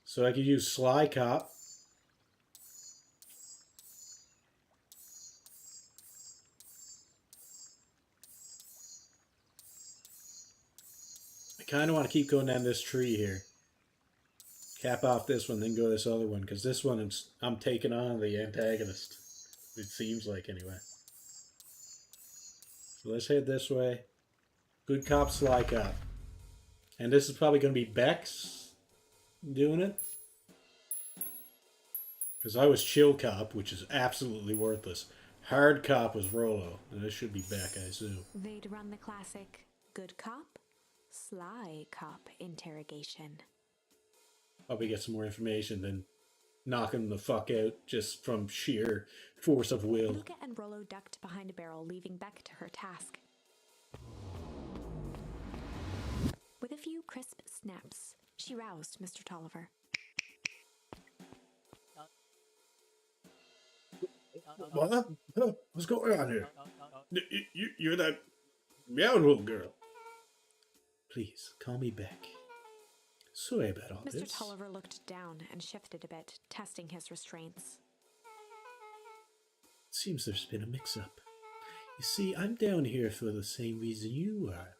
[SPEAKER 1] So I could use Sly Cop. I kind of want to keep going down this tree here. Cap off this one, then go this other one, because this one I'm taking on the antagonist. It seems like, anyway. So let's head this way. Good cop, Sly Cop. And this is probably going to be Bex doing it. Because I was Chill Cop, which is absolutely worthless. Hard Cop was Rolo. And this should be Beck, I assume.
[SPEAKER 2] They'd run the classic good cop, sly cop interrogation.
[SPEAKER 1] Probably get some more information than knocking the fuck out just from sheer force of will.
[SPEAKER 2] Luca and Rolo ducked behind a barrel, leaving Beck to her task. With a few crisp snaps, she roused Mr. Tolliver.
[SPEAKER 1] What? What's going on here? You're that meow little girl. Please, call me Beck. Sorry about all
[SPEAKER 2] Mr.
[SPEAKER 1] this.
[SPEAKER 2] Tolliver looked down and shifted a bit, testing his restraints.
[SPEAKER 1] Seems there's been a mix-up. You see, I'm down here for the same reason you are.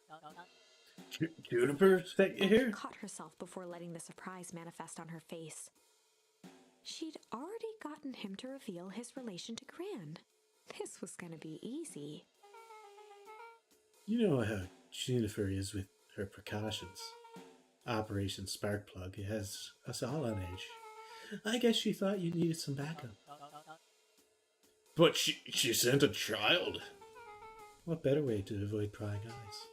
[SPEAKER 1] Juniper sent you here?
[SPEAKER 2] Caught herself before letting the surprise manifest on her face. She'd already gotten him to reveal his relation to Gran. This was gonna be easy.
[SPEAKER 1] You know how Juniper is with her precautions. Operation Sparkplug has us all on edge. I guess she thought you needed some backup. But she sent a child. What better way to avoid prying eyes?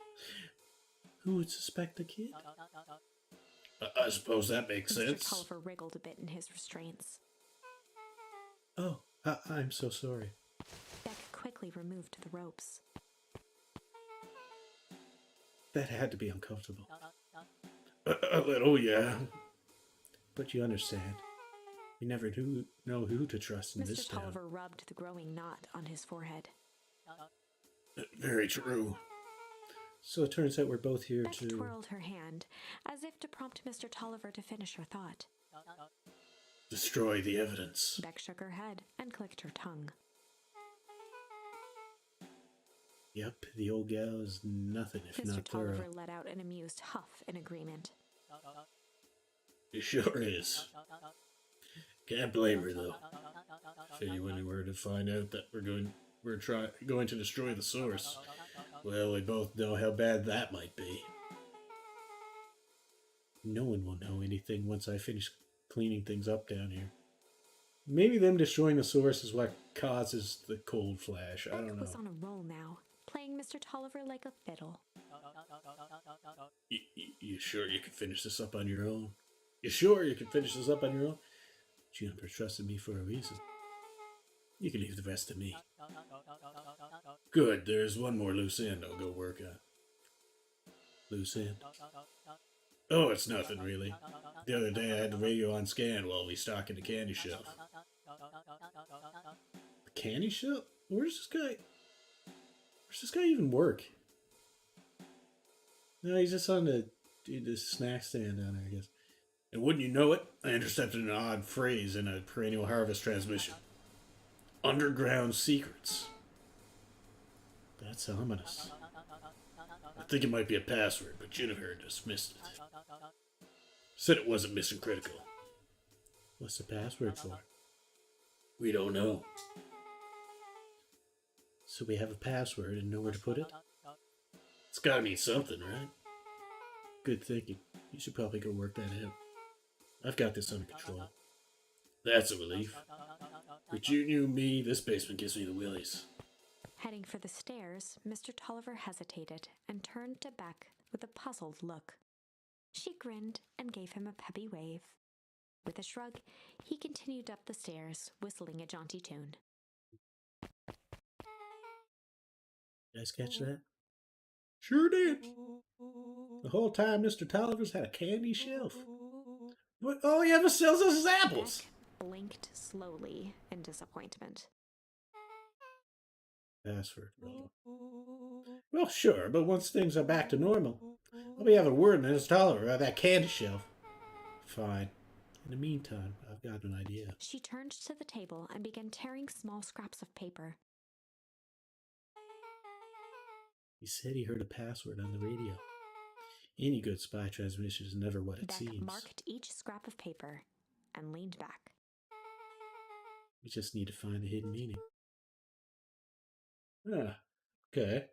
[SPEAKER 1] Who would suspect a kid? I suppose that makes
[SPEAKER 2] Mr.
[SPEAKER 1] sense.
[SPEAKER 2] Tolliver wriggled a bit in his restraints.
[SPEAKER 1] Oh, I'm so sorry.
[SPEAKER 2] Beck quickly removed the ropes.
[SPEAKER 1] That had to be uncomfortable. A little, yeah. But you understand. You never know who to trust in this
[SPEAKER 2] Mr.
[SPEAKER 1] town.
[SPEAKER 2] Tolliver rubbed the growing knot on his forehead.
[SPEAKER 1] Very true. So it turns out we're both here
[SPEAKER 2] Beck
[SPEAKER 1] to...
[SPEAKER 2] twirled her hand, as if to prompt Mr. Tolliver to finish her thought.
[SPEAKER 1] destroy the evidence.
[SPEAKER 2] Beck shook her head and clicked her tongue.
[SPEAKER 1] Yep, the old gal is nothing if
[SPEAKER 2] Mr.
[SPEAKER 1] not thorough.
[SPEAKER 2] Tolliver let out an amused huff in agreement.
[SPEAKER 1] It sure is. Can't blame her, though. If anyone were to find out that we're going to destroy the source, well, we both know how bad that might be. No one will know anything once I finish cleaning things up down here. Maybe them destroying the source is what causes the cold flash. I don't
[SPEAKER 2] Beck
[SPEAKER 1] know.
[SPEAKER 2] was on a roll now, playing Mr. Tolliver like a fiddle.
[SPEAKER 1] You sure you can finish this up on your own? You sure you can finish this up on your own? Juniper trusted me for a reason. You can leave the rest to me. Good, there's one more loose end I'll go work on. Loose end? Oh, it's nothing really. The other day I had the radio on scan while we stocking the candy shelf. The candy shelf? Where's this guy even work? No, he's just on the snack stand down there, I guess. And wouldn't you know it, I intercepted an odd phrase in a Perennial Harvest transmission. Underground secrets. That's ominous. I think it might be a password, but Juniper dismissed it. Said it wasn't mission critical. What's the password for? We don't know. So we have a password and know where to put it? It's gotta mean something, right? Good thinking. You should probably go work that out. I've got this under control. That's a relief. But you knew me, this basement gives me the willies.
[SPEAKER 2] Heading for the stairs, Mr. Tolliver hesitated and turned to Beck with a puzzled look. She grinned and gave him a peppy wave. With a shrug, he continued up the stairs, whistling a jaunty tune.
[SPEAKER 1] You guys catch that? Sure did. The whole time Mr. Tolliver's had a candy shelf. But all he ever sells us is apples.
[SPEAKER 2] Beck blinked slowly in disappointment.
[SPEAKER 1] Password. Well, sure, but once things are back to normal, I'll be having a word with Mr. Tolliver about that candy shelf. Fine. In the meantime, I've got an idea.
[SPEAKER 2] She turned to the table and began tearing small scraps of paper.
[SPEAKER 1] He said he heard a password on the radio. Any good spy transmission is never what it
[SPEAKER 2] Beck
[SPEAKER 1] seems.
[SPEAKER 2] marked each scrap of paper and leaned back.
[SPEAKER 1] We just need to find the hidden meaning. Ah, okay.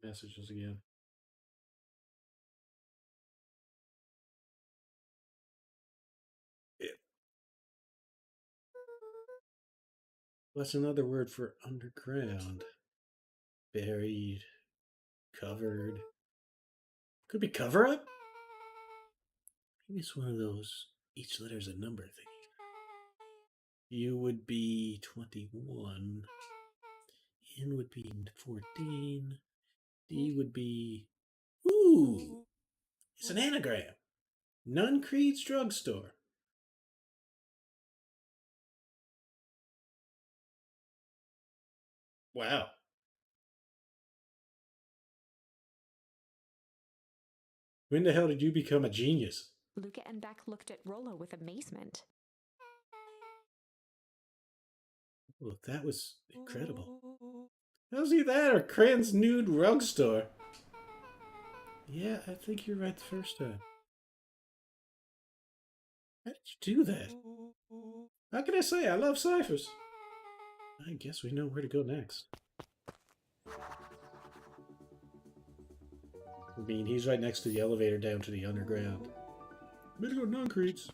[SPEAKER 1] Messages again. Yeah. What's another word for underground? Buried. Covered. Could be cover up? Maybe it's one of those each letter's a number thing. U would be 21. N would be 14. D would be... Ooh! It's an anagram. Nun Creed's Drugstore. Wow. When the hell did you become a genius?
[SPEAKER 2] Luca and Beck looked at Rollo with amazement.
[SPEAKER 1] Well, that was incredible. How's he that or Cran's Nude Rug Store? Yeah, I think you're right the first time. How did you do that? How can I say I love ciphers? I guess we know where to go next. I mean, he's right next to the elevator down to the underground. Better go Nuncreeds.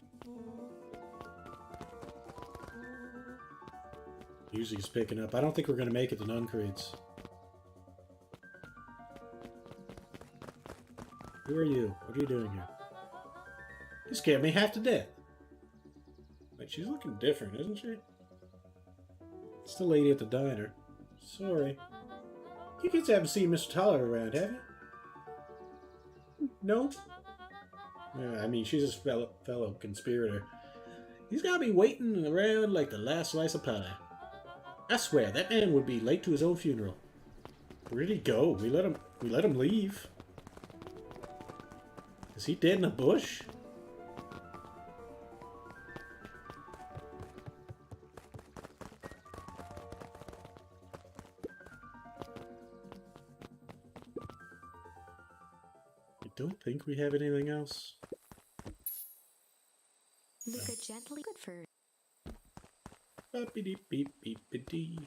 [SPEAKER 1] Music's picking up. I don't think we're going to make it to Nuncreeds. Who are you? What are you doing here? You scared me half to death. Wait, she's looking different, isn't she? It's the lady at the diner. Sorry. You kids haven't seen Mr. Toller around, have you? No? Yeah, I mean, she's his fellow conspirator. He's got me waiting around like the last slice of pie. I swear, that man would be late to his own funeral. Where did he go? We let him leave. Is he dead in a bush? I don't think we have anything else.
[SPEAKER 2] Luca gently good for
[SPEAKER 1] Beep beep beep beep dee.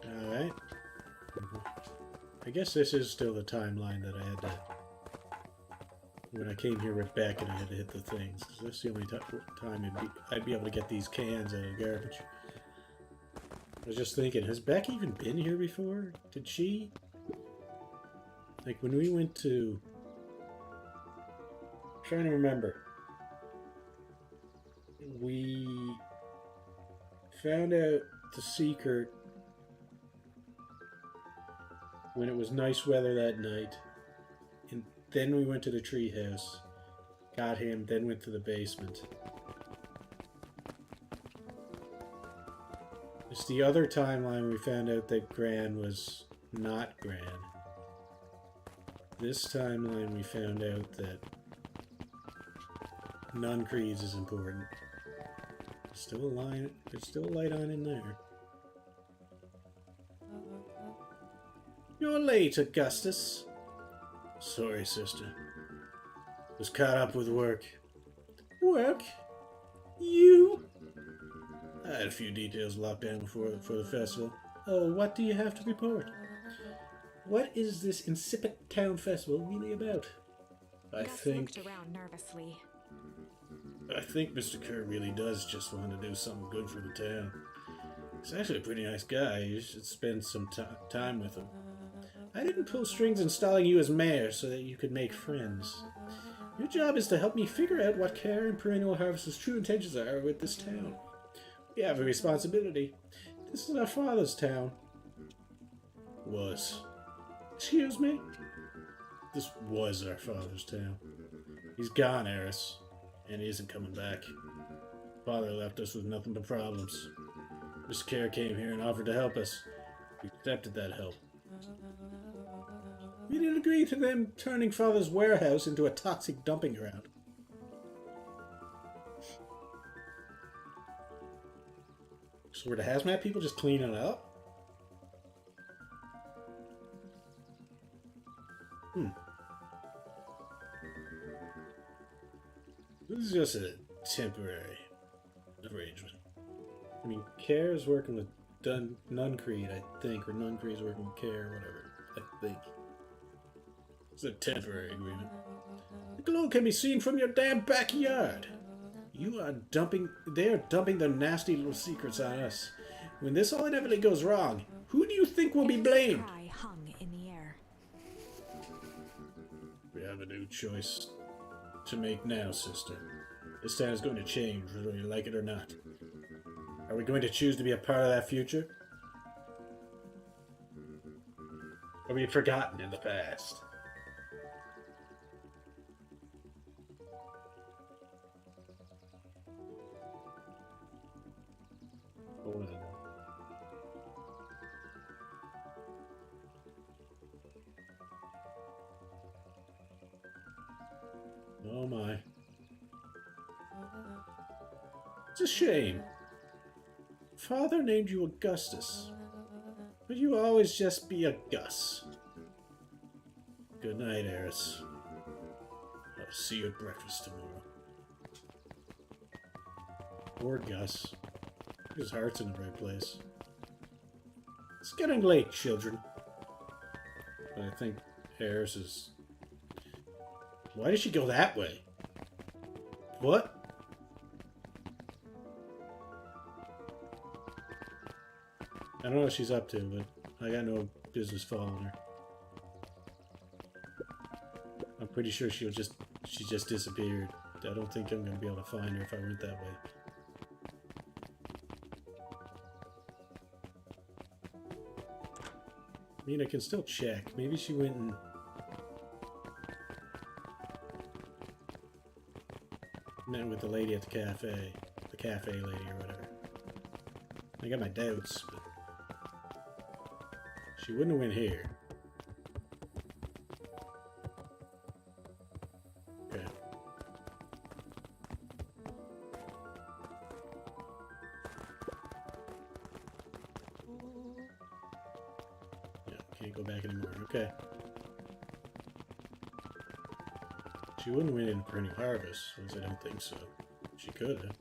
[SPEAKER 1] Alright. I guess this is still the timeline that I had to... When I came here with Beck and I had to hit the things. 'Cause that's the only time I'd be able to get these cans out of the garbage. I was just thinking, has Beck even been here before? Did she? Like when we went to... I'm trying to remember. We found out the secret when it was nice weather that night. And then we went to the treehouse, got him, then went to the basement. It's the other timeline we found out that Gran was not Gran. This timeline we found out that Nuncrease is important. Still a line. There's still a light on in there. You're late, Augustus. Sorry, sister. Was caught up with work. Work? You? I had a few details locked down for the festival. Oh, what do you have to report? What is this insipid town festival really about?
[SPEAKER 2] Gus looked around nervously.
[SPEAKER 1] I think Mr. Kerr really does just want to do something good for the town. He's actually a pretty nice guy. You should spend some time with him. I didn't pull strings installing you as mayor so that you could make friends. Your job is to help me figure out what Kerr and Perennial Harvest's true intentions are with this town. We have a responsibility. This is our father's town. Was. Excuse me? This was our father's town. He's gone, Eris. And he isn't coming back. Father left us with nothing but problems. Mr. Kerr came here and offered to help us. We accepted that help. We didn't agree to them turning Father's warehouse into a toxic dumping ground. So were the hazmat people just cleaning it up? This is just a temporary arrangement. I mean, Kerr is working with Nuncrease, I think, or Nuncrease is working with Kerr, whatever. I think. It's a temporary agreement. The glow can be seen from your damn backyard. They are dumping their nasty little secrets on us. When this all inevitably goes wrong, who do you think will be blamed?
[SPEAKER 2] Cry hung in the air.
[SPEAKER 1] We have a new choice to make now, sister. This town is going to change, whether you like it or not. Are we going to choose to be a part of that future? Are we forgotten in the past? What was it? Oh my. It's a shame. Father named you Augustus, but you will always just be a Gus. Good night, Eris. I'll see you at breakfast tomorrow. Poor Gus. His heart's in the right place. It's getting late, children. But I think Eris is Why did she go that way? What? I don't know what she's up to, but I got no business following her. I'm pretty sure she just disappeared. I don't think I'm gonna be able to find her if I went that way. I mean, I can still check. Maybe she went and... met with the lady at the cafe. The cafe lady or whatever. I got my doubts, but... she wouldn't have went here. Okay. Yeah, can't go back anymore. Okay. She wouldn't win in Perennial Harvest, because I don't think so. She could have.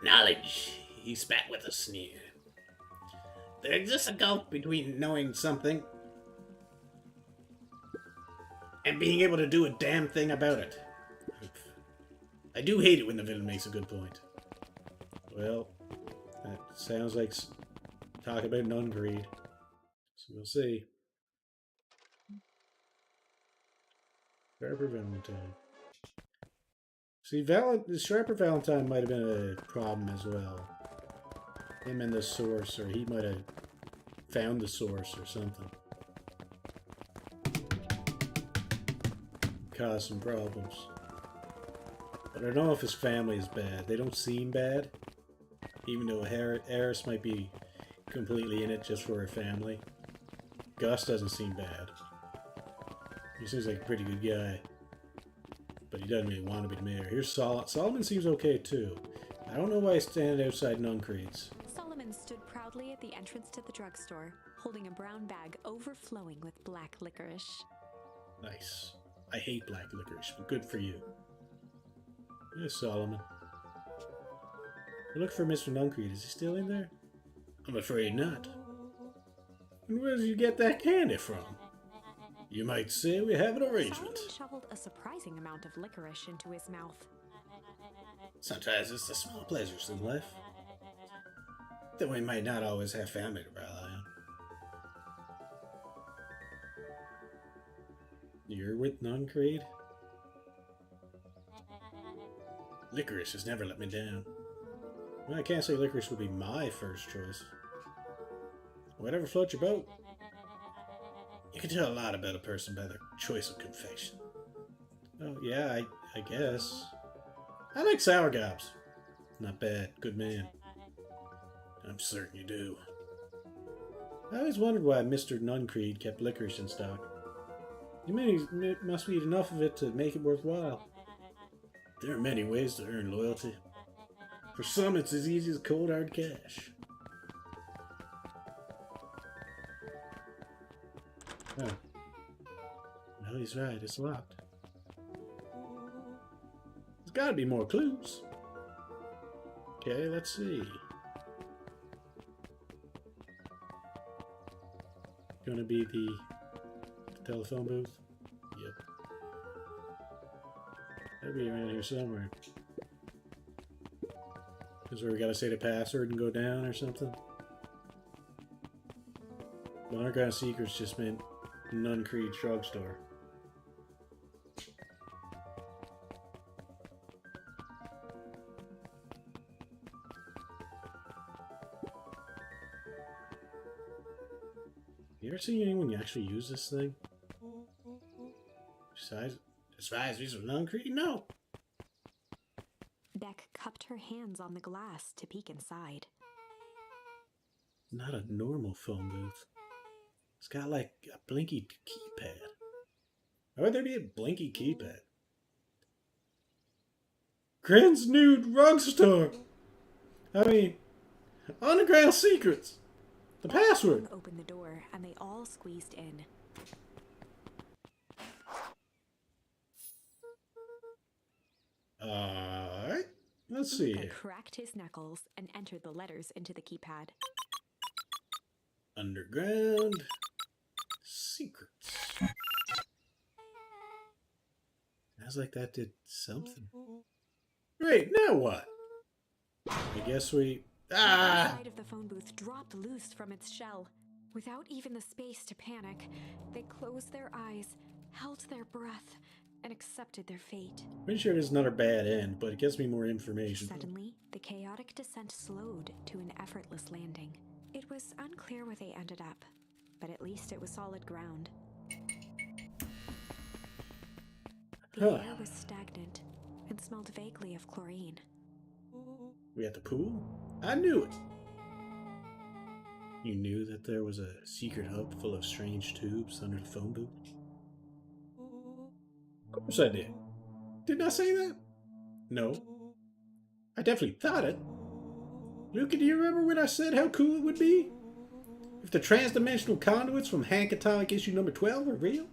[SPEAKER 3] Knowledge, he spat with a sneer. There exists a gulf between knowing something and being able to do a damn thing about it. I do hate it when the villain makes a good point.
[SPEAKER 1] Well, that sounds like talk about Nungreed. So we'll see. Sharper Valentine. See, Sharper Valentine might have been a problem as well. Him and the source, or he might have found the source or something. Caused some problems. But I don't know if his family is bad. They don't seem bad. Even though Eris might be completely in it just for her family. Gus doesn't seem bad. He seems like a pretty good guy. But he doesn't really want to be the mayor. Here's Solomon seems okay too. I don't know why he's standing outside Nuncreed's.
[SPEAKER 2] Solomon stood proudly at the entrance to the drugstore, holding a brown bag overflowing with black licorice.
[SPEAKER 1] Nice. I hate black licorice, but good for you. There's Solomon. Look for Mr. Nuncreed. Is he still in there?
[SPEAKER 3] I'm afraid not.
[SPEAKER 1] And where did you get that candy from? You might say we have an arrangement.
[SPEAKER 2] Solomon shoveled a surprising amount of licorice into his mouth.
[SPEAKER 3] Sometimes it's the small pleasures in life that we might not always have family to rely on.
[SPEAKER 1] You're with Nuncreed?
[SPEAKER 3] Licorice has never let me down.
[SPEAKER 1] Well, I can't say licorice would be my first choice. Whatever floats your boat.
[SPEAKER 3] You can tell a lot about a person by their choice of confection.
[SPEAKER 1] Oh, yeah, I guess. I like sour gobs. Not bad. Good man.
[SPEAKER 3] I'm certain you do.
[SPEAKER 1] I always wondered why Mr. Nuncreed kept licorice in stock. You must eat enough of it to make it worthwhile.
[SPEAKER 3] There are many ways to earn loyalty. For some, it's as easy as cold hard cash.
[SPEAKER 1] Oh. Well, he's right. It's locked. There's got to be more clues. Okay, let's see. Gonna be the telephone booth? Yep. That'll be around here somewhere. Is where we gotta say the password and go down or something? Well, Underground Secrets just meant Nuncreed Drugstore. You ever seen anyone actually use this thing? Besides these with Nuncreed? No!
[SPEAKER 2] Beck cupped her hands on the glass to peek inside.
[SPEAKER 1] Not a normal phone booth. It's got like a blinky keypad. Why would there be a blinky keypad? Grand's new drugstore! I mean, Underground Secrets! The password!
[SPEAKER 2] Opened the door and they all squeezed in.
[SPEAKER 1] Alright. Let's see
[SPEAKER 2] Luca
[SPEAKER 1] here.
[SPEAKER 2] cracked his knuckles and entered the letters into the keypad.
[SPEAKER 1] Underground secrets. Sounds like that did something. Great, now what? I guess we...
[SPEAKER 2] The
[SPEAKER 1] Ah!
[SPEAKER 2] inside of the phone booth dropped loose from its shell. Without even the space to panic, they closed their eyes, held their breath, and accepted their fate.
[SPEAKER 1] Pretty sure it's not a bad end, but it gives me more information.
[SPEAKER 2] Suddenly, the chaotic descent slowed to an effortless landing. It was unclear where they ended up, but at least it was solid ground. The
[SPEAKER 1] Huh.
[SPEAKER 2] air was stagnant and smelled vaguely of chlorine.
[SPEAKER 1] We at the pool? I knew it. You knew that there was a secret hub full of strange tubes under the phone booth? Of course I did. Didn't I say that? No. I definitely thought it. Luca, do you remember when I said how cool it would be if the transdimensional conduits from Hank Atomic issue number 12 were real?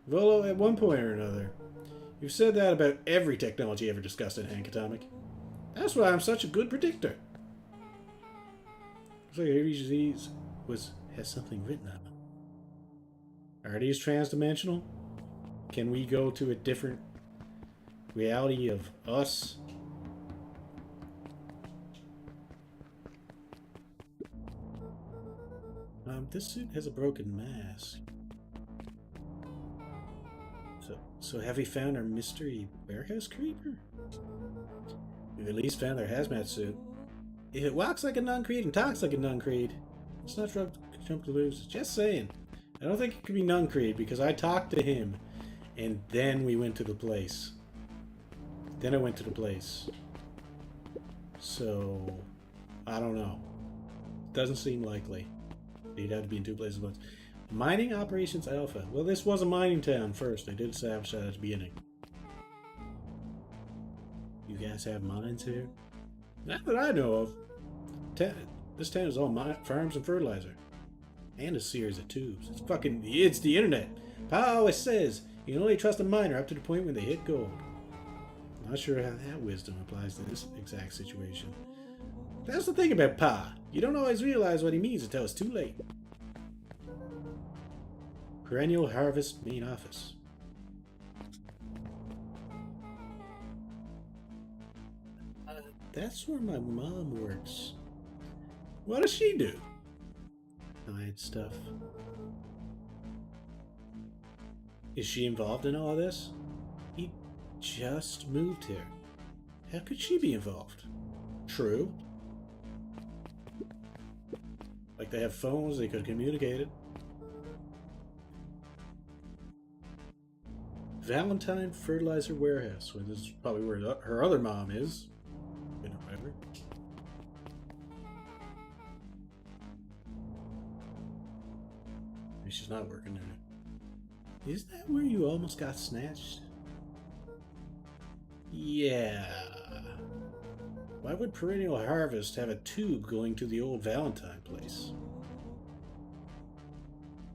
[SPEAKER 1] Volo, at one point or another, you've said that about every technology ever discussed in Hank Atomic. That's why I'm such a good predictor. Looks like each of these has something written on them. Are these transdimensional? Can we go to a different reality of us? This suit has a broken mask. So have we found our mystery warehouse creeper? We've at least found our hazmat suit. If it walks like a non-creed and talks like a non-creed, it's not jump to lose. Just saying. I don't think it could be non-creed because I talked to him and then we went to the place. Then I went to the place. So, I don't know. Doesn't seem likely. He'd have to be in two places at once. Mining Operations Alpha. Well, this was a mining town first. They did establish that at the beginning. You guys have mines here? Not that I know of. This town is all farms and fertilizer. And a series of tubes. It's the internet. Pa always says you can only trust a miner up to the point when they hit gold. Not sure how that wisdom applies to this exact situation. That's the thing about Pa. You don't always realize what he means until it's too late. Perennial Harvest Main Office. That's where my mom works. What does she do? Hide stuff. Is she involved in all this? He just moved here. How could she be involved? True. Like they have phones, they could have communicated. Valentine Fertilizer Warehouse. Well, this is probably where her other mom is. You know, whatever. Maybe she's not working there. Is that where you almost got snatched? Yeah. Why would Perennial Harvest have a tube going to the old Valentine place?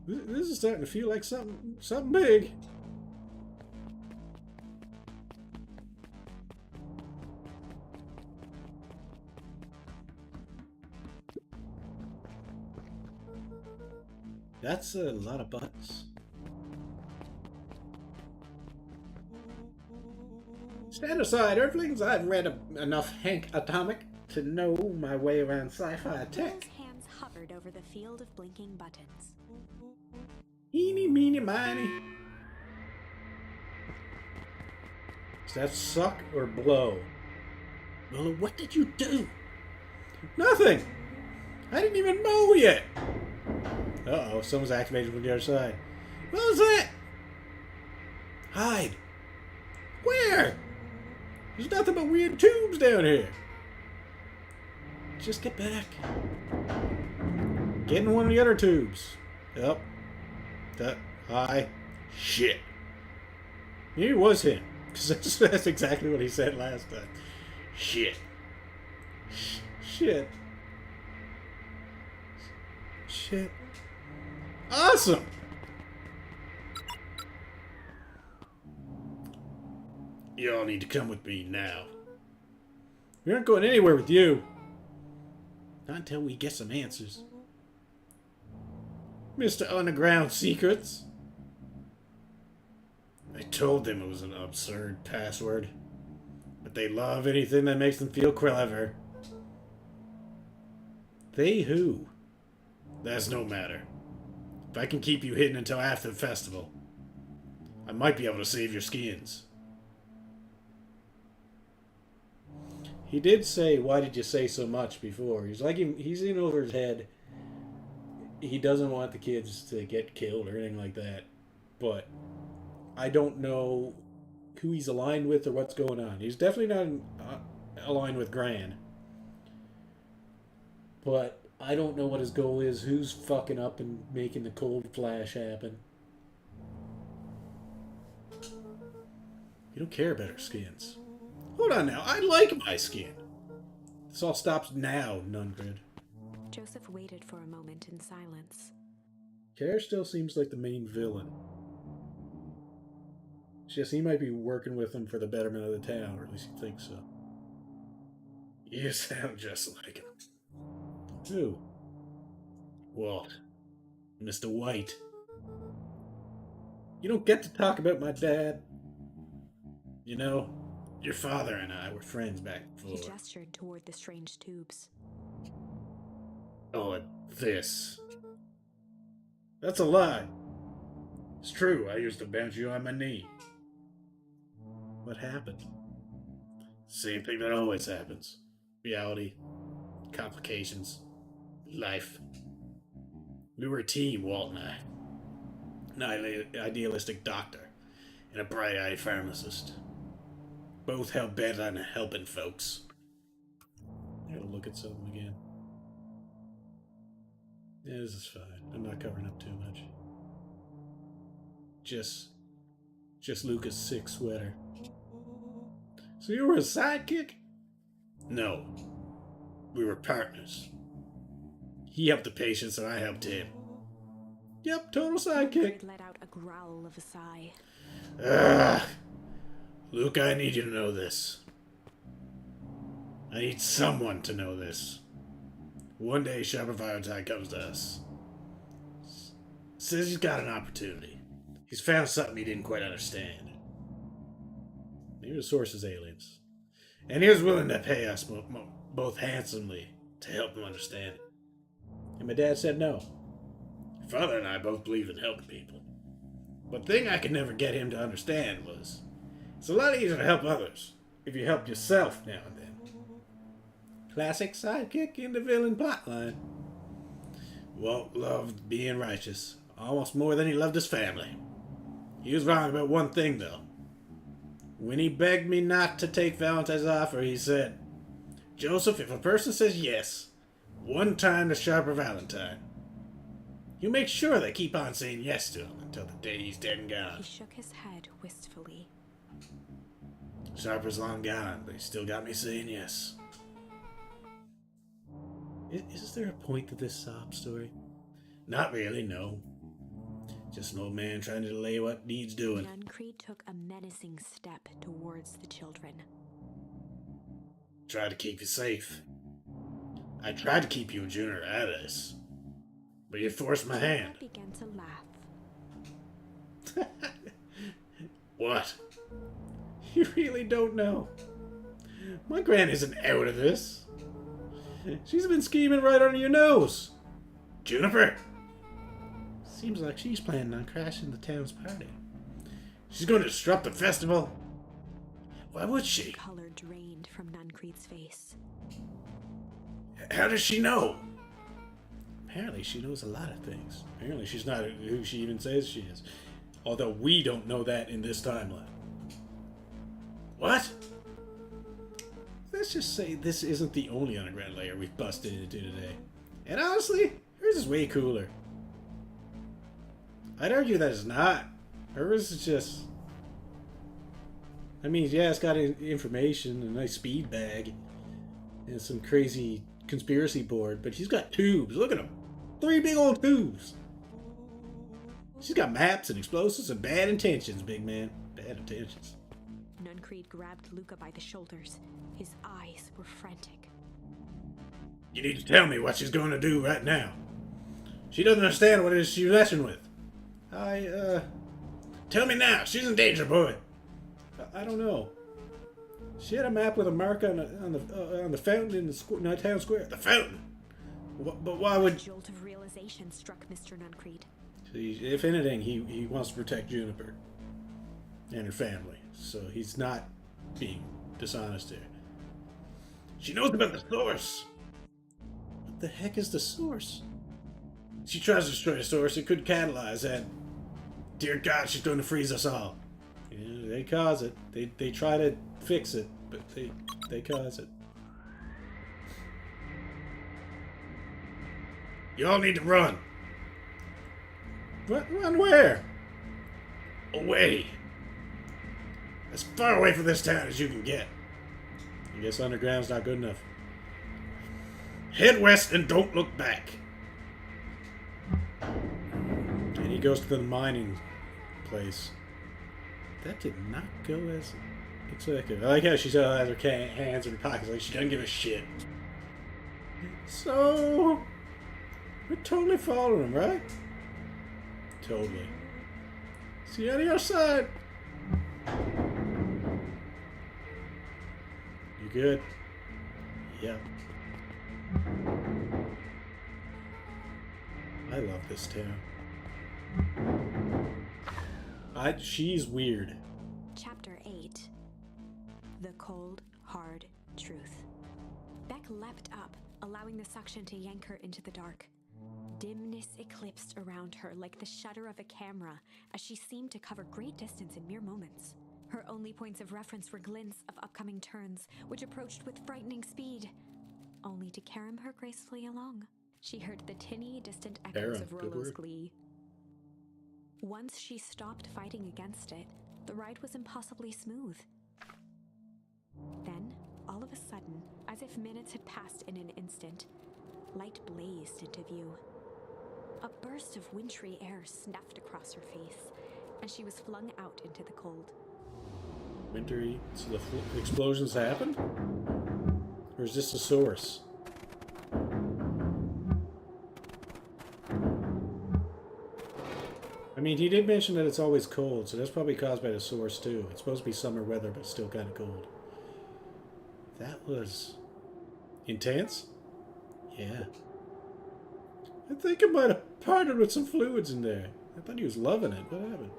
[SPEAKER 1] This is starting to feel like something big. That's a lot of buttons. Stand aside, Earthlings. I've read enough Hank Atomic to know my way around sci-fi tech.
[SPEAKER 2] Will's hands hovered over the field of blinking buttons.
[SPEAKER 1] Eeny, meeny, miny. Does that suck or blow? Well, what did you do? Nothing! I didn't even mow yet! Uh-oh, someone's activated from the other side. What was that? Hide! Where? There's nothing but weird tubes down here. Just get back. Get in one of the other tubes. Yep. Hi. Shit. Maybe it was him. Because that's exactly what he said last time. Shit. Shit. Shit. Awesome! You all need to come with me now. We aren't going anywhere with you. Not until we get some answers. Mr. Underground Secrets. I told them it was an absurd password. But they love anything that makes them feel clever. They who? That's no matter. If I can keep you hidden until after the festival, I might be able to save your skins. He did say, why did you say so much before? He's like, he's in over his head. He doesn't want the kids to get killed or anything like that. But I don't know who he's aligned with or what's going on. He's definitely not aligned with Gran. But I don't know what his goal is. Who's fucking up and making the cold flash happen? You don't care about our skins. Hold on now. I like my skin. This all stops now, Nungrid.
[SPEAKER 2] Joseph waited for a moment in silence.
[SPEAKER 1] Care still seems like the main villain. It's just he might be working with him for the betterment of the town, or at least he thinks so. You sound just like him. Who? Walt. Mr. White. You don't get to talk about my dad. You know, your father and I were friends back before.
[SPEAKER 2] He gestured toward the strange tubes.
[SPEAKER 1] Oh, this. That's a lie. It's true, I used to bounce you on my knee. What happened? Same thing that always happens. Reality. Complications. Life. We were a team, Walt and I. An idealistic doctor and a bright-eyed pharmacist. Both hell-bent on helping folks. I gotta look at something again. Yeah, this is fine. I'm not covering up too much. Just Lucas' sick sweater. So you were a sidekick? No. We were partners. He helped the patients and I helped him. Yep, total sidekick.
[SPEAKER 2] Fred let out a growl of a sigh.
[SPEAKER 1] Ugh. Luke, I need you to know this. I need someone to know this. One day, Sharper Valentine comes to us. Says he's got an opportunity. He's found something he didn't quite understand. Maybe the source is aliens. And he was willing to pay us both handsomely to help him understand it. And my dad said no. Your father and I both believe in helping people. But the thing I could never get him to understand was, it's a lot easier to help others if you help yourself now and then. Classic sidekick in the villain plotline. Walt loved being righteous, almost more than he loved his family. He was wrong about one thing, though. When he begged me not to take Valentine's offer, he said, Joseph, if a person says yes, one time to Sharper Valentine, you make sure they keep on saying yes to him until the day he's dead and gone.
[SPEAKER 2] He shook his head wistfully.
[SPEAKER 1] Sharper's long gone, but he still got me saying yes. Is there a point to this sob story? Not really, no. Just an old man trying to delay what needs doing.
[SPEAKER 2] Nuncreed took a menacing step towards the children.
[SPEAKER 1] Try to keep you safe. I tried to keep you and Junior out of this, but you forced my hand.
[SPEAKER 2] I began to laugh.
[SPEAKER 1] What? You really don't know. My Gran isn't out of this. She's been scheming right under your nose. Juniper! Seems like she's planning on crashing the town's party. She's going to disrupt the festival. Why would she?
[SPEAKER 2] Color drained from Nuncreed's face.
[SPEAKER 1] How does she know? Apparently she knows a lot of things. Apparently she's not who she even says she is. Although we don't know that in this timeline. What? Let's just say this isn't the only underground layer we've busted into today. And honestly, hers is way cooler. I'd argue that it's not. Hers is just... I mean, yeah, it's got information, a nice speed bag, and some crazy conspiracy board, but she's got tubes. Look at them. 3 big old tubes. She's got maps and explosives and bad intentions, big man. Bad intentions.
[SPEAKER 2] Nuncreed grabbed Luca by the shoulders. His eyes were frantic.
[SPEAKER 3] You need to tell me what she's going to do right now. She doesn't understand what it is she's messing with. Tell me now. She's in danger, boy.
[SPEAKER 1] I don't know. She had a map with a mark on the fountain in the town square.
[SPEAKER 3] The fountain? But why would...
[SPEAKER 2] A jolt of realization struck Mr. Nuncreed.
[SPEAKER 1] See, if anything, he wants to protect Juniper and her family, so he's not being dishonest here.
[SPEAKER 3] She knows about the source.
[SPEAKER 1] What the heck is the source?
[SPEAKER 3] She tries to destroy the source. It could catalyze that. Dear God, she's going to freeze us all.
[SPEAKER 1] Yeah, they cause it. They try to fix it, but they cause it.
[SPEAKER 3] You all need to run.
[SPEAKER 1] Run where?
[SPEAKER 3] Away. As far away from this town as you can get.
[SPEAKER 1] I guess underground's not good enough.
[SPEAKER 3] Head west and don't look back.
[SPEAKER 1] And he goes to the mining place. That did not go as expected. I like how she still has her hands in her pockets, like she doesn't give a shit. So, we're totally following him, right? Totally. See you on the other side. You good? Yep. I love this town. She's weird.
[SPEAKER 2] Chapter 8. The Cold, Hard Truth. Beck leapt up, allowing the suction to yank her into the dark. Dimness eclipsed around her like the shutter of a camera, as she seemed to cover great distance in mere moments. Her only points of reference were glints of upcoming turns, which approached with frightening speed, only to carom her gracefully along. She heard the tinny, distant echoes of Rollo's glee. Once she stopped fighting against it, the ride was impossibly smooth. Then, all of a sudden, as if minutes had passed in an instant, light blazed into view. A burst of wintry air snuffed across her face, and she was flung out into the cold.
[SPEAKER 1] Wintry? So the explosions happened? Or is this the source? I mean, he did mention that it's always cold, so that's probably caused by the source too. It's supposed to be summer weather, but it's still kind of cold. That was intense? Yeah. I think I might have parted with some fluids in there. I thought he was loving it. What happened?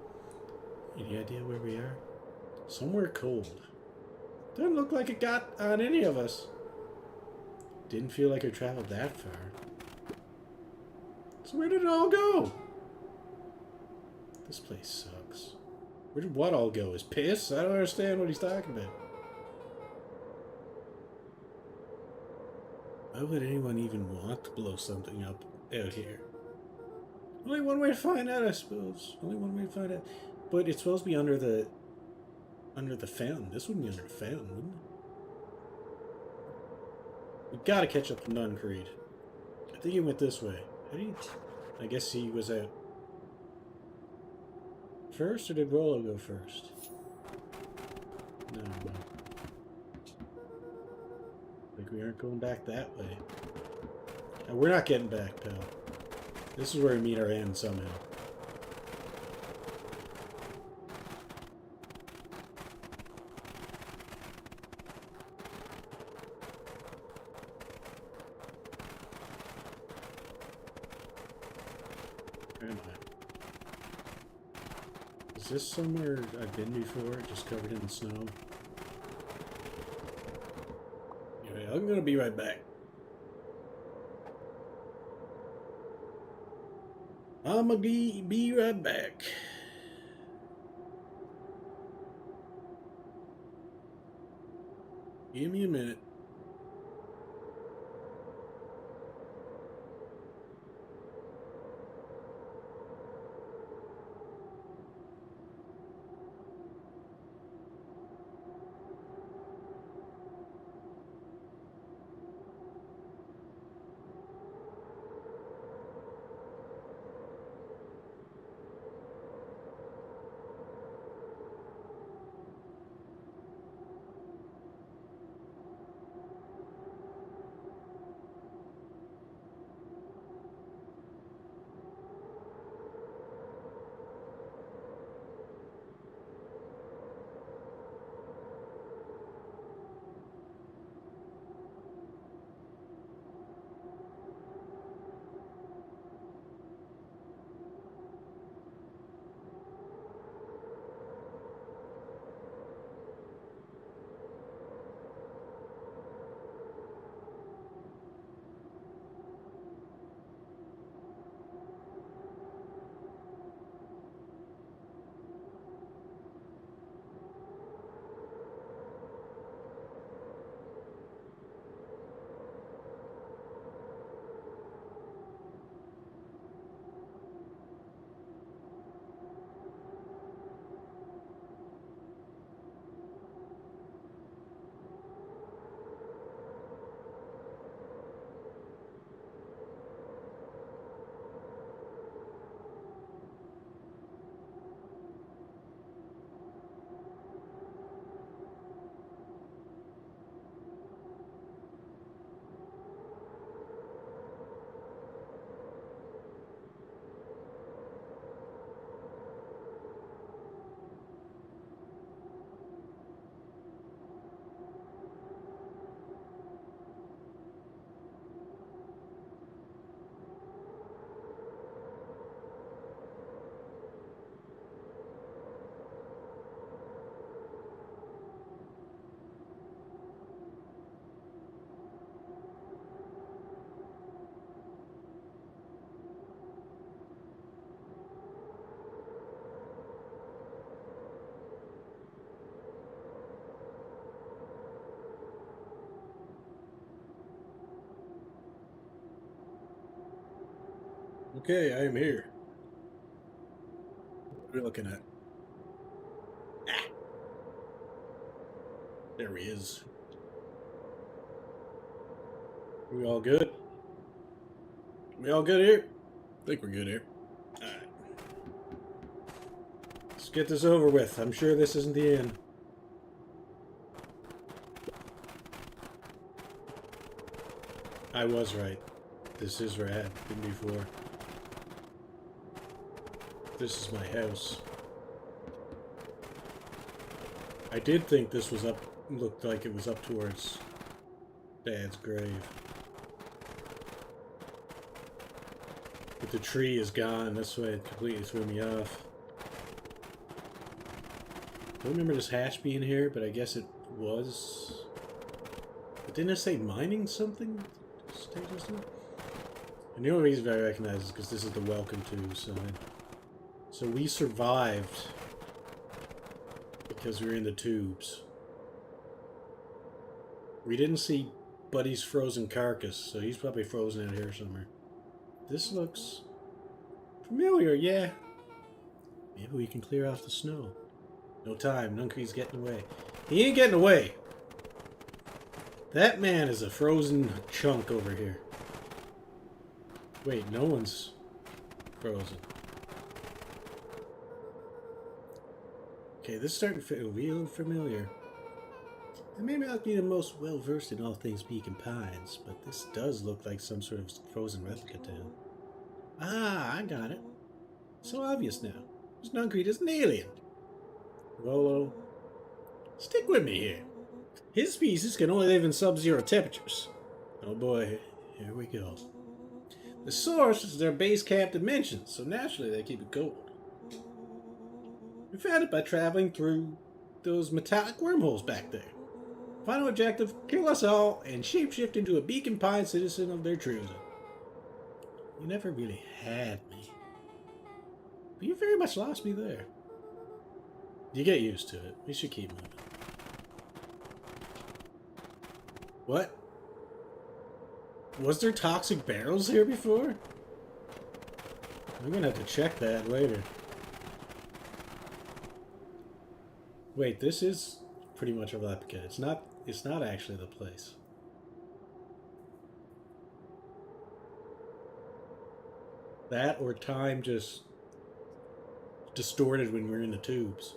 [SPEAKER 1] Any idea where we are? Somewhere cold. Doesn't look like it got on any of us. Didn't feel like it traveled that far. So where did it all go? This place sucks. Where did what all go? His piss? I don't understand what he's talking about. Why would anyone even want to blow something up out here? Only one way to find out, I suppose. Only one way to find out. But it's supposed to be under the fountain. This wouldn't be under the fountain, wouldn't it? We gotta catch up to Nuncreed. I think he went this way. How do you... I guess he was out first, or did Rollo go first? No. Like we aren't going back that way. No, we're not getting back, pal. This is where we meet our end somehow. Where am I? Is this somewhere I've been before, just covered in snow? Anyway, I'm gonna be right back. I'ma be right back. Give me a minute. Okay, I am here. What are we looking at? Ah. There he is. We all good? We all good here? I think we're good here. Alright. Let's get this over with. I'm sure this isn't the end. I was right. This is where I had been before. This is my house. I did think this was up, looked like it was up towards Dad's grave. But the tree is gone, that's why it completely threw me off. I don't remember this hatch being here, but I guess it was. But didn't it say mining something? And the only reason I recognize is because this is the welcome to sign. So we survived because we were in the tubes. We didn't see Buddy's frozen carcass, so he's probably frozen out here somewhere. This looks familiar, yeah. Maybe we can clear off the snow. No time, Nunkree's getting away. He ain't getting away! That man is a frozen chunk over here. Wait, no one's frozen. Okay, this is starting to feel real familiar. I may not be the most well-versed in all things Beacon Pines, but this does look like some sort of frozen replica town. Ah, I got it. So obvious now. This Nuncrete is an alien. Rolo, stick with me here. His species can only live in sub-zero temperatures. Oh boy, here we go. The source is their base camp dimensions, so naturally they keep it cold. We found it by traveling through those metallic wormholes back there. Final objective, kill us all and shapeshift into a Beacon Pine citizen of their choosing. You never really had me. But you very much lost me there. You get used to it. We should keep moving. What? Was there toxic barrels here before? I'm gonna have to check that later. Wait, this is pretty much a replica. It's not actually the place. That or time just distorted when we were in the tubes.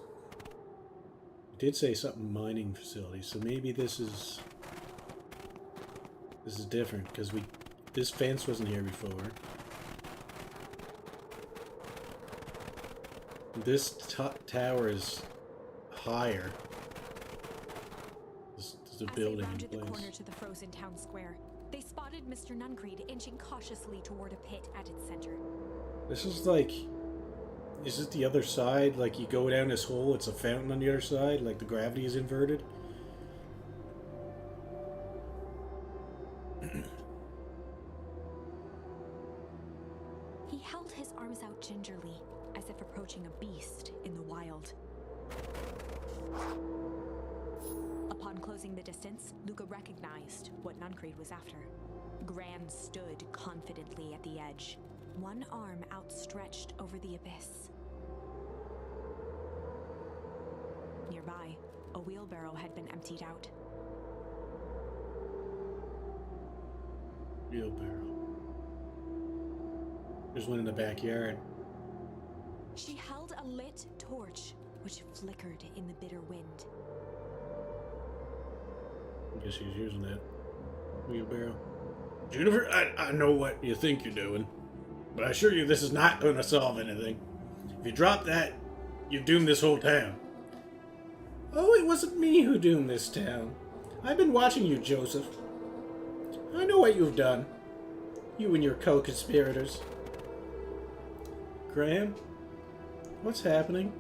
[SPEAKER 1] It did say something mining facility, so maybe this is different because this fence wasn't here before. This tower is higher. There's a building in
[SPEAKER 2] As they rounded the
[SPEAKER 3] place.
[SPEAKER 2] corner to the frozen town square, they spotted Mr. Nuncreed inching cautiously toward a pit at its center.
[SPEAKER 1] This is like, is it the other side? Like you go down this hole, it's a fountain on the other side, like the gravity is inverted?
[SPEAKER 2] He held his arms out gingerly, as if approaching a beast in the wild. Upon closing the distance, Luca recognized what Nuncreed was after. Gran stood confidently at the edge, one arm outstretched over the abyss. Nearby, a wheelbarrow had been emptied out.
[SPEAKER 1] Wheelbarrow. There's one in the backyard.
[SPEAKER 2] She held a lit torch, which flickered in the bitter wind.
[SPEAKER 1] I guess he's using that wheelbarrow. Juniper, I know what you think you're doing, but I assure you this is not going to solve anything. If you drop that, you've doomed this whole town. Oh, it wasn't me who doomed this town. I've been watching you, Joseph. I know what you've done. You and your co-conspirators. Graham? What's happening?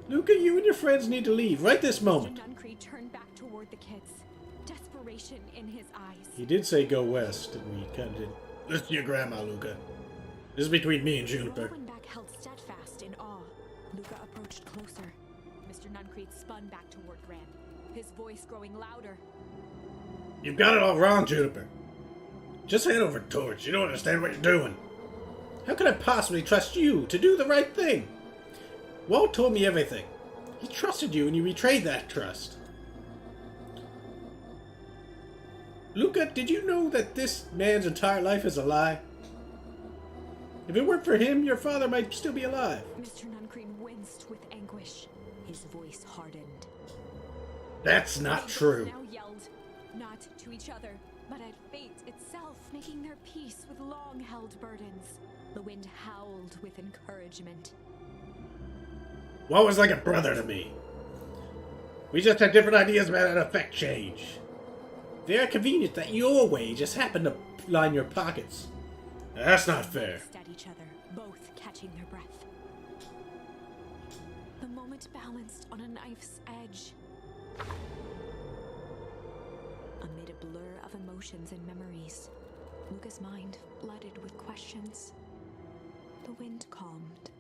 [SPEAKER 1] Luca, you and your friends need to leave right this moment.
[SPEAKER 2] Nuncreed turned back toward the kids, desperation in his eyes.
[SPEAKER 1] He did say go west, and we kind of did. Listen to your grandma, Luca. This is between me and Juniper.
[SPEAKER 2] Rowanback held steadfast in awe. Luca approached closer. Mr. Nuncreed spun back toward Gran, his voice growing louder.
[SPEAKER 1] You've got it all wrong, Juniper. Just hand over the torch. You don't understand what you're doing.
[SPEAKER 3] How could I possibly trust you to do the right thing? Walt told me everything. He trusted you and you betrayed that trust. Luca, did you know that this man's entire life is a lie? If it weren't for him, your father might still be alive.
[SPEAKER 2] Mr. Nuncreed winced with anguish. His voice hardened.
[SPEAKER 3] That's not true.
[SPEAKER 2] Now yelled, not to each other, but at fate itself, making their peace with long-held burdens. The wind howled with encouragement.
[SPEAKER 3] Walt was like a brother to me. We just had different ideas about how to affect change. Very convenient that your way just happened to line your pockets. That's not fair.
[SPEAKER 2] They stared at each other, both catching their breath. The moment balanced on a knife's edge. Amid a blur of emotions and memories, Luca's mind flooded with questions. The wind calmed,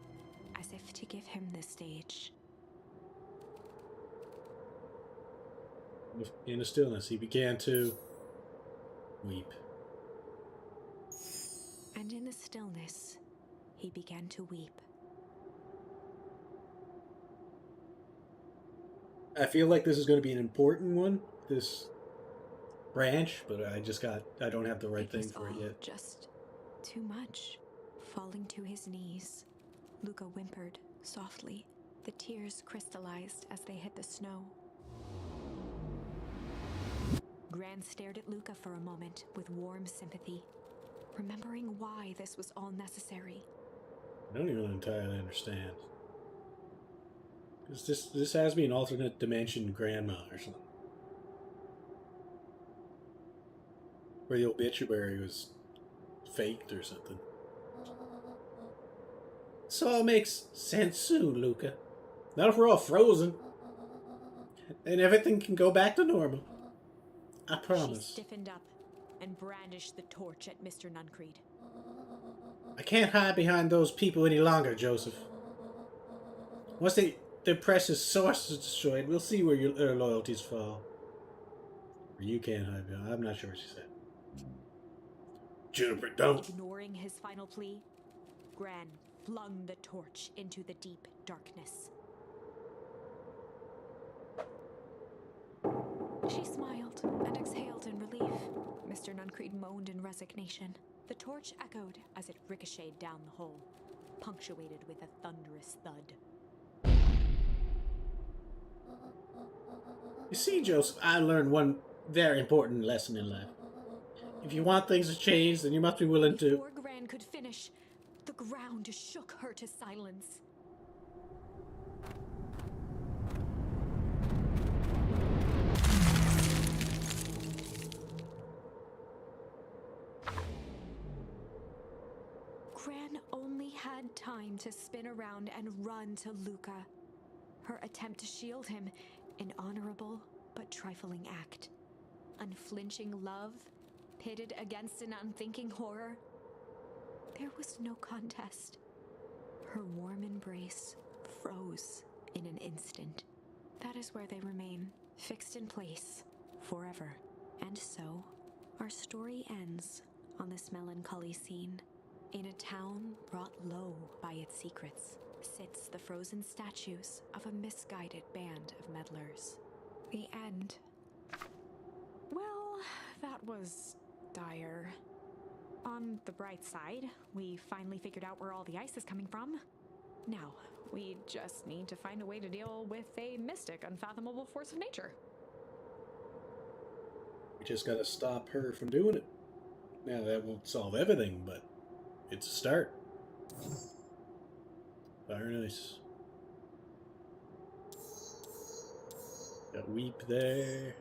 [SPEAKER 2] as if to give him the stage.
[SPEAKER 1] In the stillness, he began to weep.
[SPEAKER 2] And in the stillness, he began to weep.
[SPEAKER 1] I feel like this is going to be an important one, this branch, but I don't have the right thing
[SPEAKER 2] was
[SPEAKER 1] for it
[SPEAKER 2] all
[SPEAKER 1] yet.
[SPEAKER 2] just too much. Falling to his knees, Luca whimpered softly. The tears crystallized as they hit the snow. Gran stared at Luca for a moment with warm sympathy, remembering why this was all necessary.
[SPEAKER 1] I don't even entirely understand. Because this has me an alternate dimension grandma or something. Where the obituary was faked or something.
[SPEAKER 3] This all makes sense soon, Luca.
[SPEAKER 1] Not if we're all frozen.
[SPEAKER 3] And everything can go back to normal. I
[SPEAKER 2] She
[SPEAKER 3] promise.
[SPEAKER 2] stiffened up and brandished the torch at Mr. Nuncreed.
[SPEAKER 3] I can't hide behind those people any longer, Joseph. Once their precious source is destroyed, we'll see where your loyalties fall.
[SPEAKER 1] Or you can't hide behind. I'm not sure what she said.
[SPEAKER 3] Juniper, don't.
[SPEAKER 2] Ignoring his final plea, Gran flung the torch into the deep darkness. She smiled and exhaled in relief. Mr. Nuncreed moaned in resignation. The torch echoed as it ricocheted down the hole, punctuated with a thunderous thud.
[SPEAKER 3] You see, Joseph, I learned one very important lesson in life. If you want things to change, then you must be willing to...
[SPEAKER 2] Before Gran could finish, the ground shook her to silence. Gran only had time to spin around and run to Luca. Her attempt to shield him, an honorable but trifling act. Unflinching love, pitted against an unthinking horror. There was no contest. Her warm embrace froze in an instant. That is where they remain, fixed in place, forever. And so, our story ends on this melancholy scene. In a town brought low by its secrets, sits the frozen statues of a misguided band of meddlers. The end. Well, that was dire. On the bright side, we finally figured out where all the ice is coming from. Now, we just need to find a way to deal with a mystic, unfathomable force of nature.
[SPEAKER 1] We just gotta stop her from doing it. Now, that won't solve everything, but it's a start. Very nice. Got Weep there.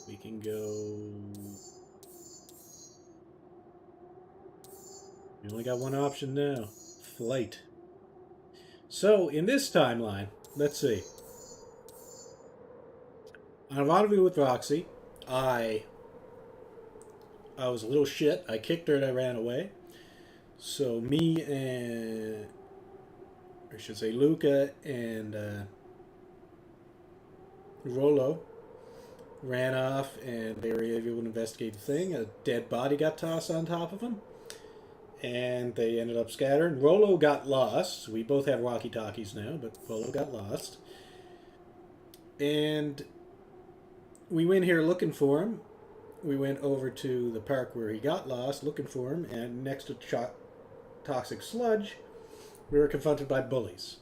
[SPEAKER 1] We can go... We only got one option now. Flight. So, in this timeline, let's see. On Rendezvous with Roxy, I was a little shit. I kicked her and I ran away. So me and... I should say Luca and Rollo ran off, and they were able to investigate the thing. A dead body got tossed on top of them, and they ended up scattering. Rolo got lost. We both have walkie-talkies now, but Rolo got lost. And we went here looking for him. We went over to the park where he got lost, looking for him, and next to toxic sludge, we were confronted by bullies.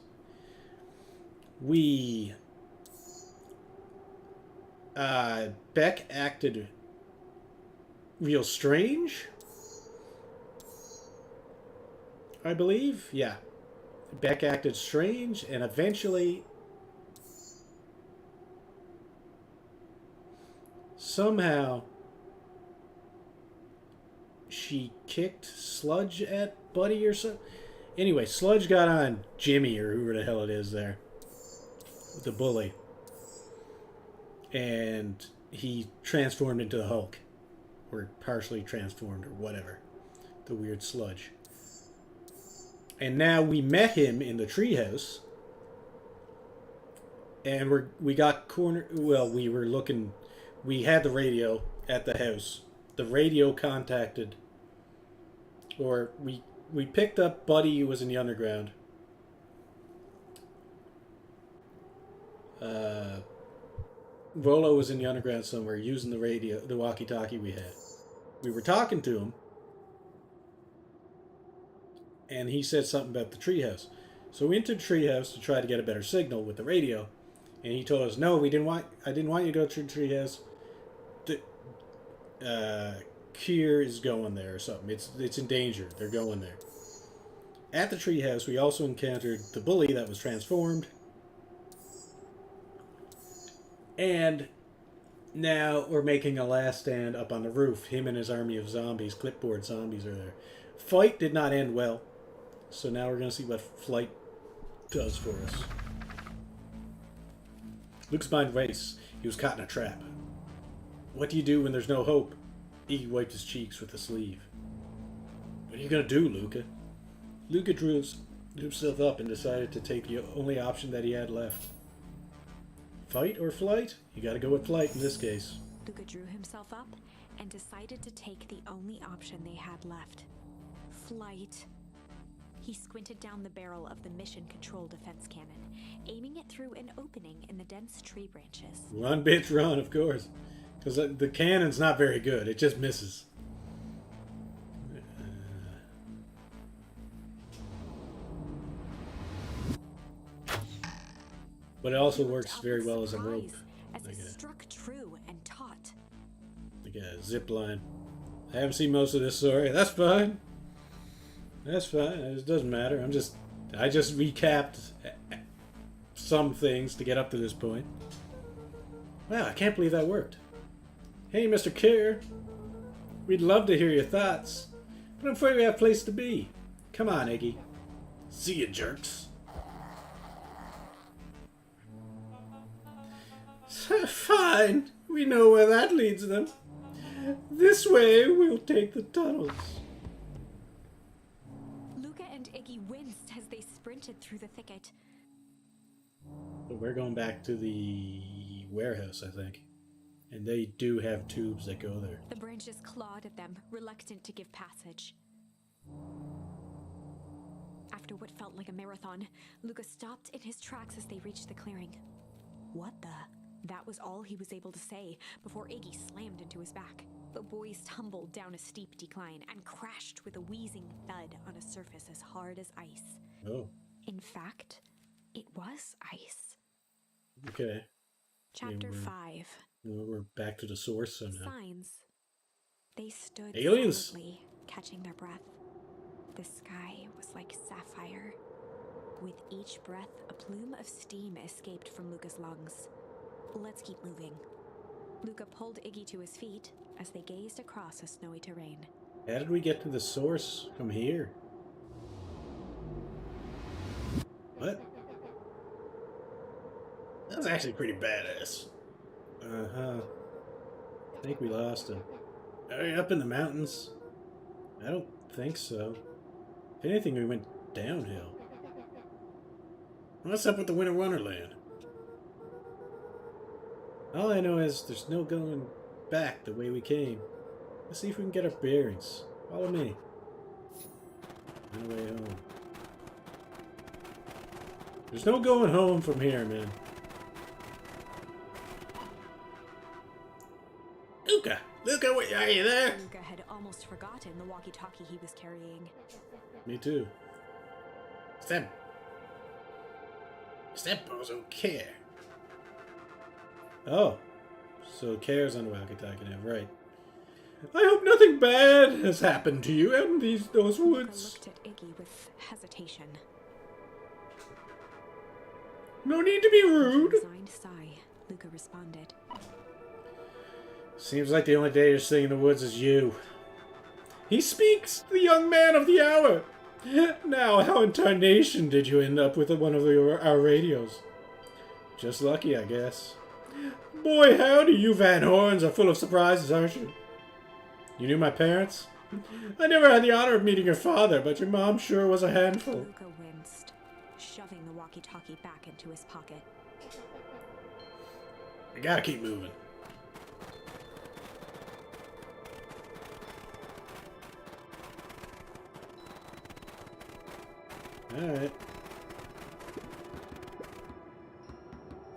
[SPEAKER 1] Beck acted real strange, I believe. Yeah. Beck acted strange, and eventually, somehow, she kicked Sludge at Buddy or something. Anyway, Sludge got on Jimmy, or whoever the hell it is there, the bully, and he transformed into the Hulk, or partially transformed, or whatever, the weird Sludge. And now we met him in the treehouse, and we got cornered. Well, we were looking. We had the radio at the house. The radio contacted, or we picked up Buddy, who was in the underground. Rolo was in the underground somewhere using the radio, the walkie-talkie we had. We were talking to him, and he said something about the treehouse. So we entered the treehouse to try to get a better signal with the radio, and he told us, "No, I didn't want you to go to the treehouse. Kier is going there or something. It's in danger. They're going there." At the treehouse, we also encountered the bully that was transformed. And now we're making a last stand up on the roof. Him and his army of zombies, clipboard zombies, are there. Fight did not end well. So now we're going to see what Flight does for us. Luke's mind raced. He was caught in a trap. What do you do when there's no hope? Iggy wiped his cheeks with a sleeve. What are you going to do, Luca? Luca drew himself up and decided to take the only option that he had left. Fight or flight? You gotta go with flight in this case.
[SPEAKER 2] Luca drew himself up and decided to take the only option they had left. Flight. He squinted down the barrel of the mission control defense cannon, aiming it through an opening in the dense tree branches.
[SPEAKER 1] Run, bitch, run, of course. Because the cannon's not very good. It just misses. But it also works very well as a rope.
[SPEAKER 2] As it struck true and taut.
[SPEAKER 1] Like a zip line. I haven't seen most of this story. That's fine. That's fine. It doesn't matter. I just recapped some things to get up to this point. Wow, I can't believe that worked. Hey, Mr. Kier. We'd love to hear your thoughts, but I'm afraid we have a place to be. Come on, Iggy. See you, jerks. Fine. We know where that leads them. This way, we'll take the tunnels.
[SPEAKER 2] Luca and Iggy winced as they sprinted through the thicket.
[SPEAKER 1] But we're going back to the warehouse, I think. And they do have tubes that go there.
[SPEAKER 2] The branches clawed at them, reluctant to give passage. After what felt like a marathon, Luca stopped in his tracks as they reached the clearing. What the? That was all he was able to say before Iggy slammed into his back. The boys tumbled down a steep decline and crashed with a wheezing thud on a surface as hard as ice.
[SPEAKER 1] Oh.
[SPEAKER 2] In fact, it was ice.
[SPEAKER 1] Okay.
[SPEAKER 2] Chapter 5.
[SPEAKER 1] We're back to the source somehow.
[SPEAKER 2] Signs. They stood
[SPEAKER 1] Aliens!
[SPEAKER 2] silently, catching their breath. The sky was like sapphire. With each breath, a plume of steam escaped from Luca's lungs. Let's keep moving. Luca pulled Iggy to his feet as they gazed across a snowy terrain.
[SPEAKER 1] How did we get to the source from here? What? That was actually pretty badass. Uh-huh. I think we lost him. Are we up in the mountains? I don't think so. If anything, we went downhill. What's up with the Winter Wonderland? All I know is there's no going back the way we came. Let's see if we can get our bearings. Follow me. On the way home. There's no going home from here, man.
[SPEAKER 3] Luca! Luca, are you there?
[SPEAKER 2] Luca had almost forgotten the walkie-talkie he was carrying.
[SPEAKER 1] Me too.
[SPEAKER 3] Step bozo care.
[SPEAKER 1] Oh. So Care's on the walkie-talkie now, right. I hope nothing bad has happened to you in those
[SPEAKER 2] Luca
[SPEAKER 1] woods.
[SPEAKER 2] looked at Iggy with hesitation.
[SPEAKER 1] No need to be
[SPEAKER 2] With a
[SPEAKER 1] rude.
[SPEAKER 2] resigned sigh, Luca responded.
[SPEAKER 1] Seems like the only dangerous thing in the woods is you. He speaks, the young man of the hour. Now, how in tarnation did you end up with one of our radios? Just lucky, I guess. Boy, howdy, you Van Horns are full of surprises, aren't you? You knew my parents? I never had the honor of meeting your father, but your mom sure was a handful.
[SPEAKER 2] Luca winced, shoving the walkie-talkie back into his pocket.
[SPEAKER 3] We gotta keep moving.
[SPEAKER 1] Alright.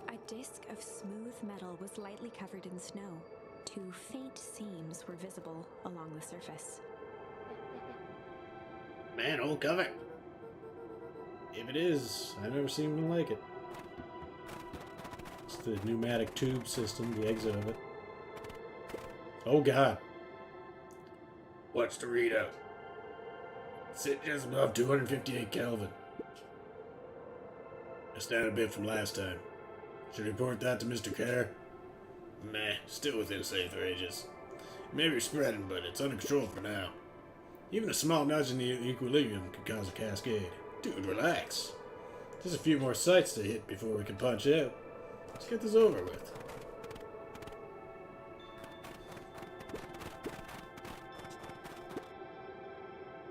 [SPEAKER 2] A disc of smooth metal was lightly covered in snow. Two faint seams were visible along the surface.
[SPEAKER 3] Manhole cover.
[SPEAKER 1] If it is, I've never seen one like it. It's the pneumatic tube system, the exit of it. Oh god.
[SPEAKER 3] What's the readout? Sit just above 258 Kelvin. That's down a bit from last time. Should report that to Mr. Kerr? Meh, still within safe ranges. It may be spreading, but it's under control for now. Even a small nudge in the equilibrium could cause a cascade. Dude, relax.
[SPEAKER 1] Just a few more sites to hit before we can punch out. Let's get this over with.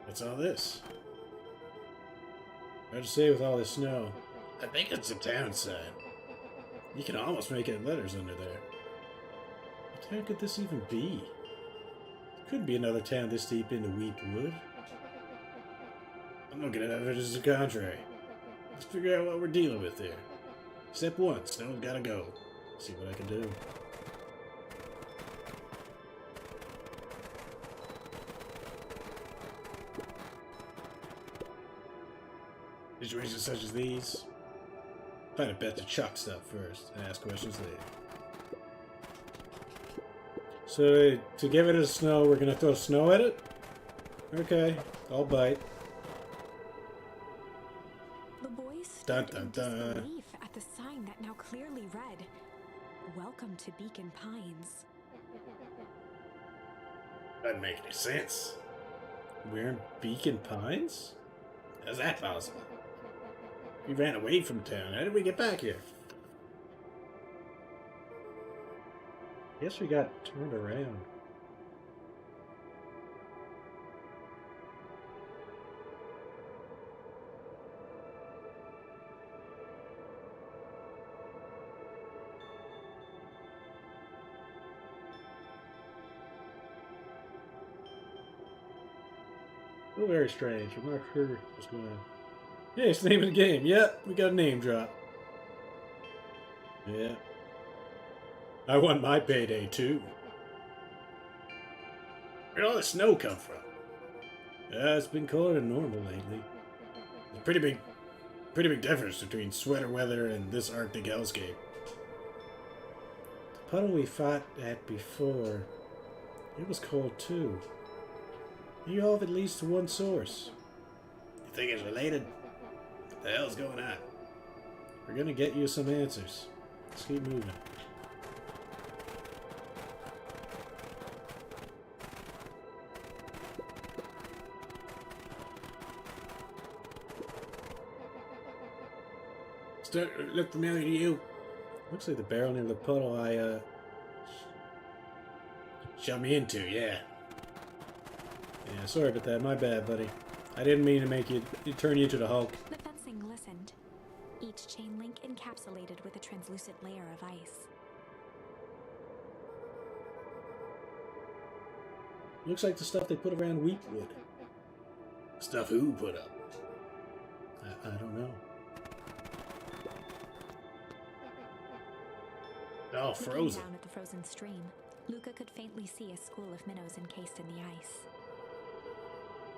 [SPEAKER 1] What's all this? Hard to say with all this snow.
[SPEAKER 3] I think it's a town sign.
[SPEAKER 1] You can almost make out letters under there. What the hell could this even be? Could be another town this deep into Weep Wood.
[SPEAKER 3] I'm looking at evidence to the contrary. Let's figure out what we're dealing with here. Step 1, snow's gotta go.
[SPEAKER 1] See what I can do.
[SPEAKER 3] Situations such as these,
[SPEAKER 1] Find it best to chuck stuff first and ask questions later. So to give it a snow, we're gonna throw snow at it? Okay, I'll bite.
[SPEAKER 2] The boys stood
[SPEAKER 1] Dun,
[SPEAKER 2] in
[SPEAKER 1] dun, dun.
[SPEAKER 2] disbelief at the sign that now clearly read, "Welcome to Beacon Pines."
[SPEAKER 3] doesn't make any sense.
[SPEAKER 1] We're in Beacon Pines?
[SPEAKER 3] How's that possible? We ran away from town. How did we get back here?
[SPEAKER 1] Guess we got turned around. Oh, very strange. I'm not sure what's going on. Yeah, it's the name of the game. Yep, we got a name drop. Yeah. I want my payday too.
[SPEAKER 3] Where'd all the snow come from?
[SPEAKER 1] Yeah, it's been colder than normal lately.
[SPEAKER 3] There's a pretty big difference between sweater weather and this Arctic hellscape.
[SPEAKER 1] The puddle we fought at before, it was cold too. You all have at least one source.
[SPEAKER 3] You think it's related? What the hell's going on?
[SPEAKER 1] We're gonna get you some answers. Let's keep moving.
[SPEAKER 3] Look familiar to you?
[SPEAKER 1] Looks like the barrel near the puddle I
[SPEAKER 3] Shove me into, yeah.
[SPEAKER 1] Yeah, sorry about that. My bad, buddy. I didn't mean to make you turn you into the Hulk.
[SPEAKER 2] The fencing listened, each chain link encapsulated with a translucent layer of ice.
[SPEAKER 1] Looks like the stuff they put around Wheatwood.
[SPEAKER 3] Stuff who put up?
[SPEAKER 1] I don't know.
[SPEAKER 3] Oh,
[SPEAKER 2] Looking
[SPEAKER 3] frozen.
[SPEAKER 2] down at the frozen stream, Luca could faintly see a school of minnows encased in the ice.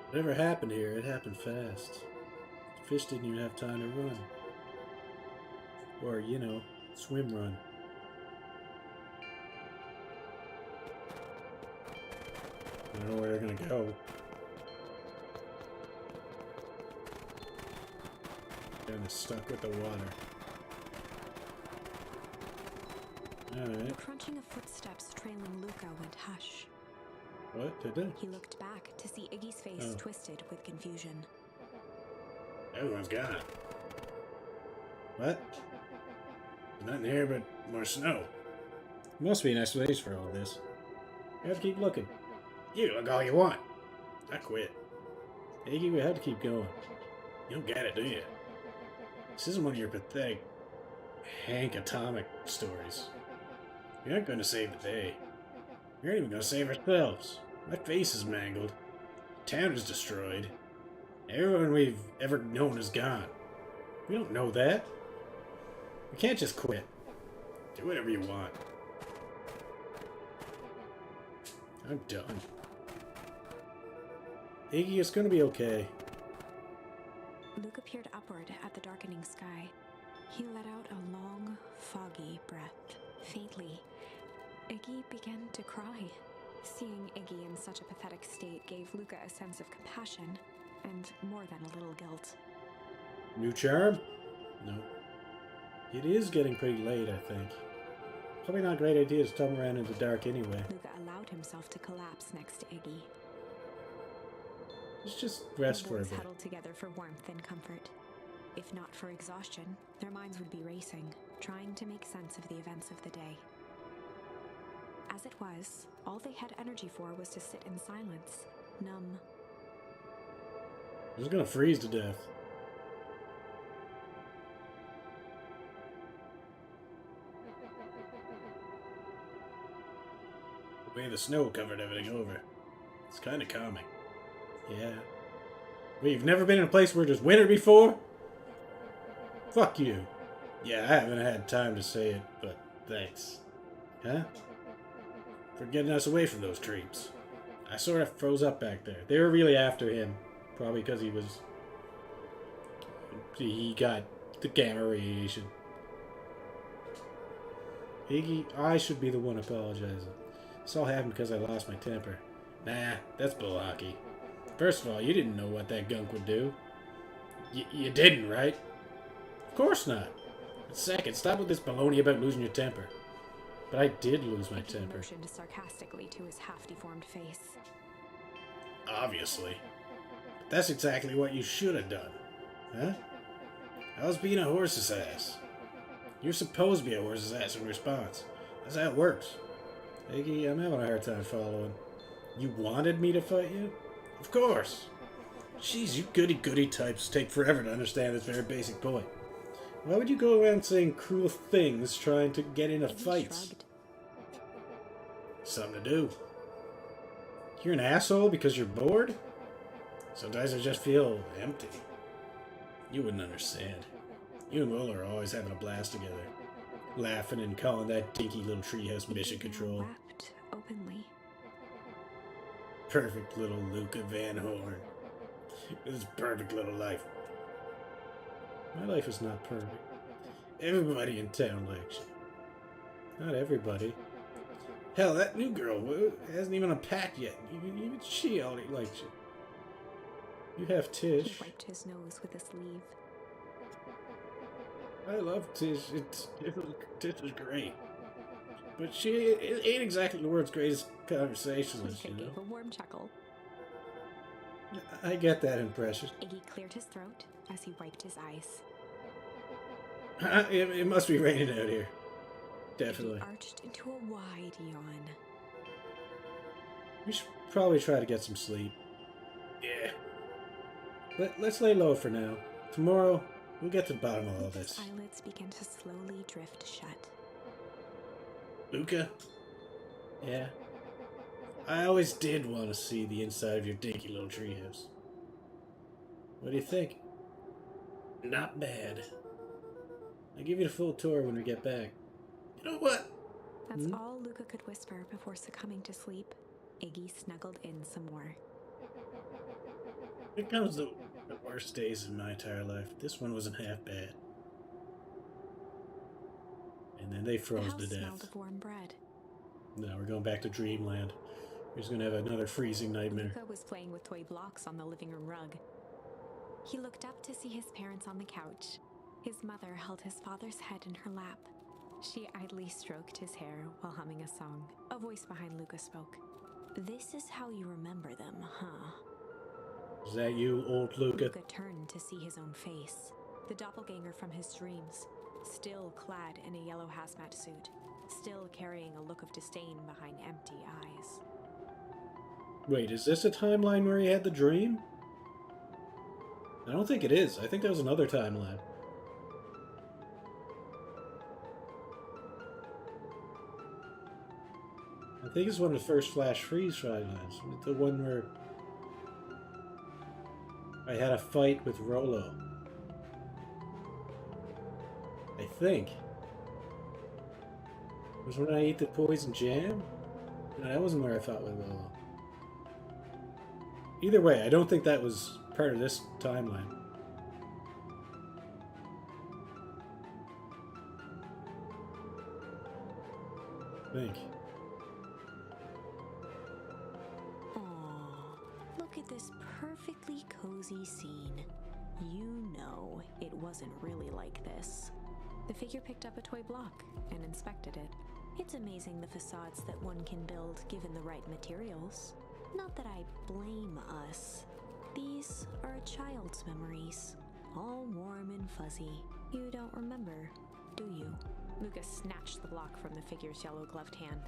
[SPEAKER 1] Whatever happened here, it happened fast. The fish didn't even have time to run. Or, you know, swim run. I don't know where they're gonna go. They're stuck with the water.
[SPEAKER 2] The
[SPEAKER 1] Alright.
[SPEAKER 2] crunching of footsteps trailing Luca went hush.
[SPEAKER 1] What? Did they?
[SPEAKER 2] He looked back to see Iggy's face
[SPEAKER 1] Oh.
[SPEAKER 2] twisted with confusion.
[SPEAKER 3] Everyone's gone.
[SPEAKER 1] What?
[SPEAKER 3] There's nothing here but more snow.
[SPEAKER 1] Must be an explanation for all this. You have to keep looking.
[SPEAKER 3] You look all you want. I quit.
[SPEAKER 1] Iggy, we have to keep going.
[SPEAKER 3] You don't get it, do you?
[SPEAKER 1] This isn't one of your pathetic Hank Atomic stories.
[SPEAKER 3] We aren't going to save the day. We aren't even going to save ourselves. My face is mangled. The town is destroyed. Everyone we've ever known is gone.
[SPEAKER 1] We don't know that. We can't just quit.
[SPEAKER 3] Do whatever you want.
[SPEAKER 1] I'm done. Iggy, it's gonna be okay.
[SPEAKER 2] Luca peered upward at the darkening sky. He let out a long, foggy breath. Faintly, Iggy began to cry. Seeing Iggy in such a pathetic state gave Luca a sense of compassion and more than a little guilt.
[SPEAKER 1] New charm? No. It is getting pretty late, I think. Probably not a great idea to stumble around in the dark anyway.
[SPEAKER 2] Luca allowed himself to collapse next to Iggy.
[SPEAKER 1] Let's just rest
[SPEAKER 2] The
[SPEAKER 1] for a
[SPEAKER 2] boys
[SPEAKER 1] bit.
[SPEAKER 2] huddled together for warmth and comfort. If not for exhaustion, their minds would be racing, trying to make sense of the events of the day. As it was, all they had energy for was to sit in silence, numb.
[SPEAKER 1] I'm just gonna freeze to death.
[SPEAKER 3] The way the snow covered everything over. It's kind of calming.
[SPEAKER 1] Yeah. Wait, you've never been in a place where there's winter before? Fuck you. Yeah, I haven't had time to say it, but thanks. Huh?
[SPEAKER 3] For getting us away from those creeps.
[SPEAKER 1] I sort of froze up back there. They were really after him. Probably because he got the gamma radiation. Iggy, I should be the one apologizing. This all happened because I lost my temper.
[SPEAKER 3] Nah, that's bull hockey. First of all, you didn't know what that gunk would do. You didn't, right?
[SPEAKER 1] Of course not.
[SPEAKER 3] And second, stop with this baloney about losing your temper.
[SPEAKER 1] But I did lose my
[SPEAKER 2] Iggy
[SPEAKER 1] temper.
[SPEAKER 2] motioned sarcastically to his half-deformed face.
[SPEAKER 3] Obviously. But that's exactly what you should have done.
[SPEAKER 1] Huh?
[SPEAKER 3] I was being a horse's ass. You're supposed to be a horse's ass in response. That's how it works.
[SPEAKER 1] Iggy, I'm having a hard time following. You wanted me to fight you?
[SPEAKER 3] Of course. Jeez, you goody-goody types take forever to understand this very basic point.
[SPEAKER 1] Why would you go around saying cruel things trying to get into
[SPEAKER 2] Iggy
[SPEAKER 1] fights?
[SPEAKER 2] shrugged.
[SPEAKER 3] Something to do.
[SPEAKER 1] You're an asshole because you're bored?
[SPEAKER 3] Sometimes I just feel empty. You wouldn't understand. You and Will are always having a blast together. Laughing and calling that dinky little treehouse mission
[SPEAKER 2] Iggy
[SPEAKER 3] control.
[SPEAKER 2] wept openly.
[SPEAKER 3] Perfect little Luca Van Horn. This is a perfect little life.
[SPEAKER 1] My life is not perfect.
[SPEAKER 3] Everybody in town likes you.
[SPEAKER 1] Not everybody.
[SPEAKER 3] Hell, that new girl hasn't even unpacked yet. Even she already likes you.
[SPEAKER 1] You have
[SPEAKER 2] He
[SPEAKER 1] Tish.
[SPEAKER 2] wiped his nose with a sleeve.
[SPEAKER 3] I love Tish. Tish is great. But she ain't exactly the world's greatest conversationalist,
[SPEAKER 2] Luca
[SPEAKER 3] you know?
[SPEAKER 2] gave a warm chuckle.
[SPEAKER 1] I get that impression.
[SPEAKER 2] Iggy cleared his throat as he wiped his eyes.
[SPEAKER 3] It must be raining out here. Definitely.
[SPEAKER 2] Iggy arched into a wide yawn.
[SPEAKER 1] We should probably try to get some sleep.
[SPEAKER 3] Yeah.
[SPEAKER 1] Let's lay low for now. Tomorrow, we'll get to the bottom of all
[SPEAKER 2] Luca's
[SPEAKER 1] this.
[SPEAKER 2] eyelids began to slowly drift shut.
[SPEAKER 3] Luca?
[SPEAKER 1] Yeah. I always did want to see the inside of your dinky little treehouse. What do you think? Not bad. I'll give you the full tour when we get back. You know what?
[SPEAKER 2] That's all Luca could whisper before succumbing to sleep. Iggy snuggled in some more.
[SPEAKER 1] It comes the worst days in my entire life. This one wasn't half bad. And then they
[SPEAKER 2] The
[SPEAKER 1] froze
[SPEAKER 2] house
[SPEAKER 1] to
[SPEAKER 2] smelled
[SPEAKER 1] death.
[SPEAKER 2] of warm bread.
[SPEAKER 1] Now we're going back to Dreamland. He's gonna have another freezing nightmare.
[SPEAKER 2] Luca was playing with toy blocks on the living room rug. He looked up to see his parents on the couch. His mother held his father's head in her lap. She idly stroked his hair while humming a song. A voice behind Luca spoke. "This is how you remember them, huh?"
[SPEAKER 1] Is that you, old Luca?
[SPEAKER 2] Luca turned to see his own face. The doppelganger from his dreams, still clad in a yellow hazmat suit, still carrying a look of disdain behind empty eyes.
[SPEAKER 1] Wait, is this a timeline where he had the dream? I don't think it is. I think that was another timeline. I think it's one of the first Flash Freeze timelines. The one where I had a fight with Rolo. I think. It was when I ate the poison jam? No, that wasn't where I fought with Rolo. Either way, I don't think that was part of this timeline. I think.
[SPEAKER 2] Aww, look at this perfectly cozy scene. You know it wasn't really like this. The figure picked up a toy block and inspected it. It's amazing the facades that one can build given the right materials. Not that I blame us. These are a child's memories, all warm and fuzzy. You don't remember, do you? Lucas snatched the block from the figure's yellow-gloved hand.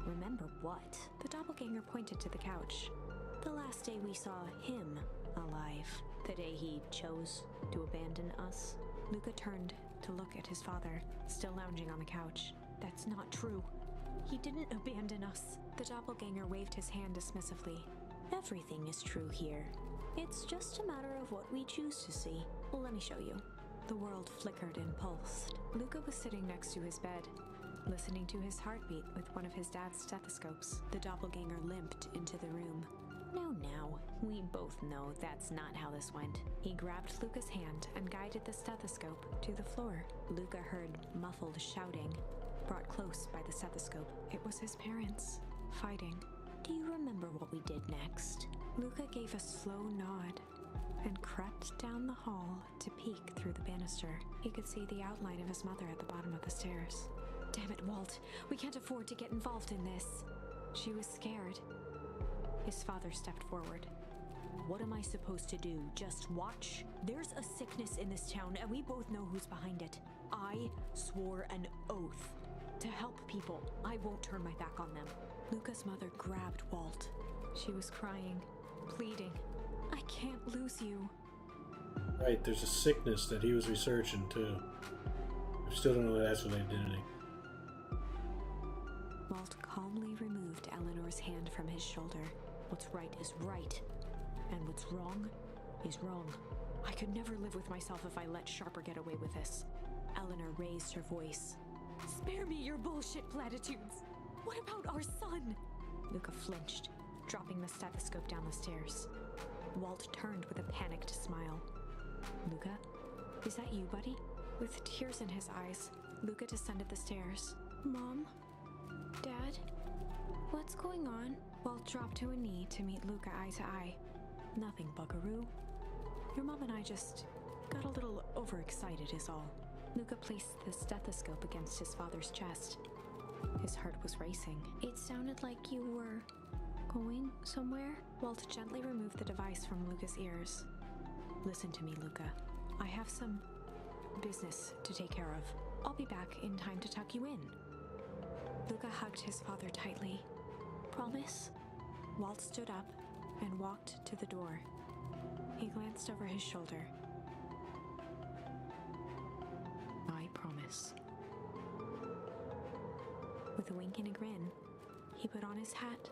[SPEAKER 2] Remember what? The doppelganger pointed to the couch. The last day we saw him alive. The day he chose to abandon us. Luca turned to look at his father, still lounging on the couch. That's not true. He didn't abandon us. The doppelganger waved his hand dismissively. Everything is true here. It's just a matter of what we choose to see. Let me show you. The world flickered and pulsed. Luca was sitting next to his bed, listening to his heartbeat with one of his dad's stethoscopes. The doppelganger limped into the room. Now, we both know that's not how this went. He grabbed Luca's hand and guided the stethoscope to the floor. Luca heard muffled shouting, brought close by the stethoscope. It was his parents, fighting. Do you remember what we did next? Luca gave a slow nod and crept down the hall to peek through the banister. He could see the outline of his mother at the bottom of the stairs. Damn it, Walt. We can't afford to get involved in this. She was scared. His father stepped forward. What am I supposed to do? Just watch? There's a sickness in this town, and we both know who's behind it. I swore an oath to help people. I won't turn my back on them. Luca's mother grabbed Walt. She was crying, pleading. I can't lose you.
[SPEAKER 1] Right, there's a sickness that he was researching too. I still don't know what that's related to anything.
[SPEAKER 2] Walt calmly removed Eleanor's hand from his shoulder. What's right is right, and what's wrong is wrong. I could never live with myself if I let Sharper get away with this. Eleanor raised her voice. Spare me your bullshit platitudes. What about our son? Luca flinched, dropping the stethoscope down the stairs. Walt turned with a panicked smile. Luca, is that you, buddy? With tears in his eyes, Luca descended the stairs. Mom? Dad? What's going on? Walt dropped to a knee to meet Luca eye to eye. Nothing, buckaroo. Your mom and I just got a little overexcited is all. Luca placed the stethoscope against his father's chest. His heart was racing. It sounded like you were going somewhere? Walt gently removed the device from Luca's ears. Listen to me, Luca. I have some business to take care of. I'll be back in time to tuck you in. Luca hugged his father tightly. Promise? Walt stood up and walked to the door. He glanced over his shoulder. I promise. With a wink and a grin, he put on his hat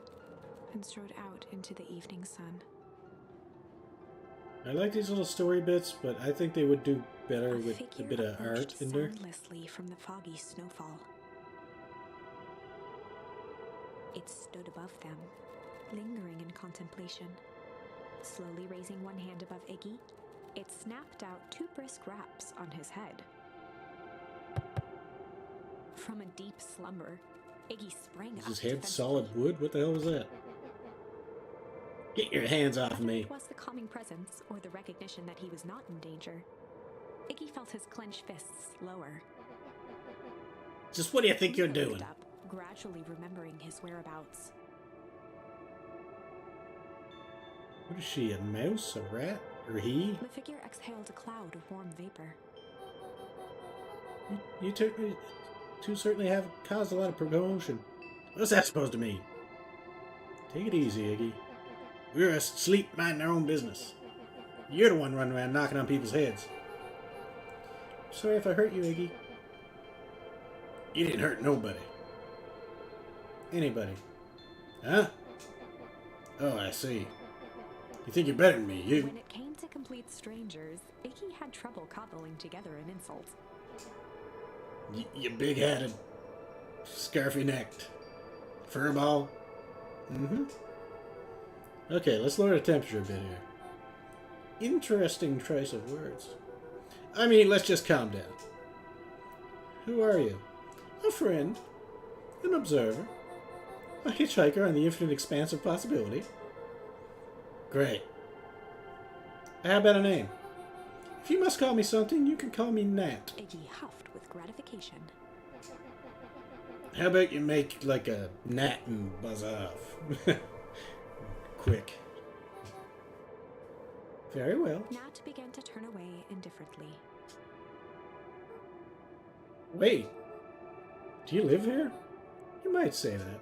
[SPEAKER 2] and strode out into the evening sun.
[SPEAKER 1] I like these little story bits, but I think they would do better with a
[SPEAKER 2] figure
[SPEAKER 1] bit of
[SPEAKER 2] approached
[SPEAKER 1] art in there.
[SPEAKER 2] soundlessly from the foggy snowfall. It stood above them, lingering in contemplation. Slowly raising one hand above Iggy, it snapped out 2 brisk raps on his head. From a deep slumber, Iggy sprang
[SPEAKER 1] Is
[SPEAKER 2] up
[SPEAKER 1] his head
[SPEAKER 2] defensively.
[SPEAKER 1] solid wood? What the hell was that? Get your hands off
[SPEAKER 2] Whether
[SPEAKER 1] me.
[SPEAKER 2] it was the calming presence or the recognition that he was not in danger, Iggy felt his clenched fists lower.
[SPEAKER 3] Just what do you think you're
[SPEAKER 2] Luca looked
[SPEAKER 3] doing?
[SPEAKER 2] up, gradually remembering his whereabouts.
[SPEAKER 1] What is she, a mouse, a rat, or he?
[SPEAKER 2] The figure exhaled a cloud of warm vapor.
[SPEAKER 1] You two certainly have caused a lot of commotion.
[SPEAKER 3] What's that supposed to mean?
[SPEAKER 1] Take it easy, Iggy.
[SPEAKER 3] We're asleep minding our own business. You're the one running around knocking on people's heads.
[SPEAKER 1] Sorry if I hurt you, Iggy.
[SPEAKER 3] You didn't hurt nobody.
[SPEAKER 1] Anybody.
[SPEAKER 3] Huh? Oh, I see. You think you're better than me, you?
[SPEAKER 2] When it came to complete strangers, Iggy had trouble cobbling together an insult.
[SPEAKER 3] You big-headed, scarfy-necked, furball.
[SPEAKER 1] Mm-hmm. Okay, let's lower the temperature a bit here. Interesting choice of words.
[SPEAKER 3] I mean, let's just calm down.
[SPEAKER 1] Who are you?
[SPEAKER 3] A friend.
[SPEAKER 1] An observer. A hitchhiker on the infinite expanse of possibility.
[SPEAKER 3] Great.
[SPEAKER 1] How about a name? If you must call me something, you can call me Nat.
[SPEAKER 2] Iggy huffed with gratification.
[SPEAKER 3] How about you make like a gnat and buzz off? Quick.
[SPEAKER 1] Very well.
[SPEAKER 2] Nat began to turn away indifferently.
[SPEAKER 1] Wait. Do you live here? You might say that.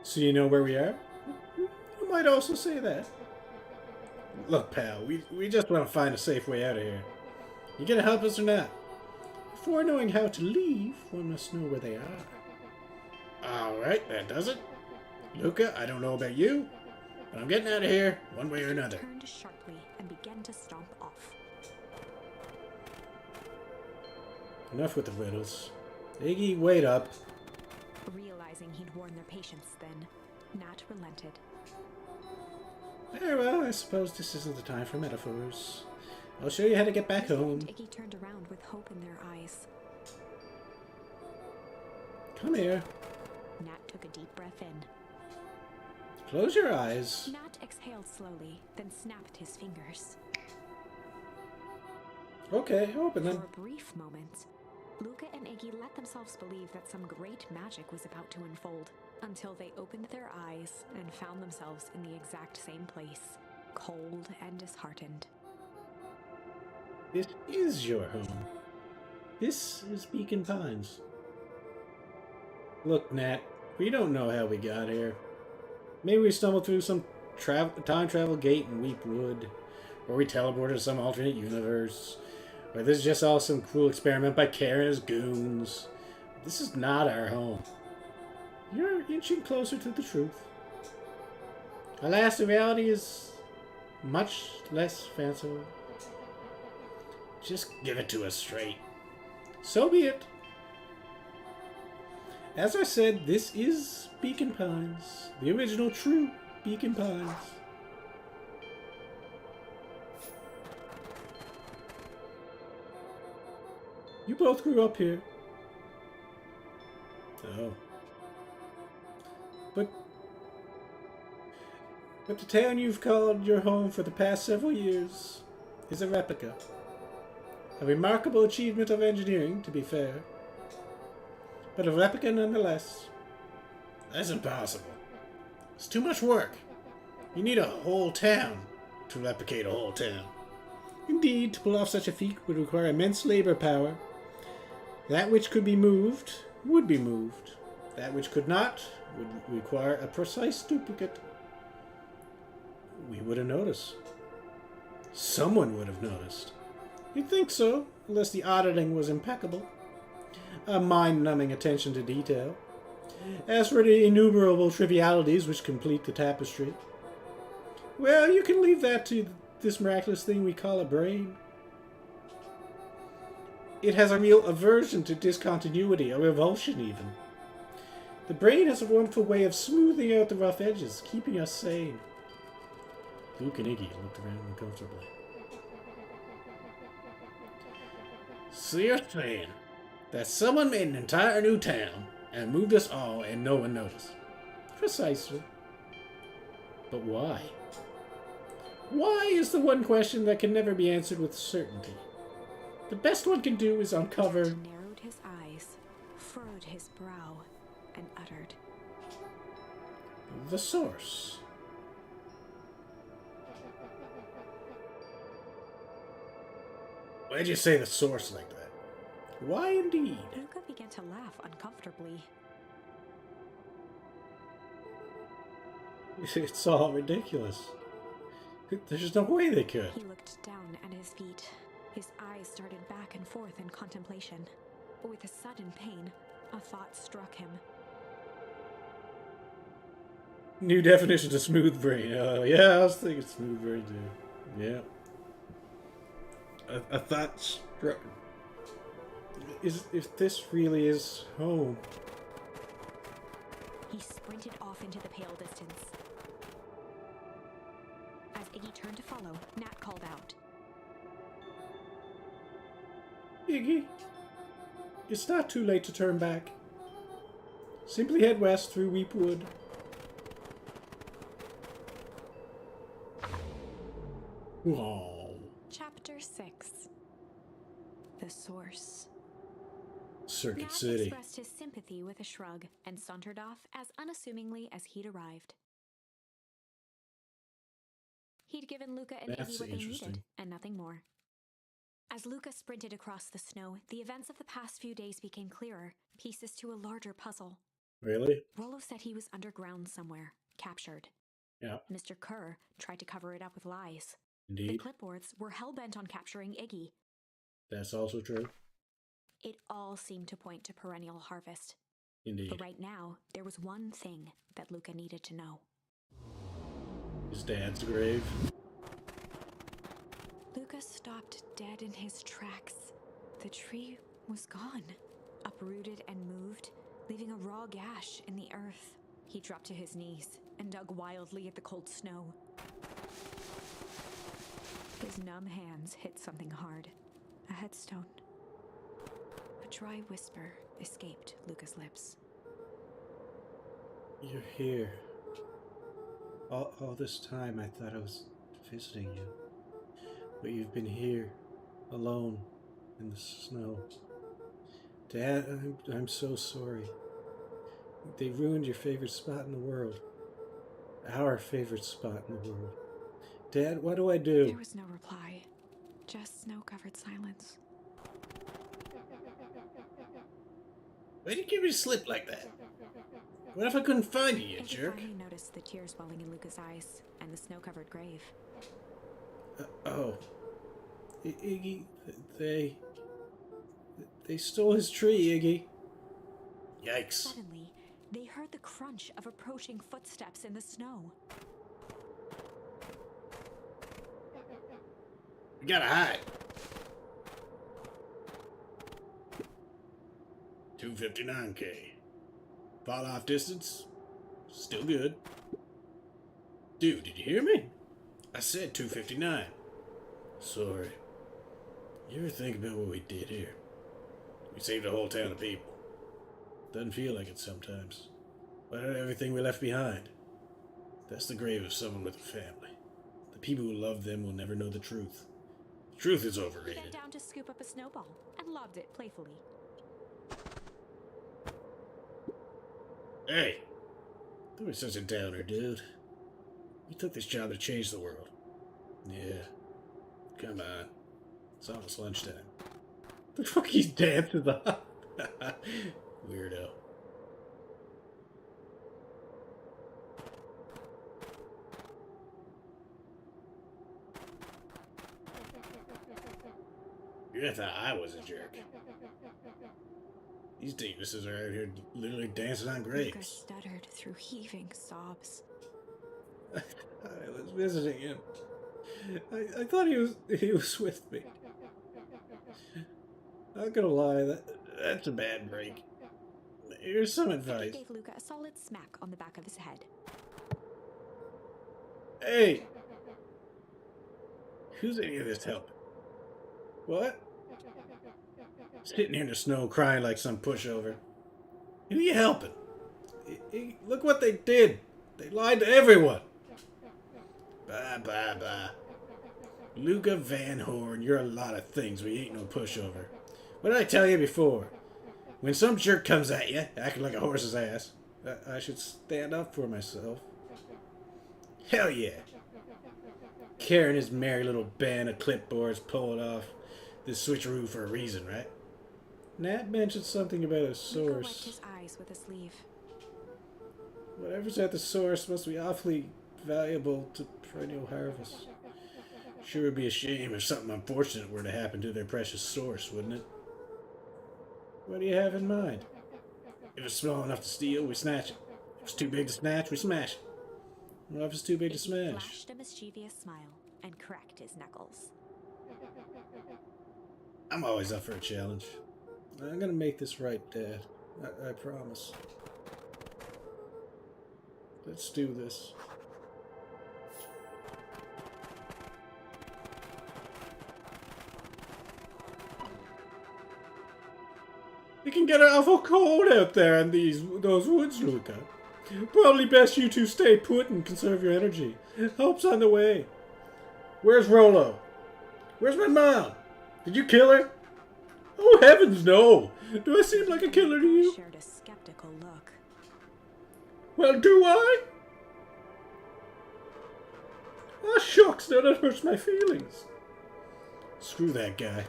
[SPEAKER 1] So you know where we are? You might also say that.
[SPEAKER 3] Look, pal, we just want to find a safe way out of here. You gonna help us or not?
[SPEAKER 1] Before knowing how to leave, one must know where they are.
[SPEAKER 3] Alright, that does it. Luca, I don't know about you, but I'm getting out of here one way or
[SPEAKER 2] He
[SPEAKER 3] another.
[SPEAKER 2] turned sharply and began to stomp off.
[SPEAKER 1] Enough with the riddles. Iggy, wait up.
[SPEAKER 2] Realizing he'd worn their patience then, Nat relented.
[SPEAKER 1] Very well, I suppose this isn't the time for metaphors. I'll show you how to get back home.
[SPEAKER 2] Iggy turned around with hope in their eyes.
[SPEAKER 1] Come here.
[SPEAKER 2] Nat took a deep breath in.
[SPEAKER 1] Close your eyes.
[SPEAKER 2] Nat exhaled slowly, then snapped his fingers.
[SPEAKER 1] Okay, open
[SPEAKER 2] For
[SPEAKER 1] them.
[SPEAKER 2] a brief moment, Luca and Iggy let themselves believe that some great magic was about to unfold, until they opened their eyes and found themselves in the exact same place, cold and disheartened.
[SPEAKER 1] This is your home. This is Beacon Pines. Look, Nat, we don't know how we got here. Maybe we stumbled through some time travel gate in Weep Wood, or we teleported to some alternate universe, or this is just all some cool experiment by Karen and his goons. This is not our home. You're inching closer to the truth. Alas, the reality is much less fanciful.
[SPEAKER 3] Just give it to us straight.
[SPEAKER 1] So be it. As I said, this is Beacon Pines, the original true Beacon Pines. You both grew up here.
[SPEAKER 3] Oh.
[SPEAKER 1] But the town you've called your home for the past several years is a replica. A remarkable achievement of engineering, to be fair. But a replica nonetheless.
[SPEAKER 3] That's impossible. It's too much work. You need a whole town to replicate a whole town.
[SPEAKER 1] Indeed, to pull off such a feat would require immense labor power. That which could be moved would be moved. That which could not would require a precise duplicate. We would have noticed. Someone would have noticed. You'd think so, unless the auditing was impeccable. A mind-numbing attention to detail. As for the innumerable trivialities which complete the tapestry, well, you can leave that to this miraculous thing we call a brain. It has a real aversion to discontinuity, or revulsion even. The brain has a wonderful way of smoothing out the rough edges, keeping us sane. Luke and Iggy looked around uncomfortably.
[SPEAKER 3] So you're saying that someone made an entire new town and moved us all and no one noticed?
[SPEAKER 1] Precisely. But why? Why is the one question that can never be answered with certainty. The best one can do is uncover...
[SPEAKER 2] He narrowed his eyes, furrowed his brow, and uttered,
[SPEAKER 1] the source.
[SPEAKER 3] Why'd you say the source like that?
[SPEAKER 1] Why indeed?
[SPEAKER 2] Luca began to laugh uncomfortably.
[SPEAKER 1] It's all ridiculous. There's no way they could.
[SPEAKER 2] He looked down at his feet. His eyes started back and forth in contemplation. But with a sudden pain, a thought struck him.
[SPEAKER 1] New definition to smooth brain. Yeah, I was thinking smooth brain too. Yeah. A thought struck. If this really is home.
[SPEAKER 2] He sprinted off into the pale distance. As Iggy turned to follow, Nat called out.
[SPEAKER 1] Iggy, it's not too late to turn back. Simply head west through Weepwood.
[SPEAKER 3] Oh.
[SPEAKER 2] Chapter 6. The Source.
[SPEAKER 1] Circuit
[SPEAKER 2] Nat
[SPEAKER 1] City.
[SPEAKER 2] expressed his sympathy with a shrug and sauntered off as unassumingly as he'd arrived. He'd given Luca and
[SPEAKER 1] That's
[SPEAKER 2] Iggy what they
[SPEAKER 1] interesting.
[SPEAKER 2] needed, and nothing more. As Luca sprinted across the snow, the events of the past few days became clearer, pieces to a larger puzzle.
[SPEAKER 1] Really?
[SPEAKER 2] Rollo said he was underground somewhere, captured.
[SPEAKER 1] Yeah,
[SPEAKER 2] Mr. Kerr tried to cover it up with lies.
[SPEAKER 1] indeed.
[SPEAKER 2] The clipboards were hell-bent on capturing Iggy.
[SPEAKER 1] That's also true.
[SPEAKER 2] It all seemed to point to Perennial Harvest.
[SPEAKER 1] Indeed.
[SPEAKER 2] But right now, there was one thing that Luca needed to know.
[SPEAKER 1] His dad's grave.
[SPEAKER 2] Luca stopped dead in his tracks. The tree was gone, uprooted and moved, leaving a raw gash in the earth. He dropped to his knees and dug wildly at the cold snow. His numb hands hit something hard. A headstone. A dry whisper escaped Luca's lips.
[SPEAKER 1] You're here. All this time I thought I was visiting you. But you've been here, alone, in the snow. Dad, I'm so sorry. They ruined your favorite spot in the world. Our favorite spot in the world. Dad, what do I do?
[SPEAKER 2] There was no reply, just snow-covered silence.
[SPEAKER 3] Why'd you give me a slip like that? What if I couldn't find you, you
[SPEAKER 2] Iggy
[SPEAKER 3] jerk?
[SPEAKER 2] finally noticed the tears welling in Luca's eyes and the snow-covered grave.
[SPEAKER 1] Oh. Iggy, they stole his tree, Iggy.
[SPEAKER 3] Yikes.
[SPEAKER 2] Suddenly, they heard the crunch of approaching footsteps in the snow.
[SPEAKER 3] We gotta hide. 259K. Fall off distance? Still good. Dude, did you hear me? I said 259. Sorry. You ever think about what we did here? We saved a whole town of people. Doesn't feel like it sometimes. What about everything we left behind? That's the grave of someone with a family. The people who love them will never know the truth. The truth is
[SPEAKER 2] He
[SPEAKER 3] overrated.
[SPEAKER 2] bent down to scoop up a snowball and lobbed it playfully.
[SPEAKER 3] Hey! Don't be such a downer, dude. You took this job to change the world. Yeah. Come on. It's almost lunchtime.
[SPEAKER 1] The fuck he's dancing the
[SPEAKER 3] Weirdo. You thought I was a jerk. These Davises are out here literally dancing on
[SPEAKER 2] Luca
[SPEAKER 3] grapes.
[SPEAKER 2] stuttered through heaving sobs.
[SPEAKER 1] I was visiting him. I thought he was with me. Not gonna lie, that's a bad break. Here's some
[SPEAKER 2] Iggy
[SPEAKER 1] advice.
[SPEAKER 2] gave Luca a solid smack on the back of his head.
[SPEAKER 1] Hey! Who's any of this helping? What?
[SPEAKER 3] Sitting here in the snow crying like some pushover. Who you helping?
[SPEAKER 1] Look what they did! They lied to everyone!
[SPEAKER 3] Bah. Luca Van Horn, you're a lot of things, but you ain't no pushover. What did I tell you before? When some jerk comes at you, acting like a horse's ass,
[SPEAKER 1] I should stand up for myself.
[SPEAKER 3] hell yeah. Carrying his merry little band of clipboards, pulling off this switcheroo for a reason, right?
[SPEAKER 1] Nat mentioned something about a
[SPEAKER 2] Luca
[SPEAKER 1] source.
[SPEAKER 2] wiped his eyes with a sleeve.
[SPEAKER 1] Whatever's at the source must be awfully valuable to perennial harvest.
[SPEAKER 3] Sure would be a shame if something unfortunate were to happen to their precious source, wouldn't it?
[SPEAKER 1] What do you have in mind?
[SPEAKER 3] If it's small enough to steal, we snatch it. If it's too big to snatch, we smash it.
[SPEAKER 1] What if it's too big to
[SPEAKER 2] Iggy
[SPEAKER 1] smash?
[SPEAKER 2] flashed a mischievous smile and cracked his knuckles.
[SPEAKER 3] I'm always up for a challenge.
[SPEAKER 1] I'm gonna make this right, Dad. I promise. Let's do this. It can get awful cold out there in those woods, Luca. Probably best you two stay put and conserve your energy. Help's on the way.
[SPEAKER 3] Where's Rolo? Where's my mom? Did you kill her?
[SPEAKER 1] Oh, heavens, no! Do I seem like a killer to you?
[SPEAKER 2] Shared a skeptical look.
[SPEAKER 1] Well, do I? Ah, shucks, now that hurts my feelings.
[SPEAKER 3] Screw that guy.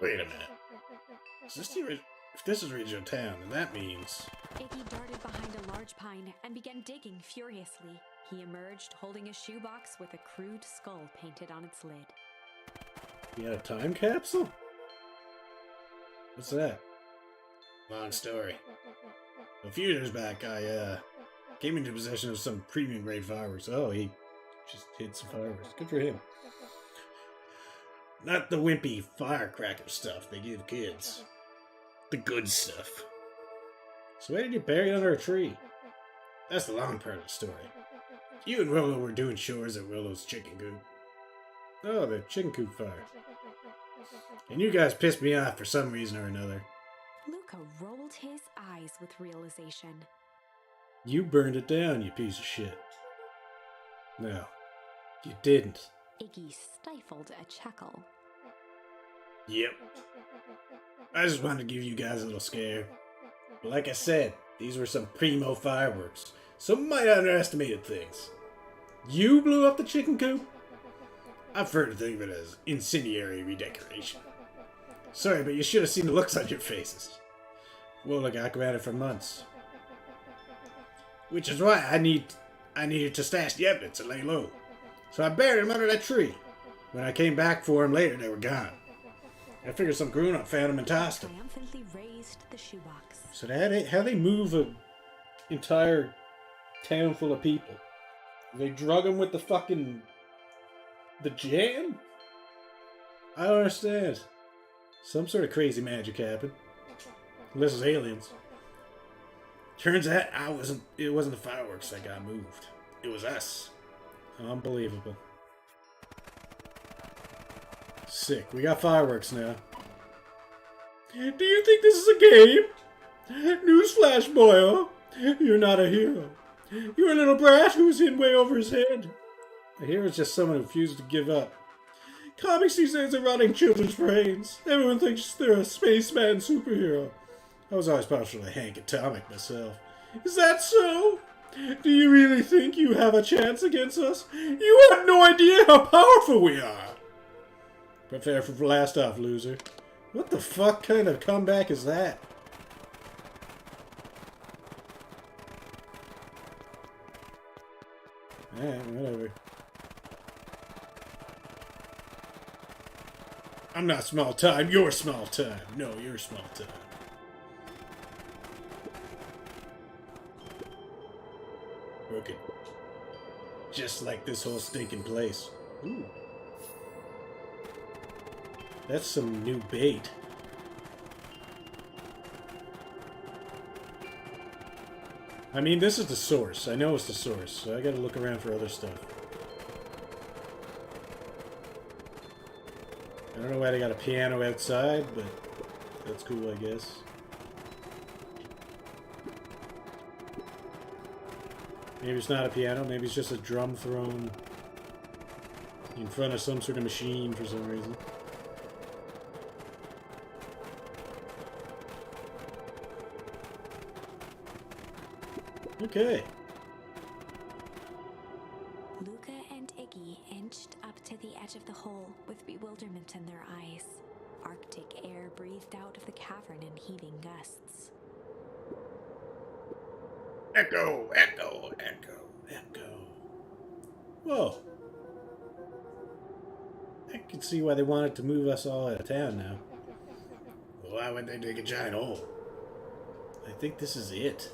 [SPEAKER 3] Wait a minute. If this is Regio Town, then that means...
[SPEAKER 2] Iggy darted behind a large pine and began digging furiously. He emerged holding a shoebox with a crude skull painted on its lid.
[SPEAKER 1] You got a time capsule? What's that?
[SPEAKER 3] Long story. A few years back, I came into possession of some premium grade fireworks.
[SPEAKER 1] Oh, he just hid some fireworks. Good for him.
[SPEAKER 3] Not the wimpy firecracker stuff they give kids. The good stuff.
[SPEAKER 1] So why did you bury it under a tree?
[SPEAKER 3] That's the long part of the story. You and Rolo were doing chores at Rolo's chicken coop.
[SPEAKER 1] Oh, the chicken coop fire.
[SPEAKER 3] And you guys pissed me off for some reason or another.
[SPEAKER 2] Luca rolled his eyes with realization.
[SPEAKER 1] You burned it down, you piece of shit. No, you didn't.
[SPEAKER 2] Iggy stifled a chuckle.
[SPEAKER 3] Yep. I just wanted to give you guys a little scare. But like I said, these were some primo fireworks. Some might have underestimated things.
[SPEAKER 1] You blew up the chicken coop?
[SPEAKER 3] I've heard to think of it as incendiary redecoration. Sorry, but you should have seen the looks on your faces.
[SPEAKER 1] Well, look, I commanded for months.
[SPEAKER 3] Which is why I needed to stash the evidence and lay low. So I buried them under that tree. When I came back for them later, they were gone. I figured some grown-up found them and tossed them.
[SPEAKER 2] Triumphantly raised the shoebox.
[SPEAKER 1] So how they move an entire town full of people? They drug them with the jam? I don't understand. Some sort of crazy magic happened. Unless it's aliens.
[SPEAKER 3] Turns out it wasn't the fireworks that got moved. It was us.
[SPEAKER 1] Unbelievable. Sick. We got fireworks now. Do you think this is a game? Newsflash, boyo. You're not a hero. You're a little brat who's in way over his head. A hero is just someone who refuses to give up. Comics these days are rotting children's brains. Everyone thinks they're a spaceman superhero. I was always partial to Hank Atomic myself. Is that so? Do you really think you have a chance against us? You have no idea how powerful we are! Prepare for blast-off, loser. What the fuck kind of comeback is that? Alright, whatever. I'm not small time, you're small time. No, you're small time. Broken. Just like this whole stinking place. Ooh. That's some new bait. I mean, this is the source. I know it's the source, so I gotta look around for other stuff. I don't know why they got a piano outside, but that's cool, I guess. Maybe it's not a piano, maybe it's just a drum thrown in front of some sort of machine for some reason. Okay.
[SPEAKER 2] Luca and Iggy inched up to the edge of the hole with bewilderment in their eyes. Arctic air breathed out of the cavern in heaving gusts.
[SPEAKER 3] Echo, echo, echo,
[SPEAKER 1] Echo. Whoa. I can see why they wanted to move us all out of town now.
[SPEAKER 3] Why would they dig a giant hole?
[SPEAKER 1] I think this is it.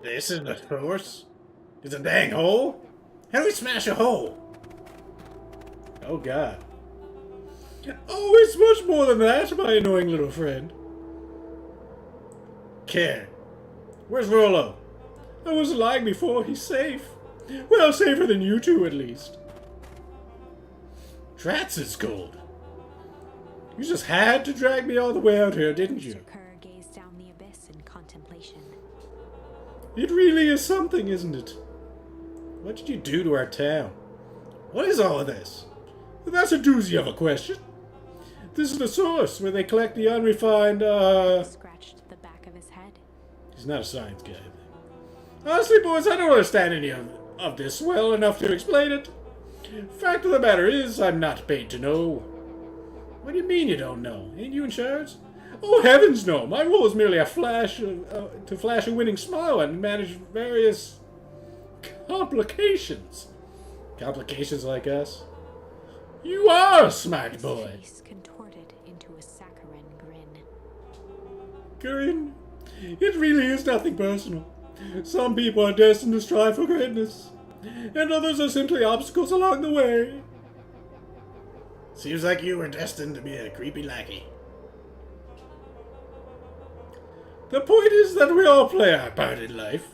[SPEAKER 3] This is the source? It's a dang hole? How do we smash a hole?
[SPEAKER 1] Oh god. Oh, it's much more than that, my annoying little friend.
[SPEAKER 3] Care.
[SPEAKER 1] Where's Rollo? I wasn't lying before, he's safe. Well, safer than you two, at least.
[SPEAKER 3] Trats is cold.
[SPEAKER 1] You just had to drag me all the way out here, didn't you?
[SPEAKER 2] Mr. Kerr gazed down the abyss in contemplation.
[SPEAKER 1] It really is something, isn't it? What did you do to our town?
[SPEAKER 3] What is all of this?
[SPEAKER 1] That's a doozy of a question. This is the source where they collect the unrefined,
[SPEAKER 2] Scratched the back of his head.
[SPEAKER 1] He's not a science guy. Honestly, boys, I don't understand any of this well enough to explain it. Fact of the matter is, I'm not paid to know. What do you mean you don't know? Ain't you in charge? Oh, heavens no! My role is merely to flash a winning smile and manage various complications. Complications like us? You are a smart
[SPEAKER 2] His
[SPEAKER 1] boy.
[SPEAKER 2] face contorted into a saccharine grin.
[SPEAKER 1] Grin? It really is nothing personal. Some people are destined to strive for greatness, and others are simply obstacles along the way.
[SPEAKER 3] Seems like you were destined to be a creepy lackey.
[SPEAKER 1] The point is that we all play our part in life.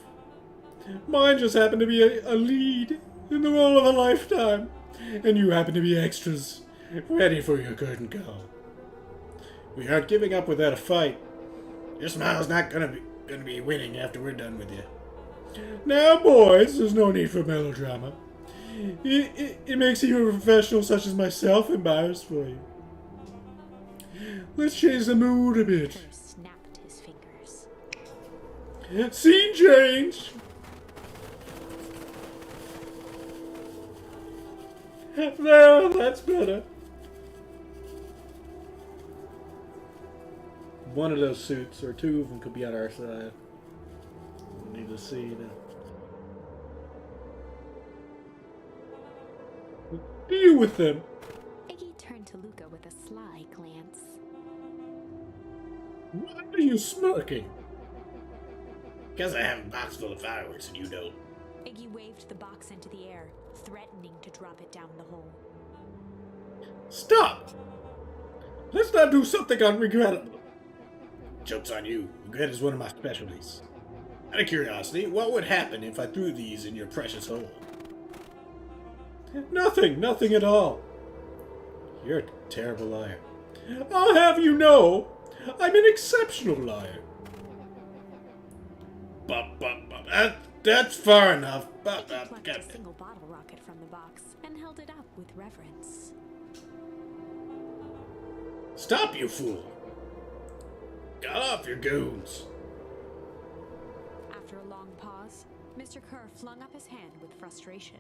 [SPEAKER 1] Mine just happened to be a lead in the role of a lifetime, and you happen to be extras, ready for your curtain call. We aren't giving up without a fight.
[SPEAKER 3] Your smile's not gonna be winning after we're done with you.
[SPEAKER 1] Now, boys, there's no need for melodrama. It makes even a professional such as myself embarrassed for you. Let's change the mood a bit.
[SPEAKER 2] Kerr snapped his fingers.
[SPEAKER 1] Scene change! There, that's better. One of those suits, or two of them, could be on our side. Need to see now. You with them?
[SPEAKER 2] Iggy turned to Luca with a sly glance.
[SPEAKER 1] Why are you smirking?
[SPEAKER 3] Because I have a box full of fireworks and you don't.
[SPEAKER 2] Iggy waved the box into the air, threatening to drop it down the hole.
[SPEAKER 1] Stop! Let's not do something unregrettable.
[SPEAKER 3] Joke's on you. Regret is one of my specialties. Out of curiosity, what would happen if I threw these in your precious hole?
[SPEAKER 1] Nothing at all. You're a terrible liar. I'll have you know, I'm an exceptional liar.
[SPEAKER 3] That's far enough.
[SPEAKER 2] Iggy plucked a single bottle rocket from the box and held it up with reverence.
[SPEAKER 3] Stop, you fool! Got off your goons.
[SPEAKER 2] After a long pause, Mr. Kerr flung up his hand with frustration.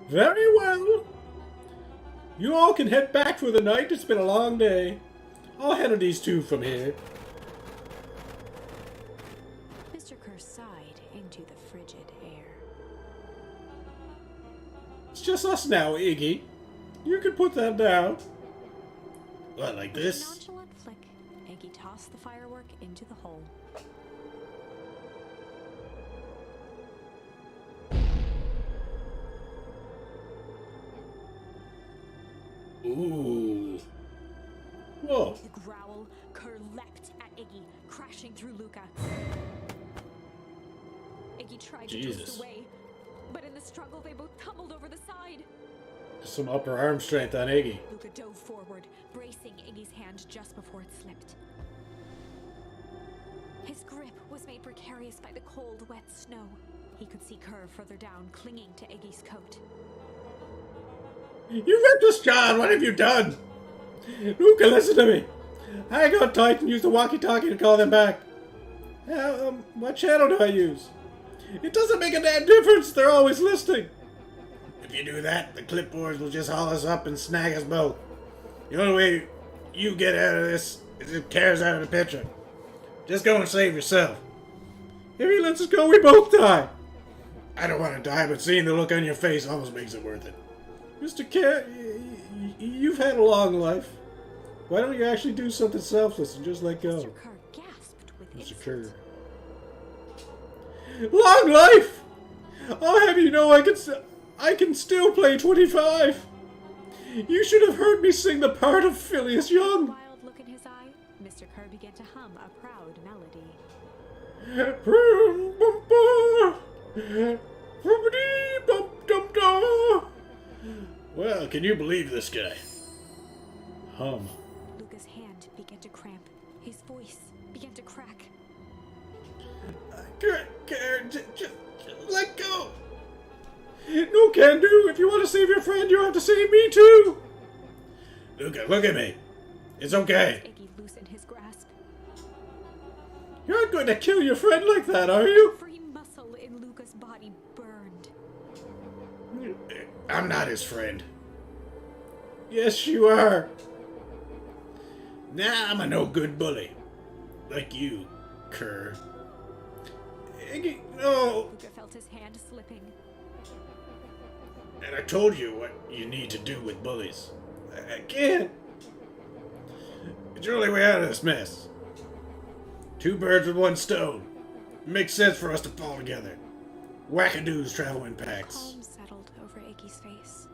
[SPEAKER 1] Very well. You all can head back for the night. It's been a long day. I'll handle these two from here.
[SPEAKER 2] Mr. Kerr sighed into the frigid air.
[SPEAKER 1] It's just us now, Iggy. You can put that down.
[SPEAKER 3] What, like
[SPEAKER 2] With a
[SPEAKER 3] this?
[SPEAKER 2] nonchalant flick, Iggy tossed the firework into the hole.
[SPEAKER 3] Ooh.
[SPEAKER 1] Whoa.
[SPEAKER 2] With a growl, Kerr leapt at Iggy, crashing through Luca. Iggy tried to
[SPEAKER 1] Jesus.
[SPEAKER 2] twist away, but in the struggle they both tumbled over the side.
[SPEAKER 1] Some upper arm strength on Iggy.
[SPEAKER 2] Luca dove forward, bracing Iggy's hand just before it slipped. His grip was made precarious by the cold, wet snow. He could see Kerr further down, clinging to Iggy's coat.
[SPEAKER 1] You ripped us, John! What have you done? Luca, listen to me. Hang on tight and use the walkie-talkie to call them back. What channel do I use? It doesn't make a damn difference. They're always listening.
[SPEAKER 3] If you do that, the clipboards will just haul us up and snag us both. The only way you get out of this is if Kara's out of the picture. Just go and save yourself.
[SPEAKER 1] If he lets us go, we both die.
[SPEAKER 3] I don't want to die, but seeing the look on your face almost makes it worth it.
[SPEAKER 1] Mr. Kerr, you've had a long life. Why don't you actually do something selfless and just let go?
[SPEAKER 2] Mr. Kerr gasped with
[SPEAKER 1] Mr.
[SPEAKER 2] insult.
[SPEAKER 1] Kerr. Long life! I'll have you know I can still play 25. You should have heard me sing the part of Phileas Young.
[SPEAKER 2] Wild look in his eye, Mr. Kerr began to hum a proud melody.
[SPEAKER 3] Well, can you believe this guy?
[SPEAKER 1] Hum.
[SPEAKER 2] Luca's hand began to cramp. His voice began to crack.
[SPEAKER 3] Just let go.
[SPEAKER 1] No can do. If you want to save your friend, you have to save me too.
[SPEAKER 3] Luca, look at me. It's okay.
[SPEAKER 2] Iggy loosened his grasp.
[SPEAKER 1] You're not going to kill your friend like that, are you?
[SPEAKER 2] Every muscle in Luca's body burned.
[SPEAKER 3] I'm not his friend.
[SPEAKER 1] Yes, you are.
[SPEAKER 3] Nah, I'm a no-good bully. Like you, Kerr.
[SPEAKER 1] Iggy, no.
[SPEAKER 2] Luca felt his hand slipping.
[SPEAKER 3] And I told you what you need to do with bullies.
[SPEAKER 1] I can't.
[SPEAKER 3] It's your only way out of this mess. Two birds with one stone. It makes sense for us to fall together. Wackadoos travel in packs.
[SPEAKER 2] Calm settled over Iggy's face.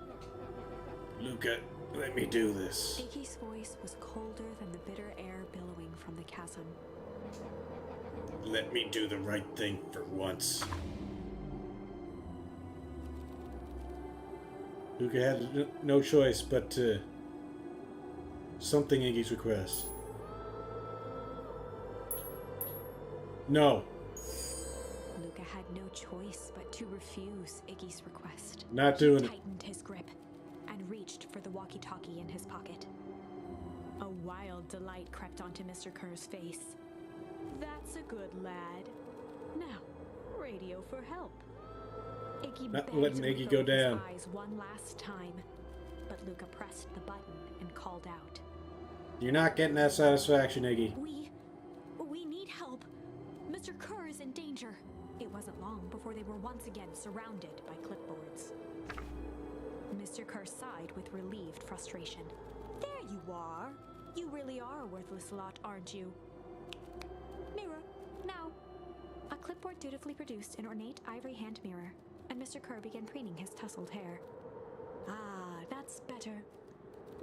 [SPEAKER 3] Luca, let me do this.
[SPEAKER 2] Iggy's voice was colder than the bitter air billowing from the chasm.
[SPEAKER 3] Let me do the right thing for once.
[SPEAKER 1] Luca had no choice but to something Iggy's request. No,
[SPEAKER 2] Luca had no choice but to refuse Iggy's request.
[SPEAKER 1] not doing
[SPEAKER 2] He
[SPEAKER 1] it.
[SPEAKER 2] tightened his grip and reached for the walkie-talkie in his pocket. A wild delight crept onto Mr. Kerr's face. That's a good lad. Now, radio for help. Iggy
[SPEAKER 1] Not
[SPEAKER 2] begged
[SPEAKER 1] letting
[SPEAKER 2] Luca
[SPEAKER 1] Iggy go
[SPEAKER 2] with his
[SPEAKER 1] down.
[SPEAKER 2] eyes one last time, but Luca pressed the button and called out.
[SPEAKER 1] You're not getting that satisfaction, Iggy.
[SPEAKER 2] We need help. Mr. Kerr is in danger. It wasn't long before they were once again surrounded by clipboards. Mr. Kerr sighed with relieved frustration. There you are. You really are a worthless lot, aren't you? Mirror, now. A clipboard dutifully produced an ornate ivory hand mirror, and Mr. Kerr began preening his tousled hair. Ah, that's better.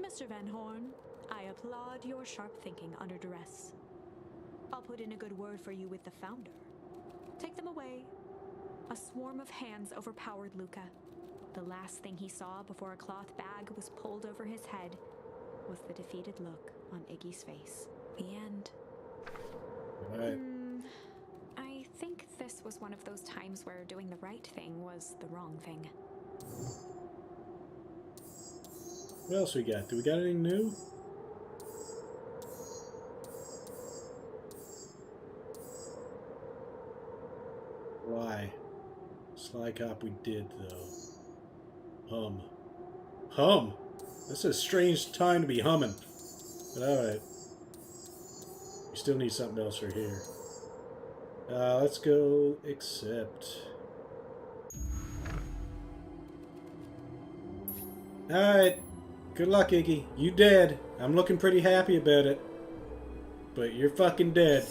[SPEAKER 2] Mr. Van Horn, I applaud your sharp thinking under duress. I'll put in a good word for you with the founder. Take them away. A swarm of hands overpowered Luca. The last thing he saw before a cloth bag was pulled over his head was the defeated look on Iggy's face. The end.
[SPEAKER 1] Right.
[SPEAKER 2] I think this was one of those times where doing the right thing was the wrong thing.
[SPEAKER 1] What else we got? Do we got anything new? Why? Sly Cop we did, though. Hum. Hum! This is a strange time to be humming. But alright. We still need something else for here. Let's go accept. Alright. Good luck, Iggy. You dead. I'm looking pretty happy about it. But you're fucking dead.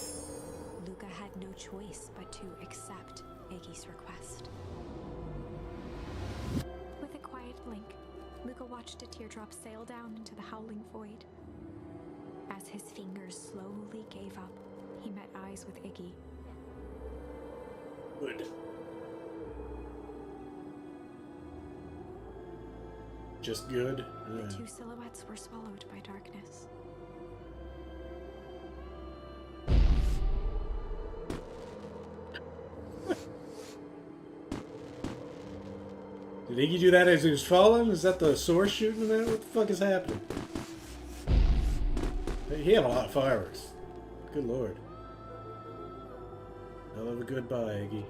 [SPEAKER 2] Luca had no choice but to accept Iggy's request. With a quiet blink, Luca watched a teardrop sail down into the howling void. As his fingers slowly gave up, he met eyes with Iggy.
[SPEAKER 1] Good. Just good?
[SPEAKER 2] The two silhouettes were swallowed by darkness.
[SPEAKER 1] Did Iggy do that as he was falling? Is that the sword shooting that? What the fuck is happening? He had a lot of fireworks. Good lord. Hell of a goodbye, Iggy.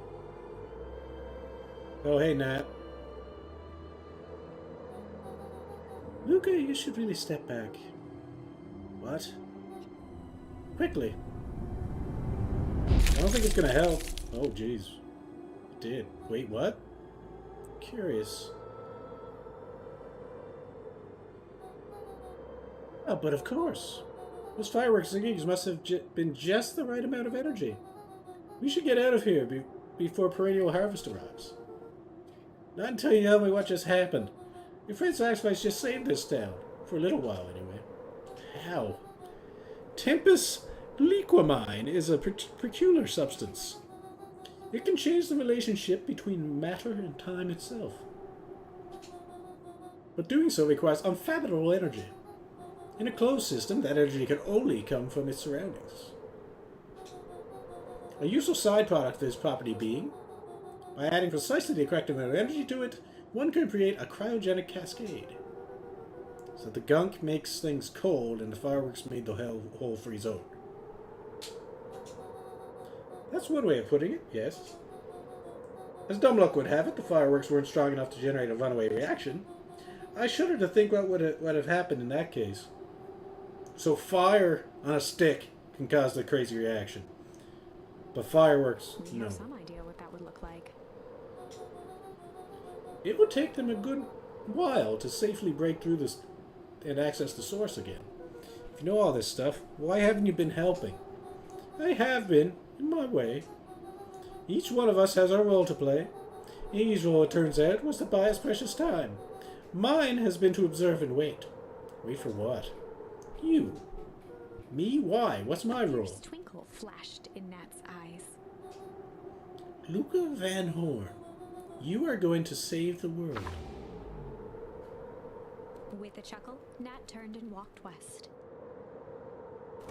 [SPEAKER 1] Oh, hey, Nat. Luca, you should really step back. What? Quickly. I don't think it's gonna help. Oh, jeez. It did. Wait, what? Curious. Oh, but of course. Those fireworks and gigs must have been just the right amount of energy. We should get out of here before perennial harvest arrives. Not until you tell me what just happened. Your friend Sacrifice just saved this town. For a little while, anyway. How? Tempus liquamine is a peculiar substance. It can change the relationship between matter and time itself. But doing so requires unfathomable energy. In a closed system, that energy can only come from its surroundings. A useful side product of this property being, by adding precisely the correct amount of energy to it, one can create a cryogenic cascade. So the gunk makes things cold and the fireworks made the whole freeze over. That's one way of putting it, yes. As dumb luck would have it, the fireworks weren't strong enough to generate a runaway reaction. I shudder to think what would have happened in that case. So fire on a stick can cause the crazy reaction. But fireworks,
[SPEAKER 2] We
[SPEAKER 1] no.
[SPEAKER 2] have some idea what that would look like.
[SPEAKER 1] It would take them a good while to safely break through this and access the source again. If you know all this stuff, why haven't you been helping? I have been, in my way. Each one of us has our role to play. Iggy's role, it turns out, was to buy us precious time. Mine has been to observe and wait. Wait for what? You. Me? Why? What's my
[SPEAKER 2] A
[SPEAKER 1] role?
[SPEAKER 2] fierce twinkle flashed in Nat's eyes.
[SPEAKER 1] Luca Van Horn, you are going to save the world.
[SPEAKER 2] With a chuckle, Nat turned and walked west.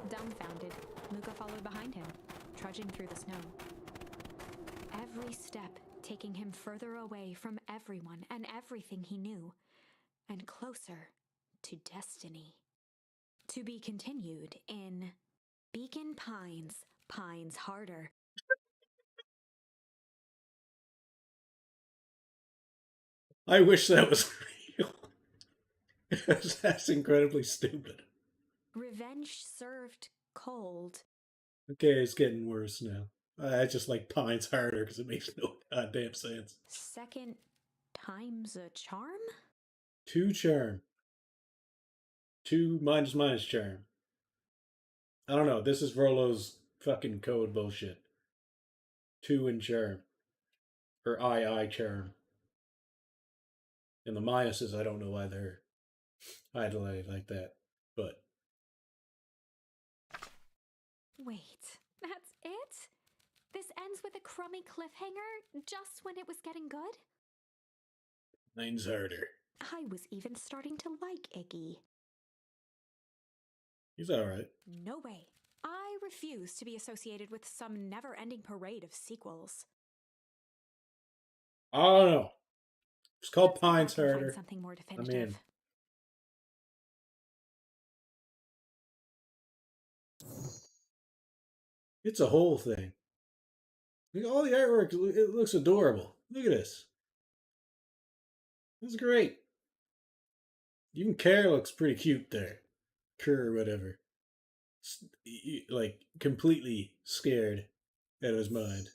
[SPEAKER 2] Dumbfounded, Luca followed behind him, trudging through the snow. Every step taking him further away from everyone and everything he knew, and closer to destiny. To be continued in Beacon Pines, Pines Harder.
[SPEAKER 1] I wish that was real. That's incredibly stupid.
[SPEAKER 2] Revenge served cold.
[SPEAKER 1] Okay, it's getting worse now. I just like Pines harder because it makes no goddamn sense.
[SPEAKER 2] Second time's a charm?
[SPEAKER 1] 2 charm. 2 minus charm. I don't know. This is Rolo's fucking code bullshit. 2 in charm. Or I charm. And the minuses, I don't know why they're highlighted like that. But
[SPEAKER 2] Wait, that's it? This ends with a crummy cliffhanger just when it was getting good?
[SPEAKER 1] 9's harder.
[SPEAKER 2] I was even starting to like Iggy.
[SPEAKER 1] He's alright.
[SPEAKER 2] No way. I refuse to be associated with some never-ending parade of sequels.
[SPEAKER 1] I don't know. It's called
[SPEAKER 2] Let's go back
[SPEAKER 1] Pines
[SPEAKER 2] and find
[SPEAKER 1] harder.
[SPEAKER 2] something more
[SPEAKER 1] I'm
[SPEAKER 2] definitive.
[SPEAKER 1] in. It's a whole thing. Look at all the artwork. It looks adorable. Look at this. This is great. Even Kerr looks pretty cute there. Kerr or whatever. Like, completely scared out of his mind.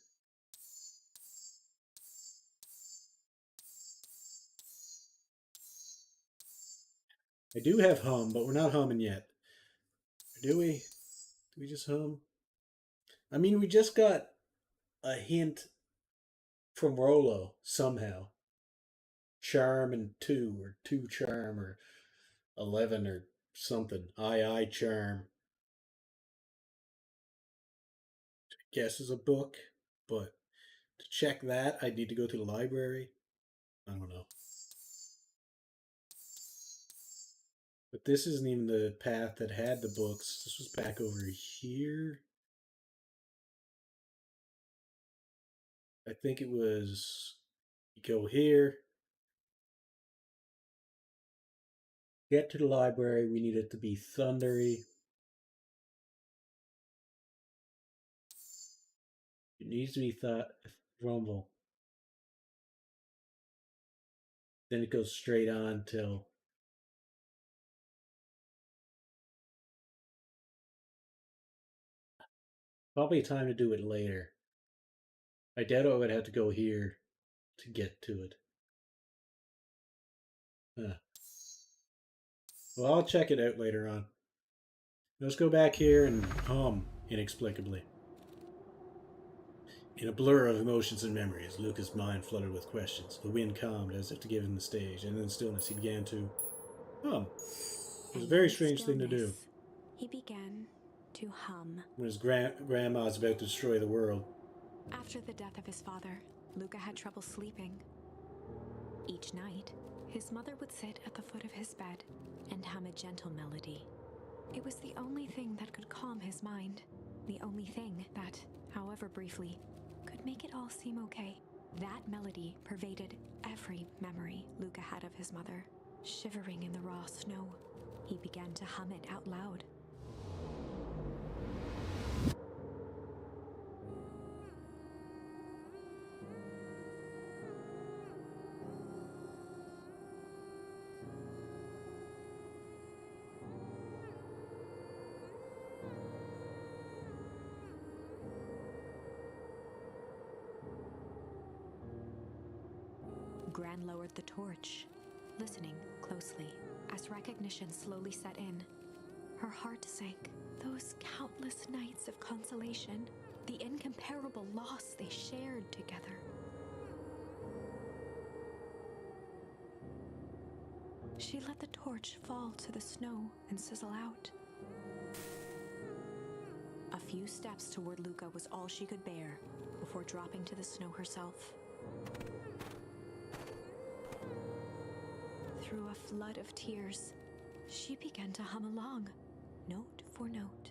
[SPEAKER 1] I do have hum, but we're not humming yet. Do we? Do we just hum? I mean, we just got a hint from Rolo somehow. Charm and 2, or 2 charm, or 11 or something. I charm. Guess is a book, but to check that, I need to go to the library. I don't know. But this isn't even the path that had the books. This was back over here. I think it was, you go here, get to the library. We need it to be thundery. It needs to be rumble. Then it goes straight on till probably time to do it later. I doubt I would have to go here to get to it. Huh. Well, I'll check it out later on. Let's go back here and hum inexplicably. In a blur of emotions and memories, Luca's mind flooded with questions. The wind calmed as if to give him the stage, and in stillness he began to hum. It was a very strange thing to do.
[SPEAKER 2] He began to hum.
[SPEAKER 1] When his grandma's about to destroy the world.
[SPEAKER 2] After the death of his father, Luca had trouble sleeping. Each night, his mother would sit at the foot of his bed and hum a gentle melody. It was the only thing that could calm his mind. The only thing that, however briefly, could make it all seem okay. That melody pervaded every memory Luca had of his mother. Shivering in the raw snow, he began to hum it out loud. Gran lowered the torch, listening closely. As recognition slowly set in, her heart sank. Those countless nights of consolation, the incomparable loss they shared together. She let the torch fall to the snow and sizzle out. A few steps toward Luca was all she could bear before dropping to the snow herself. Through a flood of tears, she began to hum along, note for note.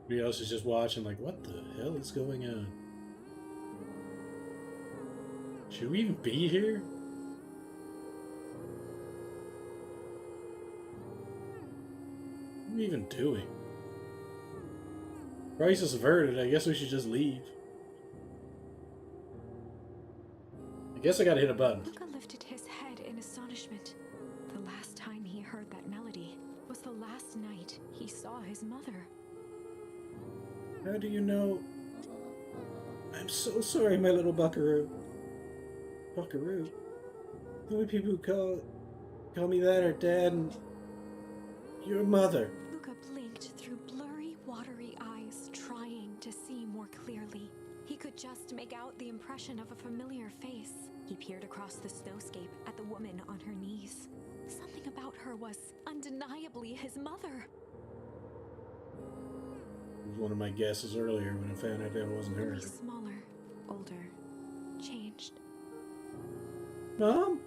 [SPEAKER 1] Everybody else is just watching like, what the hell is going on? Should we even be here? What are we even doing? Crisis averted. I guess we should just leave. I guess I gotta hit a button.
[SPEAKER 2] Luca lifted his head in astonishment. The last time he heard that melody was the last night he saw his mother.
[SPEAKER 1] How do you know? I'm so sorry, my little buckaroo. Buckaroo? The only people who call me that are Dad and your mother.
[SPEAKER 2] Luca blinked through blurry, watery eyes, trying to see more clearly. He could just make out the impression of a familiar face. He peered across the snowscape at the woman on her knees. Something about her was undeniably his mother.
[SPEAKER 1] It was one of my guesses earlier when I found out that it wasn't her.
[SPEAKER 2] Only smaller, older, changed.
[SPEAKER 1] Mom?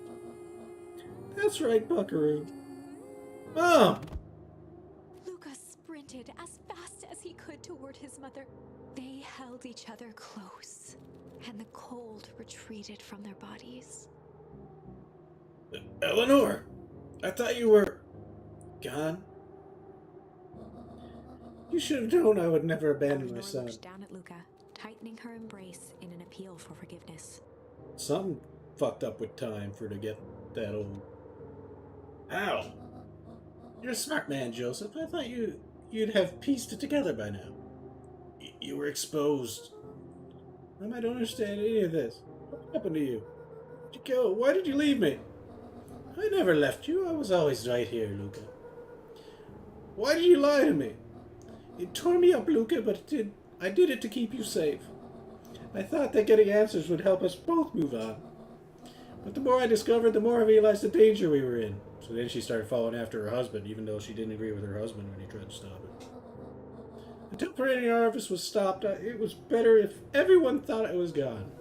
[SPEAKER 1] That's right, Buckaroo. Mom!
[SPEAKER 2] Lucas sprinted as fast as he could toward his mother. They held each other close, and the cold retreated from their bodies.
[SPEAKER 1] Eleanor! I thought you were... gone? You should have known I would never abandon my
[SPEAKER 2] Eleanor
[SPEAKER 1] son.
[SPEAKER 2] looked down at Luca, tightening her embrace in an appeal for forgiveness.
[SPEAKER 1] Something fucked up with time for to get that old. How? You're a smart man, Joseph. I thought you'd have pieced it together by now. You were exposed. Mom, I don't understand any of this. What happened to you? Did you go? Why did you leave me? I never left you. I was always right here, Luca. Why did you lie to me? It tore me up, Luca, but I did it to keep you safe. I thought that getting answers would help us both move on. But the more I discovered, the more I realized the danger we were in. So then she started following after her husband, even though she didn't agree with her husband when he tried to stop it. Until perennial harvest was stopped, it was better if everyone thought it was gone.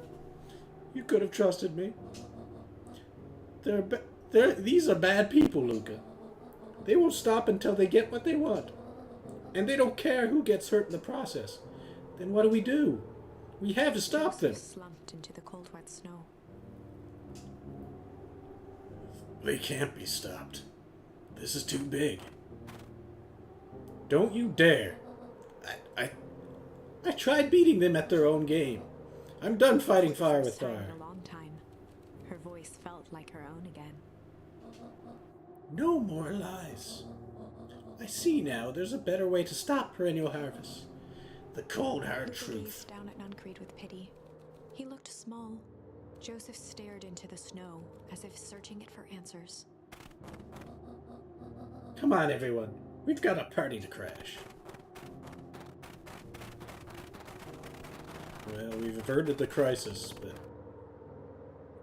[SPEAKER 1] You could have trusted me. These are bad people, Luca. They won't stop until they get what they want. And they don't care who gets hurt in the process. Then what do? We have to stop them.
[SPEAKER 2] Joseph slumped into the cold, wet snow.
[SPEAKER 1] They can't be stopped. This is too big. Don't you dare. I tried beating them at their own game. I'm done fighting fire with
[SPEAKER 2] First time
[SPEAKER 1] fire.
[SPEAKER 2] in a long time. Her voice felt like her own again.
[SPEAKER 1] No more lies. I see now there's a better way to stop perennial harvest. The cold, hard
[SPEAKER 2] Luca
[SPEAKER 1] truth.
[SPEAKER 2] gazed down at Nuncreed with pity. He looked small. Joseph stared into the snow, as if searching it for answers.
[SPEAKER 1] Come on, everyone. We've got a party to crash. Well, we've averted the crisis, but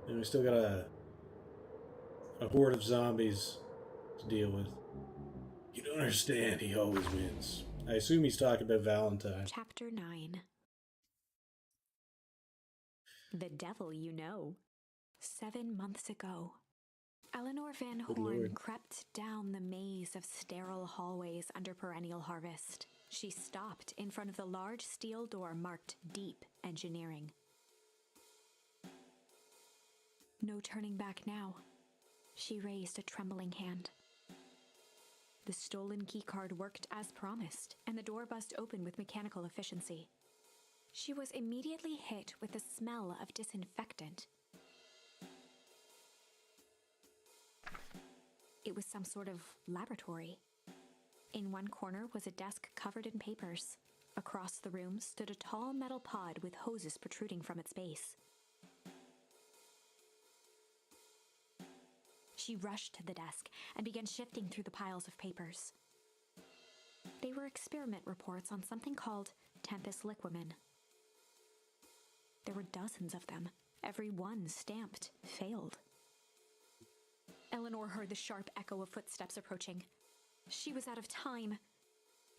[SPEAKER 1] then we still got a horde of zombies to deal with. You don't understand, he always wins. I assume he's talking about Valentine.
[SPEAKER 2] Chapter 9. The Devil You Know. 7 months ago, Eleanor Van
[SPEAKER 1] Good
[SPEAKER 2] Horn
[SPEAKER 1] Lord.
[SPEAKER 2] crept down the maze of sterile hallways under perennial harvest. She stopped in front of the large steel door marked Deep Engineering. No turning back now. She raised a trembling hand. The stolen keycard worked as promised, and the door buzzed open with mechanical efficiency. She was immediately hit with the smell of disinfectant. It was some sort of laboratory. In one corner was a desk covered in papers. Across the room stood a tall metal pod with hoses protruding from its base. She rushed to the desk and began shifting through the piles of papers. They were experiment reports on something called Tempus Liquamen. There were dozens of them, every one stamped failed. Eleanor heard the sharp echo of footsteps approaching. She was out of time.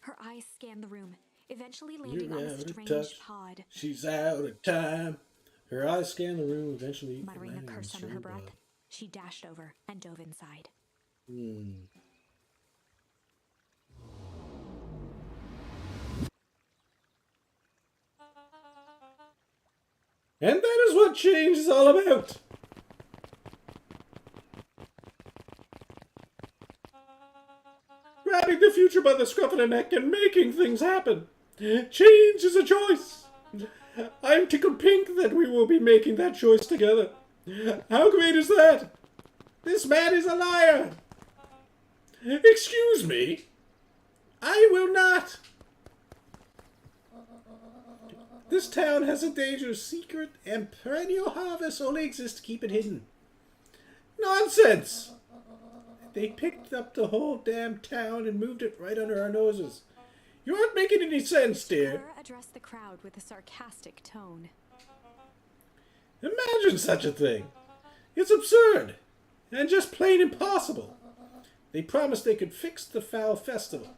[SPEAKER 2] Her eyes scanned the room, eventually landing on the strange pod.
[SPEAKER 1] She's out of time. Her eyes scan the room, eventually
[SPEAKER 2] Muttering a
[SPEAKER 1] landing on
[SPEAKER 2] curse
[SPEAKER 1] the
[SPEAKER 2] under her
[SPEAKER 1] strange
[SPEAKER 2] breath,
[SPEAKER 1] pod.
[SPEAKER 2] she dashed over and dove inside.
[SPEAKER 1] And that is what change is all about. Grabbing the future by the scruff of the neck and making things happen. Change is a choice. I'm tickled pink that we will be making that choice together. How great is that? This man is a liar. Excuse me. I will not. This town has a dangerous secret, and perennial harvest only exists to keep it hidden. Nonsense! They picked up the whole damn town and moved it right under our noses. You aren't making any sense, dear.
[SPEAKER 2] Clara addressed the crowd with a sarcastic tone.
[SPEAKER 1] Imagine such a thing. It's absurd, and just plain impossible. They promised they could fix the fowl festival.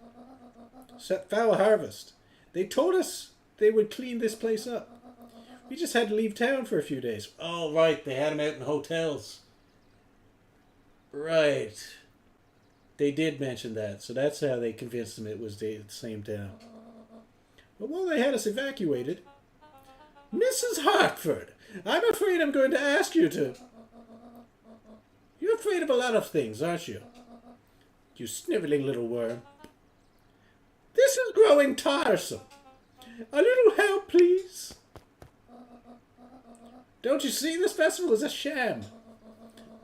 [SPEAKER 1] Fowl harvest. They told us they would clean this place up. He just had to leave town for a few days. Oh, right. They had him out in hotels. Right. They did mention that. So that's how they convinced him it was the same town. But while they had us evacuated... Mrs. Hartford, I'm afraid I'm going to ask you to... You're afraid of a lot of things, aren't you? You sniveling little worm. This is growing tiresome. A little help, please. Don't you see this festival is a sham?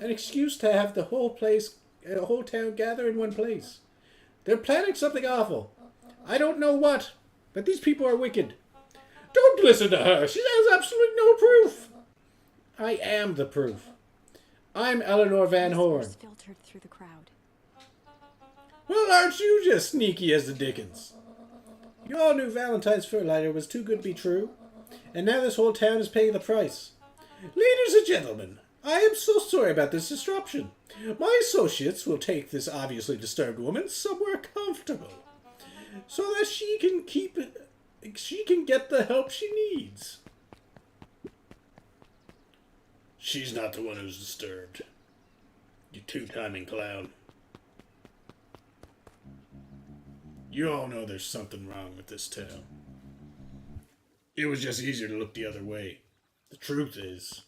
[SPEAKER 1] An excuse to have the whole town gather in one place. They're planning something awful. I don't know what, but these people are wicked. Don't listen to her. She has absolutely no proof. I am the proof. I'm Eleanor Van Horn.
[SPEAKER 2] Filtered through the crowd.
[SPEAKER 1] Well, aren't you just sneaky as the dickens? You all knew Valentine's fertilizer was too good to be true, and now this whole town is paying the price. Ladies and gentlemen, I am so sorry about this disruption. My associates will take this obviously disturbed woman somewhere comfortable, so that she can get the help she needs. She's not the one who's disturbed. You two-timing clown. You all know there's something wrong with this town. It was just easier to look the other way. The truth is...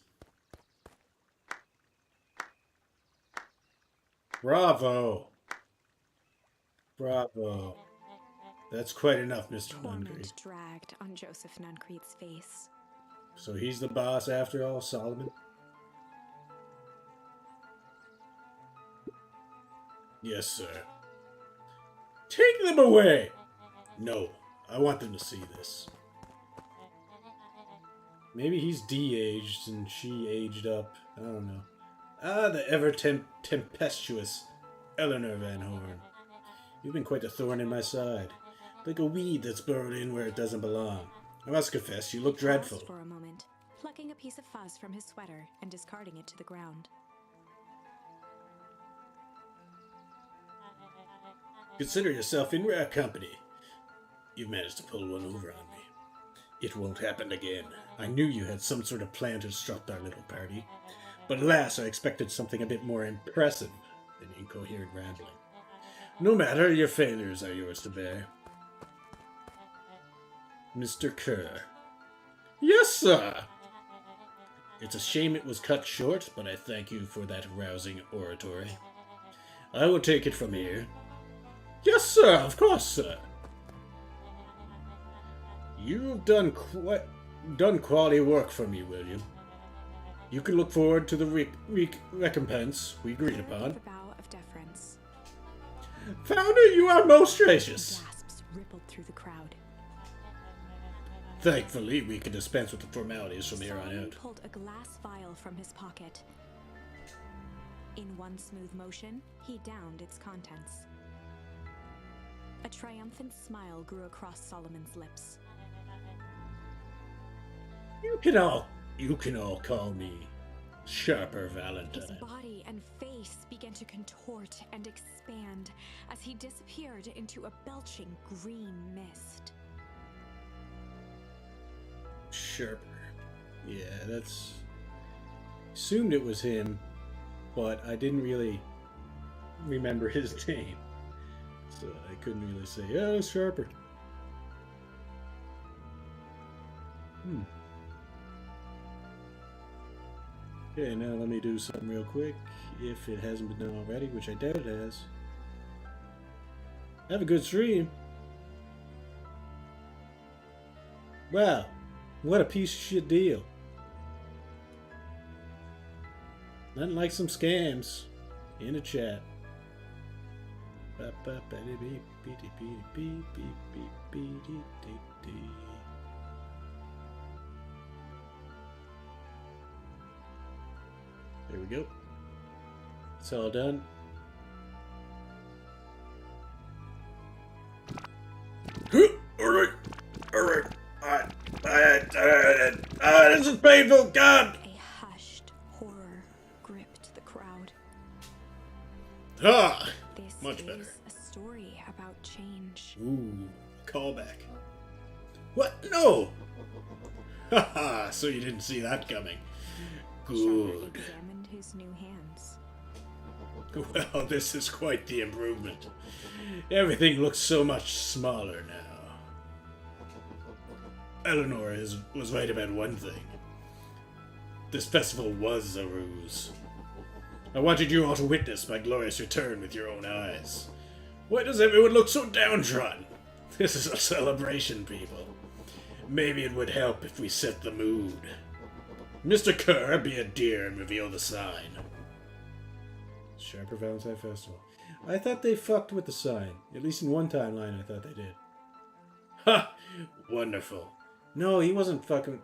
[SPEAKER 1] Bravo! Bravo. That's quite enough, Mr. Nuncrete.
[SPEAKER 2] Torment dragged on Joseph Nuncrete's face.
[SPEAKER 1] So he's the boss after all, Solomon? Yes, sir. Take them away! No, I want them to see this. Maybe he's de-aged and she aged up. I don't know. Ah, the ever-tempestuous Eleanor Van Horn. You've been quite a thorn in my side. Like a weed that's burrowed in where it doesn't belong. I must confess, you look dreadful.
[SPEAKER 2] Paused for a moment, plucking a piece of fuzz from his sweater and discarding it to the ground.
[SPEAKER 1] Consider yourself in rare company. You've managed to pull one over on me. It won't happen again. I knew you had some sort of plan to disrupt our little party. But alas, I expected something a bit more impressive than incoherent rambling. No matter, your failures are yours to bear. Mr. Kerr. Yes, sir! It's a shame it was cut short, but I thank you for that rousing oratory. I will take it from here. Yes, sir, of course, sir. You've done quality work for me, William. You can look forward to the recompense we agreed upon.
[SPEAKER 2] The bow of deference.
[SPEAKER 1] Founder, you are most gracious.
[SPEAKER 2] Gasps rippled through the crowd.
[SPEAKER 1] Thankfully, we can dispense with the formalities from here on
[SPEAKER 2] Solomon
[SPEAKER 1] out.
[SPEAKER 2] pulled a glass vial from his pocket. In one smooth motion, he downed its contents. A triumphant smile grew across Solomon's lips.
[SPEAKER 1] You can all call me Sharper
[SPEAKER 2] His
[SPEAKER 1] Valentine.
[SPEAKER 2] body and face began to contort and expand as he disappeared into a belching green mist.
[SPEAKER 1] Sharper. Yeah, that's... Assumed it was him, but I didn't really remember his name. So I couldn't really say, yeah, it's Sharper. Okay, now let me do something real quick, if it hasn't been done already, which I doubt it has. Have a good stream. Wow, what a piece of shit deal. Nothing like some scams in the chat. There we go. It's all done. Alright. This is painful, God!
[SPEAKER 2] A hushed horror gripped the crowd.
[SPEAKER 1] Ah!
[SPEAKER 2] This
[SPEAKER 1] Much
[SPEAKER 2] is
[SPEAKER 1] better.
[SPEAKER 2] a story about change.
[SPEAKER 1] Ooh, callback. What? No!
[SPEAKER 3] Haha, so you didn't see that coming.
[SPEAKER 2] Shepard
[SPEAKER 3] Good.
[SPEAKER 2] examined his new hands.
[SPEAKER 3] Well, this is quite the improvement. Everything looks so much smaller now. Eleanor was right about one thing. This festival was a ruse. I wanted you all to witness my glorious return with your own eyes. Why does everyone look so downtrodden? This is a celebration, people. Maybe it would help if we set the mood. Mr. Kerr, be a dear and reveal the sign.
[SPEAKER 1] Sharper Valentine Festival. I thought they fucked with the sign. At least in one timeline, I thought they did.
[SPEAKER 3] Ha! Wonderful.
[SPEAKER 1] No, he wasn't fucking...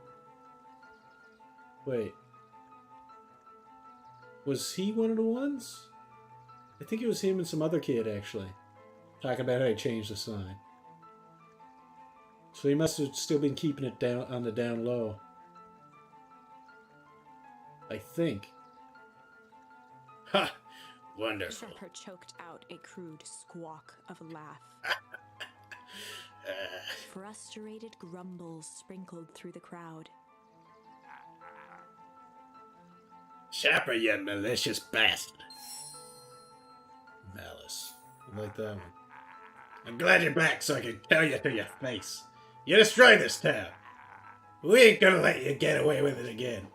[SPEAKER 1] Wait. Was he one of the ones? I think it was him and some other kid, actually. Talking about how he changed the sign. So he must have still been keeping it down on the down low. I think.
[SPEAKER 3] Ha! Wonderful.
[SPEAKER 2] Shepard choked out a crude squawk of a laugh. Frustrated grumbles sprinkled through the crowd.
[SPEAKER 3] Shapper, you malicious bastard.
[SPEAKER 1] Malice. I like that one.
[SPEAKER 3] I'm glad you're back so I can tell you to your face. You destroyed this town. We ain't gonna let you get away with it again.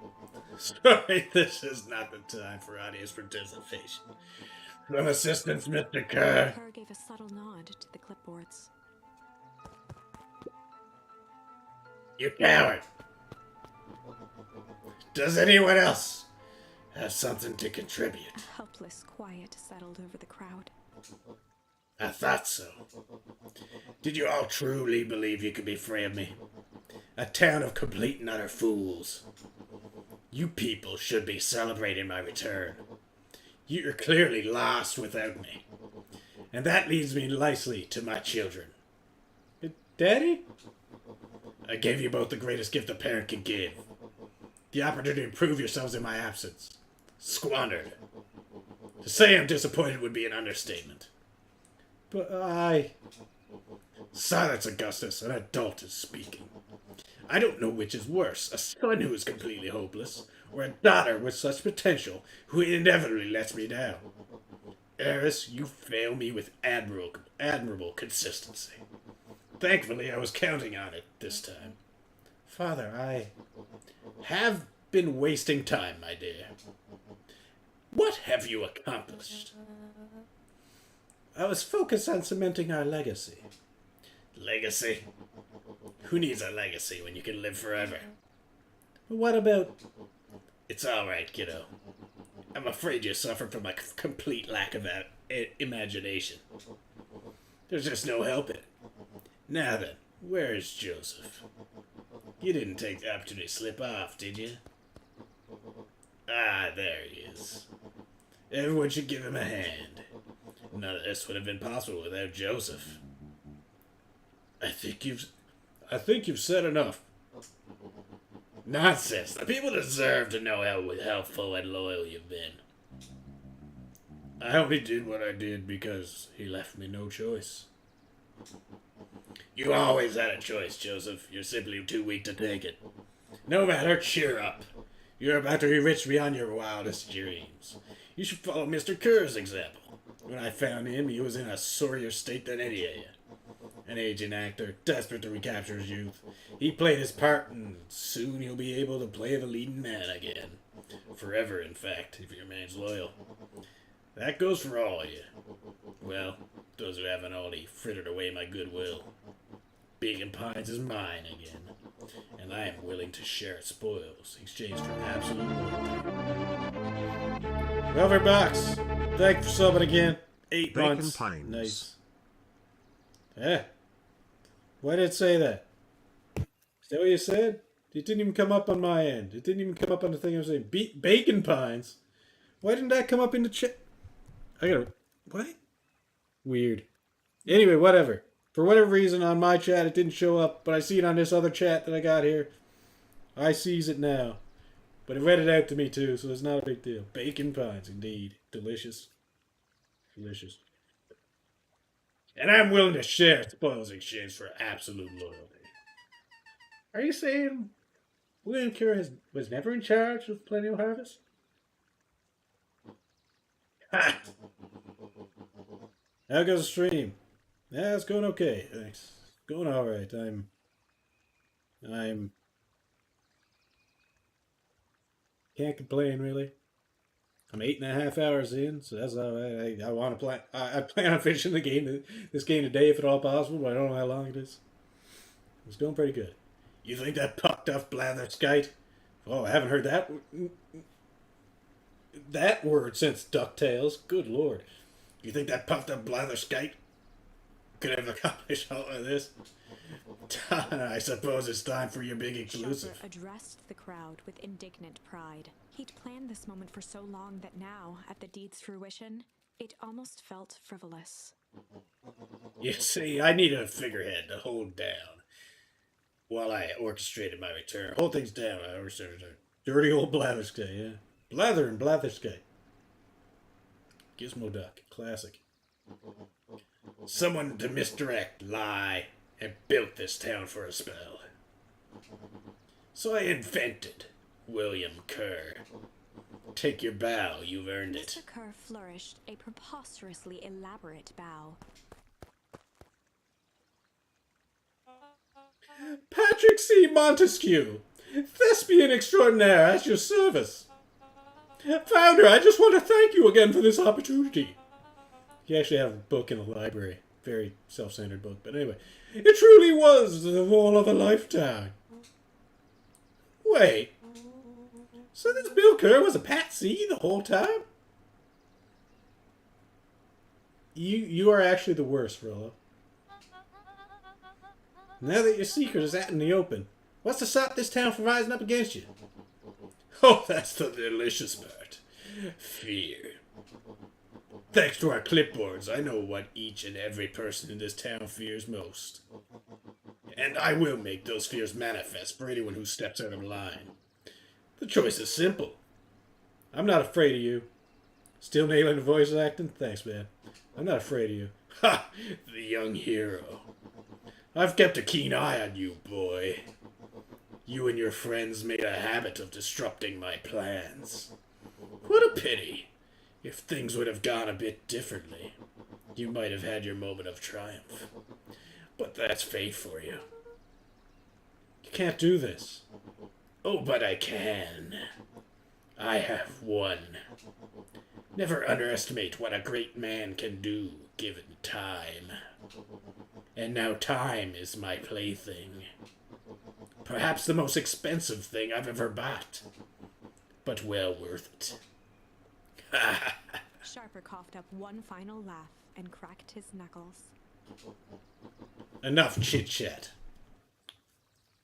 [SPEAKER 3] Sorry, this is not the time for audience participation. Some assistance, Mr. Kerr.
[SPEAKER 2] Kerr gave a subtle nod to the clipboards.
[SPEAKER 3] You coward. Does anyone else have something to contribute?
[SPEAKER 2] A helpless quiet settled over the crowd.
[SPEAKER 3] I thought so. Did you all truly believe you could be free of me? A town of complete and utter fools. You people should be celebrating my return. You're clearly lost without me. And that leads me nicely to my children.
[SPEAKER 1] Daddy?
[SPEAKER 3] I gave you both the greatest gift a parent can give. The opportunity to prove yourselves in my absence. Squandered. To say I'm disappointed would be an understatement.
[SPEAKER 1] But I...
[SPEAKER 3] Silence, Augustus. An adult is speaking. I don't know which is worse, a son who is completely hopeless, or a daughter with such potential who inevitably lets me down. Eris, you fail me with admirable consistency. Thankfully, I was counting on it this time.
[SPEAKER 1] Father, I...
[SPEAKER 3] Have been wasting time, my dear. What have you accomplished?
[SPEAKER 1] I was focused on cementing our legacy.
[SPEAKER 3] Legacy? Who needs a legacy when you can live forever?
[SPEAKER 1] But what about...
[SPEAKER 3] It's alright, kiddo. I'm afraid you suffer from a complete lack of imagination. There's just no helping it. Now then, where is Joseph? You didn't take the opportunity to slip off, did you? Ah, there he is. Everyone should give him a hand. None of this would have been possible without Joseph. I think you've said enough. Nonsense. The people deserve to know how helpful and loyal you've been. I only did what I did because he left me no choice. You always had a choice, Joseph. You're simply too weak to take it. No matter, cheer up. You're about to be rich beyond your wildest dreams. You should follow Mr. Kerr's example. When I found him, he was in a sorrier state than any of you. An aging actor, desperate to recapture his youth. He played his part, and soon he'll be able to play the leading man again. Forever, in fact, if he remains loyal. That goes for all of you. Well, those who haven't already frittered away my goodwill. Bacon Pines is mine again, and I am willing to share its spoils, exchanged for absolute loyalty.
[SPEAKER 1] Velvet Box, thank you for subbing again. 8
[SPEAKER 5] Bacon
[SPEAKER 1] months.
[SPEAKER 5] Pines.
[SPEAKER 1] Nice. Yeah. Why did it say that? Is that what you said? It didn't even come up on my end. It didn't even come up on the thing I was saying. Bacon Pines. Why didn't that come up in the chat? I gotta... What? Weird. Anyway, whatever. For whatever reason, on my chat, it didn't show up, but I see it on this other chat that I got here. I sees it now. But it read it out to me, too, so it's not a big deal. Bacon Pines, indeed. Delicious. Delicious.
[SPEAKER 3] And I'm willing to share spoils exchange for absolute loyalty.
[SPEAKER 1] Are you saying William Kerr was never in charge of Perennial Harvest? Ha! How goes the stream? Yeah, it's going okay, thanks. Going alright. I'm can't complain really. I'm 8.5 hours in, so that's alright. I want to play. I plan on finishing this game today if at all possible, but I don't know how long it is. It's going pretty good. You think that pucked off blatherskite? Oh, I haven't heard that word since DuckTales. Good lord. You think that puffed up blatherskite could have accomplished all of this? I suppose it's time for your big exclusive.
[SPEAKER 2] Sharper addressed the crowd with indignant pride. He'd planned this moment for so long that now, at the deed's fruition, it almost felt frivolous.
[SPEAKER 1] You see, I needed a figurehead to hold down while I orchestrated my return. Hold things down. I orchestrated a dirty old blatherskite, yeah. Blather and blatherskite. Gizmo Duck, classic. Someone to misdirect, lie, and built this town for a spell. So I invented William Kerr. Take your bow, you've earned it.
[SPEAKER 2] Mr. Kerr flourished a preposterously elaborate bow.
[SPEAKER 1] Patrick C. Montesquieu, thespian extraordinaire, at your service. Founder, I just want to thank you again for this opportunity. You actually have a book in the library. Very self-centered book. But anyway, it truly was the wall of a lifetime. Wait. So this Bill Kerr was a patsy the whole time? You are actually the worst, Rollo. Now that your secret is out in the open, what's to stop this town from rising up against you? Oh, that's the delicious part. Fear. Thanks to our clipboards, I know what each and every person in this town fears most. And I will make those fears manifest for anyone who steps out of line. The choice is simple. I'm not afraid of you. Still nailing the voice acting? Thanks, man. I'm not afraid of you. Ha! The young hero. I've kept a keen eye on you, boy. You and your friends made a habit of disrupting my plans. What a pity. If things would have gone a bit differently, you might have had your moment of triumph. But that's fate for you. You can't do this. Oh, but I can. I have won. Never underestimate what a great man can do, given time. And now time is my plaything. Perhaps the most expensive thing I've ever bought. But well worth it.
[SPEAKER 2] Sharper coughed up one final laugh and cracked his knuckles.
[SPEAKER 1] Enough chit-chat.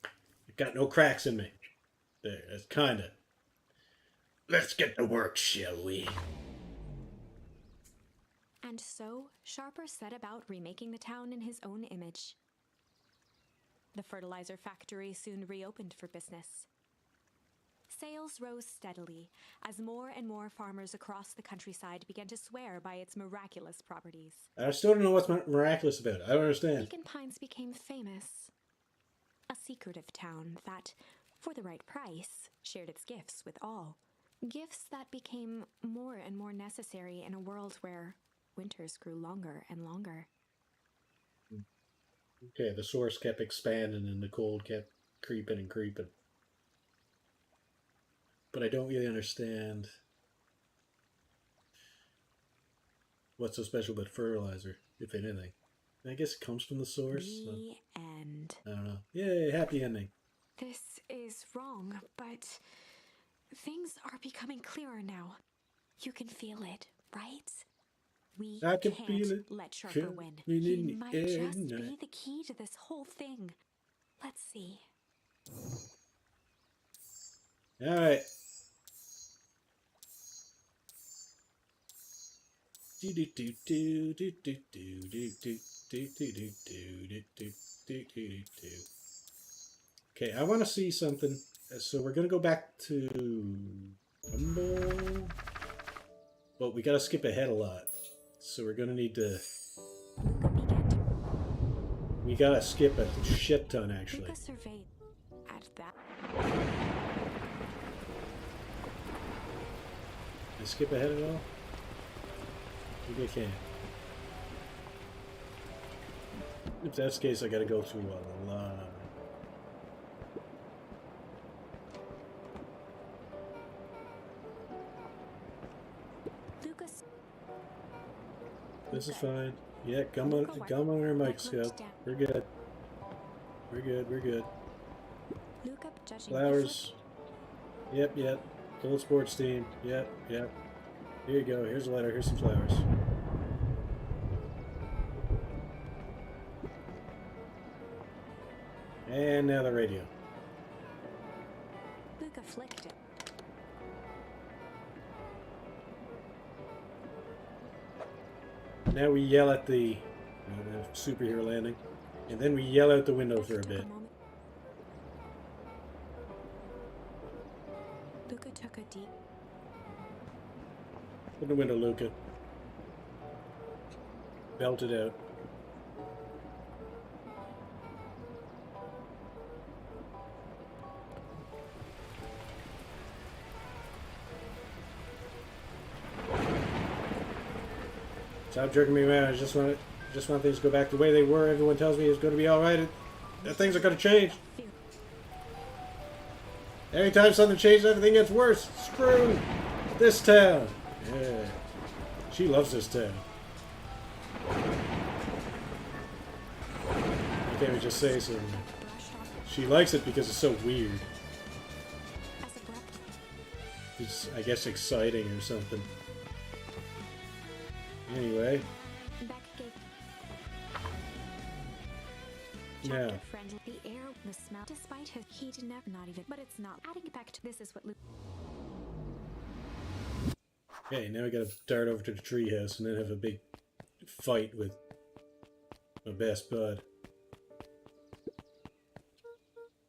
[SPEAKER 1] I've got no cracks in me. There, that's kinda. Let's get to work, shall we?
[SPEAKER 2] And so, Sharper set about remaking the town in his own image. The fertilizer factory soon reopened for business. Sales rose steadily as more and more farmers across the countryside began to swear by its miraculous properties.
[SPEAKER 1] I still don't know what's miraculous about it. I don't understand.
[SPEAKER 2] Beacon Pines became famous. A secretive town that, for the right price, shared its gifts with all. Gifts that became more and more necessary in a world where winters grew longer and longer.
[SPEAKER 1] Okay, the source kept expanding and the cold kept creeping and creeping. But I don't really understand what's so special about fertilizer, if anything. I guess it comes from the source.
[SPEAKER 2] The end.
[SPEAKER 1] I don't know. Yay, happy ending.
[SPEAKER 2] This is wrong, but things are becoming clearer now. You can feel it, right? We
[SPEAKER 1] I can
[SPEAKER 2] can't
[SPEAKER 1] feel it
[SPEAKER 2] let Sharper win.
[SPEAKER 1] coming
[SPEAKER 2] He
[SPEAKER 1] in the
[SPEAKER 2] might
[SPEAKER 1] air
[SPEAKER 2] just be
[SPEAKER 1] tonight.
[SPEAKER 2] the key to this whole thing. Let's see.
[SPEAKER 1] All right. Okay, I want to see something. So we're gonna go back to Rumble, but we gotta skip ahead a lot. So we're gonna need to.
[SPEAKER 2] Luca began to.
[SPEAKER 1] We gotta skip a shit ton actually.
[SPEAKER 2] Luca surveyed at that.
[SPEAKER 1] I skip ahead at all? Maybe I can. If that's the case, I gotta go through a lot.
[SPEAKER 2] Lucas.
[SPEAKER 1] This is fine. Yeah, come on our mic, Scout. We're good. We're good, we're good.
[SPEAKER 2] Luca judging
[SPEAKER 1] Flowers. Yep, yep. Gold sports team. Yep, yep. Here you go. Here's a letter. Here's some flowers. And now the radio.
[SPEAKER 2] Luca flicked it.
[SPEAKER 1] Now we yell at the superhero landing. And then we yell out the window for a bit.
[SPEAKER 2] Luca took a deep.
[SPEAKER 1] Open the window, Luca. Belt it out. Stop jerking me around. I just want things to go back the way they were. Everyone tells me it's going to be all right. Things are going to change. Anytime something changes, everything gets worse. Screw this town. Yeah, she loves this town. I can't just say so. She likes it because it's so weird. It's, I guess, exciting or something. Anyway. Now.
[SPEAKER 2] The air, the smell, despite his heat, never not even. But it's not. Adding it back to this is what Luke.
[SPEAKER 1] Okay, now we gotta dart over to the treehouse and then have a big fight with my best bud.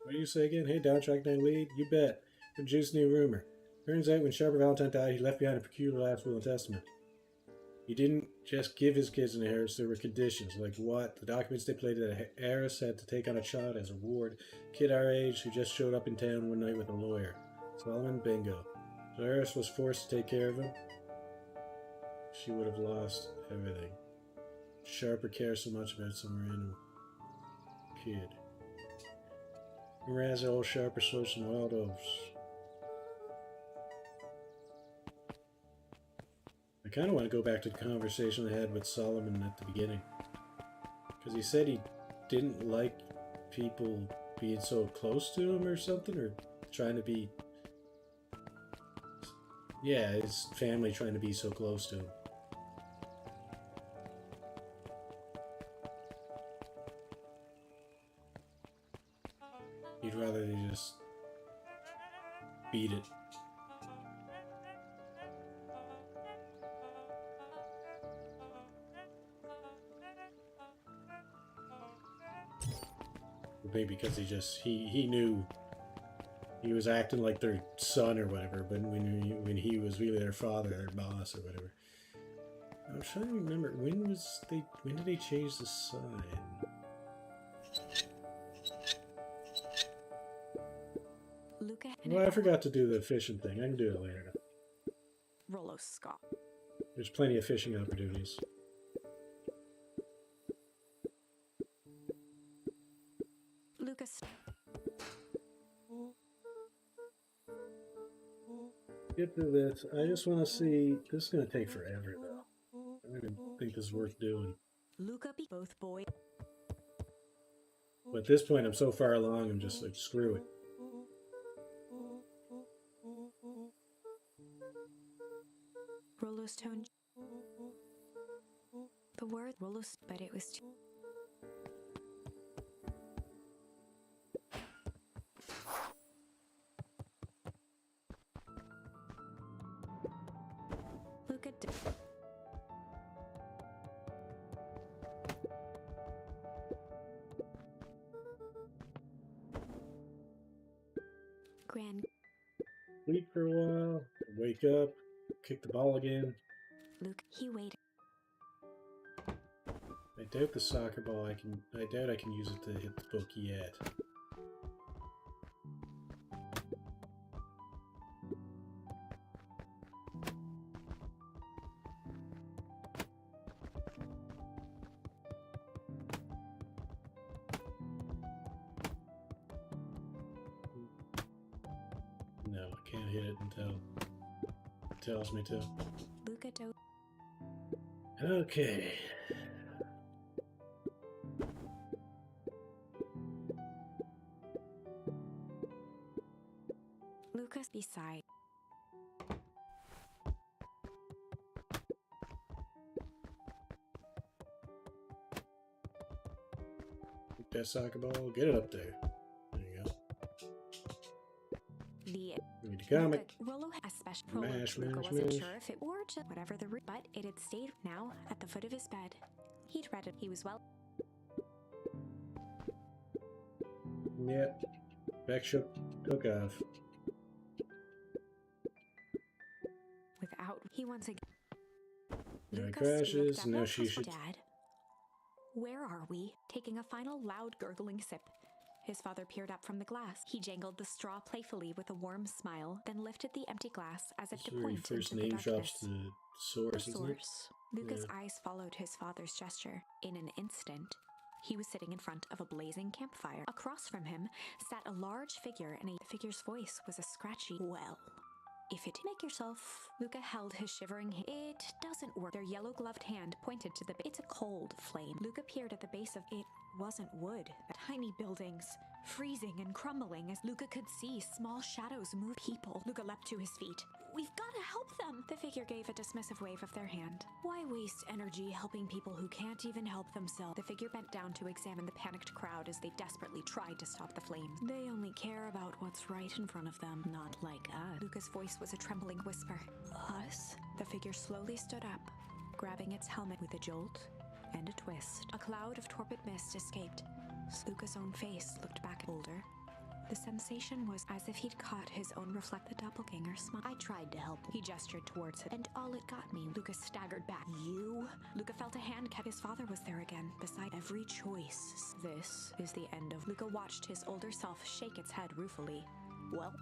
[SPEAKER 1] What do you say again? Hey, Downtrack 9 lead? You bet. Produce new rumor. Turns out when Sharper Valentine died, he left behind a peculiar last will and testament. He didn't just give his kids an inheritance, there were conditions. Like what? The documents stipulated that Eris had to take on a child as a ward. Kid our age who just showed up in town one night with a lawyer. Solomon Bingo. So Eris was forced to take care of him. She would have lost everything. Sharper cares so much about some random kid. Whereas old Sharper sold some wild oats. I kind of want to go back to the conversation I had with Solomon at the beginning. Because he said he didn't like people being so close to him or something, or trying to be... Yeah, his family trying to be so close to him. He'd rather they just beat it. Maybe because he knew he was acting like their son or whatever, but when he was really their father, their boss or whatever. I'm trying to remember when did they change the sign?
[SPEAKER 2] Luca.
[SPEAKER 1] Well, I forgot to do the fishing thing. I can do it later.
[SPEAKER 2] Rollo Scott.
[SPEAKER 1] There's plenty of fishing opportunities.
[SPEAKER 2] Lucas.
[SPEAKER 1] Get to this. I just want to see. This is going to take forever, though. I don't even think this is worth doing.
[SPEAKER 2] Luca be both boy.
[SPEAKER 1] But at this point, I'm so far along, I'm just like, screw it.
[SPEAKER 2] Rollo's tone. The word Rollo's, but it was too. Luca. Grand.
[SPEAKER 1] Sleep for a while, wake up, kick the ball again.
[SPEAKER 2] Luke, he waited.
[SPEAKER 1] I doubt the soccer ball I doubt I can use it to hit the book yet. can't hit it until it tells me to.
[SPEAKER 2] Luca dove.
[SPEAKER 1] Okay.
[SPEAKER 2] Lucas beside.
[SPEAKER 1] Take that soccer ball, get it up there. There you go.
[SPEAKER 2] The
[SPEAKER 1] Read the comic.
[SPEAKER 2] Rollo had a special
[SPEAKER 1] Mash,
[SPEAKER 2] Luca
[SPEAKER 1] mash,
[SPEAKER 2] wasn't
[SPEAKER 1] mash.
[SPEAKER 2] sure if it or just whatever the root, but it had stayed now at the foot of his bed. He'd read it. He was well.
[SPEAKER 1] Yeah. Beck took off.
[SPEAKER 2] Without he once again.
[SPEAKER 1] Now it
[SPEAKER 2] Lucas
[SPEAKER 1] crashes,
[SPEAKER 2] looked up.
[SPEAKER 1] now
[SPEAKER 2] What
[SPEAKER 1] she
[SPEAKER 2] was
[SPEAKER 1] should.
[SPEAKER 2] Dad, where are we? Taking a final loud gurgling sip. His father peered up from the glass. He jangled the straw playfully with a warm smile, then lifted the empty glass as if
[SPEAKER 1] This
[SPEAKER 2] to
[SPEAKER 1] is where he
[SPEAKER 2] point
[SPEAKER 1] first
[SPEAKER 2] into the
[SPEAKER 1] name
[SPEAKER 2] darkness.
[SPEAKER 1] drops the
[SPEAKER 2] The
[SPEAKER 1] source, isn't it?
[SPEAKER 2] source. Lucas'
[SPEAKER 1] Yeah.
[SPEAKER 2] eyes followed his father's gesture. In an instant, he was sitting in front of a blazing campfire. Across from him sat a large figure, and the figure's voice was a scratchy, well, if it make yourself. Luca held his shivering hand. It doesn't work. Their yellow-gloved hand pointed to the It's a cold flame. Luca peered at the base of it. Wasn't wood. Tiny buildings, freezing and crumbling as Luca could see small shadows move. People. Luca leapt to his feet. We've got to help them. The figure gave a dismissive wave of their hand. Why waste energy helping people who can't even help themselves? The figure bent down to examine the panicked crowd as they desperately tried to stop the flames. They only care about what's right in front of them, not like us. Luca's voice was a trembling whisper. Us? The figure slowly stood up, grabbing its helmet with a jolt and a twist. A cloud of torpid mist escaped. Luca's own face looked back older. The sensation was as if he'd caught his own reflected doppelganger smile. I tried to help. He gestured towards it, and all it got me. Luca staggered back. You? Luca felt a hand kept. His father was there again, beside every choice. This is the end of. Luca watched his older self shake its head ruefully. Welp,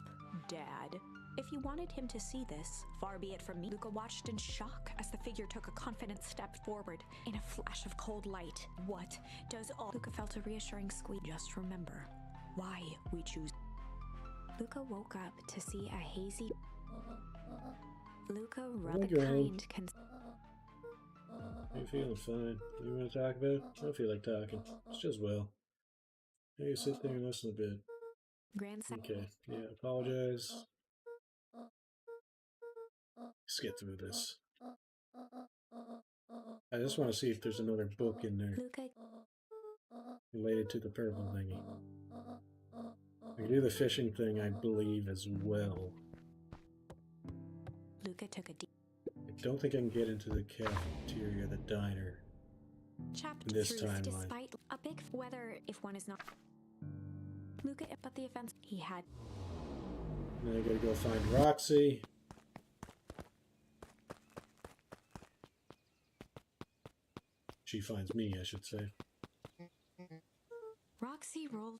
[SPEAKER 2] Dad. If you wanted him to see this, far be it from me. Luca watched in shock as the figure took a confident step forward. In a flash of cold light, what does all? Luca felt a reassuring squeak. Just remember why we choose. Luca woke up to see a hazy. Luca rubbed
[SPEAKER 1] go.
[SPEAKER 2] kind.
[SPEAKER 1] I'm feeling fine. You want to talk about it? I don't feel like talking. It's just well. Hey, sit there and listen a bit.
[SPEAKER 2] Grandson.
[SPEAKER 1] Okay. Yeah, apologize. Let's get through this. I just want to see if there's another book in there
[SPEAKER 2] Luca.
[SPEAKER 1] related to the purple thingy. I can do the fishing thing, I believe, as well.
[SPEAKER 2] Luca took a deep.
[SPEAKER 1] I don't think I can get into the cafeteria, the diner.
[SPEAKER 2] Chapped
[SPEAKER 1] This
[SPEAKER 2] through
[SPEAKER 1] timeline.
[SPEAKER 2] despite a big whether if one is not. Luca, but the offense he had.
[SPEAKER 1] Then I gotta go find Roxy. She finds me, I should say.
[SPEAKER 2] Roxy rolled.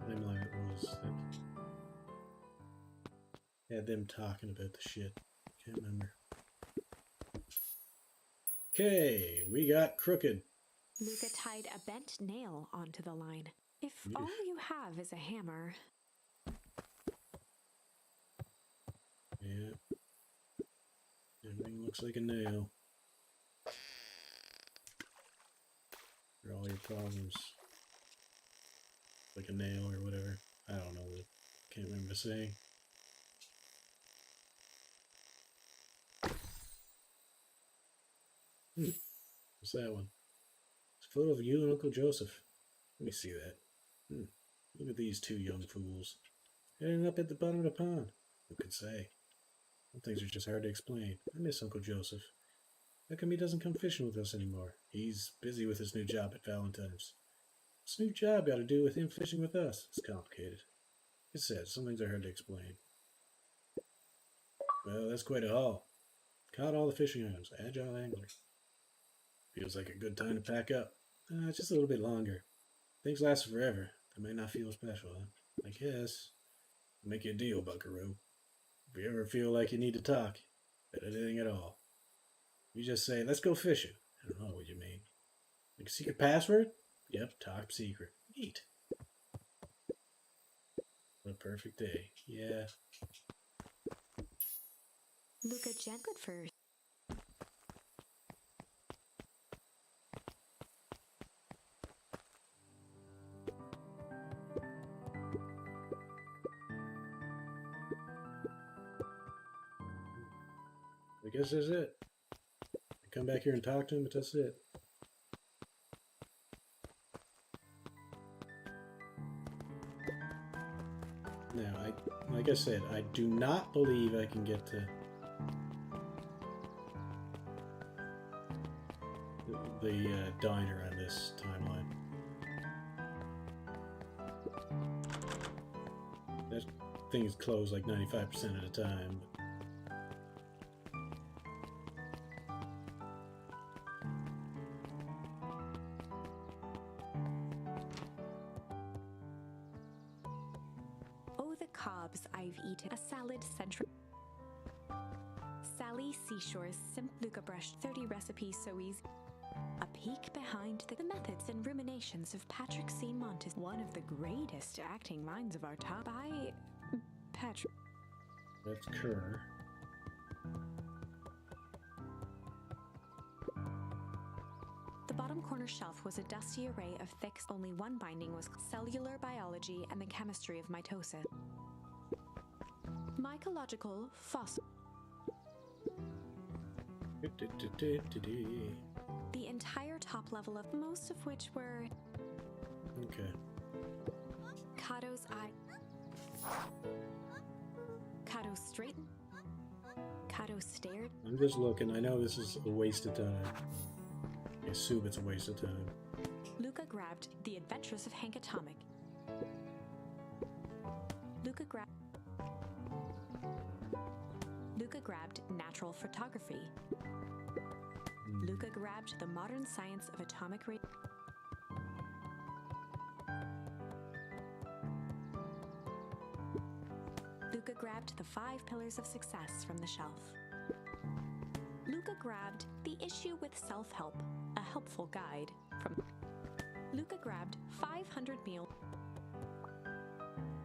[SPEAKER 1] Timeline it was that had them talking about the shit. Can't remember. Okay, we got Crooked.
[SPEAKER 2] Luca tied a bent nail onto the line. If all you have is a hammer.
[SPEAKER 1] Yeah. Everything looks like a nail. For all your problems. Like a nail or whatever. I don't know. Can't remember the saying. What's that one? It's a photo of you and Uncle Joseph. Let me see that. Look at these two young fools. Heading up at the bottom of the pond. Who could say? Some things are just hard to explain. I miss Uncle Joseph. How come he doesn't come fishing with us anymore? He's busy with his new job at Valentine's. What's new job got to do with him fishing with us? It's complicated. It's sad. Some things are hard to explain. Well, that's quite a haul. Caught all the fishing items. Agile angler. Feels like a good time to pack up. Just a little bit longer. Things last forever. They may not feel special, huh? I guess. I'll make you a deal, Buckaroo. If you ever feel like you need to talk about anything at all, you just say, let's go fishing. I don't know what you mean. Like a secret password? Yep, top secret. Neat. What a perfect day. Yeah.
[SPEAKER 2] Luca Good for
[SPEAKER 1] I guess that's it. I come back here and talk to him, but that's it. Now, like I said, I do not believe I can get to the diner on this timeline. That thing is closed like 95% of the time.
[SPEAKER 2] Oh, the cobs I've eaten. A salad central. Sally Seashore's Luca brushed 30 recipes so easy. A peek behind the methods and ruminations of Patrick C. Montes, one of the greatest acting minds of our time. By Patrick.
[SPEAKER 1] That's Kerr.
[SPEAKER 2] The bottom corner shelf was a dusty array of thick. Only one binding was cellular biology and the chemistry of mitosis. Mycological fossil. The entire top level of most of which were
[SPEAKER 1] Okay.
[SPEAKER 2] Cato's eye. Cato straightened. Cato stared.
[SPEAKER 1] I'm just looking. I know this is a waste of time. I assume it's a waste of time.
[SPEAKER 2] Luca grabbed The Adventures of Hank Atomic. Luca grabbed Natural Photography. Luca grabbed The Modern Science of Atomic Radio. Luca grabbed The 5 Pillars of Success from the shelf. Luca grabbed The Issue with Self-Help, a helpful guide from. Luca grabbed 500 meal.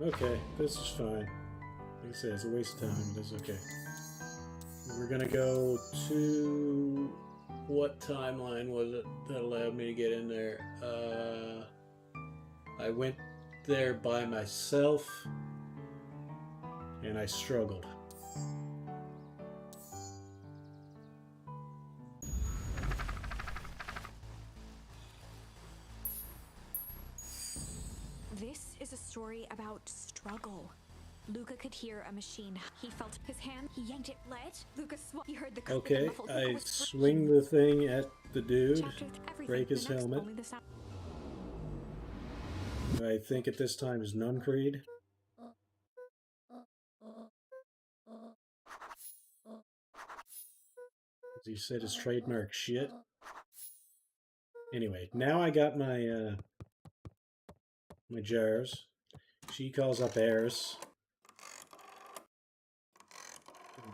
[SPEAKER 1] Okay, this is fine. Like I said, it's a waste of time. That's okay. We're gonna go to... What timeline was it that allowed me to get in there? I went there by myself, and I struggled.
[SPEAKER 2] This is a story about struggle. Luca could hear a machine. He felt his hand. He yanked it. Let Luca he heard the click of the
[SPEAKER 1] Okay,
[SPEAKER 2] muffled
[SPEAKER 1] I
[SPEAKER 2] whisper.
[SPEAKER 1] swing the thing at the dude,
[SPEAKER 2] Everything.
[SPEAKER 1] break his
[SPEAKER 2] The next,
[SPEAKER 1] helmet.
[SPEAKER 2] only the sound.
[SPEAKER 1] I think at this time is Nuncreed. As he said, his trademark shit. Anyway, now I got my my jars. She calls up Eris.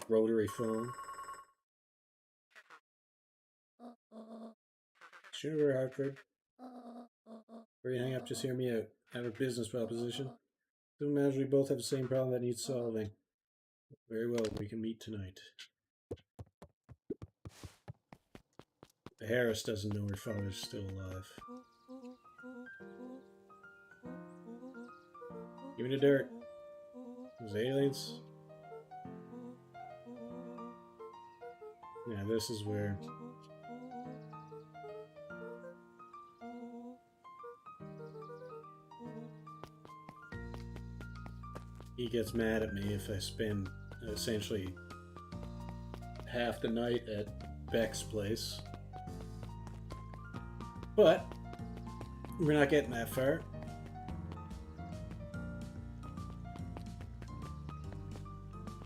[SPEAKER 1] Rotary phone. Sure, Hartford. Before you hang up, just hear me out. I have a business proposition. Doesn't matter, we both have the same problem that needs solving. Very well, we can meet tonight. Harris doesn't know her father's still alive. Give me the dirt. Those aliens. Yeah, this is where... he gets mad at me if I spend essentially half the night at Beck's place. But we're not getting that far.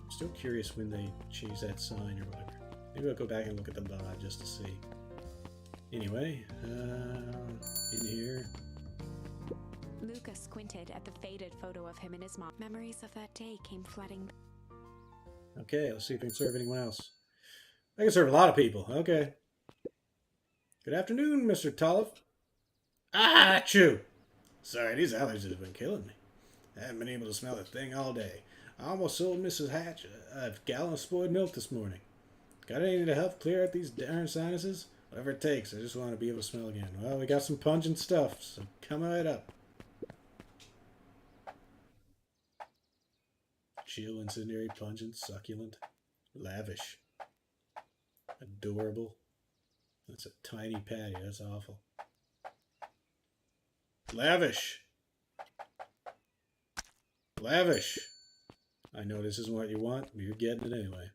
[SPEAKER 1] Still curious when they change that sign or whatever. Maybe I'll go back and look at the VOD just to see. Anyway, in here.
[SPEAKER 2] Luca squinted at the faded photo of him and his mom. Memories of that day came flooding.
[SPEAKER 1] Okay, let's see if I can serve anyone else. I can serve a lot of people. Okay. Good afternoon, Mr. Tollif. Ah, chew. Sorry, these allergies have been killing me. I haven't been able to smell a thing all day. I almost sold Mrs. Hatch a gallon of spoiled milk this morning. Got anything to help clear out these darn sinuses? Whatever it takes, I just want to be able to smell again. Well, we got some pungent stuff, so come right up. Chill, incendiary, pungent, succulent, lavish, adorable. That's a tiny patty. That's awful. Lavish. Lavish. I know this isn't what you want, but you're getting it anyway.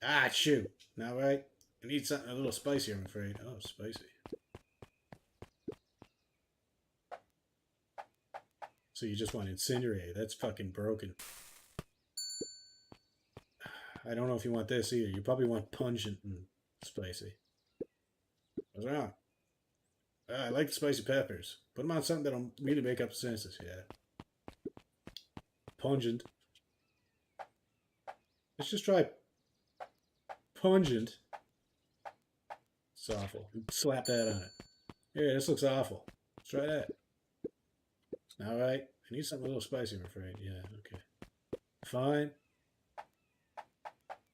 [SPEAKER 1] Ah, shoot. Not right. I need something a little spicy, I'm afraid. Oh, spicy. So you just want incendiary. That's fucking broken. I don't know if you want this either. You probably want pungent and spicy. What's wrong? I like the spicy peppers. Put them on something that'll really make up the senses, yeah. Pungent. Let's just try pungent. It's awful. Slap that on it. Here, this looks awful. Let's try that. Alright. I need something a little spicy, I'm afraid. Yeah, okay. Fine.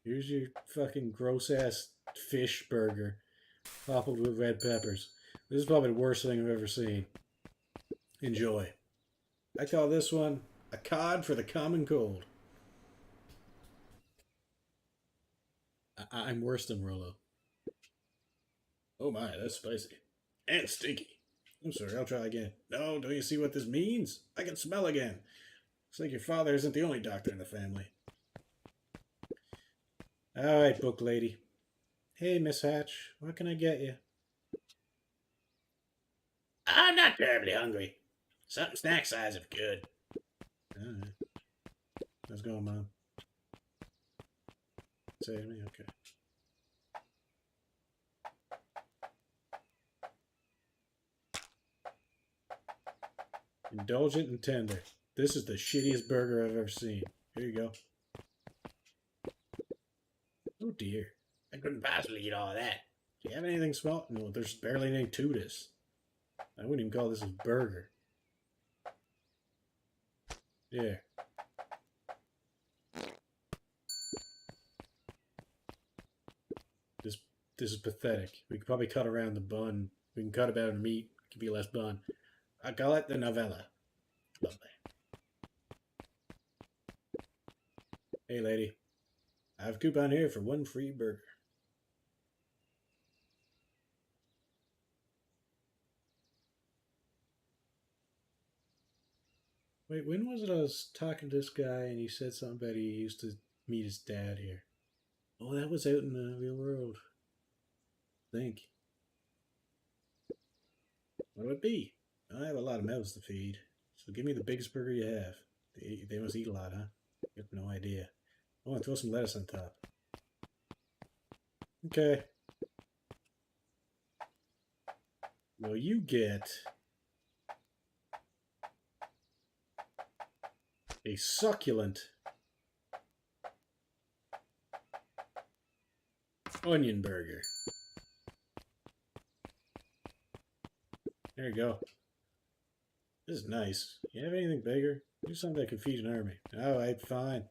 [SPEAKER 1] Here's your fucking gross-ass fish burger. Toppled with red peppers. This is probably the worst thing I've ever seen. Enjoy. I call this one a cod for the common cold. I'm worse than Rolo. Oh my, that's spicy. And stinky. I'm sorry, I'll try again. No, don't you see what this means? I can smell again. Looks like your father isn't the only doctor in the family. Alright, book lady. Hey, Miss Hatch, what can I get you?
[SPEAKER 3] I'm not terribly hungry. Something snack size if good.
[SPEAKER 1] Alright. Let's go, Mom. Say to me? Okay. Indulgent and tender. This is the shittiest burger I've ever seen. Here you go. Oh dear.
[SPEAKER 3] I couldn't possibly eat all of that.
[SPEAKER 1] Do you have anything small? No, there's barely anything to this. I wouldn't even call this a burger. Yeah. This is pathetic. We could probably cut around the bun. We can cut about the meat. It could be less bun. I call it the novella. Lovely. Hey, lady. I have a coupon here for one free burger. Wait, when was it I was talking to this guy and he said something about he used to meet his dad here? Oh, that was out in the real world. I think. What would it be? I have a lot of mouths to feed, so give me the biggest burger you have. They must eat a lot, huh? You have no idea. Oh, and throw some lettuce on top. Okay. Well, you get a succulent onion burger. There you go. This is nice. You have anything bigger? Do something that could feed an army. Alright, fine.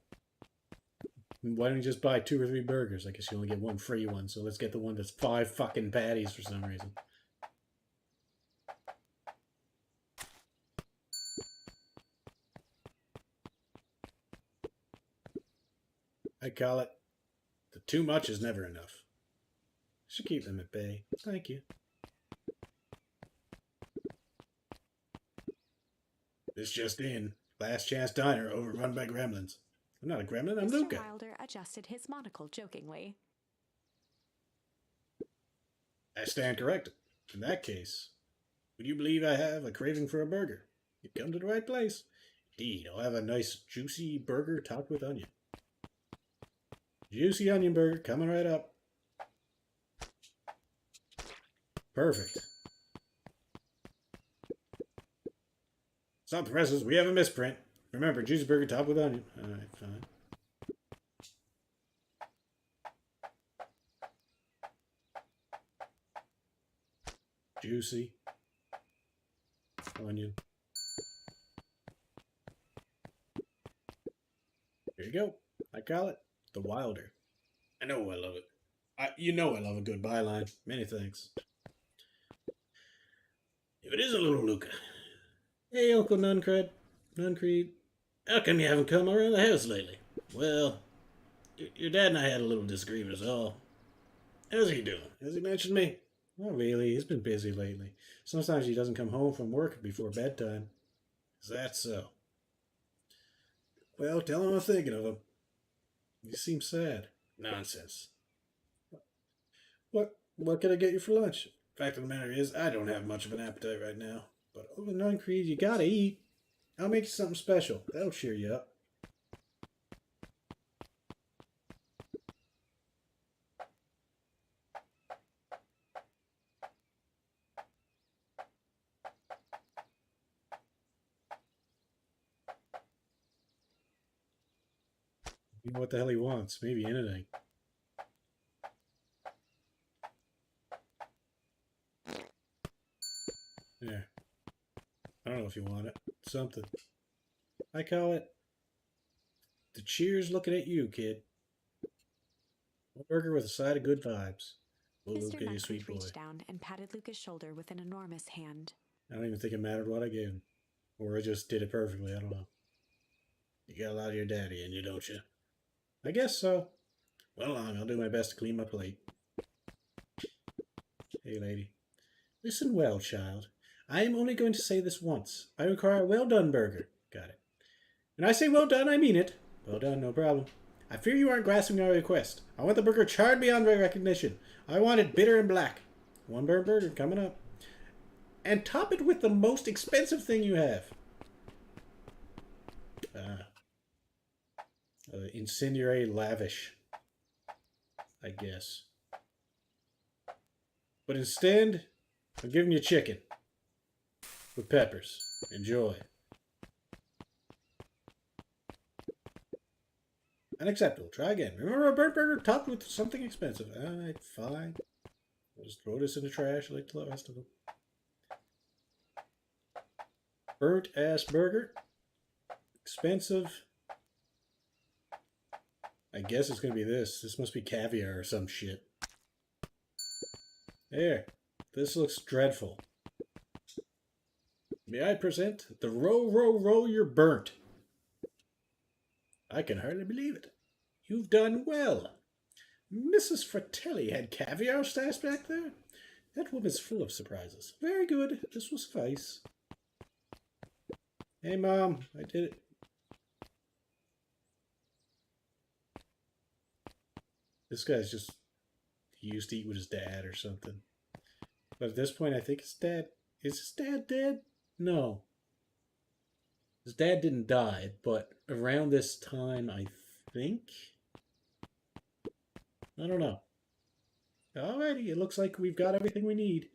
[SPEAKER 1] Why don't you just buy 2 or 3 burgers? I guess you only get one free one, so let's get the one that's 5 fucking patties for some reason. I call it, the too much is never enough. Should keep them at bay. Thank you. This just in. Last chance diner overrun by gremlins. I'm not a gremlin, I'm
[SPEAKER 2] Mr.
[SPEAKER 1] Luca.
[SPEAKER 2] Wilder adjusted his monocle jokingly.
[SPEAKER 1] I stand corrected. In that case, would you believe I have a craving for a burger? You've come to the right place. Indeed, I'll have a nice juicy burger topped with onion. Juicy onion burger coming right up. Perfect. Stop the presses. We have a misprint. Remember, juicy burger topped with onion. Alright, fine. Juicy. Onion. Here you go. I call it the Wilder. I know I love it. You know I love a good byline. Many thanks. If it isn't little Luca. Hey, Uncle Nuncreed. How come you haven't come around the house lately? Well, your dad and I had a little disagreement is all. How's he doing? Has he mentioned me? Not really. He's been busy lately. Sometimes he doesn't come home from work before bedtime. Is that so? Well, tell him I'm thinking of him. You seem sad. Nonsense. What can I get you for lunch? Fact of the matter is, I don't have much of an appetite right now. But Uncle Nuncreed, you gotta eat. I'll make you something special. That'll cheer you up. You know what the hell he wants. Maybe anything. There. I don't know if you want it. Something. I call it the cheers looking at you, kid. A burger with a side of good vibes. Oh,
[SPEAKER 2] Mr.
[SPEAKER 1] Luca, you
[SPEAKER 2] Knight
[SPEAKER 1] sweet boy.
[SPEAKER 2] reached down and patted Luca's shoulder with an enormous hand.
[SPEAKER 1] I don't even think it mattered what I gave him. Or I just did it perfectly. I don't know. You got a lot of your daddy in you, don't you? I guess so. Well, I'll do my best to clean my plate. Hey, lady. Listen well, child. I am only going to say this once. I require a well-done burger. Got it. When I say well done, I mean it. Well done, no problem. I fear you aren't grasping our request. I want the burger charred beyond recognition. I want it bitter and black. One burger coming up. And top it with the most expensive thing you have. Incendiary lavish. I guess. But instead, I'm giving you chicken. With peppers. Enjoy. Unacceptable. Try again. Remember a burnt burger topped with something expensive. Alright, fine. I'll just throw this in the trash like the rest of them. Burnt ass burger. Expensive. I guess it's going to be this. This must be caviar or some shit. There. This looks dreadful. May I present the row, you're burnt. I can hardly believe it. You've done well. Mrs. Fratelli had caviar stashed back there? That woman's full of surprises. Very good. This will suffice. Hey, Mom. I did it. This guy's just... He used to eat with his dad or something. But at this point, I think his dad... Is his dad dead? No. His dad didn't die, but around this time, I think... I don't know. Alrighty, it looks like we've got everything we need.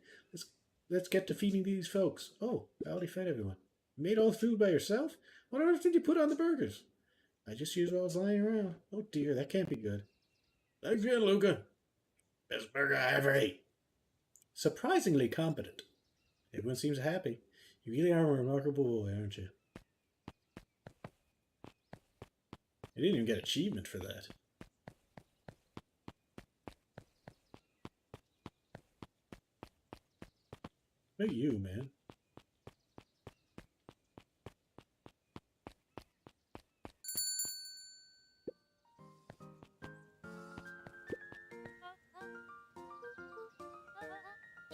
[SPEAKER 1] Let's get to feeding these folks. Oh, I already fed everyone. You made all the food by yourself? What on earth did you put on the burgers? I just used what was lying around. Oh dear, that can't be good. Thanks again, Luca. Best burger I ever ate. Surprisingly competent. Everyone seems happy. You really are a remarkable boy, aren't you? I didn't even get achievement for that. Look at you, man.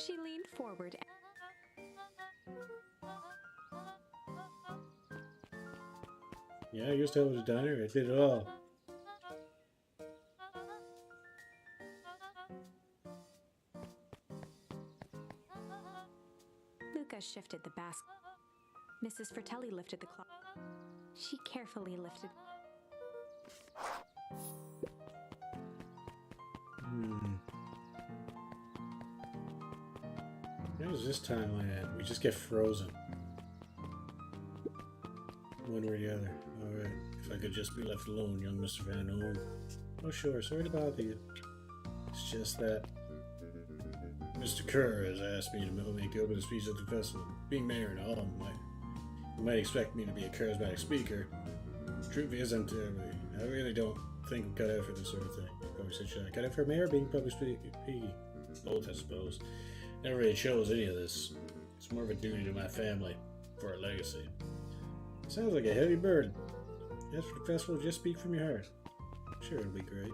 [SPEAKER 2] She leaned forward.
[SPEAKER 1] Yeah, I used to have a diner. I did it all.
[SPEAKER 2] Luca shifted the basket. Mrs. Fratelli lifted the cloth. She carefully lifted.
[SPEAKER 1] does this timeline end? We just get frozen. One way or the other. Alright. If I could just be left alone, young Mr. Van Horn. Oh sure, sorry to bother you. It's just that Mr. Kerr has asked me to make the opening speech at the festival. Being mayor and all, you might expect me to be a charismatic speaker. Truth isn't, I really don't think I'm cut out for this sort of thing. Probably said, should I cut out for mayor being public speaking? Both, I suppose. Never really chose any of this. It's more of a duty to my family, for a legacy. Sounds like a heavy burden. As for the festival, just speak from your heart. I'm sure it'll be great.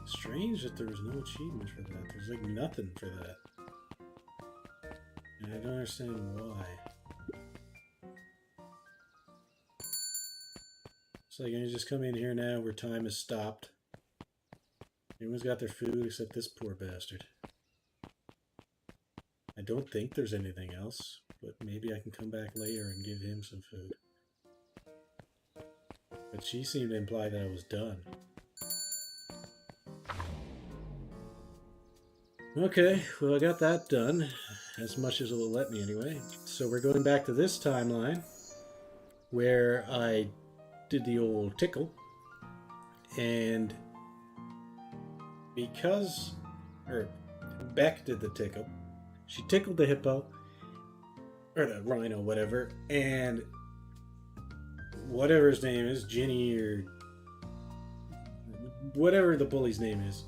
[SPEAKER 1] Strange that there was no achievement for that. There's like nothing for that. And I don't understand why. So you're gonna just come in here now where time has stopped. Everyone's got their food except this poor bastard. I don't think there's anything else, but maybe I can come back later and give him some food. But she seemed to imply that I was done. Okay, well I got that done. As much as it will let me anyway. So we're going back to this timeline where I did the old tickle. And because Beck did the tickle, she tickled the hippo, or the rhino, whatever, and whatever his name is, Ginny or whatever the bully's name is,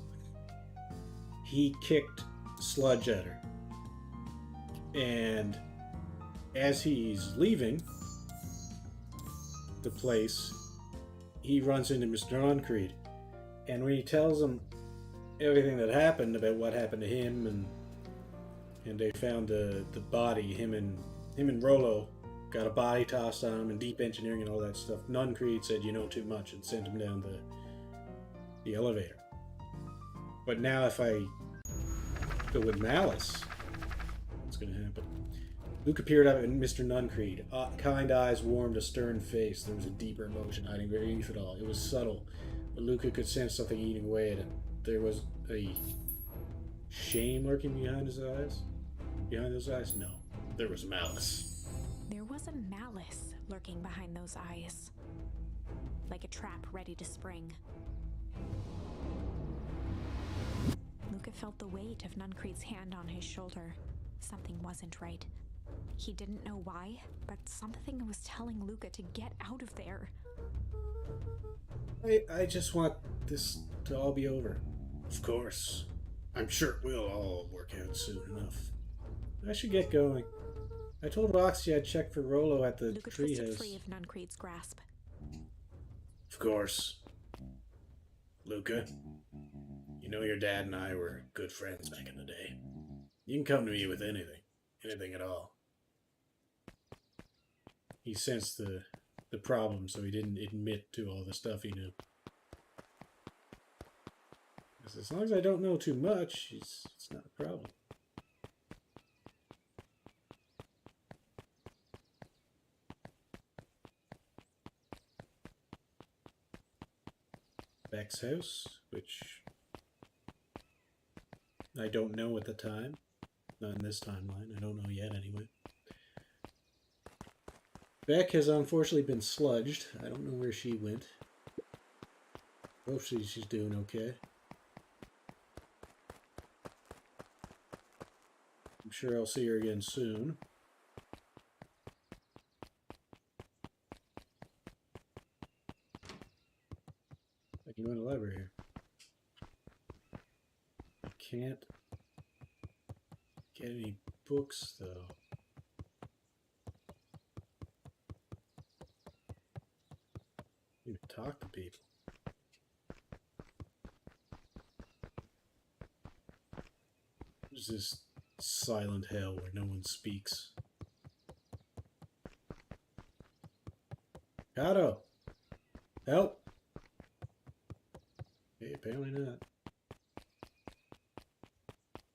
[SPEAKER 1] he kicked sludge at her. And as he's leaving the place, he runs into Mr. Noncreed. And when he tells him everything that happened about what happened to him, and they found the body, him and Rollo got a body tossed on him and deep engineering and all that stuff, Noncreed said, "You know too much," and sent him down the elevator. But now if I go with Malice, what's going to happen? Luke appeared up in Mr. Noncreed. Kind eyes warmed a stern face. There was a deeper emotion hiding beneath it all. It was subtle, but Luca could sense something eating away at him. There was a shame lurking behind his eyes. Behind those eyes? No. There was malice.
[SPEAKER 2] There was a malice lurking behind those eyes. Like a trap ready to spring. Luca felt the weight of Noncreed's hand on his shoulder. Something wasn't right. He didn't know why, but something was telling Luca to get out of there.
[SPEAKER 1] I just want this to all be over. Of course. I'm sure we'll all work out soon enough. I should get going. I told Roxy I'd check for Rollo at the
[SPEAKER 2] Luca twisted
[SPEAKER 1] treehouse.
[SPEAKER 2] free of Noncreed's grasp.
[SPEAKER 3] Of course. Luca, you know your dad and I were good friends back in the day. You can come to me with anything. Anything at all.
[SPEAKER 1] He sensed the problem, so he didn't admit to all the stuff he knew. As long as I don't know too much, it's not a problem. Beck's house, which I don't know at the time. Not in this timeline. I don't know yet anyway. Beck has unfortunately been sludged. I don't know where she went. Hopefully she's doing okay. I'm sure I'll see her again soon. I can go in the library here. I can't get any books though. You can talk to people. There's this silent hell where no one speaks. Kato! Help! Hey, apparently not.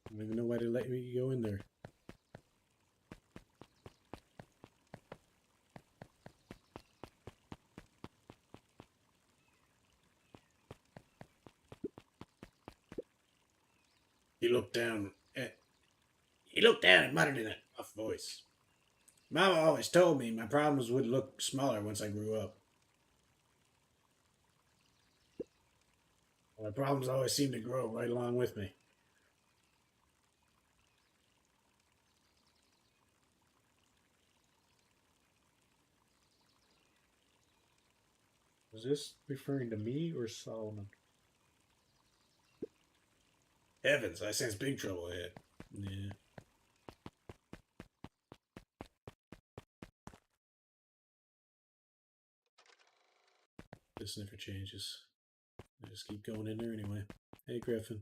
[SPEAKER 1] I don't even know why they let me go in there.
[SPEAKER 3] He looked down and muttered in a rough voice. Mama always told me my problems would look smaller once I grew up. My problems always seem to grow right along with me.
[SPEAKER 1] Is this referring to me or Solomon?
[SPEAKER 3] Heavens, I sense big trouble ahead.
[SPEAKER 1] Yeah. This never changes. I just keep going in there anyway. Hey, Griffin.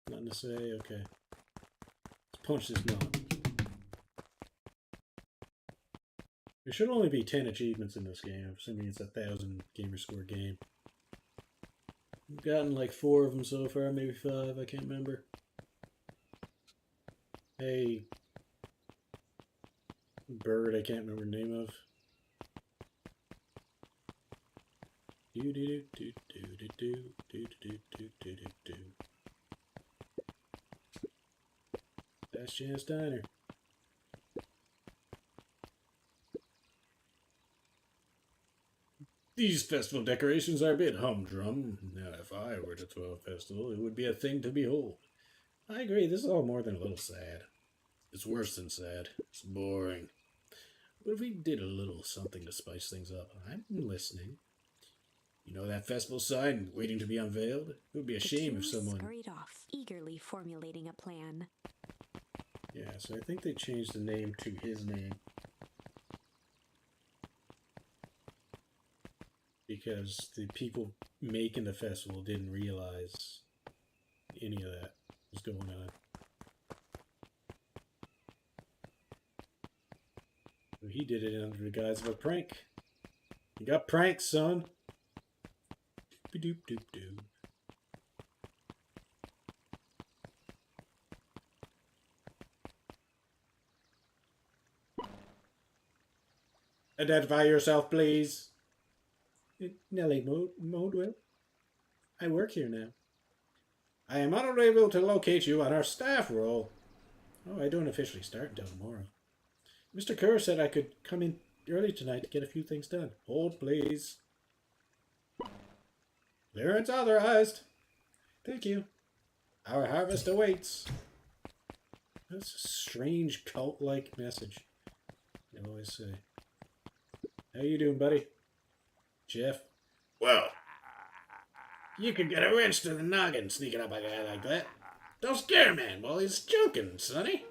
[SPEAKER 1] Nothing to say? Okay. Let's punch this mob. There should only be 10 achievements in this game, assuming it's a 1,000 gamer score game. I've gotten like 4 of them so far, maybe 5, I can't remember. Hey, bird I can't remember the name of. Do do do do do do do do do do do do. That's Chance Diner. These festival decorations are a bit humdrum. Now, if I were to throw a festival, it would be a thing to behold. I agree, this is all more than a little sad. It's worse than sad. It's boring. But if we did a little something to spice things up, I'm listening. You know that festival sign waiting to be unveiled? It would be a shame if someone...
[SPEAKER 2] scurried off, eagerly formulating a plan.
[SPEAKER 1] Yeah, so I think they changed the name to his name. Because the people making the festival didn't realize any of that was going on. So he did it under the guise of a prank. You got pranked, son. Doop doop doop. Identify yourself, please. Nellie Modwell. I work here now. I am unable to locate you on our staff roll. Oh, I don't officially start until tomorrow. Mr. Kerr said I could come in early tonight to get a few things done. Hold, please. Clearance authorized. Thank you. Our harvest awaits. That's a strange cult-like message. I always say. How you doing, buddy? Jeff?
[SPEAKER 3] Well, you could get a wrench to the noggin sneaking up a guy like that. Don't scare a man while he's junking, sonny.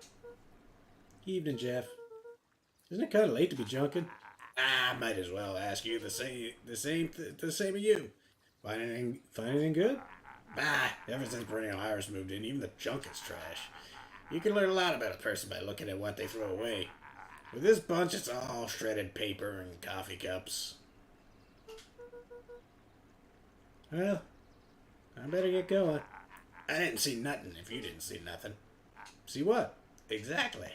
[SPEAKER 1] Evening, Jeff. Isn't it kind of late to be junking?
[SPEAKER 3] I might as well ask you the same of you. Find anything
[SPEAKER 1] good?
[SPEAKER 3] Bah, ever since Perennial Iris moved in, even the junk is trash. You can learn a lot about a person by looking at what they throw away. With this bunch, it's all shredded paper and coffee cups.
[SPEAKER 1] Well, I better get going.
[SPEAKER 3] I didn't see nothing if you didn't see nothing.
[SPEAKER 1] See what?
[SPEAKER 3] Exactly.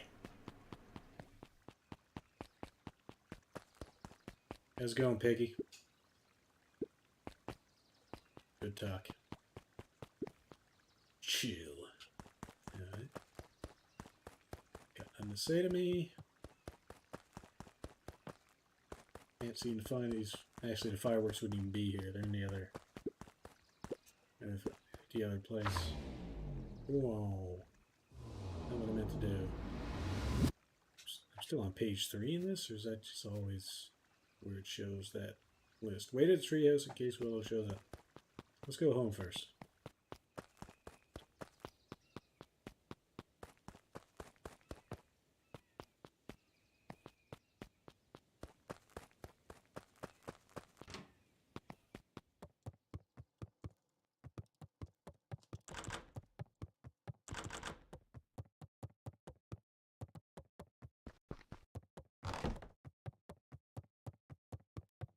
[SPEAKER 1] How's it going, Piggy? Good talk. Chill. Alright. Got nothing to say to me. Can't seem to find these. Actually, the fireworks wouldn't even be here. They're in the other place. Whoa. Not what I meant to do. I'm still on page 3 in this, or is that just always where it shows that list? Wait at the treehouse in case Willow shows up. Let's go home first.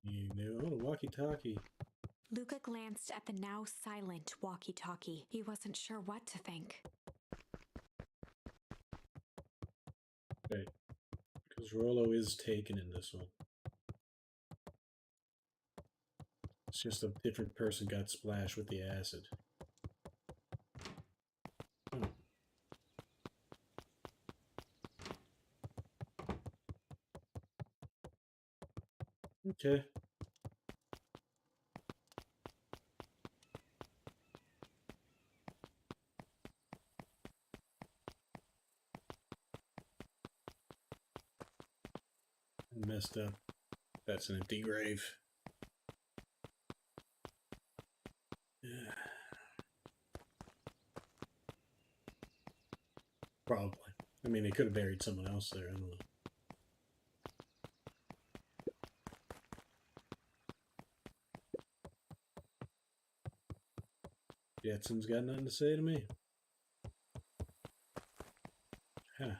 [SPEAKER 1] You know, oh, walkie-talkie.
[SPEAKER 2] Luca glanced at the now silent walkie-talkie. He wasn't sure what to think.
[SPEAKER 1] Right. Because Rollo is taken in this one. It's just a different person got splashed with the acid. Oh, Okay. Messed up. That's an empty grave. Yeah. Probably. I mean, they could have buried someone else there. I don't know. Jetson's got nothing to say to me. Huh.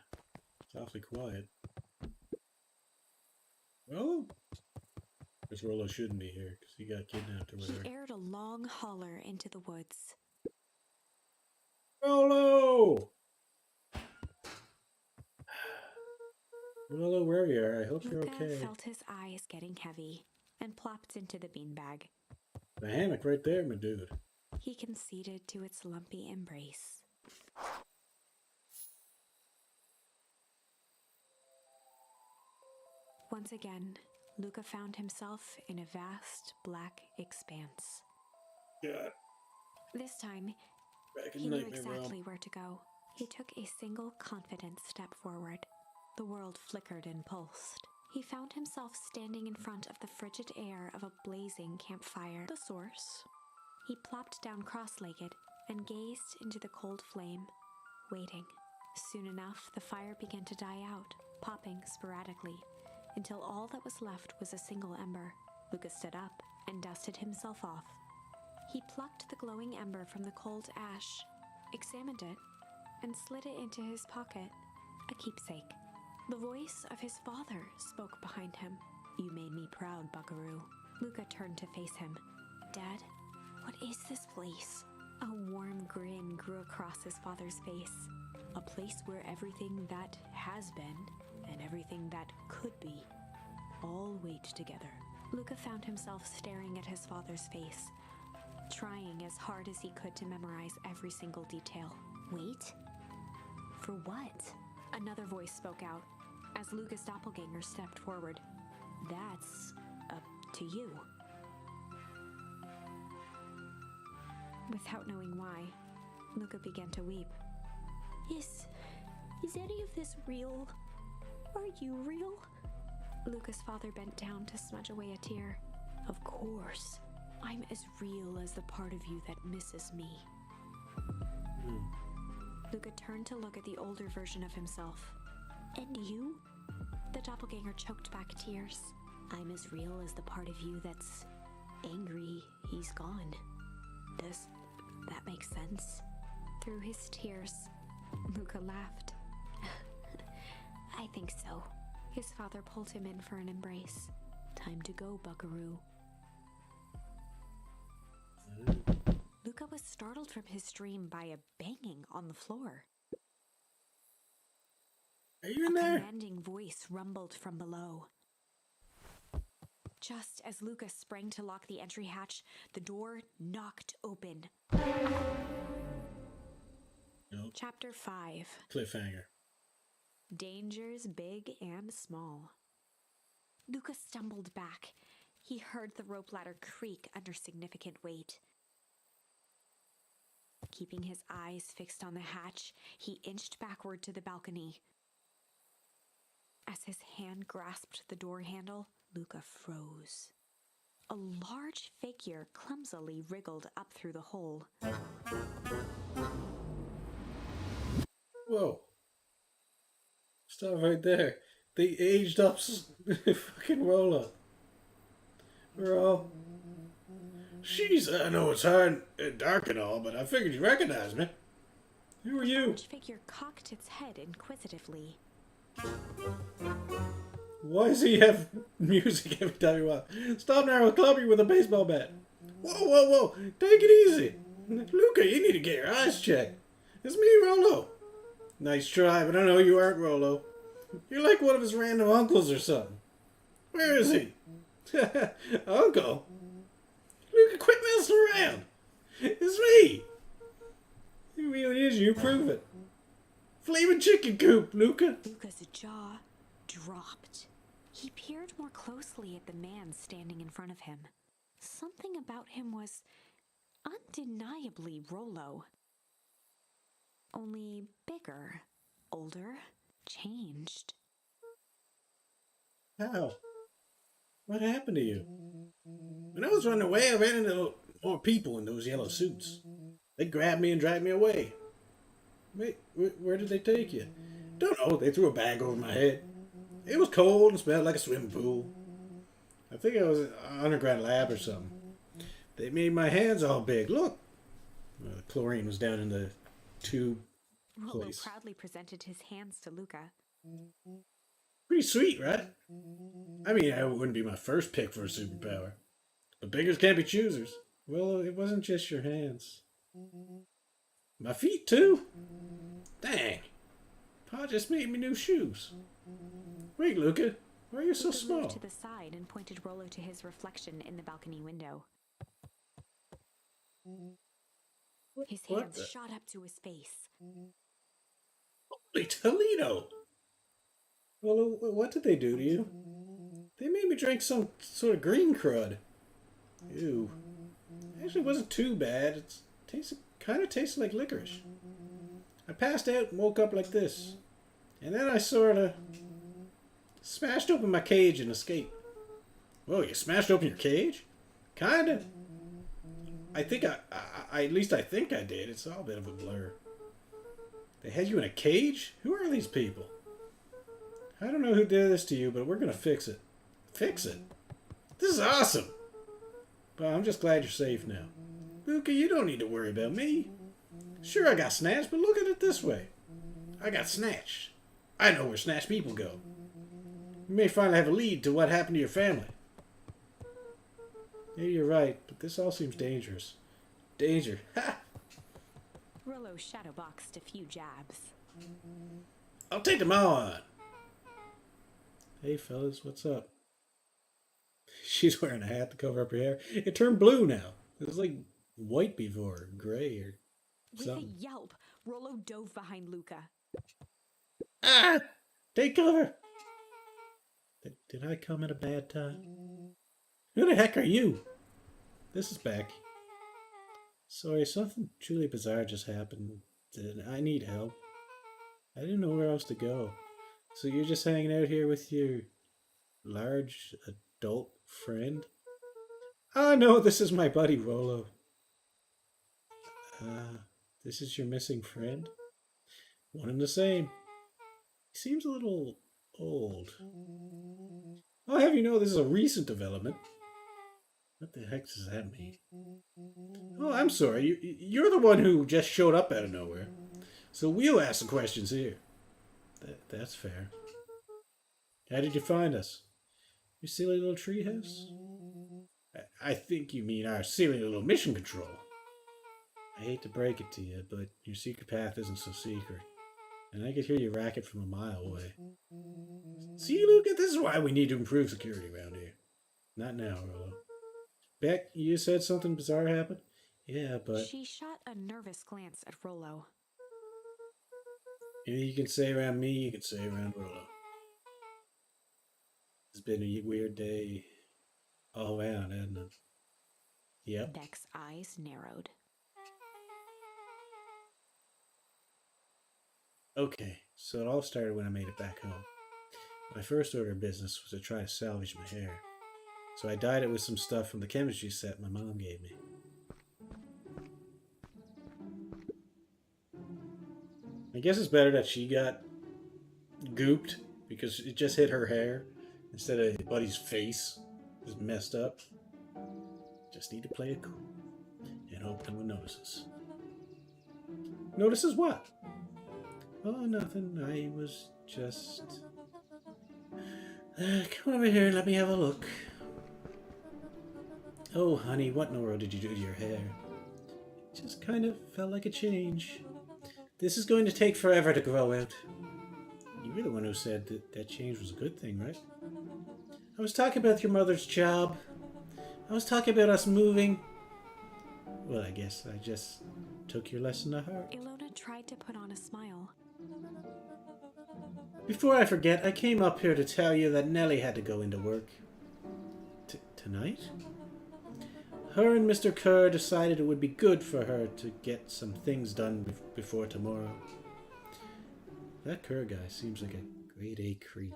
[SPEAKER 1] It's awfully quiet. Well, I guess Rollo shouldn't be here because he got kidnapped or whatever.
[SPEAKER 2] He aired a long holler into the woods.
[SPEAKER 1] Rollo! Rollo, wherever you are, I hope you're
[SPEAKER 2] Luca
[SPEAKER 1] okay.
[SPEAKER 2] felt his eyes getting heavy and plopped into the beanbag.
[SPEAKER 1] The hammock right there, my dude.
[SPEAKER 2] He conceded to its lumpy embrace. Once again, Luca found himself in a vast black expanse.
[SPEAKER 1] God.
[SPEAKER 2] This time,
[SPEAKER 1] Back in
[SPEAKER 2] he knew
[SPEAKER 1] Nightmare
[SPEAKER 2] exactly
[SPEAKER 1] Realm.
[SPEAKER 2] where to go. He took a single confident step forward. The world flickered and pulsed. He found himself standing in front of the frigid air of a blazing campfire. The source. He plopped down cross-legged and gazed into the cold flame, waiting. Soon enough, the fire began to die out, popping sporadically, until all that was left was a single ember. Lucas stood up and dusted himself off. He plucked the glowing ember from the cold ash, examined it, and slid it into his pocket, a keepsake. The voice of his father spoke behind him. "You made me proud, Buckaroo." Luca turned to face him. "Dad, what is this place?" A warm grin grew across his father's face. "A place where everything that has been and everything that could be all wait together." Luca found himself staring at his father's face, trying as hard as he could to memorize every single detail. "Wait? For what?" Another voice spoke out as Luca's doppelganger stepped forward. "That's up to you." Without knowing why, Luca began to weep. Is any of this real? Are you real?" Luca's father bent down to smudge away a tear. "Of course. I'm as real as the part of you that misses me." Luca turned to look at the older version of himself. "And you?" The doppelganger choked back tears. "I'm as real as the part of you that's angry he's gone." Does that make sense? Through his tears, Luca laughed. "I think so." His father pulled him in for an embrace. "Time to go, Buckaroo." Luca was startled from his dream by a banging on the floor.
[SPEAKER 1] Are you in
[SPEAKER 2] A
[SPEAKER 1] there?
[SPEAKER 2] commanding voice rumbled from below. Just as Luca sprang to lock the entry hatch, the door knocked open.
[SPEAKER 1] Nope.
[SPEAKER 2] Chapter 5.
[SPEAKER 1] Cliffhanger.
[SPEAKER 2] Dangers big and small. Luca stumbled back. He heard the rope ladder creak under significant weight. Keeping his eyes fixed on the hatch, he inched backward to the balcony. As his hand grasped the door handle, Luca froze. A large figure clumsily wriggled up through the hole.
[SPEAKER 1] Whoa. Stop right there. They aged up fucking Rollo. Bro. Jeez, I know it's hard and dark and all, but I figured you recognize me. Who are
[SPEAKER 2] The
[SPEAKER 1] you?
[SPEAKER 2] large figure cocked its head inquisitively.
[SPEAKER 1] Why does he have music every time he walks? Stop now, I'll club you with a baseball bat. Whoa. Take it easy. Luca, you need to get your eyes checked. It's me, Rollo. Nice try, but I know you aren't Rollo. You're like one of his random uncles or something. Where is he? Uncle? Luca, quit messing around. It's me. It really is, you prove it. Flaming chicken coop, Luca.
[SPEAKER 2] Luca's jaw dropped. He peered more closely at the man standing in front of him. Something about him was undeniably Rollo. Only bigger, older, changed.
[SPEAKER 1] How? What happened to you? When I was running away, I ran into more people in those yellow suits. They grabbed me and dragged me away. Wait, where did they take you? Don't know. They threw a bag over my head. It was cold and smelled like a swimming pool. I think it was an underground lab or something. They made my hands all big. Look. The chlorine was down in the tube
[SPEAKER 2] Rollo
[SPEAKER 1] place.
[SPEAKER 2] proudly presented his hands to Luca.
[SPEAKER 1] Pretty sweet, right? I mean, I wouldn't be my first pick for a superpower. But beggars can't be choosers. Well, it wasn't just your hands. My feet, too? Dang. Pa just made me new shoes. Wait, Luca. Why are you so
[SPEAKER 2] Luca
[SPEAKER 1] small?
[SPEAKER 2] moved to the side and pointed Rollo to his reflection in the balcony window. His
[SPEAKER 1] What
[SPEAKER 2] hands
[SPEAKER 1] the-
[SPEAKER 2] shot up to his face.
[SPEAKER 1] Holy Toledo! Well, what did they do to you? They made me drink some sort of green crud. Ew. Actually, it wasn't too bad. It kind of tasted like licorice. I passed out and woke up like this. And then I sort of smashed open my cage and escaped. Whoa, you smashed open your cage? Kinda. I think at least I think I did. It's all a bit of a blur. They had you in a cage? Who are these people? I don't know who did this to you, but we're gonna fix it. Fix it? This is awesome! But I'm just glad you're safe now. Luca, you don't need to worry about me. Sure, I got snatched, but look at it this way. I got snatched. I know where snatched people go. You may finally have a lead to what happened to your family. Maybe you're right, but this all seems dangerous. Danger. Ha!
[SPEAKER 2] Rollo shadowboxed a few jabs.
[SPEAKER 1] I'll take them all on. Hey, fellas, what's up? She's wearing a hat to cover up her hair. It turned blue now. It was like white before, gray or
[SPEAKER 2] With
[SPEAKER 1] something.
[SPEAKER 2] a yelp, Rollo dove behind Luca.
[SPEAKER 1] Ah! Take cover! Did I come at a bad time? Who the heck are you? This is Beck. Sorry, something truly bizarre just happened. I need help. I didn't know where else to go. So you're just hanging out here with your large adult friend? Ah, no, this is my buddy Rollo. This is your missing friend? One and the same. He seems a little old. I'll have you know this is a recent development. What the heck does that mean? Oh, I'm sorry. You're the one who just showed up out of nowhere. So we'll ask the questions here. That's fair. How did you find us? Your silly little treehouse? I think you mean our silly little mission control. I hate to break it to you, but your secret path isn't so secret. And I could hear your racket from a mile away. See, Luca, this is why we need to improve security around here. Not now, Rollo. Beck, you said something bizarre happened? Yeah, but
[SPEAKER 2] She shot a nervous glance at Rollo.
[SPEAKER 1] anything you can say around me, you can say around Rollo. It's been a weird day all around, hasn't it? Yep.
[SPEAKER 2] Beck's eyes narrowed.
[SPEAKER 1] Okay, so it all started when I made it back home. My first order of business was to try to salvage my hair. So I dyed it with some stuff from the chemistry set my mom gave me. I guess it's better that she got gooped because it just hit her hair instead of Buddy's face. It was messed up. Just need to play it cool and hope no one notices. Notices what? Oh, nothing. I was just... come over here and let me have a look. Oh, honey, what in the world did you do to your hair? It just kind of felt like a change. This is going to take forever to grow out. You were the one who said that change was a good thing, right? I was talking about your mother's job. I was talking about us moving. Well, I guess I just took your lesson to heart.
[SPEAKER 2] Ilona tried to put on a smile.
[SPEAKER 1] Before I forget, I came up here to tell you that Nellie had to go into work. Tonight? Her and Mr. Kerr decided it would be good for her to get some things done before tomorrow. That Kerr guy seems like a grade A creep.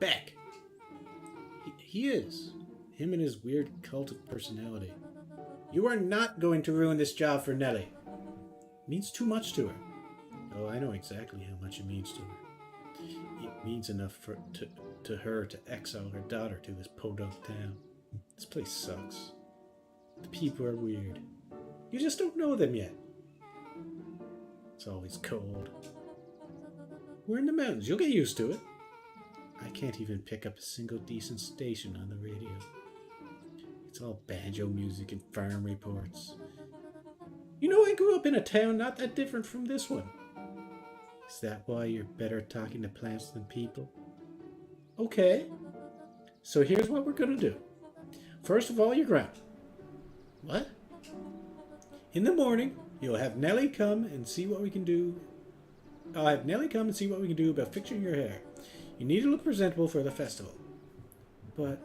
[SPEAKER 1] Beck! He is. Him and his weird cult of personality. You are not going to ruin this job for Nellie. It means too much to her. Oh, I know exactly how much it means to her. It means enough to her to exile her daughter to this podunk town. This place sucks. The people are weird. You just don't know them yet. It's always cold. We're in the mountains. You'll get used to it. I can't even pick up a single decent station on the radio. It's all banjo music and farm reports. You know, I grew up in a town not that different from this one. Is that why you're better at talking to plants than people? Okay. So here's what we're gonna do. First of all, your ground. What? In the morning, you'll have Nellie come and see what we can do. I'll have Nellie come and see what we can do about fixing your hair. You need to look presentable for the festival. But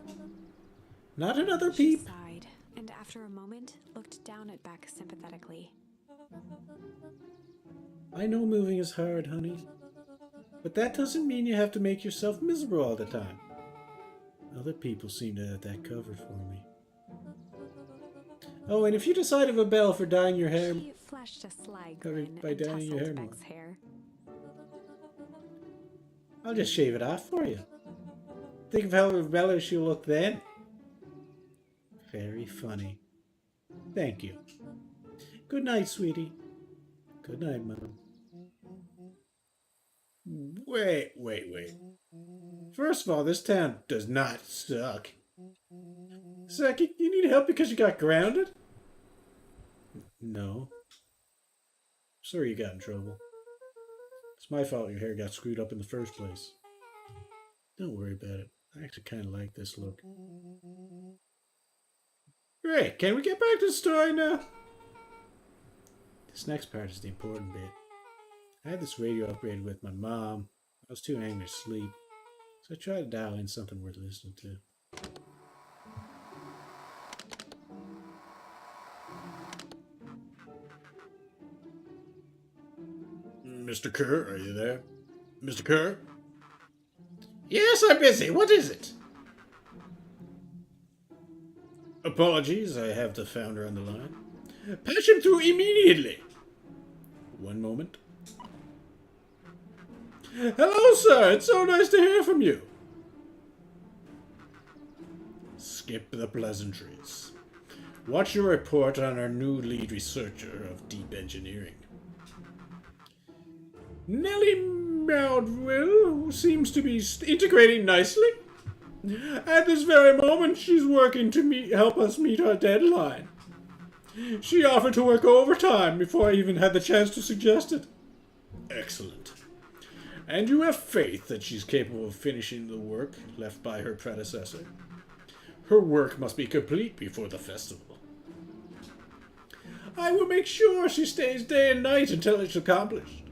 [SPEAKER 1] not another
[SPEAKER 2] She
[SPEAKER 1] peep.
[SPEAKER 2] sighed, and after a moment, looked down at Beck sympathetically.
[SPEAKER 1] I know moving is hard, honey. But that doesn't mean you have to make yourself miserable all the time. Other people seem to have that covered for me. Oh, and if you decide to rebel for dyeing your hair...
[SPEAKER 2] She flashed a sly grin
[SPEAKER 1] by
[SPEAKER 2] and
[SPEAKER 1] dyeing your hair
[SPEAKER 2] tousled
[SPEAKER 1] more.
[SPEAKER 2] Beck's hair.
[SPEAKER 1] I'll just shave it off for you. Think of how rebellious you'll look then. Very funny. Thank you. Good night, sweetie. Good night, Mom. Wait. First of all, this town does not suck. Second, you need help because you got grounded? No. Sorry you got in trouble. It's my fault your hair got screwed up in the first place. Don't worry about it. I actually kind of like this look. Great, can we get back to the story now? This next part is the important bit. I had this radio upgraded with my mom. I was too angry to sleep, so I tried to dial in something worth listening to. Mr. Kerr, are you there? Mr. Kerr?
[SPEAKER 3] Yes, I'm busy. What is it?
[SPEAKER 1] Apologies, I have the founder on the line.
[SPEAKER 3] Patch him through immediately.
[SPEAKER 1] One moment.
[SPEAKER 3] Hello, sir. It's so nice to hear from you.
[SPEAKER 1] Skip the pleasantries. What's your report on our new lead researcher of deep engineering?
[SPEAKER 3] Nellie Meldville seems to be integrating nicely. At this very moment, she's working to help us meet our deadline. She offered to work overtime before I even had the chance to suggest it.
[SPEAKER 1] Excellent. And you have faith that she's capable of finishing the work left by her predecessor? Her work must be complete before the festival.
[SPEAKER 3] I will make sure she stays day and night until it's accomplished.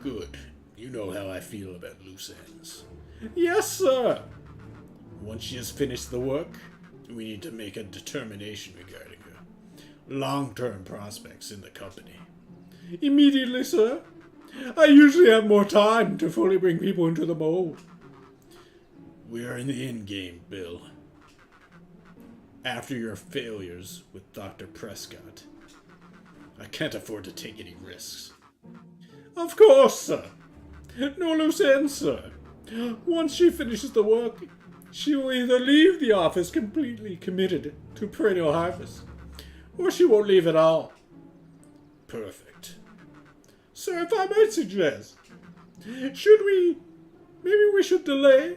[SPEAKER 1] Good. You know how I feel about loose ends.
[SPEAKER 3] Yes, sir.
[SPEAKER 1] Once she has finished the work, we need to make a determination regarding her long-term prospects in the company.
[SPEAKER 3] Immediately, sir. I usually have more time to fully bring people into the mold.
[SPEAKER 1] We are in the end game, Bill. After your failures with Dr. Prescott, I can't afford to take any risks.
[SPEAKER 3] Of course, sir. No loose ends, sir. Once she finishes the work, she will either leave the office completely committed to perennial harvest, or she won't leave at all.
[SPEAKER 1] Perfect.
[SPEAKER 3] Sir, if I might suggest, maybe we should delay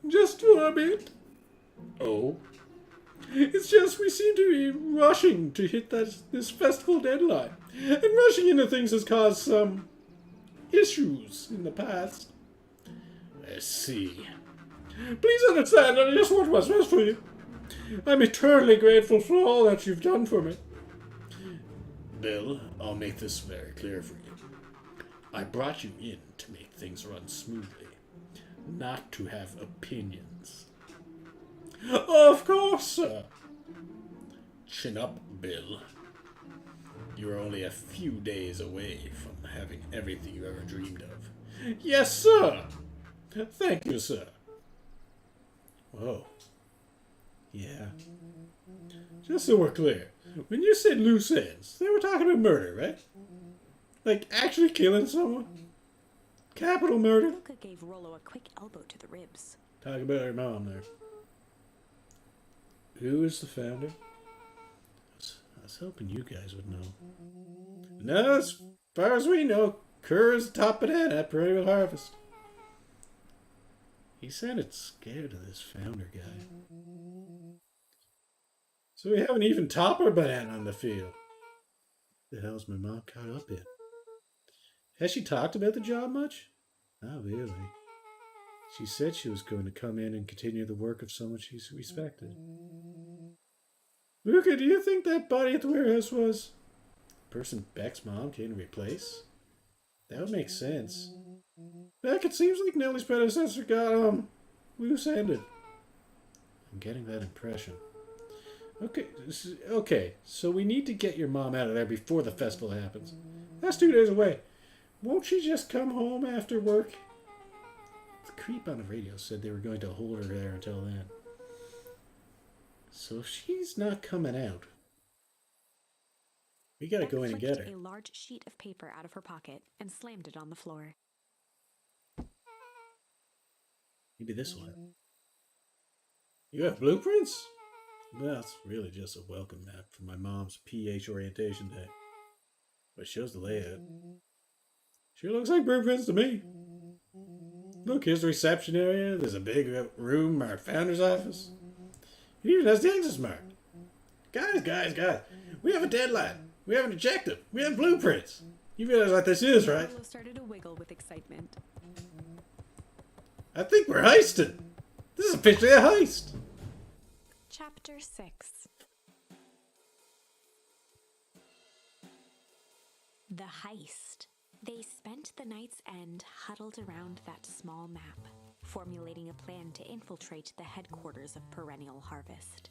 [SPEAKER 3] just for a bit?
[SPEAKER 1] Oh?
[SPEAKER 3] It's just we seem to be rushing to hit this festival deadline, and rushing into things has caused some issues in the past.
[SPEAKER 1] I see.
[SPEAKER 3] Please understand, I just want what's best for you. I'm eternally grateful for all that you've done for me.
[SPEAKER 1] Bill, I'll make this very clear for you.
[SPEAKER 3] I brought you in to make things run smoothly, not to have opinions. Of course, sir. Chin up, Bill. You're only a few days away from having everything you ever dreamed of. Yes, sir. Thank you, sir. Whoa. Yeah. Just so we're clear, when you said loose ends, they were talking about murder, right? Like actually killing someone? Capital murder?
[SPEAKER 2] Luca gave Rollo a quick elbow to the ribs.
[SPEAKER 1] Talk about her mom there. Who is the founder? I was hoping you guys would know. No, as far as we know, Kerr is the top banana at Perennial Harvest. He sounded scared of this founder guy. So we have an even topper banana on the field. The hell's my mom caught up in? Has she talked about the job much? Not really. She said she was going to come in and continue the work of someone she respected. Luca, do you think that body at the warehouse was the person Beck's mom came to replace? That would make sense. Beck, it seems like Nellie's predecessor got, loose-ended. I'm getting that impression. Okay, so we need to get your mom out of there before the festival happens. That's 2 days away. Won't she just come home after work? The creep on the radio said they were going to hold her there until then. So if she's not coming out, we gotta go in and get her.
[SPEAKER 2] A large sheet of paper out of her pocket and slammed it on the floor.
[SPEAKER 1] Maybe this one. You have blueprints? Well, it's really just a welcome map for my mom's PH orientation day. But it shows the layout. Sure looks like blueprints to me. Look, here's the reception area. There's a big room marked Founder's Office. It even has the exit marked. Guys, we have a deadline. We have an objective. We have blueprints. You realize what this is, right?
[SPEAKER 2] Rollo started to wiggle with excitement.
[SPEAKER 1] I think we're heisted. This is officially a heist.
[SPEAKER 2] Chapter 6. The heist. They spent the night's end huddled around that small map, formulating a plan to infiltrate the headquarters of Perennial Harvest.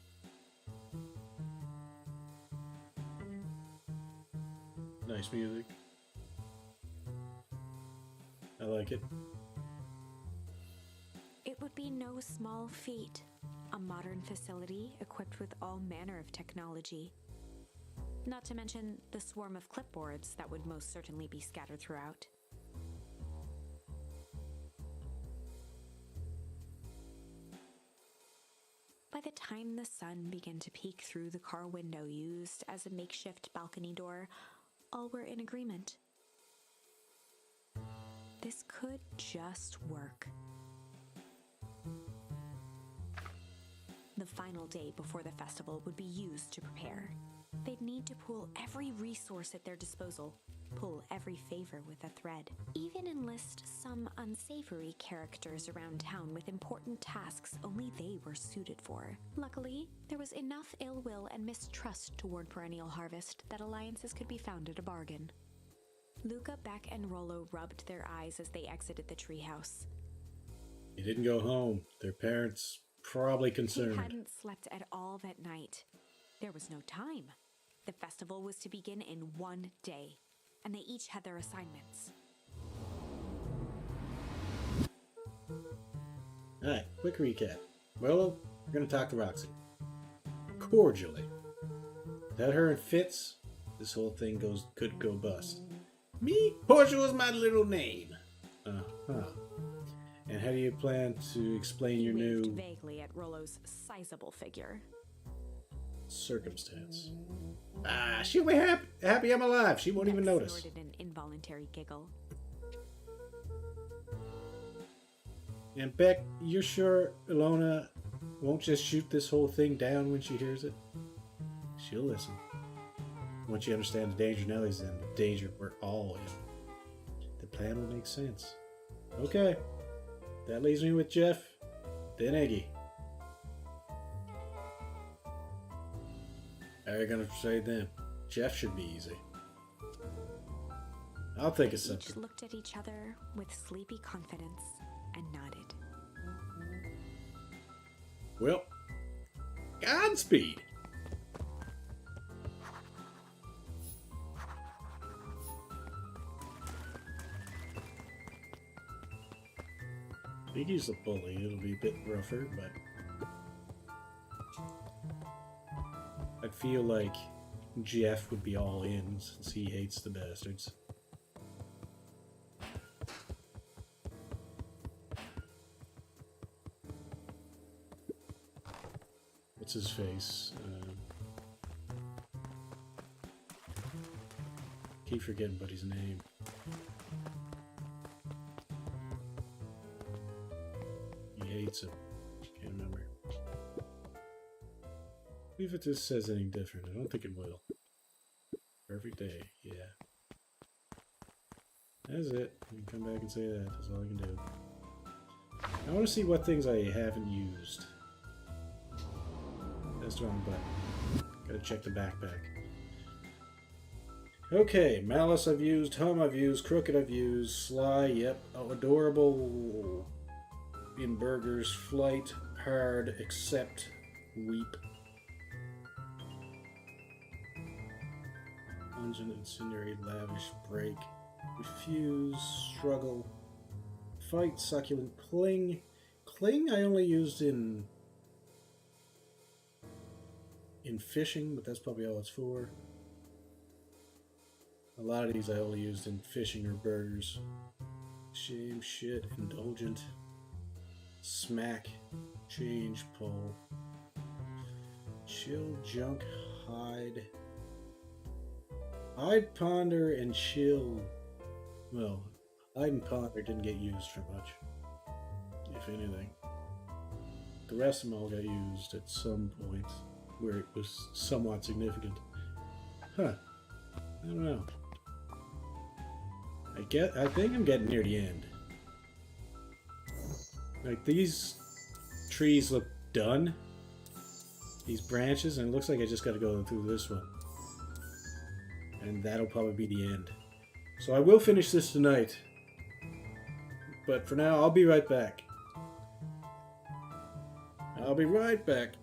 [SPEAKER 1] Nice music. I like it.
[SPEAKER 2] It would be no small feat. A modern facility equipped with all manner of technology. Not to mention the swarm of clipboards that would most certainly be scattered throughout. By the time the sun began to peek through the car window used as a makeshift balcony door, all were in agreement. This could just work. The final day before the festival would be used to prepare. They'd need to pool every resource at their disposal, pull every favor with a thread, even enlist some unsavory characters around town with important tasks only they were suited for. Luckily, there was enough ill will and mistrust toward Perennial Harvest that alliances could be found at a bargain. Luca, Beck, and Rollo rubbed their eyes as they exited the treehouse.
[SPEAKER 1] They didn't go home. Their parents probably concerned.
[SPEAKER 2] They hadn't slept at all that night. There was no time. The festival was to begin in 1 day, and they each had their assignments.
[SPEAKER 1] Alright, quick recap. Well, we're gonna talk to Roxy. Cordially. Without her and Fitz, this whole thing could go bust.
[SPEAKER 3] Me? Portia was my little name.
[SPEAKER 1] Uh-huh. And how do you plan to explain your
[SPEAKER 2] Waved
[SPEAKER 1] new
[SPEAKER 2] vaguely at Rollo's sizable figure.
[SPEAKER 1] circumstance?
[SPEAKER 3] She'll be happy I'm alive. She won't
[SPEAKER 2] Beck
[SPEAKER 3] even notice.
[SPEAKER 2] snorted an involuntary giggle.
[SPEAKER 1] And Beck, you're sure Ilona won't just shoot this whole thing down when she hears it? She'll listen. Once you understand the danger Nellie's in, the danger we're all in, the plan will make sense. Okay. That leaves me with Jeff, then Iggy. How are you going to persuade them? Jeff should be easy. I'll think of
[SPEAKER 2] Each
[SPEAKER 1] something.
[SPEAKER 2] looked at each other with sleepy confidence and nodded.
[SPEAKER 1] Well, Godspeed. I think he's the bully. It'll be a bit rougher, but I feel like Jeff would be all in since he hates the bastards. What's his face? Keep forgetting buddy's name. He hates him. Can't remember. See if it just says anything different. I don't think it will. Perfect day, yeah. That's it. You can come back and say that. That's all I can do. I want to see what things I haven't used. That's the wrong button. Gotta check the backpack. Okay, Malice I've used, Hum I've used, Crooked I've used, Sly, yep. Oh, Adorable in Burgers, Flight, Hard, Accept, Weep. Pungent, Incinerate, Lavish, Break, Refuse, Struggle, Fight, Succulent, Cling. Cling I only used in fishing, but that's probably all it's for. A lot of these I only used in fishing or burgers. Shame, Shit, Indulgent, Smack, Change, Pull, Chill, Junk, Hide. Hide, Ponder, and Chill. Well, Hide and Ponder didn't get used for much, if anything. The rest of them all got used at some point where it was somewhat significant. Huh. I don't know. I think I'm getting near the end. Like, these trees look done. These branches, and it looks like I just gotta go through this one. And that'll probably be the end. So I will finish this tonight. But for now, I'll be right back. I'll be right back.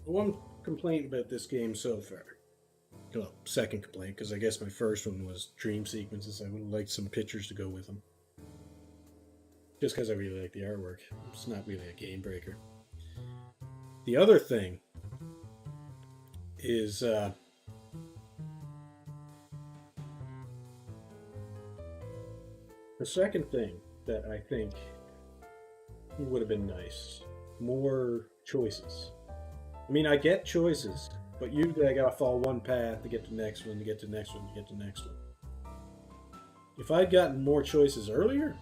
[SPEAKER 1] One complaint about this game so far. Well, second complaint, because I guess my first one was dream sequences. I would have liked some pictures to go with them. Just because I really like the artwork. It's not really a game breaker. The other thing is the second thing that I think would have been nice. More choices. I mean, I get choices, but usually I gotta follow one path to get to the next one, to get to the next one, to get to the next one. If I'd gotten more choices earlier,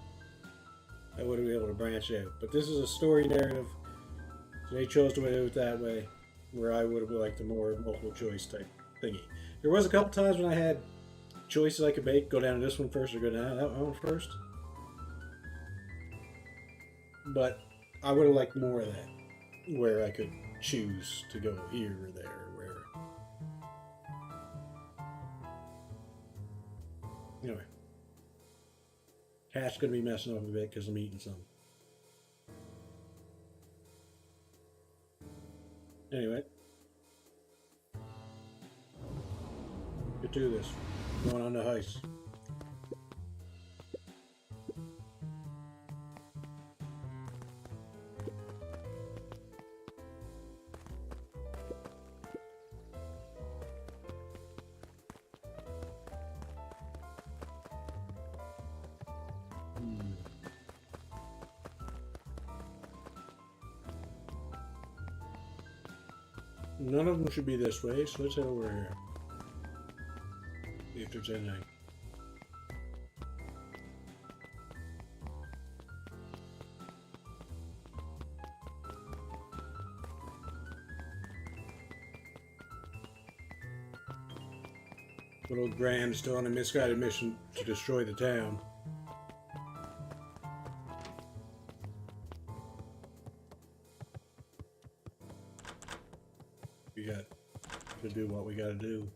[SPEAKER 1] I would have been able to branch out. But this is a story narrative, so they chose to do it that way, where I would have liked a more multiple choice type thingy. There was a couple times when I had choices I could make, go down to this one first or go down to that one first. But I would have liked more of that, where I could choose to go here or there or wherever. Anyway. Cat's gonna be messing up a bit because I'm eating some. Anyway. get to this. Going on the heist. None of them should be this way, so let's head over here. See if there's anything. Little Graham still on a misguided mission to destroy the town. We got to do what we gotta do.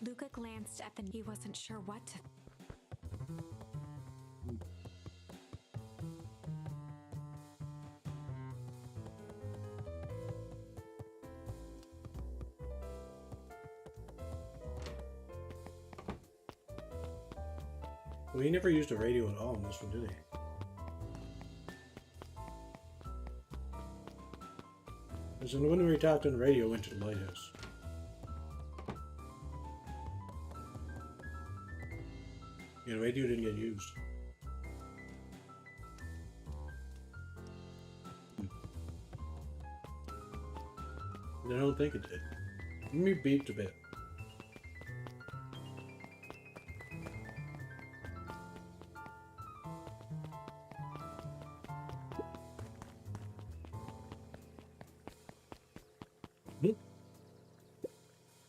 [SPEAKER 2] Luca glanced at the. He wasn't sure what to.
[SPEAKER 1] Well, he never used a radio at all in this one, did he? Because in the one where he talked on the radio went to the lighthouse. Yeah, the radio didn't get used. I don't think it did. Me beeped a bit.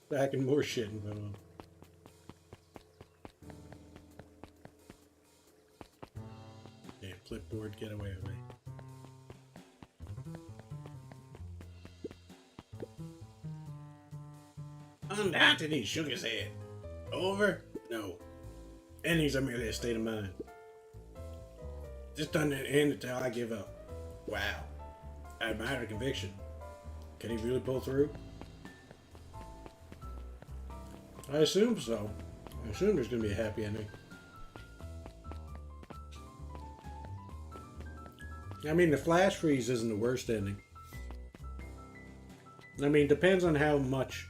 [SPEAKER 1] Back and more shit in front of him. Yeah, clipboard, get away with me. Undoubtedly, he shook his head. Over? No. Endings are merely a state of mind. Just doesn't end until I give up. Wow. I admire her conviction. Can he really pull through? I assume so. I assume there's going to be a happy ending. I mean, the flash freeze isn't the worst ending. I mean, depends on how much.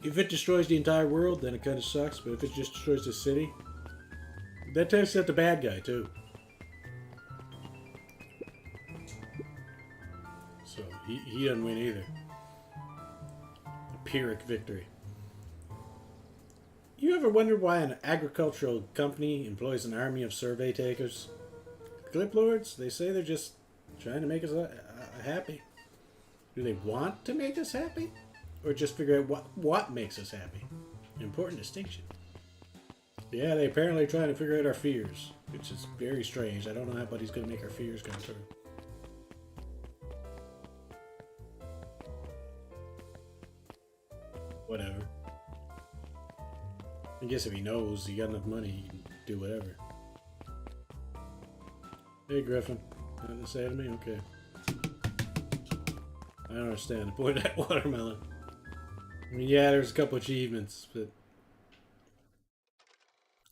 [SPEAKER 1] If it destroys the entire world, then it kind of sucks. But if it just destroys the city, that tends to set the bad guy, too. So, he doesn't win either. A Pyrrhic victory. You ever wondered why an agricultural company employs an army of survey takers? Clip lords, they say they're just trying to make us happy. Do they want to make us happy? Or just figure out what makes us happy? Important distinction. Yeah, they apparently trying to figure out our fears, which is very strange. I don't know how anybody's going to make our fears come true. Whatever. I guess if he knows he got enough money, he can do whatever. Hey, Griffin. Nothing to say to me? Okay. I don't understand the point of that watermelon. I mean, yeah, there's a couple achievements, but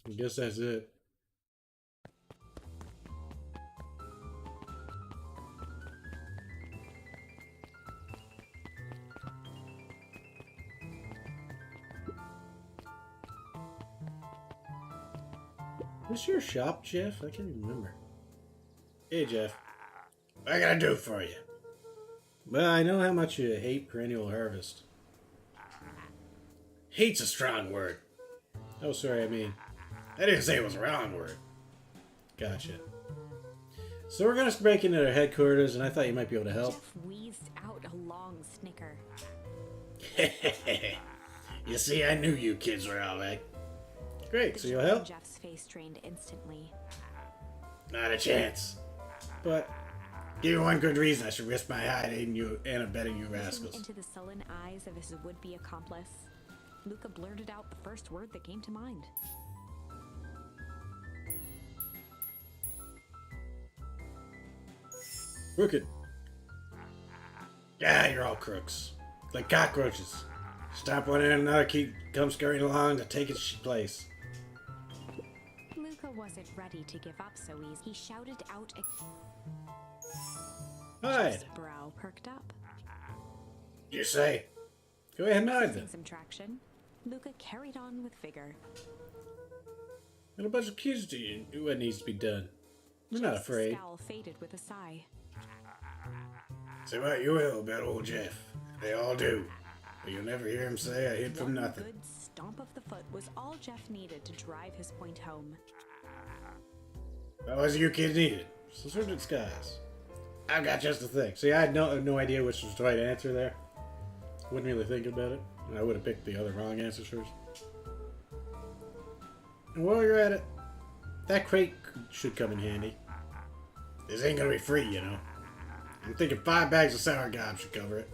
[SPEAKER 1] I guess that's it. Is this your shop, Jeff? I can't even remember. Hey, Jeff.
[SPEAKER 3] What can I do for you?
[SPEAKER 1] Well, I know how much you hate perennial harvest.
[SPEAKER 3] Hate's a strong word.
[SPEAKER 1] Oh, sorry, I mean...
[SPEAKER 3] I didn't say it was a wrong word.
[SPEAKER 1] Gotcha. So we're gonna break into their headquarters, and I thought you might be able to help.
[SPEAKER 2] Jeff wheezed out a long snicker.
[SPEAKER 3] You see, I knew you kids were alright.
[SPEAKER 1] Great, so you'll help?
[SPEAKER 2] Jeff's face strained instantly.
[SPEAKER 3] Not a chance.
[SPEAKER 1] But...
[SPEAKER 3] Give you one good reason I should risk my hide aiding you and abetting you
[SPEAKER 2] Looking
[SPEAKER 3] rascals.
[SPEAKER 2] into the sullen eyes of his would-be accomplice, Luca blurted out the first word that came to mind.
[SPEAKER 1] Crooked.
[SPEAKER 3] Yeah, you're all crooks.
[SPEAKER 1] Like cockroaches. Stop one and another keep come scurrying along to take its place.
[SPEAKER 2] Luca wasn't ready to give up so easy. He shouted out.
[SPEAKER 1] Hide.
[SPEAKER 2] His brow perked up.
[SPEAKER 1] You say? Go ahead and hide
[SPEAKER 2] Sensing
[SPEAKER 1] then.
[SPEAKER 2] some traction, Luca carried on with vigor.
[SPEAKER 1] Got a bunch of kids to do what needs to be done. We're not
[SPEAKER 2] Jeff's
[SPEAKER 1] afraid.
[SPEAKER 2] scowl faded with a sigh.
[SPEAKER 1] Say what you will about old Jeff. They all do. But you'll never hear him say I hid from
[SPEAKER 2] One
[SPEAKER 1] nothing.
[SPEAKER 2] good stomp of the foot was all Jeff needed to drive his point home.
[SPEAKER 1] That was you kids needed. So sort of disguise. I've got just the thing. See, I had no idea which was the right answer there. Wouldn't really think about it. I would have picked the other wrong answers first. And while you're at it, that crate should come in handy. This ain't gonna be free, you know. I'm thinking 5 bags of sour gob should cover it.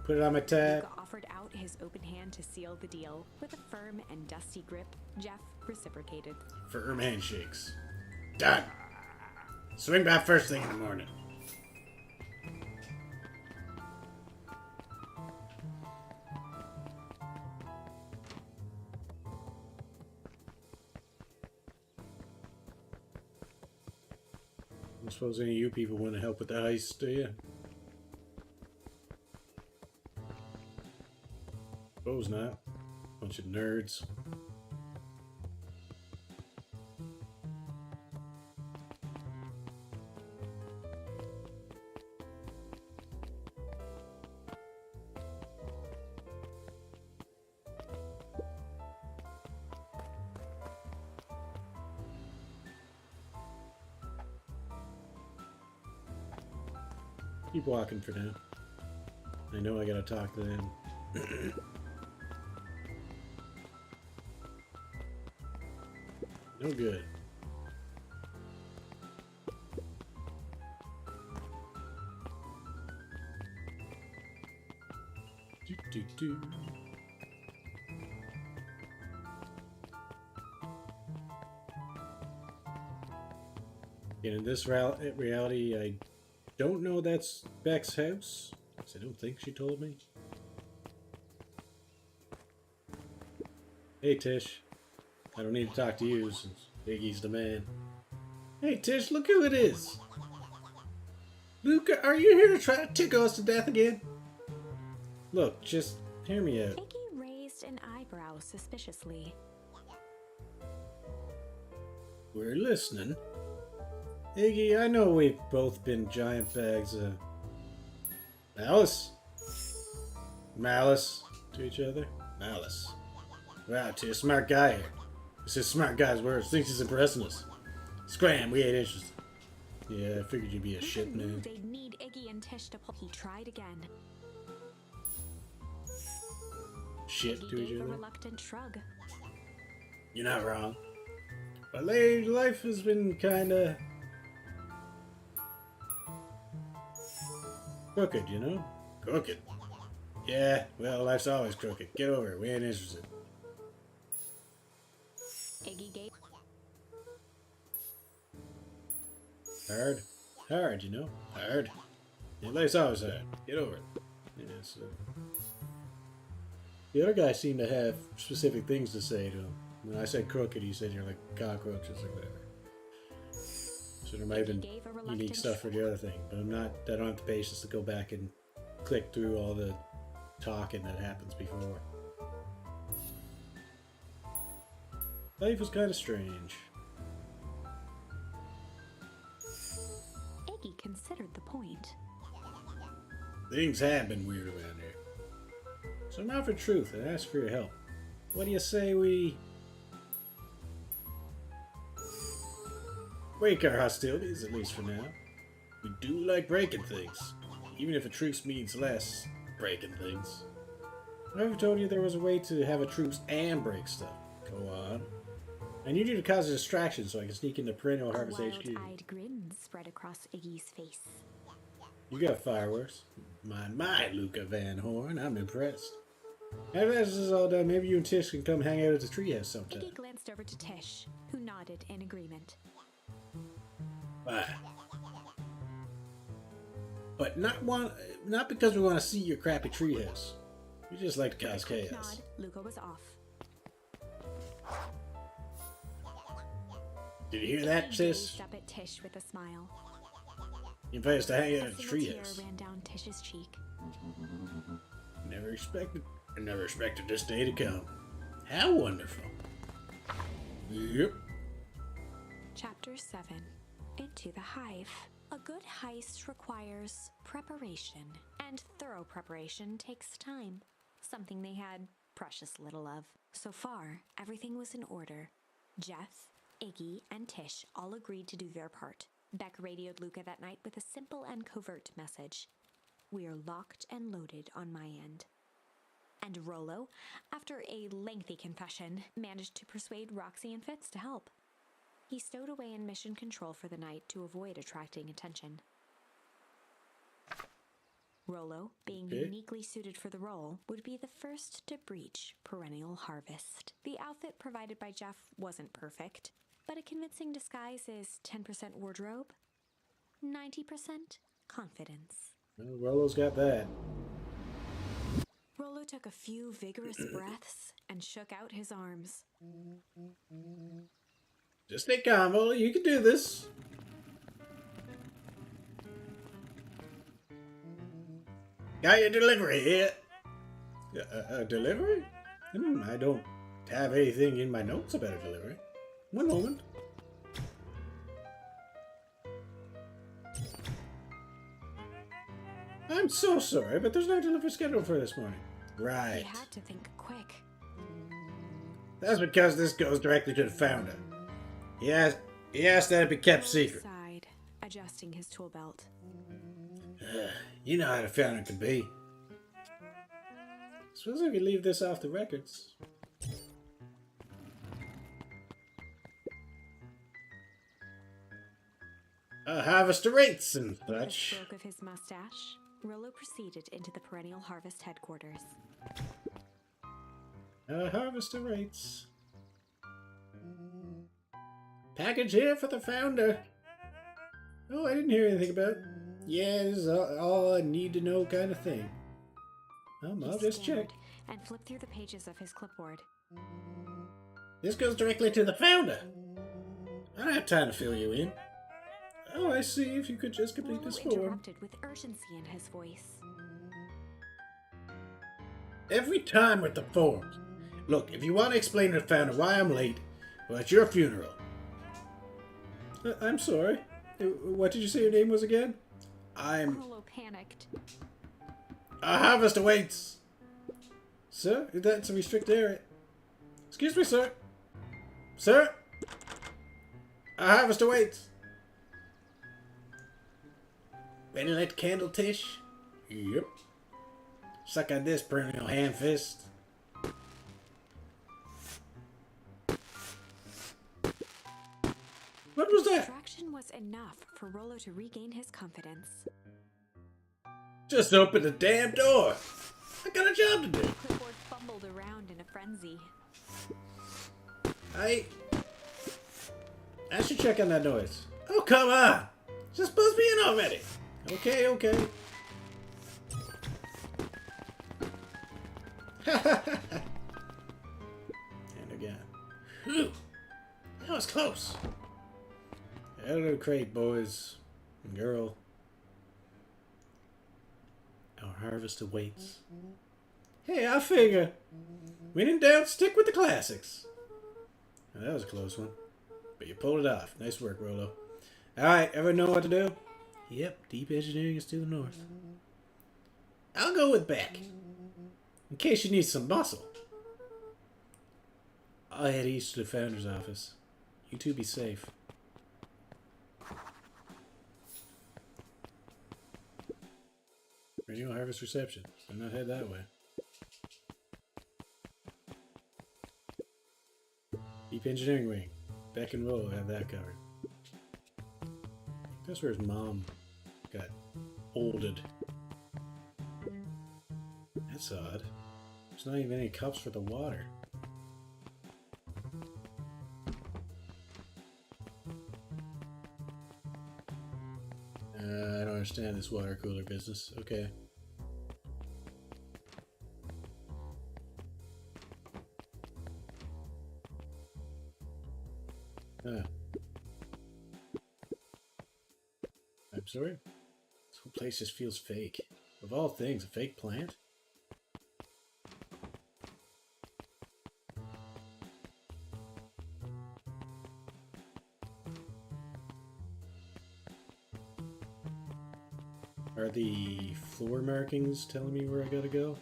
[SPEAKER 1] Put it on my tab.
[SPEAKER 2] Luca offered out his open hand to seal the deal. With a firm and dusty grip, Jeff reciprocated.
[SPEAKER 1] Firm handshakes. Done. Swing by first thing in the morning. I don't suppose any of you people want to help with the heist, do you? Suppose not. Bunch of nerds. Keep walking for now. I know I gotta talk to them. No good. Do. And in this reality, I don't know that's Beck's house. I don't think she told me. Hey, Tish. I don't need to talk to you since Iggy's the man. Hey, Tish, look who it is. Luca, are you here to try to tickle us to death again? Look, just hear me out.
[SPEAKER 2] Iggy raised an eyebrow suspiciously.
[SPEAKER 1] We're listening. Iggy, I know we've both been giant bags of malice to each other. Malice. Wow, to a smart guy here. This is smart guy's words. Thinks he's impressing us. Scram, we ain't interested. Yeah, I figured you'd be a shit
[SPEAKER 2] Luca knew
[SPEAKER 1] man.
[SPEAKER 2] they'd need Iggy and Tish to pull. He tried again.
[SPEAKER 1] Shit
[SPEAKER 2] Iggy
[SPEAKER 1] to each
[SPEAKER 2] gave a
[SPEAKER 1] other.
[SPEAKER 2] reluctant shrug.
[SPEAKER 1] You're not wrong. But life has been kinda crooked, you know? Crooked. Yeah, well, life's always crooked. Get over it. We ain't interested.
[SPEAKER 2] Iggy gave.
[SPEAKER 1] Hard, you know? Hard. Yeah, life's always hard. Get over it. Yeah, so. The other guy seemed to have specific things to say to him. When I said crooked, he said you're like cockroaches or whatever. So there might have been
[SPEAKER 2] Gave a
[SPEAKER 1] unique
[SPEAKER 2] reluctant
[SPEAKER 1] stuff for the other thing, but I don't have the patience to go back and click through all the talking that happens before. Life is kind of strange.
[SPEAKER 2] Iggy considered the point.
[SPEAKER 1] Things have been weird around here. So I'm out for truth and ask for your help. What do you say we break our hostilities, at least for now? We do like breaking things, even if a truce means less breaking things. I ever told you there was a way to have a truce and break stuff? Go on. I need you to cause a distraction so I can sneak into Perennial
[SPEAKER 2] A
[SPEAKER 1] Harvest HQ.
[SPEAKER 2] wild-eyed grin spread across Iggy's face.
[SPEAKER 1] You got fireworks. My, Luca Van Horn. I'm impressed. After this is all done, maybe you and Tish can come hang out at the treehouse sometime.
[SPEAKER 2] Iggy glanced over to Tish, who nodded in agreement.
[SPEAKER 1] Bye.
[SPEAKER 3] But not because we want to see your crappy treehouse. We just like to cause
[SPEAKER 2] Quick
[SPEAKER 3] chaos.
[SPEAKER 2] nod, Luca was off.
[SPEAKER 3] Did you hear that,
[SPEAKER 2] He
[SPEAKER 3] sis?
[SPEAKER 2] gazed up at Tish with a smile.
[SPEAKER 3] You invite us to hang out
[SPEAKER 2] A
[SPEAKER 3] at the
[SPEAKER 2] single tear
[SPEAKER 3] treehouse.
[SPEAKER 2] ran down Tish's cheek.
[SPEAKER 3] I never expected this day to come. How wonderful. Yep.
[SPEAKER 2] Chapter 7. Into the Hive. A good heist requires preparation, and thorough preparation takes time, something they had precious little of. So far, everything was in order. Jeff, Iggy, and Tish all agreed to do their part. Beck radioed Luca that night with a simple and covert message. "We are locked and loaded on my end." And Rollo, after a lengthy confession, managed to persuade Roxy and Fitz to help. He stowed away in mission control for the night to avoid attracting attention. Rollo, being
[SPEAKER 1] Okay.
[SPEAKER 2] uniquely suited for the role, would be the first to breach Perennial Harvest. The outfit provided by Jeff wasn't perfect, but a convincing disguise is 10% wardrobe, 90% confidence.
[SPEAKER 1] Well, Rollo's got that.
[SPEAKER 2] Rollo took a few vigorous breaths and shook out his arms.
[SPEAKER 1] Just stay calm, Rollo. You can do this.
[SPEAKER 3] Got your delivery here.
[SPEAKER 1] Delivery? I don't have anything in my notes about a delivery. One moment. I'm so sorry, but there's no delivery scheduled for this morning.
[SPEAKER 3] Right.
[SPEAKER 2] He had to think quick.
[SPEAKER 3] That's because this goes directly to the founder. He asked that it be kept
[SPEAKER 2] Rollo
[SPEAKER 3] secret.
[SPEAKER 2] sighed, adjusting his tool belt.
[SPEAKER 3] You know how the founder can be.
[SPEAKER 1] Suppose if you leave this off the records.
[SPEAKER 3] Harvest the rates and
[SPEAKER 2] With a
[SPEAKER 3] such.
[SPEAKER 2] stroke of his mustache, Rollo proceeded into the Perennial Harvest headquarters.
[SPEAKER 1] Harvest the rates.
[SPEAKER 3] Package here for the founder.
[SPEAKER 1] Oh, I didn't hear anything about it. Yeah, this is all I need to know kind of thing. I'll
[SPEAKER 2] He
[SPEAKER 1] just check.
[SPEAKER 2] scanned and flipped through the pages of his clipboard.
[SPEAKER 3] This goes directly to the founder. I don't have time to fill you in.
[SPEAKER 1] Oh, I see. If you could just complete
[SPEAKER 2] Rollo
[SPEAKER 1] this form.
[SPEAKER 2] interrupted with urgency in his voice.
[SPEAKER 3] Every time with the forms. Look, if you want to explain to the founder why I'm late, well, it's your funeral.
[SPEAKER 1] I'm sorry. What did you say your name was again?
[SPEAKER 3] I'm...
[SPEAKER 2] Rollo panicked.
[SPEAKER 3] A harvest awaits.
[SPEAKER 1] Sir, that's a restricted area.
[SPEAKER 3] Excuse me, sir. Sir? A harvest awaits. Ready to light the candle, Tish? Yep. Suck on this, perennial hand fist. What was that?
[SPEAKER 2] Distraction was enough for Rollo to regain his confidence.
[SPEAKER 3] Just open the damn door. I got a job to do.
[SPEAKER 2] The clipboard fumbled around in a frenzy.
[SPEAKER 3] I should check on that noise. Oh, come on. It's just supposed to be in already.
[SPEAKER 1] Okay, okay. And again.
[SPEAKER 3] Whew. That was close.
[SPEAKER 1] Out of the crate, boys and girl. Our harvest awaits. Hey, I figure. When in doubt, stick with the classics. Now, that was a close one. But you pulled it off. Nice work, Rollo. Alright, everyone know what to do? Yep, deep engineering is to the north.
[SPEAKER 3] I'll go with Beck.
[SPEAKER 1] In case you need some muscle. I'll head east to the founder's office. You two be safe. Renewal harvest reception. Do not head that way. Deep engineering wing. Beck and Rollo have that covered. That's where his mom got olded. That's odd. There's not even any cups for the water. I don't understand this water cooler business. Okay. Ah. I'm sorry? This whole place just feels fake. Of all things, a fake plant? Are the floor markings telling me where I gotta go?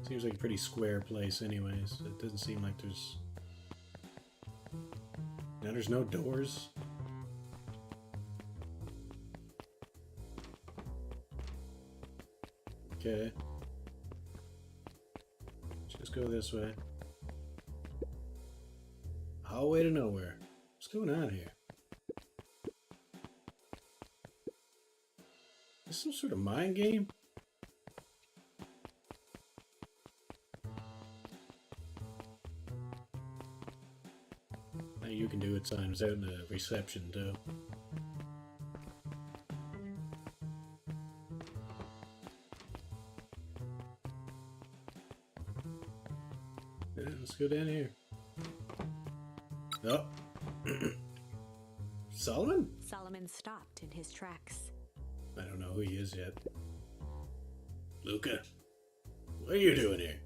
[SPEAKER 1] Seems like a pretty square place anyways. It doesn't seem like there's... Now there's no doors? Okay. Just go this way. Hallway to nowhere. What's going on here? Is this some sort of mind game? Now you can do it, signs out in the reception too. Yeah, let's go down here. Oh. Solomon?
[SPEAKER 2] Solomon stopped in his tracks.
[SPEAKER 1] I don't know who he is yet. Luca, what are you doing here?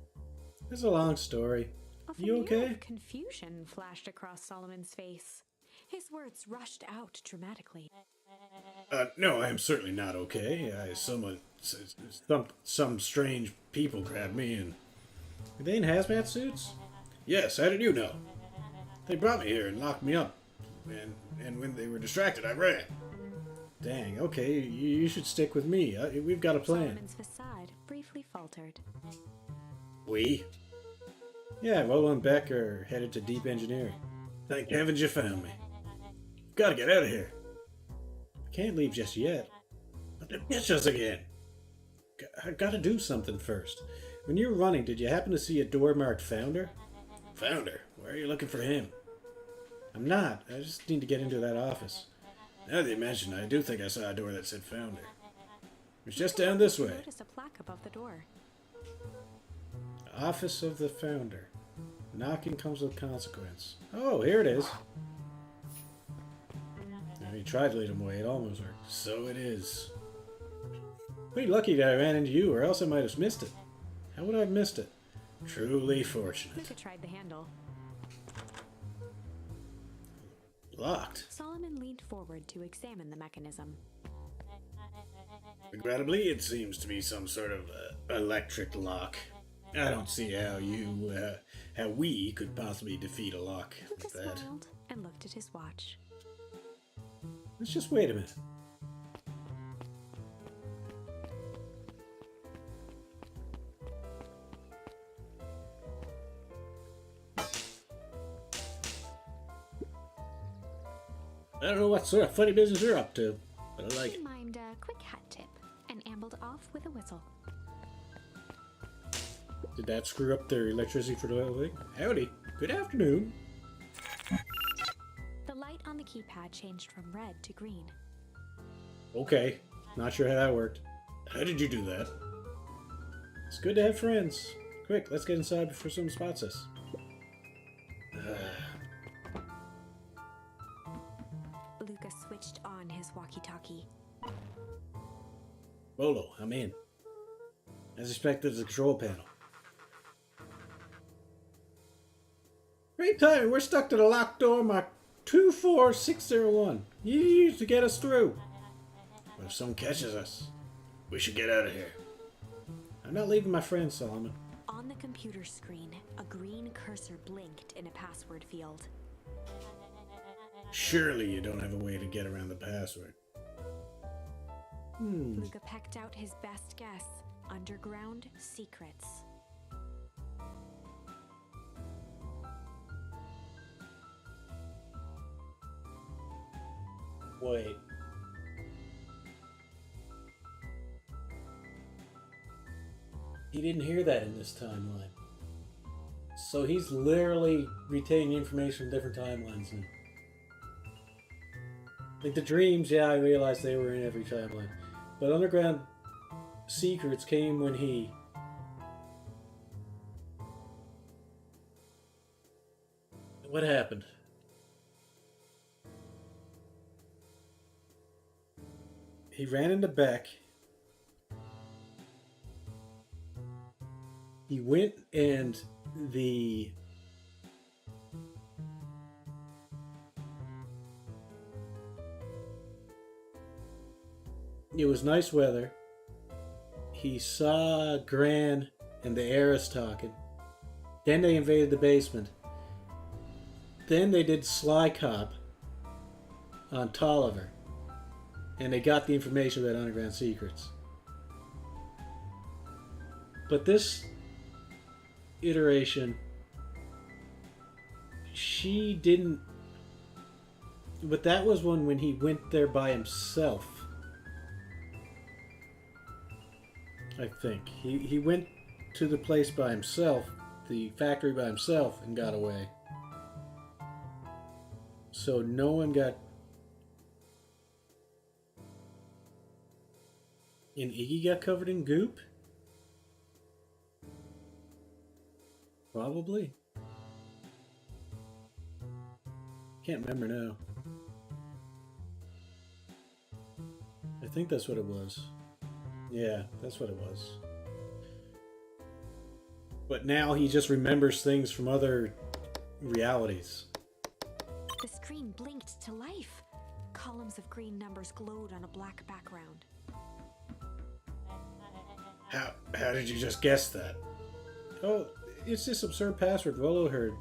[SPEAKER 1] It's a long story.
[SPEAKER 2] A
[SPEAKER 1] You
[SPEAKER 2] familiar
[SPEAKER 1] okay?
[SPEAKER 2] confusion flashed across Solomon's face. His words rushed out dramatically.
[SPEAKER 1] No, I am certainly not okay. Some strange people grabbed me and... Are they in hazmat suits? Yes, how did you know? They brought me here and locked me up. And when they were distracted, I ran. Dang, okay, you should stick with me. We've got a plan.
[SPEAKER 2] Solomon's facade briefly faltered.
[SPEAKER 1] We? Yeah, Rolo and Beck are headed to Deep Engineering. Thank heavens you found me. Gotta get out of here. Can't leave just yet. But they pitch us again. I gotta do something first. When you were running, did you happen to see a door marked Founder? Founder? Why are you looking for him? I'm not. I just need to get into that office. Now that you mention it, I do think I saw a door that said Founder. It's just down this way.
[SPEAKER 2] Noticed a plaque above the door.
[SPEAKER 1] Office of the Founder. Knocking comes with consequence. Oh, here it is. Now, you tried to lead him away. It almost worked. So it is. Pretty lucky that I ran into you, or else I might have missed it. How would I have missed it? Truly fortunate.
[SPEAKER 2] Luca tried the handle.
[SPEAKER 1] Locked.
[SPEAKER 2] Solomon leaned forward to examine the mechanism.
[SPEAKER 1] Regrettably, it seems to be some sort of electric lock. I don't see how we could possibly defeat a lock
[SPEAKER 2] Luca
[SPEAKER 1] with that.
[SPEAKER 2] smiled and looked at his watch.
[SPEAKER 1] Let's just wait a minute. I don't know what sort of funny business you're up to, but I like it.
[SPEAKER 2] Mimed a quick hat tip and ambled off with a whistle.
[SPEAKER 1] Did that screw up their electricity for the whole thing? Howdy. Good afternoon.
[SPEAKER 2] The light on the keypad changed from red to green.
[SPEAKER 1] Okay. Not sure how that worked. How did you do that? It's good to have friends. Quick, let's get inside before someone spots us.
[SPEAKER 2] Luca switched on his walkie-talkie.
[SPEAKER 1] Bolo, I'm in. As expected, the control panel. Great timing. We're stuck to the locked door marked 24601. You used to get us through. What if someone catches us? We should get out of here. I'm not leaving my friend, Solomon.
[SPEAKER 2] On the computer screen, a green cursor blinked in a password field.
[SPEAKER 1] Surely you don't have a way to get around the password.
[SPEAKER 2] Luca pecked out his best guess. Underground secrets.
[SPEAKER 1] Wait. He didn't hear that in this timeline. So he's literally retaining information from different timelines now. Like the dreams, yeah, I realized they were in every timeline. But Underground Secrets came when he... What happened? He ran into Beck. He went and the... It was nice weather. He saw Gran and the heiress talking. Then they invaded the basement. Then they did Sly Cop on Tolliver. And they got the information about Underground Secrets. But this iteration, she didn't... But that was one when he went there by himself. I think. He went to the place by himself, the factory by himself, and got away. So no one got... And Iggy got covered in goop? Probably. Can't remember now. I think that's what it was. Yeah, that's what it was. But now he just remembers things from other realities.
[SPEAKER 2] The screen blinked to life. Columns of green numbers glowed on a black background.
[SPEAKER 1] How did you just guess that? Oh, it's this absurd password Rolo heard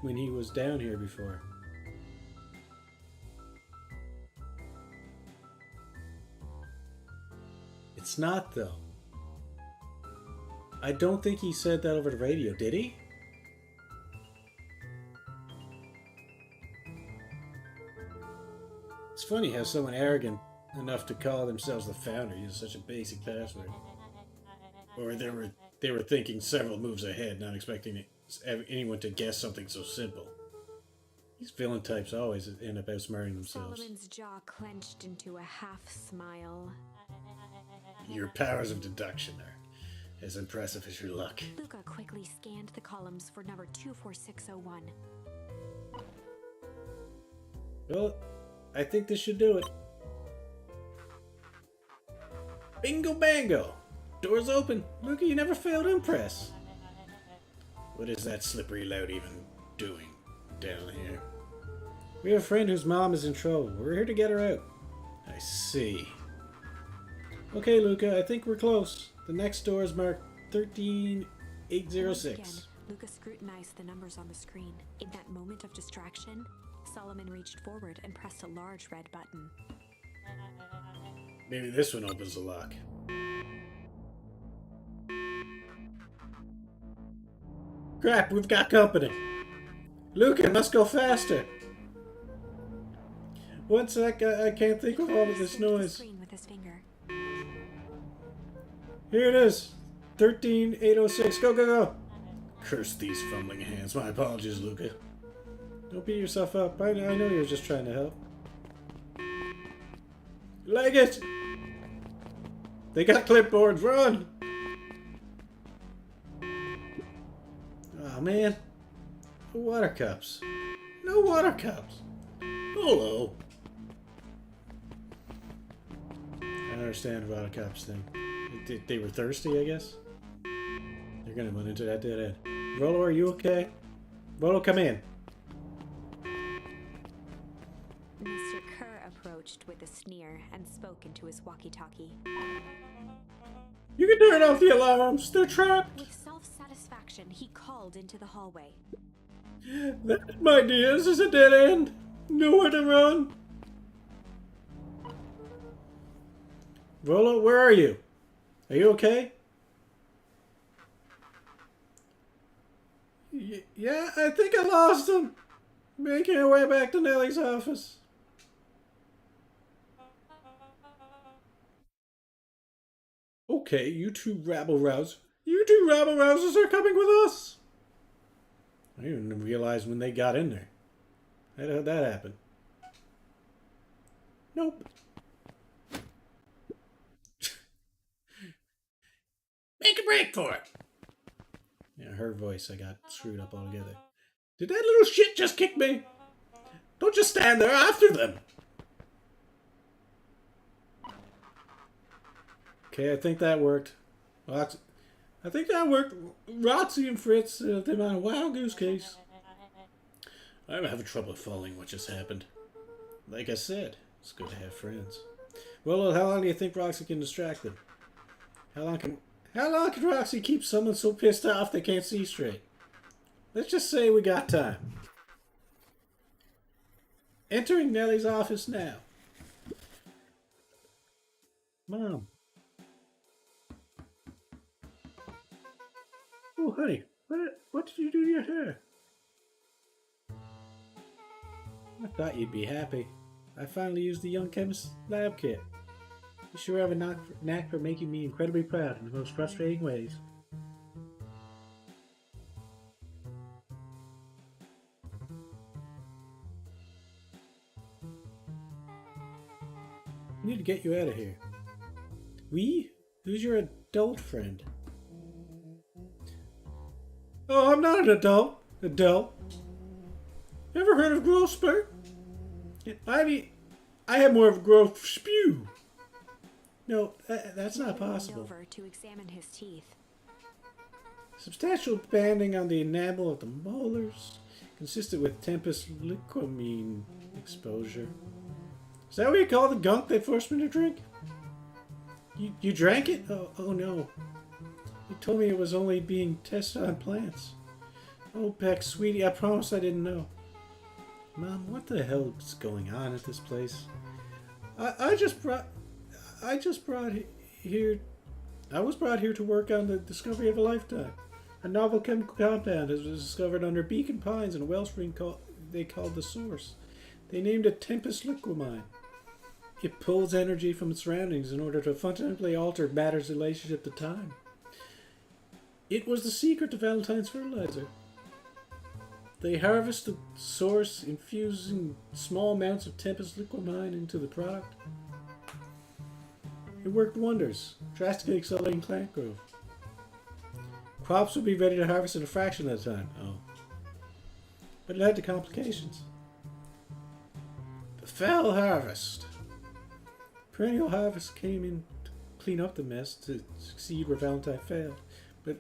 [SPEAKER 1] when he was down here before. It's not, though. I don't think he said that over the radio, did he? It's funny how someone arrogant enough to call themselves the founder uses such a basic password. Or they were thinking several moves ahead, not expecting anyone to guess something so simple. These villain types always end up outsmarting themselves.
[SPEAKER 2] Solomon's jaw clenched into a half smile.
[SPEAKER 1] Your powers of deduction are as impressive as your luck.
[SPEAKER 2] Luca quickly scanned the columns for number 24601.
[SPEAKER 1] Well, I think this should do it. Bingo bango! Doors open. Luca, you never fail to impress. What is that slippery lout even doing down here? We have a friend whose mom is in trouble. We're here to get her out. I see. Okay, Luca, I think we're close. The next door is marked 13806.
[SPEAKER 2] Again, Luca scrutinized the numbers on the screen. In that moment of distraction, Solomon reached forward and pressed a large red button.
[SPEAKER 1] Maybe this one opens the lock. Crap, we've got company. Luca, must go faster. One sec, I can't think of all of this noise.
[SPEAKER 2] With his finger.
[SPEAKER 1] Here it is. 13806. Go, go, go. Curse these fumbling hands. My apologies, Luca. Don't beat yourself up. I know you're just trying to help. Leg it! They got clipboards. Run! Oh, man. No water cups. No water cups. Hello. I don't understand the water cups thing. They were thirsty, I guess. They're gonna run into that dead end. Rolo, are you okay? Rolo, come in.
[SPEAKER 2] Mr. Kerr approached with a sneer and spoke into his walkie-talkie.
[SPEAKER 1] You can turn off the alarms. They're trapped.
[SPEAKER 2] With self-satisfaction, he called into the hallway.
[SPEAKER 1] That, my dears, is a dead end. Nowhere to run. Rolo, where are you? Are you okay? Yeah, I think I lost him. Making our way back to Nellie's office. Okay, you two rabble-rousers. You two rabble-rousers are coming with us. I didn't even realize when they got in there. How did that happen? Nope.
[SPEAKER 3] Make a break for it.
[SPEAKER 1] Yeah, her voice, I got screwed up altogether. Did that little shit just kick me?
[SPEAKER 3] Don't just stand there after them.
[SPEAKER 1] Okay, I think that worked. Roxy, I think that worked. Roxy and Fritz, they're on a wild goose case.
[SPEAKER 3] I'm having trouble following what just happened.
[SPEAKER 1] Like I said, it's good to have friends. Well, how long do you think Roxy can distract them? How long can Roxy keep someone so pissed off they can't see straight? Let's just say we got time. Entering Nellie's office now. Mom. Oh, honey, what did you do to your hair? I thought you'd be happy. I finally used the Young Chemist lab kit. You sure have a knack for making me incredibly proud in the most frustrating ways. We need to get you out of here. We? Who's your adult friend? Oh, I'm not an adult. Ever heard of growth spurt? I mean, I have more of a growth spew. No, that's not possible.
[SPEAKER 2] Over to examine his teeth.
[SPEAKER 1] Substantial banding on the enamel of the molars, consistent with tempest liquamine exposure. Is that what you call the gunk they forced me to drink? You drank it? Oh no. You told me it was only being tested on plants. Oh, Beck, sweetie, I promise I didn't know. Mom, what the hell is going on at this place? I was brought here to work on the discovery of a lifetime. A novel chemical compound was discovered under Beacon Pines in a wellspring they called the Source. They named it Tempest Liquamine. It pulls energy from its surroundings in order to fundamentally alter matter's relationship to time. It was the secret to Valentine's fertilizer. They harvest the source, infusing small amounts of Tempest Liquamine into the product. It worked wonders, drastically accelerating plant growth. Crops would be ready to harvest in a fraction of the time. Oh. But it led to complications. The foul harvest. Perennial harvest came in to clean up the mess to succeed where Valentine failed. But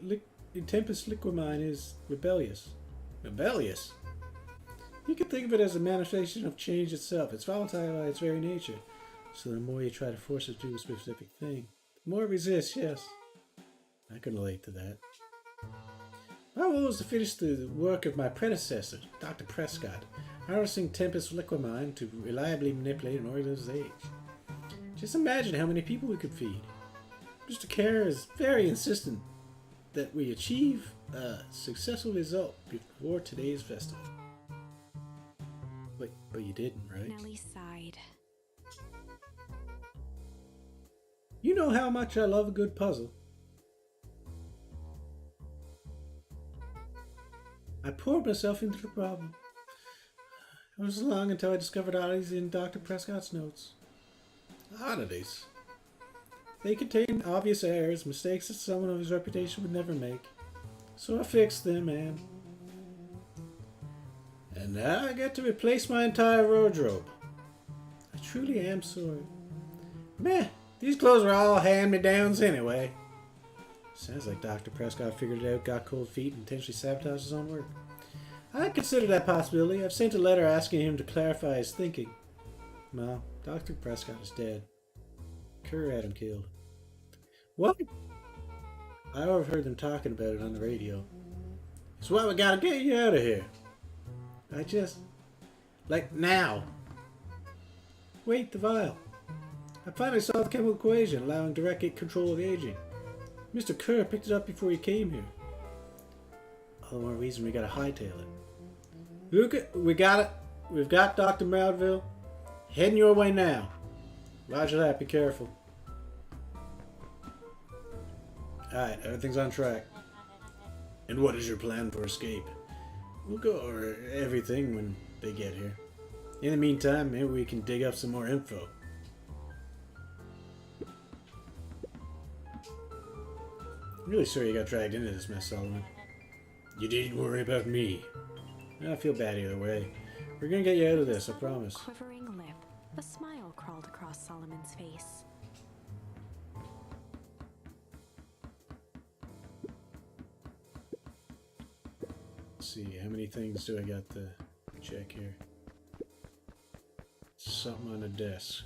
[SPEAKER 1] Tempest Liquamine is rebellious.
[SPEAKER 3] Rebellious?
[SPEAKER 1] You can think of it as a manifestation of change itself. It's volatile by its very nature. So the more you try to force it to do a specific thing, the more it resists, yes. I can relate to that. My goal was to finish the work of my predecessor, Dr. Prescott, harnessing Tempest Liquamine to reliably manipulate an organism's age. Just imagine how many people we could feed. Mr. Kerr is very insistent that we achieve a successful result before today's festival. But you didn't, right?
[SPEAKER 2] Nellie sighed.
[SPEAKER 1] You know how much I love a good puzzle. I poured myself into the problem. It was long until I discovered oddities in Dr. Prescott's notes.
[SPEAKER 3] Oddities?
[SPEAKER 1] They contained obvious errors, mistakes that someone of his reputation would never make. So I fixed them, and now I get to replace my entire wardrobe. I truly am sorry. Meh, these clothes are all hand-me-downs anyway. Sounds like Dr. Prescott figured it out, got cold feet, and intentionally sabotaged his own work. I consider that possibility. I've sent a letter asking him to clarify his thinking. Well, Dr. Prescott is dead. Kerr had him killed. What? I overheard them talking about it on the radio. It's why we gotta get you out of here. Like now. Wait, the vial. I finally solved the chemical equation, allowing direct control of aging. Mr. Kerr picked it up before he came here. All the more reason we gotta hightail it. Luca, we got it. We've got Dr. Melville. Heading your way now. Roger that, be careful. Alright, everything's on track.
[SPEAKER 3] And what is your plan for escape?
[SPEAKER 1] We'll go over everything when they get here. In the meantime, maybe we can dig up some more info. I'm really sorry you got dragged into this mess, Solomon. You needn't worry about me. I feel bad either way. We're gonna get you out of this, I promise.
[SPEAKER 2] Quivering lip, a smile crawled across Solomon's face.
[SPEAKER 1] Let's see, how many things do I got to check here? Something on the desk.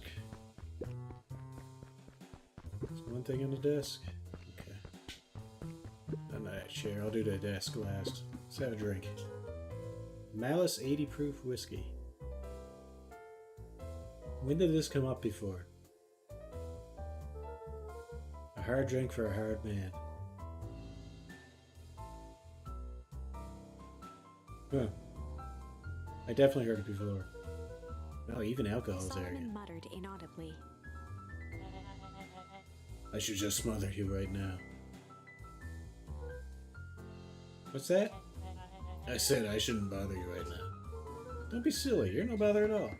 [SPEAKER 1] There's one thing on the desk? Okay. I'm not sure. I'll do the desk last. Let's have a drink. Malice 80 proof whiskey. When did this come up before? A hard drink for a hard man. Huh. I definitely heard it before. Oh, even alcohol's there.
[SPEAKER 2] Solomon muttered inaudibly.
[SPEAKER 1] I should just smother you right now. What's that? I said I shouldn't bother you right now. Don't be silly, you're no bother at all.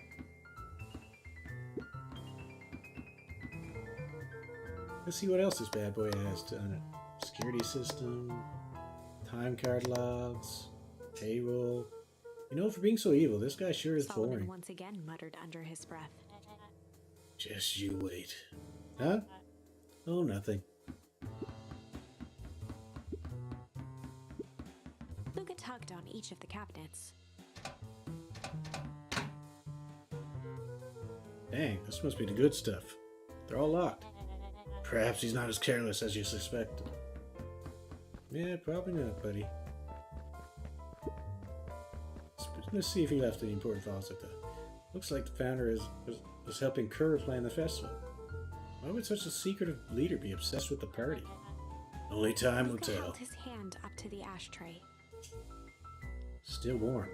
[SPEAKER 1] Let's see what else this bad boy has on it. Security system, time card logs, payroll. You know, for being so evil, this guy sure is
[SPEAKER 2] Solomon
[SPEAKER 1] boring.
[SPEAKER 2] once again muttered under his breath.
[SPEAKER 1] Just you wait. Huh? Oh, nothing.
[SPEAKER 2] Luca tugged on each of the cabinets.
[SPEAKER 1] Dang, this must be the good stuff. They're all locked. Perhaps he's not as careless as you suspected. Yeah, probably not, buddy. Let's see if he left any important files like that. Looks like the founder is helping Kerr plan the festival. Why would such a secretive leader be obsessed with the party? Only time will
[SPEAKER 2] Luca
[SPEAKER 1] tell.
[SPEAKER 2] held his hand up to the ashtray.
[SPEAKER 1] Still warm.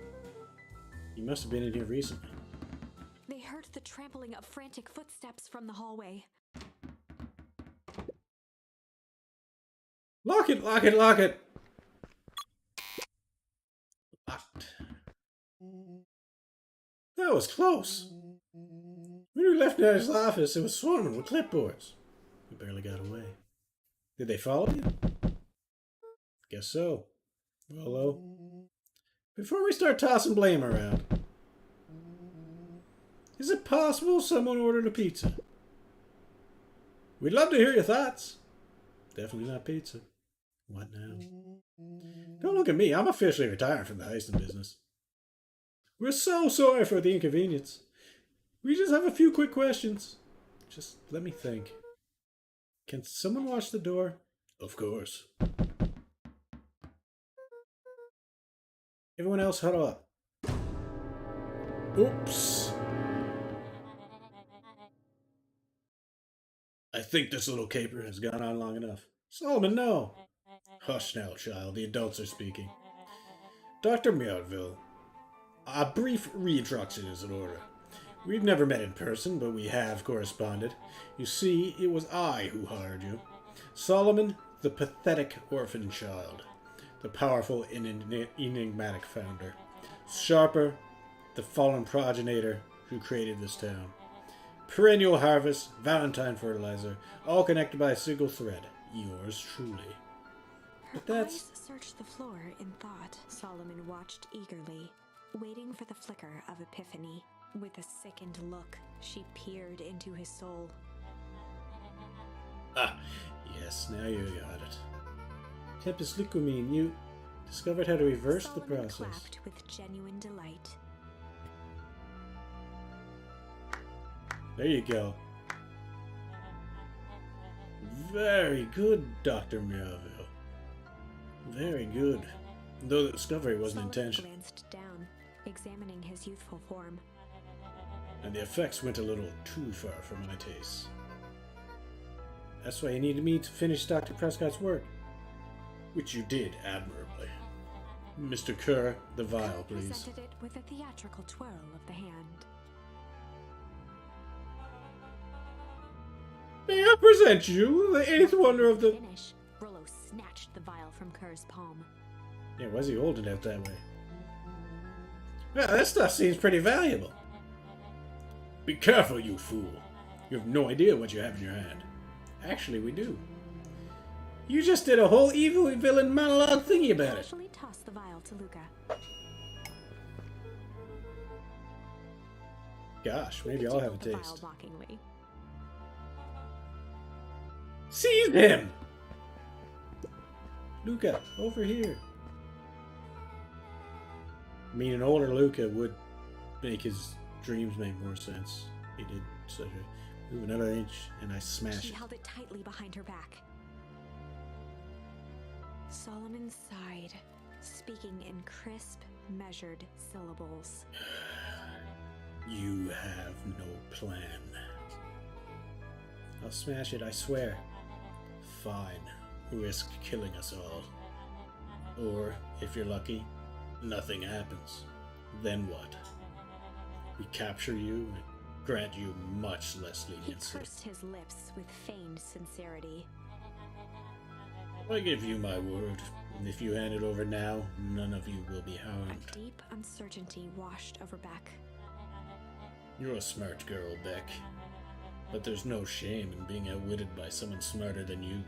[SPEAKER 1] You must have been in here recently.
[SPEAKER 2] They heard the trampling of frantic footsteps from the hallway.
[SPEAKER 1] Lock it! Lock it! Lock it! Locked. That was close. When we left Daddy's office, it was swarming with clipboards. We barely got away. Did they follow you? Guess so. Hello? Before we start tossing blame around, is it possible someone ordered a pizza? We'd love to hear your thoughts. Definitely not pizza. What now? Don't look at me. I'm officially retired from the heisting business. We're so sorry for the inconvenience. We just have a few quick questions. Just let me think. Can someone watch the door? Of course. Everyone else huddle up. Oops. I think this little caper has gone on long enough. Solomon, no. Hush now, child. The adults are speaking. Dr. Melville, a brief reintroduction is in order. We've never met in person, but we have corresponded. You see, it was I who hired you. Solomon, the pathetic orphan child. The powerful and enigmatic founder. Sharper, the fallen progenitor who created this town. Perennial harvest, Valentine fertilizer, all connected by a single thread. Yours truly.
[SPEAKER 2] Her
[SPEAKER 1] But that's...
[SPEAKER 2] eyes searched the floor in thought. Solomon watched eagerly, waiting for the flicker of epiphany. With a sickened look, she peered into his soul.
[SPEAKER 1] Ah, yes, now you got it. Tempest Lucumine, you discovered how to reverse the
[SPEAKER 2] Solomon
[SPEAKER 1] process.
[SPEAKER 2] clapped with genuine delight.
[SPEAKER 1] There you go. Very good, Dr. Melville. Very good. Though the discovery wasn't
[SPEAKER 2] Solomon
[SPEAKER 1] intentional.
[SPEAKER 2] glanced down, examining his youthful form.
[SPEAKER 1] And the effects went a little too far for my taste. That's why you needed me to finish Dr. Prescott's work. Which you did admirably. Mr. Kerr, the vial, please.
[SPEAKER 2] Presented it with a theatrical twirl of the hand.
[SPEAKER 1] May I present you the eighth wonder of the...
[SPEAKER 2] Finish, Rollo snatched the vial from Kerr's palm.
[SPEAKER 1] Yeah, why is he holding it that way? Well, that stuff seems pretty valuable. Be careful, you fool. You have no idea what you have in your hand. Actually, we do. You just did a whole evil villain monologue thingy about it.
[SPEAKER 2] Casually toss the vial to Luca.
[SPEAKER 1] Gosh, maybe I'll have a
[SPEAKER 2] The vial
[SPEAKER 1] taste.
[SPEAKER 2] mockingly.
[SPEAKER 1] Seize him! Luca, over here. I mean, an older Luca would make his dreams make more sense. He did such a... Move another inch, and I smash
[SPEAKER 2] She
[SPEAKER 1] it.
[SPEAKER 2] held it tightly behind her back. Solomon sighed, speaking in crisp, measured syllables.
[SPEAKER 1] You have no plan. I'll smash it, I swear. Fine. Risk killing us all. Or, if you're lucky, nothing happens. Then what? We capture you and grant you much less
[SPEAKER 2] He
[SPEAKER 1] leniency.
[SPEAKER 2] pursed his lips with feigned sincerity.
[SPEAKER 1] I give you my word, and if you hand it over now, none of you will be
[SPEAKER 2] A
[SPEAKER 1] harmed.
[SPEAKER 2] deep uncertainty washed over Beck.
[SPEAKER 1] You're a smart girl, Beck. But there's no shame in being outwitted by someone smarter than you.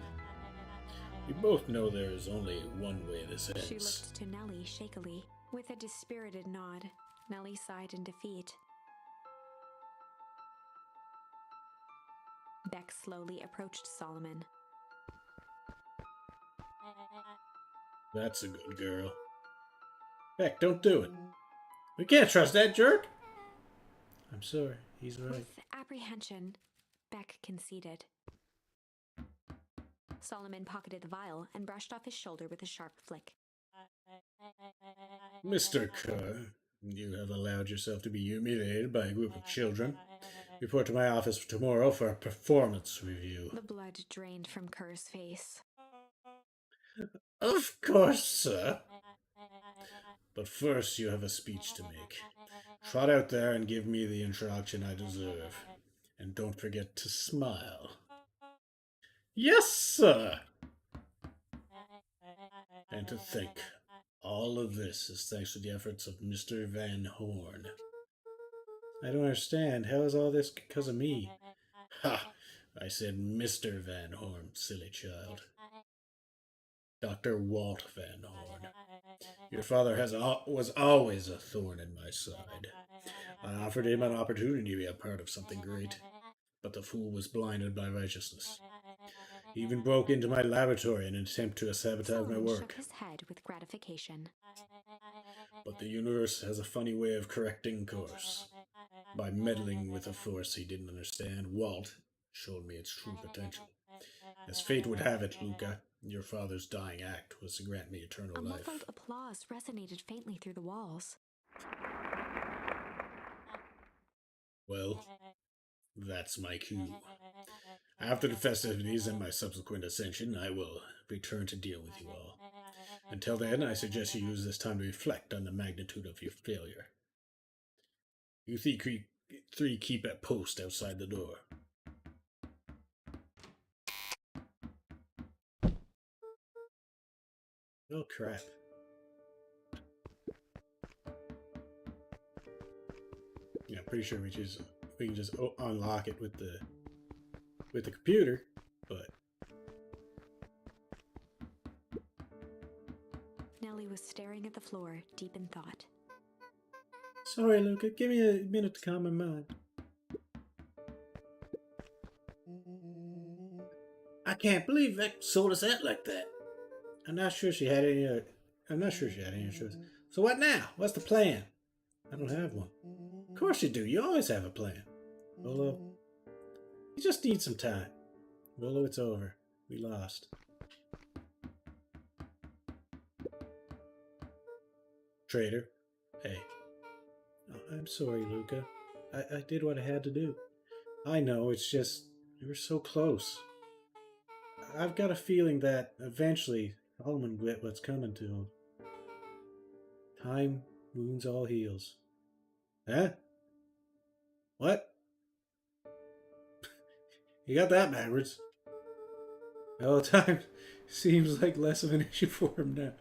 [SPEAKER 1] We both know there is only one way this
[SPEAKER 2] She
[SPEAKER 1] ends.
[SPEAKER 2] looked to Nellie shakily. With a dispirited nod, Nellie sighed in defeat. Beck slowly approached Solomon.
[SPEAKER 1] That's a good girl. Beck, don't do it. We can't trust that jerk. I'm sorry, he's right.
[SPEAKER 2] With apprehension, Beck conceded. Solomon pocketed the vial and brushed off his shoulder with a sharp flick.
[SPEAKER 1] Mr. Kerr, you have allowed yourself to be humiliated by a group of children. Report to my office tomorrow for a performance review.
[SPEAKER 2] The blood drained from Kerr's face.
[SPEAKER 1] Of course, sir. But first you have a speech to make. Trot out there and give me the introduction I deserve. And don't forget to smile. Yes, sir! And to think, all of this is thanks to the efforts of Mr. Van Horn. I don't understand. How is all this because of me? Ha! I said Mr. Van Horn, silly child. Dr. Walt Van Horn. Your father was always a thorn in my side. I offered him an opportunity to be a part of something great, but the fool was blinded by righteousness. He even broke into my laboratory in an attempt to sabotage my
[SPEAKER 2] Solomon
[SPEAKER 1] work.
[SPEAKER 2] shook his head with gratification.
[SPEAKER 1] But the universe has a funny way of correcting course. By meddling with a force he didn't understand, Walt showed me its true potential. As fate would have it, Luca, your father's dying act was to grant me eternal
[SPEAKER 2] A
[SPEAKER 1] life.
[SPEAKER 2] muffled applause resonated faintly through the walls.
[SPEAKER 1] Well, that's my cue. After the festivities and my subsequent ascension, I will return to deal with you all. Until then, I suggest you use this time to reflect on the magnitude of your failure. You three keep at post outside the door. Oh crap. Yeah, pretty sure we can just unlock it with the computer, but
[SPEAKER 2] Nellie was staring at the floor, deep in thought.
[SPEAKER 1] sorry, Luca. Give me a minute to calm my mind. I can't believe Vic sold us out like that. I'm not sure she had any insurance. So what now? What's the plan? I don't have one. Of course you do. You always have a plan. Rolo, you just need some time. Rolo, it's over. We lost. Traitor. Hey. Oh, I'm sorry, Luca. I did what I had to do. I know, it's just, we were so close. I've got a feeling that eventually Solomon will get what's coming to him. Time wounds all heals. Huh? What? You got that backwards. All the time seems like less of an issue for him now.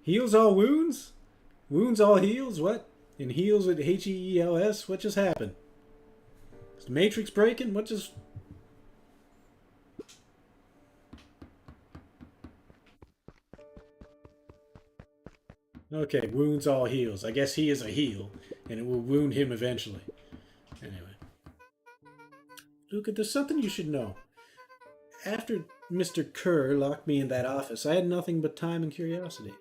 [SPEAKER 1] Heals all wounds? Wounds all heals? What? And heals with H-E-E-L-S? What just happened? Is the Matrix breaking? What just... Okay, wounds all heals. I guess he is a heal, and it will wound him eventually. Anyway. Luca, there's something you should know. After Mr. Kerr locked me in that office, I had nothing but time and curiosity.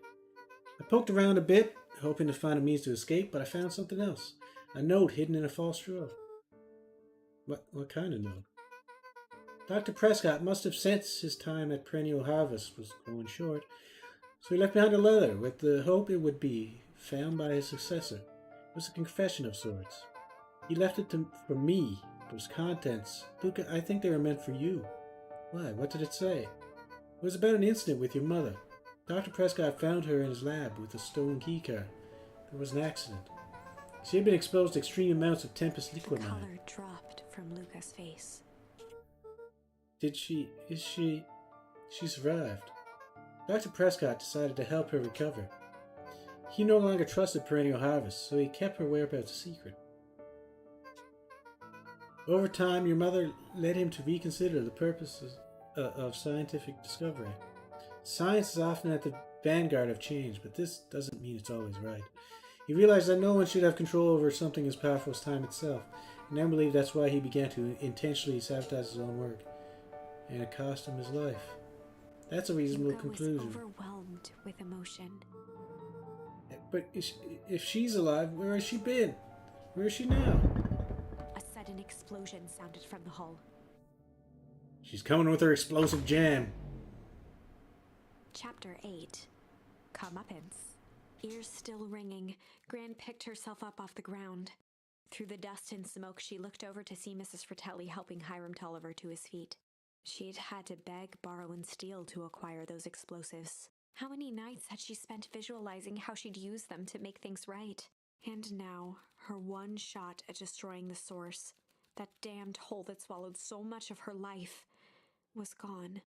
[SPEAKER 1] I poked around a bit, hoping to find a means to escape, but I found something else. A note hidden in a false straw. What kind of note? Dr. Prescott must have sensed his time at Perennial Harvest was going short, so he left behind a letter with the hope it would be found by his successor. It was a confession of sorts. He left it for me, those contents. Luca, I think they were meant for you. Why? What did it say? It was about an incident with your mother. Dr. Prescott found her in his lab with a stolen keycard. There was an accident. She had been exposed to extreme amounts of Tempest
[SPEAKER 2] The
[SPEAKER 1] liquamine.
[SPEAKER 2] color dropped from Luca's face.
[SPEAKER 1] She survived. Dr. Prescott decided to help her recover. He no longer trusted Perennial Harvest, so he kept her whereabouts a secret. Over time, your mother led him to reconsider the purposes of scientific discovery. Science is often at the vanguard of change, but this doesn't mean it's always right. He realized that no one should have control over something as powerful as time itself, and I believe that's why he began to intentionally sabotage his own work, and it cost him his life. That's a reasonable
[SPEAKER 2] Luca was
[SPEAKER 1] conclusion.
[SPEAKER 2] overwhelmed with emotion.
[SPEAKER 1] But if she's alive, where has she been? Where is she now?
[SPEAKER 2] A sudden explosion sounded from the hull.
[SPEAKER 1] She's coming with her explosive jam.
[SPEAKER 2] Chapter 8. Comeuppance. Ears still ringing, Gran picked herself up off the ground. Through the dust and smoke, she looked over to see Mrs. Fratelli helping Hiram Tolliver to his feet. She'd had to beg, borrow, and steal to acquire those explosives. How many nights had she spent visualizing how she'd use them to make things right? And now, her one shot at destroying the source, that damned hole that swallowed so much of her life, was gone.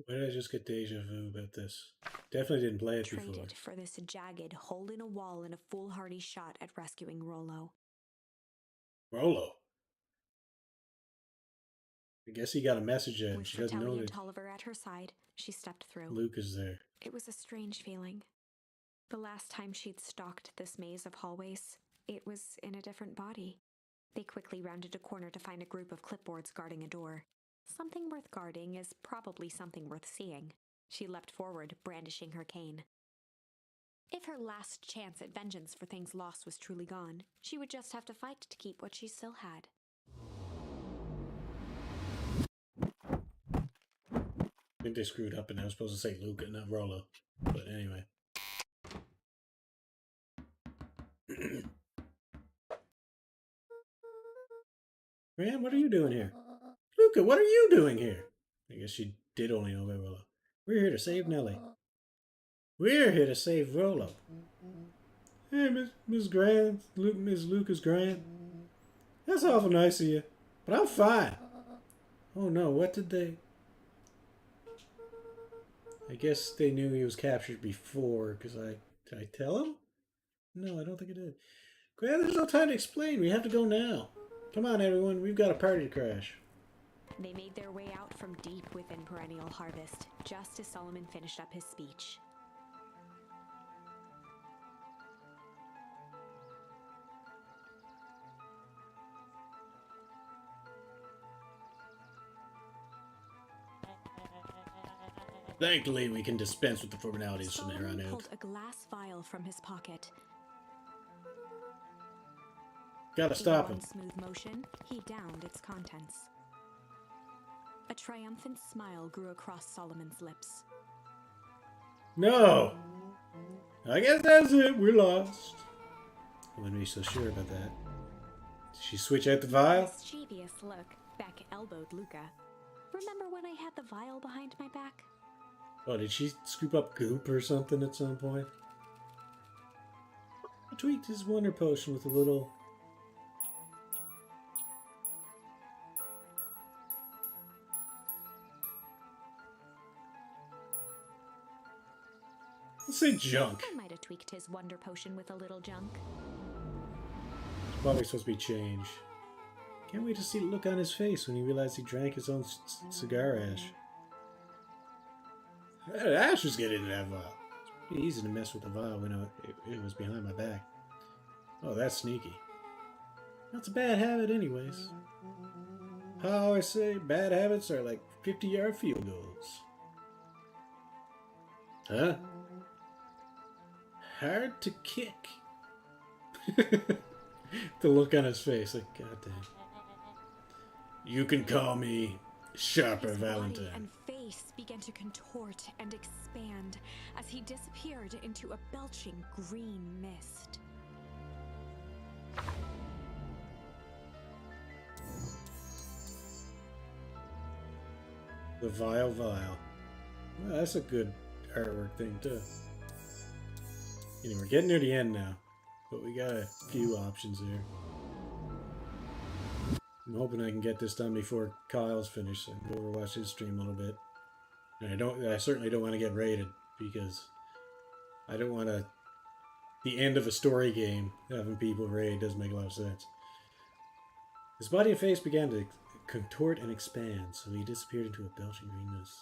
[SPEAKER 1] Why did I just get deja vu about this? Definitely didn't play it before.
[SPEAKER 2] Traded for this jagged hole in a wall and a foolhardy shot at rescuing Rollo.
[SPEAKER 1] Rollo. I guess he got a message in.
[SPEAKER 2] With
[SPEAKER 1] She doesn't know
[SPEAKER 2] Fratelli and
[SPEAKER 1] that
[SPEAKER 2] Tolliver at her side, she stepped through.
[SPEAKER 1] Luke is there.
[SPEAKER 2] It was a strange feeling. The last time she'd stalked this maze of hallways, it was in a different body. They quickly rounded a corner to find a group of clipboards guarding a door. Something worth guarding is probably something worth seeing. She leapt forward, brandishing her cane. If her last chance at vengeance for things lost was truly gone, she would just have to fight to keep what she still had.
[SPEAKER 1] I think they screwed up and I was supposed to say Luke and not Rollo. But anyway. Man, what are you doing here? Luca, what are you doing here? I guess she did only know about Rollo. We're here to save Nellie. We're here to save Rollo. Hey, Miss Grant, Miss Lucas Grant. That's awful nice of you, but I'm fine. Oh no, what did they... I guess they knew he was captured before, because did I tell him? No, I don't think I did. Grant, there's no time to explain. We have to go now. Come on, everyone. We've got a party to crash.
[SPEAKER 2] They made their way out from deep within Perennial Harvest, just as Solomon finished up his speech.
[SPEAKER 1] Thankfully, we can dispense with the formalities from here on
[SPEAKER 2] Solomon
[SPEAKER 1] out.
[SPEAKER 2] pulled a glass vial from his pocket.
[SPEAKER 1] Gotta stop
[SPEAKER 2] In
[SPEAKER 1] him.
[SPEAKER 2] one smooth motion, he downed its contents. A triumphant smile grew across Solomon's lips.
[SPEAKER 1] No! I guess that's it. We're lost. I wouldn't be so sure about that. Did she switch out the vial?
[SPEAKER 2] Mischievous look, Beck elbowed Luca. Remember when I had the vial behind my back?
[SPEAKER 1] Oh, did she scoop up goop or something at some point? I tweaked his wonder potion with a little... Let's say junk.
[SPEAKER 2] I might have tweaked his wonder potion with a little junk.
[SPEAKER 1] Probably supposed to be change. Can't wait to see the look on his face when he realized he drank his own cigar ash. How did ashes get into that vial? It's pretty easy to mess with the vial when it was behind my back. Oh, that's sneaky. That's a bad habit anyways. I always say bad habits are like 50-yard field goals. Huh? Hard to kick. The look on his face, like, goddamn. You can call me Sharper
[SPEAKER 2] His body
[SPEAKER 1] Valentine.
[SPEAKER 2] and face began to contort and expand as he disappeared into a belching green mist.
[SPEAKER 1] The Vile Vile. Well, that's a good artwork thing, too. Anyway, we're getting near the end now, but we got a few options here. I'm hoping I can get this done before Kyle's finished and go overwatch his stream a little bit. And I certainly don't want to get raided, because I don't want to... The end of a story game, having people raid doesn't make a lot of sense. His body and face began to contort and expand, so he disappeared into a belching green mist.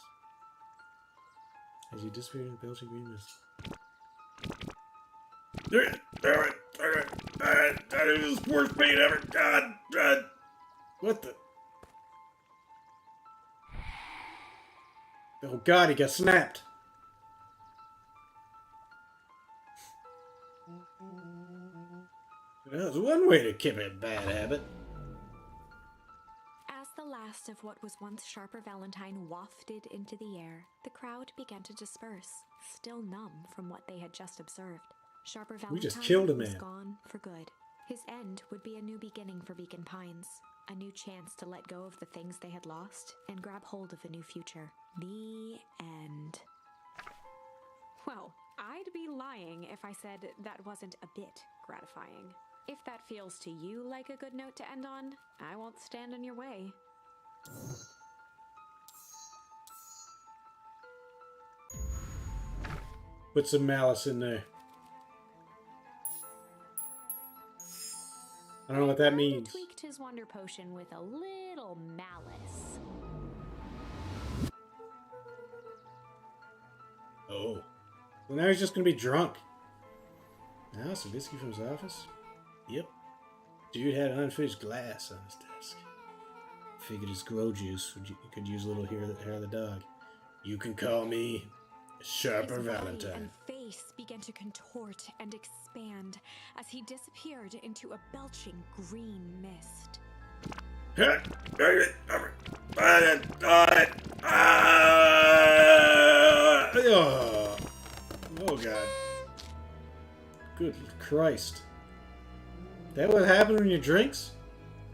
[SPEAKER 1] As he disappeared into belching green mist. That is the worst pain ever. God. What the? Oh God, he got snapped. That's one way to keep a bad habit.
[SPEAKER 2] As the last of what was once Sharper Valentine wafted into the air, the crowd began to disperse, still numb from what they had just observed. Sharper Valentine
[SPEAKER 1] We just killed a
[SPEAKER 2] was
[SPEAKER 1] man.
[SPEAKER 2] gone for good. His end would be a new beginning for Beacon Pines, a new chance to let go of the things they had lost and grab hold of a new future. The end. Well, I'd be lying if I said that wasn't a bit gratifying. If that feels to you like a good note to end on, I won't stand in your way.
[SPEAKER 1] Put some malice in there. I don't know what that means.
[SPEAKER 2] Tweaked his wonder potion with a little malice.
[SPEAKER 1] Oh. Well, now he's just gonna be drunk. Now, Savitsky from his office? Yep. Dude had an unfinished glass on his desk. Figured his glow juice could use a little hair of the dog. You can call me Sharper
[SPEAKER 2] His body
[SPEAKER 1] Valentine.
[SPEAKER 2] and face began to contort and expand as he disappeared into a belching green mist.
[SPEAKER 1] Oh God. Good Christ. That what happened when you drinks?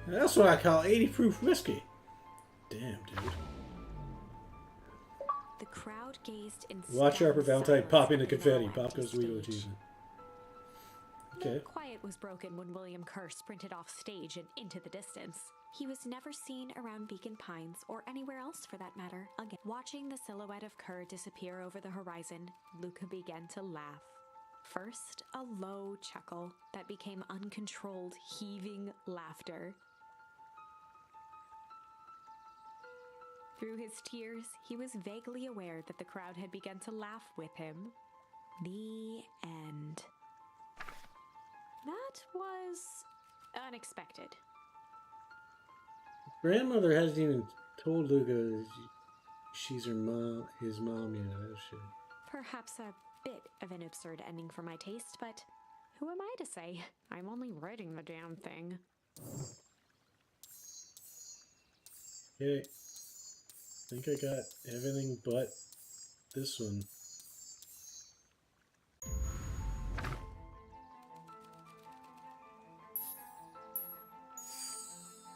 [SPEAKER 1] That's what I call 80 proof whiskey. Damn, dude.
[SPEAKER 2] The crowd gazed in
[SPEAKER 1] Watch Sharper
[SPEAKER 2] stunned
[SPEAKER 1] Valentine
[SPEAKER 2] silence
[SPEAKER 1] pop into
[SPEAKER 2] at the
[SPEAKER 1] confetti.
[SPEAKER 2] now
[SPEAKER 1] Pop
[SPEAKER 2] empty
[SPEAKER 1] goes Weedle
[SPEAKER 2] stage.
[SPEAKER 1] achievement.
[SPEAKER 2] The
[SPEAKER 1] Okay.
[SPEAKER 2] quiet was broken when William Kerr sprinted off stage and into the distance. He was never seen around Beacon Pines, or anywhere else for that matter, again. Watching the silhouette of Kerr disappear over the horizon, Luca began to laugh. First, a low chuckle that became uncontrolled, heaving laughter. Through his tears, he was vaguely aware that the crowd had begun to laugh with him. The end. That was unexpected.
[SPEAKER 1] Grandmother hasn't even told Luca she's his mom yet. Oh, shit.
[SPEAKER 2] Perhaps a bit of an absurd ending for my taste, but who am I to say? I'm only writing the damn thing.
[SPEAKER 1] Okay. I think I got everything but this one.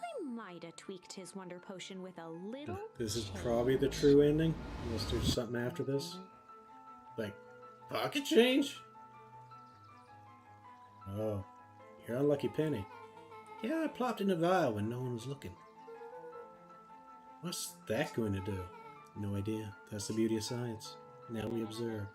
[SPEAKER 2] I might have tweaked his wonder potion with a little.
[SPEAKER 1] This is
[SPEAKER 2] change.
[SPEAKER 1] probably the true ending, unless there's something after this. Like, pocket change? Oh, you're unlucky penny. Yeah, I plopped in a vial when no one was looking. What's that going to do? No idea. That's the beauty of science. Now we observe.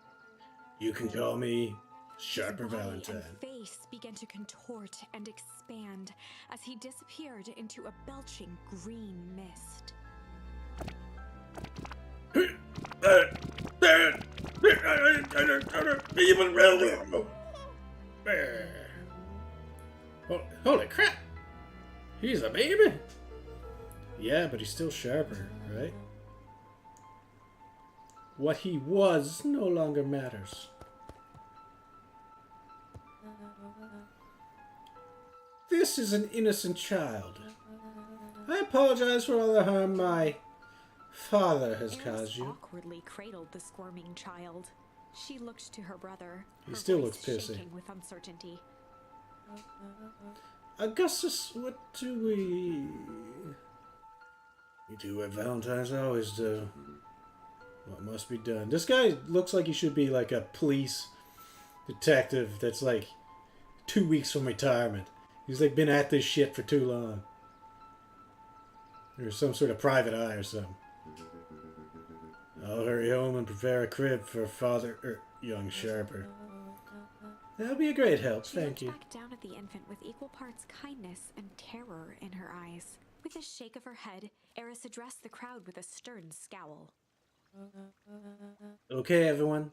[SPEAKER 1] You can call me Sharper
[SPEAKER 2] His body
[SPEAKER 1] Valentine.
[SPEAKER 2] and face began to contort and expand as he disappeared into a belching green mist.
[SPEAKER 1] Holy crap! He's a baby? Yeah, but he's still sharper, right? What he was no longer matters. This is an innocent child. I apologize for all the harm my father has caused you.
[SPEAKER 2] Awkwardly cradled the squirming child. She looked to her brother.
[SPEAKER 1] He still
[SPEAKER 2] voice
[SPEAKER 1] looks pissy.
[SPEAKER 2] shaking with uncertainty.
[SPEAKER 1] Augustus, what do we... We do what Valentine's always do. What must be done. This guy looks like he should be like a police detective that's like 2 weeks from retirement. He's like been at this shit for too long. Or some sort of private eye or something. I'll hurry home and prepare a crib for father, young Sharper. That'll be a great help, thank you.
[SPEAKER 2] She looked back down at the infant with equal parts kindness and terror in her eyes. With a shake of her head, Eris addressed the crowd with a stern scowl.
[SPEAKER 1] Okay, everyone.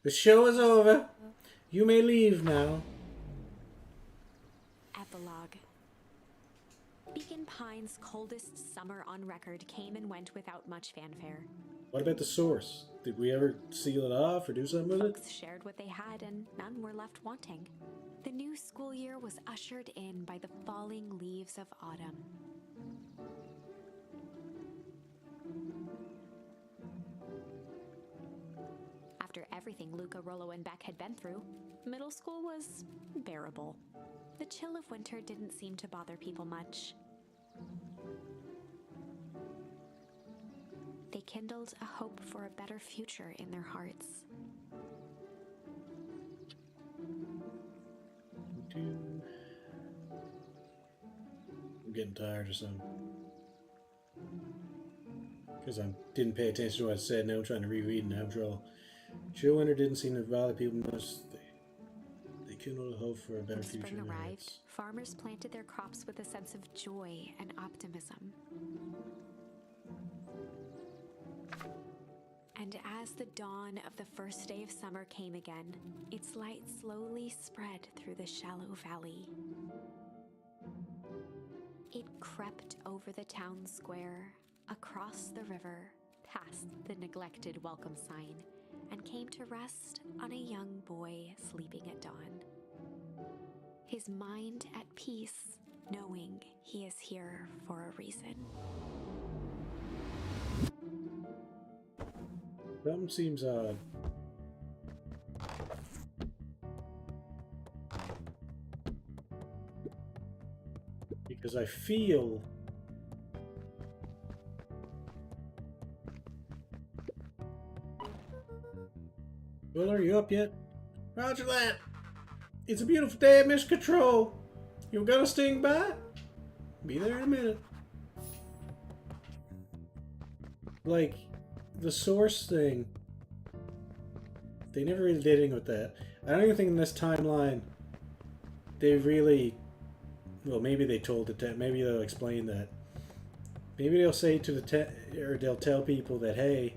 [SPEAKER 1] The show is over. You may leave now.
[SPEAKER 2] Epilogue. Beacon Pine's coldest summer on record came and went without much fanfare.
[SPEAKER 1] What about the source? Did we ever seal it off or do something with it?
[SPEAKER 2] Folks shared what they had and none were left wanting. The new school year was ushered in by the falling leaves of autumn. After everything Luca, Rollo, and Beck had been through, middle school was bearable. The chill of winter didn't seem to bother people much. They kindled a hope for a better future in their hearts.
[SPEAKER 1] I'm getting tired or something. Because I didn't pay attention to what I said. Now I'm trying to reread and after all. Chill winter didn't seem to bother people much. They kindled a hope for a better
[SPEAKER 2] When
[SPEAKER 1] future.
[SPEAKER 2] spring
[SPEAKER 1] in their
[SPEAKER 2] arrived,
[SPEAKER 1] hearts.
[SPEAKER 2] farmers planted their crops with a sense of joy and optimism. And as the dawn of the first day of summer came again, its light slowly spread through the shallow valley. It crept over the town square, across the river, past the neglected welcome sign, and came to rest on a young boy sleeping at dawn. His mind at peace, knowing he is here for a reason.
[SPEAKER 1] Something seems odd. Because I feel... Will, are you up yet? Roger that. It's a beautiful day at Mission Control. You gonna sting by? Be there in a minute. Like, the source thing, they never really did anything with that. I don't even think in this timeline they really... Well, maybe they told it. Maybe they'll explain that. Maybe they'll say to the or they'll tell people that, hey,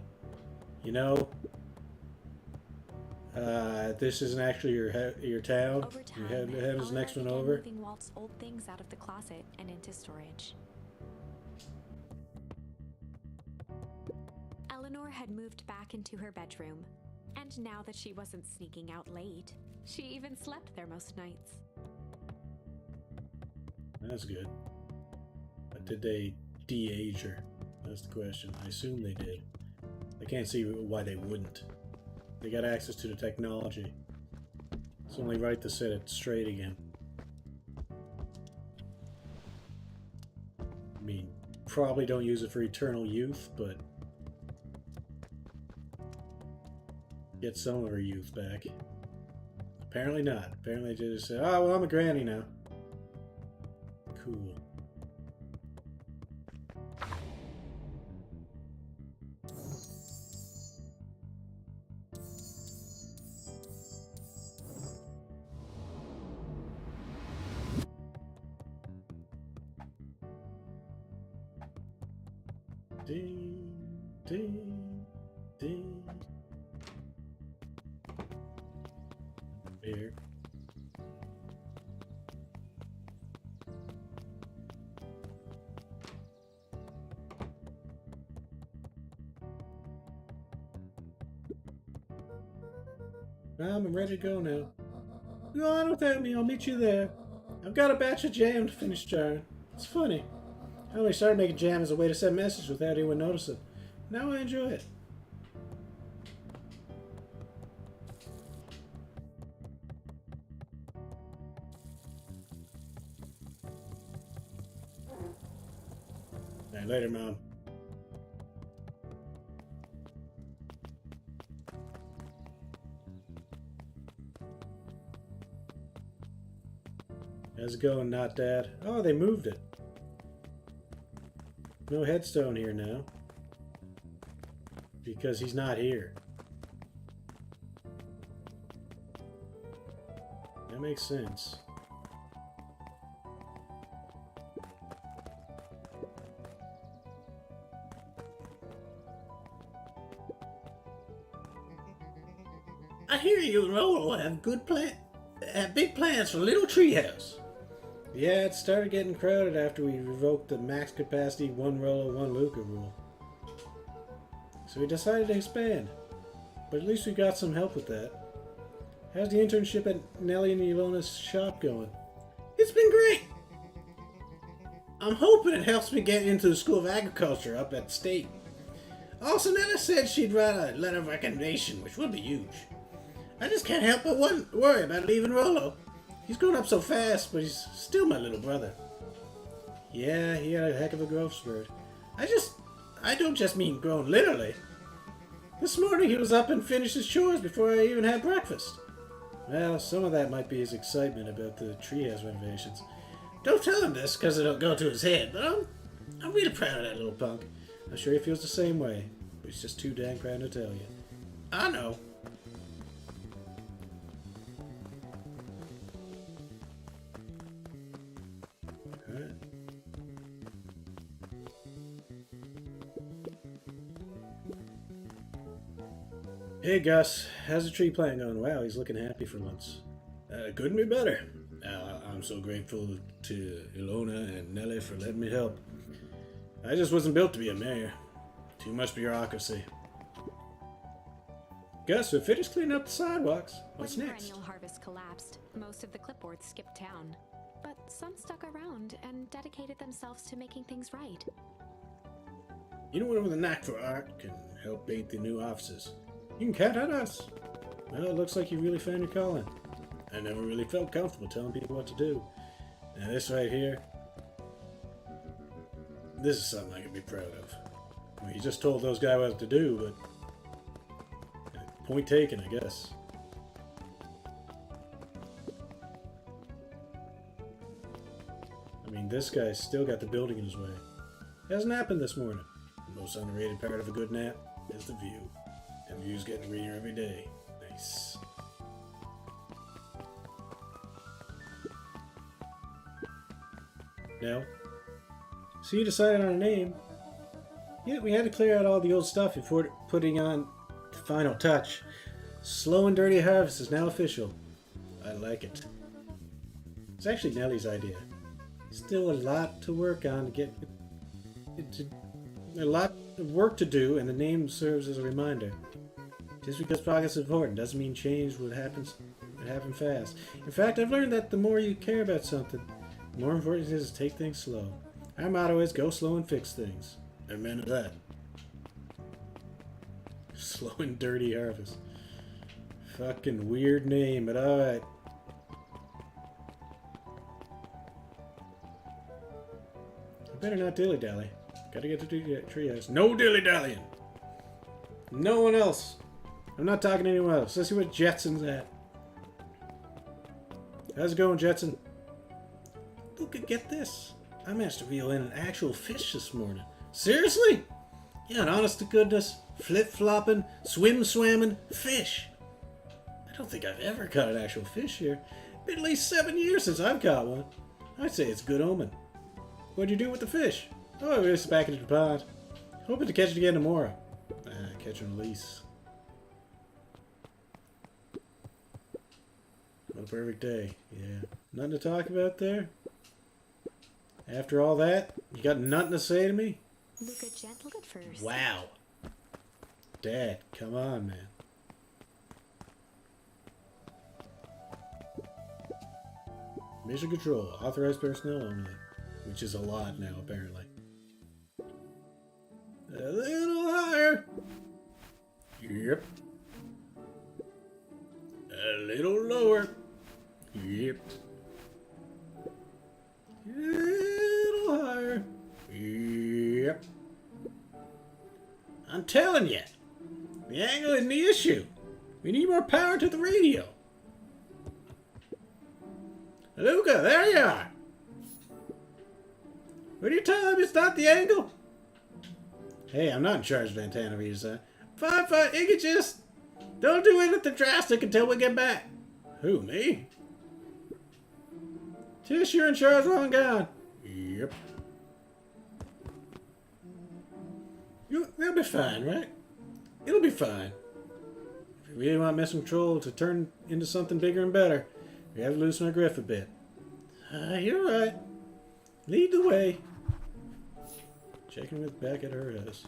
[SPEAKER 1] you know, this isn't actually your town.
[SPEAKER 2] Over time,
[SPEAKER 1] You have this
[SPEAKER 2] Eleanor
[SPEAKER 1] next one
[SPEAKER 2] began
[SPEAKER 1] over.
[SPEAKER 2] moving Walt's old things out of the closet and into storage. Eleanor had moved back into her bedroom, and now that she wasn't sneaking out late, she even slept there most nights.
[SPEAKER 1] That's good. But did they de-age her? That's the question. I assume they did. I can't see why they wouldn't. They got access to the technology. It's only right to set it straight again. I mean, probably don't use it for eternal youth, but get some of her youth back. Apparently not. Apparently they just said, oh, well, I'm a granny now. Cool. Ding, ding, ding. Mom, I'm ready to go now. Go on without me, I'll meet you there. I've got a batch of jam to finish jarring. It's funny. I only started making jam as a way to send messages without anyone noticing. Now I enjoy it. Alright, later, Mom. How's it going, not Dad? Oh, they moved it. No headstone here now. Because he's not here. That makes sense.
[SPEAKER 3] I hear you and Rolo have big plans for Little Treehouse.
[SPEAKER 1] Yeah, it started getting crowded after we revoked the max capacity 1 Rolo, 1 Luca rule. So we decided to expand. But at least we got some help with that. How's the internship at Nellie and Ilona's shop going?
[SPEAKER 3] It's been great. I'm hoping it helps me get into the School of Agriculture up at State. Also, Nella said she'd write a letter of recommendation, which would be huge. I just can't help but worry about leaving Rolo. He's grown up so fast, but he's still my little brother.
[SPEAKER 1] Yeah, he had a heck of a growth spurt.
[SPEAKER 3] I don't just mean grown literally. This morning he was up and finished his chores before I even had breakfast.
[SPEAKER 1] Well, some of that might be his excitement about the treehouse renovations.
[SPEAKER 3] Don't tell him this, because it'll go to his head, but I'm really proud of that little punk.
[SPEAKER 1] I'm sure he feels the same way, but he's just too dang proud to tell you.
[SPEAKER 3] I know.
[SPEAKER 1] Alright. Hey Gus, how's the tree plant going? Wow, he's looking happy for once.
[SPEAKER 3] Couldn't be better. I'm so grateful to Ilona and Nellie for letting me help. I just wasn't built to be a mayor. Too much bureaucracy.
[SPEAKER 1] Gus, we finished cleaning up the sidewalks. What's
[SPEAKER 2] When
[SPEAKER 1] next?
[SPEAKER 2] Perennial Harvest collapsed, most of the clipboards skipped town. But some stuck around and dedicated themselves to making things right.
[SPEAKER 3] Anyone with a knack for art can help paint the new offices.
[SPEAKER 1] You can count on us. Well, it looks like you really found your calling.
[SPEAKER 3] I never really felt comfortable telling people what to do. Now this right here, this is something I can be proud of.
[SPEAKER 1] I mean, you just told those guys what to do, but point taken, I guess. I mean, this guy's still got the building in his way. Hasn't happened this morning.
[SPEAKER 3] The most underrated part of a good nap is the view. And the view's getting greener every day. Nice.
[SPEAKER 1] Now, so you decided on a name. Yeah, we had to clear out all the old stuff before putting on the final touch. Slow and Dirty Harvest is now official.
[SPEAKER 3] I like it.
[SPEAKER 1] It's actually Nellie's idea. Still a lot to work on to get a lot of work to do, and the name serves as a reminder. Just because progress is important doesn't mean change would happen fast. In fact, I've learned that the more you care about something, the more important it is to take things slow. Our motto is go slow and fix things.
[SPEAKER 3] Amen to that.
[SPEAKER 1] Slow and Dirty Harvest. Fucking weird name, but alright. I better not dilly-dally. Gotta get to the treehouse.
[SPEAKER 3] No dilly-dallying!
[SPEAKER 1] No one else. I'm not talking to anyone else. Let's see what Jetson's at. How's it going, Jetson?
[SPEAKER 3] Look, get this. I managed to reel in an actual fish this morning. Seriously? Yeah, an honest to goodness, flip-flopping, swim-swamming fish. I don't think I've ever caught an actual fish here. Been at least 7 years since I've caught one. I'd say it's a good omen.
[SPEAKER 1] What'd you do with the fish? Oh, we just back into the pond. Hoping to catch it again tomorrow.
[SPEAKER 3] Catch and release.
[SPEAKER 1] What a perfect day. Yeah. Nothing to talk about there? After all that, you got nothing to say to me?
[SPEAKER 2] Luca, gentle at first.
[SPEAKER 3] Wow.
[SPEAKER 1] Dad, come on, man. Mission control. Authorized personnel only. Which is a lot now, apparently. A little higher. Yep. A little lower. Yep. A little higher. Yep. I'm telling you, the angle isn't the issue. We need more power to the radio. Luca, there you are. What are you telling me? It's not the angle? Hey, I'm not in charge of antenna readers, huh? Fine, you can just... Don't do anything drastic until we get back. Who, me? Tish, you're in charge while I'm gone. Yep. That'll be fine, right? It'll be fine. If we really want Mission Control to turn into something bigger and better, we have to loosen our grip a bit. You're right. Lead the way. Checking with back at her house.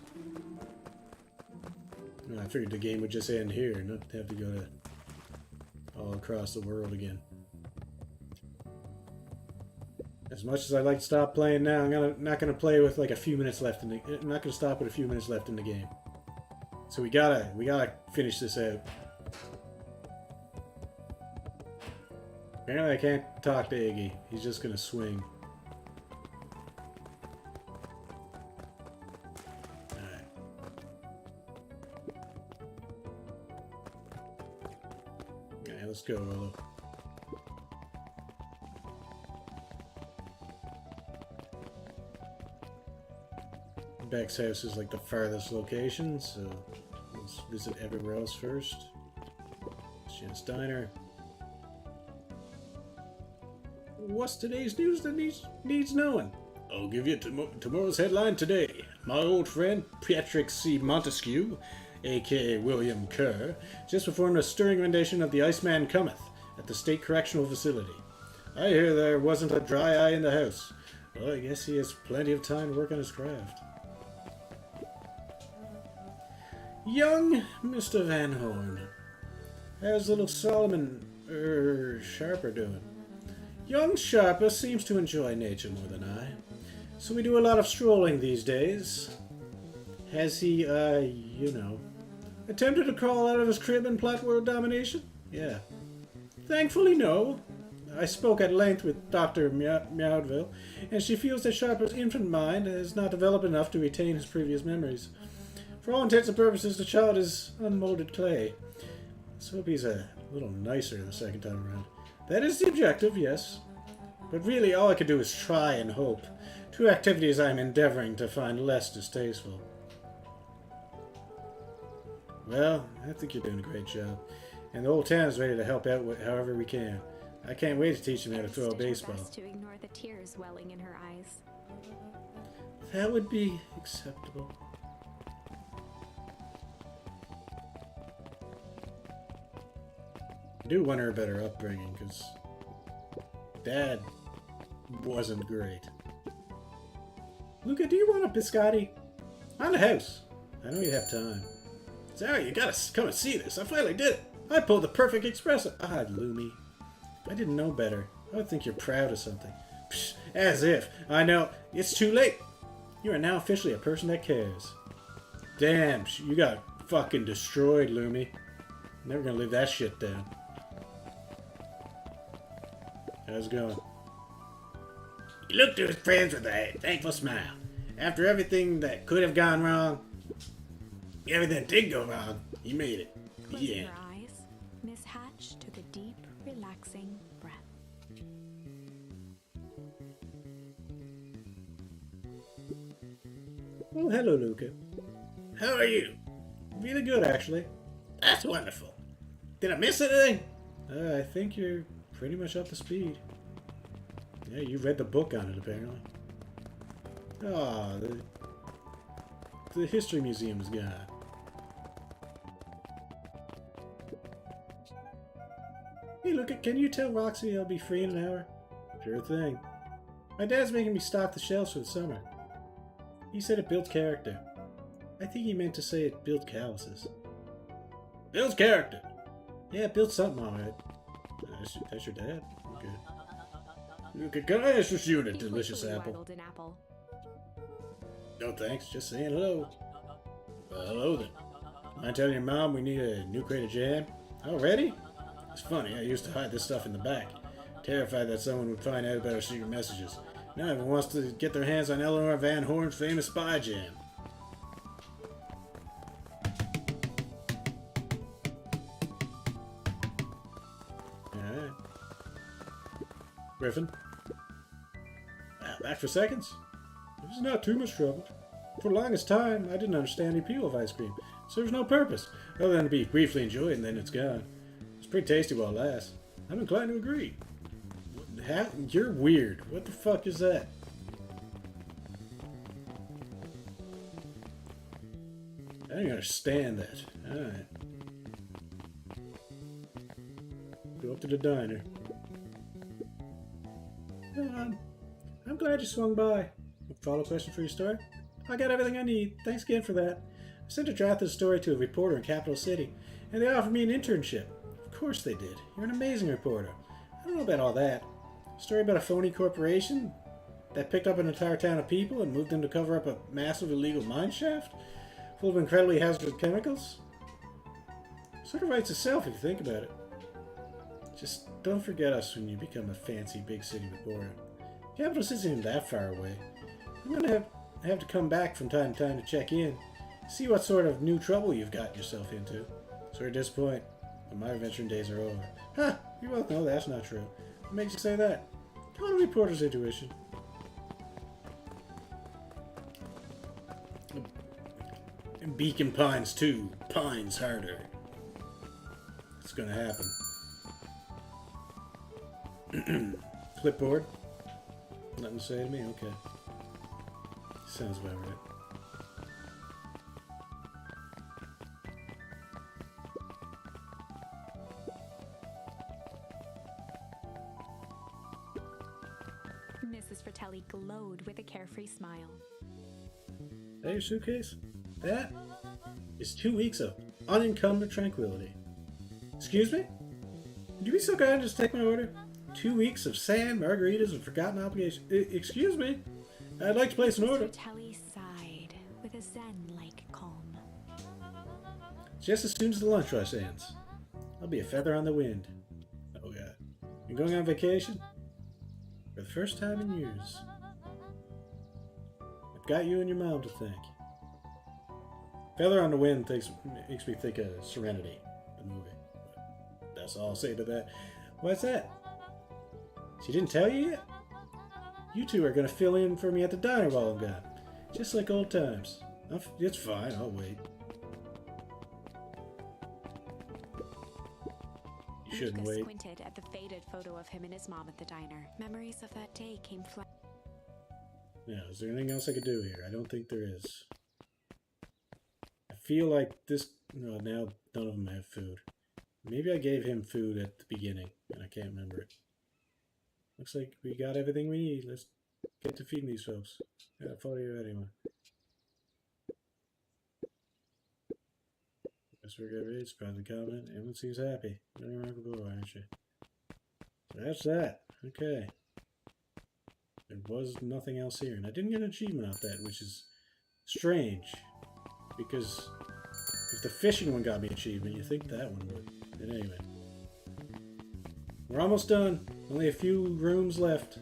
[SPEAKER 1] No, I figured the game would just end here, not have to go to all across the world again. As much as I'd like to stop playing now, I'm not gonna play with like a few minutes left in the. I'm not gonna stop with a few minutes left in the game. So we gotta finish this out. Apparently I can't talk to Iggy. He's just gonna swing. Alright. Alright, let's go, Willow. Beck's house is like the farthest location, so let's visit everywhere else first. Shin's Diner. What's today's news that needs knowing? I'll give you tomorrow's headline today. My old friend Patrick C. Montesquieu, a.k.a. William Kerr, just performed a stirring rendition of The Iceman Cometh at the State Correctional Facility. I hear there wasn't a dry eye in the house. Well, I guess he has plenty of time to work on his craft. Young Mr. Van Horn. How's little Solomon, Sharper doing? Young Sharper seems to enjoy nature more than I, so we do a lot of strolling these days. Has he, attempted to crawl out of his crib and plot world domination? Yeah. Thankfully, no. I spoke at length with Dr. Meowdville, and she feels that Sharper's infant mind has not developed enough to retain his previous memories. For all intents and purposes, the child is unmolded clay. Let's hope he's a little nicer the second time around. That is the objective, yes. But really, all I can do is try and hope. Two activities I am endeavoring to find less distasteful. Well, I think you're doing a great job. And the whole town is ready to help out however we can. I can't wait to teach him how to throw a baseball.
[SPEAKER 2] To ignore the tears welling in her eyes.
[SPEAKER 1] That would be acceptable. I do wonder about her upbringing, because Dad wasn't great. Luca, do you want a biscotti? On the house. I know you have time. Sorry, you gotta come and see this. I finally did it. I pulled the perfect espresso. Ah, Lumi. If I didn't know better, I would think you're proud of something. Psh, as if. I know. It's too late. You are now officially a person that cares. Damn, you got fucking destroyed, Lumi. Never gonna live that shit down. How's it going? He looked to his friends with a thankful smile. After everything that could have gone wrong, everything that did go wrong, he made it.
[SPEAKER 2] Closing her eyes, Miss Hatch took a deep, relaxing breath.
[SPEAKER 1] Oh, hello, Luca. How are you? Really good, actually. That's wonderful. Did I miss anything? I think you're pretty much up to speed. Yeah, you read the book on it, apparently. Ah, the History Museum is gone. Hey, look, can you tell Roxy I'll be free in an hour? Sure thing. My dad's making me stock the shelves for the summer. He said it builds character. I think he meant to say it builds calluses. Builds character! Yeah, it builds something alright. That's your dad? Okay. Can I interest you in a
[SPEAKER 2] He
[SPEAKER 1] delicious
[SPEAKER 2] playfully
[SPEAKER 1] apple?
[SPEAKER 2] waddled an apple.
[SPEAKER 1] No thanks, just saying hello. Hello then. Mind telling your mom we need a new crate of jam? Already? It's funny, I used to hide this stuff in the back, terrified that someone would find out about our secret messages. Now everyone wants to get their hands on Eleanor Van Horn's famous spy jam. Alright. Griffin? Back for seconds? It was not too much trouble. For the longest time, I didn't understand the appeal of ice cream. Serves no purpose, other than to be briefly enjoyed and then it's gone. It's pretty tasty while it lasts. I'm inclined to agree. You're weird. What the fuck is that? I don't understand that. Alright. Go up to the diner. I'm glad you swung by. Follow-up question for your story? I got everything I need. Thanks again for that. I sent a draft of the story to a reporter in Capital City, and they offered me an internship. Of course they did. You're an amazing reporter. I don't know about all that. A story about a phony corporation that picked up an entire town of people and moved them to cover up a massive illegal mine shaft full of incredibly hazardous chemicals? Sort of writes itself if you think about it. Just don't forget us when you become a fancy big city reporter. Capital City isn't that far away. I'm gonna have to come back from time to time to check in, see what sort of new trouble you've gotten yourself into. Sorry to disappoint, but my adventuring days are over. Huh, you both know that's not true. What makes you say that? Come on, reporter's intuition. And Beacon Pines 2, Pines harder. It's gonna happen. Clipboard. Nothing to say to me? Okay. Sounds about right.
[SPEAKER 2] Mrs. Fratelli glowed with a carefree smile.
[SPEAKER 1] That your suitcase? That is 2 weeks of unencumbered tranquility. Excuse me? Would you be so kind as to take my order? 2 weeks of sand, margaritas, and forgotten obligations. Excuse me? I'd like to place an order.
[SPEAKER 2] Fratelli sighed with a zen-like calm.
[SPEAKER 1] Just as soon as the lunch rush ends. I'll be a feather on the wind. Oh god. You going on vacation? For the first time in years. I've got you and your mom to thank. Feather on the Wind makes me think of Serenity, the movie. That's all I'll say to that. What's that? She didn't tell you yet? You two are going to fill in for me at the diner while I'm gone. Just like old times. It's fine, I'll wait. You shouldn't
[SPEAKER 2] Luca
[SPEAKER 1] wait.
[SPEAKER 2] squinted at the faded photo of him and his mom at the diner. Memories of that day came flat.
[SPEAKER 1] Now, is there anything else I could do here? I don't think there is. I feel like this... No, now none of them have food. Maybe I gave him food at the beginning, and I can't remember it. Looks like we got everything we need. Let's get to feeding these folks. Yeah, I'll follow you anyway. Guess we're good. It's probably comment. Everyone seems happy. You're a remarkable boy, aren't you? So that's that. Okay. There was nothing else here, and I didn't get an achievement off that, which is strange. Because if the fishing one got me an achievement, you think that one would. But anyway. We're almost done. Only a few rooms left.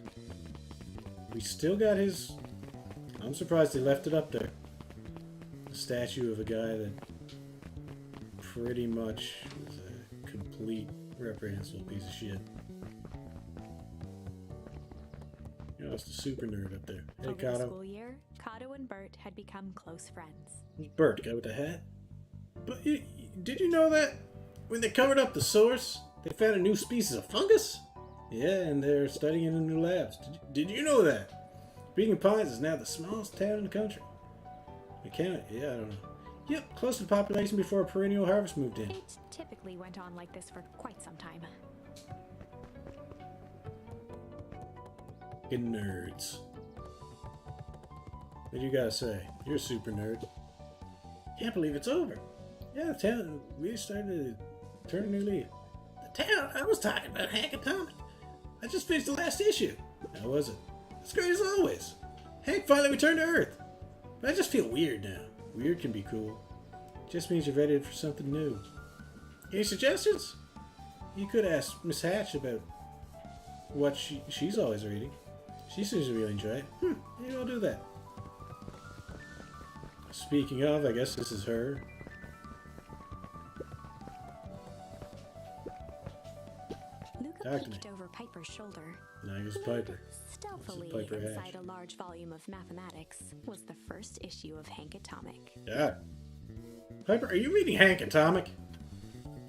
[SPEAKER 1] We still got his... I'm surprised they left it up there. A statue of a guy that pretty much is a complete reprehensible piece of shit. You know, it's the super nerd up there. Hey,
[SPEAKER 2] Over the
[SPEAKER 1] Kato.
[SPEAKER 2] school year, Kato and Bert had become close friends.
[SPEAKER 1] Bert, the guy with the hat. But did you know that when they covered up the source, they found a new species of fungus? Yeah, and they're studying it in new labs. Did you know that? Beacon Pines is now the smallest town in the country. Yeah, I don't know. Yep, close to the population before a perennial harvest moved in.
[SPEAKER 2] It typically went on like this for quite some time.
[SPEAKER 1] Fucking nerds. What do you gotta say? You're a super nerd. Can't believe it's over. Yeah, the town, we started to turn a new leaf. The town? I was talking about Hank Atomic. I just finished the last issue. How was it? It's great as always. Hank finally returned to Earth. But I just feel weird now. Weird can be cool. Just means you're ready for something new. Any suggestions? You could ask Miss Hatch about what she's always reading. She seems to really enjoy it. Maybe I'll do that. Speaking of, I guess this is her.
[SPEAKER 2] Luca peeked over Piper's shoulder.
[SPEAKER 1] No, he's Piper.
[SPEAKER 2] Stealthily
[SPEAKER 1] Piper
[SPEAKER 2] inside
[SPEAKER 1] Hatch.
[SPEAKER 2] a large volume of mathematics was the first issue of Hank Atomic.
[SPEAKER 1] Yeah. Piper, are you reading Hank Atomic?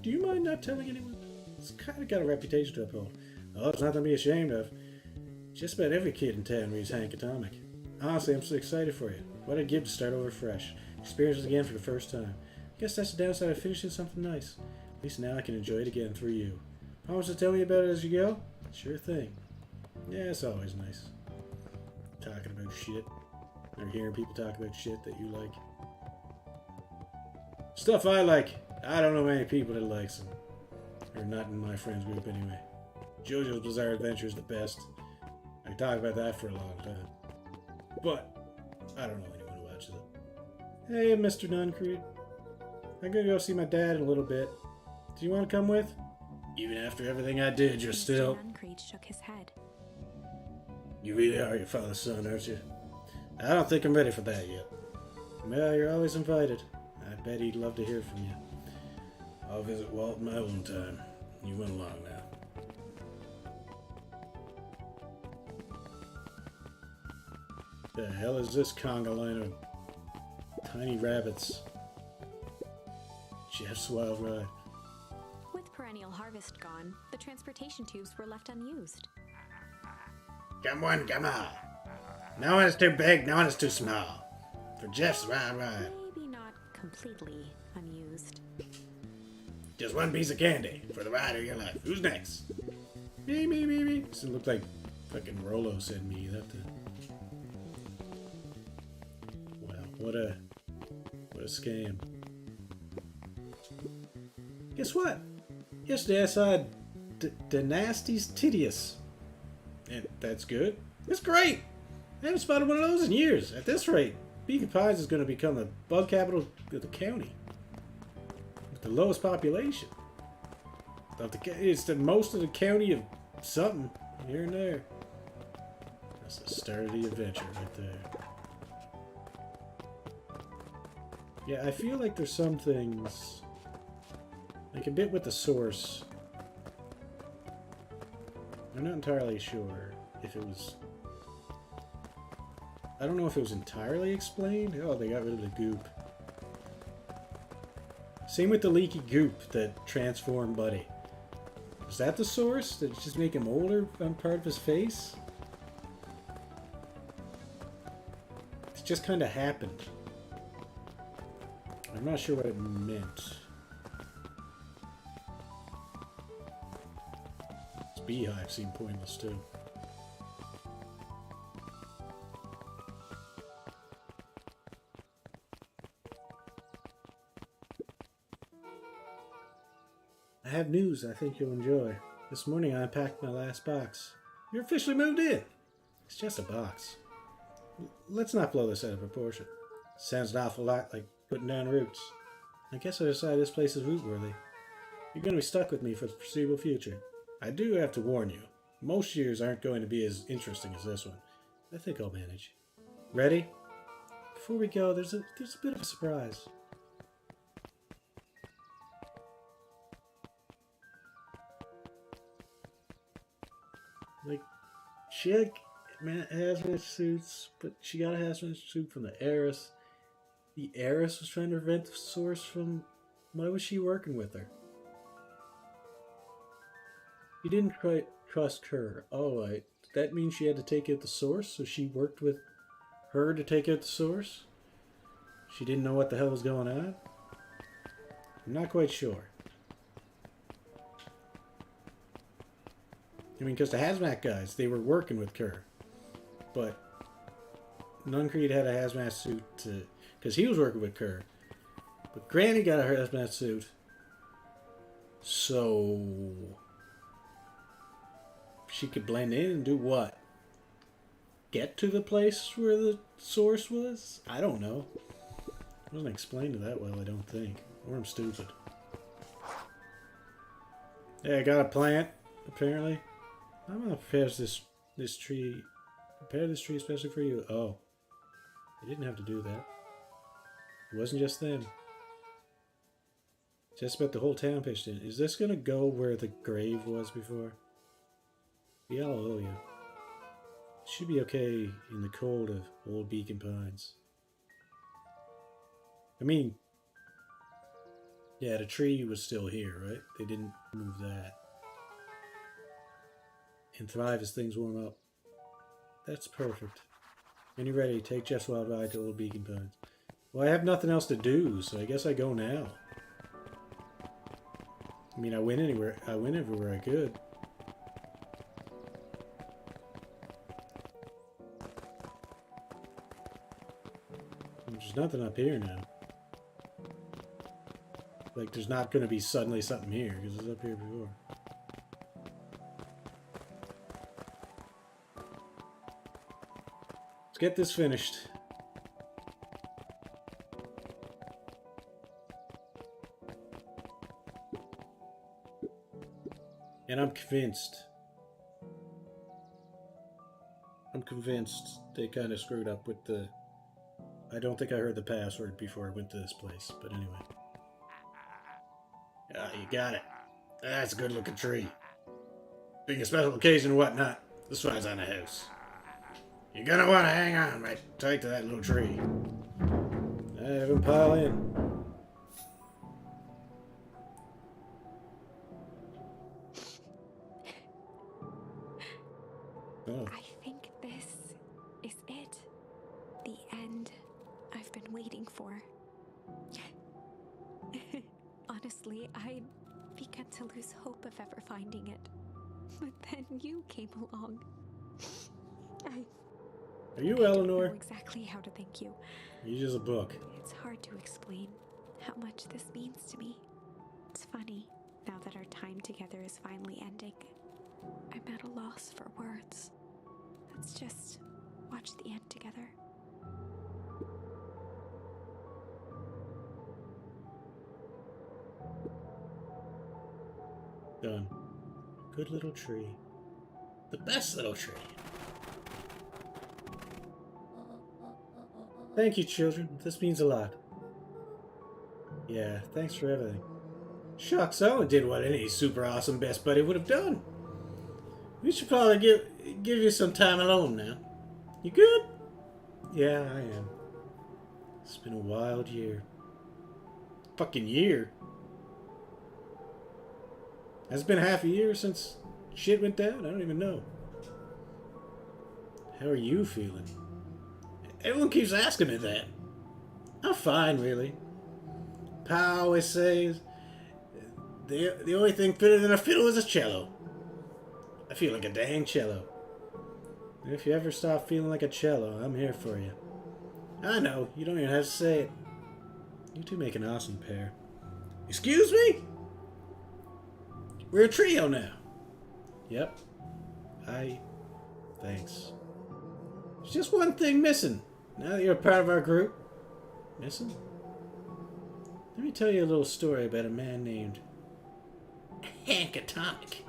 [SPEAKER 1] Do you mind not telling anyone? It's kind of got a reputation to uphold. Oh, it's nothing to be ashamed of. Just about every kid in town reads Hank Atomic. Honestly, I'm so excited for you. What I'd give to start over fresh. Experience it again for the first time. Guess that's the downside of finishing something nice. At least now I can enjoy it again through you. Promise to tell me about it as you go? Sure thing. Yeah, it's always nice. Talking about shit. Or hearing people talk about shit that you like. Stuff I like. I don't know many people that likes them. Or not in my friends group anyway. JoJo's Bizarre Adventure is the best. I can talk about that for a long time. But I don't know anyone who watches it. Hey, Mr. Nuncreed. I'm gonna go see my dad in a little bit. Do you want to come with? Even after everything I did, you're still...
[SPEAKER 2] Mr. Nuncreed shook his head.
[SPEAKER 1] You really are your father's son, aren't you? I don't think I'm ready for that yet. Well, you're always invited. I bet he'd love to hear from you. I'll visit Walt in my own time. You went along now. The hell is this conga line of tiny rabbits? Jeff's Wild Ride.
[SPEAKER 2] With perennial harvest gone, the transportation tubes were left unused.
[SPEAKER 3] Come on, come on. No one is too big, no one is too small. For Jeff's Wild Ride.
[SPEAKER 2] Maybe not completely unused.
[SPEAKER 3] Just one piece of candy for the ride of your life. Who's next?
[SPEAKER 1] Me. Doesn't look like fucking Rolo said me. That. Wow, what a scam. Guess what? Yesterday I saw Dynasty's Tedious. And that's good. It's great. I haven't spotted one of those in years. At this rate, Beacon Pines is going to become the bug capital of the county. With the lowest population. It's the most of the county of something here and there. That's the start of the adventure right there. Yeah, I feel like there's some things, like a bit with the source. I'm not entirely sure if it was... I don't know if it was entirely explained. Oh, they got rid of the goop. Same with the leaky goop that transformed Buddy. Was that the source? Did it just make him older on part of his face? It just kind of happened. I'm not sure what it meant. This beehive seemed pointless too. I have news I think you'll enjoy. This morning I unpacked my last box. You're officially moved in. It's just a box. Let's not blow this out of proportion. Sounds an awful lot like putting down roots. I guess I decided this place is root-worthy. You're going to be stuck with me for the foreseeable future. I do have to warn you. Most years aren't going to be as interesting as this one. I think I'll manage. Ready? Before we go, there's a bit of a surprise. Like, she had hazmat suits, but she got a hazmat suit from the Heiress. The Heiress was trying to prevent the source from... Why was she working with her? You didn't quite trust her. Oh, that means she had to take out the source, so she worked with her to take out the source? She didn't know what the hell was going on? I'm not quite sure. I mean, because the hazmat guys, they were working with Kerr. But Nuncreed had a hazmat suit to... Because he was working with Kerr. But Granny got a hazmat suit. So... she could blend in and do what? get to the place where the source was? I don't know. It wasn't explained that well, I don't think. Or I'm stupid. Hey, I got a plant, apparently. I'm gonna prepare this tree. Prepare this tree especially for you. Oh. I didn't have to do that. It wasn't just them. Just about the whole town pitched in. Is this gonna go where the grave was before? Hallelujah. It should be okay in the cold of Old Beacon Pines. I mean, yeah, the tree was still here, right? They didn't move that. And thrive as things warm up. That's perfect. When you're ready, take Jeff's wild ride to Old Beacon Pines. Well, I have nothing else to do, so I guess I go now. I mean, I went everywhere I could. There's nothing up here now. Like, there's not going to be suddenly something here, because it's up here before. Let's get this finished. And I'm convinced they kind of screwed up with the... I don't think I heard the password before I went to this place, but anyway. Ah, you got it. That's a good looking tree. Being a special occasion and whatnot, this one's on the house. You're gonna want to hang on right tight to that little tree. I have him pile in. Oh.
[SPEAKER 2] I think this is it. The end I've been waiting for. Honestly, I began to lose hope of ever finding it. But then you came along.
[SPEAKER 1] Are you
[SPEAKER 2] I
[SPEAKER 1] Eleanor?
[SPEAKER 2] don't know exactly how to thank you.
[SPEAKER 1] You're just a book.
[SPEAKER 2] It's hard to explain how much this means to me. It's funny, now that our time together is finally ending. I'm at a loss for words. Let's just watch the end together.
[SPEAKER 1] Done. Good little tree.
[SPEAKER 3] The best little tree.
[SPEAKER 1] Thank you, children. This means a lot. Yeah, thanks for everything. Shucks, Owen did what any super awesome best buddy would have done. We should probably give you some time alone now. You good? Yeah, I am. It's been a wild year. Fucking year. Has it been half a year since shit went down? I don't even know. How are you feeling?
[SPEAKER 3] Everyone keeps asking me that.
[SPEAKER 1] I'm fine, really.
[SPEAKER 3] Pa always says the only thing fitter than a fiddle is a cello. I feel like a dang cello.
[SPEAKER 1] If you ever stop feeling like a cello, I'm here for you.
[SPEAKER 3] I know, you don't even have to say it.
[SPEAKER 1] You two make an awesome pair.
[SPEAKER 3] Excuse me? We're a trio now.
[SPEAKER 1] Yep. Thanks.
[SPEAKER 3] There's just one thing missing. Now that you're a part of our group.
[SPEAKER 1] Missing? Let me tell you a little story about a man named
[SPEAKER 3] Hank Atomic.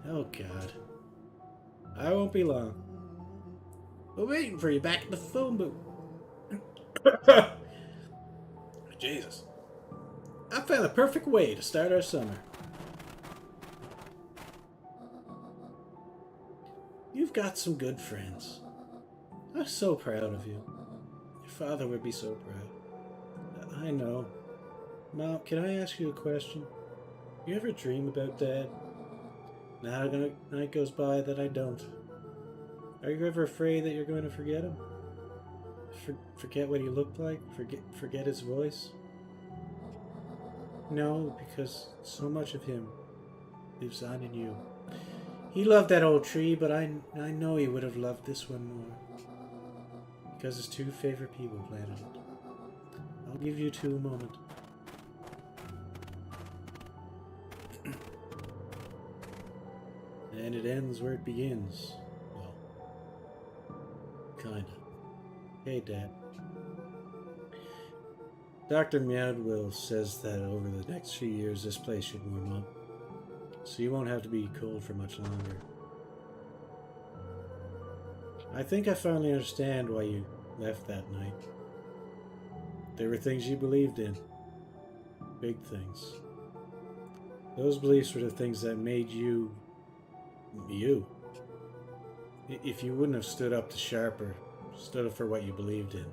[SPEAKER 1] Oh, God. I won't be long.
[SPEAKER 3] We're waiting for you back at the phone booth. Jesus.
[SPEAKER 1] I found the perfect way to start our summer. You've got some good friends. I'm so proud of you. Your father would be so proud. I know. Mom, can I ask you a question? You ever dream about Dad? Not a night goes by that I don't. Are you ever afraid that you're going to forget him? Forget what he looked like? Forget his voice? No, because so much of him lives on in you. He loved that old tree, but I know he would have loved this one more. Because his two favorite people planted it. I'll give you two a moment. And it ends where it begins. Well, kinda. Hey, Dad. Dr. Meowdwill says that over the next few years this place should warm up, so you won't have to be cold for much longer. I think I finally understand why you left that night. There were things you believed in. Big things. Those beliefs were the things that made you... you. If you wouldn't have stood up to Sharper, stood up for what you believed in,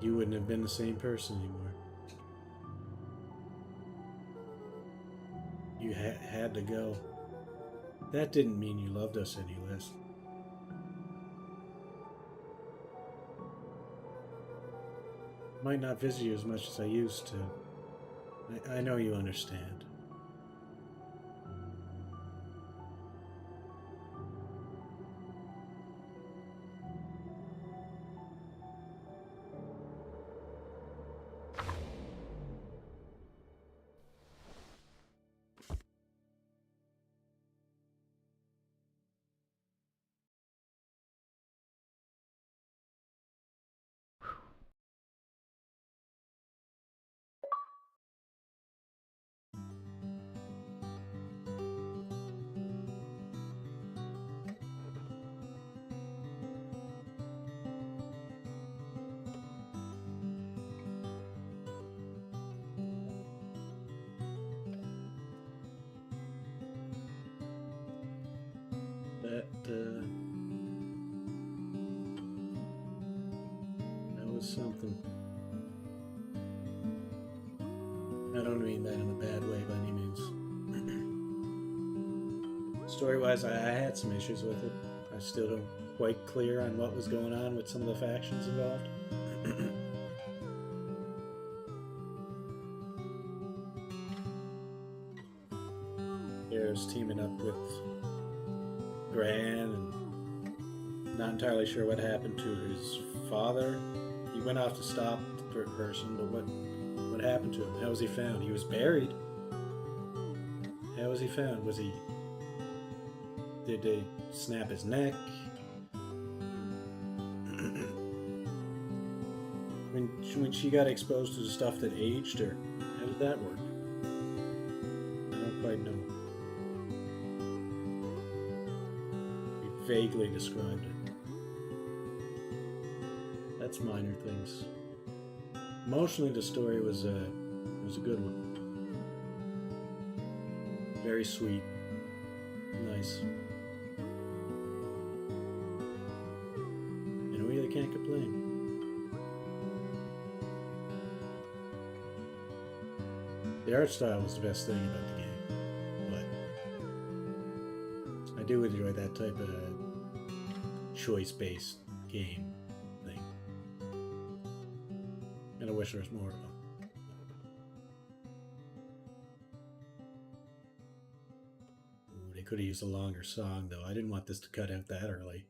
[SPEAKER 1] you wouldn't have been the same person anymore. You had to go. That didn't mean you loved us any less. Might not visit you as much as I used to. I know you understand. That was something. I don't mean that in a bad way by any means. Story-wise, I had some issues with it. I still don't quite clear on what was going on with some of the factions involved. There's teaming up with Gran, and not entirely sure what happened to his father. He went off to stop the person, but what happened to him? How was he found? He was buried. How was he found? Did they snap his neck? When she got exposed to the stuff that aged her, how did that work? I don't quite know. He vaguely described it. That's minor things. Emotionally, the story was a good one. Very sweet. Nice. And I really can't complain. The art style was the best thing about the game, but I do enjoy that type of choice-based game thing. And I wish there was more of them. Ooh, they could have used a longer song, though. I didn't want this to cut out that early.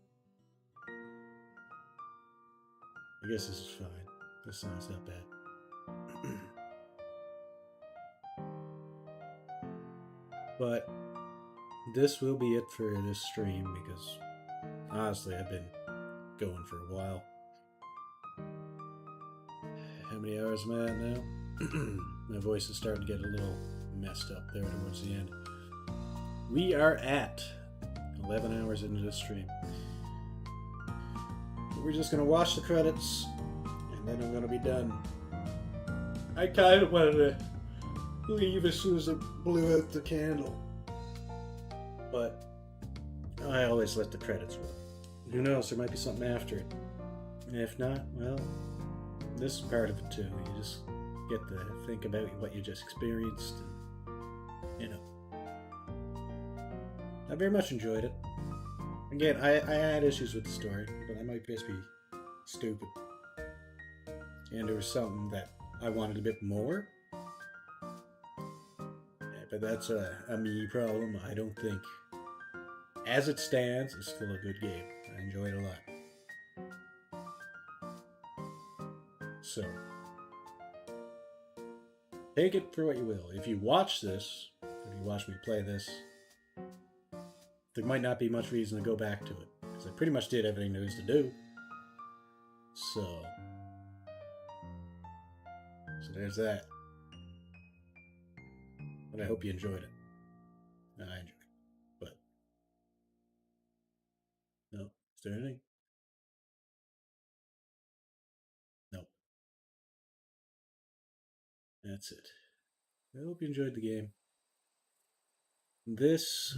[SPEAKER 1] I guess this is fine. This song's not bad. But this will be it for this stream, because honestly I've been going for a while. How many hours am I at now? My voice is starting to get a little messed up there towards the end. We are at 11 hours into this stream. We're just going to watch the credits, and then I'm going to be done. I kind of wanted to leave as soon as it blew out the candle, but I always let the credits roll. Who knows, there might be something after it. And if not, well, this is part of it too. You just get to think about what you just experienced, and, you know. I very much enjoyed it. Again, I had issues with the story, but I might just be stupid. And there was something that I wanted a bit more. But that's a me problem. I don't think, as it stands, it's still a good game. I enjoy it a lot. So, take it for what you will. If you watch this, if you watch me play this, there might not be much reason to go back to it. because I pretty much did everything there was to do. So there's that. But I hope you enjoyed it. I enjoyed it. But no, is there anything? No. That's it. I hope you enjoyed the game. This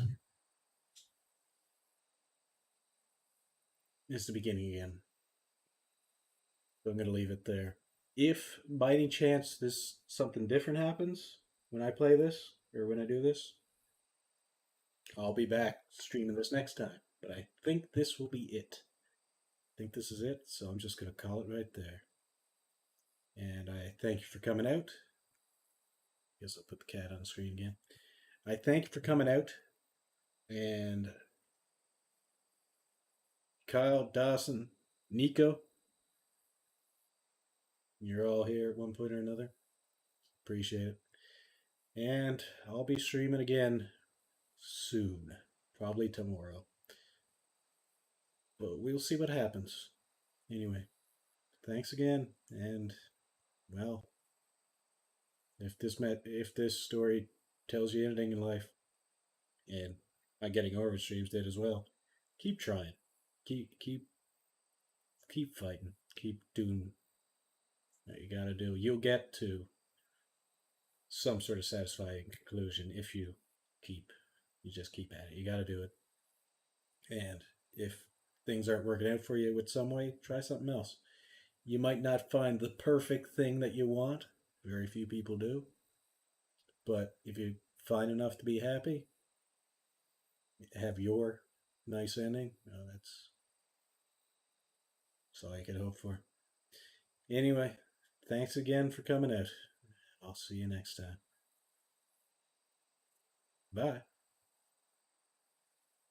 [SPEAKER 1] is the beginning again. So I'm going to leave it there. If by any chance something different happens when I play this or when I do this, I'll be back streaming this next time. But I think this will be it. I think this is it, so I'm just going to call it right there. And I thank you for coming out. Guess I'll put the cat on the screen again. I thank you for coming out. And Kyle, Dawson, Nico, you're all here at one point or another. Appreciate it. And I'll be streaming again soon. Probably tomorrow. But we'll see what happens. Anyway, thanks again. And, well, if this story tells you anything in life, and my Getting Over streams did as well, keep trying. Keep fighting. Keep doing what you gotta do. You'll get to some sort of satisfying conclusion if you just keep at it. You gotta do it. And if things aren't working out for you with some way, try something else. You might not find the perfect thing that you want. Very few people do. But if you find enough to be happy, have your nice ending, that's all you can hope for. Anyway, thanks again for coming out. I'll see you next time. Bye.